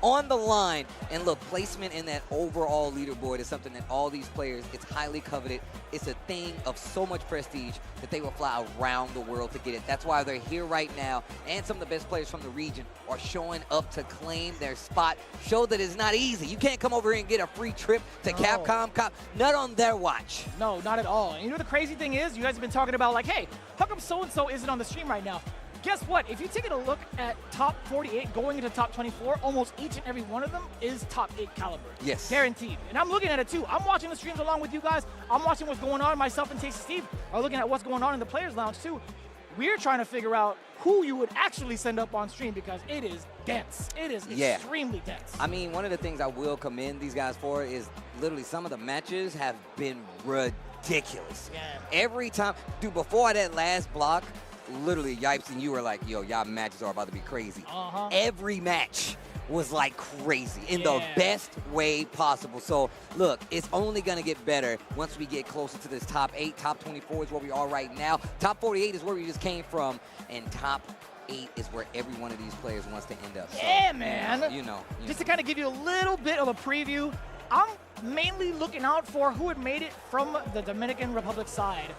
on the line. And look, placement in that overall leaderboard is something that all these players, it's highly coveted. It's a thing of so much prestige that they will fly around the world to get it. That's why they're here right now. And some of the best players from the region are showing up to claim their spot. Show that it's not easy. You can't come over here and get a free trip to Capcom Cup. Not on their watch.
No, not at all. And you know the crazy thing is, you guys have been talking about like, hey, how come so-and-so isn't on the stream right now? Guess what? If you take a look at top 48 going into top 24, almost each and every one of them is top 8 caliber.
Yes.
Guaranteed. And I'm looking at it too. I'm watching the streams along with you guys. I'm watching what's going on. Myself and Tasty Steve are looking at what's going on in the Players Lounge too. We're trying to figure out who you would actually send up on stream because it is dense. It is extremely dense.
I mean, one of the things I will commend these guys for is literally some of the matches have been ridiculous.
Yeah.
Every time, dude, before that last block, literally, Yipes and you were like, yo, y'all matches are about to be crazy. Every match was like crazy in the best way possible. So, look, it's only going to get better once we get closer to this top 8. Top 24 is where we are right now. Top 48 is where we just came from. And top 8 is where every one of these players wants to end up. So,
Yeah, man.
You know.
Just to kind of give you a little bit of a preview, I'm mainly looking out for who had made it from the Dominican Republic side.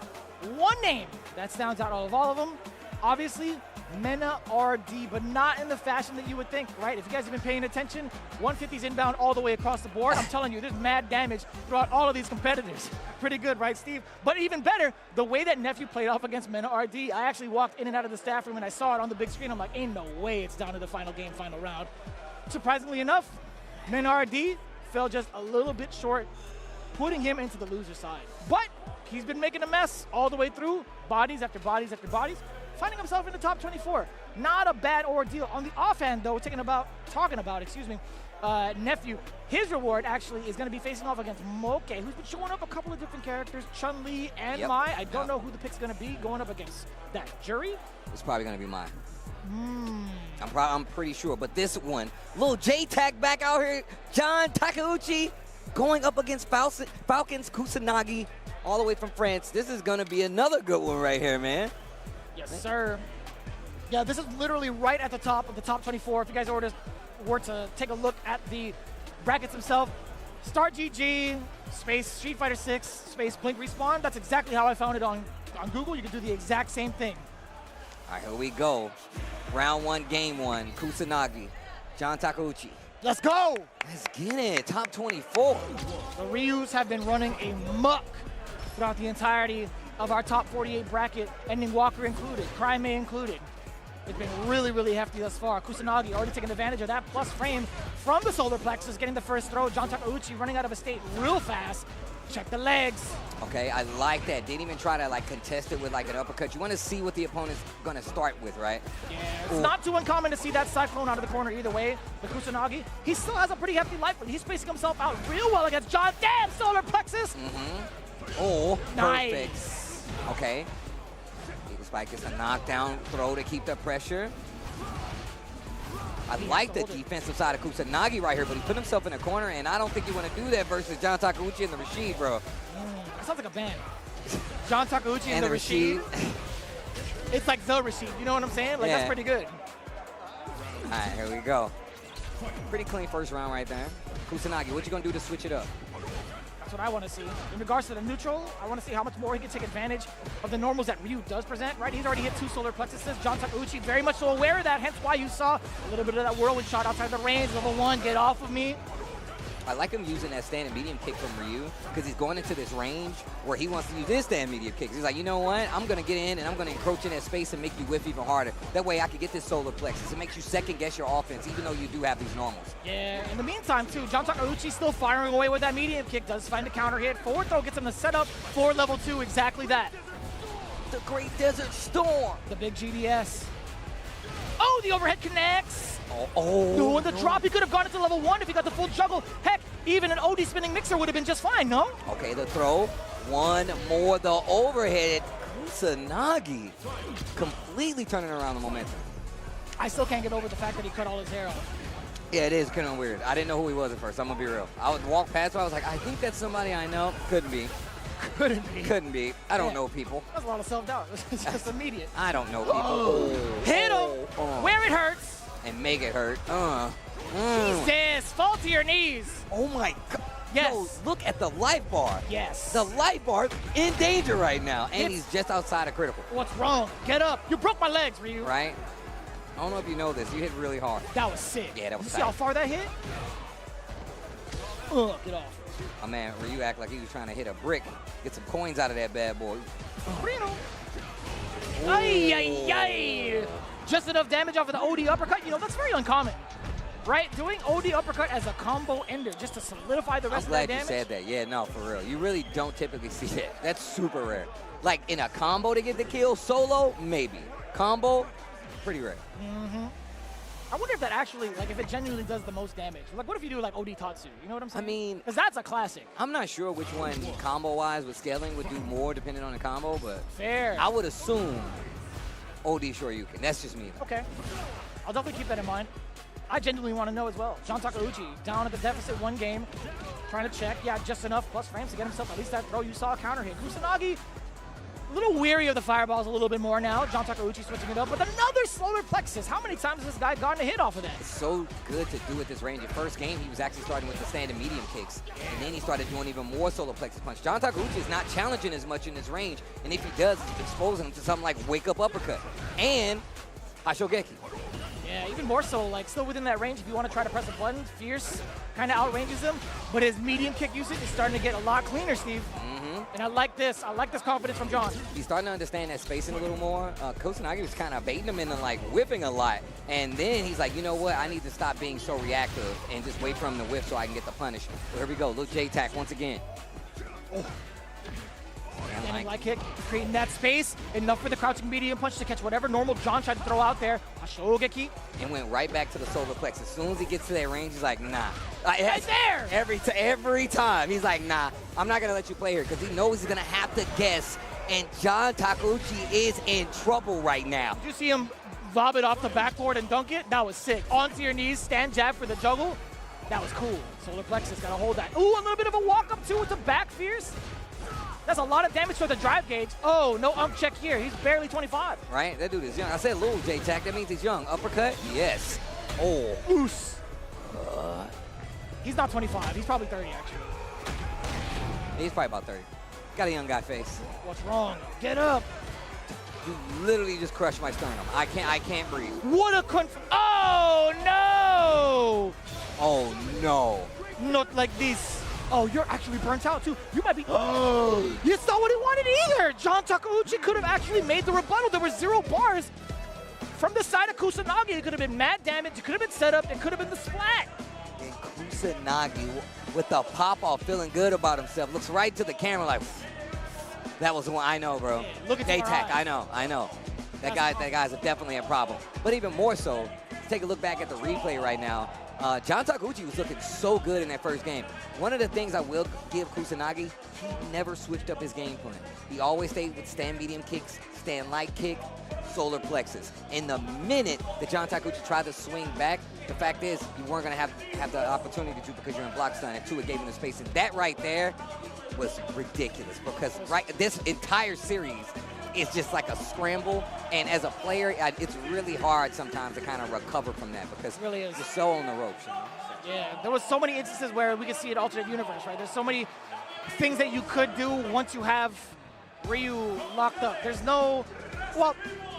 One name that stands out out of all of them, obviously, Mena RD, but not in the fashion that you would think, right? If you guys have been paying attention, 150's inbound all the way across the board. I'm telling you, there's mad damage throughout all of these competitors. Pretty good, right, Steve? But even better, the way that Nephew played off against Mena RD, I actually walked in and out of the staff room and I saw it on the big screen. I'm like, ain't no way it's down to the final game, final round. Surprisingly enough, Mena RD fell just a little bit short, putting him into the loser side. But he's been making a mess all the way through, bodies after bodies after bodies, finding himself in the top 24. Not a bad ordeal. On the offhand, though, talking about, Nephew, his reward actually is going to be facing off against Moke, who's been showing up a couple of different characters, Chun-Li and Mai. I don't know who the pick's going to be going up against that jury.
It's probably going to be Mai. I'm pretty sure, but this one, little J-Tac back out here, John Takeuchi going up against Falcons Kusanagi, all the way from France. This is going to be another good one right here, man.
Yes, sir. Yeah, this is literally right at the top of the top 24. If you guys were to take a look at the brackets themselves, Start GG, space Street Fighter 6, space Blink Respawn. That's exactly how I found it on Google. You can do the exact same thing.
All right, here we go. Round 1, game 1, Kusanagi, John Takeuchi.
Let's go!
Let's get it, top 24.
The Ryus have been running a muck throughout the entirety of our top 48 bracket, ending Walker included, Cryme included. It's been really, really hefty thus far. Kusanagi already taking advantage of that plus frame from the solar plexus, getting the first throw. John Takeuchi running out of a state real fast. Check the legs.
Okay, I like that. Didn't even try to contest it with an uppercut. You want to see what the opponent's going to start with, right?
Yeah, it's not too uncommon to see that Cyclone out of the corner either way. But Kusanagi, he still has a pretty hefty life, but he's spacing himself out real well against John. Damn, solar plexus!
Oh,
nice.
Perfect. Okay. Eagle Spike gets a knockdown throw to keep the pressure. I like the defensive side of Kusanagi right here, but he put himself in a corner, and I don't think you want to do that versus John Takeuchi and the Rashid, bro.
That sounds like a band. John Takeuchi and the Rashid. It's like the Rashid, you know what I'm saying? That's pretty good.
All right, here we go. Pretty clean first round right there. Kusanagi, what you going to do to switch it up?
That's what I want to see. In regards to the neutral, I want to see how much more he can take advantage of the normals that Ryu does present, right? He's already hit 2 solar plexuses. John Takeuchi very much so aware of that, hence why you saw a little bit of that whirlwind shot outside the range. Level 1, get off of me.
I like him using that stand and medium kick from Ryu because he's going into this range where he wants to use his stand medium kicks. He's like, you know what? I'm going to get in and I'm going to encroach in that space and make you whiff even harder. That way I can get this solar plexus. It makes you second guess your offense even though you do have these normals.
Yeah, in the meantime too, John Takeuchi still firing away with that medium kick. Does find a counter hit. Forward throw gets him the setup for level 2. Exactly that.
The Great Desert Storm.
The big GDS. Oh, the overhead connects.
Oh,
doing the drop. He could have gone into level 1 if he got the full juggle. Heck, even an OD spinning mixer would have been just fine, no?
Okay, the throw. One more, the overhead. Kusanagi completely turning around the momentum.
I still can't get over the fact that he cut all his hair off.
Yeah, it is kind of weird. I didn't know who he was at first. I'm going to be real. I would walk past him. I was like, I think that's somebody I know. Couldn't be. Couldn't be. I don't know people.
That's a lot of self-doubt. It's just immediate.
I don't know people.
Hit him where it hurts.
And make it hurt.
Jesus, fall to your knees.
Oh my God.
Yes.
Yo, look at the life bar.
Yes.
The life bar in danger right now. And he's just outside of critical.
What's wrong? Get up. You broke my legs, Ryu.
Right? I don't know if you know this. You hit really hard.
That was sick.
Yeah, that was
sick. See how far that hit? Get off.
My man, Ryu act like he was trying to hit a brick. Get some coins out of that bad boy.
Ay, ay, ay. Just enough damage off of the OD uppercut. You know, that's very uncommon, right? Doing OD uppercut as a combo ender just to solidify the rest of that damage.
I'm glad you said that. Yeah, no, for real. You really don't typically see that. That's super rare. Like in a combo to get the kill, solo, maybe. Combo, pretty rare.
I wonder if that actually, if it genuinely does the most damage. Like, what if you do, OD Tatsu? You know what I'm saying?
I mean...
Because that's a classic.
I'm not sure which one, combo-wise, with scaling would do more depending on the combo, but...
Fair.
I would assume OD Shoryuken. That's just me.
Okay. I'll definitely keep that in mind. I genuinely want to know as well. John Takeuchi down at the deficit 1 game, trying to check. Yeah, just enough plus frames to get himself at least that throw. You saw a counter hit. Kusanagi, a little weary of the fireballs a little bit more now. John Takeuchi switching it up with another solar plexus. How many times has this guy gotten a hit off of that?
It's so good to do at this range. The first game, he was actually starting with the stand and medium kicks. And then he started doing even more solar plexus punch. John Takeuchi is not challenging as much in this range. And if he does, he's exposing him to something like wake up uppercut. And Hashogeki.
Yeah, even more so, like, still within that range if you want to try to press a button. Fierce kind of outranges him, but his medium kick usage is starting to get a lot cleaner, Steve. And I like this. I like this confidence from John.
He's starting to understand that spacing a little more. Kusanagi was kind of baiting him into, like, whipping a lot. And then he's like, you know what? I need to stop being so reactive and just wait for him to whip so I can get the punish. So here we go. Little J-tack once again. Oh.
And light kick, creating that space, enough for the crouching medium punch to catch whatever normal John tried to throw out there. Hashogeki.
And went right back to the solar plex. As soon as he gets to that range, he's like, nah.
Right there!
Every time. He's like, nah, I'm not going to let you play here because he knows he's going to have to guess. And John Takeuchi is in trouble right now.
Did you see him lob it off the backboard and dunk it? That was sick. Onto your knees, stand jab for the juggle. That was cool. Solar plexus, got to hold that. Ooh, a little bit of a walk-up too with the back fierce. That's a lot of damage to the drive gauge. Oh, no ump check here. He's barely 25.
Right? That dude is young. I said little J-tack. That means he's young. Uppercut? Yes. Oh.
Oos. He's not 25. He's probably 30, actually.
He's probably about 30. Got a young guy face.
What's wrong? Get up.
You literally just crushed my sternum. I can't breathe.
What a Oh, no.
Oh, no.
Not like this. Oh, you're actually burnt out, too. You might be... Oh, it's not what he wanted either. John Takeuchi could have actually made the rebuttal. There were 0 bars. From the side of Kusanagi, it could have been mad damage. It could have been set up. It could have been the splat.
And Kusanagi, with the pop-off, feeling good about himself, looks right to the camera like, that was the one. I know, bro.
Yeah, look at
J-tack, I know. That guy's definitely a problem. But even more so, take a look back at the replay right now. John Takeuchi was looking so good in that first game. One of the things I will give Kusanagi, he never switched up his game plan. He always stayed with stand medium kicks, stand light kick, solar plexus. And the minute that John Takeuchi tried to swing back, the fact is you weren't going to have the opportunity to because you're in block stun, and 2, it gave him the space. And that right there was ridiculous because this entire series is just like a scramble, and as a player, it's really hard sometimes to kind of recover from that because
it really is.
You're so on the ropes. You know?
Yeah, there was so many instances where we could see an alternate universe, right? There's so many things that you could do once you have Ryu locked up. There's no, well,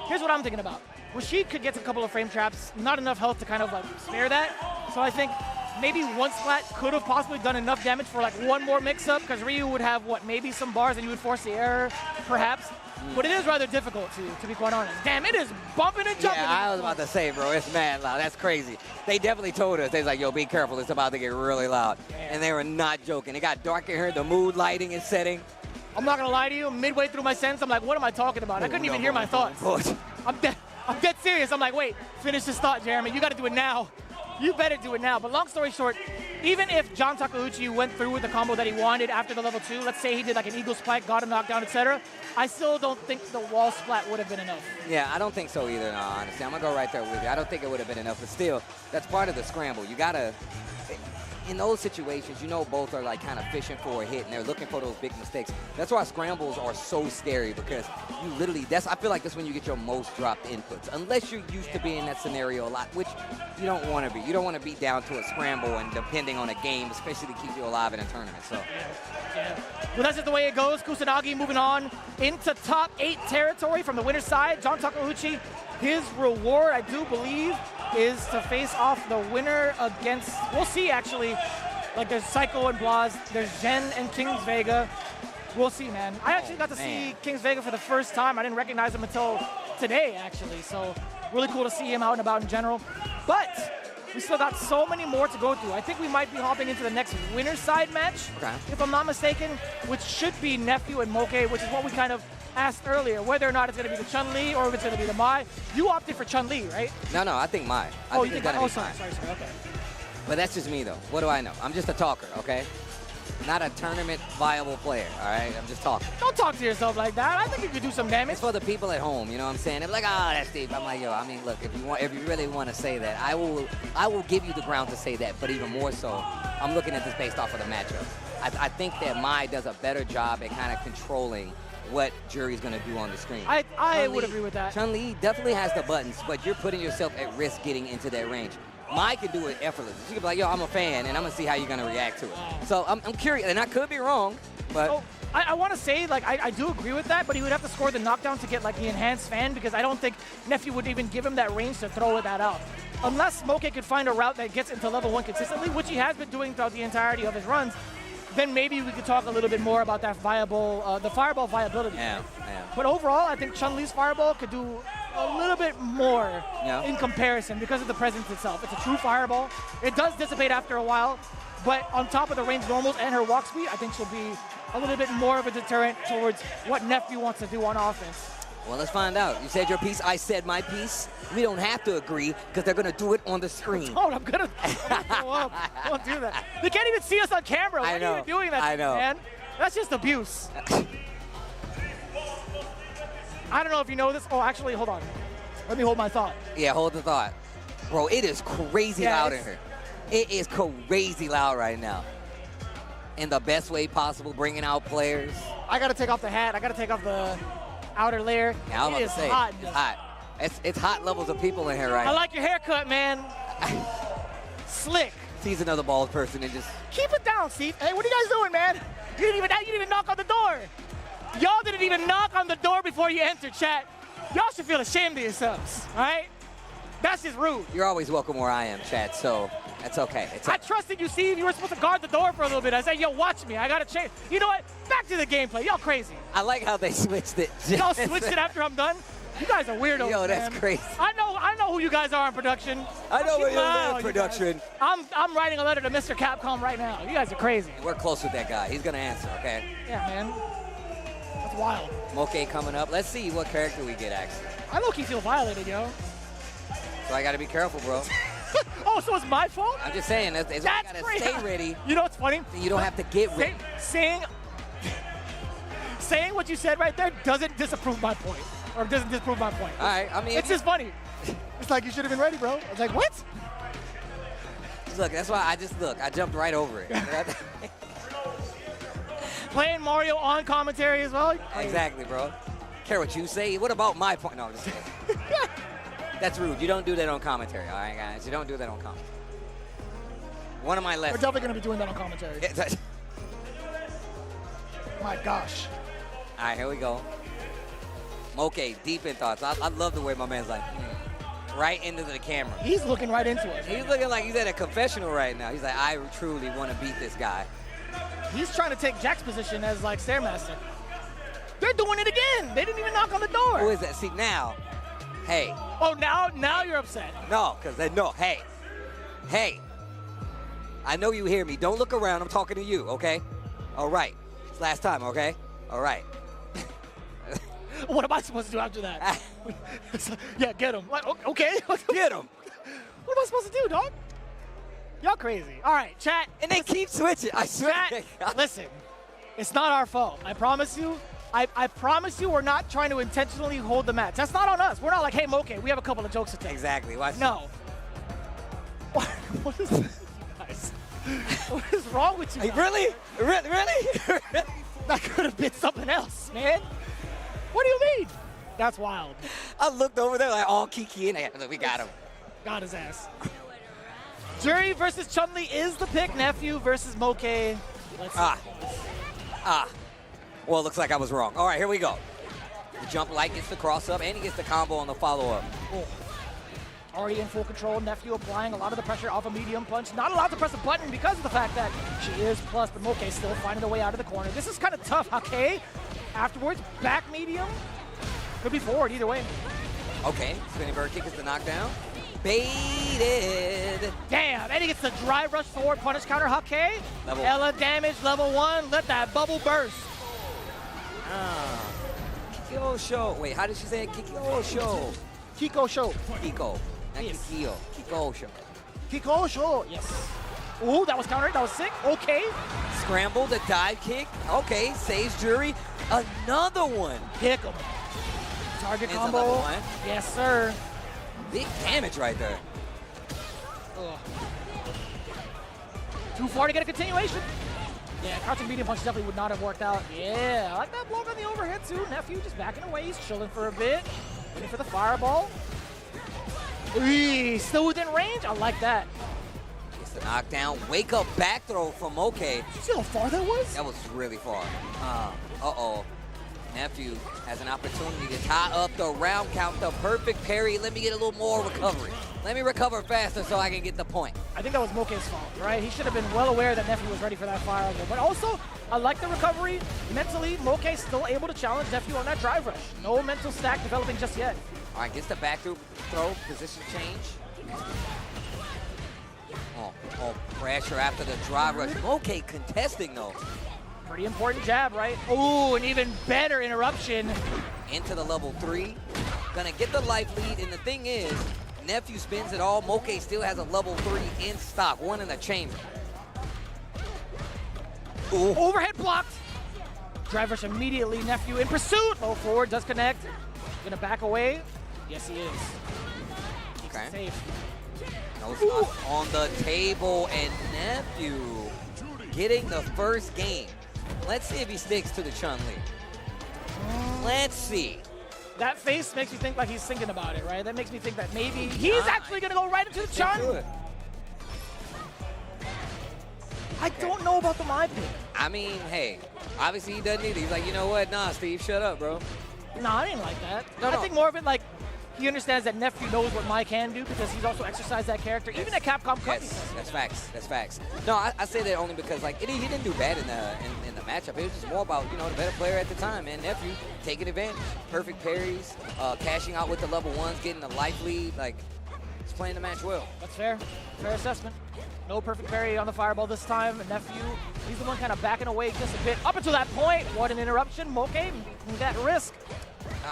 here's what I'm thinking about. Rashid could get a couple of frame traps, not enough health to kind of like spare that. So I think maybe one splat could have possibly done enough damage for like one more mix-up because Ryu would have, what, maybe some bars and you would force the error, perhaps. But it is rather difficult, to be quite honest. Damn, it is bumping and jumping.
Yeah, I was about to say, bro, it's mad loud. That's crazy. They definitely told us. They was like, yo, be careful. It's about to get really loud. And they were not joking. It got dark in here. The mood lighting is setting.
I'm not going to lie to you. Midway through my sentence, I'm like, what am I talking about? I couldn't even hear my thoughts. I'm dead serious. I'm like, wait, finish this thought, Jeremy. You got to do it now. You better do it now. But long story short, even if John Takeuchi went through with the combo that he wanted after the level 2, let's say he did like an eagle spike, got a knockdown, etc., I still don't think the wall splat would have been enough.
Yeah, I don't think so either, no, honestly. I'm going to go right there with you. I don't think it would have been enough, but still, that's part of the scramble. You got to, in those situations, you know both are like kind of fishing for a hit, and they're looking for those big mistakes. That's why scrambles are so scary because you literally, I feel like that's when you get your most dropped inputs, unless you're used to being in that scenario a lot, which you don't want to be. You don't want to be down to a scramble and depending on a game, especially to keep you alive in a tournament. So.
Yeah. Well, that's just the way it goes. Kusanagi moving on into top 8 territory from the winner's side. John Takeuchi, his reward, I do believe, is to face off the winner against, we'll see actually, like there's Psycho and Blas, there's Jen and Kings Vega. We'll see, man. I actually got to see Kings Vega for the first time. I didn't recognize him until today, actually. So really cool to see him out and about in general. But we still got so many more to go through. I think we might be hopping into the next winner's side match, if I'm not mistaken, which should be Nephew and Moke, which is what we kind of asked earlier, whether or not it's going to be the Chun-Li or if it's going to be the Mai. You opted for Chun-Li, right?
No, I think Mai.
You think Mai? Oh, sorry, okay.
But that's just me, though. What do I know? I'm just a talker, okay? Not a tournament viable player, all right? I'm just talking.
Don't talk to yourself like that. I think you could do some damage.
It's for the people at home, you know what I'm saying? They're like, oh, that's deep. I'm like, yo, I mean, look, if you really want to say that, I will give you the ground to say that. But even more so, I'm looking at this based off of the matchup. I think that Mai does a better job at kind of controlling what Jury's going to do on the screen.
I would agree with that.
Chun-Li definitely has the buttons, but you're putting yourself at risk getting into that range. Mai can do it effortlessly. She can be like, yo, I'm a fan, and I'm going to see how you're going to react to it. So I'm curious, and I could be wrong, But
Oh, I want to say, like, I do agree with that, but he would have to score the knockdown to get, like, the enhanced fan, because I don't think Nephew would even give him that range to throw that out. Unless Moke could find a route that gets into level 1 consistently, which he has been doing throughout the entirety of his runs, then maybe we could talk a little bit more about that viable, the fireball viability.
Yeah.
But overall, I think Chun-Li's fireball could do a little bit more in comparison because of the presence itself. It's a true fireball. It does dissipate after a while, but on top of the range normals and her walk speed, I think she'll be a little bit more of a deterrent towards what Nephew wants to do on offense.
Well, let's find out. You said your piece, I said my piece. We don't have to agree because they're going to do it on the screen.
Oh, I'm gonna throw up. Don't do that. They can't even see us on camera. Why are you even doing that to me, man? That's just abuse. I don't know if you know this. Oh, actually, hold on. Let me hold my thought.
Yeah, hold the thought. Bro, it is crazy loud in here. It is crazy loud right now. In the best way possible, bringing out players.
I got to take off the hat. I got to take off the outer layer.
Yeah, I'm about
It is
to say,
hot.
it's hot. It's hot levels of people in here right now.
I like your haircut, man. Slick.
Sees another bald person and just...
Keep it down, Steve. Hey, what are you guys doing, man? You didn't even knock on the door. Y'all didn't even knock on the door before you entered, chat. Y'all should feel ashamed of yourselves, all right? That's just rude.
You're always welcome where I am, Chad, so that's okay.
I trusted you, Steve. You were supposed to guard the door for a little bit. I said, yo, watch me. I got to change. You know what? Back to the gameplay. Y'all crazy.
I like how they switched it.
Y'all switched it after I'm done? You guys are weirdos,
Yo, that's
man.
crazy.
I know who you guys are in production.
I know where you're
Wow,
in production.
I'm writing a letter to Mr. Capcom right now. You guys are crazy.
We're close with that guy. He's going to answer, okay?
Yeah, man. That's wild.
Moke coming up. Let's see what character we get, actually.
I low-key feel violated, yo.
So I got to be careful, bro.
Oh, so it's my fault?
I'm just saying, that's
That's
got to stay ready.
You know what's funny?
So you don't have to get ready.
Saying what you said right there doesn't disapprove my point. Or doesn't disprove my point.
All right, I mean...
It's just funny. It's like, you should have been ready, bro. I was like, what?
Look, that's why I jumped right over it.
Playing Mario on commentary as well?
Exactly, bro. Care what you say. What about my point? No, just kidding. That's rude. You don't do that on commentary, all right, guys? You don't do that on commentary. One of my left.
We're definitely going to be doing that on commentary. My gosh.
All right, here we go. Moke, deep in thoughts. I love the way my man's like, right into the camera.
He's looking right into it.
He's looking like he's at a confessional right now. He's like, I truly want to beat this guy.
He's trying to take Jack's position as, like, Stairmaster. They're doing it again. They didn't even knock on the door.
Who is that? See, now, hey.
Oh, now you're upset.
No, because hey. I know you hear me. Don't look around. I'm talking to you, okay? All right. It's last time, okay? All right.
What am I supposed to do after that? Yeah, get him. Like, okay.
Get him.
What am I supposed to do, dog? Y'all crazy. All right, chat.
And they keep switching. I swear.
Chat, listen, it's not our fault. I promise you. I promise you we're not trying to intentionally hold the match. That's not on us. We're not like, hey, Moke, we have a couple of jokes to take.
Exactly.
No. What is this, guys? What is wrong with you guys?
Really? Really?
That could have been something else, man. What do you mean? That's wild.
I looked over there like all Kiki in there. Look, we got him.
Got his ass. Jury versus Chun-Li is the pick. Nephew versus Moke. Let's see.
Well, it looks like I was wrong. All right, here we go. The jump light gets the cross up, and he gets the combo on the follow-up.
Oh. Already in full control. Nephew applying a lot of the pressure off a medium punch. Not allowed to press a button because of the fact that she is plus, but Moke still finding a way out of the corner. This is kind of tough. Hake afterwards, back medium. Could be forward either way.
Okay, spinning bird kick is the knockdown. Baited.
Damn, and he gets the dry rush forward punish counter. Hake.
Level.
Ella damage, level 1. Let that bubble burst.
Kikyo Show. Wait, how did she say it? Kikyo Show.
Kiko Show.
Kiko. Not
Yes.
Kikyo. Kiko Show.
Kiko Show. Yes. Ooh, that was countered. That was sick. Okay.
Scramble, the dive kick. Okay, saves Jury. Another one.
Pick him. Target
Ends
combo.
on level 1.
Yes, sir.
Big damage right there.
Ugh. Too far to get a continuation. Yeah, crouching medium punch definitely would not have worked out. Yeah, I like that block on the overhead too. Nephew just backing away. He's chilling for a bit. Waiting for the fireball. Eee, still within range. I like that.
Gets the knockdown. Wake up back throw from Moke.
Did you see how far that was?
That was really far. Uh-oh. Nephew has an opportunity to tie up the round count. The perfect parry. Let me get a little more recovery. Let me recover faster so I can get the point.
I think that was Moke's fault, right? He should have been well aware that Nephew was ready for that fire angle. But also, I like the recovery. Mentally, Moke still able to challenge Nephew on that drive rush. No mental stack developing just yet.
All right, gets the back throw, position change. Oh, pressure after the drive rush. Moke contesting though.
Pretty important jab, right? Oh, an even better interruption.
Into the level 3. Gonna get the life lead, and the thing is, Nephew spins it all. Moke still has a level 3 in stock, one in the chamber.
Ooh. Overhead blocked. Drive rush immediately. Nephew in pursuit. Low forward, does connect. Gonna back away. Yes, he is. Keeps it safe.
No stuff on the table, and Nephew getting the first game. Let's see if he sticks to the Chun-Li. Let's see.
That face makes me think like he's thinking about it, right? That makes me think that maybe he's actually gonna go right into the Chun. I don't know about the my pick.
I mean, hey, obviously he doesn't either. He's like, you know what? Nah, Steve, shut up, bro.
Nah, I didn't like that. I think more of it like he understands that Nephew knows what Mai can do because he's also exercised that character, even at Capcom Cup.
Yes, that's facts. That's facts. No, I say that only because like he didn't do bad in the matchup. It was just more about, you know, the better player at the time, and Nephew taking advantage. Perfect parries, cashing out with the level 1s, getting the life lead. Like, he's playing the match well.
That's fair. Fair assessment. No perfect parry on the fireball this time. Nephew, he's the one kind of backing away just a bit. Up until that point, what an interruption. Moke, that risk.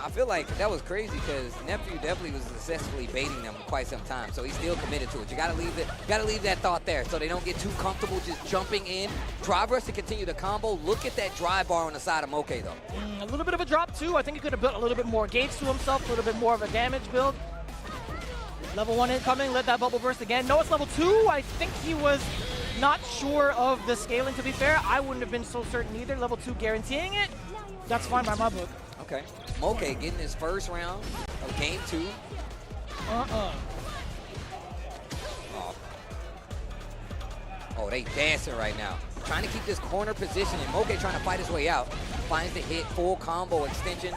I feel like that was crazy because Nephew definitely was successfully baiting them for quite some time, so he's still committed to it. You gotta leave that thought there so they don't get too comfortable just jumping in. Drive rush to continue the combo. Look at that drive bar on the side of Moke though.
A little bit of a drop too. I think he could have built a little bit more gauge to himself, a little bit more of a damage build. Level 1 incoming, let that bubble burst again. No, it's level 2. I think he was not sure of the scaling, to be fair. I wouldn't have been so certain either. Level 2 guaranteeing it. That's fine by my book.
Okay. Moke getting his first round of game 2. Oh, they dancing right now. Trying to keep this corner position, and Moke trying to fight his way out. Finds the hit, full combo extension.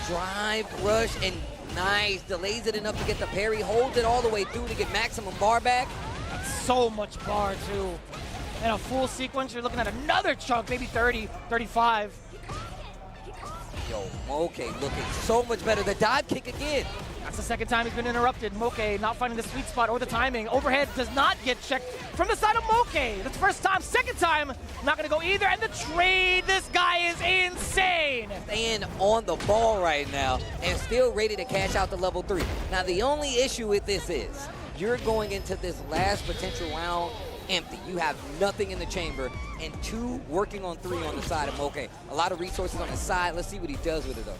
Drive, rush, and nice. Delays it enough to get the parry. Holds it all the way through to get maximum bar back.
That's so much bar, too. And a full sequence, you're looking at another chunk, maybe 30, 35.
Yo, Moke looking so much better. The dive kick again.
That's the second time he's been interrupted. Moke not finding the sweet spot or the timing. Overhead does not get checked from the side of Moke. That's the first time. Second time, not going to go either. And the trade, this guy is insane.
Staying on the ball right now and still ready to cash out the level 3. Now, the only issue with this is you're going into this last potential round empty. You have nothing in the chamber and 2 working on 3 on the side of Moke. A lot of resources on the side. Let's see what he does with it, though.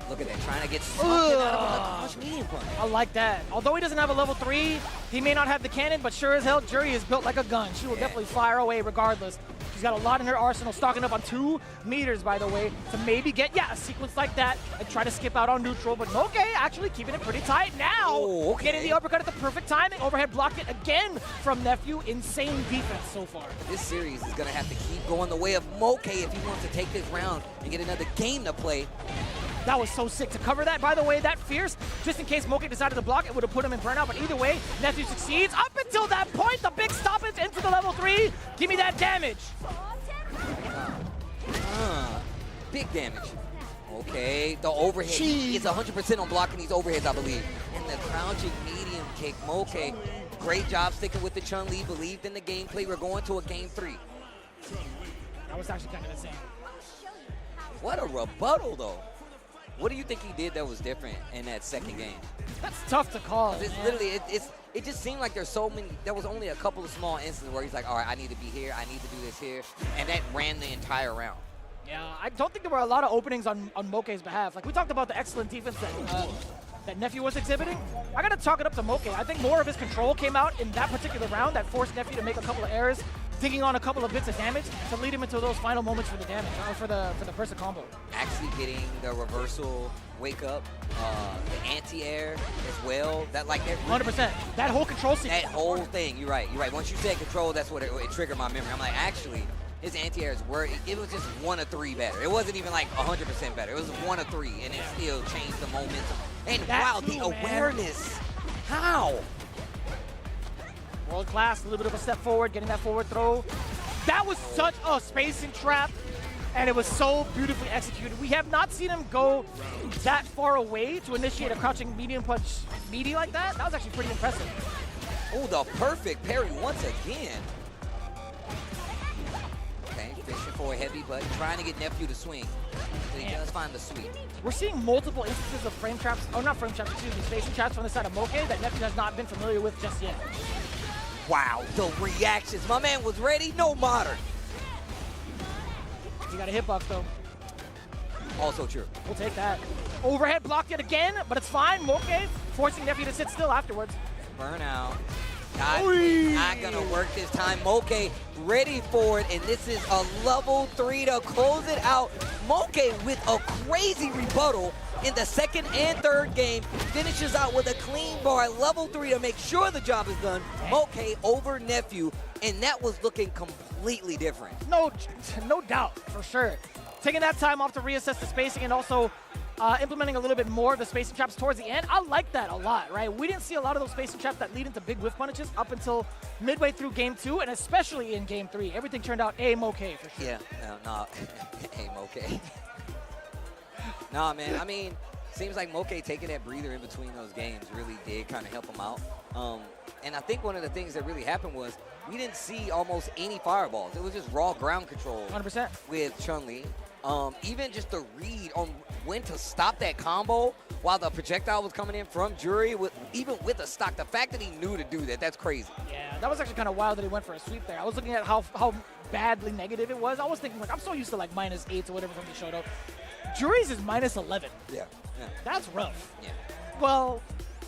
Look at that, trying to get something out of the punch medium punch.
I like that. Although he doesn't have a level 3, he may not have the cannon, but sure as hell, Jury is built like a gun. She will definitely fire away regardless. She's got a lot in her arsenal, stocking up on 2 meters, by the way, to maybe get, a sequence like that and try to skip out on neutral. But Moke actually keeping it pretty tight now. Getting the uppercut at the perfect timing. Overhead blocked it again from Nephew. Insane defense so far.
This series is going to have to keep going the way of Moke if he wants to take this round and get another game to play.
That was so sick to cover that, by the way, that fierce. Just in case Moke decided to block, it would have put him in burnout. But either way, Nephew succeeds. Up until that point, the big stoppage into the level 3. Give me that damage.
Big damage. Okay, the overhead. He is 100% on blocking these overheads, I believe. And the crouching medium kick. Moke, great job sticking with the Chun-Li. Believed in the gameplay. We're going to a game 3.
That was actually kind of insane.
What a rebuttal, though. What do you think he did that was different in that second game?
That's tough to call.
It's literally, it just seemed like there's so many, there was only a couple of small instances where he's like, all right, I need to be here, I need to do this here, and that ran the entire round.
Yeah, I don't think there were a lot of openings on Moke's behalf. Like, we talked about the excellent defense that Nephew was exhibiting. I got to chalk it up to Moke. I think more of his control came out in that particular round that forced Nephew to make a couple of errors. digging on a couple of bits of damage to lead him into those final moments for the damage, or for the burst of combo.
Actually getting the reversal wake up, the anti-air as well. That like that
100%. That whole control sequence.
That whole thing. You're right. You're right. Once you said control, that's what it triggered my memory. I'm like, actually, his anti-airs were, it was just 1 of 3 better. It wasn't even like 100% better. It was 1 of 3, and it still changed the momentum. And wow, the awareness. How?
World class, a little bit of a step forward, getting that forward throw. That was such a spacing trap, and it was so beautifully executed. We have not seen him go that far away to initiate a crouching medium punch meaty like that. That was actually pretty impressive.
Oh, the perfect parry once again. Okay, fishing for a heavy, but trying to get Nephew to swing. But he does find the sweep.
We're seeing multiple instances of frame traps, or not frame traps, excuse me, spacing traps from the side of Moke that Nephew has not been familiar with just yet.
Wow, the reactions. My man was ready, no modern.
He got a hitbox though.
Also true.
We'll take that. Overhead blocked yet again, but it's fine. Moke forcing Nephew to sit still afterwards.
Burnout. Not gonna work this time. Moke ready for it, and this is a level 3 to close it out. Moke with a crazy rebuttal in the second and third game, finishes out with a clean bar at level 3 to make sure the job is done. Moke over Nephew, and that was looking completely different.
No doubt, for sure. Taking that time off to reassess the spacing and also implementing a little bit more of the spacing traps towards the end. I like that a lot, right? We didn't see a lot of those spacing traps that lead into big whiff punishes up until midway through game 2, and especially in game 3. Everything turned out A-Moke for sure.
Yeah, no, A-Moke. Nah, man, I mean, seems like Moke taking that breather in between those games really did kind of help him out. And I think one of the things that really happened was we didn't see almost any fireballs. It was just raw ground control
100%.
with Chun-Li. Even just the read on when to stop that combo while the projectile was coming in from Jury, even with the stock. The fact that he knew to do that, that's crazy.
Yeah, that was actually kind of wild that he went for a sweep there. I was looking at how badly negative it was. I was thinking, like, I'm so used to like -8 or whatever something showed up. Jury's is -11.
Yeah.
That's rough.
Yeah.
Well,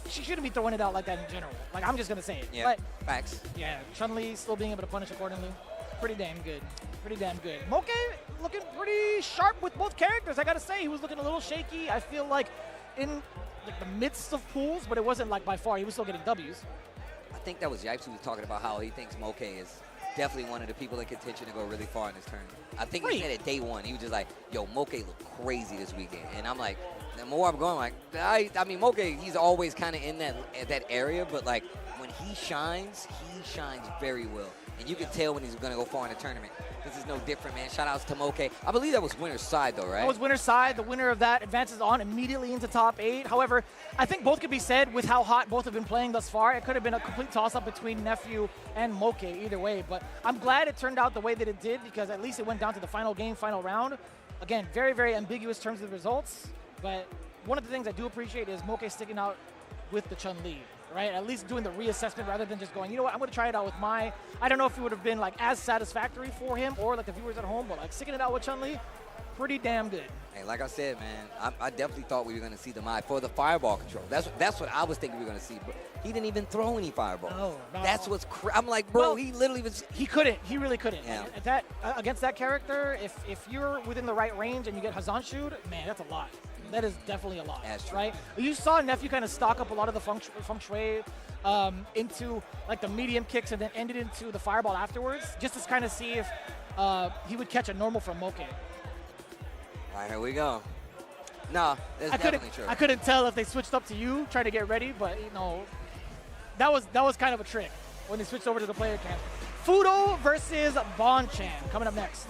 she shouldn't be throwing it out like that in general. Like, I'm just going to say it.
Yeah,
but,
facts.
Yeah, Chun-Li still being able to punish accordingly. Pretty damn good. Pretty damn good. Moke looking pretty sharp with both characters, I got to say. He was looking a little shaky. I feel like in like the midst of pools, but it wasn't like by far. He was still getting W's.
I think that was Yipes who was talking about how he thinks Moke is definitely one of the people in contention to go really far in this tournament. I think he said it day 1. He was just like, yo, Moke looked crazy this weekend. And I'm like, the more I'm going, like, I mean, Moke, he's always kind of in that area, but like when he shines very well. And you can tell when he's going to go far in the tournament. This is no different, man. Shout outs to Moke. I believe that was winner's side, though, right?
That was winner's side. The winner of that advances on immediately into top 8. However, I think both could be said with how hot both have been playing thus far. It could have been a complete toss-up between Nephew and Moke either way. But I'm glad it turned out the way that it did because at least it went down to the final game, final round. Again, very, very ambiguous terms of the results. But one of the things I do appreciate is Moke sticking out with the Chun-Li. Right, at least doing the reassessment rather than just going, you know what, I'm going to try it out with my, I don't know if it would have been like as satisfactory for him or like the viewers at home, but like sticking it out with Chun-Li, pretty damn good.
Hey, like I said, man, I definitely thought we were going to see the Mai for the fireball control. That's what I was thinking we were going to see, but he didn't even throw any fireballs.
No.
That's what's I'm like, bro, well, he literally was.
He couldn't. He really couldn't.
Yeah.
That against that character, if you're within the right range and you get Hazan-Shu'd, man, that's a lot. That is definitely a lot, right? You saw Nephew kind of stock up a lot of the feng shui into like the medium kicks and then ended into the fireball afterwards, just to kind of see if he would catch a normal from Moke.
All right, here we go. No, that's definitely true.
I couldn't tell if they switched up to you, trying to get ready, but you know, that was kind of a trick when they switched over to the player cam. Fudo versus Bonchan coming up next.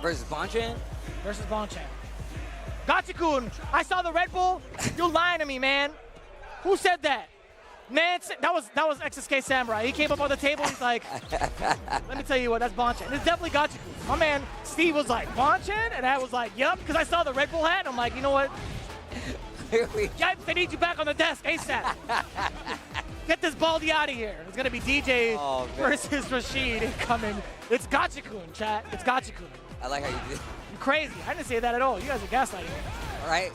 Versus Bonchan?
Versus Bonchan. Gotcha-kun, I saw the Red Bull. You're lying to me, man. Who said that? Man, that was XSK Samurai. He came up on the table. He's like, let me tell you what, that's Bonchan. It's definitely Gotcha-kun. My man Steve was like, Bonchan? And I was like, yep, because I saw the Red Bull hat. I'm like, you know what? Yipes, they need you back on the desk ASAP. Get this baldy out of here. It's going to be DJ versus Rashid incoming. It's Gotcha-kun, chat. It's Gotcha-kun.
I like how you did.
You're crazy. I didn't say that at all. You guys are gaslighting me.
All right.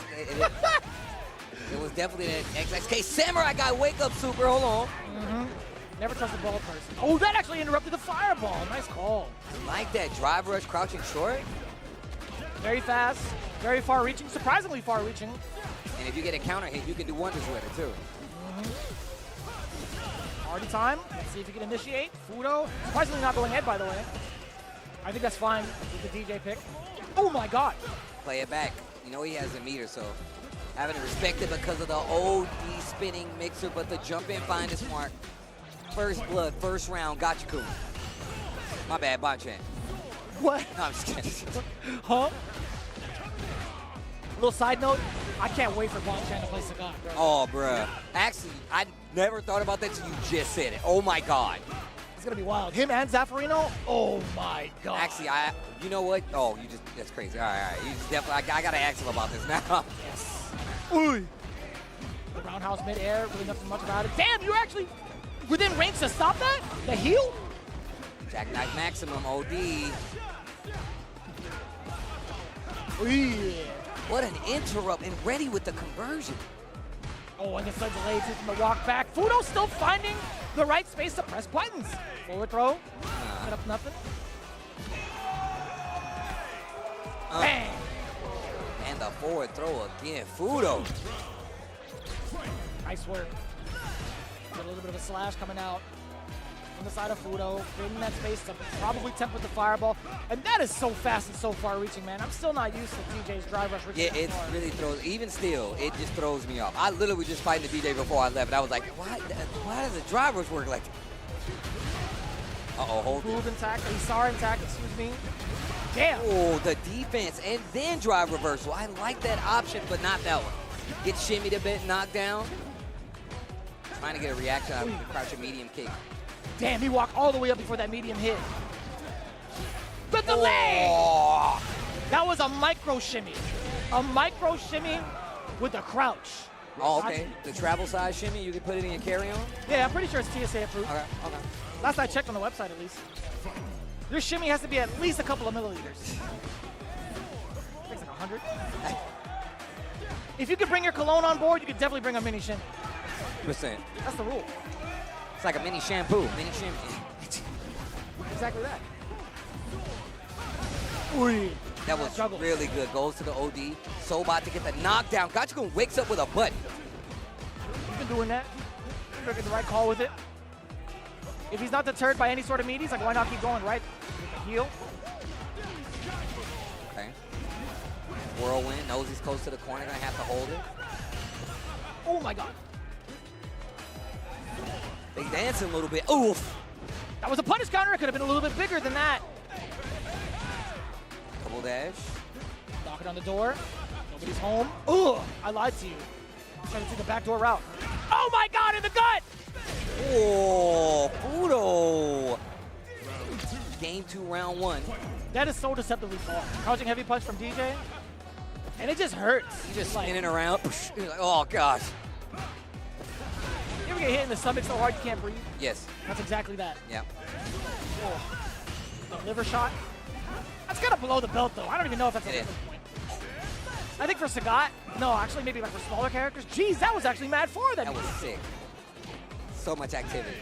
It was definitely an XSK Samurai guy wake up super. Hold on.
Never trust the ball person. Oh, that actually interrupted the fireball. Nice call.
Like that drive rush, crouching short.
Very fast, very far-reaching, surprisingly far-reaching.
And if you get a counter hit, you can do wonders with it, too.
Party time. Let's see if you can initiate. Fudo, surprisingly not going head, by the way. I think that's fine with the DJ pick. Oh, my God.
Play it back. You know he has a meter, so having to respect it because of the OD spinning mixer, but the jump in find is smart. First blood, first round, gotcha cool. My bad, Bonchan.
What?
No, I'm just kidding.
Huh? Little side note, I can't wait for Bonchan to play Sagat.
Oh, bruh. Actually, I never thought about that till you just said it. Oh, my God.
It's going to be wild. Him and Zaffarino? Oh, my God.
Actually, you know what? Oh, that's crazy. All right. You just definitely, I got to ask him about this now.
Yes. Ooh. The roundhouse mid-air, really nothing much about it. Damn, you're actually within range to stop that? The heel?
Jackknife maximum, OD.
Ooh.
What an interrupt, and ready with the conversion.
Oh, and the sun delayed from the walk back. Fudo still finding the right space to press buttons. Forward throw. Set up nothing. Bang.
And the forward throw again. Fudo.
Nice work. A little bit of a slash coming out on the side of Fudo, creating that space to probably temper the fireball. And that is so fast and so far-reaching, man. I'm still not used to DJ's drive rush.
Yeah, it really throws, even still, it just throws me off. I literally was just fighting the DJ before I left, and I was like, why does the drive rush work like that? Uh-oh, hold it.
Move intact, Isar intact, excuse me. Damn.
Oh, the defense, and then drive reversal. I like that option, but not that one. Get shimmied a bit, knocked down. Trying to get a reaction out of the crouching medium kick.
Damn, he walked all the way up before that medium hit. The delay!
Oh.
That was a micro shimmy. A micro shimmy with a crouch.
Oh, okay. The travel size shimmy, you can put it in your carry-on?
Yeah, I'm pretty sure it's TSA approved.
Okay.
Last I checked on the website, at least. Your shimmy has to be at least a couple of milliliters. Takes like 100. If you could bring your cologne on board, you could definitely bring a mini shimmy.
%.
That's the rule.
It's like a mini shampoo, mini shimmy.
Exactly that. Ooh.
That was really good. Goes to the OD. So about to get the knockdown. Gachikun wakes up with a button.
He's been doing that. He's making the right call with it. If he's not deterred by any sort of meaties, like why not keep going, right? With the heel.
Okay. Whirlwind knows he's close to the corner. Gonna have to hold it.
Oh my God.
They dancing a little bit. Oof.
That was a punish counter. It could have been a little bit bigger than that.
Double dash.
Knocking on the door. Nobody's home. Ugh, I lied to you. I'm trying to take the backdoor route. Oh my God, in the gut!
Oh, Fudo. Game 2, round 1.
That is so deceptively far. Crouching heavy punch from DJ. And it just hurts.
He's just spinning around. He's like, oh gosh.
You ever get hit in the stomach so hard you can't breathe?
Yes.
That's exactly that.
Yeah.
Oh. The liver shot. That's kind of below the belt, though. I don't even know if that's a liver point. I think for Sagat, no, actually maybe like for smaller characters. Geez, that was actually mad for that.
That was sick. So much activity.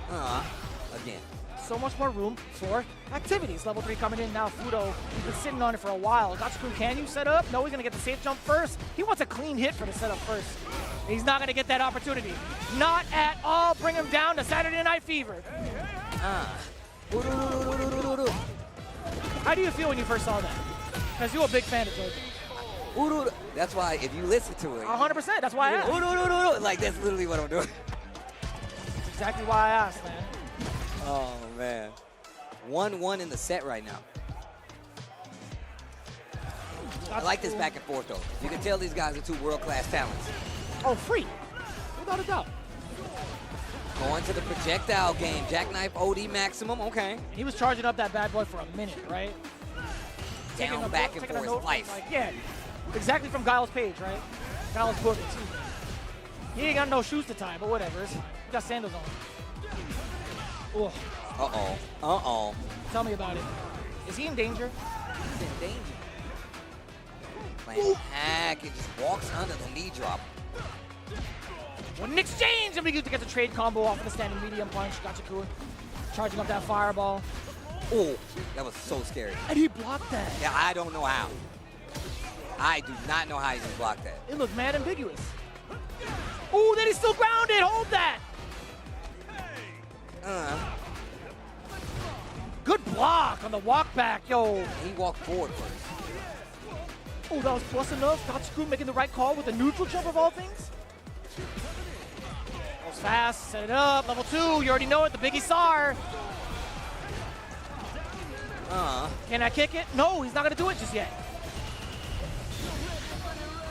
Again.
So much more room for activities. Level 3 coming in now. Fudo, he's been sitting on it for a while. Gachikun, can you set up? No, he's going to get the safe jump first. He wants a clean hit for the setup first. He's not going to get that opportunity. Not at all. Bring him down to Saturday Night Fever. How do you feel when you first saw that? Because you're a big fan of JoJo.
That's why if you listen to it.
100%. That's why I asked.
Like, that's literally what I'm doing.
That's exactly why I asked, man.
Oh, man. 1-1 in the set right now. I like this back and forth, though. You can tell these guys are two world-class talents.
Oh, free. Without a doubt.
Going to the projectile game. Jackknife OD maximum. Okay.
He was charging up that bad boy for a minute, right?
Down, back, and forth life.
Like, yeah, exactly from Giles Page, right? Giles Book, excuse me. He ain't got no shoes to tie, but whatever. He got sandals on. Ooh.
Uh-oh. Uh-oh.
Tell me about it. Is he in danger?
He's in danger. Playing hack and just walks under the knee drop.
What an exchange! And we get to get the trade combo off of the standing medium punch. Gachikun charging up that fireball.
Oh, that was so scary.
And he blocked that.
Yeah, I don't know how. I do not know how he just blocked that.
It looked mad ambiguous. Oh, then he's still grounded. Hold that. Good block on the walk back, yo.
He walked forward first.
Oh, that was plus enough. Gachikun making the right call with the neutral jump of all things. Goes fast, set it up. Level 2, you already know it. The Biggie Sar. Can I kick it? No, he's not going to do it just yet.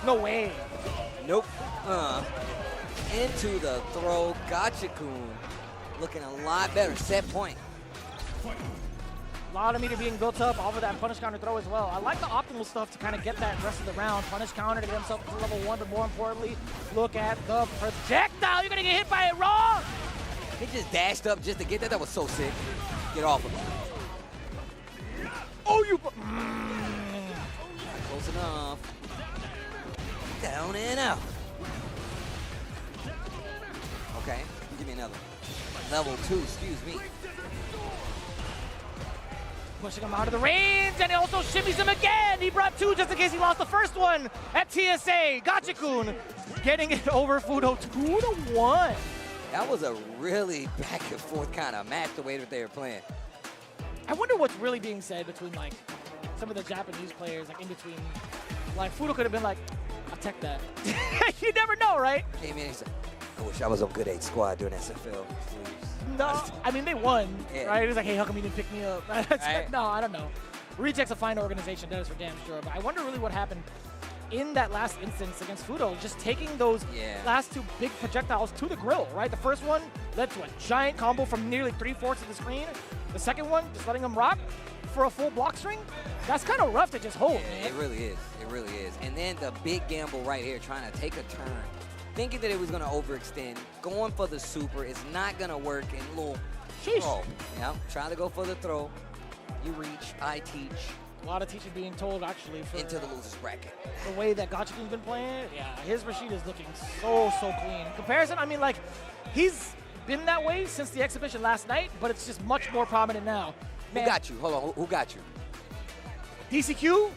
No way.
Nope. Into the throw. Gachikun looking a lot better. Set point.
A lot of meter being built up off of that punish counter throw as well. I like the optimal stuff to kind of get that rest of the round. Punish counter to get himself to level 1, but more importantly, look at the projectile. You're going to get hit by it raw.
He just dashed up just to get that. That was so sick. Get off of him.
Oh, you...
Close enough. Down and out. Okay, give me another. Level 2, excuse me.
Pushing him out of the range, and he also shimmies him again. He brought 2 just in case he lost the first one at TSA. Gachikun getting it over Fudo 2-1.
That was a really back and forth kind of match, the way that they were playing.
I wonder what's really being said between like some of the Japanese players, like in between. Like Fudo could have been like, I'll tech that. You never know, right?
Came in and said, I wish I was on good 8 squad doing SFL. Please.
No, I mean, they won,
Yeah.
right? It was like, hey, how come you didn't pick me up?
Right.
No, I don't know. Reject's a fine organization, that is for damn sure. But I wonder really what happened in that last instance against Fudo, just taking those last 2 big projectiles to the grill, right? The first one led to a giant combo from nearly 3/4 of the screen. The second one, just letting them rock for a full block string. That's kind of rough to just hold, man.
It really is. It really is. And then the big gamble right here, trying to take a turn, thinking that it was going to overextend, going for the super. It's not going to work. And little throw. Yeah, trying to go for the throw. You reach, I teach.
A lot of teaching being told, actually, for
into the loser's bracket.
The way that Gachikun's been playing, yeah, his Rashid is looking so clean. In comparison, I mean, like, he's been that way since the exhibition last night, but it's just much more prominent now. Man,
Who got you? Hold on. Who got you?
DCQ?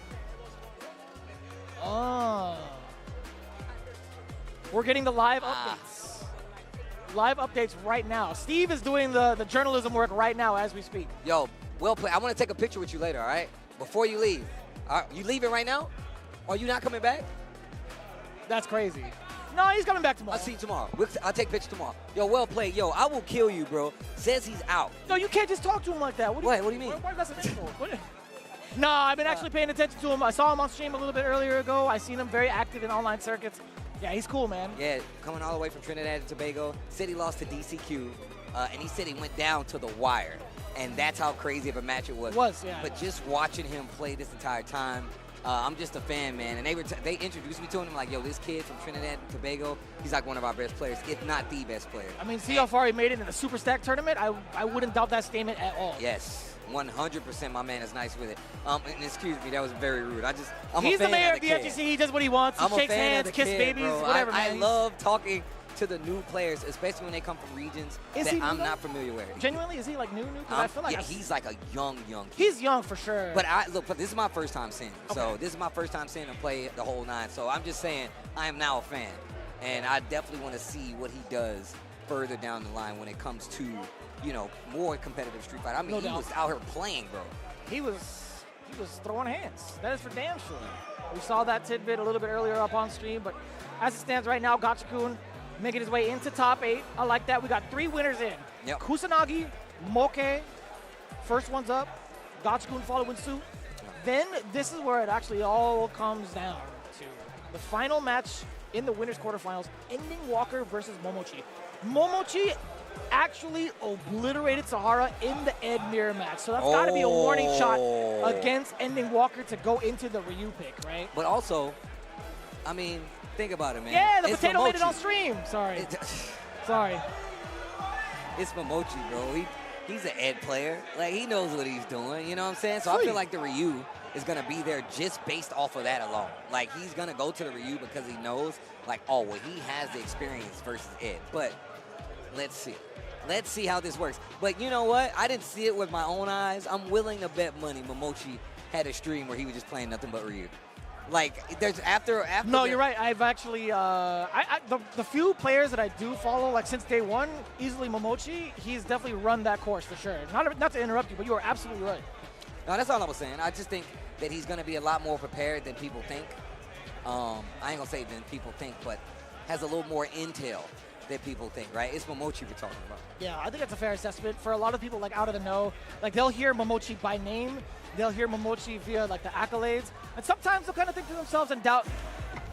We're getting the live updates. Live updates right now. Steve is doing the journalism work right now as we speak.
Yo, well played. I want to take a picture with you later, all right? Before you leave. You leaving right now? Or you not coming back?
That's crazy. No, he's coming back tomorrow.
I'll see you tomorrow. I'll take pictures tomorrow. Yo, well played. Yo, I will kill you, bro. Says he's out.
No, you can't just talk to him like that. What do you mean? Why that's an insult? No, I've been actually paying attention to him. I saw him on stream a little bit earlier ago. I seen him very active in online circuits. Yeah, he's cool, man.
Yeah, coming all the way from Trinidad and Tobago. Said he lost to DCQ, and he said he went down to the wire. And that's how crazy of a match it was.
It was, yeah.
But just watching him play this entire time, I'm just a fan, man. And they introduced me to him, like, yo, this kid from Trinidad and Tobago, he's like one of our best players, if not the best player.
I mean, see how far he made it in the Super Stack tournament? I wouldn't doubt that statement at all.
Yes. 100% my man is nice with it. And excuse me, that was very rude. I'm
He's
a fan
the mayor
of
the FGC. He does what he wants. He shakes hands, kisses babies,
bro.
whatever,
I
man.
love talking to the new players, especially when they come from regions that I'm not familiar with.
Genuinely, is he like new? Because I feel like
he's like a young kid.
He's young for sure.
But this is my first time seeing him. Okay. So this is my first time seeing him play the whole 9. So I'm just saying I am now a fan, and I definitely want to see what he does further down the line when it comes to, more competitive Street Fighter. I mean, he was out here playing, bro.
He was throwing hands. That is for damn sure. We saw that tidbit a little bit earlier up on stream, but as it stands right now, Gachikun making his way into top 8. I like that. We got 3 winners in.
Yep.
Kusanagi, Moke, first one's up. Gachikun following suit. Then this is where it actually all comes down to the final match in the winners quarterfinals, Ending Walker versus Momochi. Momochi actually obliterated Sahara in the Ed Mirror match. So that's got to be a warning shot against Ending Walker to go into the Ryu pick, right?
But also, I mean, think about it, man.
Yeah, the
it's
potato
Momochi.
made it on stream. Sorry. Sorry.
It's Momochi, bro. He's an Ed player. Like, he knows what he's doing. You know what I'm saying? So I feel like the Ryu is going to be there just based off of that alone. Like, he's going to go to the Ryu because he knows, like, oh, well, he has the experience versus Ed. But let's see. Let's see how this works. But you know what? I didn't see it with my own eyes. I'm willing to bet money Momochi had a stream where he was just playing nothing but Ryu. Like, there's after
No, you're right. I've actually the few players that I do follow, like since day one, easily Momochi. He's definitely run that course for sure. Not to interrupt you, but you are absolutely right.
No, that's all I was saying. I just think that he's going to be a lot more prepared than people think. I ain't gonna say than people think, but has a little more intel than people think. Right? It's Momochi we're talking about.
Yeah, I think that's a fair assessment. For a lot of people like out of the know, like they'll hear Momochi by name, they'll hear Momochi via like the accolades, and sometimes they'll kind of think to themselves and doubt,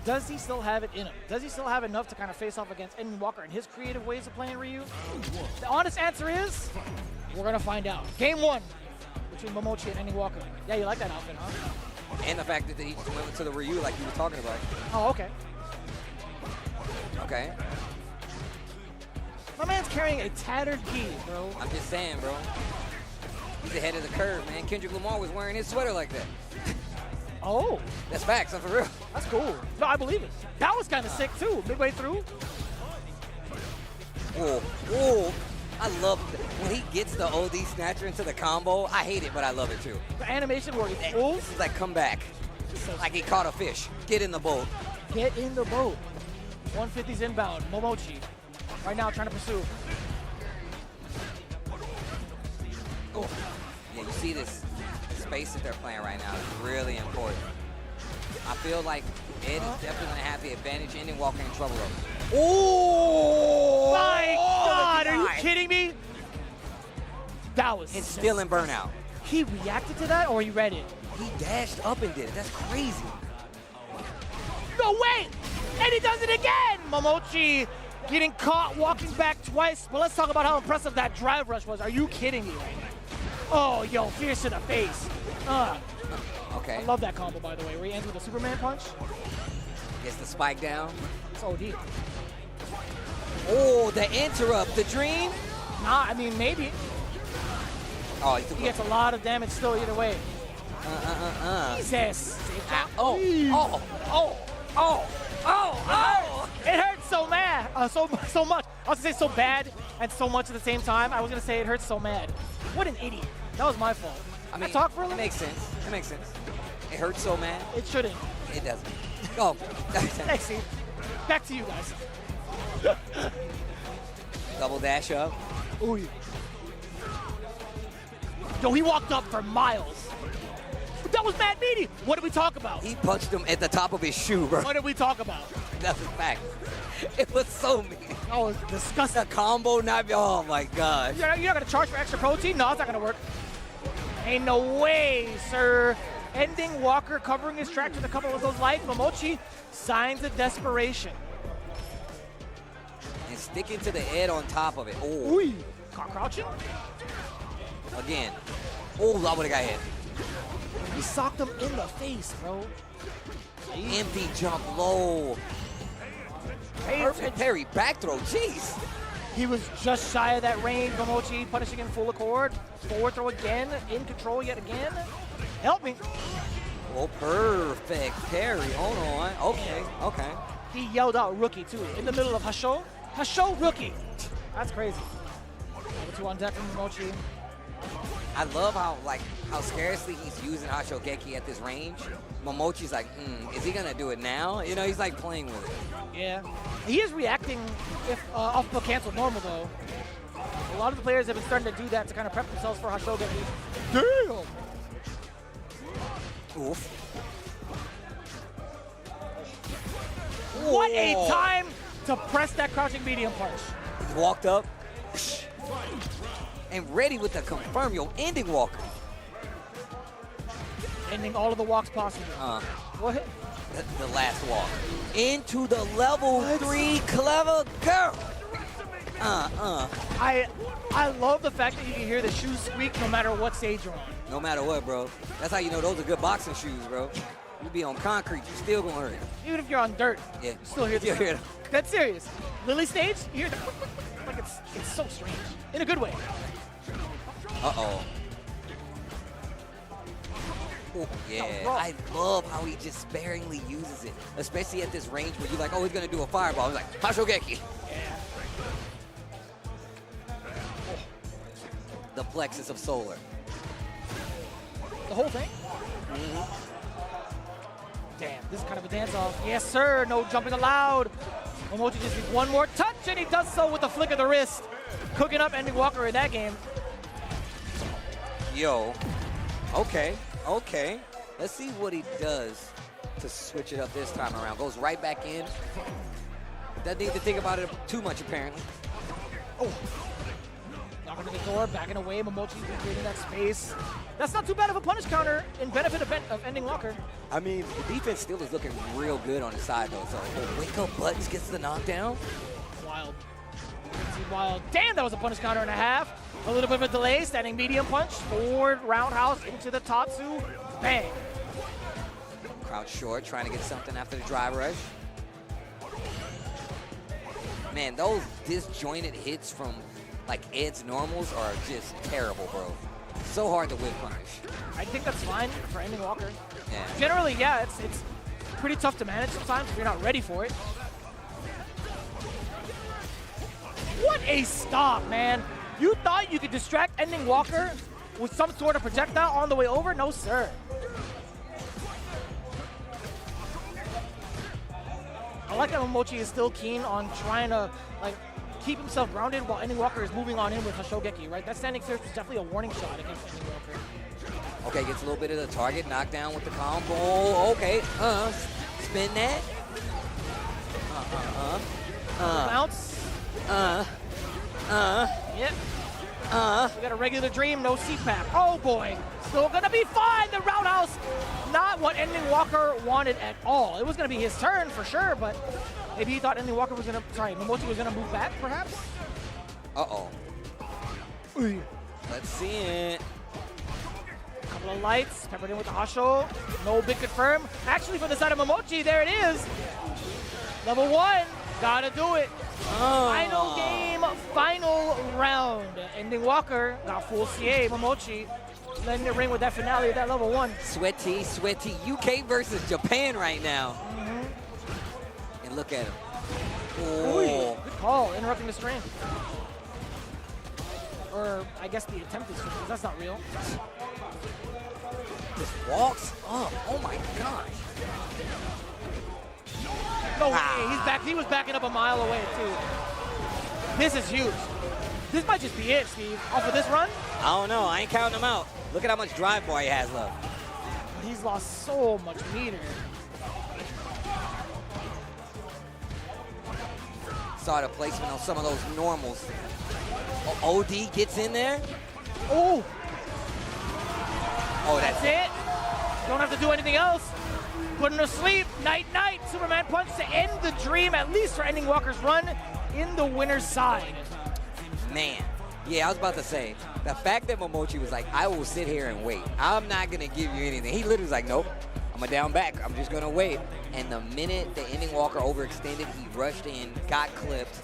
does he still have it in him? Does he still have enough to kind of face off against Ending Walker and his creative ways of playing Ryu? The honest answer is, we're gonna find out. Game 1 between Momochi and Ending Walker. Yeah, you like that outfit, huh?
And the fact that he went to the Ryu like you were talking about.
Oh, okay.
Okay.
My man's carrying a tattered gi, bro.
I'm just saying, bro. He's ahead of the curve, man. Kendrick Lamar was wearing his sweater like that.
Oh.
That's facts, I'm for real.
That's cool. No, I believe it. That was kind of sick, too, midway through.
Whoa, whoa. I love it. When he gets the OD snatcher into the combo, I hate it, but I love it, too.
The animation where he pulls.
It's like, come back. Like he caught a fish. Get in the boat.
Get in the boat. 150's inbound. Momochi. Right now, trying to pursue.
Oh. Yeah, you see this space that they're playing right now is really important. I feel like Ed is definitely going to have the advantage. Ending Walker in trouble. Oh!
My God, are you kidding me? That was
It's still in burnout.
He reacted to that or he read it?
He dashed up and did it. That's crazy.
No, wait! And he does it again! Momochi getting caught walking back twice. But let's talk about how impressive that drive rush was. Are you kidding me right now? Oh, yo, fierce to the face.
Okay.
I love that combo, by the way, where he ends with a Superman punch.
Gets the spike down.
It's OD.
Oh, the interrupt. The dream?
Nah, I mean, maybe.
Oh,
he gets a lot of damage still either way. Jesus.
Oh.
It hurts so mad. So much. I was going to say so bad and so much at the same time. I was going to say it hurts so mad. What an idiot. That was my fault.
I mean,
talk for a little?
It makes sense. It makes sense. It hurts so mad.
It shouldn't.
It doesn't. Oh.
Thanks, Steve. Back to you guys.
Double dash up.
Ooh. Yo, he walked up for miles. That was mad meaty. What did we talk about?
He punched him at the top of his shoe, bro.
What did we talk about?
That's a fact. It was so mean.
Oh, it was disgusting.
The combo, oh my God.
You're not going to charge for extra protein? No, it's not going to work. Ain't no way, sir. Ending Walker covering his tracks with a couple of those lights. Momochi, signs of desperation.
And sticking to the Ed on top of it. Oh.
Ooh. Crouching?
Again. Oh, I would have got hit.
He socked him in the face, bro.
Empty jump low. Perfect parry, back throw, jeez.
He was just shy of that range. Momochi punishing in full accord. Forward throw again, in control yet again. Help me.
Oh, perfect parry, hold on. Okay, okay.
He yelled out rookie too, in the middle of Hasho. Hasho rookie. That's crazy. Number 2 on deck from Momochi.
I love how scarcely he's using Hashogeki at this range. Momochi's like, is he gonna do it now? You know, he's like playing with it.
Yeah. He is reacting if off the cancel normal though. A lot of the players have been starting to do that to kind of prep themselves for Hashogeki. Damn!
Oof.
What a time to press that crouching medium punch.
He walked up. And ready with the confirm your ending walker.
Ending all of the walks possible. What?
The last walk. Into the level 3 clever girl.
I love the fact that you can hear the shoes squeak no matter what stage you're on.
No matter what, bro. That's how you know those are good boxing shoes, bro. You be on concrete, you still gonna hurt it.
Even if you're on dirt,
yeah,
you still hear the That's serious. Lily stage, you hear the like it's so strange. In a good way.
Uh-oh. Oh, yeah, I love how he just sparingly uses it, especially at this range where you're like, oh, he's going to do a fireball. He's like, Hashogeki. The plexus of solar.
The whole thing? Damn, this is kind of a dance-off. Yes, sir. No jumping allowed. Momochi just needs one more touch, and he does so with a flick of the wrist. Cooking up Ending Walker in that game.
Yo. Okay. Let's see what he does to switch it up this time around. Goes right back in. Doesn't need to think about it too much, apparently.
Oh. Knocking to the door, backing away. Momochi's been creating that space. That's not too bad of a punish counter in benefit of Ending Walker.
I mean, the defense still is looking real good on the side, though. So, Wake Up Buttons gets the knockdown.
Wild. Wild. Damn, that was a punish counter and a half. A little bit of a delay. Standing medium punch. Forward roundhouse into the Tatsu. Bang.
Crouch short, trying to get something after the drive rush. Man, those disjointed hits from like Ed's normals are just terrible, bro. So hard to whip punish.
I think that's fine for Ending Walker.
Yeah.
Generally, yeah, it's pretty tough to manage sometimes if you're not ready for it. What a stop, man. You thought you could distract Ending Walker with some sort of projectile on the way over? No, sir. I like that Momochi is still keen on trying to like keep himself grounded while Ending Walker is moving on in with Hashogeki, right? That standing search was definitely a warning shot against Ending Walker.
Okay, gets a little bit of the target knockdown with the combo. Okay, spin that.
Bounce. Yep. We got a regular dream, no CPAP. Oh boy, still gonna be fine. The roundhouse, not what Ending Walker wanted at all. It was gonna be his turn for sure, but maybe he thought Ending Walker was gonna, Momochi was gonna move back, perhaps?
Uh-oh. Let's see it.
Couple of lights, peppered in with the Hasho. No big confirm. Actually, from the side of Momochi, there it is. Level 1, gotta do it. Final game, final round. Ending Walker got full CA. Momochi letting it ring with that finale of that level 1.
Sweaty. UK versus Japan right now. And look at him.
Ooh, good call, interrupting the stream. Or I guess the attempted stream, because that's not real.
Just walks up. Oh my gosh.
No way, he's back. He was backing up a mile away too. This is huge. This might just be it, Steve. Off of this run?
I don't know. I ain't counting him out. Look at how much drive bar he has left.
He's lost so much meter.
Saw the placement on some of those normals. OD gets in there.
Oh,
that's
it. Don't have to do anything else. Put him to sleep. Night, night. Superman punch to end the dream, at least for Ending Walker's run in the winner's side.
Man. Yeah, I was about to say, the fact that Momochi was like, I will sit here and wait. I'm not going to give you anything. He literally was like, nope, I'm going to down back. I'm just going to wait. And the minute the Ending Walker overextended, he rushed in, got clipped,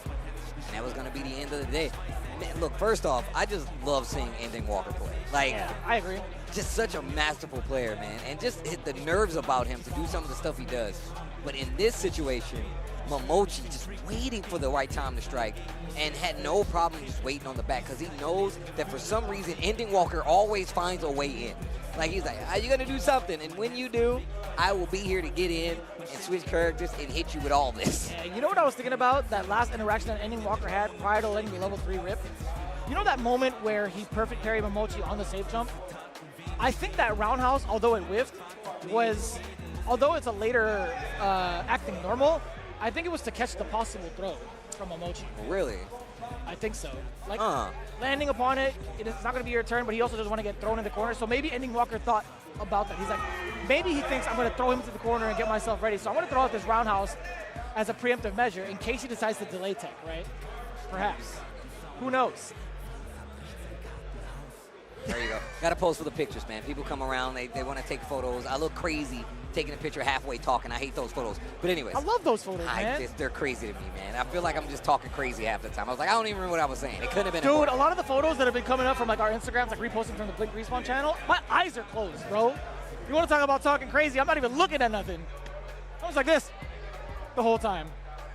and that was going to be the end of the day. Man, look, first off, I just love seeing Ending Walker play. Like,
yeah, I agree.
Just such a masterful player, man. And just hit the nerves about him to do some of the stuff he does. But in this situation, Momochi just waiting for the right time to strike and had no problem just waiting on the back because he knows that for some reason, Ending Walker always finds a way in. Like, he's like, are you going to do something? And when you do, I will be here to get in and switch characters and hit you with all this.
Yeah, you know what I was thinking about? That last interaction that Ending Walker had prior to letting the level 3 rip? You know that moment where he perfect parried Momochi on the safe jump? I think that roundhouse, although it whiffed, was, although it's a later acting normal, I think it was to catch the possible throw from Momochi.
Really?
I think so. Like, landing upon it, it's not going to be your turn, but he also doesn't want to get thrown in the corner. So maybe Ending Walker thought about that. He's like, maybe he thinks I'm going to throw him to the corner and get myself ready. So I'm going to throw out this roundhouse as a preemptive measure in case he decides to delay tech, right? Perhaps. Who knows?
There you go. Got to pose for the pictures, man. People come around, they want to take photos. I look crazy taking a picture halfway talking. I hate those photos. But anyways.
I love those photos, man.
They're crazy to me, man. I feel like I'm just talking crazy half the time. I was like, I don't even remember what I was saying. It couldn't have been
Dude,
important.
a lot of the photos that have been coming up from like our Instagrams, like reposting from the Blink Respawn channel, my eyes are closed, bro. You want to talk about talking crazy? I'm not even looking at nothing. I was like this the whole time.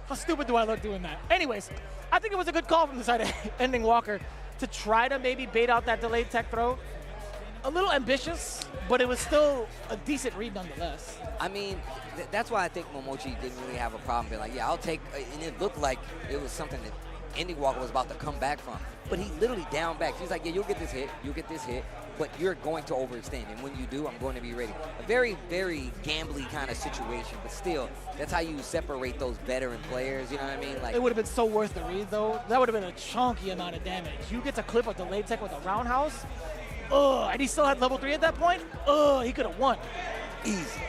How stupid do I look doing that? Anyways, I think it was a good call from the side of Ending Walker to try to maybe bait out that delayed tech throw. A little ambitious, but it was still a decent read nonetheless.
I mean, that's why I think Momochi didn't really have a problem being like, yeah, I'll take, and it looked like it was something that Ending Walker was about to come back from. But he literally down back. He's like, yeah, you'll get this hit, but you're going to overextend. And when you do, I'm going to be ready. A very, very gambly kind of situation, but still, that's how you separate those veteran players, you know what I mean? Like,
it would have been so worth the read, though. That would have been a chunky amount of damage. You get to clip a delayed tech with a roundhouse, and he still had level 3 at that point, he could have won.
Easy.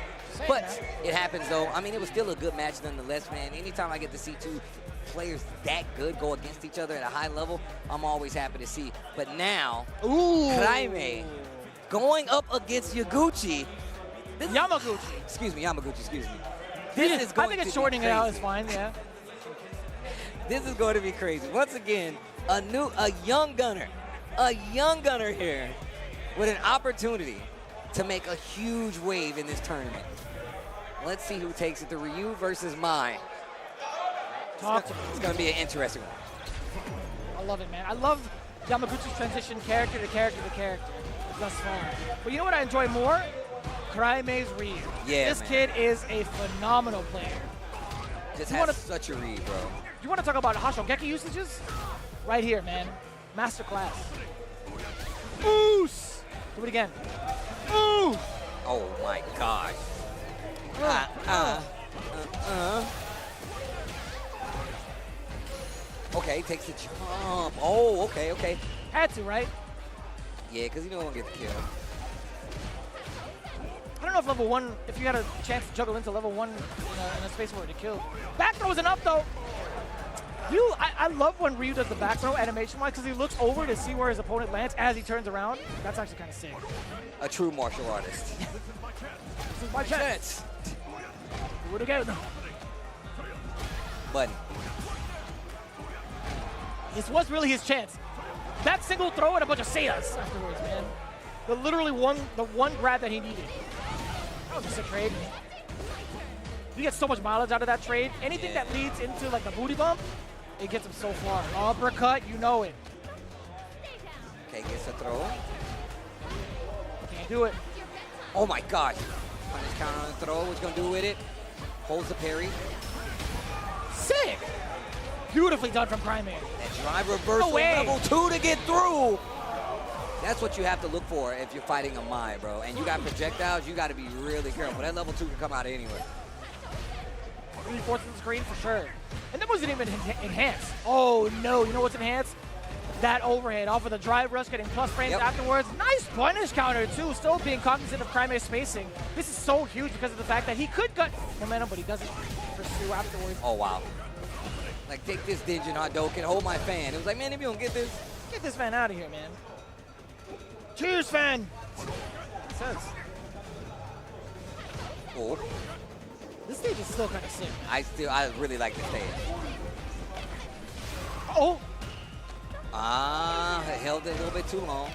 But it happens, though. I mean, it was still a good match nonetheless, man. Anytime I get to see two players that good go against each other at a high level, I'm always happy to see. But now, Kraime going up against Yamaguchi. Excuse me. This is going
I think
to
it's shortening
be
it out
crazy.
is fine, yeah.
This is going to be crazy. Once again, a young gunner here with an opportunity to make a huge wave in this tournament. Let's see who takes it, the Ryu versus Mai. It's going to be an interesting one.
I love it, man. I love Yamaguchi's transition character to character to character thus far. But you know what I enjoy more? Kraime's Ryu.
Yeah,
this
man.
kid is a phenomenal player.
Just has such a read, bro.
You want to talk about Hashogeki usages? Right here, man. Masterclass. Oos! Do it again. Ooh!
Oh my gosh. Okay, takes the jump. Oh, okay.
Had to, right?
Yeah, because he don't want to get the kill.
I don't know if level 1, if you had a chance to juggle into level 1 in a space where to kill. Back throw isn't up, though. I love when Ryu does the back throw animation-wise because he looks over to see where his opponent lands as he turns around. That's actually kind of sick.
A true martial artist.
This is my chance. Do it again.
Button.
This was really his chance. That single throw and a bunch of Seidas afterwards, man. The one grab that he needed. That was just a trade. You get so much mileage out of that trade. Anything that leads into like the booty bump, it gets him so far. Uppercut, you know it.
Okay, gets a throw.
Can't do it.
Oh my gosh. Punish counter on the throw. What's he gonna do with it? Holds the parry.
Sick. Beautifully done from Kraime.
That drive reversal level 2 to get through. That's what you have to look for if you're fighting a Mai, bro. And you got projectiles, you got to be really careful. That level 2 can come out anywhere.
Reinforces the screen for sure. And that wasn't even enhanced. Oh no, you know what's enhanced? That overhead off of the drive rush, getting plus frames afterwards. Nice punish counter too, still being cognizant of Kraime's spacing. This is so huge because of the fact that he could gut momentum, but he doesn't pursue afterwards.
Oh wow. Like, take this Dingin Hadouken, hold my fan. It was like, man, if you don't get this.
Get this fan out of here, man. Cheers, fan! It says.
Oh.
This stage is still kind of sick.
I really like this stage.
Oh!
I held it a little bit too long.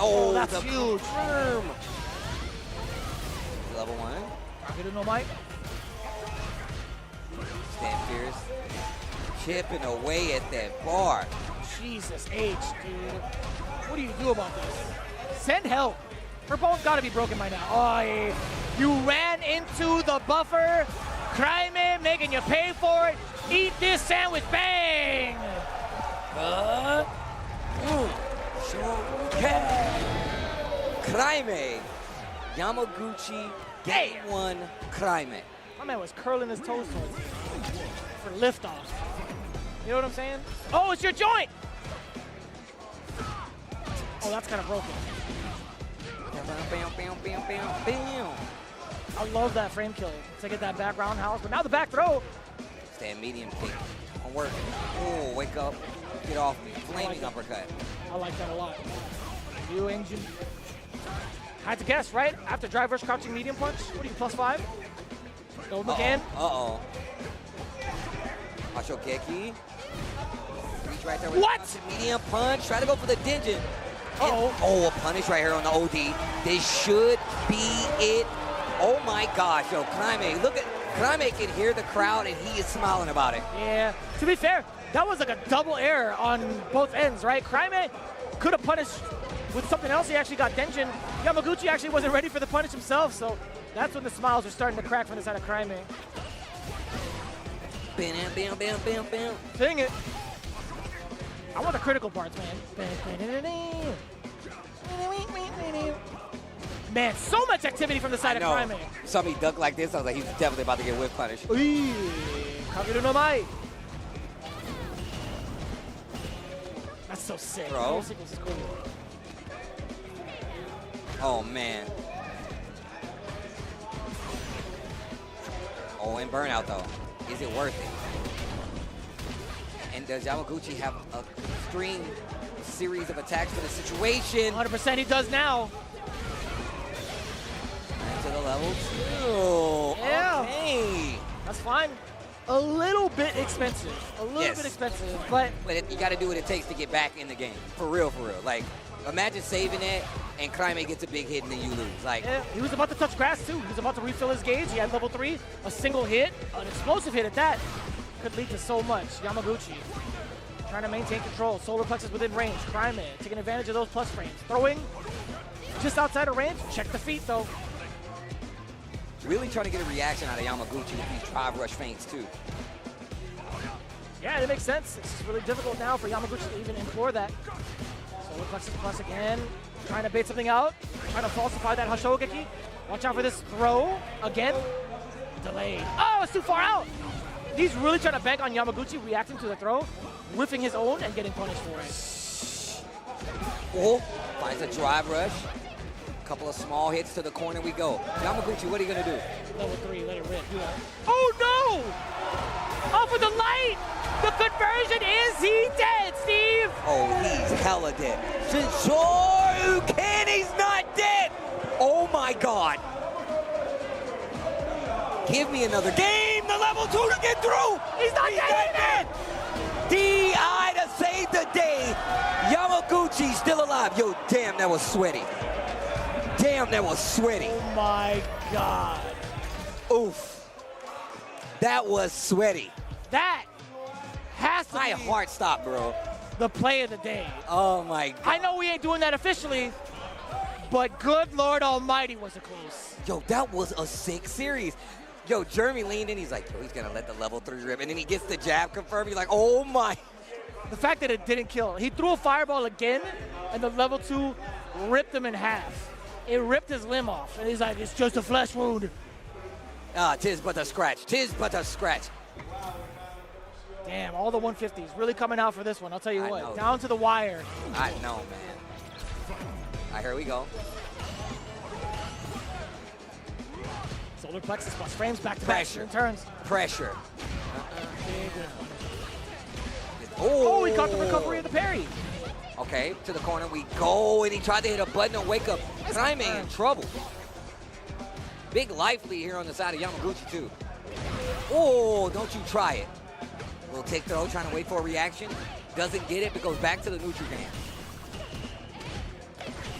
Oh,
that's huge.
Level 1.
Get it, no mic.
Stand fierce. Chipping away at that bar.
Jesus H, dude. What do you do about this? Send help. Her bone's got to be broken by now. Oh, you ran into the buffer. Kraime making you pay for it. Eat this sandwich. Bang!
Kraime. Yamaguchi. Game 1, Kraime.
My man was curling his toes towards me for liftoff. You know what I'm saying? Oh, it's your joint! Oh, that's kind of broken. I love that frame kill to get that back roundhouse, but now the back throw.
Stand medium kick. On work. Oh, wake up. Get off me. Flaming uppercut.
I like that a lot. You engine. I had to guess, right? After drive rush crouching medium punch, what are you, +5? Go again.
Uh-oh. Hashogeki. Reach right there with
what?
Medium punch. Try to go for the Dingin. Oh, a punish right here on the OD. This should be it. Oh my gosh, yo, Kraime, look at, Kraime can hear the crowd and he is smiling about it.
Yeah, to be fair, that was like a double error on both ends, right? Kraime could have punished with something else. He actually got Denjin. Yamaguchi actually wasn't ready for the punish himself, so that's when the smiles are starting to crack from the side of Kraime.
Bam, bam, bam, bam, bam.
Dang it. I want the critical parts, man. Man, so much activity from the side of Kraime.
Saw me duck like this, I was like, he's definitely about to get whip punished.
Kageru no Mai. That's so sick.
Bro.
This is cool.
Oh, man. Oh, and burnout, though. Is it worth it? And does Yamaguchi have a extreme series of attacks for the situation?
100% he does now.
To the level 2.
Yeah.
Okay.
That's fine. A little bit expensive. A little bit expensive, but
you got to do what it takes to get back in the game. For real, for real. Like, imagine saving it and Kraime gets a big hit and then you lose. Like,
yeah, he was about to touch grass too. He was about to refill his gauge. He had level 3, a single hit, an explosive hit at that. Could lead to so much. Yamaguchi trying to maintain control. Solar plexus within range. Kraime taking advantage of those plus frames. Throwing just outside of range. Check the feet though.
Really trying to get a reaction out of Yamaguchi with these drive rush feints too.
Yeah, it makes sense. It's really difficult now for Yamaguchi to even implore that. Solar plexus plus again. Trying to bait something out. Trying to falsify that Hashogeki. Watch out for this throw. Again. Delayed. Oh, it's too far out. He's really trying to bank on Yamaguchi reacting to the throw, whiffing his own and getting punished for it.
Oh, finds a drive rush. Couple of small hits to the corner we go. Yamaguchi, what are you gonna do?
Level 3, let it rip. Oh no! Off with the light! The conversion, is he dead, Steve?
Oh, he's hella dead. Shinshou, he's not dead! Oh my god. Give me another game, the level 2 to get through!
He's not dead!
DI to save the day. Yamaguchi still alive. Yo, damn, that was sweaty. Damn, that was sweaty.
Oh my god.
Oof. That was sweaty.
That has to
My
be
heart stopped, bro.
the play of the day.
Oh my god.
I know we ain't doing that officially, but good Lord Almighty was it close.
Yo, that was a sick series. Yo, Jeremy leaned in, he's like, yo, he's gonna let the level 3 rip. And then he gets the jab confirmed. He's like, oh my.
The fact that it didn't kill. He threw a fireball again, and the level 2 ripped him in half. It ripped his limb off. And he's like, it's just a flesh wound.
Ah, tis but a scratch. Tis but a scratch.
Damn, all the 150s really coming out for this one. I'll tell you what,
know.
down to the wire.
I know, man. All right, here we go.
Solar plexus plus frames back to back. Turns.
Pressure.
Oh, he caught the recovery of the parry.
Okay, to the corner we go, and he tried to hit a button and wake up. Kraime in trouble. Big life lead here on the side of Yamaguchi, too. Oh, don't you try it. Little take throw, trying to wait for a reaction. Doesn't get it, but goes back to the neutral game.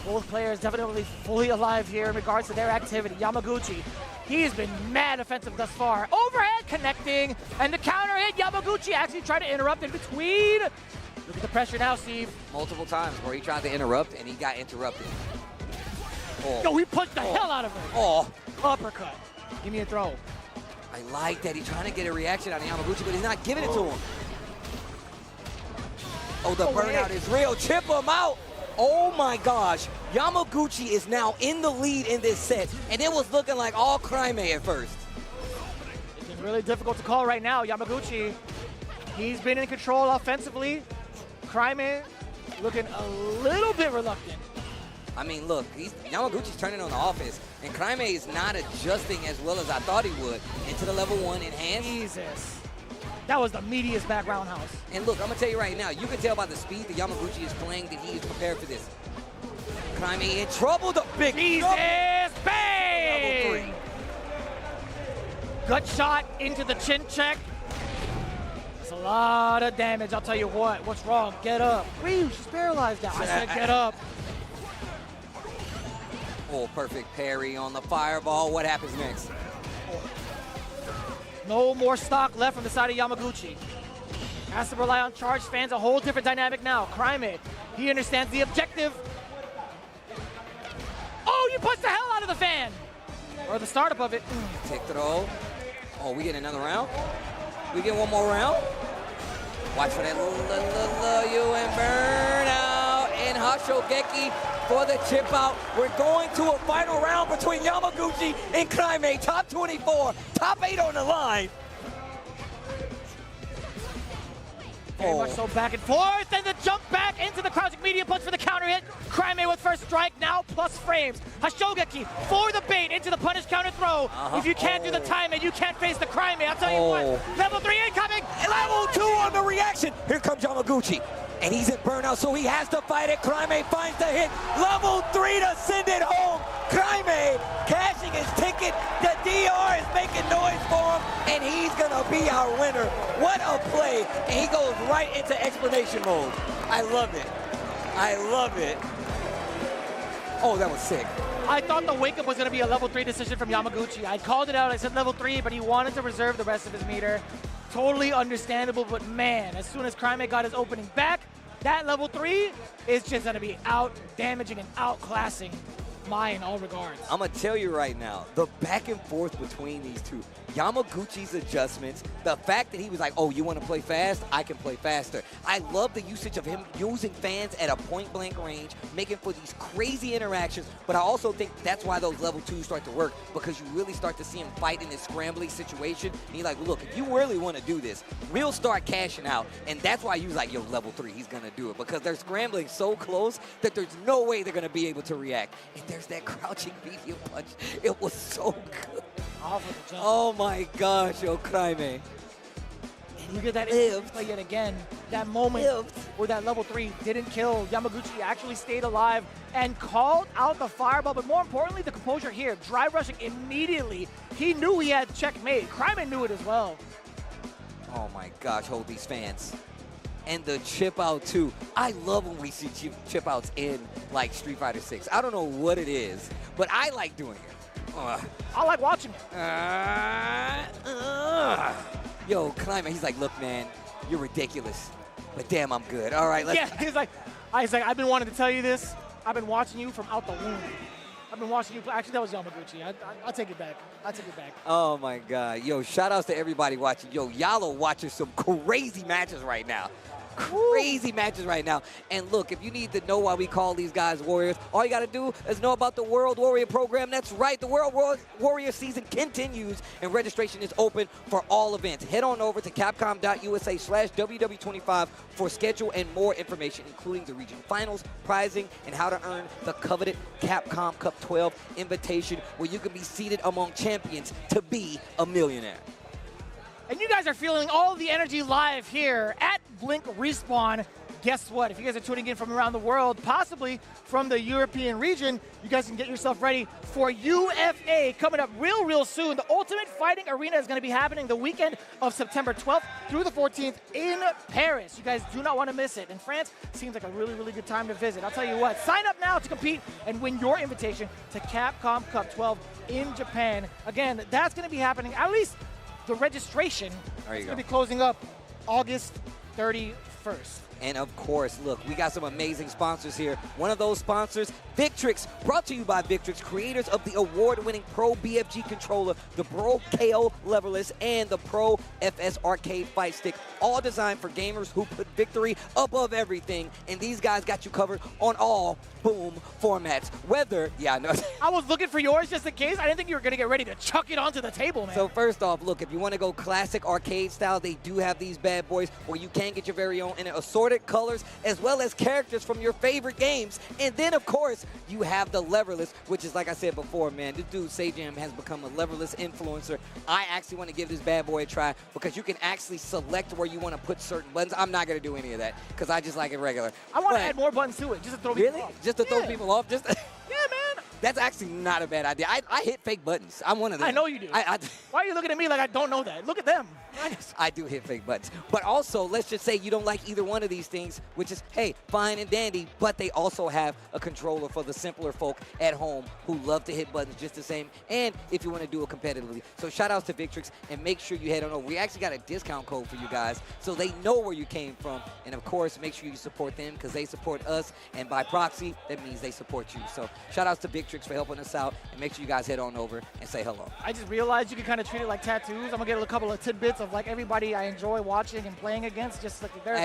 Both players definitely fully alive here in regards to their activity. Yamaguchi, he's been mad offensive thus far. Overhead connecting, and the counter hit. Yamaguchi actually tried to interrupt in between. Look at the pressure now, Steve.
Multiple times where he tried to interrupt, and he got interrupted. Oh.
Yo, he punched the hell out of him.
Oh.
Uppercut. Give me a throw.
I like that. He's trying to get a reaction out of Yamaguchi, but he's not giving it to him. Oh, the burnout is real. Chip him out. Oh my gosh. Yamaguchi is now in the lead in this set, and it was looking like all Kraime at first.
It's really difficult to call right now. Yamaguchi, he's been in control offensively. Kraime looking a little bit reluctant.
I mean, look, Yamaguchi's turning on the offense, and Kraime is not adjusting as well as I thought he would into the level 1 enhanced.
Jesus. That was the meatiest back roundhouse.
And look, I'm going to tell you right now, you can tell by the speed that Yamaguchi is playing that he is prepared for this. Kraime in trouble, the big
Jesus, bang!
Level 3.
Gut shot into the chin check. That's a lot of damage, I'll tell you what. What's wrong? Get up. Wait, she's paralyzed now. I said get up.
Full perfect parry on the fireball. What happens next?
No more stock left from the side of Yamaguchi. Has to rely on charged fans, a whole different dynamic now. Cryme, he understands the objective. Oh, you punched the hell out of the fan! Or the startup of it.
Take throw. Oh, we get another round? We get one more round? Watch for that UN burnout and Hashogeki for the chip out. We're going to a final round between Yamaguchi and Cryme. Top 24, top 8 on the line.
Very much so back and forth, and the jump back into the crouching medium punch for the counter hit. Cryme with first strike, now plus frames. Hashogeki for the bait into the punish counter throw. If you can't do the timing, you can't face the Cryme. I'll tell you what, level 3 incoming.
Level 2 on the reaction. Here comes Yamaguchi. And he's in burnout, so he has to fight it. Cryme finds the hit. Level 3 to send it home. Cryme cashing his ticket. The DR is making noise for him, and he's gonna be our winner. What a play. And he goes right into explanation mode. I love it. I love it. Oh, that was sick.
I thought the wake-up was going to be a level 3 decision from Yamaguchi. I called it out. I said level 3, but he wanted to reserve the rest of his meter. Totally understandable, but man, as soon as Cryme got his opening back, that level 3 is just going to be out-damaging and outclassing Mai in all regards.
I'm going to tell you right now, the back and forth between these two, Yamaguchi's adjustments, the fact that he was like, oh, you want to play fast? I can play faster. I love the usage of him using fans at a point-blank range, making for these crazy interactions, but I also think that's why those level 2s start to work, because you really start to see him fight in this scrambling situation, and he's like, look, if you really want to do this, we'll start cashing out, and that's why he was like, yo, level 3, he's going to do it, because they're scrambling so close that there's no way they're going to be able to react. And there's that crouching medium punch. It was so good. Oh my gosh, yo, Cryme.
And you get that play yet again. That moment where that level 3 didn't kill. Yamaguchi actually stayed alive and called out the fireball, but more importantly, the composure here. Drive rushing immediately. He knew he had checkmate. Cryme knew it as well.
Oh my gosh, hold these fans. And the chip out too. I love when we see chip outs in like Street Fighter 6. I don't know what it is, but I like doing it.
I like watching it.
Yo, Clymer, he's like, look, man, you're ridiculous, but damn, I'm good. All right, let's.
Yeah, he's like, I've been wanting to tell you this. I've been watching you from out the womb. I've been watching you play. Actually, that was Yamaguchi. I'll take it back. I'll take it back.
Oh, my God. Yo, shout outs to everybody watching. Yo, y'all are watching some crazy matches right now. Crazy matches right now. And look, if you need to know why we call these guys Warriors, all you got to do is know about the World Warrior program. That's right, the World Warrior season continues, and registration is open for all events. Head on over to capcom.usa/WW25 for schedule and more information, including the region finals, prizing, and how to earn the coveted Capcom Cup 12 invitation, where you can be seated among champions to be a millionaire.
And you guys are feeling all the energy live here at Blink Respawn. Guess what? If you guys are tuning in from around the world, possibly from the European region, you guys can get yourself ready for UFA coming up real soon. The Ultimate Fighting Arena is going to be happening the weekend of September 12th through the 14th in Paris. You guys do not want to miss it. And France seems like a really good time to visit. I'll tell you what, sign up now to compete and win your invitation to Capcom Cup 12 in Japan. Again, that's going to be happening, at least the registration is going to be closing up August 31st.
And of course, look, we got some amazing sponsors here. One of those sponsors, Victrix, brought to you by Victrix, creators of the award-winning Pro BFG controller, the Pro KO leverless, and the Pro FS Arcade Fight Stick, all designed for gamers who put victory above everything. And these guys got you covered on all boom formats. Whether, yeah, I know.
I was looking for yours just in case. I didn't think you were going to get ready to chuck it onto the table, man.
So first off, look, if you want to go classic arcade style, they do have these bad boys where you can get your very own in assorted colors as well as characters from your favorite games. And then, of course, you have the leverless, which is, like I said before, man, this dude, Sajam, has become a leverless influencer. I actually want to give this bad boy a try because you can actually select where you want to put certain buttons. I'm not going to do any of that because I just like it regular.
I want to add more buttons to it just to throw people off.
Just to throw people off? Just
yeah, man.
That's actually not a bad idea. I hit fake buttons. I'm one of them.
I know you do. Why are you looking at me like I don't know that? Look at them.
I do hit fake buttons. But also, let's just say you don't like either one of these things, which is, hey, fine and dandy, but they also have a controller for the simpler folk at home who love to hit buttons just the same, and if you want to do it competitively. So shout outs to Victrix, and make sure you head on over. We actually got a discount code for you guys, so they know where you came from. And of course, make sure you support them because they support us, and by proxy, that means they support you. So shout outs to Victrix for helping us out, and make sure you guys head on over and say hello.
I just realized you can kind of treat it like tattoos. I'm gonna get a couple of tidbits of like everybody I enjoy watching and playing against, just like their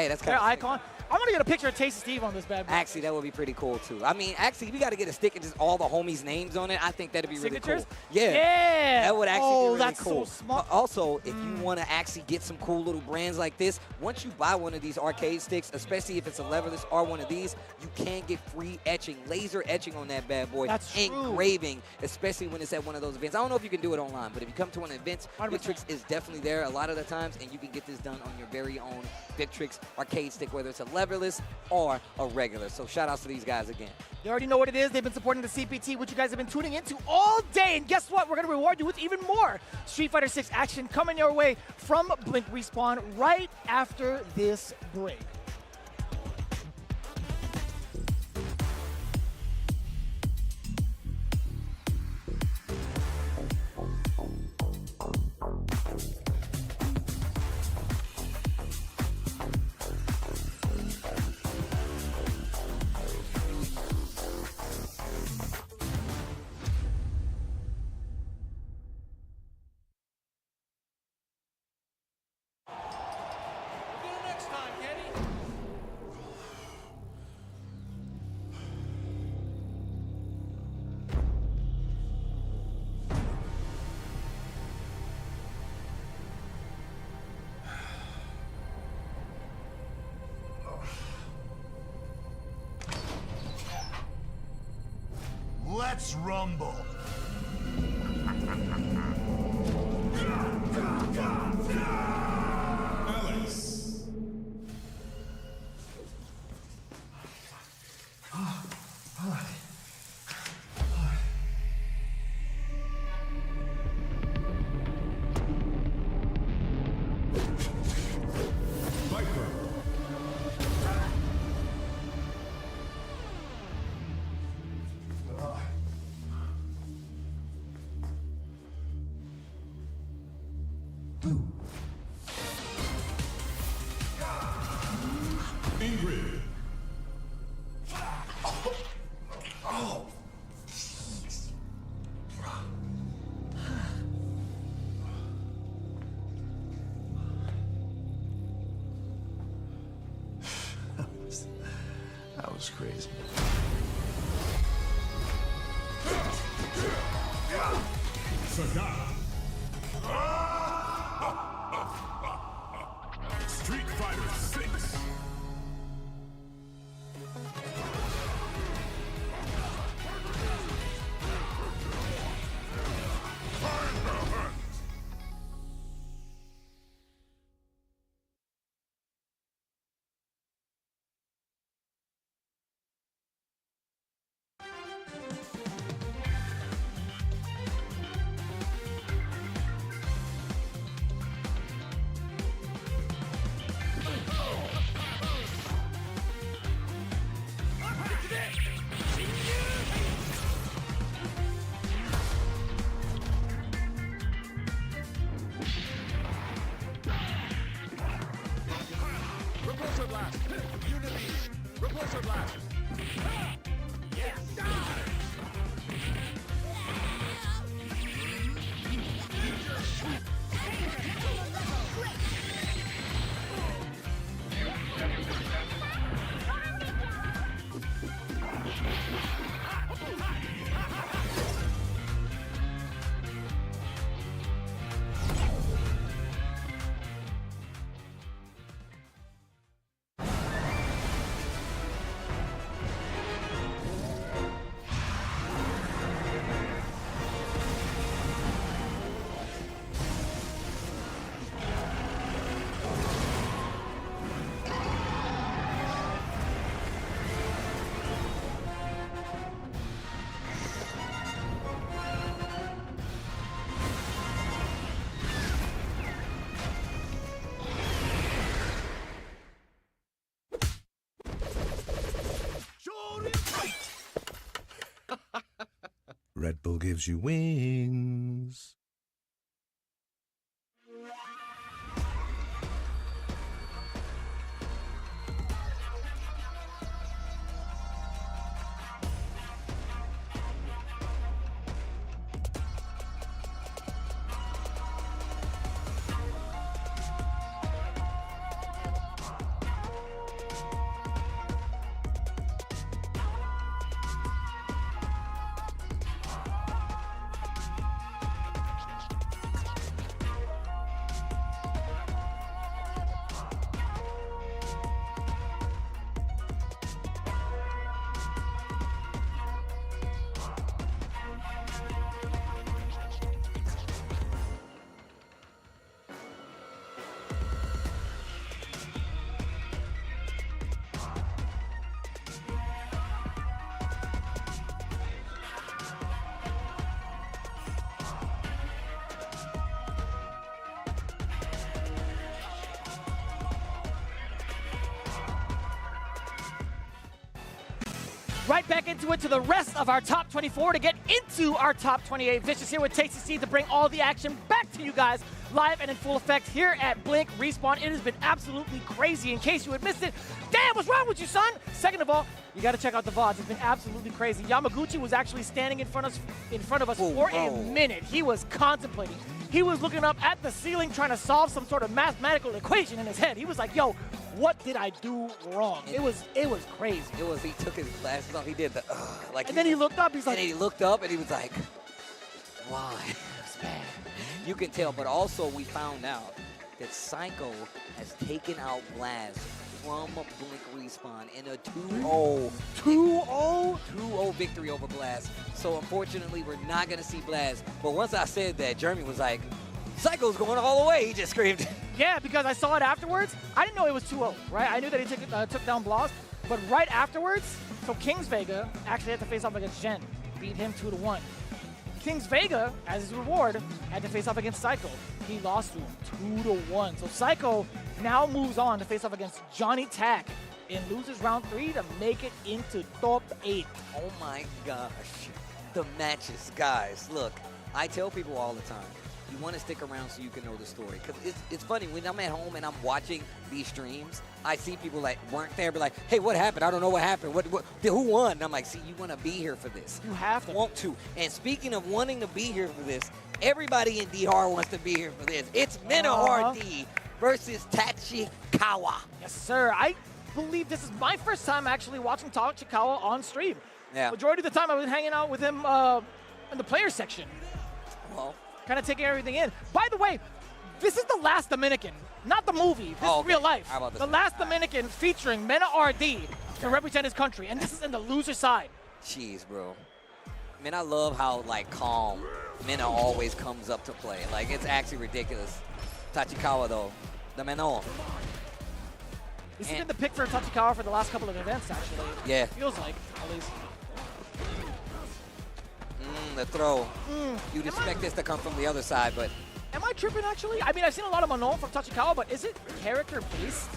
icon. I'm gonna get a picture of Tasty Steve on this bad boy.
Actually, that would be pretty cool too. I mean, actually, we got to get a stick and just all the homies' names on it. I think that'd be
Signatures?
really cool. Yeah.
Yeah.
That would actually be really
that's
cool.
so smart.
Also, if you want to actually get some cool little brands like this, once you buy one of these arcade sticks, especially if it's a leverless or one of these, you can get free etching, laser etching on that bad boy.
That's true.
Engraving, especially when it's at one of those events. I don't know if you can do it online, but if you come to one of the events, Victrix is definitely there a lot of the times, and you can get this done on your very own Victrix arcade stick, whether it's a leverless or a regular. So shout outs to these guys again.
You already know what it is. They've been supporting the CPT, which you guys have been tuning into all day. And guess what? We're going to reward you with even more Street Fighter 6 action coming your way from Blink Respawn right after this break.
Let's rumble.
Alex. Ingrid.
Oh.
That was crazy.
Sagat. Street Fighter 6.
Repulsor blast! Unity! Repulsor blast! Yeah!
Red Bull gives you wings.
Right back into it to the rest of our top 24 to get into our top 28. Vicious here with Tasty C to bring all the action back to you guys live and in full effect here at Blink Respawn. It has been absolutely crazy. In case you had missed it, damn, what's wrong with you, son? Second of all, you got to check out the VODs. It's been absolutely crazy. Yamaguchi was actually standing in front of us for a minute. He was contemplating. He was looking up at the ceiling trying to solve some sort of mathematical equation in his head. He was like, yo, what did I do wrong? It was crazy.
He took his glasses off. He did the like.
And then he looked up. He's like.
And he looked up and he was like, why? It's bad. You can tell. But also we found out that Psycho has taken out Blast from Blink Respawn in a 2-0. 2-0 victory over Blast. So unfortunately, we're not gonna see Blast. But once I said that, Jeremy was like, Psycho's going all the way. He just screamed.
Yeah, because I saw it afterwards. I didn't know it was 2-0, right? I knew that he took down Blast, but right afterwards, so Kings Vega actually had to face off against Jen, beat him 2-1. Kings Vega, as his reward, had to face off against Psycho. He lost to him 2-1. So Psycho now moves on to face off against Johnny Tack and loses round 3 to make it into top 8.
Oh my gosh. The matches, guys. Look, I tell people all the time, you want to stick around so you can know the story. Because it's funny, when I'm at home and I'm watching these streams, I see people that weren't there be like, hey, what happened? I don't know what happened. Who won? And I'm like, see, you want to be here for this.
You have to.
Want to. And speaking of wanting to be here for this, everybody in DR wants to be here for this. It's Mena RD versus Tachikawa.
Yes, sir. I believe this is my first time actually watching Tachikawa on stream.
Yeah.
Majority of the time I was hanging out with him in the player section.
Well,
kind of taking everything in. By the way, this is The Last Dominican, not the movie. This is real life. The Last Dominican featuring Mena RD to represent his country, and this is in the loser side.
Jeez, bro. Man, I love how, like, calm Mena always comes up to play. Like, it's actually ridiculous. Tachikawa, though. The Menon.
This has been the pick for Tachikawa for the last couple of events, actually.
Yeah.
Feels like, at least.
The throw. You'd expect this to come from the other side, but...
Am I tripping, actually? I mean, I've seen a lot of Manon from Tachikawa, but is it character-based?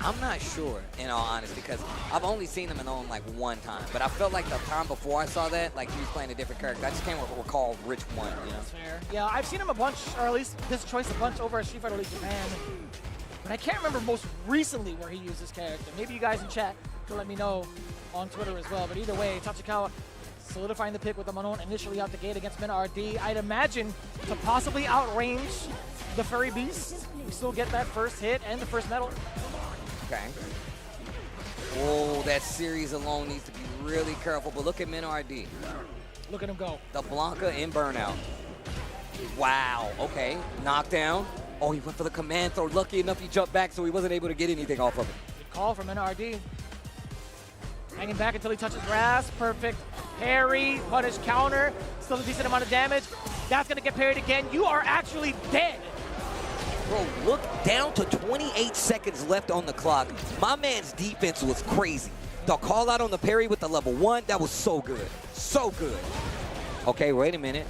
I'm not sure, in all honesty, because I've only seen him Manon like one time. But I felt like the time before I saw that, like he was playing a different character. I just can't recall which one, you know?
That's fair. Yeah, I've seen him a bunch, or at least this choice a bunch over at Street Fighter League Japan. But I can't remember most recently where he used this character. Maybe you guys in chat can let me know on Twitter as well. But either way, Tachikawa solidifying the pick with the Manon initially out the gate against Mena RD. I'd imagine to possibly outrange the Furry Beast. We still get that first hit and the first medal.
Okay. Oh, that series alone needs to be really careful. But look at Mena RD.
Look at him go.
The Blanca in burnout. Wow. Okay. Knockdown. Oh, he went for the command throw. Lucky enough he jumped back so he wasn't able to get anything off of it.
Good call from Mena RD. Hanging back until he touches grass. Perfect parry, punish, counter. Still a decent amount of damage. That's going to get parried again. You are actually dead.
Bro, look down to 28 seconds left on the clock. My man's defense was crazy. The call out on the parry with the level 1, that was so good. So good. Okay, wait a minute.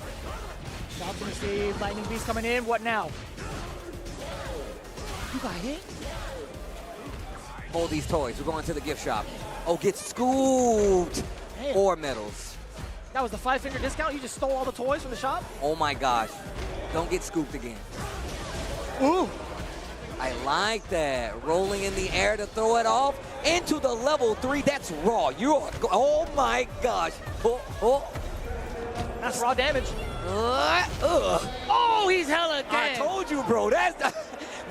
Shot to receive. Lightning Beast coming in. What now? You got hit?
Hold these toys. We're going to the gift shop. Oh, get scooped.
Damn.
4 medals.
That was the 5-finger discount? You just stole all the toys from the shop?
Oh my gosh. Don't get scooped again.
Ooh.
I like that. Rolling in the air to throw it off into the level 3. That's raw. Oh my gosh. Oh.
That's raw damage. Oh, he's hella dead.
I told you, bro.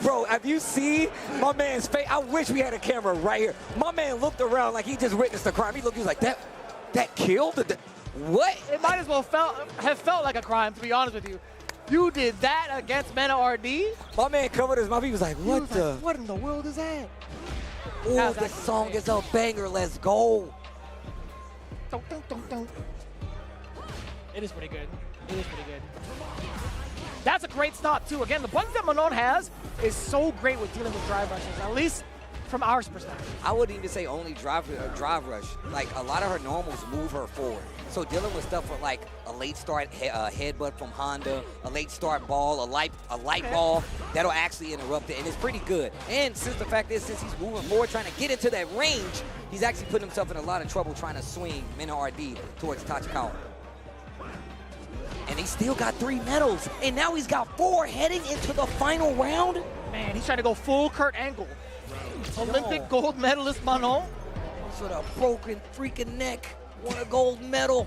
Bro, have you seen my man's face? I wish we had a camera right here. My man looked around like he just witnessed a crime. He was like, that killed? What?
It might as well have felt like a crime, to be honest with you. You did that against Mena RD?
My man covered his mouth. He was like,
what in the world is that?
Oh, this song is a banger. Let's go.
It is pretty good. It is pretty good. That's a great stop, too. Again, the buttons that Manon has is so great with dealing with drive rushes, at least from our perspective.
I wouldn't even say only drive rush. Like, a lot of her normals move her forward. So dealing with stuff like a late start headbutt from Honda, a late start ball, a light ball, that'll actually interrupt it, and it's pretty good. And since he's moving forward, trying to get into that range, he's actually putting himself in a lot of trouble trying to swing Mena RD towards Tachikawa. And he still got 3 medals, and now he's got 4 heading into the final round.
Man, he's trying to go full Kurt Angle. Olympic gold medalist Manon.
With a broken freaking neck, won a gold medal.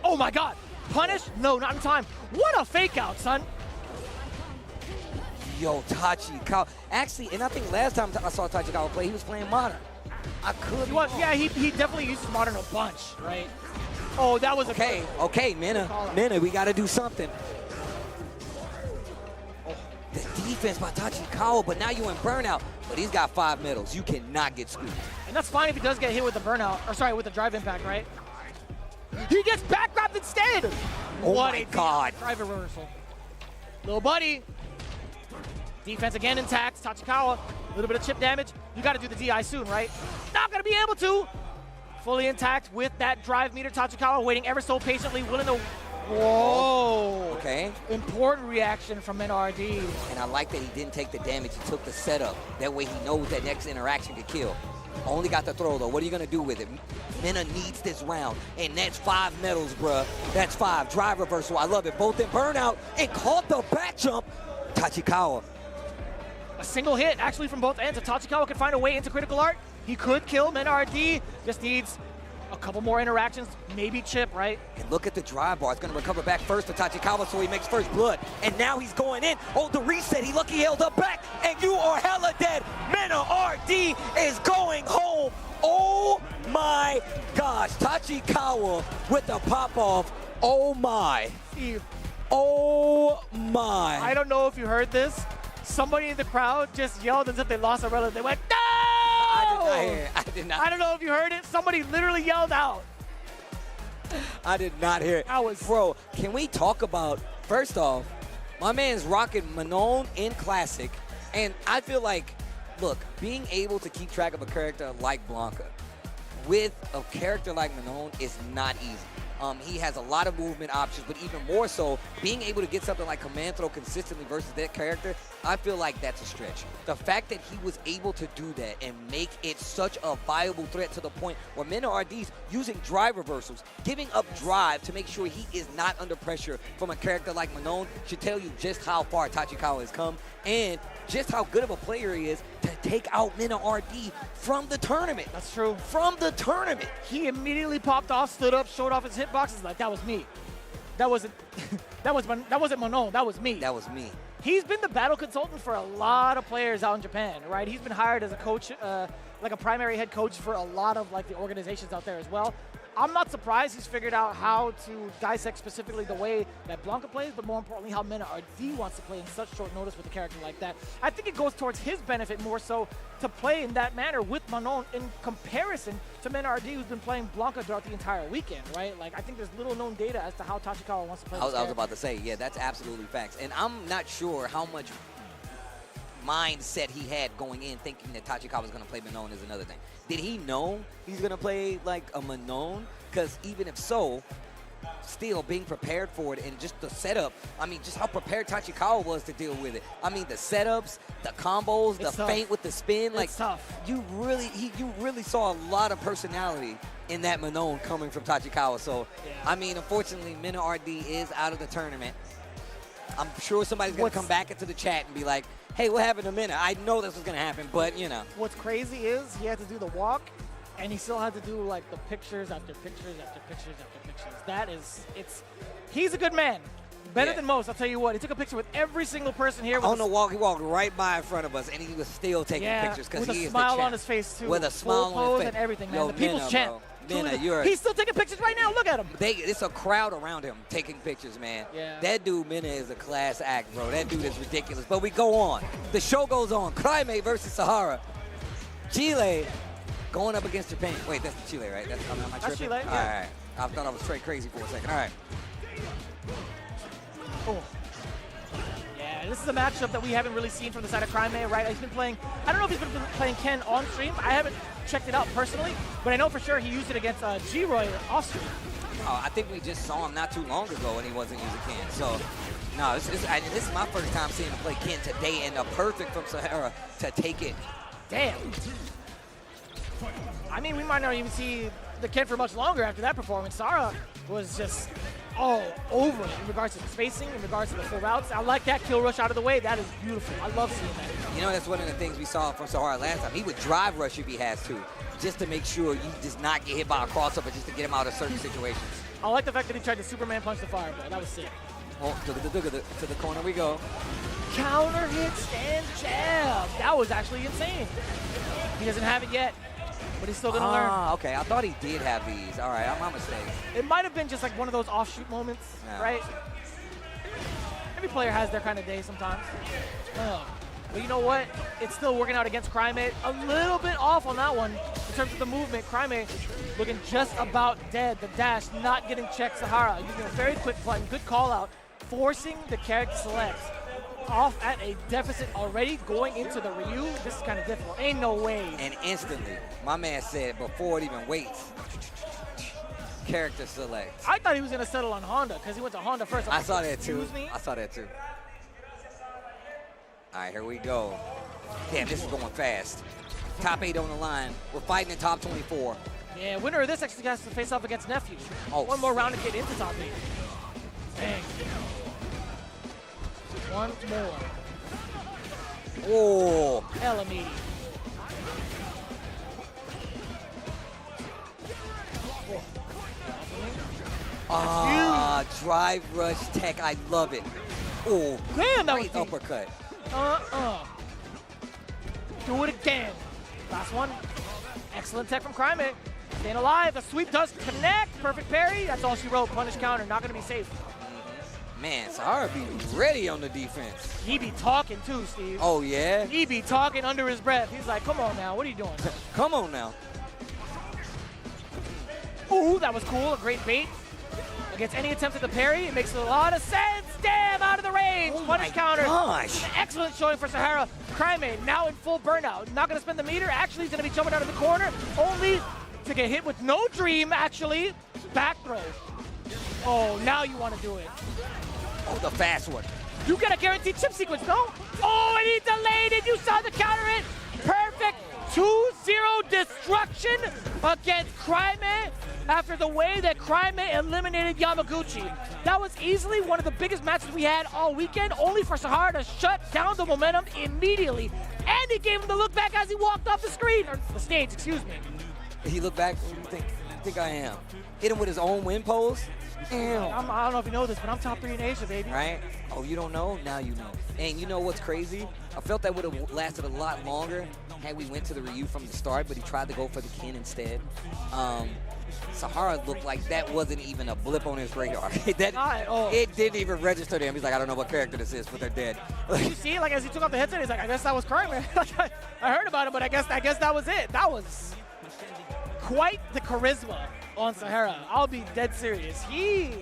Oh my God, punish? No, not in time. What a fake out, son.
Yo, Tachikawa. Actually, and I think last time I saw Tachikawa play, he was playing Modern. I could be wrong.
Yeah, he definitely used Modern a bunch, right? Oh, that was
okay, Mena, we got to do something. Oh, the defense by Tachikawa, but now you're in burnout. But he's got 5 medals. You cannot get scooped.
And that's fine if he does get hit with the burnout, or sorry, with the drive impact, right? He gets back grabbed instead.
Oh
what
my God.
Drive reversal. Little buddy. Defense again intact. Tachikawa, a little bit of chip damage. You got to do the DI soon, right? Not going to be able to. Fully intact with that drive meter. Tachikawa waiting ever so patiently, willing to... Whoa.
Okay.
Important reaction from NRD.
And I like that he didn't take the damage. He took the setup. That way he knows that next interaction could kill. Only got the throw, though. What are you going to do with it? Mena needs this round. And that's 5 medals, bruh. That's 5. Drive reversal. I love it. Both in burnout and caught the back jump. Tachikawa.
A single hit, actually, from both ends. If Tachikawa can find a way into critical art, he could kill Mena RD. Just needs a couple more interactions, maybe chip, right?
And look at the drive bar. It's going to recover back first to Tachikawa, so he makes first blood. And now he's going in. Oh, the reset. He lucky held up back. And you are hella dead. Mena RD is going home. Oh, my gosh. Tachikawa with the pop-off. Oh, my.
Steve.
Oh, my.
I don't know if you heard this. Somebody in the crowd just yelled as if they lost a relative. They went, no!
I did not hear it. I did not.
I don't know if you heard it. Somebody literally yelled out.
I did not hear it. Bro, can we talk about, first off, my man's rocking Manon in Classic, and I feel like, look, being able to keep track of a character like Blanca with a character like Manon is not easy. He has a lot of movement options, but even more so, being able to get something like command throw consistently versus that character, I feel like that's a stretch. The fact that he was able to do that and make it such a viable threat to the point where Mena RD's using drive reversals, giving up drive to make sure he is not under pressure from a character like Manon should tell you just how far Tachikawa has come and just how good of a player he is to take out Mena RD from the tournament.
That's true.
From the tournament.
He immediately popped off, stood up, showed off his hitboxes like, that was me. That wasn't Manon, that was me.
That was me.
He's been the battle consultant for a lot of players out in Japan, right? He's been hired as a coach, like a primary head coach for a lot of like the organizations out there as well. I'm not surprised he's figured out how to dissect specifically the way that Blanca plays, but more importantly, how Mena RD wants to play in such short notice with a character like that. I think it goes towards his benefit more so to play in that manner with Manon in comparison to Mena RD, who's been playing Blanca throughout the entire weekend, right? Like, I think there's little known data as to how Tachikawa wants to play
I was about to say, yeah, that's absolutely facts. And I'm not sure how much mindset he had going in thinking that Tachikawa was going to play Manon is another thing. Did he know he's going to play like a Manon? Because even if so, still being prepared for it and just the setup, I mean, just how prepared Tachikawa was to deal with it. I mean, the setups, the combos, the feint with the spin, like
tough.
You really saw a lot of personality in that Manon coming from Tachikawa. So, I mean, unfortunately, Mina RD is out of the tournament. I'm sure somebody's going to come back into the chat and be like, hey, what happened to Mina? I know this was going to happen, but, you know.
What's crazy is he had to do the walk, and he still had to do, like, the pictures after pictures after pictures after pictures. That is, he's a good man. Better than most, I'll tell you what. He took a picture with every single person here.
On the walk, he walked right by in front of us, and he was still taking pictures because he is the champ.
With a smile on his face, too.
With a smile on his face.
And everything, man.
Yo,
the people's champ.
Mina,
he's still taking pictures right now. Look at him.
It's a crowd around him taking pictures, man.
Yeah.
That dude, Mina, is a class act, bro. That dude is ridiculous. But we go on. The show goes on. Crimate versus Sahara. Chile going up against Japan. Wait, that's Chile, right? That's
Chile, yeah.
All right. I thought I was straight crazy for a second. All right.
Oh. Yeah, this is a matchup that we haven't really seen from the side of Crimate, right? He's been playing, I don't know if he's been playing Ken on stream. I haven't checked it out personally, but I know for sure he used it against G-Roy off stream.
I think we just saw him not too long ago and he wasn't using Ken. So, no, this is my first time seeing him play Ken today, and a perfect from Sahara to take it.
Damn. I mean, we might not even see the Ken for much longer after that performance. Sahara was just all over it in regards to the spacing, in regards to the full routes. I like that kill rush out of the way. That is beautiful. I love seeing that.
You know, that's one of the things we saw from Sahara last time. He would drive rush if he has to, just to make sure you does not get hit by a crossover, just to get him out of certain situations.
I like the fact that he tried to Superman punch the fireball. That was sick.
Oh, to the corner we go.
Counter hit, stand jab. That was actually insane. He doesn't have it yet, but he's still going to learn.
Okay. I thought he did have these. All right, I'm my mistake.
It might have been just like one of those offshoot moments, right? Every player has their kind of day sometimes. But you know what? It's still working out against Crimate. A little bit off on that one in terms of the movement. Crimate looking just about dead. The dash not getting checked. Sahara using a very quick button. Good call out. Forcing the character select. Off at a deficit already going into the Ryu. This is kind of difficult. Ain't no way.
And instantly, my man said before it even waits, character select.
I thought he was going to settle on Honda because he went to Honda first.
I saw that too.
Excuse me?
I saw that too. All right, here we go. Damn, this is going fast. Top 8 on the line. We're fighting in top 24.
Yeah, winner of this actually has to face off against Nephew.
Oh,
one more round to get into top 8. Dang. One more.
Oh.
Hella meaty.
Drive rush tech. I love it. Oh,
damn, that was
great uppercut.
Do it again. Last one. Excellent tech from Crimate. Staying alive. The sweep does connect. Perfect parry. That's all she wrote. Punish counter. Not going to be safe.
Man, Sahara be ready on the defense.
He be talking too, Steve.
Oh, yeah?
He be talking under his breath. He's like, come on now. What are you doing?
Come on now.
Ooh, that was cool. A great bait. Against any attempt at the parry, it makes a lot of sense. Damn, out of the range. Punish counter.
Gosh.
Excellent showing for Sahara. Crimate now in full burnout. Not going to spend the meter. Actually, he's going to be jumping out of the corner. Only to get hit with no dream, actually. Back throw. Oh, now you want to do it.
Oh, the fast one.
You get a guaranteed chip sequence, no? Oh, and he delayed it. You saw the counter hit. Perfect 2-0 destruction against Crimate after the way that Crimate eliminated Yamaguchi. That was easily one of the biggest matches we had all weekend, only for Sahara to shut down the momentum immediately. And he gave him the look back as he walked off the screen, or the stage, excuse me.
He looked back, what do you think I am? Hit him with his own win pose?
I don't know if you know this, but I'm top 3 in Asia, baby.
Right? Oh, you don't know? Now you know. And you know what's crazy? I felt that would have lasted a lot longer had we went to the Ryu from the start, but he tried to go for the Ken instead. Sahara looked like that wasn't even a blip on his radar. It didn't even register to him. He's like, I don't know what character this is, but they're dead.
Did you see, like, as he took off the headset, he's like, I guess that was Crimate. I heard about it, but I guess that was it. That was quite the charisma on Sahara. I'll be dead serious. He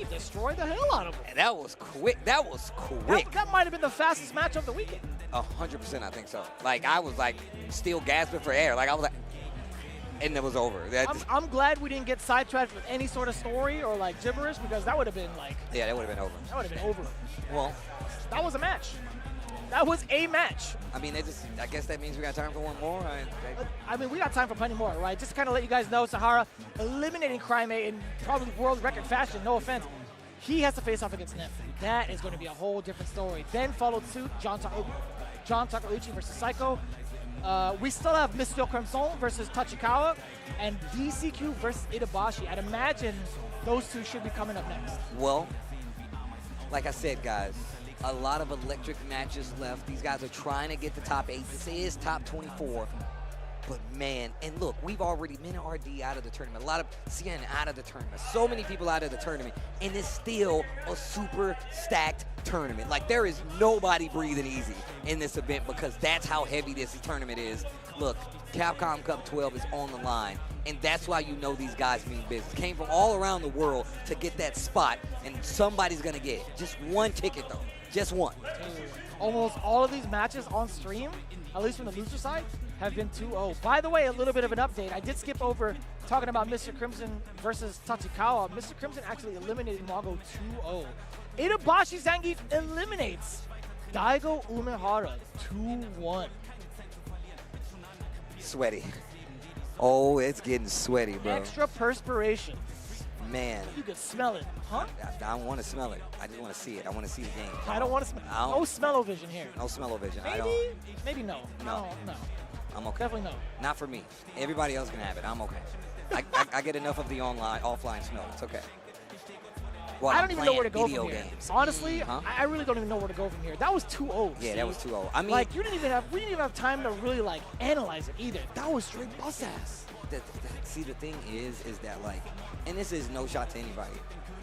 destroyed the hell out of him.
And that was quick. That was quick.
That might have been the fastest match of the weekend.
100%, I think so. Like, I was like still gasping for air. Like, I was like, and it was over.
I'm glad we didn't get sidetracked with any sort of story or like gibberish, because that would have been like.
Yeah, that would have been over.
That would have been over.
Well,
that was a match. That was a match.
I mean, I guess that means we got time for one more.
I mean, we got time for plenty more, right? Just to kind of let you guys know, Sahara eliminating Crimate in probably world record fashion, no offense. He has to face off against Nef. That is going to be a whole different story. Then followed suit, John Takeuchi versus Psycho. We still have Monsieur Crimson versus Tachikawa, and DCQ versus Itabashi. I'd imagine those two should be coming up next.
Well, like I said, guys, a lot of electric matches left. These guys are trying to get the top 8. This is top 24. But man, and look, we've already been RD out of the tournament. A lot of CN out of the tournament. So many people out of the tournament. And it's still a super stacked tournament. Like, there is nobody breathing easy in this event because that's how heavy this tournament is. Look, Capcom Cup 12 is on the line. And that's why you know these guys mean business. Came from all around the world to get that spot. And somebody's going to get it. Just one ticket, though. Just one.
Almost all of these matches on stream, at least from the loser side, have been 2-0. By the way, a little bit of an update. I did skip over talking about Mr. Crimson versus Tachikawa. Mr. Crimson actually eliminated Mago 2-0. Itabashi Zangief eliminates Daigo Umehara 2-1.
Sweaty. Oh, it's getting sweaty, bro.
Extra perspiration.
Man.
You can smell it, huh?
I don't want to smell it. I just want to see it. I want to see the game.
I don't want to smell. No smell-o-vision here.
No smell-o-vision.
Maybe no. No.
I'm okay.
Definitely no.
Not for me. Everybody else can have it. I'm okay. I get enough of the offline smell. It's okay. Well,
I don't even know where to go from here.
Games.
Honestly, I really don't even know where to go from here. That was 2-0.
Yeah, that was 2-0. I mean,
like, we didn't even have time to really like analyze it either. That was straight bus ass.
See, the thing is that like, and this is no shot to anybody.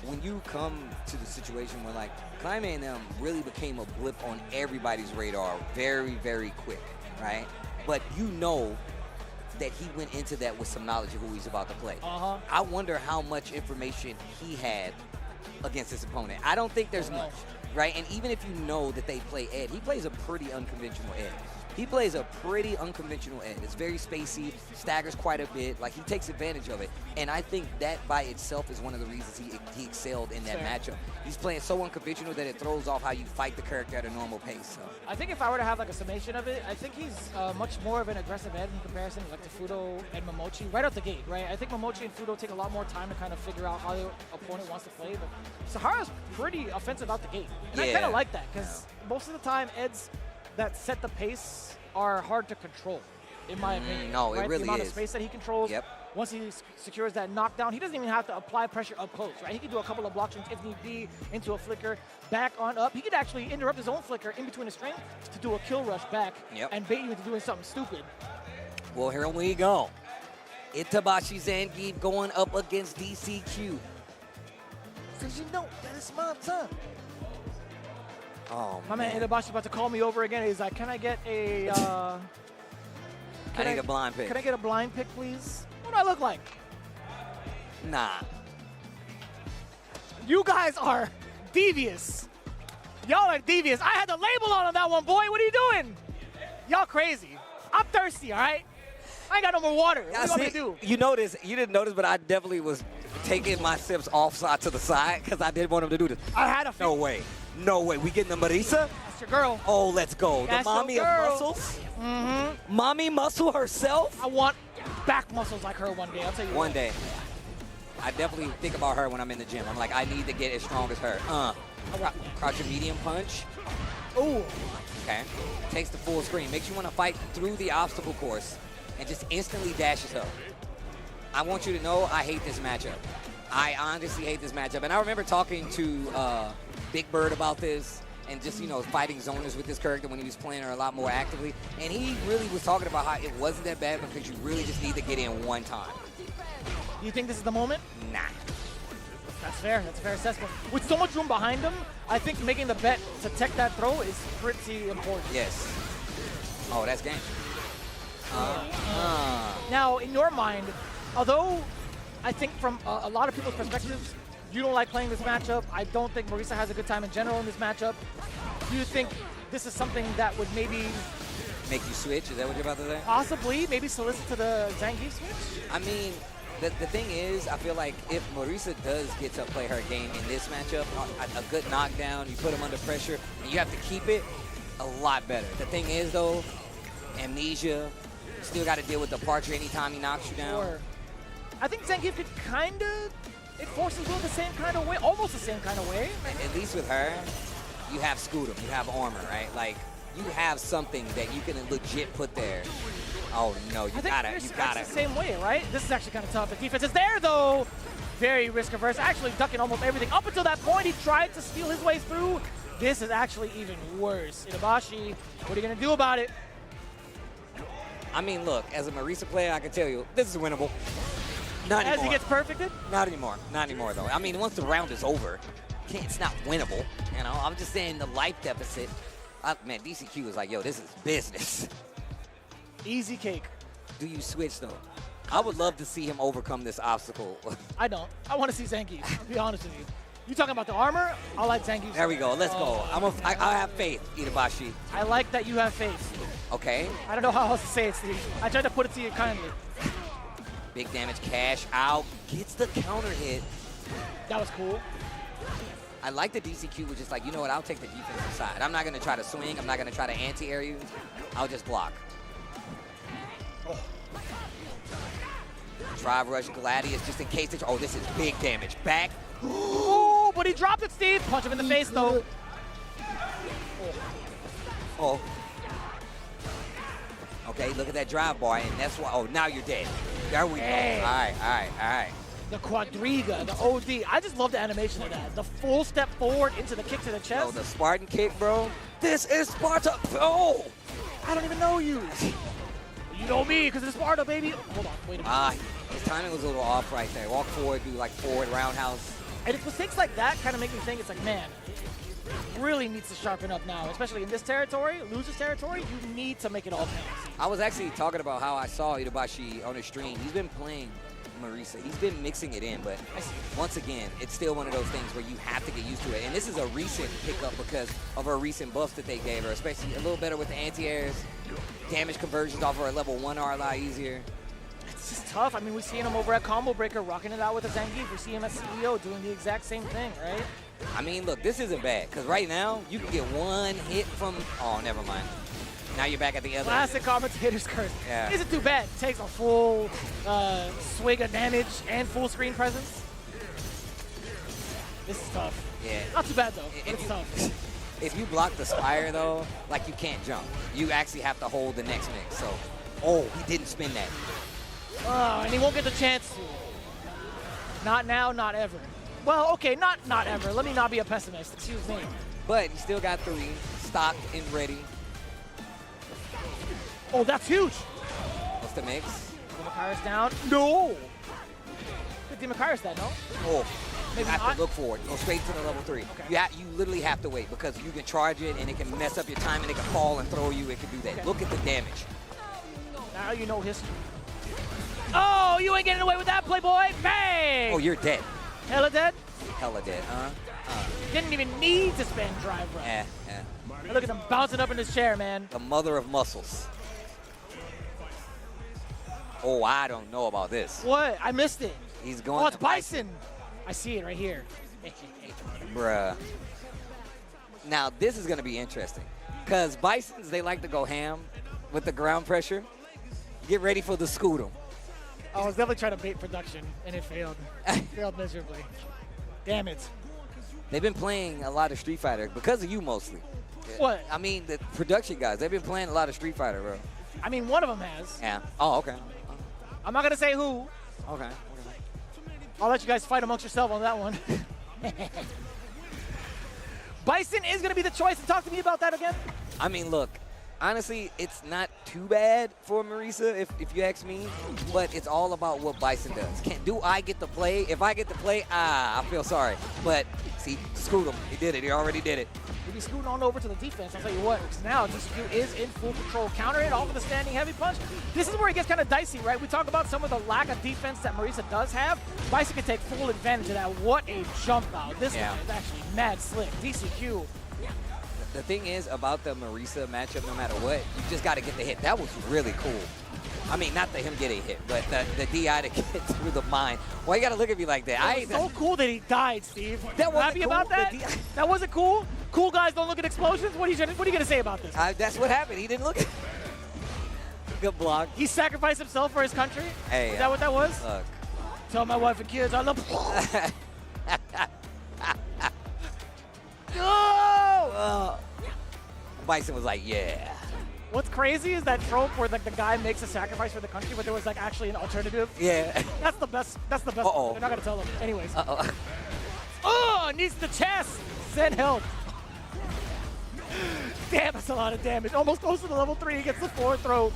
When you come to the situation where like Climate and them really became a blip on everybody's radar very, very quick, right? But you know that he went into that with some knowledge of who he's about to play. I wonder how much information he had against his opponent. I don't think there's much, right? And even if you know that they play Ed, he plays a pretty unconventional Ed. He plays a pretty unconventional Ed. It's very spacey, staggers quite a bit. Like, he takes advantage of it. And I think that by itself is one of the reasons he excelled in that matchup. He's playing so unconventional that it throws off how you fight the character at a normal pace. So.
I think if I were to have like a summation of it, I think he's much more of an aggressive Ed in comparison like to Fudo and Momochi right out the gate, right? I think Momochi and Fudo take a lot more time to kind of figure out how the opponent wants to play. But Sahara's pretty offensive out the gate. And I kind of like that because most of the time Eds that set the pace are hard to control, in my opinion.
No,
right?
it really
The amount
is.
of space that he controls. Once he secures that knockdown, he doesn't even have to apply pressure up close, right? He can do a couple of block strings if need be, into a flicker, back on up. He could actually interrupt his own flicker in between the string to do a kill rush back and bait you into doing something stupid.
Well, here we go. Itabashi Zangief going up against DCQ.
Because you know that it's my time.
Oh,
my man Itabashi about to call me over again. He's like, can I get a...
I need a blind pick.
Can I get a blind pick, please? What do I look like?
Nah.
You guys are devious. Y'all are devious. I had the label on that one, boy. What are you doing? Y'all crazy. I'm thirsty, all right? I ain't got no more water. What do you want me to do?
You notice, you didn't notice, but I definitely was taking my sips offside to the side because I didn't want him to do this.
I had a
No way. No way. We getting the Marisa?
That's your girl.
Oh, let's go.
That's
the mommy
your
of
girl.
muscles?
Mm-hmm.
Mommy muscle herself?
I want back muscles like her one day. I'll tell you
One day. I definitely think about her when I'm in the gym. I'm like, I need to get as strong as her. Crouch a medium punch.
Ooh.
Okay. Takes the full screen. Makes you want to fight through the obstacle course and just instantly dashes up. I want you to know I hate this matchup. I honestly hate this matchup. And I remember talking to Big Bird about this and just, you know, fighting zoners with this character when he was playing her a lot more actively. And he really was talking about how it wasn't that bad because you really just need to get in one time.
Do you think this is the moment?
Nah.
That's fair. That's a fair assessment. With so much room behind him, I think making the bet to tech that throw is pretty important.
Yes. Oh, that's game.
Now, in your mind, although I think from a lot of people's perspectives, you don't like playing this matchup. I don't think Marisa has a good time in general in this matchup. Do you think this is something that would maybe...
Make you switch? Is that what you're about to say?
Possibly. Maybe solicit to the Zangief switch?
I mean, the thing is, I feel like if Marisa does get to play her game in this matchup, a good knockdown, you put him under pressure, and you have to keep it, a lot better. The thing is, though, amnesia, still got to deal with departure anytime he knocks you down.
Sure. I think Zangief could kind of enforce his will the same kind of way, almost the same kind of way.
At least with her, you have Scootum, you have armor, right? Like, you have something that you can legit put there. Oh, no, you got it. You got it.
the same way, right? This is actually kind of tough. The defense is there, though. Very risk-averse, actually ducking almost everything. Up until that point, he tried to steal his way through. This is actually even worse. Itabashi, what are you going to do about it?
I mean, look, as a Marisa player, I can tell you, this is winnable. Not anymore.
As he gets perfected?
Not anymore. Not anymore, though. I mean, once the round is over, it's not winnable. You know, I'm just saying the life deficit. Man, DCQ is like, yo, this is business.
Easy cake.
Do you switch, though? I would love to see him overcome this obstacle.
I don't. I want to see Zangief, I'll be honest with you. You talking about the armor? I like Zangief.
There we go. Let's go. I have faith, Itabashi.
I like that you have faith.
Okay.
I don't know how else to say it, Steve. I tried to put it to you kindly.
Big damage, cash out, gets the counter hit.
That was cool.
I like the DCQ, which is like, you know what, I'll take the defensive side. I'm not going to try to swing. I'm not going to try to anti-air you. I'll just block.
Oh.
Drive rush Gladius just in case it's, oh, this is big damage. Back.
Ooh, but he dropped it, Steve. Punch him in the face, though.
Oh. Okay, look at that drive bar, and that's why, oh, now you're dead. There we go. All right, all right, all right.
The quadriga, the OD. I just love the animation of that. The full step forward into the kick to the chest.
Oh, the Spartan kick, bro. This is Sparta. Oh!
I don't even know you. You know me, because it's Sparta, baby. Hold on, wait a minute.
His timing was a little off right there. Walk forward, do like forward roundhouse.
And it's mistakes like that kind of make me think, it's like, man, really needs to sharpen up now, especially in this territory, loser's territory. You need to make it all count.
I was actually talking about how I saw Itabashi on his stream. He's been playing Marisa. He's been mixing it in, but once again, it's still one of those things where you have to get used to it. And this is a recent pickup because of her recent buffs that they gave her, especially a little better with the anti-airs. Damage conversions off her level 1 are a lot easier.
It's just tough. I mean, we've seen him over at Combo Breaker rocking it out with a Zangief. We see him at CEO doing the exact same thing, right?
I mean, look, this isn't bad because right now you can get one hit from, oh, never mind. Now you're back at the other.
Classic commentator's curse.
Yeah.
Isn't too bad. Takes a full swing of damage and full screen presence. This is tough.
Yeah.
Not too bad, though. It's tough.
If you block the Spire, though, like you can't jump. You actually have to hold the next mix. So, oh, he didn't spin that.
Oh, and he won't get the chance to. Not now, not ever. Well, okay, not ever. Let me not be a pessimist. Excuse me.
But he still got 3, stocked and ready.
Oh, that's huge.
What's the mix?
Demakai's down. No. Good Demakai's that, no?
Oh,
maybe
you have
not.
to look for it. Go straight to the level 3.
Okay.
You literally have to wait because you can charge it and it can mess up your time and it can fall and throw you. It can do that.
Okay.
Look at the damage.
Now you know history. Oh, you ain't getting away with that, Playboy. Bang!
Oh, you're dead.
Hella dead?
Hella dead, huh?
Didn't even need to spend drive run.
Yeah.
And look at him bouncing up in his chair, man.
The mother of muscles. Oh, I don't know about this.
What? I missed it.
He's going.
Oh, it's Bison. I see it right here.
Bruh. Now, this is going to be interesting. Because Bisons, they like to go ham with the ground pressure. Get ready for the Scootum.
I was definitely trying to bait production, and it failed. Failed miserably. Damn it.
They've been playing a lot of Street Fighter because of you mostly.
What?
I mean, the production guys, they've been playing a lot of Street Fighter, bro.
I mean, one of them has.
Yeah. Oh, okay.
I'm not going to say who.
Okay.
I'll let you guys fight amongst yourselves on that one. Bison is going to be the choice. And talk to me about that again.
I mean, look, honestly, it's not too bad for Marisa, if you ask me, but it's all about what Bison does. Do I get to play? If I get to play, I feel sorry. But, see, screwed him. He did it. He already did it.
He'll be scooting on over to the defense. I'll tell you what, because now DCQ is in full control. Counter it off of the standing heavy punch. This is where it gets kind of dicey, right? We talk about some of the lack of defense that Marisa does have. Bison can take full advantage of that. What a jump out. This one is actually mad slick. DCQ.
The thing is about the Marisa matchup, no matter what, you just got to get the hit. That was really cool. I mean, not that him get a hit, but the DI to get through the mine. Why you got to look at me like that?
It was so cool that he died, Steve.
That wasn't
happy
cool?
about that? That wasn't cool? Cool guys don't look at explosions? What are you going to say about this?
That's what happened. He didn't look at Good block.
He sacrificed himself for his country?
Hey.
Is that what that was?
Look.
Tell my wife and kids I love No!
Bison was like, yeah.
What's crazy is that trope where like the guy makes a sacrifice for the country, but there was like actually an alternative.
Yeah.
That's the best. That's the best.
Uh-oh.
They're not gonna tell them. Anyways.
Uh-oh.
Oh, needs the chest. Send help. Damn, that's a lot of damage. Almost close to the level 3. He gets the 4 throw.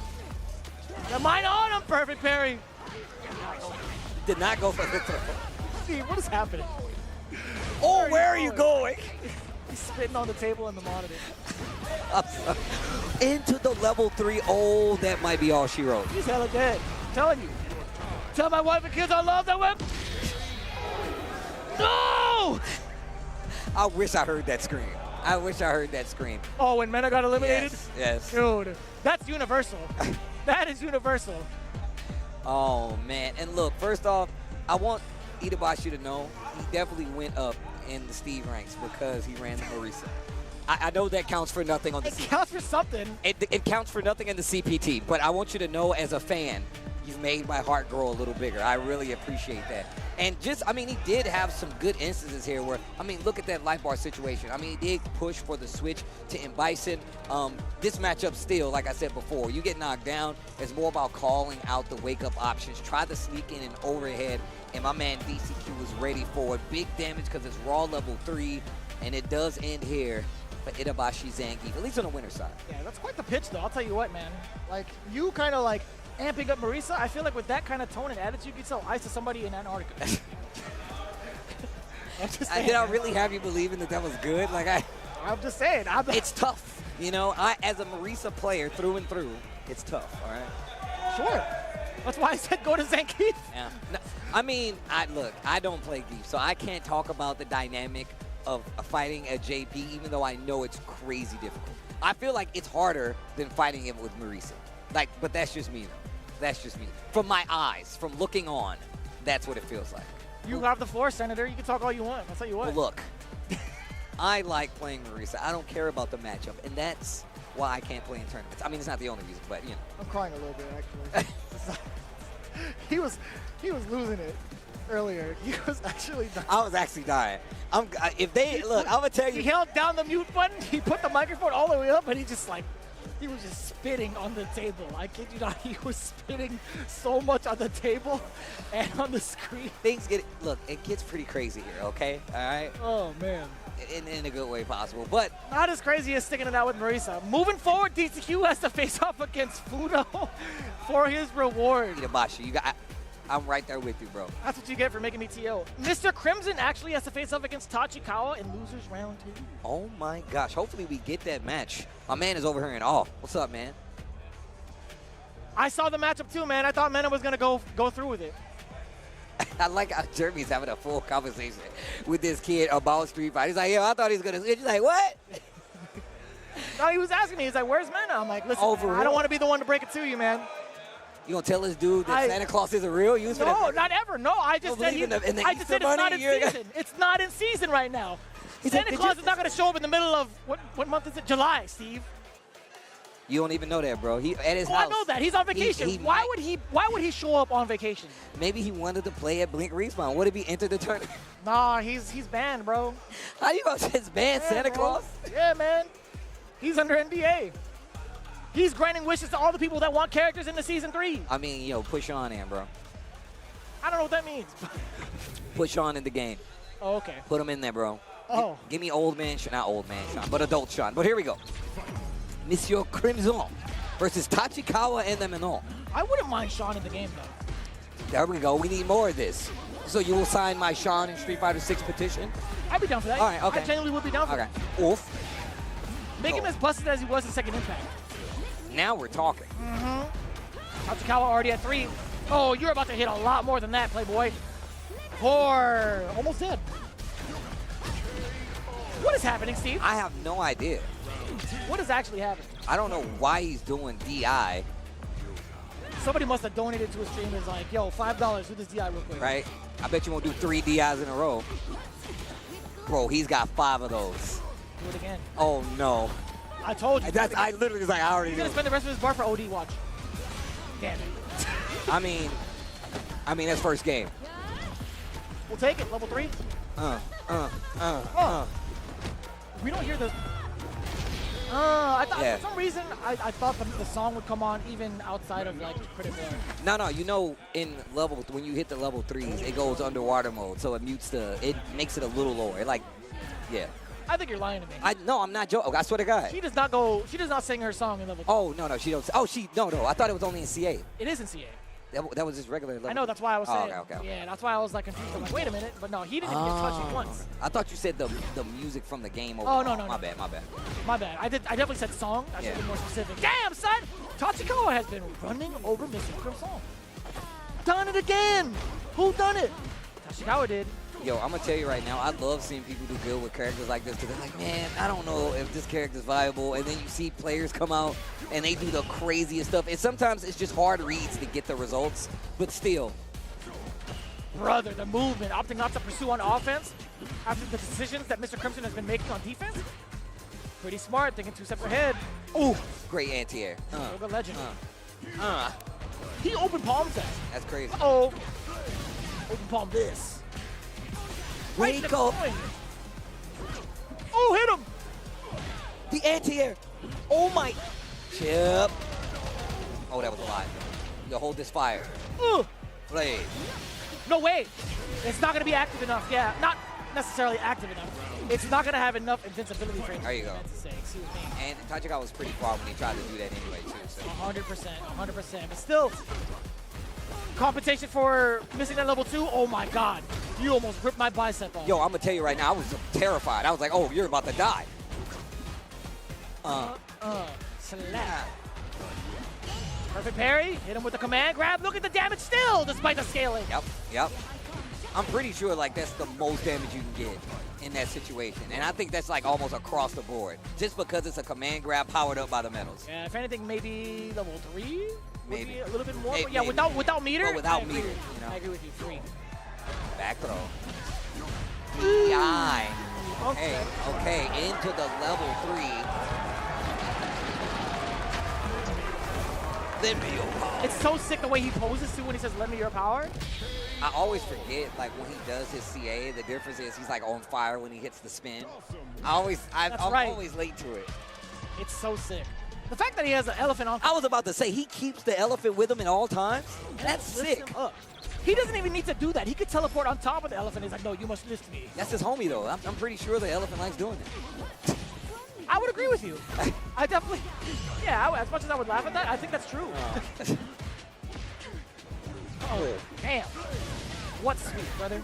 The mine on him. Perfect parry.
Did not go for the throw.
Steve, what is happening?
Oh, where are you going?
He's spitting on the table in the monitor.
Into the level 3. Oh, that might be all she wrote.
He's hella dead. I'm telling you. Tell my wife and kids I love that whip. No!
I wish I heard that scream. I wish I heard that scream.
Oh, when Mena got eliminated?
Yes.
Dude, that's universal. That is universal.
Oh, man. And look, first off, I want Itabashi to know he definitely went up in the Steve ranks because he ran the Marisa. I know that counts for nothing on the CPT.
It counts for something.
It counts for nothing in the CPT, but I want you to know as a fan, you've made my heart grow a little bigger. I really appreciate that. And just, I mean, he did have some good instances here where, I mean, look at that life bar situation. I mean, he did push for the switch to M. Bison. This matchup still, like I said before, you get knocked down, it's more about calling out the wake-up options. Try to sneak in an overhead, and my man DCQ was ready for it. Big damage because it's raw level 3, and it does end here for Itabashi Zangief, at least on the winner's side.
Yeah, that's quite the pitch, though. I'll tell you what, man. Like, you kind of like amping up Marisa. I feel like with that kind of tone and attitude, you could sell ice to somebody in Antarctica. I'm just saying,
Did I really have you believing that was good? Like
I'm just saying.
It's tough. You know, as a Marisa player through and through, it's tough, all right?
Sure. That's why I said go to Zangief.
Yeah. No, I mean, look, I don't play Geef, so I can't talk about the dynamic of fighting a JP, even though I know it's crazy difficult. I feel like it's harder than fighting him with Marisa. Like, but that's just me, though. That's just me. From my eyes, from looking on, that's what it feels like.
You have the floor, Senator. You can talk all you want. I'll tell you what.
Well, look, I like playing Marisa. I don't care about the matchup, and that's why I can't play in tournaments. I mean, it's not the only reason, but, you know.
I'm crying a little bit, actually. he was losing it earlier. He was actually dying.
I was actually dying. If they, look, I'm going to tell you.
He held down the mute button. He put the microphone all the way up, and he just like, he was just spitting on the table. I kid you not, he was spitting so much on the table and on the screen.
Things get, look, it gets pretty crazy here, okay? All right?
Oh, man.
In a good way possible, but
not as crazy as sticking it out with Marisa. Moving forward, DCQ has to face off against Funo for his reward.
Itabashi, I'm right there with you, bro.
That's what you get for making me TO. Mr. Crimson actually has to face off against Tachikawa in losers round 2.
Oh my gosh, hopefully we get that match. My man is over here in awe. What's up, man?
I saw the matchup too, man. I thought Mena was gonna go through with it.
I like how Jeremy's having a full conversation with this kid about Street Fighter. He's like, yo, I thought he was gonna switch. He's like, what?
No, he was asking me. He's like, where's Mena? I'm like, listen, man, I don't want to be the one to break it to you, man.
You gonna tell this dude that Santa Claus isn't real?
No, not ever. No, I just said it's not in season. It's not in season right now. Santa Claus is not going to show up in the middle of, what month is it? July, Steve.
You don't even know that, bro. He at his house.
I know that. He's on vacation. Why would he show up on vacation?
Maybe he wanted to play at Blink Respawn. What if he entered the tournament?
Nah, he's banned, bro.
How you gonna say it's banned, Santa Claus?
Yeah, man. He's under NDA. He's granting wishes to all the people that want characters in the Season 3.
I mean, yo, push on in, bro.
I don't know what that means.
Push on in the game.
Oh, okay.
Put him in there, bro.
Oh.
Give me old man, not old man Sean, but adult Sean. But here we go. Monsieur Crimson versus Tachikawa and the Manon.
I wouldn't mind Sean in the game, though.
There we go. We need more of this. So you will sign my Sean in Street Fighter 6 petition?
I'd be down for that.
All right, okay.
I genuinely would be down for that.
Oof.
Make him as busted as he was in Second Impact.
Now we're talking.
Tachikawa already at 3. Oh, you're about to hit a lot more than that, Playboy. 4. Almost dead. What is happening, Steve?
I have no idea.
What is actually happening?
I don't know why he's doing DI.
Somebody must have donated to his stream and was like, yo, $5, do this DI real quick.
Right? I bet you won't do 3 DIs in a row. Bro, he's got 5 of those.
Do it again.
Oh, no.
I told you.
I literally was like, I already
He's
knew.
going to spend the rest of his bar for OD. Watch. Damn it.
I mean, that's first game.
We'll take it. Level 3. We don't hear the... I thought for some reason I thought the song would come on even outside of like critical.
No, you know, in level when you hit the level 3s, it goes underwater mode, so it makes it a little lower. Yeah.
I think you're lying to me.
No, I'm not joking. I swear to God.
She does not sing her song in level 3.
Oh no, she don't. Oh, no. I thought it was only in CA.
It is in CA.
That was just regular level.
I know, that's why I was saying.
Okay.
Yeah, that's why I was like confused. I'm like, wait a minute, but no, he didn't even get touched once.
I thought you said the music from the game.
Oh no.
My bad.
My bad. I definitely said song. I should be more specific. Damn, son! Tachikawa has been running over Mr. Crimson. Done it again! Who done it? Tachikawa did.
Yo, I'm gonna tell you right now, I love seeing people do good with characters like this because they're like, man, I don't know if this character's viable. And then you see players come out and they do the craziest stuff. And sometimes it's just hard reads to get the results, but still.
Brother, the movement, opting not to pursue on offense after the decisions that Mr. Crimson has been making on defense. Pretty smart, thinking 2 steps ahead.
Ooh, great anti-air.
Yoga legend. He open palms that.
That's crazy.
Uh-oh. Open palm this.
Wake up.
Oh, hit him.
The anti-air. Oh, my. Chip. Oh, that was a lot. You hold this fire. Blade.
No way. It's not going to be active enough. Yeah, not necessarily active enough. It's not going to have enough invincibility for him.
There you go.
Excuse me.
And Tachikawa was pretty far when he tried to do that anyway, too. So.
100%. But still, compensation for missing that level 2. Oh, my God. You almost ripped my bicep off.
Yo, I'm going to tell you right now, I was terrified. I was like, oh, you're about to die.
Slap. Perfect parry. Hit him with the command grab. Look at the damage still, despite the scaling.
Yep. I'm pretty sure like that's the most damage you can get in that situation. And I think that's like almost across the board. Just because it's a command grab powered up by the metals.
Yeah, if anything, maybe level 3?
Maybe.
A little bit more.
Maybe,
yeah, without meter?
Oh, without meter. You know?
I agree with you. 3.
Back throw. Yeah. Okay, into the level 3. Lend me your power.
It's so sick the way he poses too when he says, lend me your power.
I always forget, like, when he does his CA, the difference is he's, like, on fire when he hits the spin. I'm always late to it.
It's so sick. The fact that he has an elephant on...
I was about to say, he keeps the elephant with him at all times. That's sick.
Him up. He doesn't even need to do that. He could teleport on top of the elephant. He's like, no, you must lift me.
That's his homie, though. I'm pretty sure the elephant likes doing it.
I would agree with you. I definitely... Yeah, as much as I would laugh at that, I think that's true. Oh, damn. What's sweet, brother?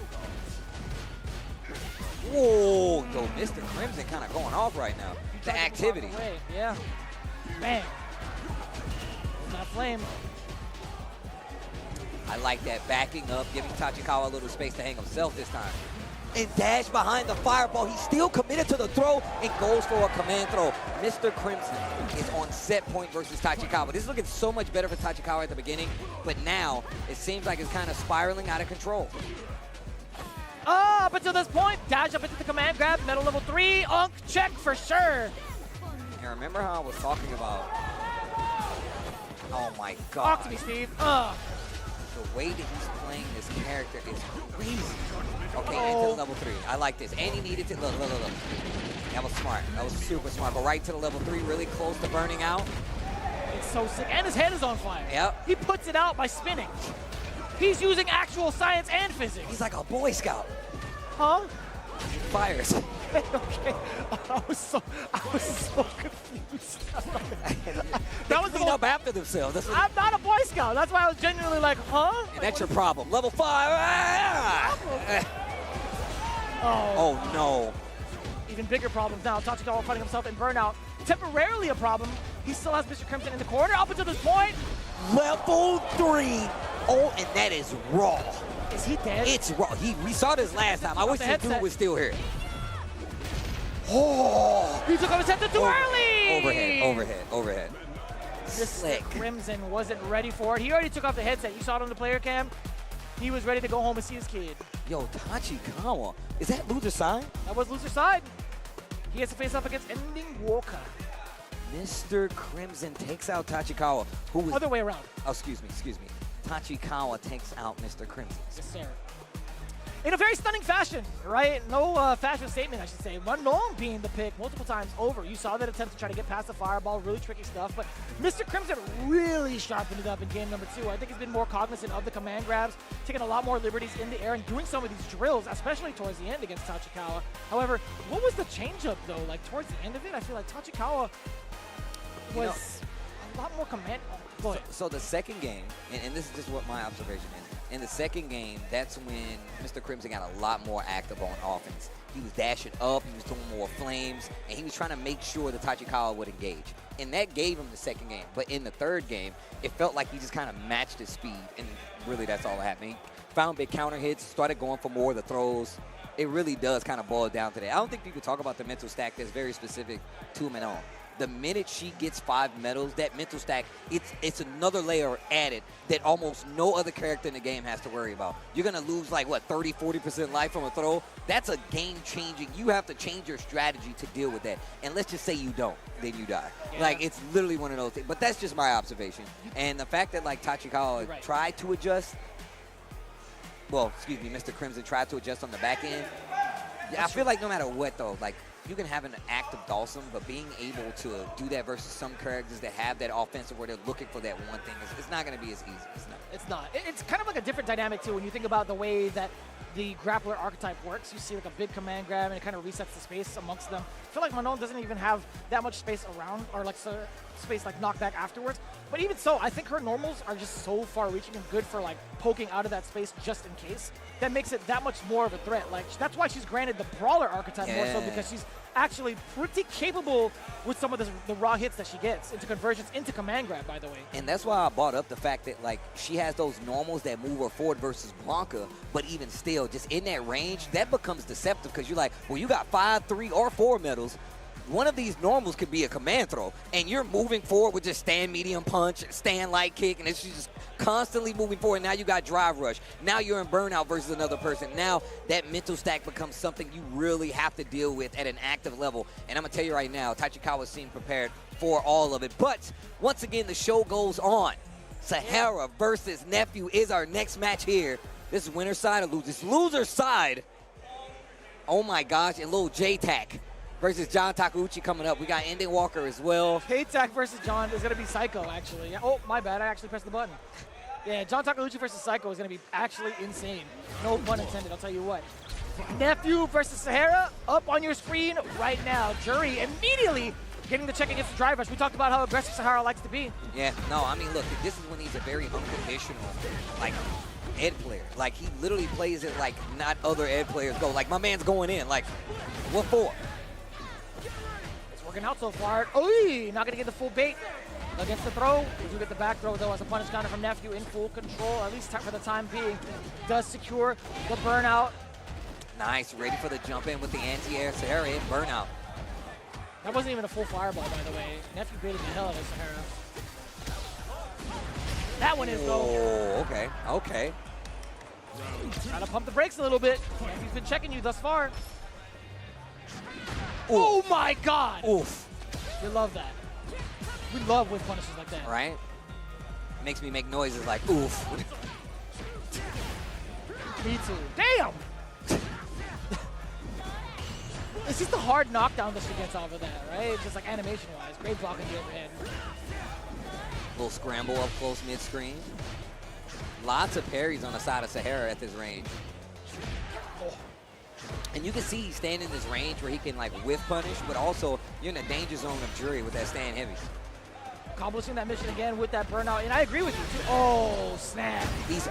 Whoa, yo, Mr. Crimson kind of going off right now. The activity.
Yeah. Bang. That flame.
I like that, backing up, giving Tachikawa a little space to hang himself this time. And dash behind the fireball. He's still committed to the throw and goes for a command throw. Mr. Crimson is on set point versus Tachikawa. This is looking so much better for Tachikawa at the beginning, but now it seems like it's kind of spiraling out of control.
Up until this point, dash up into the command grab, metal level 3, unk check for sure.
And remember how I was talking about, oh my God.
Talk to me, Steve.
The way that he's playing this character is crazy. Okay, into level 3. I like this. And he needed to, look. That was smart. That was super smart. But right to the level 3, really close to burning out.
It's so sick. And his head is on fire.
Yep.
He puts it out by spinning. He's using actual science and physics.
He's like a Boy Scout.
Huh?
Fires.
Okay. I was so confused.
That was clean up after themselves.
I'm not a Boy Scout. That's why I was genuinely like, huh?
And that's your problem. Level 5. Oh no.
Even bigger problems now. Tachikawa finding himself in burnout. Temporarily a problem. He still has Mr. Crimson in the corner. Up until this point.
Level 3. Oh, and that is raw.
Is he dead?
It's raw. We saw this last time. I wish this dude was still here. Oh!
He took off his headset too early!
Overhead.
Mr. Crimson wasn't ready for it. He already took off the headset. You saw it on the player cam. He was ready to go home and see his kid.
Yo, Tachikawa. Is that loser side?
That was loser side. He has to face off against Ending Walker.
Mr. Crimson takes out Tachikawa, who was...
Other way around.
Oh, excuse me. Tachikawa takes out Mr. Crimson.
Yes, sir. In a very stunning fashion, right? No fashion statement, I should say. Manon being the pick multiple times over. You saw that attempt to try to get past the fireball, really tricky stuff. But Mr. Crimson really sharpened it up in game number 2. I think he's been more cognizant of the command grabs, taking a lot more liberties in the air and doing some of these drills, especially towards the end against Tachikawa. However, what was the changeup though? Like towards the end of it, I feel like Tachikawa was a lot more command. Go ahead.
So the second game, and this is just what my observation is. In the second game, that's when Mr. Crimson got a lot more active on offense. He was dashing up, he was doing more flames, and he was trying to make sure that Tachikawa would engage. And that gave him the second game. But in the third game, it felt like he just kind of matched his speed, and really that's all that happened. He found big counter hits, started going for more of the throws. It really does kind of boil down to that. I don't think you can talk about the mental stack that's very specific to Manon. The minute she gets 5 medals, that mental stack, it's another layer added that almost no other character in the game has to worry about. You're going to lose like, what, 30, 40% life from a throw? That's a game-changing. You have to change your strategy to deal with that. And let's just say you don't, then you die. Yeah. Like, it's literally one of those things. But that's just my observation. And the fact that, like, Tachikawa tried to adjust, well, excuse me, Mr. Crimson tried to adjust on the back end. Yeah, I feel like no matter what, though, like, you can have an active Dawson, but being able to do that versus some characters that have that offensive where they're looking for that one thing, it's not going to be as easy.
It's not. It's kind of like a different dynamic, too, when you think about the way that the grappler archetype works. You see like a big command grab, and it kind of resets the space amongst them. I feel like Manon doesn't even have that much space around, or like space like knockback afterwards. But even so, I think her normals are just so far-reaching and good for like poking out of that space just in case. That makes it that much more of a threat. Like that's why she's granted the brawler archetype more so, because she's actually pretty capable with some of the raw hits that she gets into conversions into command grab, by the way.
And that's why I brought up the fact that like she has those normals that move her forward versus Blanca, but even still, just in that range, that becomes deceptive because you're like, well, you got 5, 3, or 4 medals. One of these normals could be a command throw, and you're moving forward with just stand medium punch, stand light kick, and it's just constantly moving forward. Now you got drive rush. Now you're in burnout versus another person. Now that mental stack becomes something you really have to deal with at an active level. And I'm going to tell you right now, Tachikawa seemed prepared for all of it. But once again, the show goes on. Sahara versus Nephew is our next match here. This is winner's side or loser's? Loser's side. Oh my gosh, and little J-Tac versus John Takeuchi coming up. We got Ending Walker as well.
J-Tac versus John is going to be Psycho, actually. Oh, my bad. I actually pressed the button. Yeah, John Takeuchi versus Psycho is going to be actually insane. No pun intended, I'll tell you what. Nephew versus Sahara, up on your screen right now. Jury immediately getting the check against the drive rush. We talked about how aggressive Sahara likes to be.
Yeah, no, I mean, look, this is when he's a very unconditional, like, Ed player. Like, he literally plays it like not other Ed players go. Like, my man's going in. Like, what for?
Working out so far. Oy, not going to get the full bait against the throw. We do get the back throw, though, as a punish counter from Nephew in full control, at least for the time being. Does secure the burnout.
Nice. Ready for the jump in with the anti-air. Sahara in burnout.
That wasn't even a full fireball, by the way. Nephew baited the hell out of Sahara. That one is, though.
Oh, okay. Okay.
Trying to pump the brakes a little bit. Nephew's been checking you thus far. Oh my God!
Oof.
We love that. We love with punishes like that.
Right? Makes me make noises like oof.
Me too. Damn! It's just the hard knockdown that she gets off of that, right? Just like animation-wise. Great blocking the overhead.
Little scramble up close mid-screen. Lots of parries on the side of Sahara at this range.
Oh.
And you can see he's standing in this range where he can like whiff punish, but also you're in the danger zone of Jury with that stand heavy.
Accomplishing that mission again with that burnout, and I agree with you too. Oh, snap.
He's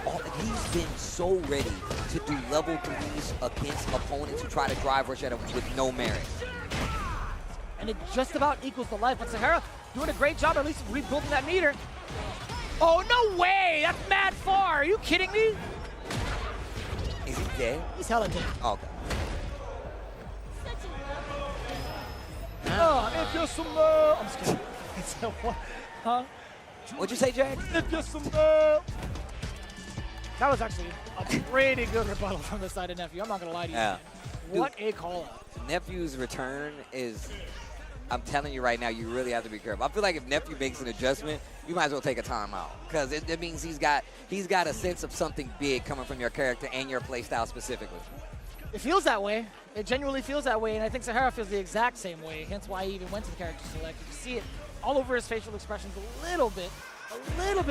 been so ready to do level 3s against opponents who try to drive rush at him with no merit.
And it just about equals the life, but Sahara doing a great job at least rebuilding that meter. Oh, no way! That's mad far. Are you kidding me?
Is he dead?
He's hella dead.
Oh, okay.
If you're some, I'm just kidding. Huh?
What'd you say, Jack?
If you're some, That was actually a pretty good rebuttal from the side of Nephew. I'm not gonna lie to you.
Yeah.
What a call out.
Nephew's return is, I'm telling you right now, you really have to be careful. I feel like if Nephew makes an adjustment, you might as well take a timeout because it means he's got a sense of something big coming from your character and your play style specifically.
It feels that way. It genuinely feels that way, and I think Sahara feels the exact same way, hence why he even went to the character select. You can see it all over his facial expressions a little bit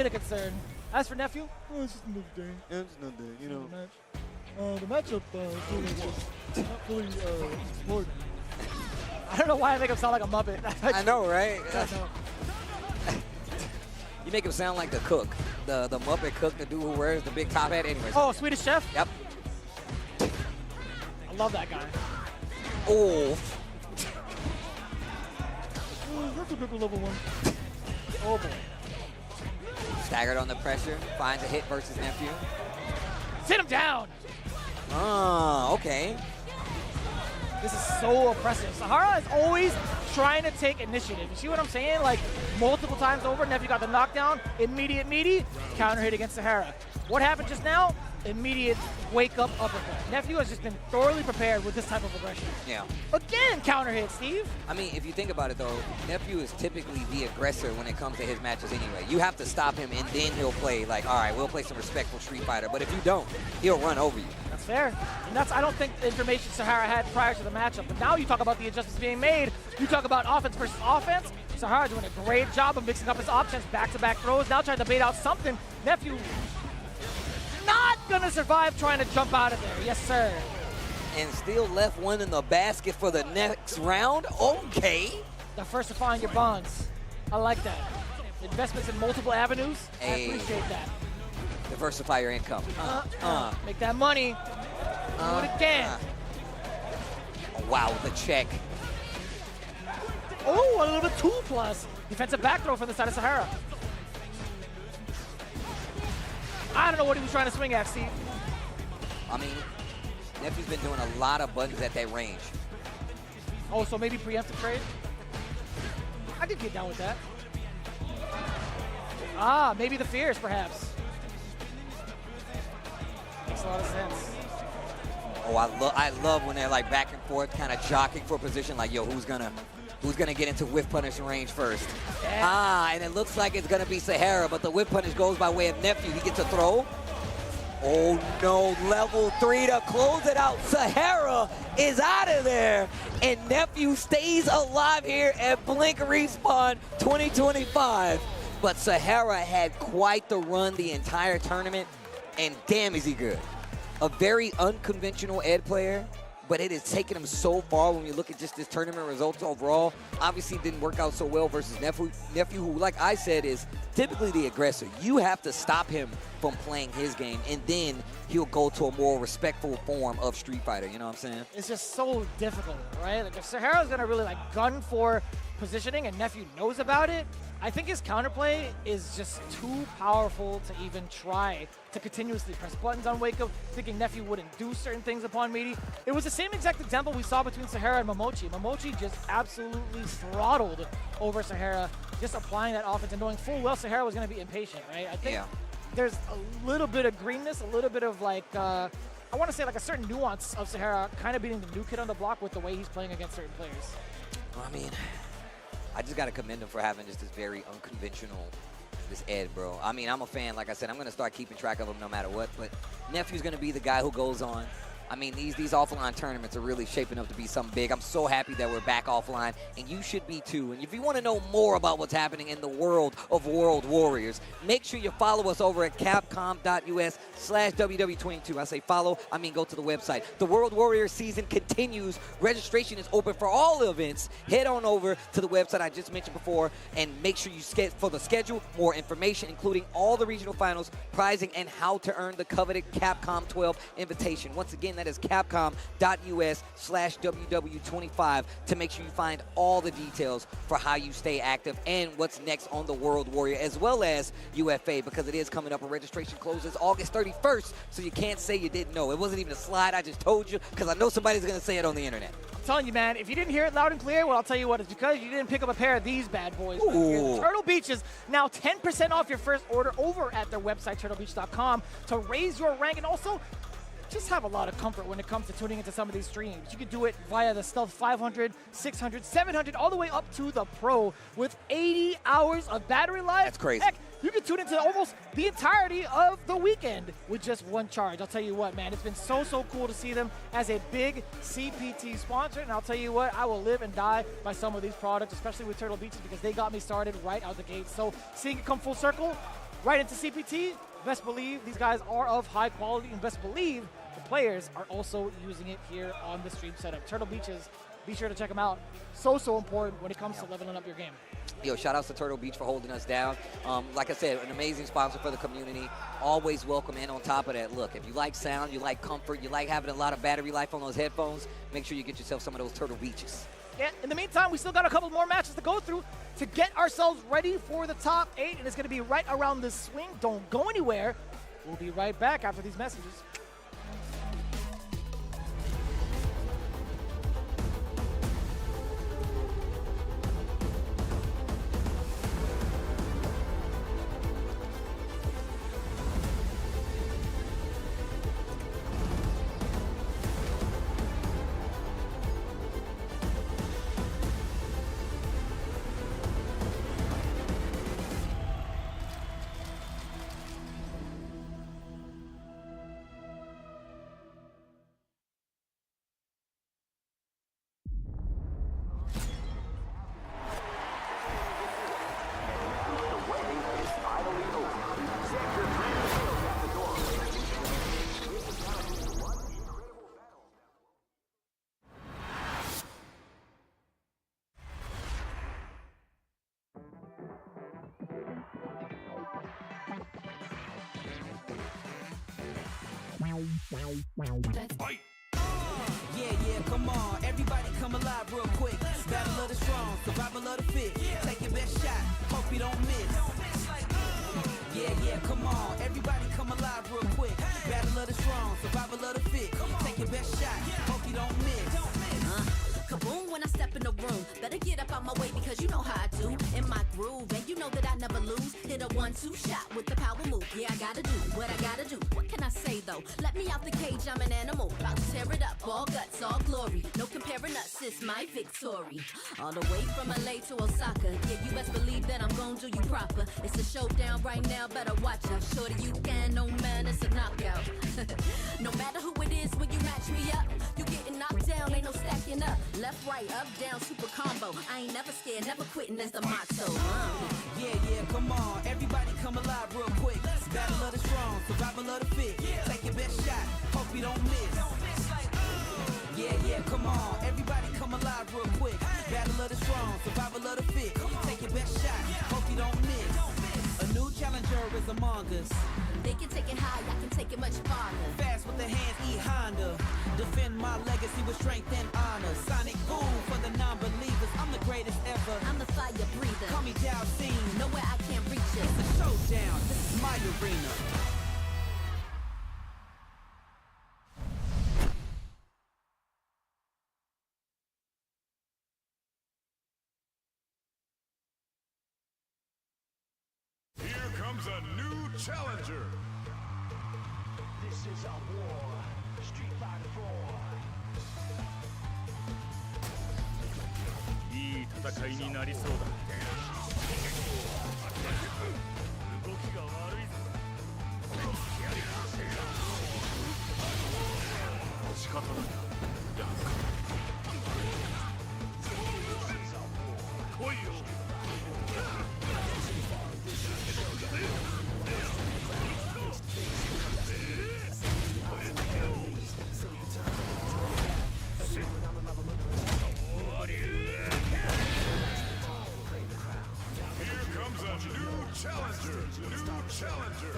of concern. As for Nephew, oh, it's just another day.
Yeah, it's another day, you know.
The matchup is not fully explored. I don't know why I make him sound like a Muppet.
I know, right?
I know.
You make him sound like the cook, the Muppet cook, the dude who wears the big top hat. Anyways.
Oh, Swedish Chef?
Yep.
I love that guy.
Oh.
That's a good level one. Oh, boy.
Staggered on the pressure, finds a hit versus Nephew.
Sit him down.
Oh, okay.
This is so oppressive. Sahara is always trying to take initiative. You see what I'm saying? Like, multiple times over, Nephew got the knockdown, immediate meaty, counter hit against Sahara. What happened just now? Immediate wake-up uppercut. Nephew has just been thoroughly prepared with this type of aggression.
Yeah.
Again, counter hit, Steve.
I mean, if you think about it, though, Nephew is typically the aggressor when it comes to his matches anyway. You have to stop him, and then he'll play like, all right, we'll play some respectful Street Fighter. But if you don't, he'll run over you.
That's fair. And that's, I don't think, the information Sahara had prior to the matchup. But now you talk about the adjustments being made. You talk about offense versus offense. Sahara doing a great job of mixing up his options, back-to-back throws. Now trying to bait out something. Nephew not gonna survive trying to jump out of there. Yes, sir.
And still left one in the basket for the next round. Okay.
Diversifying your bonds. I like that. Investments in multiple avenues.
Hey.
I appreciate that.
Diversify your income.
Make that money. Do it again.
Oh, wow, the check.
Oh, a little bit 2+. Defensive back throw from the side of Sahara. I don't know what he was trying to swing at, Steve.
I mean, Nephew's been doing a lot of buttons at that range.
Oh, so maybe preemptive trade? I could get down with that. Ah, maybe the fears, perhaps. Makes a lot of sense.
Oh, I love when they're like back and forth, kind of jockeying for position. Like, yo, who's gonna get into whiff punish range first? Yeah. And it looks like it's gonna be Sahara, but the whiff punish goes by way of Nephew. He gets a throw. Oh no, level 3 to close it out. Sahara is out of there, and Nephew stays alive here at Blink Respawn 2025. But Sahara had quite the run the entire tournament, and damn is he good. A very unconventional Ed player, but it has taken him so far when you look at just his tournament results overall. Obviously didn't work out so well versus Nephew, who, like I said, is typically the aggressor. You have to stop him from playing his game, and then he'll go to a more respectful form of Street Fighter, you know what I'm saying?
It's just so difficult, right? Like, if Sahara's gonna really like gun for positioning and Nephew knows about it, I think his counterplay is just too powerful to even try to continuously press buttons on Wake Up, thinking Nephew wouldn't do certain things upon meaty. It was the same exact example we saw between Sahara and Momochi. Momochi just absolutely throttled over Sahara, just applying that offense and knowing full well Sahara was going to be impatient, right? I think there's a little bit of greenness, a little bit of like, I want to say like a certain nuance of Sahara kind of being the new kid on the block with the way he's playing against certain players.
Well, I mean, I just got to commend him for having just this very unconventional, this Ed, bro. I mean, I'm a fan. Like I said, I'm going to start keeping track of him no matter what. But Nephew's going to be the guy who goes on. I mean, these offline tournaments are really shaping up to be something big. I'm so happy that we're back offline, and you should be too. And if you want to know more about what's happening in the world of World Warriors, make sure you follow us over at capcom.us/WW22. I say follow, I mean go to the website. The World Warriors season continues. Registration is open for all events. Head on over to the website I just mentioned before, and make sure you for the schedule, more information, including all the regional finals, prizing, and how to earn the coveted Capcom 12 invitation. Once again, that is capcom.us/WW25 to make sure you find all the details for how you stay active and what's next on the World Warrior, as well as UFA, because it is coming up and registration closes August 31st, so you can't say you didn't know. It wasn't even a slide. I just told you because I know somebody's going to say it on the internet.
I'm telling you, man, if you didn't hear it loud and clear, well, I'll tell you what, it's because you didn't pick up a pair of these bad boys. Turtle Beach is now 10% off your first order over at their website, turtlebeach.com, to raise your rank. And also, just have a lot of comfort when it comes to tuning into some of these streams. You can do it via the Stealth 500, 600, 700, all the way up to the Pro with 80 hours of battery life.
That's crazy.
Heck, you can tune into almost the entirety of the weekend with just one charge. I'll tell you what, man, it's been so cool to see them as a big CPT sponsor, and I'll tell you what, I will live and die by some of these products, especially with Turtle Beaches, because they got me started right out the gate. So seeing it come full circle, right into CPT, best believe these guys are of high quality, and best believe the players are also using it here on the stream setup. Turtle Beaches, be sure to check them out. So important when it comes to leveling up your game.
Yo, shout outs to Turtle Beach for holding us down. Like I said, an amazing sponsor for the community. Always welcome. And on top of that, look, if you like sound, you like comfort, you like having a lot of battery life on those headphones, make sure you get yourself some of those Turtle Beaches.
Yeah, in the meantime, we still got a couple more matches to go through to get ourselves ready for the top 8, and it's going to be right around this swing. Don't go anywhere. We'll be right back after these messages.
Fight!
Yeah, come on. Everybody come alive real quick. Battle of the strong, survival of the fit. Take your best shot, hope you don't miss. Yeah, come on. Everybody come alive real quick. Battle of the strong, survival of the fit. Take your best shot, hope you don't miss.
Kaboom when I step in the room. Better get up out my way because you know how I do. In my groove, and you know that I never lose. Hit a 1-2 shot with the power move. Yeah, I gotta do what I gotta do. What can I say though? Let me out the cage, I'm an animal. About to tear it up, all guts, all glory. No comparing us, it's my victory. All the way from LA to Osaka. Yeah, you best believe that I'm gonna do you proper. It's a showdown right now, better watch out. Shorty, you can, no man, it's a knockout. No matter who it is, when you match me up, you getting knocked down, ain't no stacking up. Left, right, up, down, super combo. I ain't never scared, never quitting, that's the motto.
Yeah, come on. Everybody come alive real quick. Battle of the strong, survival of the fit. Take your best shot, hope you don't miss. Yeah, come on. Everybody come alive real quick. Battle of the strong, survival of the fit. Take your best shot, hope you don't miss. A new challenger is among us.
They can take it high, I can take it much farther.
Fast with the hands, E-Honda. Defend my legacy with strength and honor. Sonic boom for the non-believers. I'm the greatest ever.
I'm the fire breather.
Call me Dow Scene.
Nowhere I can't reach it.
It's a showdown. This is my arena.
Here comes a new challenger.
This is our war. Street Fighter 4. いい戦いになりそうだ。動きが悪いぞ。仕方ない。やるか。来いよ。
Challenger, new challenger.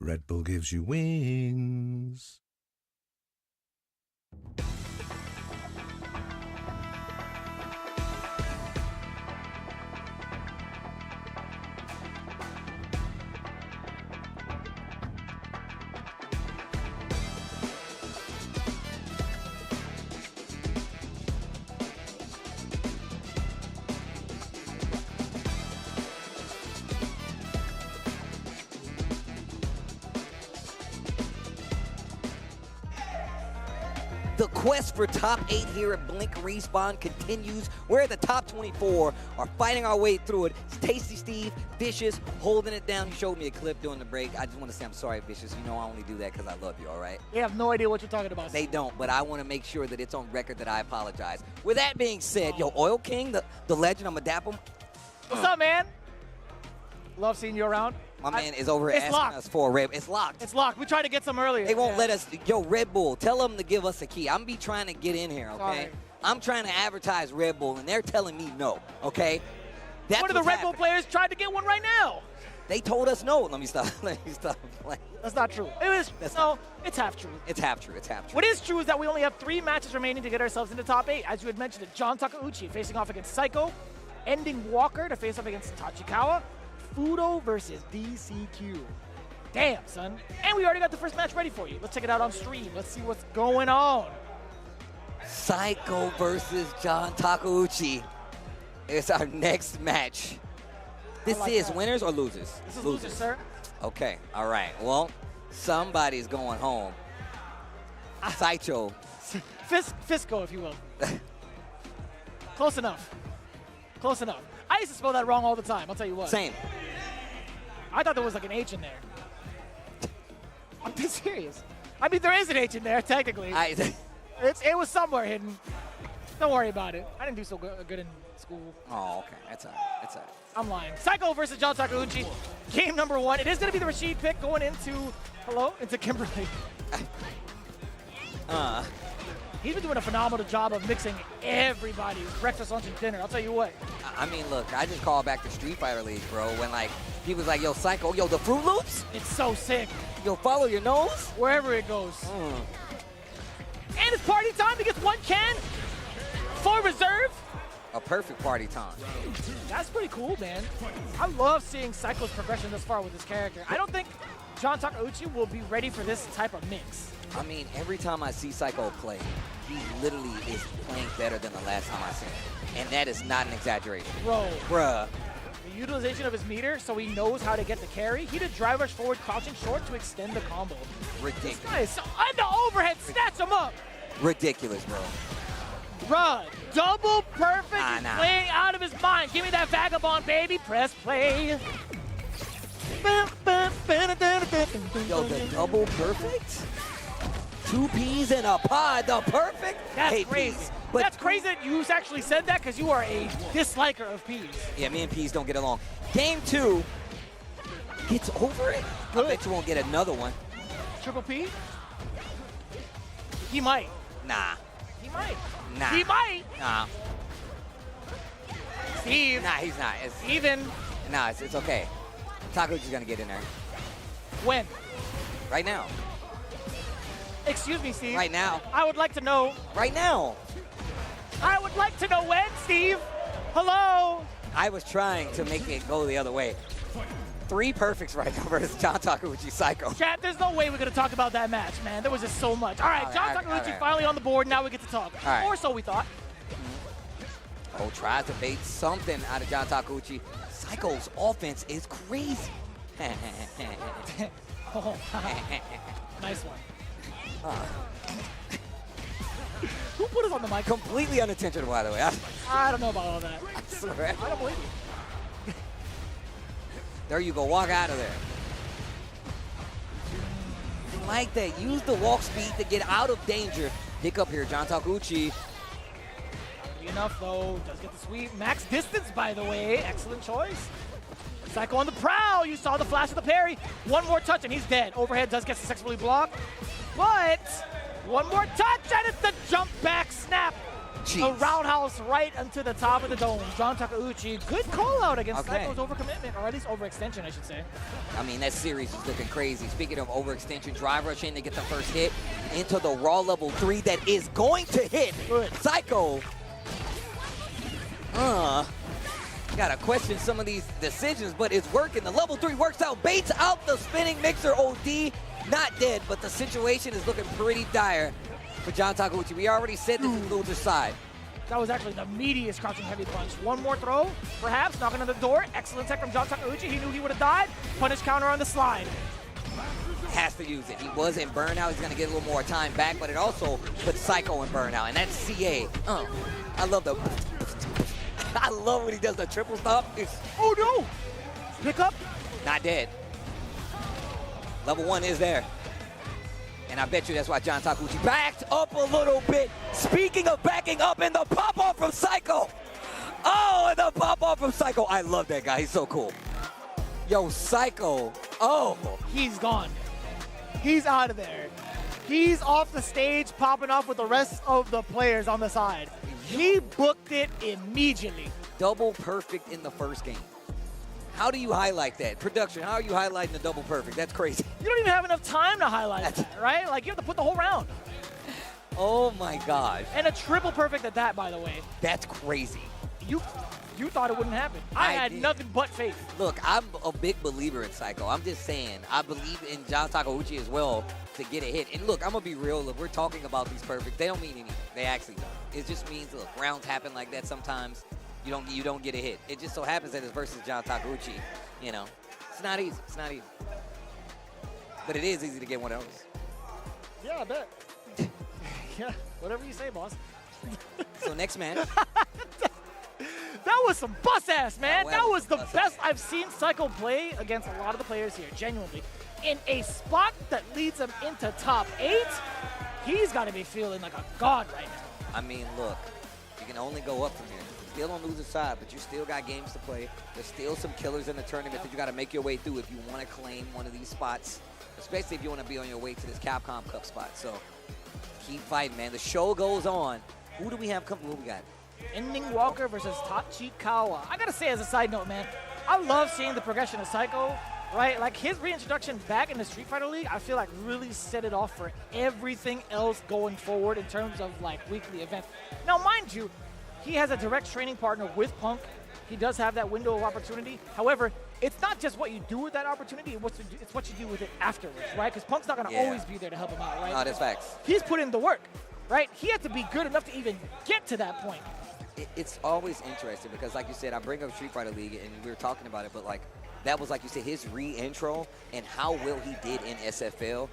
Red Bull gives you wings.
The quest for top 8 here at Blink Respawn continues. We're at the top 24, are fighting our way through it. It's Tasty Steve, Vicious, holding it down. You showed me a clip during the break. I just want to say I'm sorry, Vicious. You know I only do that because I love you, all right?
They have no idea what you're talking about.
They don't, but I want to make sure that it's on record that I apologize. With that being said, yo, Oil King, the legend, I'm going to dap him.
What's up, man? Love seeing you around.
My man is over asking us for a Red Bull. It's locked.
It's locked. We tried to get some earlier.
They won't let us. Yo, Red Bull, tell them to give us a key. I'm be trying to get in here, okay?
Sorry.
I'm trying to advertise Red Bull, and they're telling me no, okay? That's
one of the Red Bull players tried to get one right now.
They told us no. Let me stop. Let me stop playing.
That's not true. It is. It's half true.
It's half true. It's half true.
What is true is that we only have 3 matches remaining to get ourselves into top 8. As you had mentioned, John Takeuchi facing off against Psycho, Ending Walker to face off against Tachikawa, Fudo versus DCQ. Damn, son. And we already got the first match ready for you. Let's check it out on stream. Let's see what's going on.
Psycho versus John Takeuchi. It's our next match. This is winners or losers?
This is losers, sir.
Okay, all right. Well, somebody's going home. Saicho.
Fisco, if you will. Close enough. Close enough. I used to spell that wrong all the time, I'll tell you what.
Same.
I thought there was like an H in there. I'm being serious. I mean, there is an H in there, technically. It was somewhere hidden. Don't worry about it. I didn't do so good in school.
Oh, okay. That's all right. That's all right.
I'm lying. Psycho versus John Takeuchi. Game number 1. It is going to be the Rashid pick going into, into Kimberly. He's been doing a phenomenal job of mixing everybody's breakfast, lunch, and dinner. I'll tell you what.
I mean, look, I just call back to Street Fighter League, bro. When, like, he was like, yo, Psycho, yo, the Fruit Loops?
It's so sick.
Yo, follow your nose?
Wherever it goes. And it's party time. He gets 1 can for reserve.
A perfect party time.
That's pretty cool, man. I love seeing Psycho's progression thus far with this character. I don't think John Takeuchi will be ready for this type of mix.
I mean, every time I see Psycho play, he literally is playing better than the last time I seen him. And that is not an exaggeration. Bruh.
The utilization of his meter, so he knows how to get the carry. He did drive rush forward, crouching short to extend the combo.
Ridiculous.
This guy is so, on the overhead, snatch him up.
Ridiculous, bro.
Bruh, double perfect. He's playing out of his mind. Give me that vagabond, baby. Press play.
Yo, the double perfect? 2 peas in a pod, the perfect?
That's crazy. But that's crazy that you actually said that because you are a disliker of peas.
Yeah, me and peas don't get along. Game 2 gets over it.
Good.
I bet you won't get another one.
Triple P? He might.
Nah.
He might.
Nah.
He might.
Nah.
Steve.
Nah, he's not.
Even.
Nah, it's okay. Takeuchi's gonna get in there.
When?
Right now.
Excuse me, Steve.
Right now.
I would like to know.
Right now.
I would like to know when, Steve. Hello.
I was trying to make it go the other way. 3 perfects right now versus John Takeuchi Psycho.
Chat, there's no way we're going to talk about that match, man. There was just so much. All right, John Takeuchi finally on the board. Now we get to talk. Or so we thought.
Oh, tries to bait something out of John Takeuchi. Psycho's offense is crazy.
Oh, nice one. Who put us on the mic?
Completely unintentional, by the way.
I don't know about all that.
I swear.
I don't believe you.
There you go. Walk out of there. Like that. Use the walk speed to get out of danger. Pick up here, John Takeuchi.
Enough, though. Does get the sweep. Max distance, by the way. Excellent choice. Psycho on the prowl. You saw the flash of the parry. One more touch, and he's dead. Overhead does get successfully blocked. But one more touch, and it's the jump back snap. A roundhouse right into the top of the dome. John Takeuchi, good call out against
Okay.
Psycho's overcommitment, or at least overextension, I should say.
I mean, that series is looking crazy. Speaking of overextension, drive rush in to get the first hit into the raw level 3 that is going to hit Psycho. Gotta question some of these decisions, but it's working. The level 3 works out, baits out the spinning mixer. OD, not dead, but the situation is looking pretty dire for John Takeuchi. We already said this is loser's side.
That was actually the meatiest crouching heavy punch. One more throw, perhaps, knocking on the door. Excellent tech from John Takeuchi. He knew he would have died. Punish counter on the slide.
Has to use it. He was in burnout. He's gonna get a little more time back, but it also puts Psycho in burnout, and that's CA. I love the... I love when he does the triple stop.
Oh no! Pick up.
Not dead. Level 1 is there. And I bet you that's why John Takeuchi backed up a little bit. Speaking of backing up, and the pop-off from Psycho. Oh, and the pop-off from Psycho. I love that guy. He's so cool. Yo, Psycho. Oh.
He's gone. He's out of there. He's off the stage, popping off with the rest of the players on the side. He booked it immediately.
Double perfect in the first game. How do you highlight that? Production, how are you highlighting the double perfect? That's crazy.
You don't even have enough time to highlight that, right? Like, you have to put the whole round.
Oh my gosh.
And a triple perfect at that, by the way.
That's crazy.
You thought it wouldn't happen. I had
did.
nothing but faith.
Look, I'm a big believer in Psycho. I'm just saying, I believe in John Takeuchi as well to get a hit. And look, I'm going to be real. If we're talking about these perfects, they don't mean anything. They actually don't. It just means, look, rounds happen like that sometimes. You don't get a hit. It just so happens that it's versus John Takeuchi. You know, it's not easy. It's not easy. But it is easy to get one of those.
Yeah, I bet. Yeah, whatever you say, boss.
So next match.
That was some bus ass, man.
Oh,
that was the best I've seen Psycho play against a lot of the players here, genuinely. In a spot that leads him into top 8, he's got to be feeling like a god right now.
I mean, look, you can only go up from here. You're still on loser's side, but you still got games to play. There's still some killers in the tournament that you got to make your way through if you want to claim one of these spots, especially if you want to be on your way to this Capcom Cup spot. So keep fighting, man. The show goes on. Who do we have coming? What we got?
Ending Walker versus Tachikawa. I gotta say, as a side note, man, I love seeing the progression of Psycho, right? Like, his reintroduction back in the Street Fighter League, I feel like really set it off for everything else going forward in terms of, like, weekly events. Now, mind you, he has a direct training partner with Punk. He does have that window of opportunity. However, it's not just what you do with that opportunity, it's what you do with it afterwards, right? Because Punk's not gonna always be there to help him out, right?
No, that's facts.
He's put in the work, right? He had to be good enough to even get to that point.
It's always interesting because, like you said, I bring up Street Fighter League and we were talking about it, but like that was, like you said, his re-intro and how well he did in SFL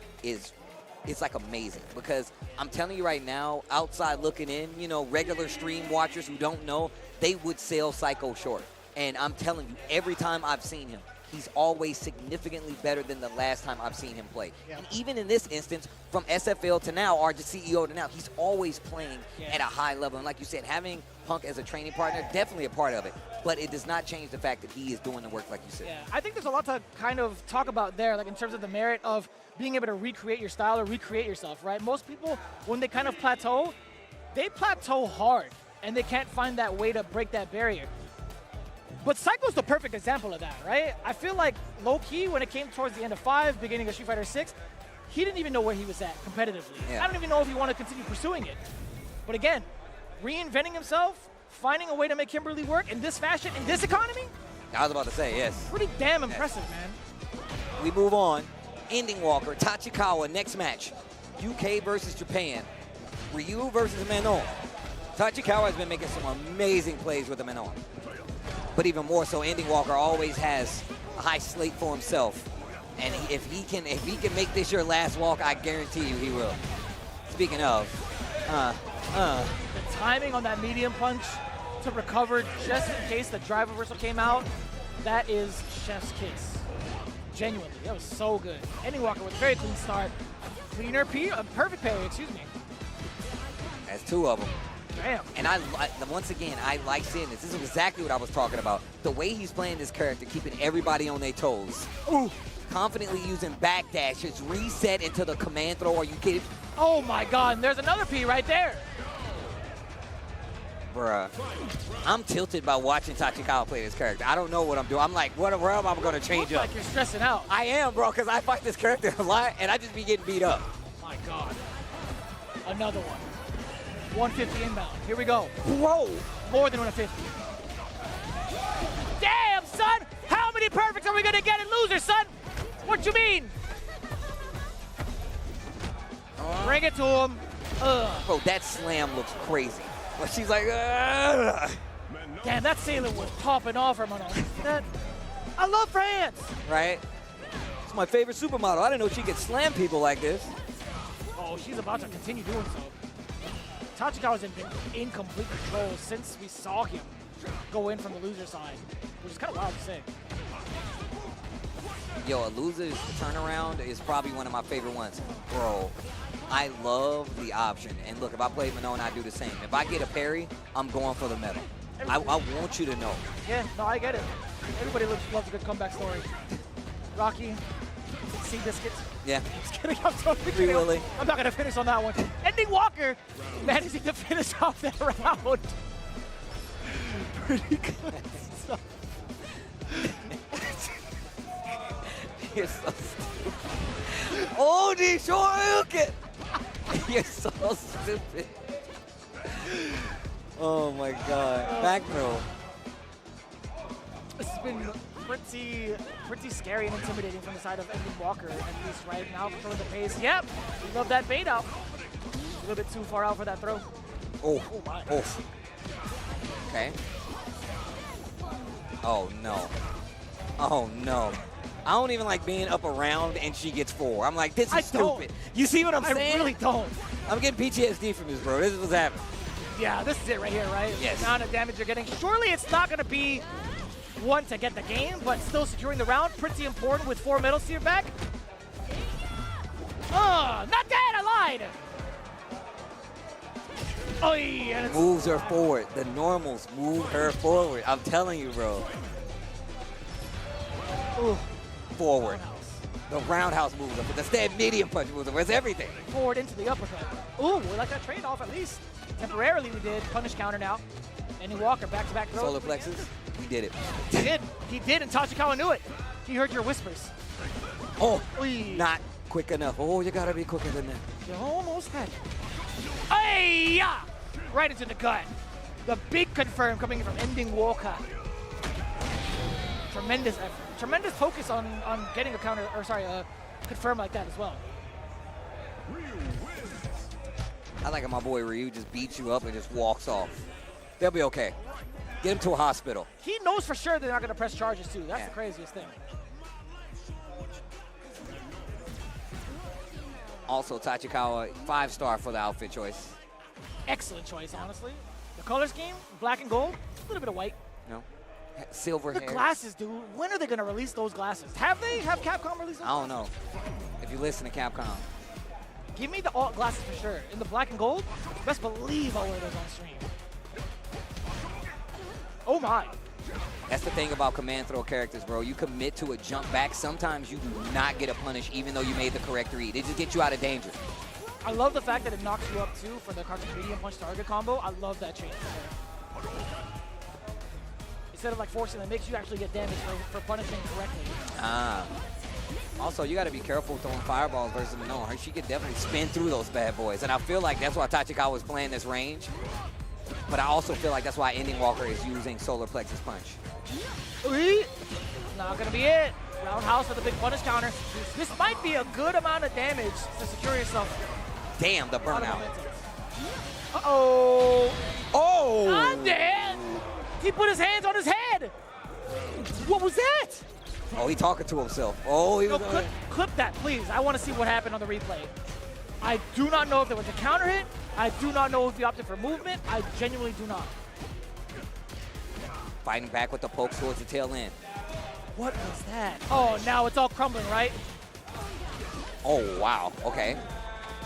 it's like amazing because I'm telling you right now, outside looking in, you know, regular stream watchers who don't know, they would sell Psycho short. And I'm telling you, every time I've seen him, he's always significantly better than the last time I've seen him play. Yeah. And even in this instance, from SFL to now, or just CEO to now, he's always playing at a high level. And like you said, having Punk as a training partner, definitely a part of it. But it does not change the fact that he is doing the work, like you said.
Yeah, I think there's a lot to kind of talk about there, like in terms of the merit of being able to recreate your style or recreate yourself, right? Most people, when they kind of plateau, they plateau hard, and they can't find that way to break that barrier. But Psycho's the perfect example of that, right? I feel like low-key, when it came towards the end of 5, beginning of Street Fighter 6, he didn't even know where he was at competitively.
Yeah.
I don't even know if he wanted to continue pursuing it. But again, reinventing himself, finding a way to make Kimberly work in this fashion, in this economy?
I was about to say, yes.
Pretty damn impressive, man.
We move on. Ending Walker, Tachikawa, next match. UK versus Japan. Ryu versus Manon. Tachikawa has been making some amazing plays with the Manon. But even more so, Ending Walker always has a high slate for himself. And if he can make this your last walk, I guarantee you he will. Speaking of,
The timing on that medium punch to recover just in case the drive reversal came out, that is chef's kiss. Genuinely, that was so good. Ending Walker with a very clean start. Cleaner perfect parry, excuse me.
That's 2 of them.
Damn.
And once again, I like seeing this. This is exactly what I was talking about. The way he's playing this character, keeping everybody on their toes.
Ooh.
Confidently using backdashes, reset into the command throw. Are you kidding?
Oh my God, and there's another P right there.
Bruh. I'm tilted by watching Tachikawa play this character. I don't know what I'm doing. I'm like, what realm am I going to change up?
Like you're stressing out.
I am, bro, because I fight this character a lot, and I just be getting beat up.
My God. Another one. 150 inbound. Here we go.
Bro.
More than 150. Damn, son! How many perfects are we going to get in losers, son? What you mean? Bring it to him.
Bro, that slam looks crazy. But she's like, ugh.
Damn, that sailor was popping off her mono. I love France.
Right? It's my favorite supermodel. I didn't know she could slam people like this.
Oh, she's about to continue doing so. Tachikawa's been in complete control since we saw him go in from the loser side, which is kind of wild to say.
Yo, a loser's turnaround is probably one of my favorite ones. Bro, I love the option. And look, if I play Minone, I do the same. If I get a parry, I'm going for the medal. I want you to know.
Yeah, no, I get it. Everybody loves a good comeback story. Rocky, Sea Biscuits.
Yeah.
Just kidding, I'm totally kidding. I'm not going to finish on that one. Ending Walker managing to finish off that round. Pretty good stuff.
You're so stupid. Oh, the Shoryuken! You're so stupid. Oh my God. Back throw.
This has been pretty scary and intimidating from the side of Ending Walker, at least right now, controlling the pace. Yep, we love that bait out. A little bit too far out for that throw.
Oh,
oh my.
Oh. Okay. Oh no. Oh no. I don't even like being up around and she gets 4. I'm like, this is stupid. You see what I'm saying?
I really don't.
I'm getting PTSD from this, bro. This is what's happening.
Yeah, this is it right here, right?
Yes.
The amount of damage you're getting. Surely it's not going to be one to get the game, but still securing the round. Pretty important with 4 medals to your back. Not that, I lied. Oh, yeah.
Moves her forward. The normals move her forward. I'm telling you, bro.
Ooh.
Forward. The roundhouse moves up. The stand medium punch moves up. It's everything.
Forward into the uppercut. Ooh, we like that trade-off at least. Temporarily we did. Punish counter now. Ending Walker, back-to-back throws.
Solar plexus. We did it.
He did, and Tachikawa knew it. He heard your whispers.
Oh,
Oy.
Not quick enough. Oh, you gotta be quicker than that.
You almost had it. Hey, yeah! Right into the gut. The big confirm coming in from Ending Walker. Tremendous effort. Tremendous focus on getting a counter, or sorry, confirm like that as well.
I like how my boy Ryu just beats you up and just walks off. They'll be okay. Get him to a hospital.
He knows for sure they're not going to press charges too. That's the craziest thing.
Also, Tachikawa, 5-star for the outfit choice.
Excellent choice, honestly. The color scheme, black and gold, a little bit of white.
No. Silver
The
hair.
glasses, dude. When are they going to release those glasses? Have Capcom released those?
I don't know. If you listen to Capcom.
Give me the alt glasses for sure. In the black and gold, best believe I'll wear those on stream. Oh my.
That's the thing about command throw characters, bro. You commit to a jump back. Sometimes you do not get a punish even though you made the correct read. It just gets you out of danger.
I love the fact that it knocks you up too for the cartridge medium punch target combo. I love that change. Instead of like forcing it, makes you actually get damage for punishing correctly.
Ah. Also, you got to be careful throwing fireballs versus Minone. She could definitely spin through those bad boys. And I feel like that's why Tachikawa was playing this range. But I also feel like that's why Ending Walker is using Solar Plexus Punch.
Not going to be it. Roundhouse with a big punish counter. This might be a good amount of damage to secure yourself.
Damn, the burnout.
Uh-oh.
Oh!
I'm dead. He put his hands on his head. What was that?
Oh, he talking to himself. Oh, he was
clip that, please. I want to see what happened on the replay. I do not know if there was a counter hit. I do not know if he opted for movement. I genuinely do not.
Fighting back with the poke towards the tail end.
What was that? Oh, now it's all crumbling, right?
Oh, wow. Okay.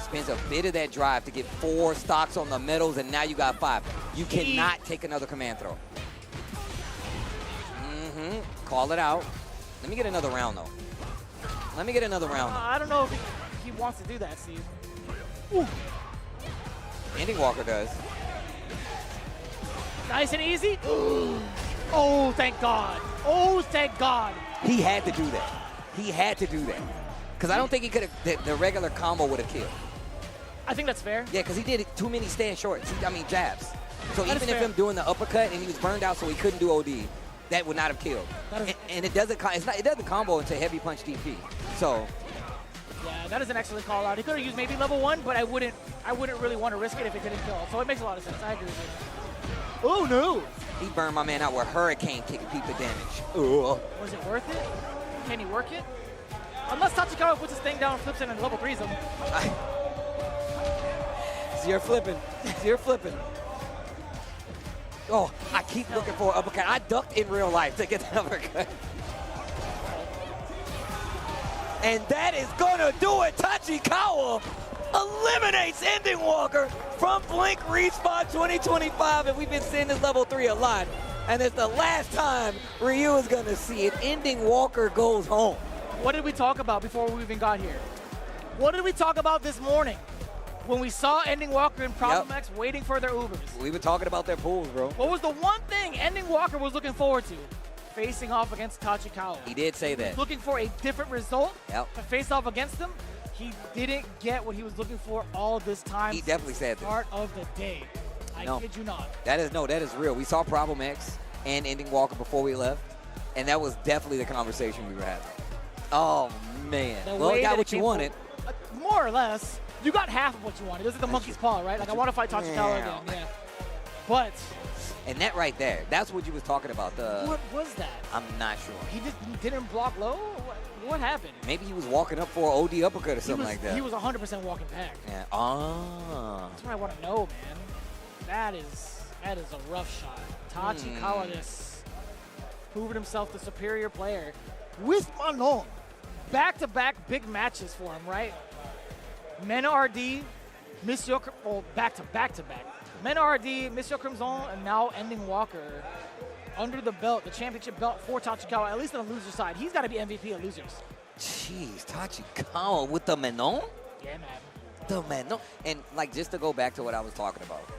Spends a bit of that drive to get 4 stocks on the medals, and now you got 5. You cannot take another command throw. Call it out. Let me get another round, though. Let me get another round.
I don't know if he wants to do that, Steve. Ooh.
Ending Walker does.
Nice and easy. Oh, thank God. Oh, thank God.
He had to do that. He had to do that. Because I don't think he could have, the regular combo would have killed.
I think that's fair.
Yeah, because he did too many stand shorts. Jabs. So
That
even
is
if
fair.
him doing the uppercut and he was burned out so he couldn't do OD, that would not have killed. And it doesn't it doesn't combo into heavy punch DP. So
Yeah, that is an excellent call out. He could have used maybe level 1, but I wouldn't really want to risk it if it didn't kill. So it makes a lot of sense. I agree with you. Oh no!
he burned my man out with Hurricane kick and keep the damage. Ugh.
Was it worth it? Can he work it? Unless Tachikawa puts his thing down, flips it, and level 3s him.
You're flipping. You're flipping. Oh, I keep looking for an uppercut. I ducked in real life to get the uppercut. And that is gonna do it. Tachikawa eliminates Ending Walker from Blink Respawn 2025. And we've been seeing this level 3 a lot. And it's the last time Ryu is gonna see it. Ending Walker goes home.
What did we talk about before we even got here? What did we talk about this morning when we saw Ending Walker and Problem X waiting for their Ubers?
We were talking about their pools, bro.
What was the one thing Ending Walker was looking forward to? Facing off against Tachikawa.
He did say that.
Looking for a different result
Yep.
to face off against him. He didn't get what he was looking for all this time.
He definitely said that.
Start of the day. I kid you not.
That is real. We saw Problem X and Ending Walker before we left, and that was definitely the conversation we were having. Oh man.
The
Well,
way
you got
that
what
it
you
came
wanted.
More or less. You got half of what you wanted. This is the monkey's paw, right? Like I want to fight Tachikawa again. Yeah. But
And that right there, that's what you was talking about.
what was that?
I'm not sure.
He didn't block low? What happened?
Maybe he was walking up for an OD uppercut or something like that.
He was 100% walking back.
Yeah.
That's what I want to know, man. That is a rough shot. Tachikawa just proven himself the superior player with Manon. Back-to-back big matches for him, right? Men RD, Monsieur, back-to-back. Men RD, Monsieur Crimson, and now Ending Walker under the belt, the championship belt for Tachikawa, at least on the loser side. He's got to be MVP of losers.
Jeez, Tachikawa with the Manon?
Yeah, man.
The Manon. And like just to go back to what I was talking about,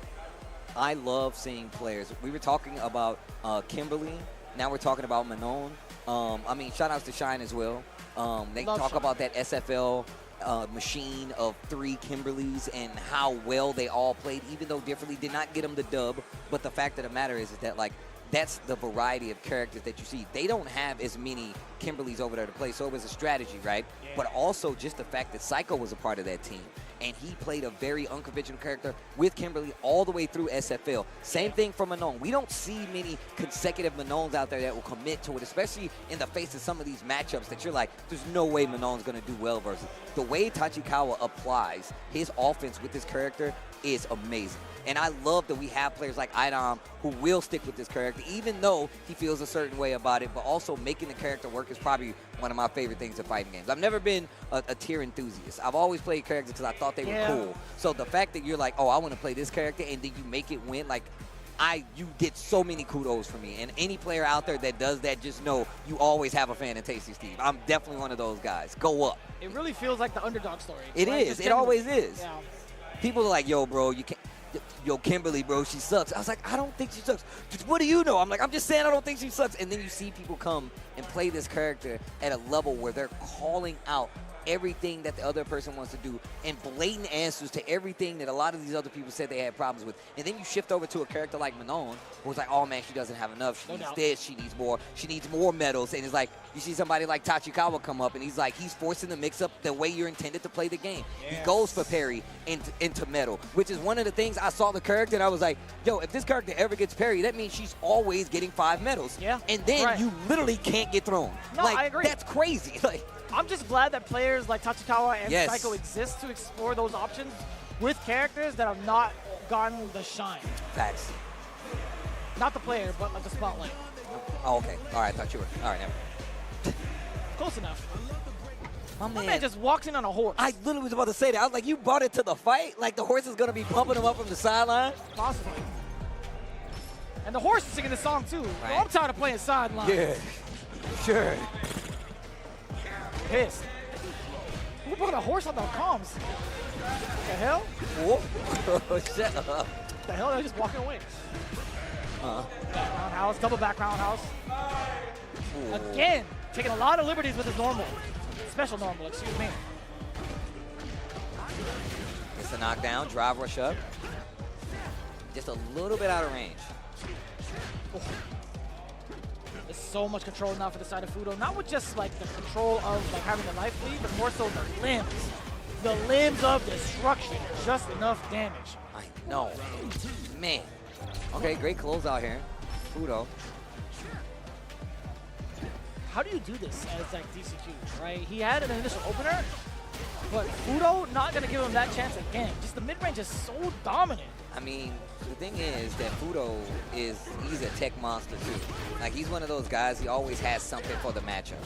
I love seeing players. We were talking about Kimberly. Now we're talking about Manon. I mean, shout outs to Shine as well. They
Love
talk
Shine.
about that SFL machine of 3 Kimberlys and how well they all played, even though differently did not get them the dub. But the fact of the matter is that like that's the variety of characters that you see. They don't have as many Kimberlys over there to play, so it was a strategy, right? Yeah. But also just the fact that Psycho was a part of that team. And he played a very unconventional character with Kimberly all the way through SFL. Same thing for Manon. We don't see many consecutive Manons out there that will commit to it, especially in the face of some of these matchups that you're like, there's no way Manon's going to do well versus. The way Tachikawa applies his offense with this character is amazing. And I love that we have players like Idom who will stick with this character, even though he feels a certain way about it, but also making the character work is probably one of my favorite things in fighting games. I've never been a tier enthusiast. I've always played characters because I thought they were cool. So the fact that you're like, oh, I want to play this character, and then you make it win, like, you get so many kudos from me. And any player out there that does that, just know you always have a fan in Tasty Steve. I'm definitely one of those guys. Go up.
It really feels like the underdog story.
It
right?
is. It always is.
Yeah.
People are like, yo, bro, you can't. Yo, Kimberly, bro, she sucks. I was like, I don't think she sucks. What do you know? I'm like, I'm just saying I don't think she sucks. And then you see people come and play this character at a level where they're calling out everything that the other person wants to do and blatant answers to everything that a lot of these other people said they had problems with. And then you shift over to a character like Manon, who's like, oh man, she doesn't have enough. She needs this, she needs more medals. And it's like, you see somebody like Tachikawa come up and he's like, he's forcing the mix up the way you're intended to play the game. Yes. He goes for parry into medal, which is one of the things I saw the character and I was like, yo, if this character ever gets parry, that means she's always getting 5 medals.
Yeah.
And then you literally can't get thrown.
No,
like,
I agree.
That's crazy. Like,
I'm just glad that players like Tachikawa and
Yes.
Psycho exist to explore those options with characters that have not gotten the shine.
Facts.
Not the player, but like the spotlight.
Oh, okay. All right, I thought you were. All right, never.
Close enough.
My
man just walks in on a horse.
I literally was about to say that. I was like, you brought it to the fight? Like the horse is going to be pumping him up from the sideline?
Possibly. And the horse is singing the song too.
Right.
Well, I'm tired of playing sideline.
Yeah, sure.
Pissed. Who put a horse on the comms? The hell?
Whoa. Shut up.
The hell? They're just walking away. Back roundhouse, double back roundhouse. Again, taking a lot of liberties with his normal. Special normal, excuse me.
It's a knockdown, drive rush up. Just a little bit out of range.
There's so much control now for the side of Fudo. Not with just like the control of like having the life lead, but more so the limbs. The limbs of destruction. Just enough damage.
I know. Man. Okay, great close out here. Fudo.
How do you do this as like DCQ, right? He had an initial opener, but Fudo not gonna give him that chance again. Just the mid-range is so dominant.
I mean, the thing is that Fudo he's a tech monster too. Like, he's one of those guys, he always has something for the matchup.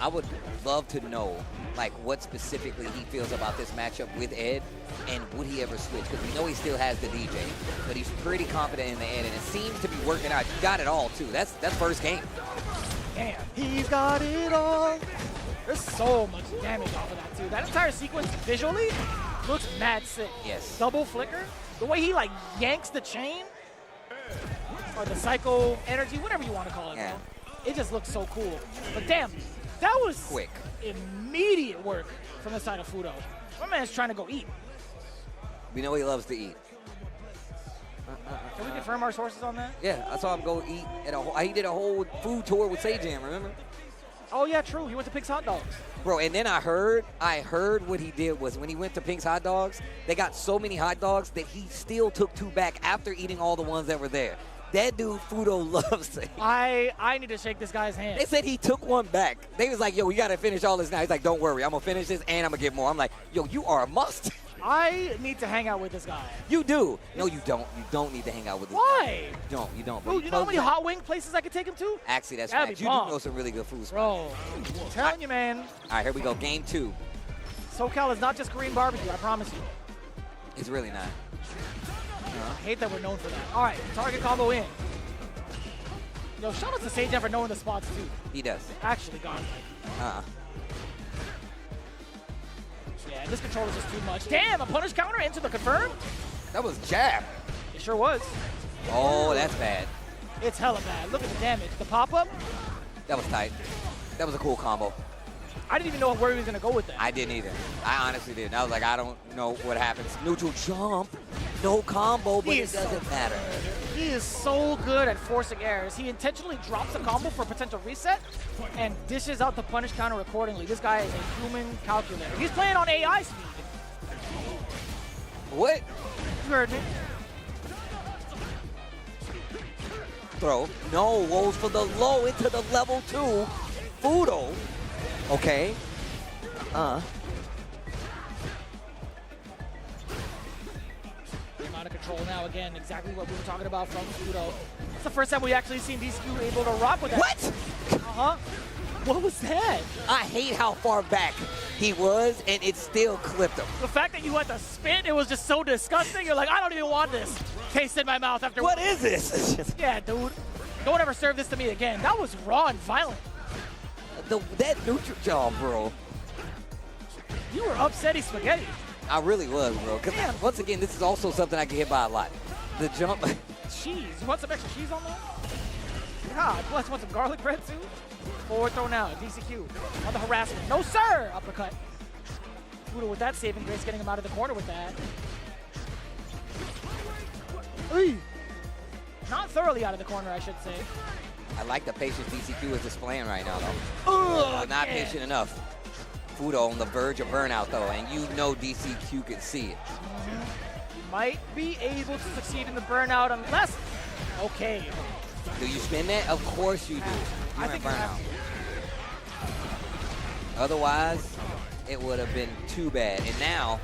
I would love to know, like, what specifically he feels about this matchup with Ed, and would he ever switch? Because we know he still has the DJ, but he's pretty confident in the Ed, and it seems to be working out. He got it all too. That's first game.
Damn, he's got it all. There's so much damage off of that too. That entire sequence visually looks mad sick.
Yes.
Double flicker. The way he like yanks the chain, or the psycho energy, whatever you want to call it, man. It just looks so cool. But damn, that was
quick.
Immediate work from the side of Fudo. My man's trying to go eat.
We know he loves to eat.
Can we confirm our sources on that?
Yeah, I saw him go eat he did a whole food tour with Sajam, remember?
Oh yeah, true. He went to Pink's Hot Dogs.
Bro, and then I heard what he did was when he went to Pink's Hot Dogs, they got so many hot dogs that he still took 2 back after eating all the ones that were there. That dude, Fudo, loves it.
I need to shake this guy's hand.
They said he took 1 back. They was like, yo, we got to finish all this now. He's like, don't worry. I'm going to finish this and I'm going to get more. I'm like, yo, you are a must.
I need to hang out with this guy.
You do. No, you don't. You don't need to hang out with this
Why?
guy. You don't.
Bro, you know how many hot wing places I could take him to?
Actually, that's
That'd
right.
be
You
bomb.
do know some really good food spots.
Bro, I'm telling you, man.
All right, here we go. Game 2.
SoCal is not just Korean barbecue, I promise you.
It's really not.
I hate that we're known for that. All right, target combo in. Yo, shout out to Sajam for knowing the spots, too.
He does.
Actually, godlike. Yeah, this control is just too much. Damn, a punish counter into the confirm?
That was jab.
It sure was.
Oh, that's bad.
It's hella bad. Look at the damage. The pop-up?
That was tight. That was a cool combo.
I didn't even know where he was going to go with that.
I didn't either. I honestly didn't. I was like, I don't know what happens. Neutral jump. No combo, but it doesn't matter.
He is so good at forcing errors. He intentionally drops a combo for a potential reset and dishes out the punish counter accordingly. This guy is a human calculator. He's playing on AI speed.
What?
You heard me.
Throw. No, rolls for the low into the level 2. Fudo. Okay.
Out of control now again, exactly what we were talking about from Fudo. It's the first time we actually seen DCQ able to rock with that.
What?
What was that?
I hate how far back he was, and it still clipped him.
The fact that you had to spin, it was just so disgusting. You're like, I don't even want this. Taste in my mouth after.
What is this?
Yeah, dude. Don't ever serve this to me again. That was raw and violent.
That neutral jump, bro.
You were upsetty spaghetti.
I really was, bro. Because once again, this is also something I get hit by a lot. The jump.
Cheese. You want some extra cheese on that? God, plus want some garlic bread too? Forward throw now. DCQ on the harassment. No, sir! Uppercut. Fudo with that saving grace, getting him out of the corner with that. Hey. Not thoroughly out of the corner, I should say.
I like the patience DCQ is displaying right now, though. Not patient enough. Fudo on the verge of burnout, though, and you know DCQ can see it.
Might be able to succeed in the burnout unless... Okay.
Do you spin that? Of course you do. You're in burnout. Otherwise, it would have been too bad. And now,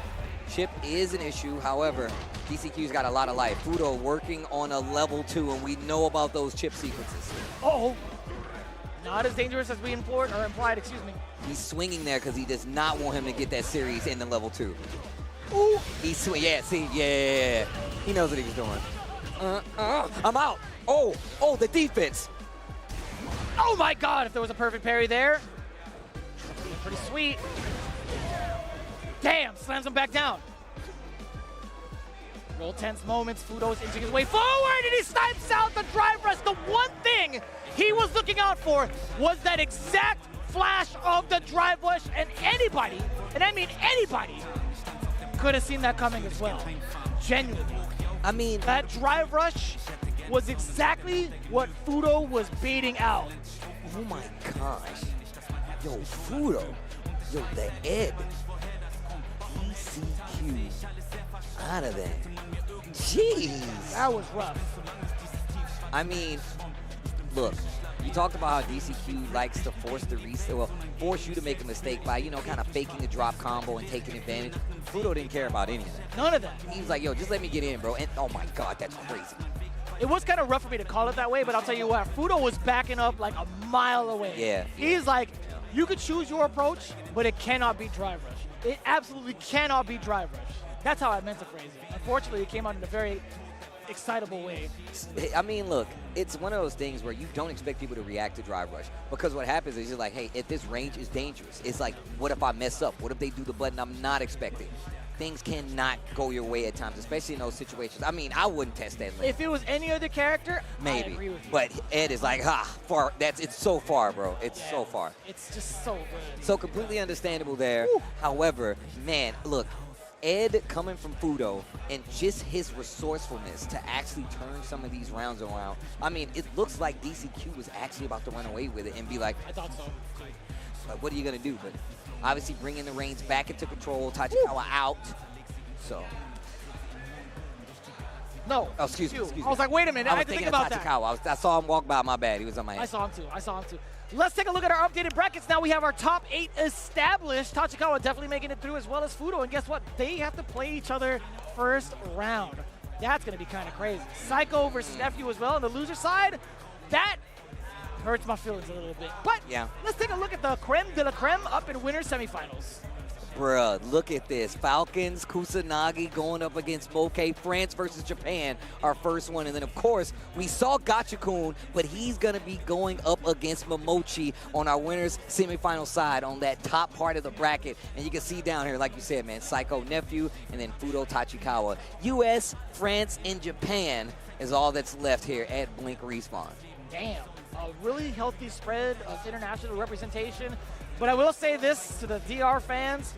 chip is an issue. However, DCQ's got a lot of life. Fudo working on a level 2, and we know about those chip sequences.
Oh, not as dangerous as we implied, excuse me.
He's swinging there because he does not want him to get that series in the level 2.
Ooh.
He's swinging. Yeah, see, yeah. He knows what he was doing. I'm out. Oh, the defense.
Oh my God, if there was a perfect parry there. Pretty sweet. Damn, slams him back down. Real tense moments. Fudo's inching his way forward, and he snipes out the drive rush. The one thing he was looking out for was that exact flash of the drive rush, and anybody, and I mean anybody, could have seen that coming as well. Genuinely.
I mean,
that drive rush was exactly what Fudo was baiting out.
Oh my gosh. Yo, Fudo. Yo, the Ed. DCQ out of that. Jeez.
That was rough.
I mean, look, you talked about how DCQ likes to force the reset, well, force you to make a mistake by, you know, kind of faking a drop combo and taking advantage. Fudo didn't care about any of that.
None of that.
He was like, yo, just let me get in, bro. And oh my God, that's crazy.
It was kind of rough for me to call it that way, but I'll tell you what, Fudo was backing up like a mile away.
Yeah.
He's like, you could choose your approach, but it cannot be drive rush. It absolutely cannot be drive rush. That's how I meant to phrase it. Unfortunately, it came out in a very excitable way.
I mean, look, it's one of those things where you don't expect people to react to drive rush, because what happens is you're like, hey, at this range is dangerous. It's like, what if I mess up? What if they do the button I'm not expecting? Things cannot go your way at times, especially in those situations. I mean, I wouldn't test that limit.
If it was any other character,
maybe.
I agree with you.
But Ed is like, far. It's so far, bro. It's so far.
It's just so good.
So completely understandable there.
Woo.
However, man, look, Ed coming from Fudo and just his resourcefulness to actually turn some of these rounds around. I mean, it looks like DCQ was actually about to run away with it and be like,
I thought so.
Like, what are you going to do? But obviously bringing the reins back into control, Tachikawa out. So.
No.
Oh, excuse me.
I was like, wait a minute. I had to think about that.
I saw him walk by. My bad. He was on my head.
I saw him too. Let's take a look at our updated brackets. Now we have our top 8 established. Tachikawa definitely making it through, as well as Fudo. And guess what? They have to play each other first round. That's going to be kind of crazy. Psycho versus Nephew as well. On the loser side, that hurts my feelings a little bit. But
yeah,
let's take a look at the creme de la creme up in winners semifinals.
Bruh, look at this. Falcons, Kusanagi going up against Moke. France versus Japan, our first one. And then, of course, we saw Gachikun, but he's going to be going up against Momochi on our winners semifinal side on that top part of the bracket. And you can see down here, like you said, man, Psycho Nephew and then Fudo Tachikawa. U.S., France, and Japan is all that's left here at Blink Respawn.
Damn. A really healthy spread of international representation. But I will say this to the DR fans.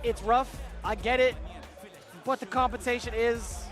It's rough. I get it. But the compensation is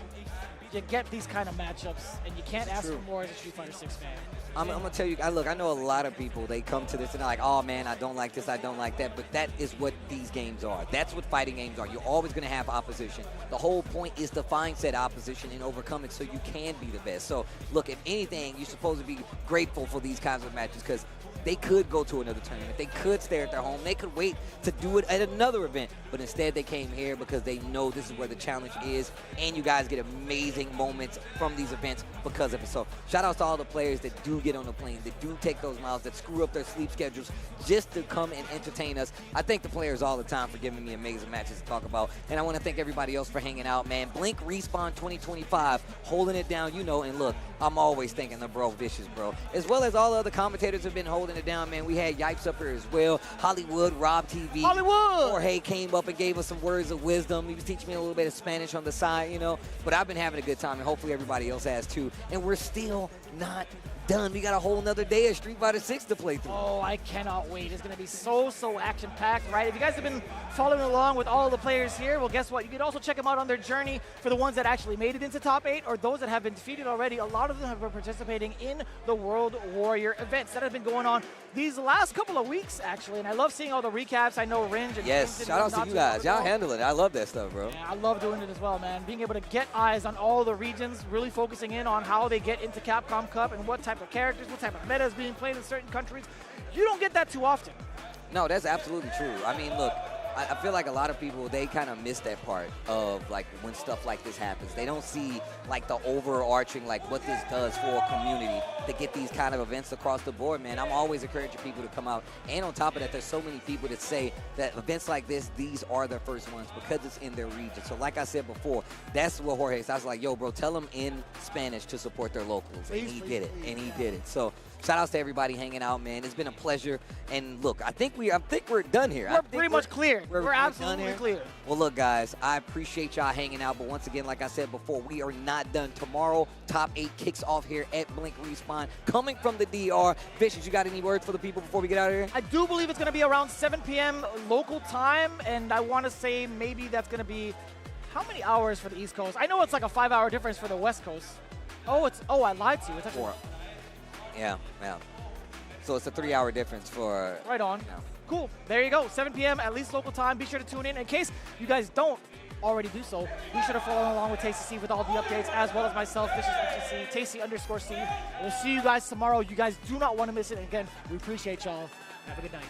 you get these kind of matchups, and you can't ask for more as a Street Fighter 6 fan.
I'm going to tell you, look, I know a lot of people, they come to this and they're like, oh, man, I don't like this, I don't like that. But that is what these games are. That's what fighting games are. You're always going to have opposition. The whole point is to find said opposition and overcome it so you can be the best. So, look, if anything, you're supposed to be grateful for these kinds of matches, because they could go to another tournament. They could stay at their home. They could wait to do it at another event. But instead, they came here because they know this is where the challenge is. And you guys get amazing moments from these events because of it. So shout out to all the players that do get on the plane, that do take those miles, that screw up their sleep schedules just to come and entertain us. I thank the players all the time for giving me amazing matches to talk about. And I want to thank everybody else for hanging out, man. Blink Respawn 2025, holding it down, you know. And look, I'm always thanking the bro Vicious, bro. As well as all the other commentators have been holding it down, man. We had Yipes up here as well. Hollywood, Rob TV.
Hollywood!
Jorge came up and gave us some words of wisdom. He was teaching me a little bit of Spanish on the side, you know. But I've been having a good time, and hopefully everybody else has too. And we're still not done. We got a whole nother day of Street Fighter 6 to play through.
Oh, I cannot wait. It's going to be so action-packed, right? If you guys have been following along with all the players here, well, guess what? You can also check them out on their journey for the ones that actually made it into top 8 or those that have been defeated already. A lot of them have been participating in the World Warrior events that have been going on these last couple of weeks, actually. And I love seeing all the recaps. I know Ringe and
yes, shout out to you guys. Y'all handle it. I love that stuff, bro.
Yeah, I love doing it as well, man. Being able to get eyes on all the regions, really focusing in on how they get into Capcom Cup and what type of characters, what type of meta is being played in certain countries. You don't get that too often.
No, that's absolutely true. I mean, look, I feel like a lot of people, they kind of miss that part of, like, when stuff like this happens. They don't see, like, the overarching, like, what this does for a community to get these kind of events across the board, man. I'm always encouraging people to come out. And on top of that, there's so many people that say that events like this, these are their first ones because it's in their region. So like I said before, that's what Jorge said. I was like, yo, bro, tell them in Spanish to support their locals. And he did it. And he did it. So Shout outs to everybody hanging out, man. It's been a pleasure. And look, I think we're done here.
We're pretty much clear. We're absolutely
done here.
clear.
Well, look, guys, I appreciate y'all hanging out. But once again, like I said before, we are not done. Tomorrow, Top 8 kicks off here at Blink Respawn, coming from the DR. Vicious, you got any words for the people before we get out of here?
I do believe it's going to be around 7 p.m. local time, and I want to say maybe that's going to be how many hours for the East Coast? I know it's like a 5-hour difference for the West Coast. Oh, I lied to you. It's actually
4. Yeah. So it's a 3-hour difference for...
Right on.
Yeah.
Cool. There you go. 7 p.m. at least local time. Be sure to tune in. In case you guys don't already do so, be sure to follow along with Tasty C with all the updates, as well as myself, Vicious XC, Tasty_C. We'll see you guys tomorrow. You guys do not want to miss it. And again, we appreciate y'all. Have a good night.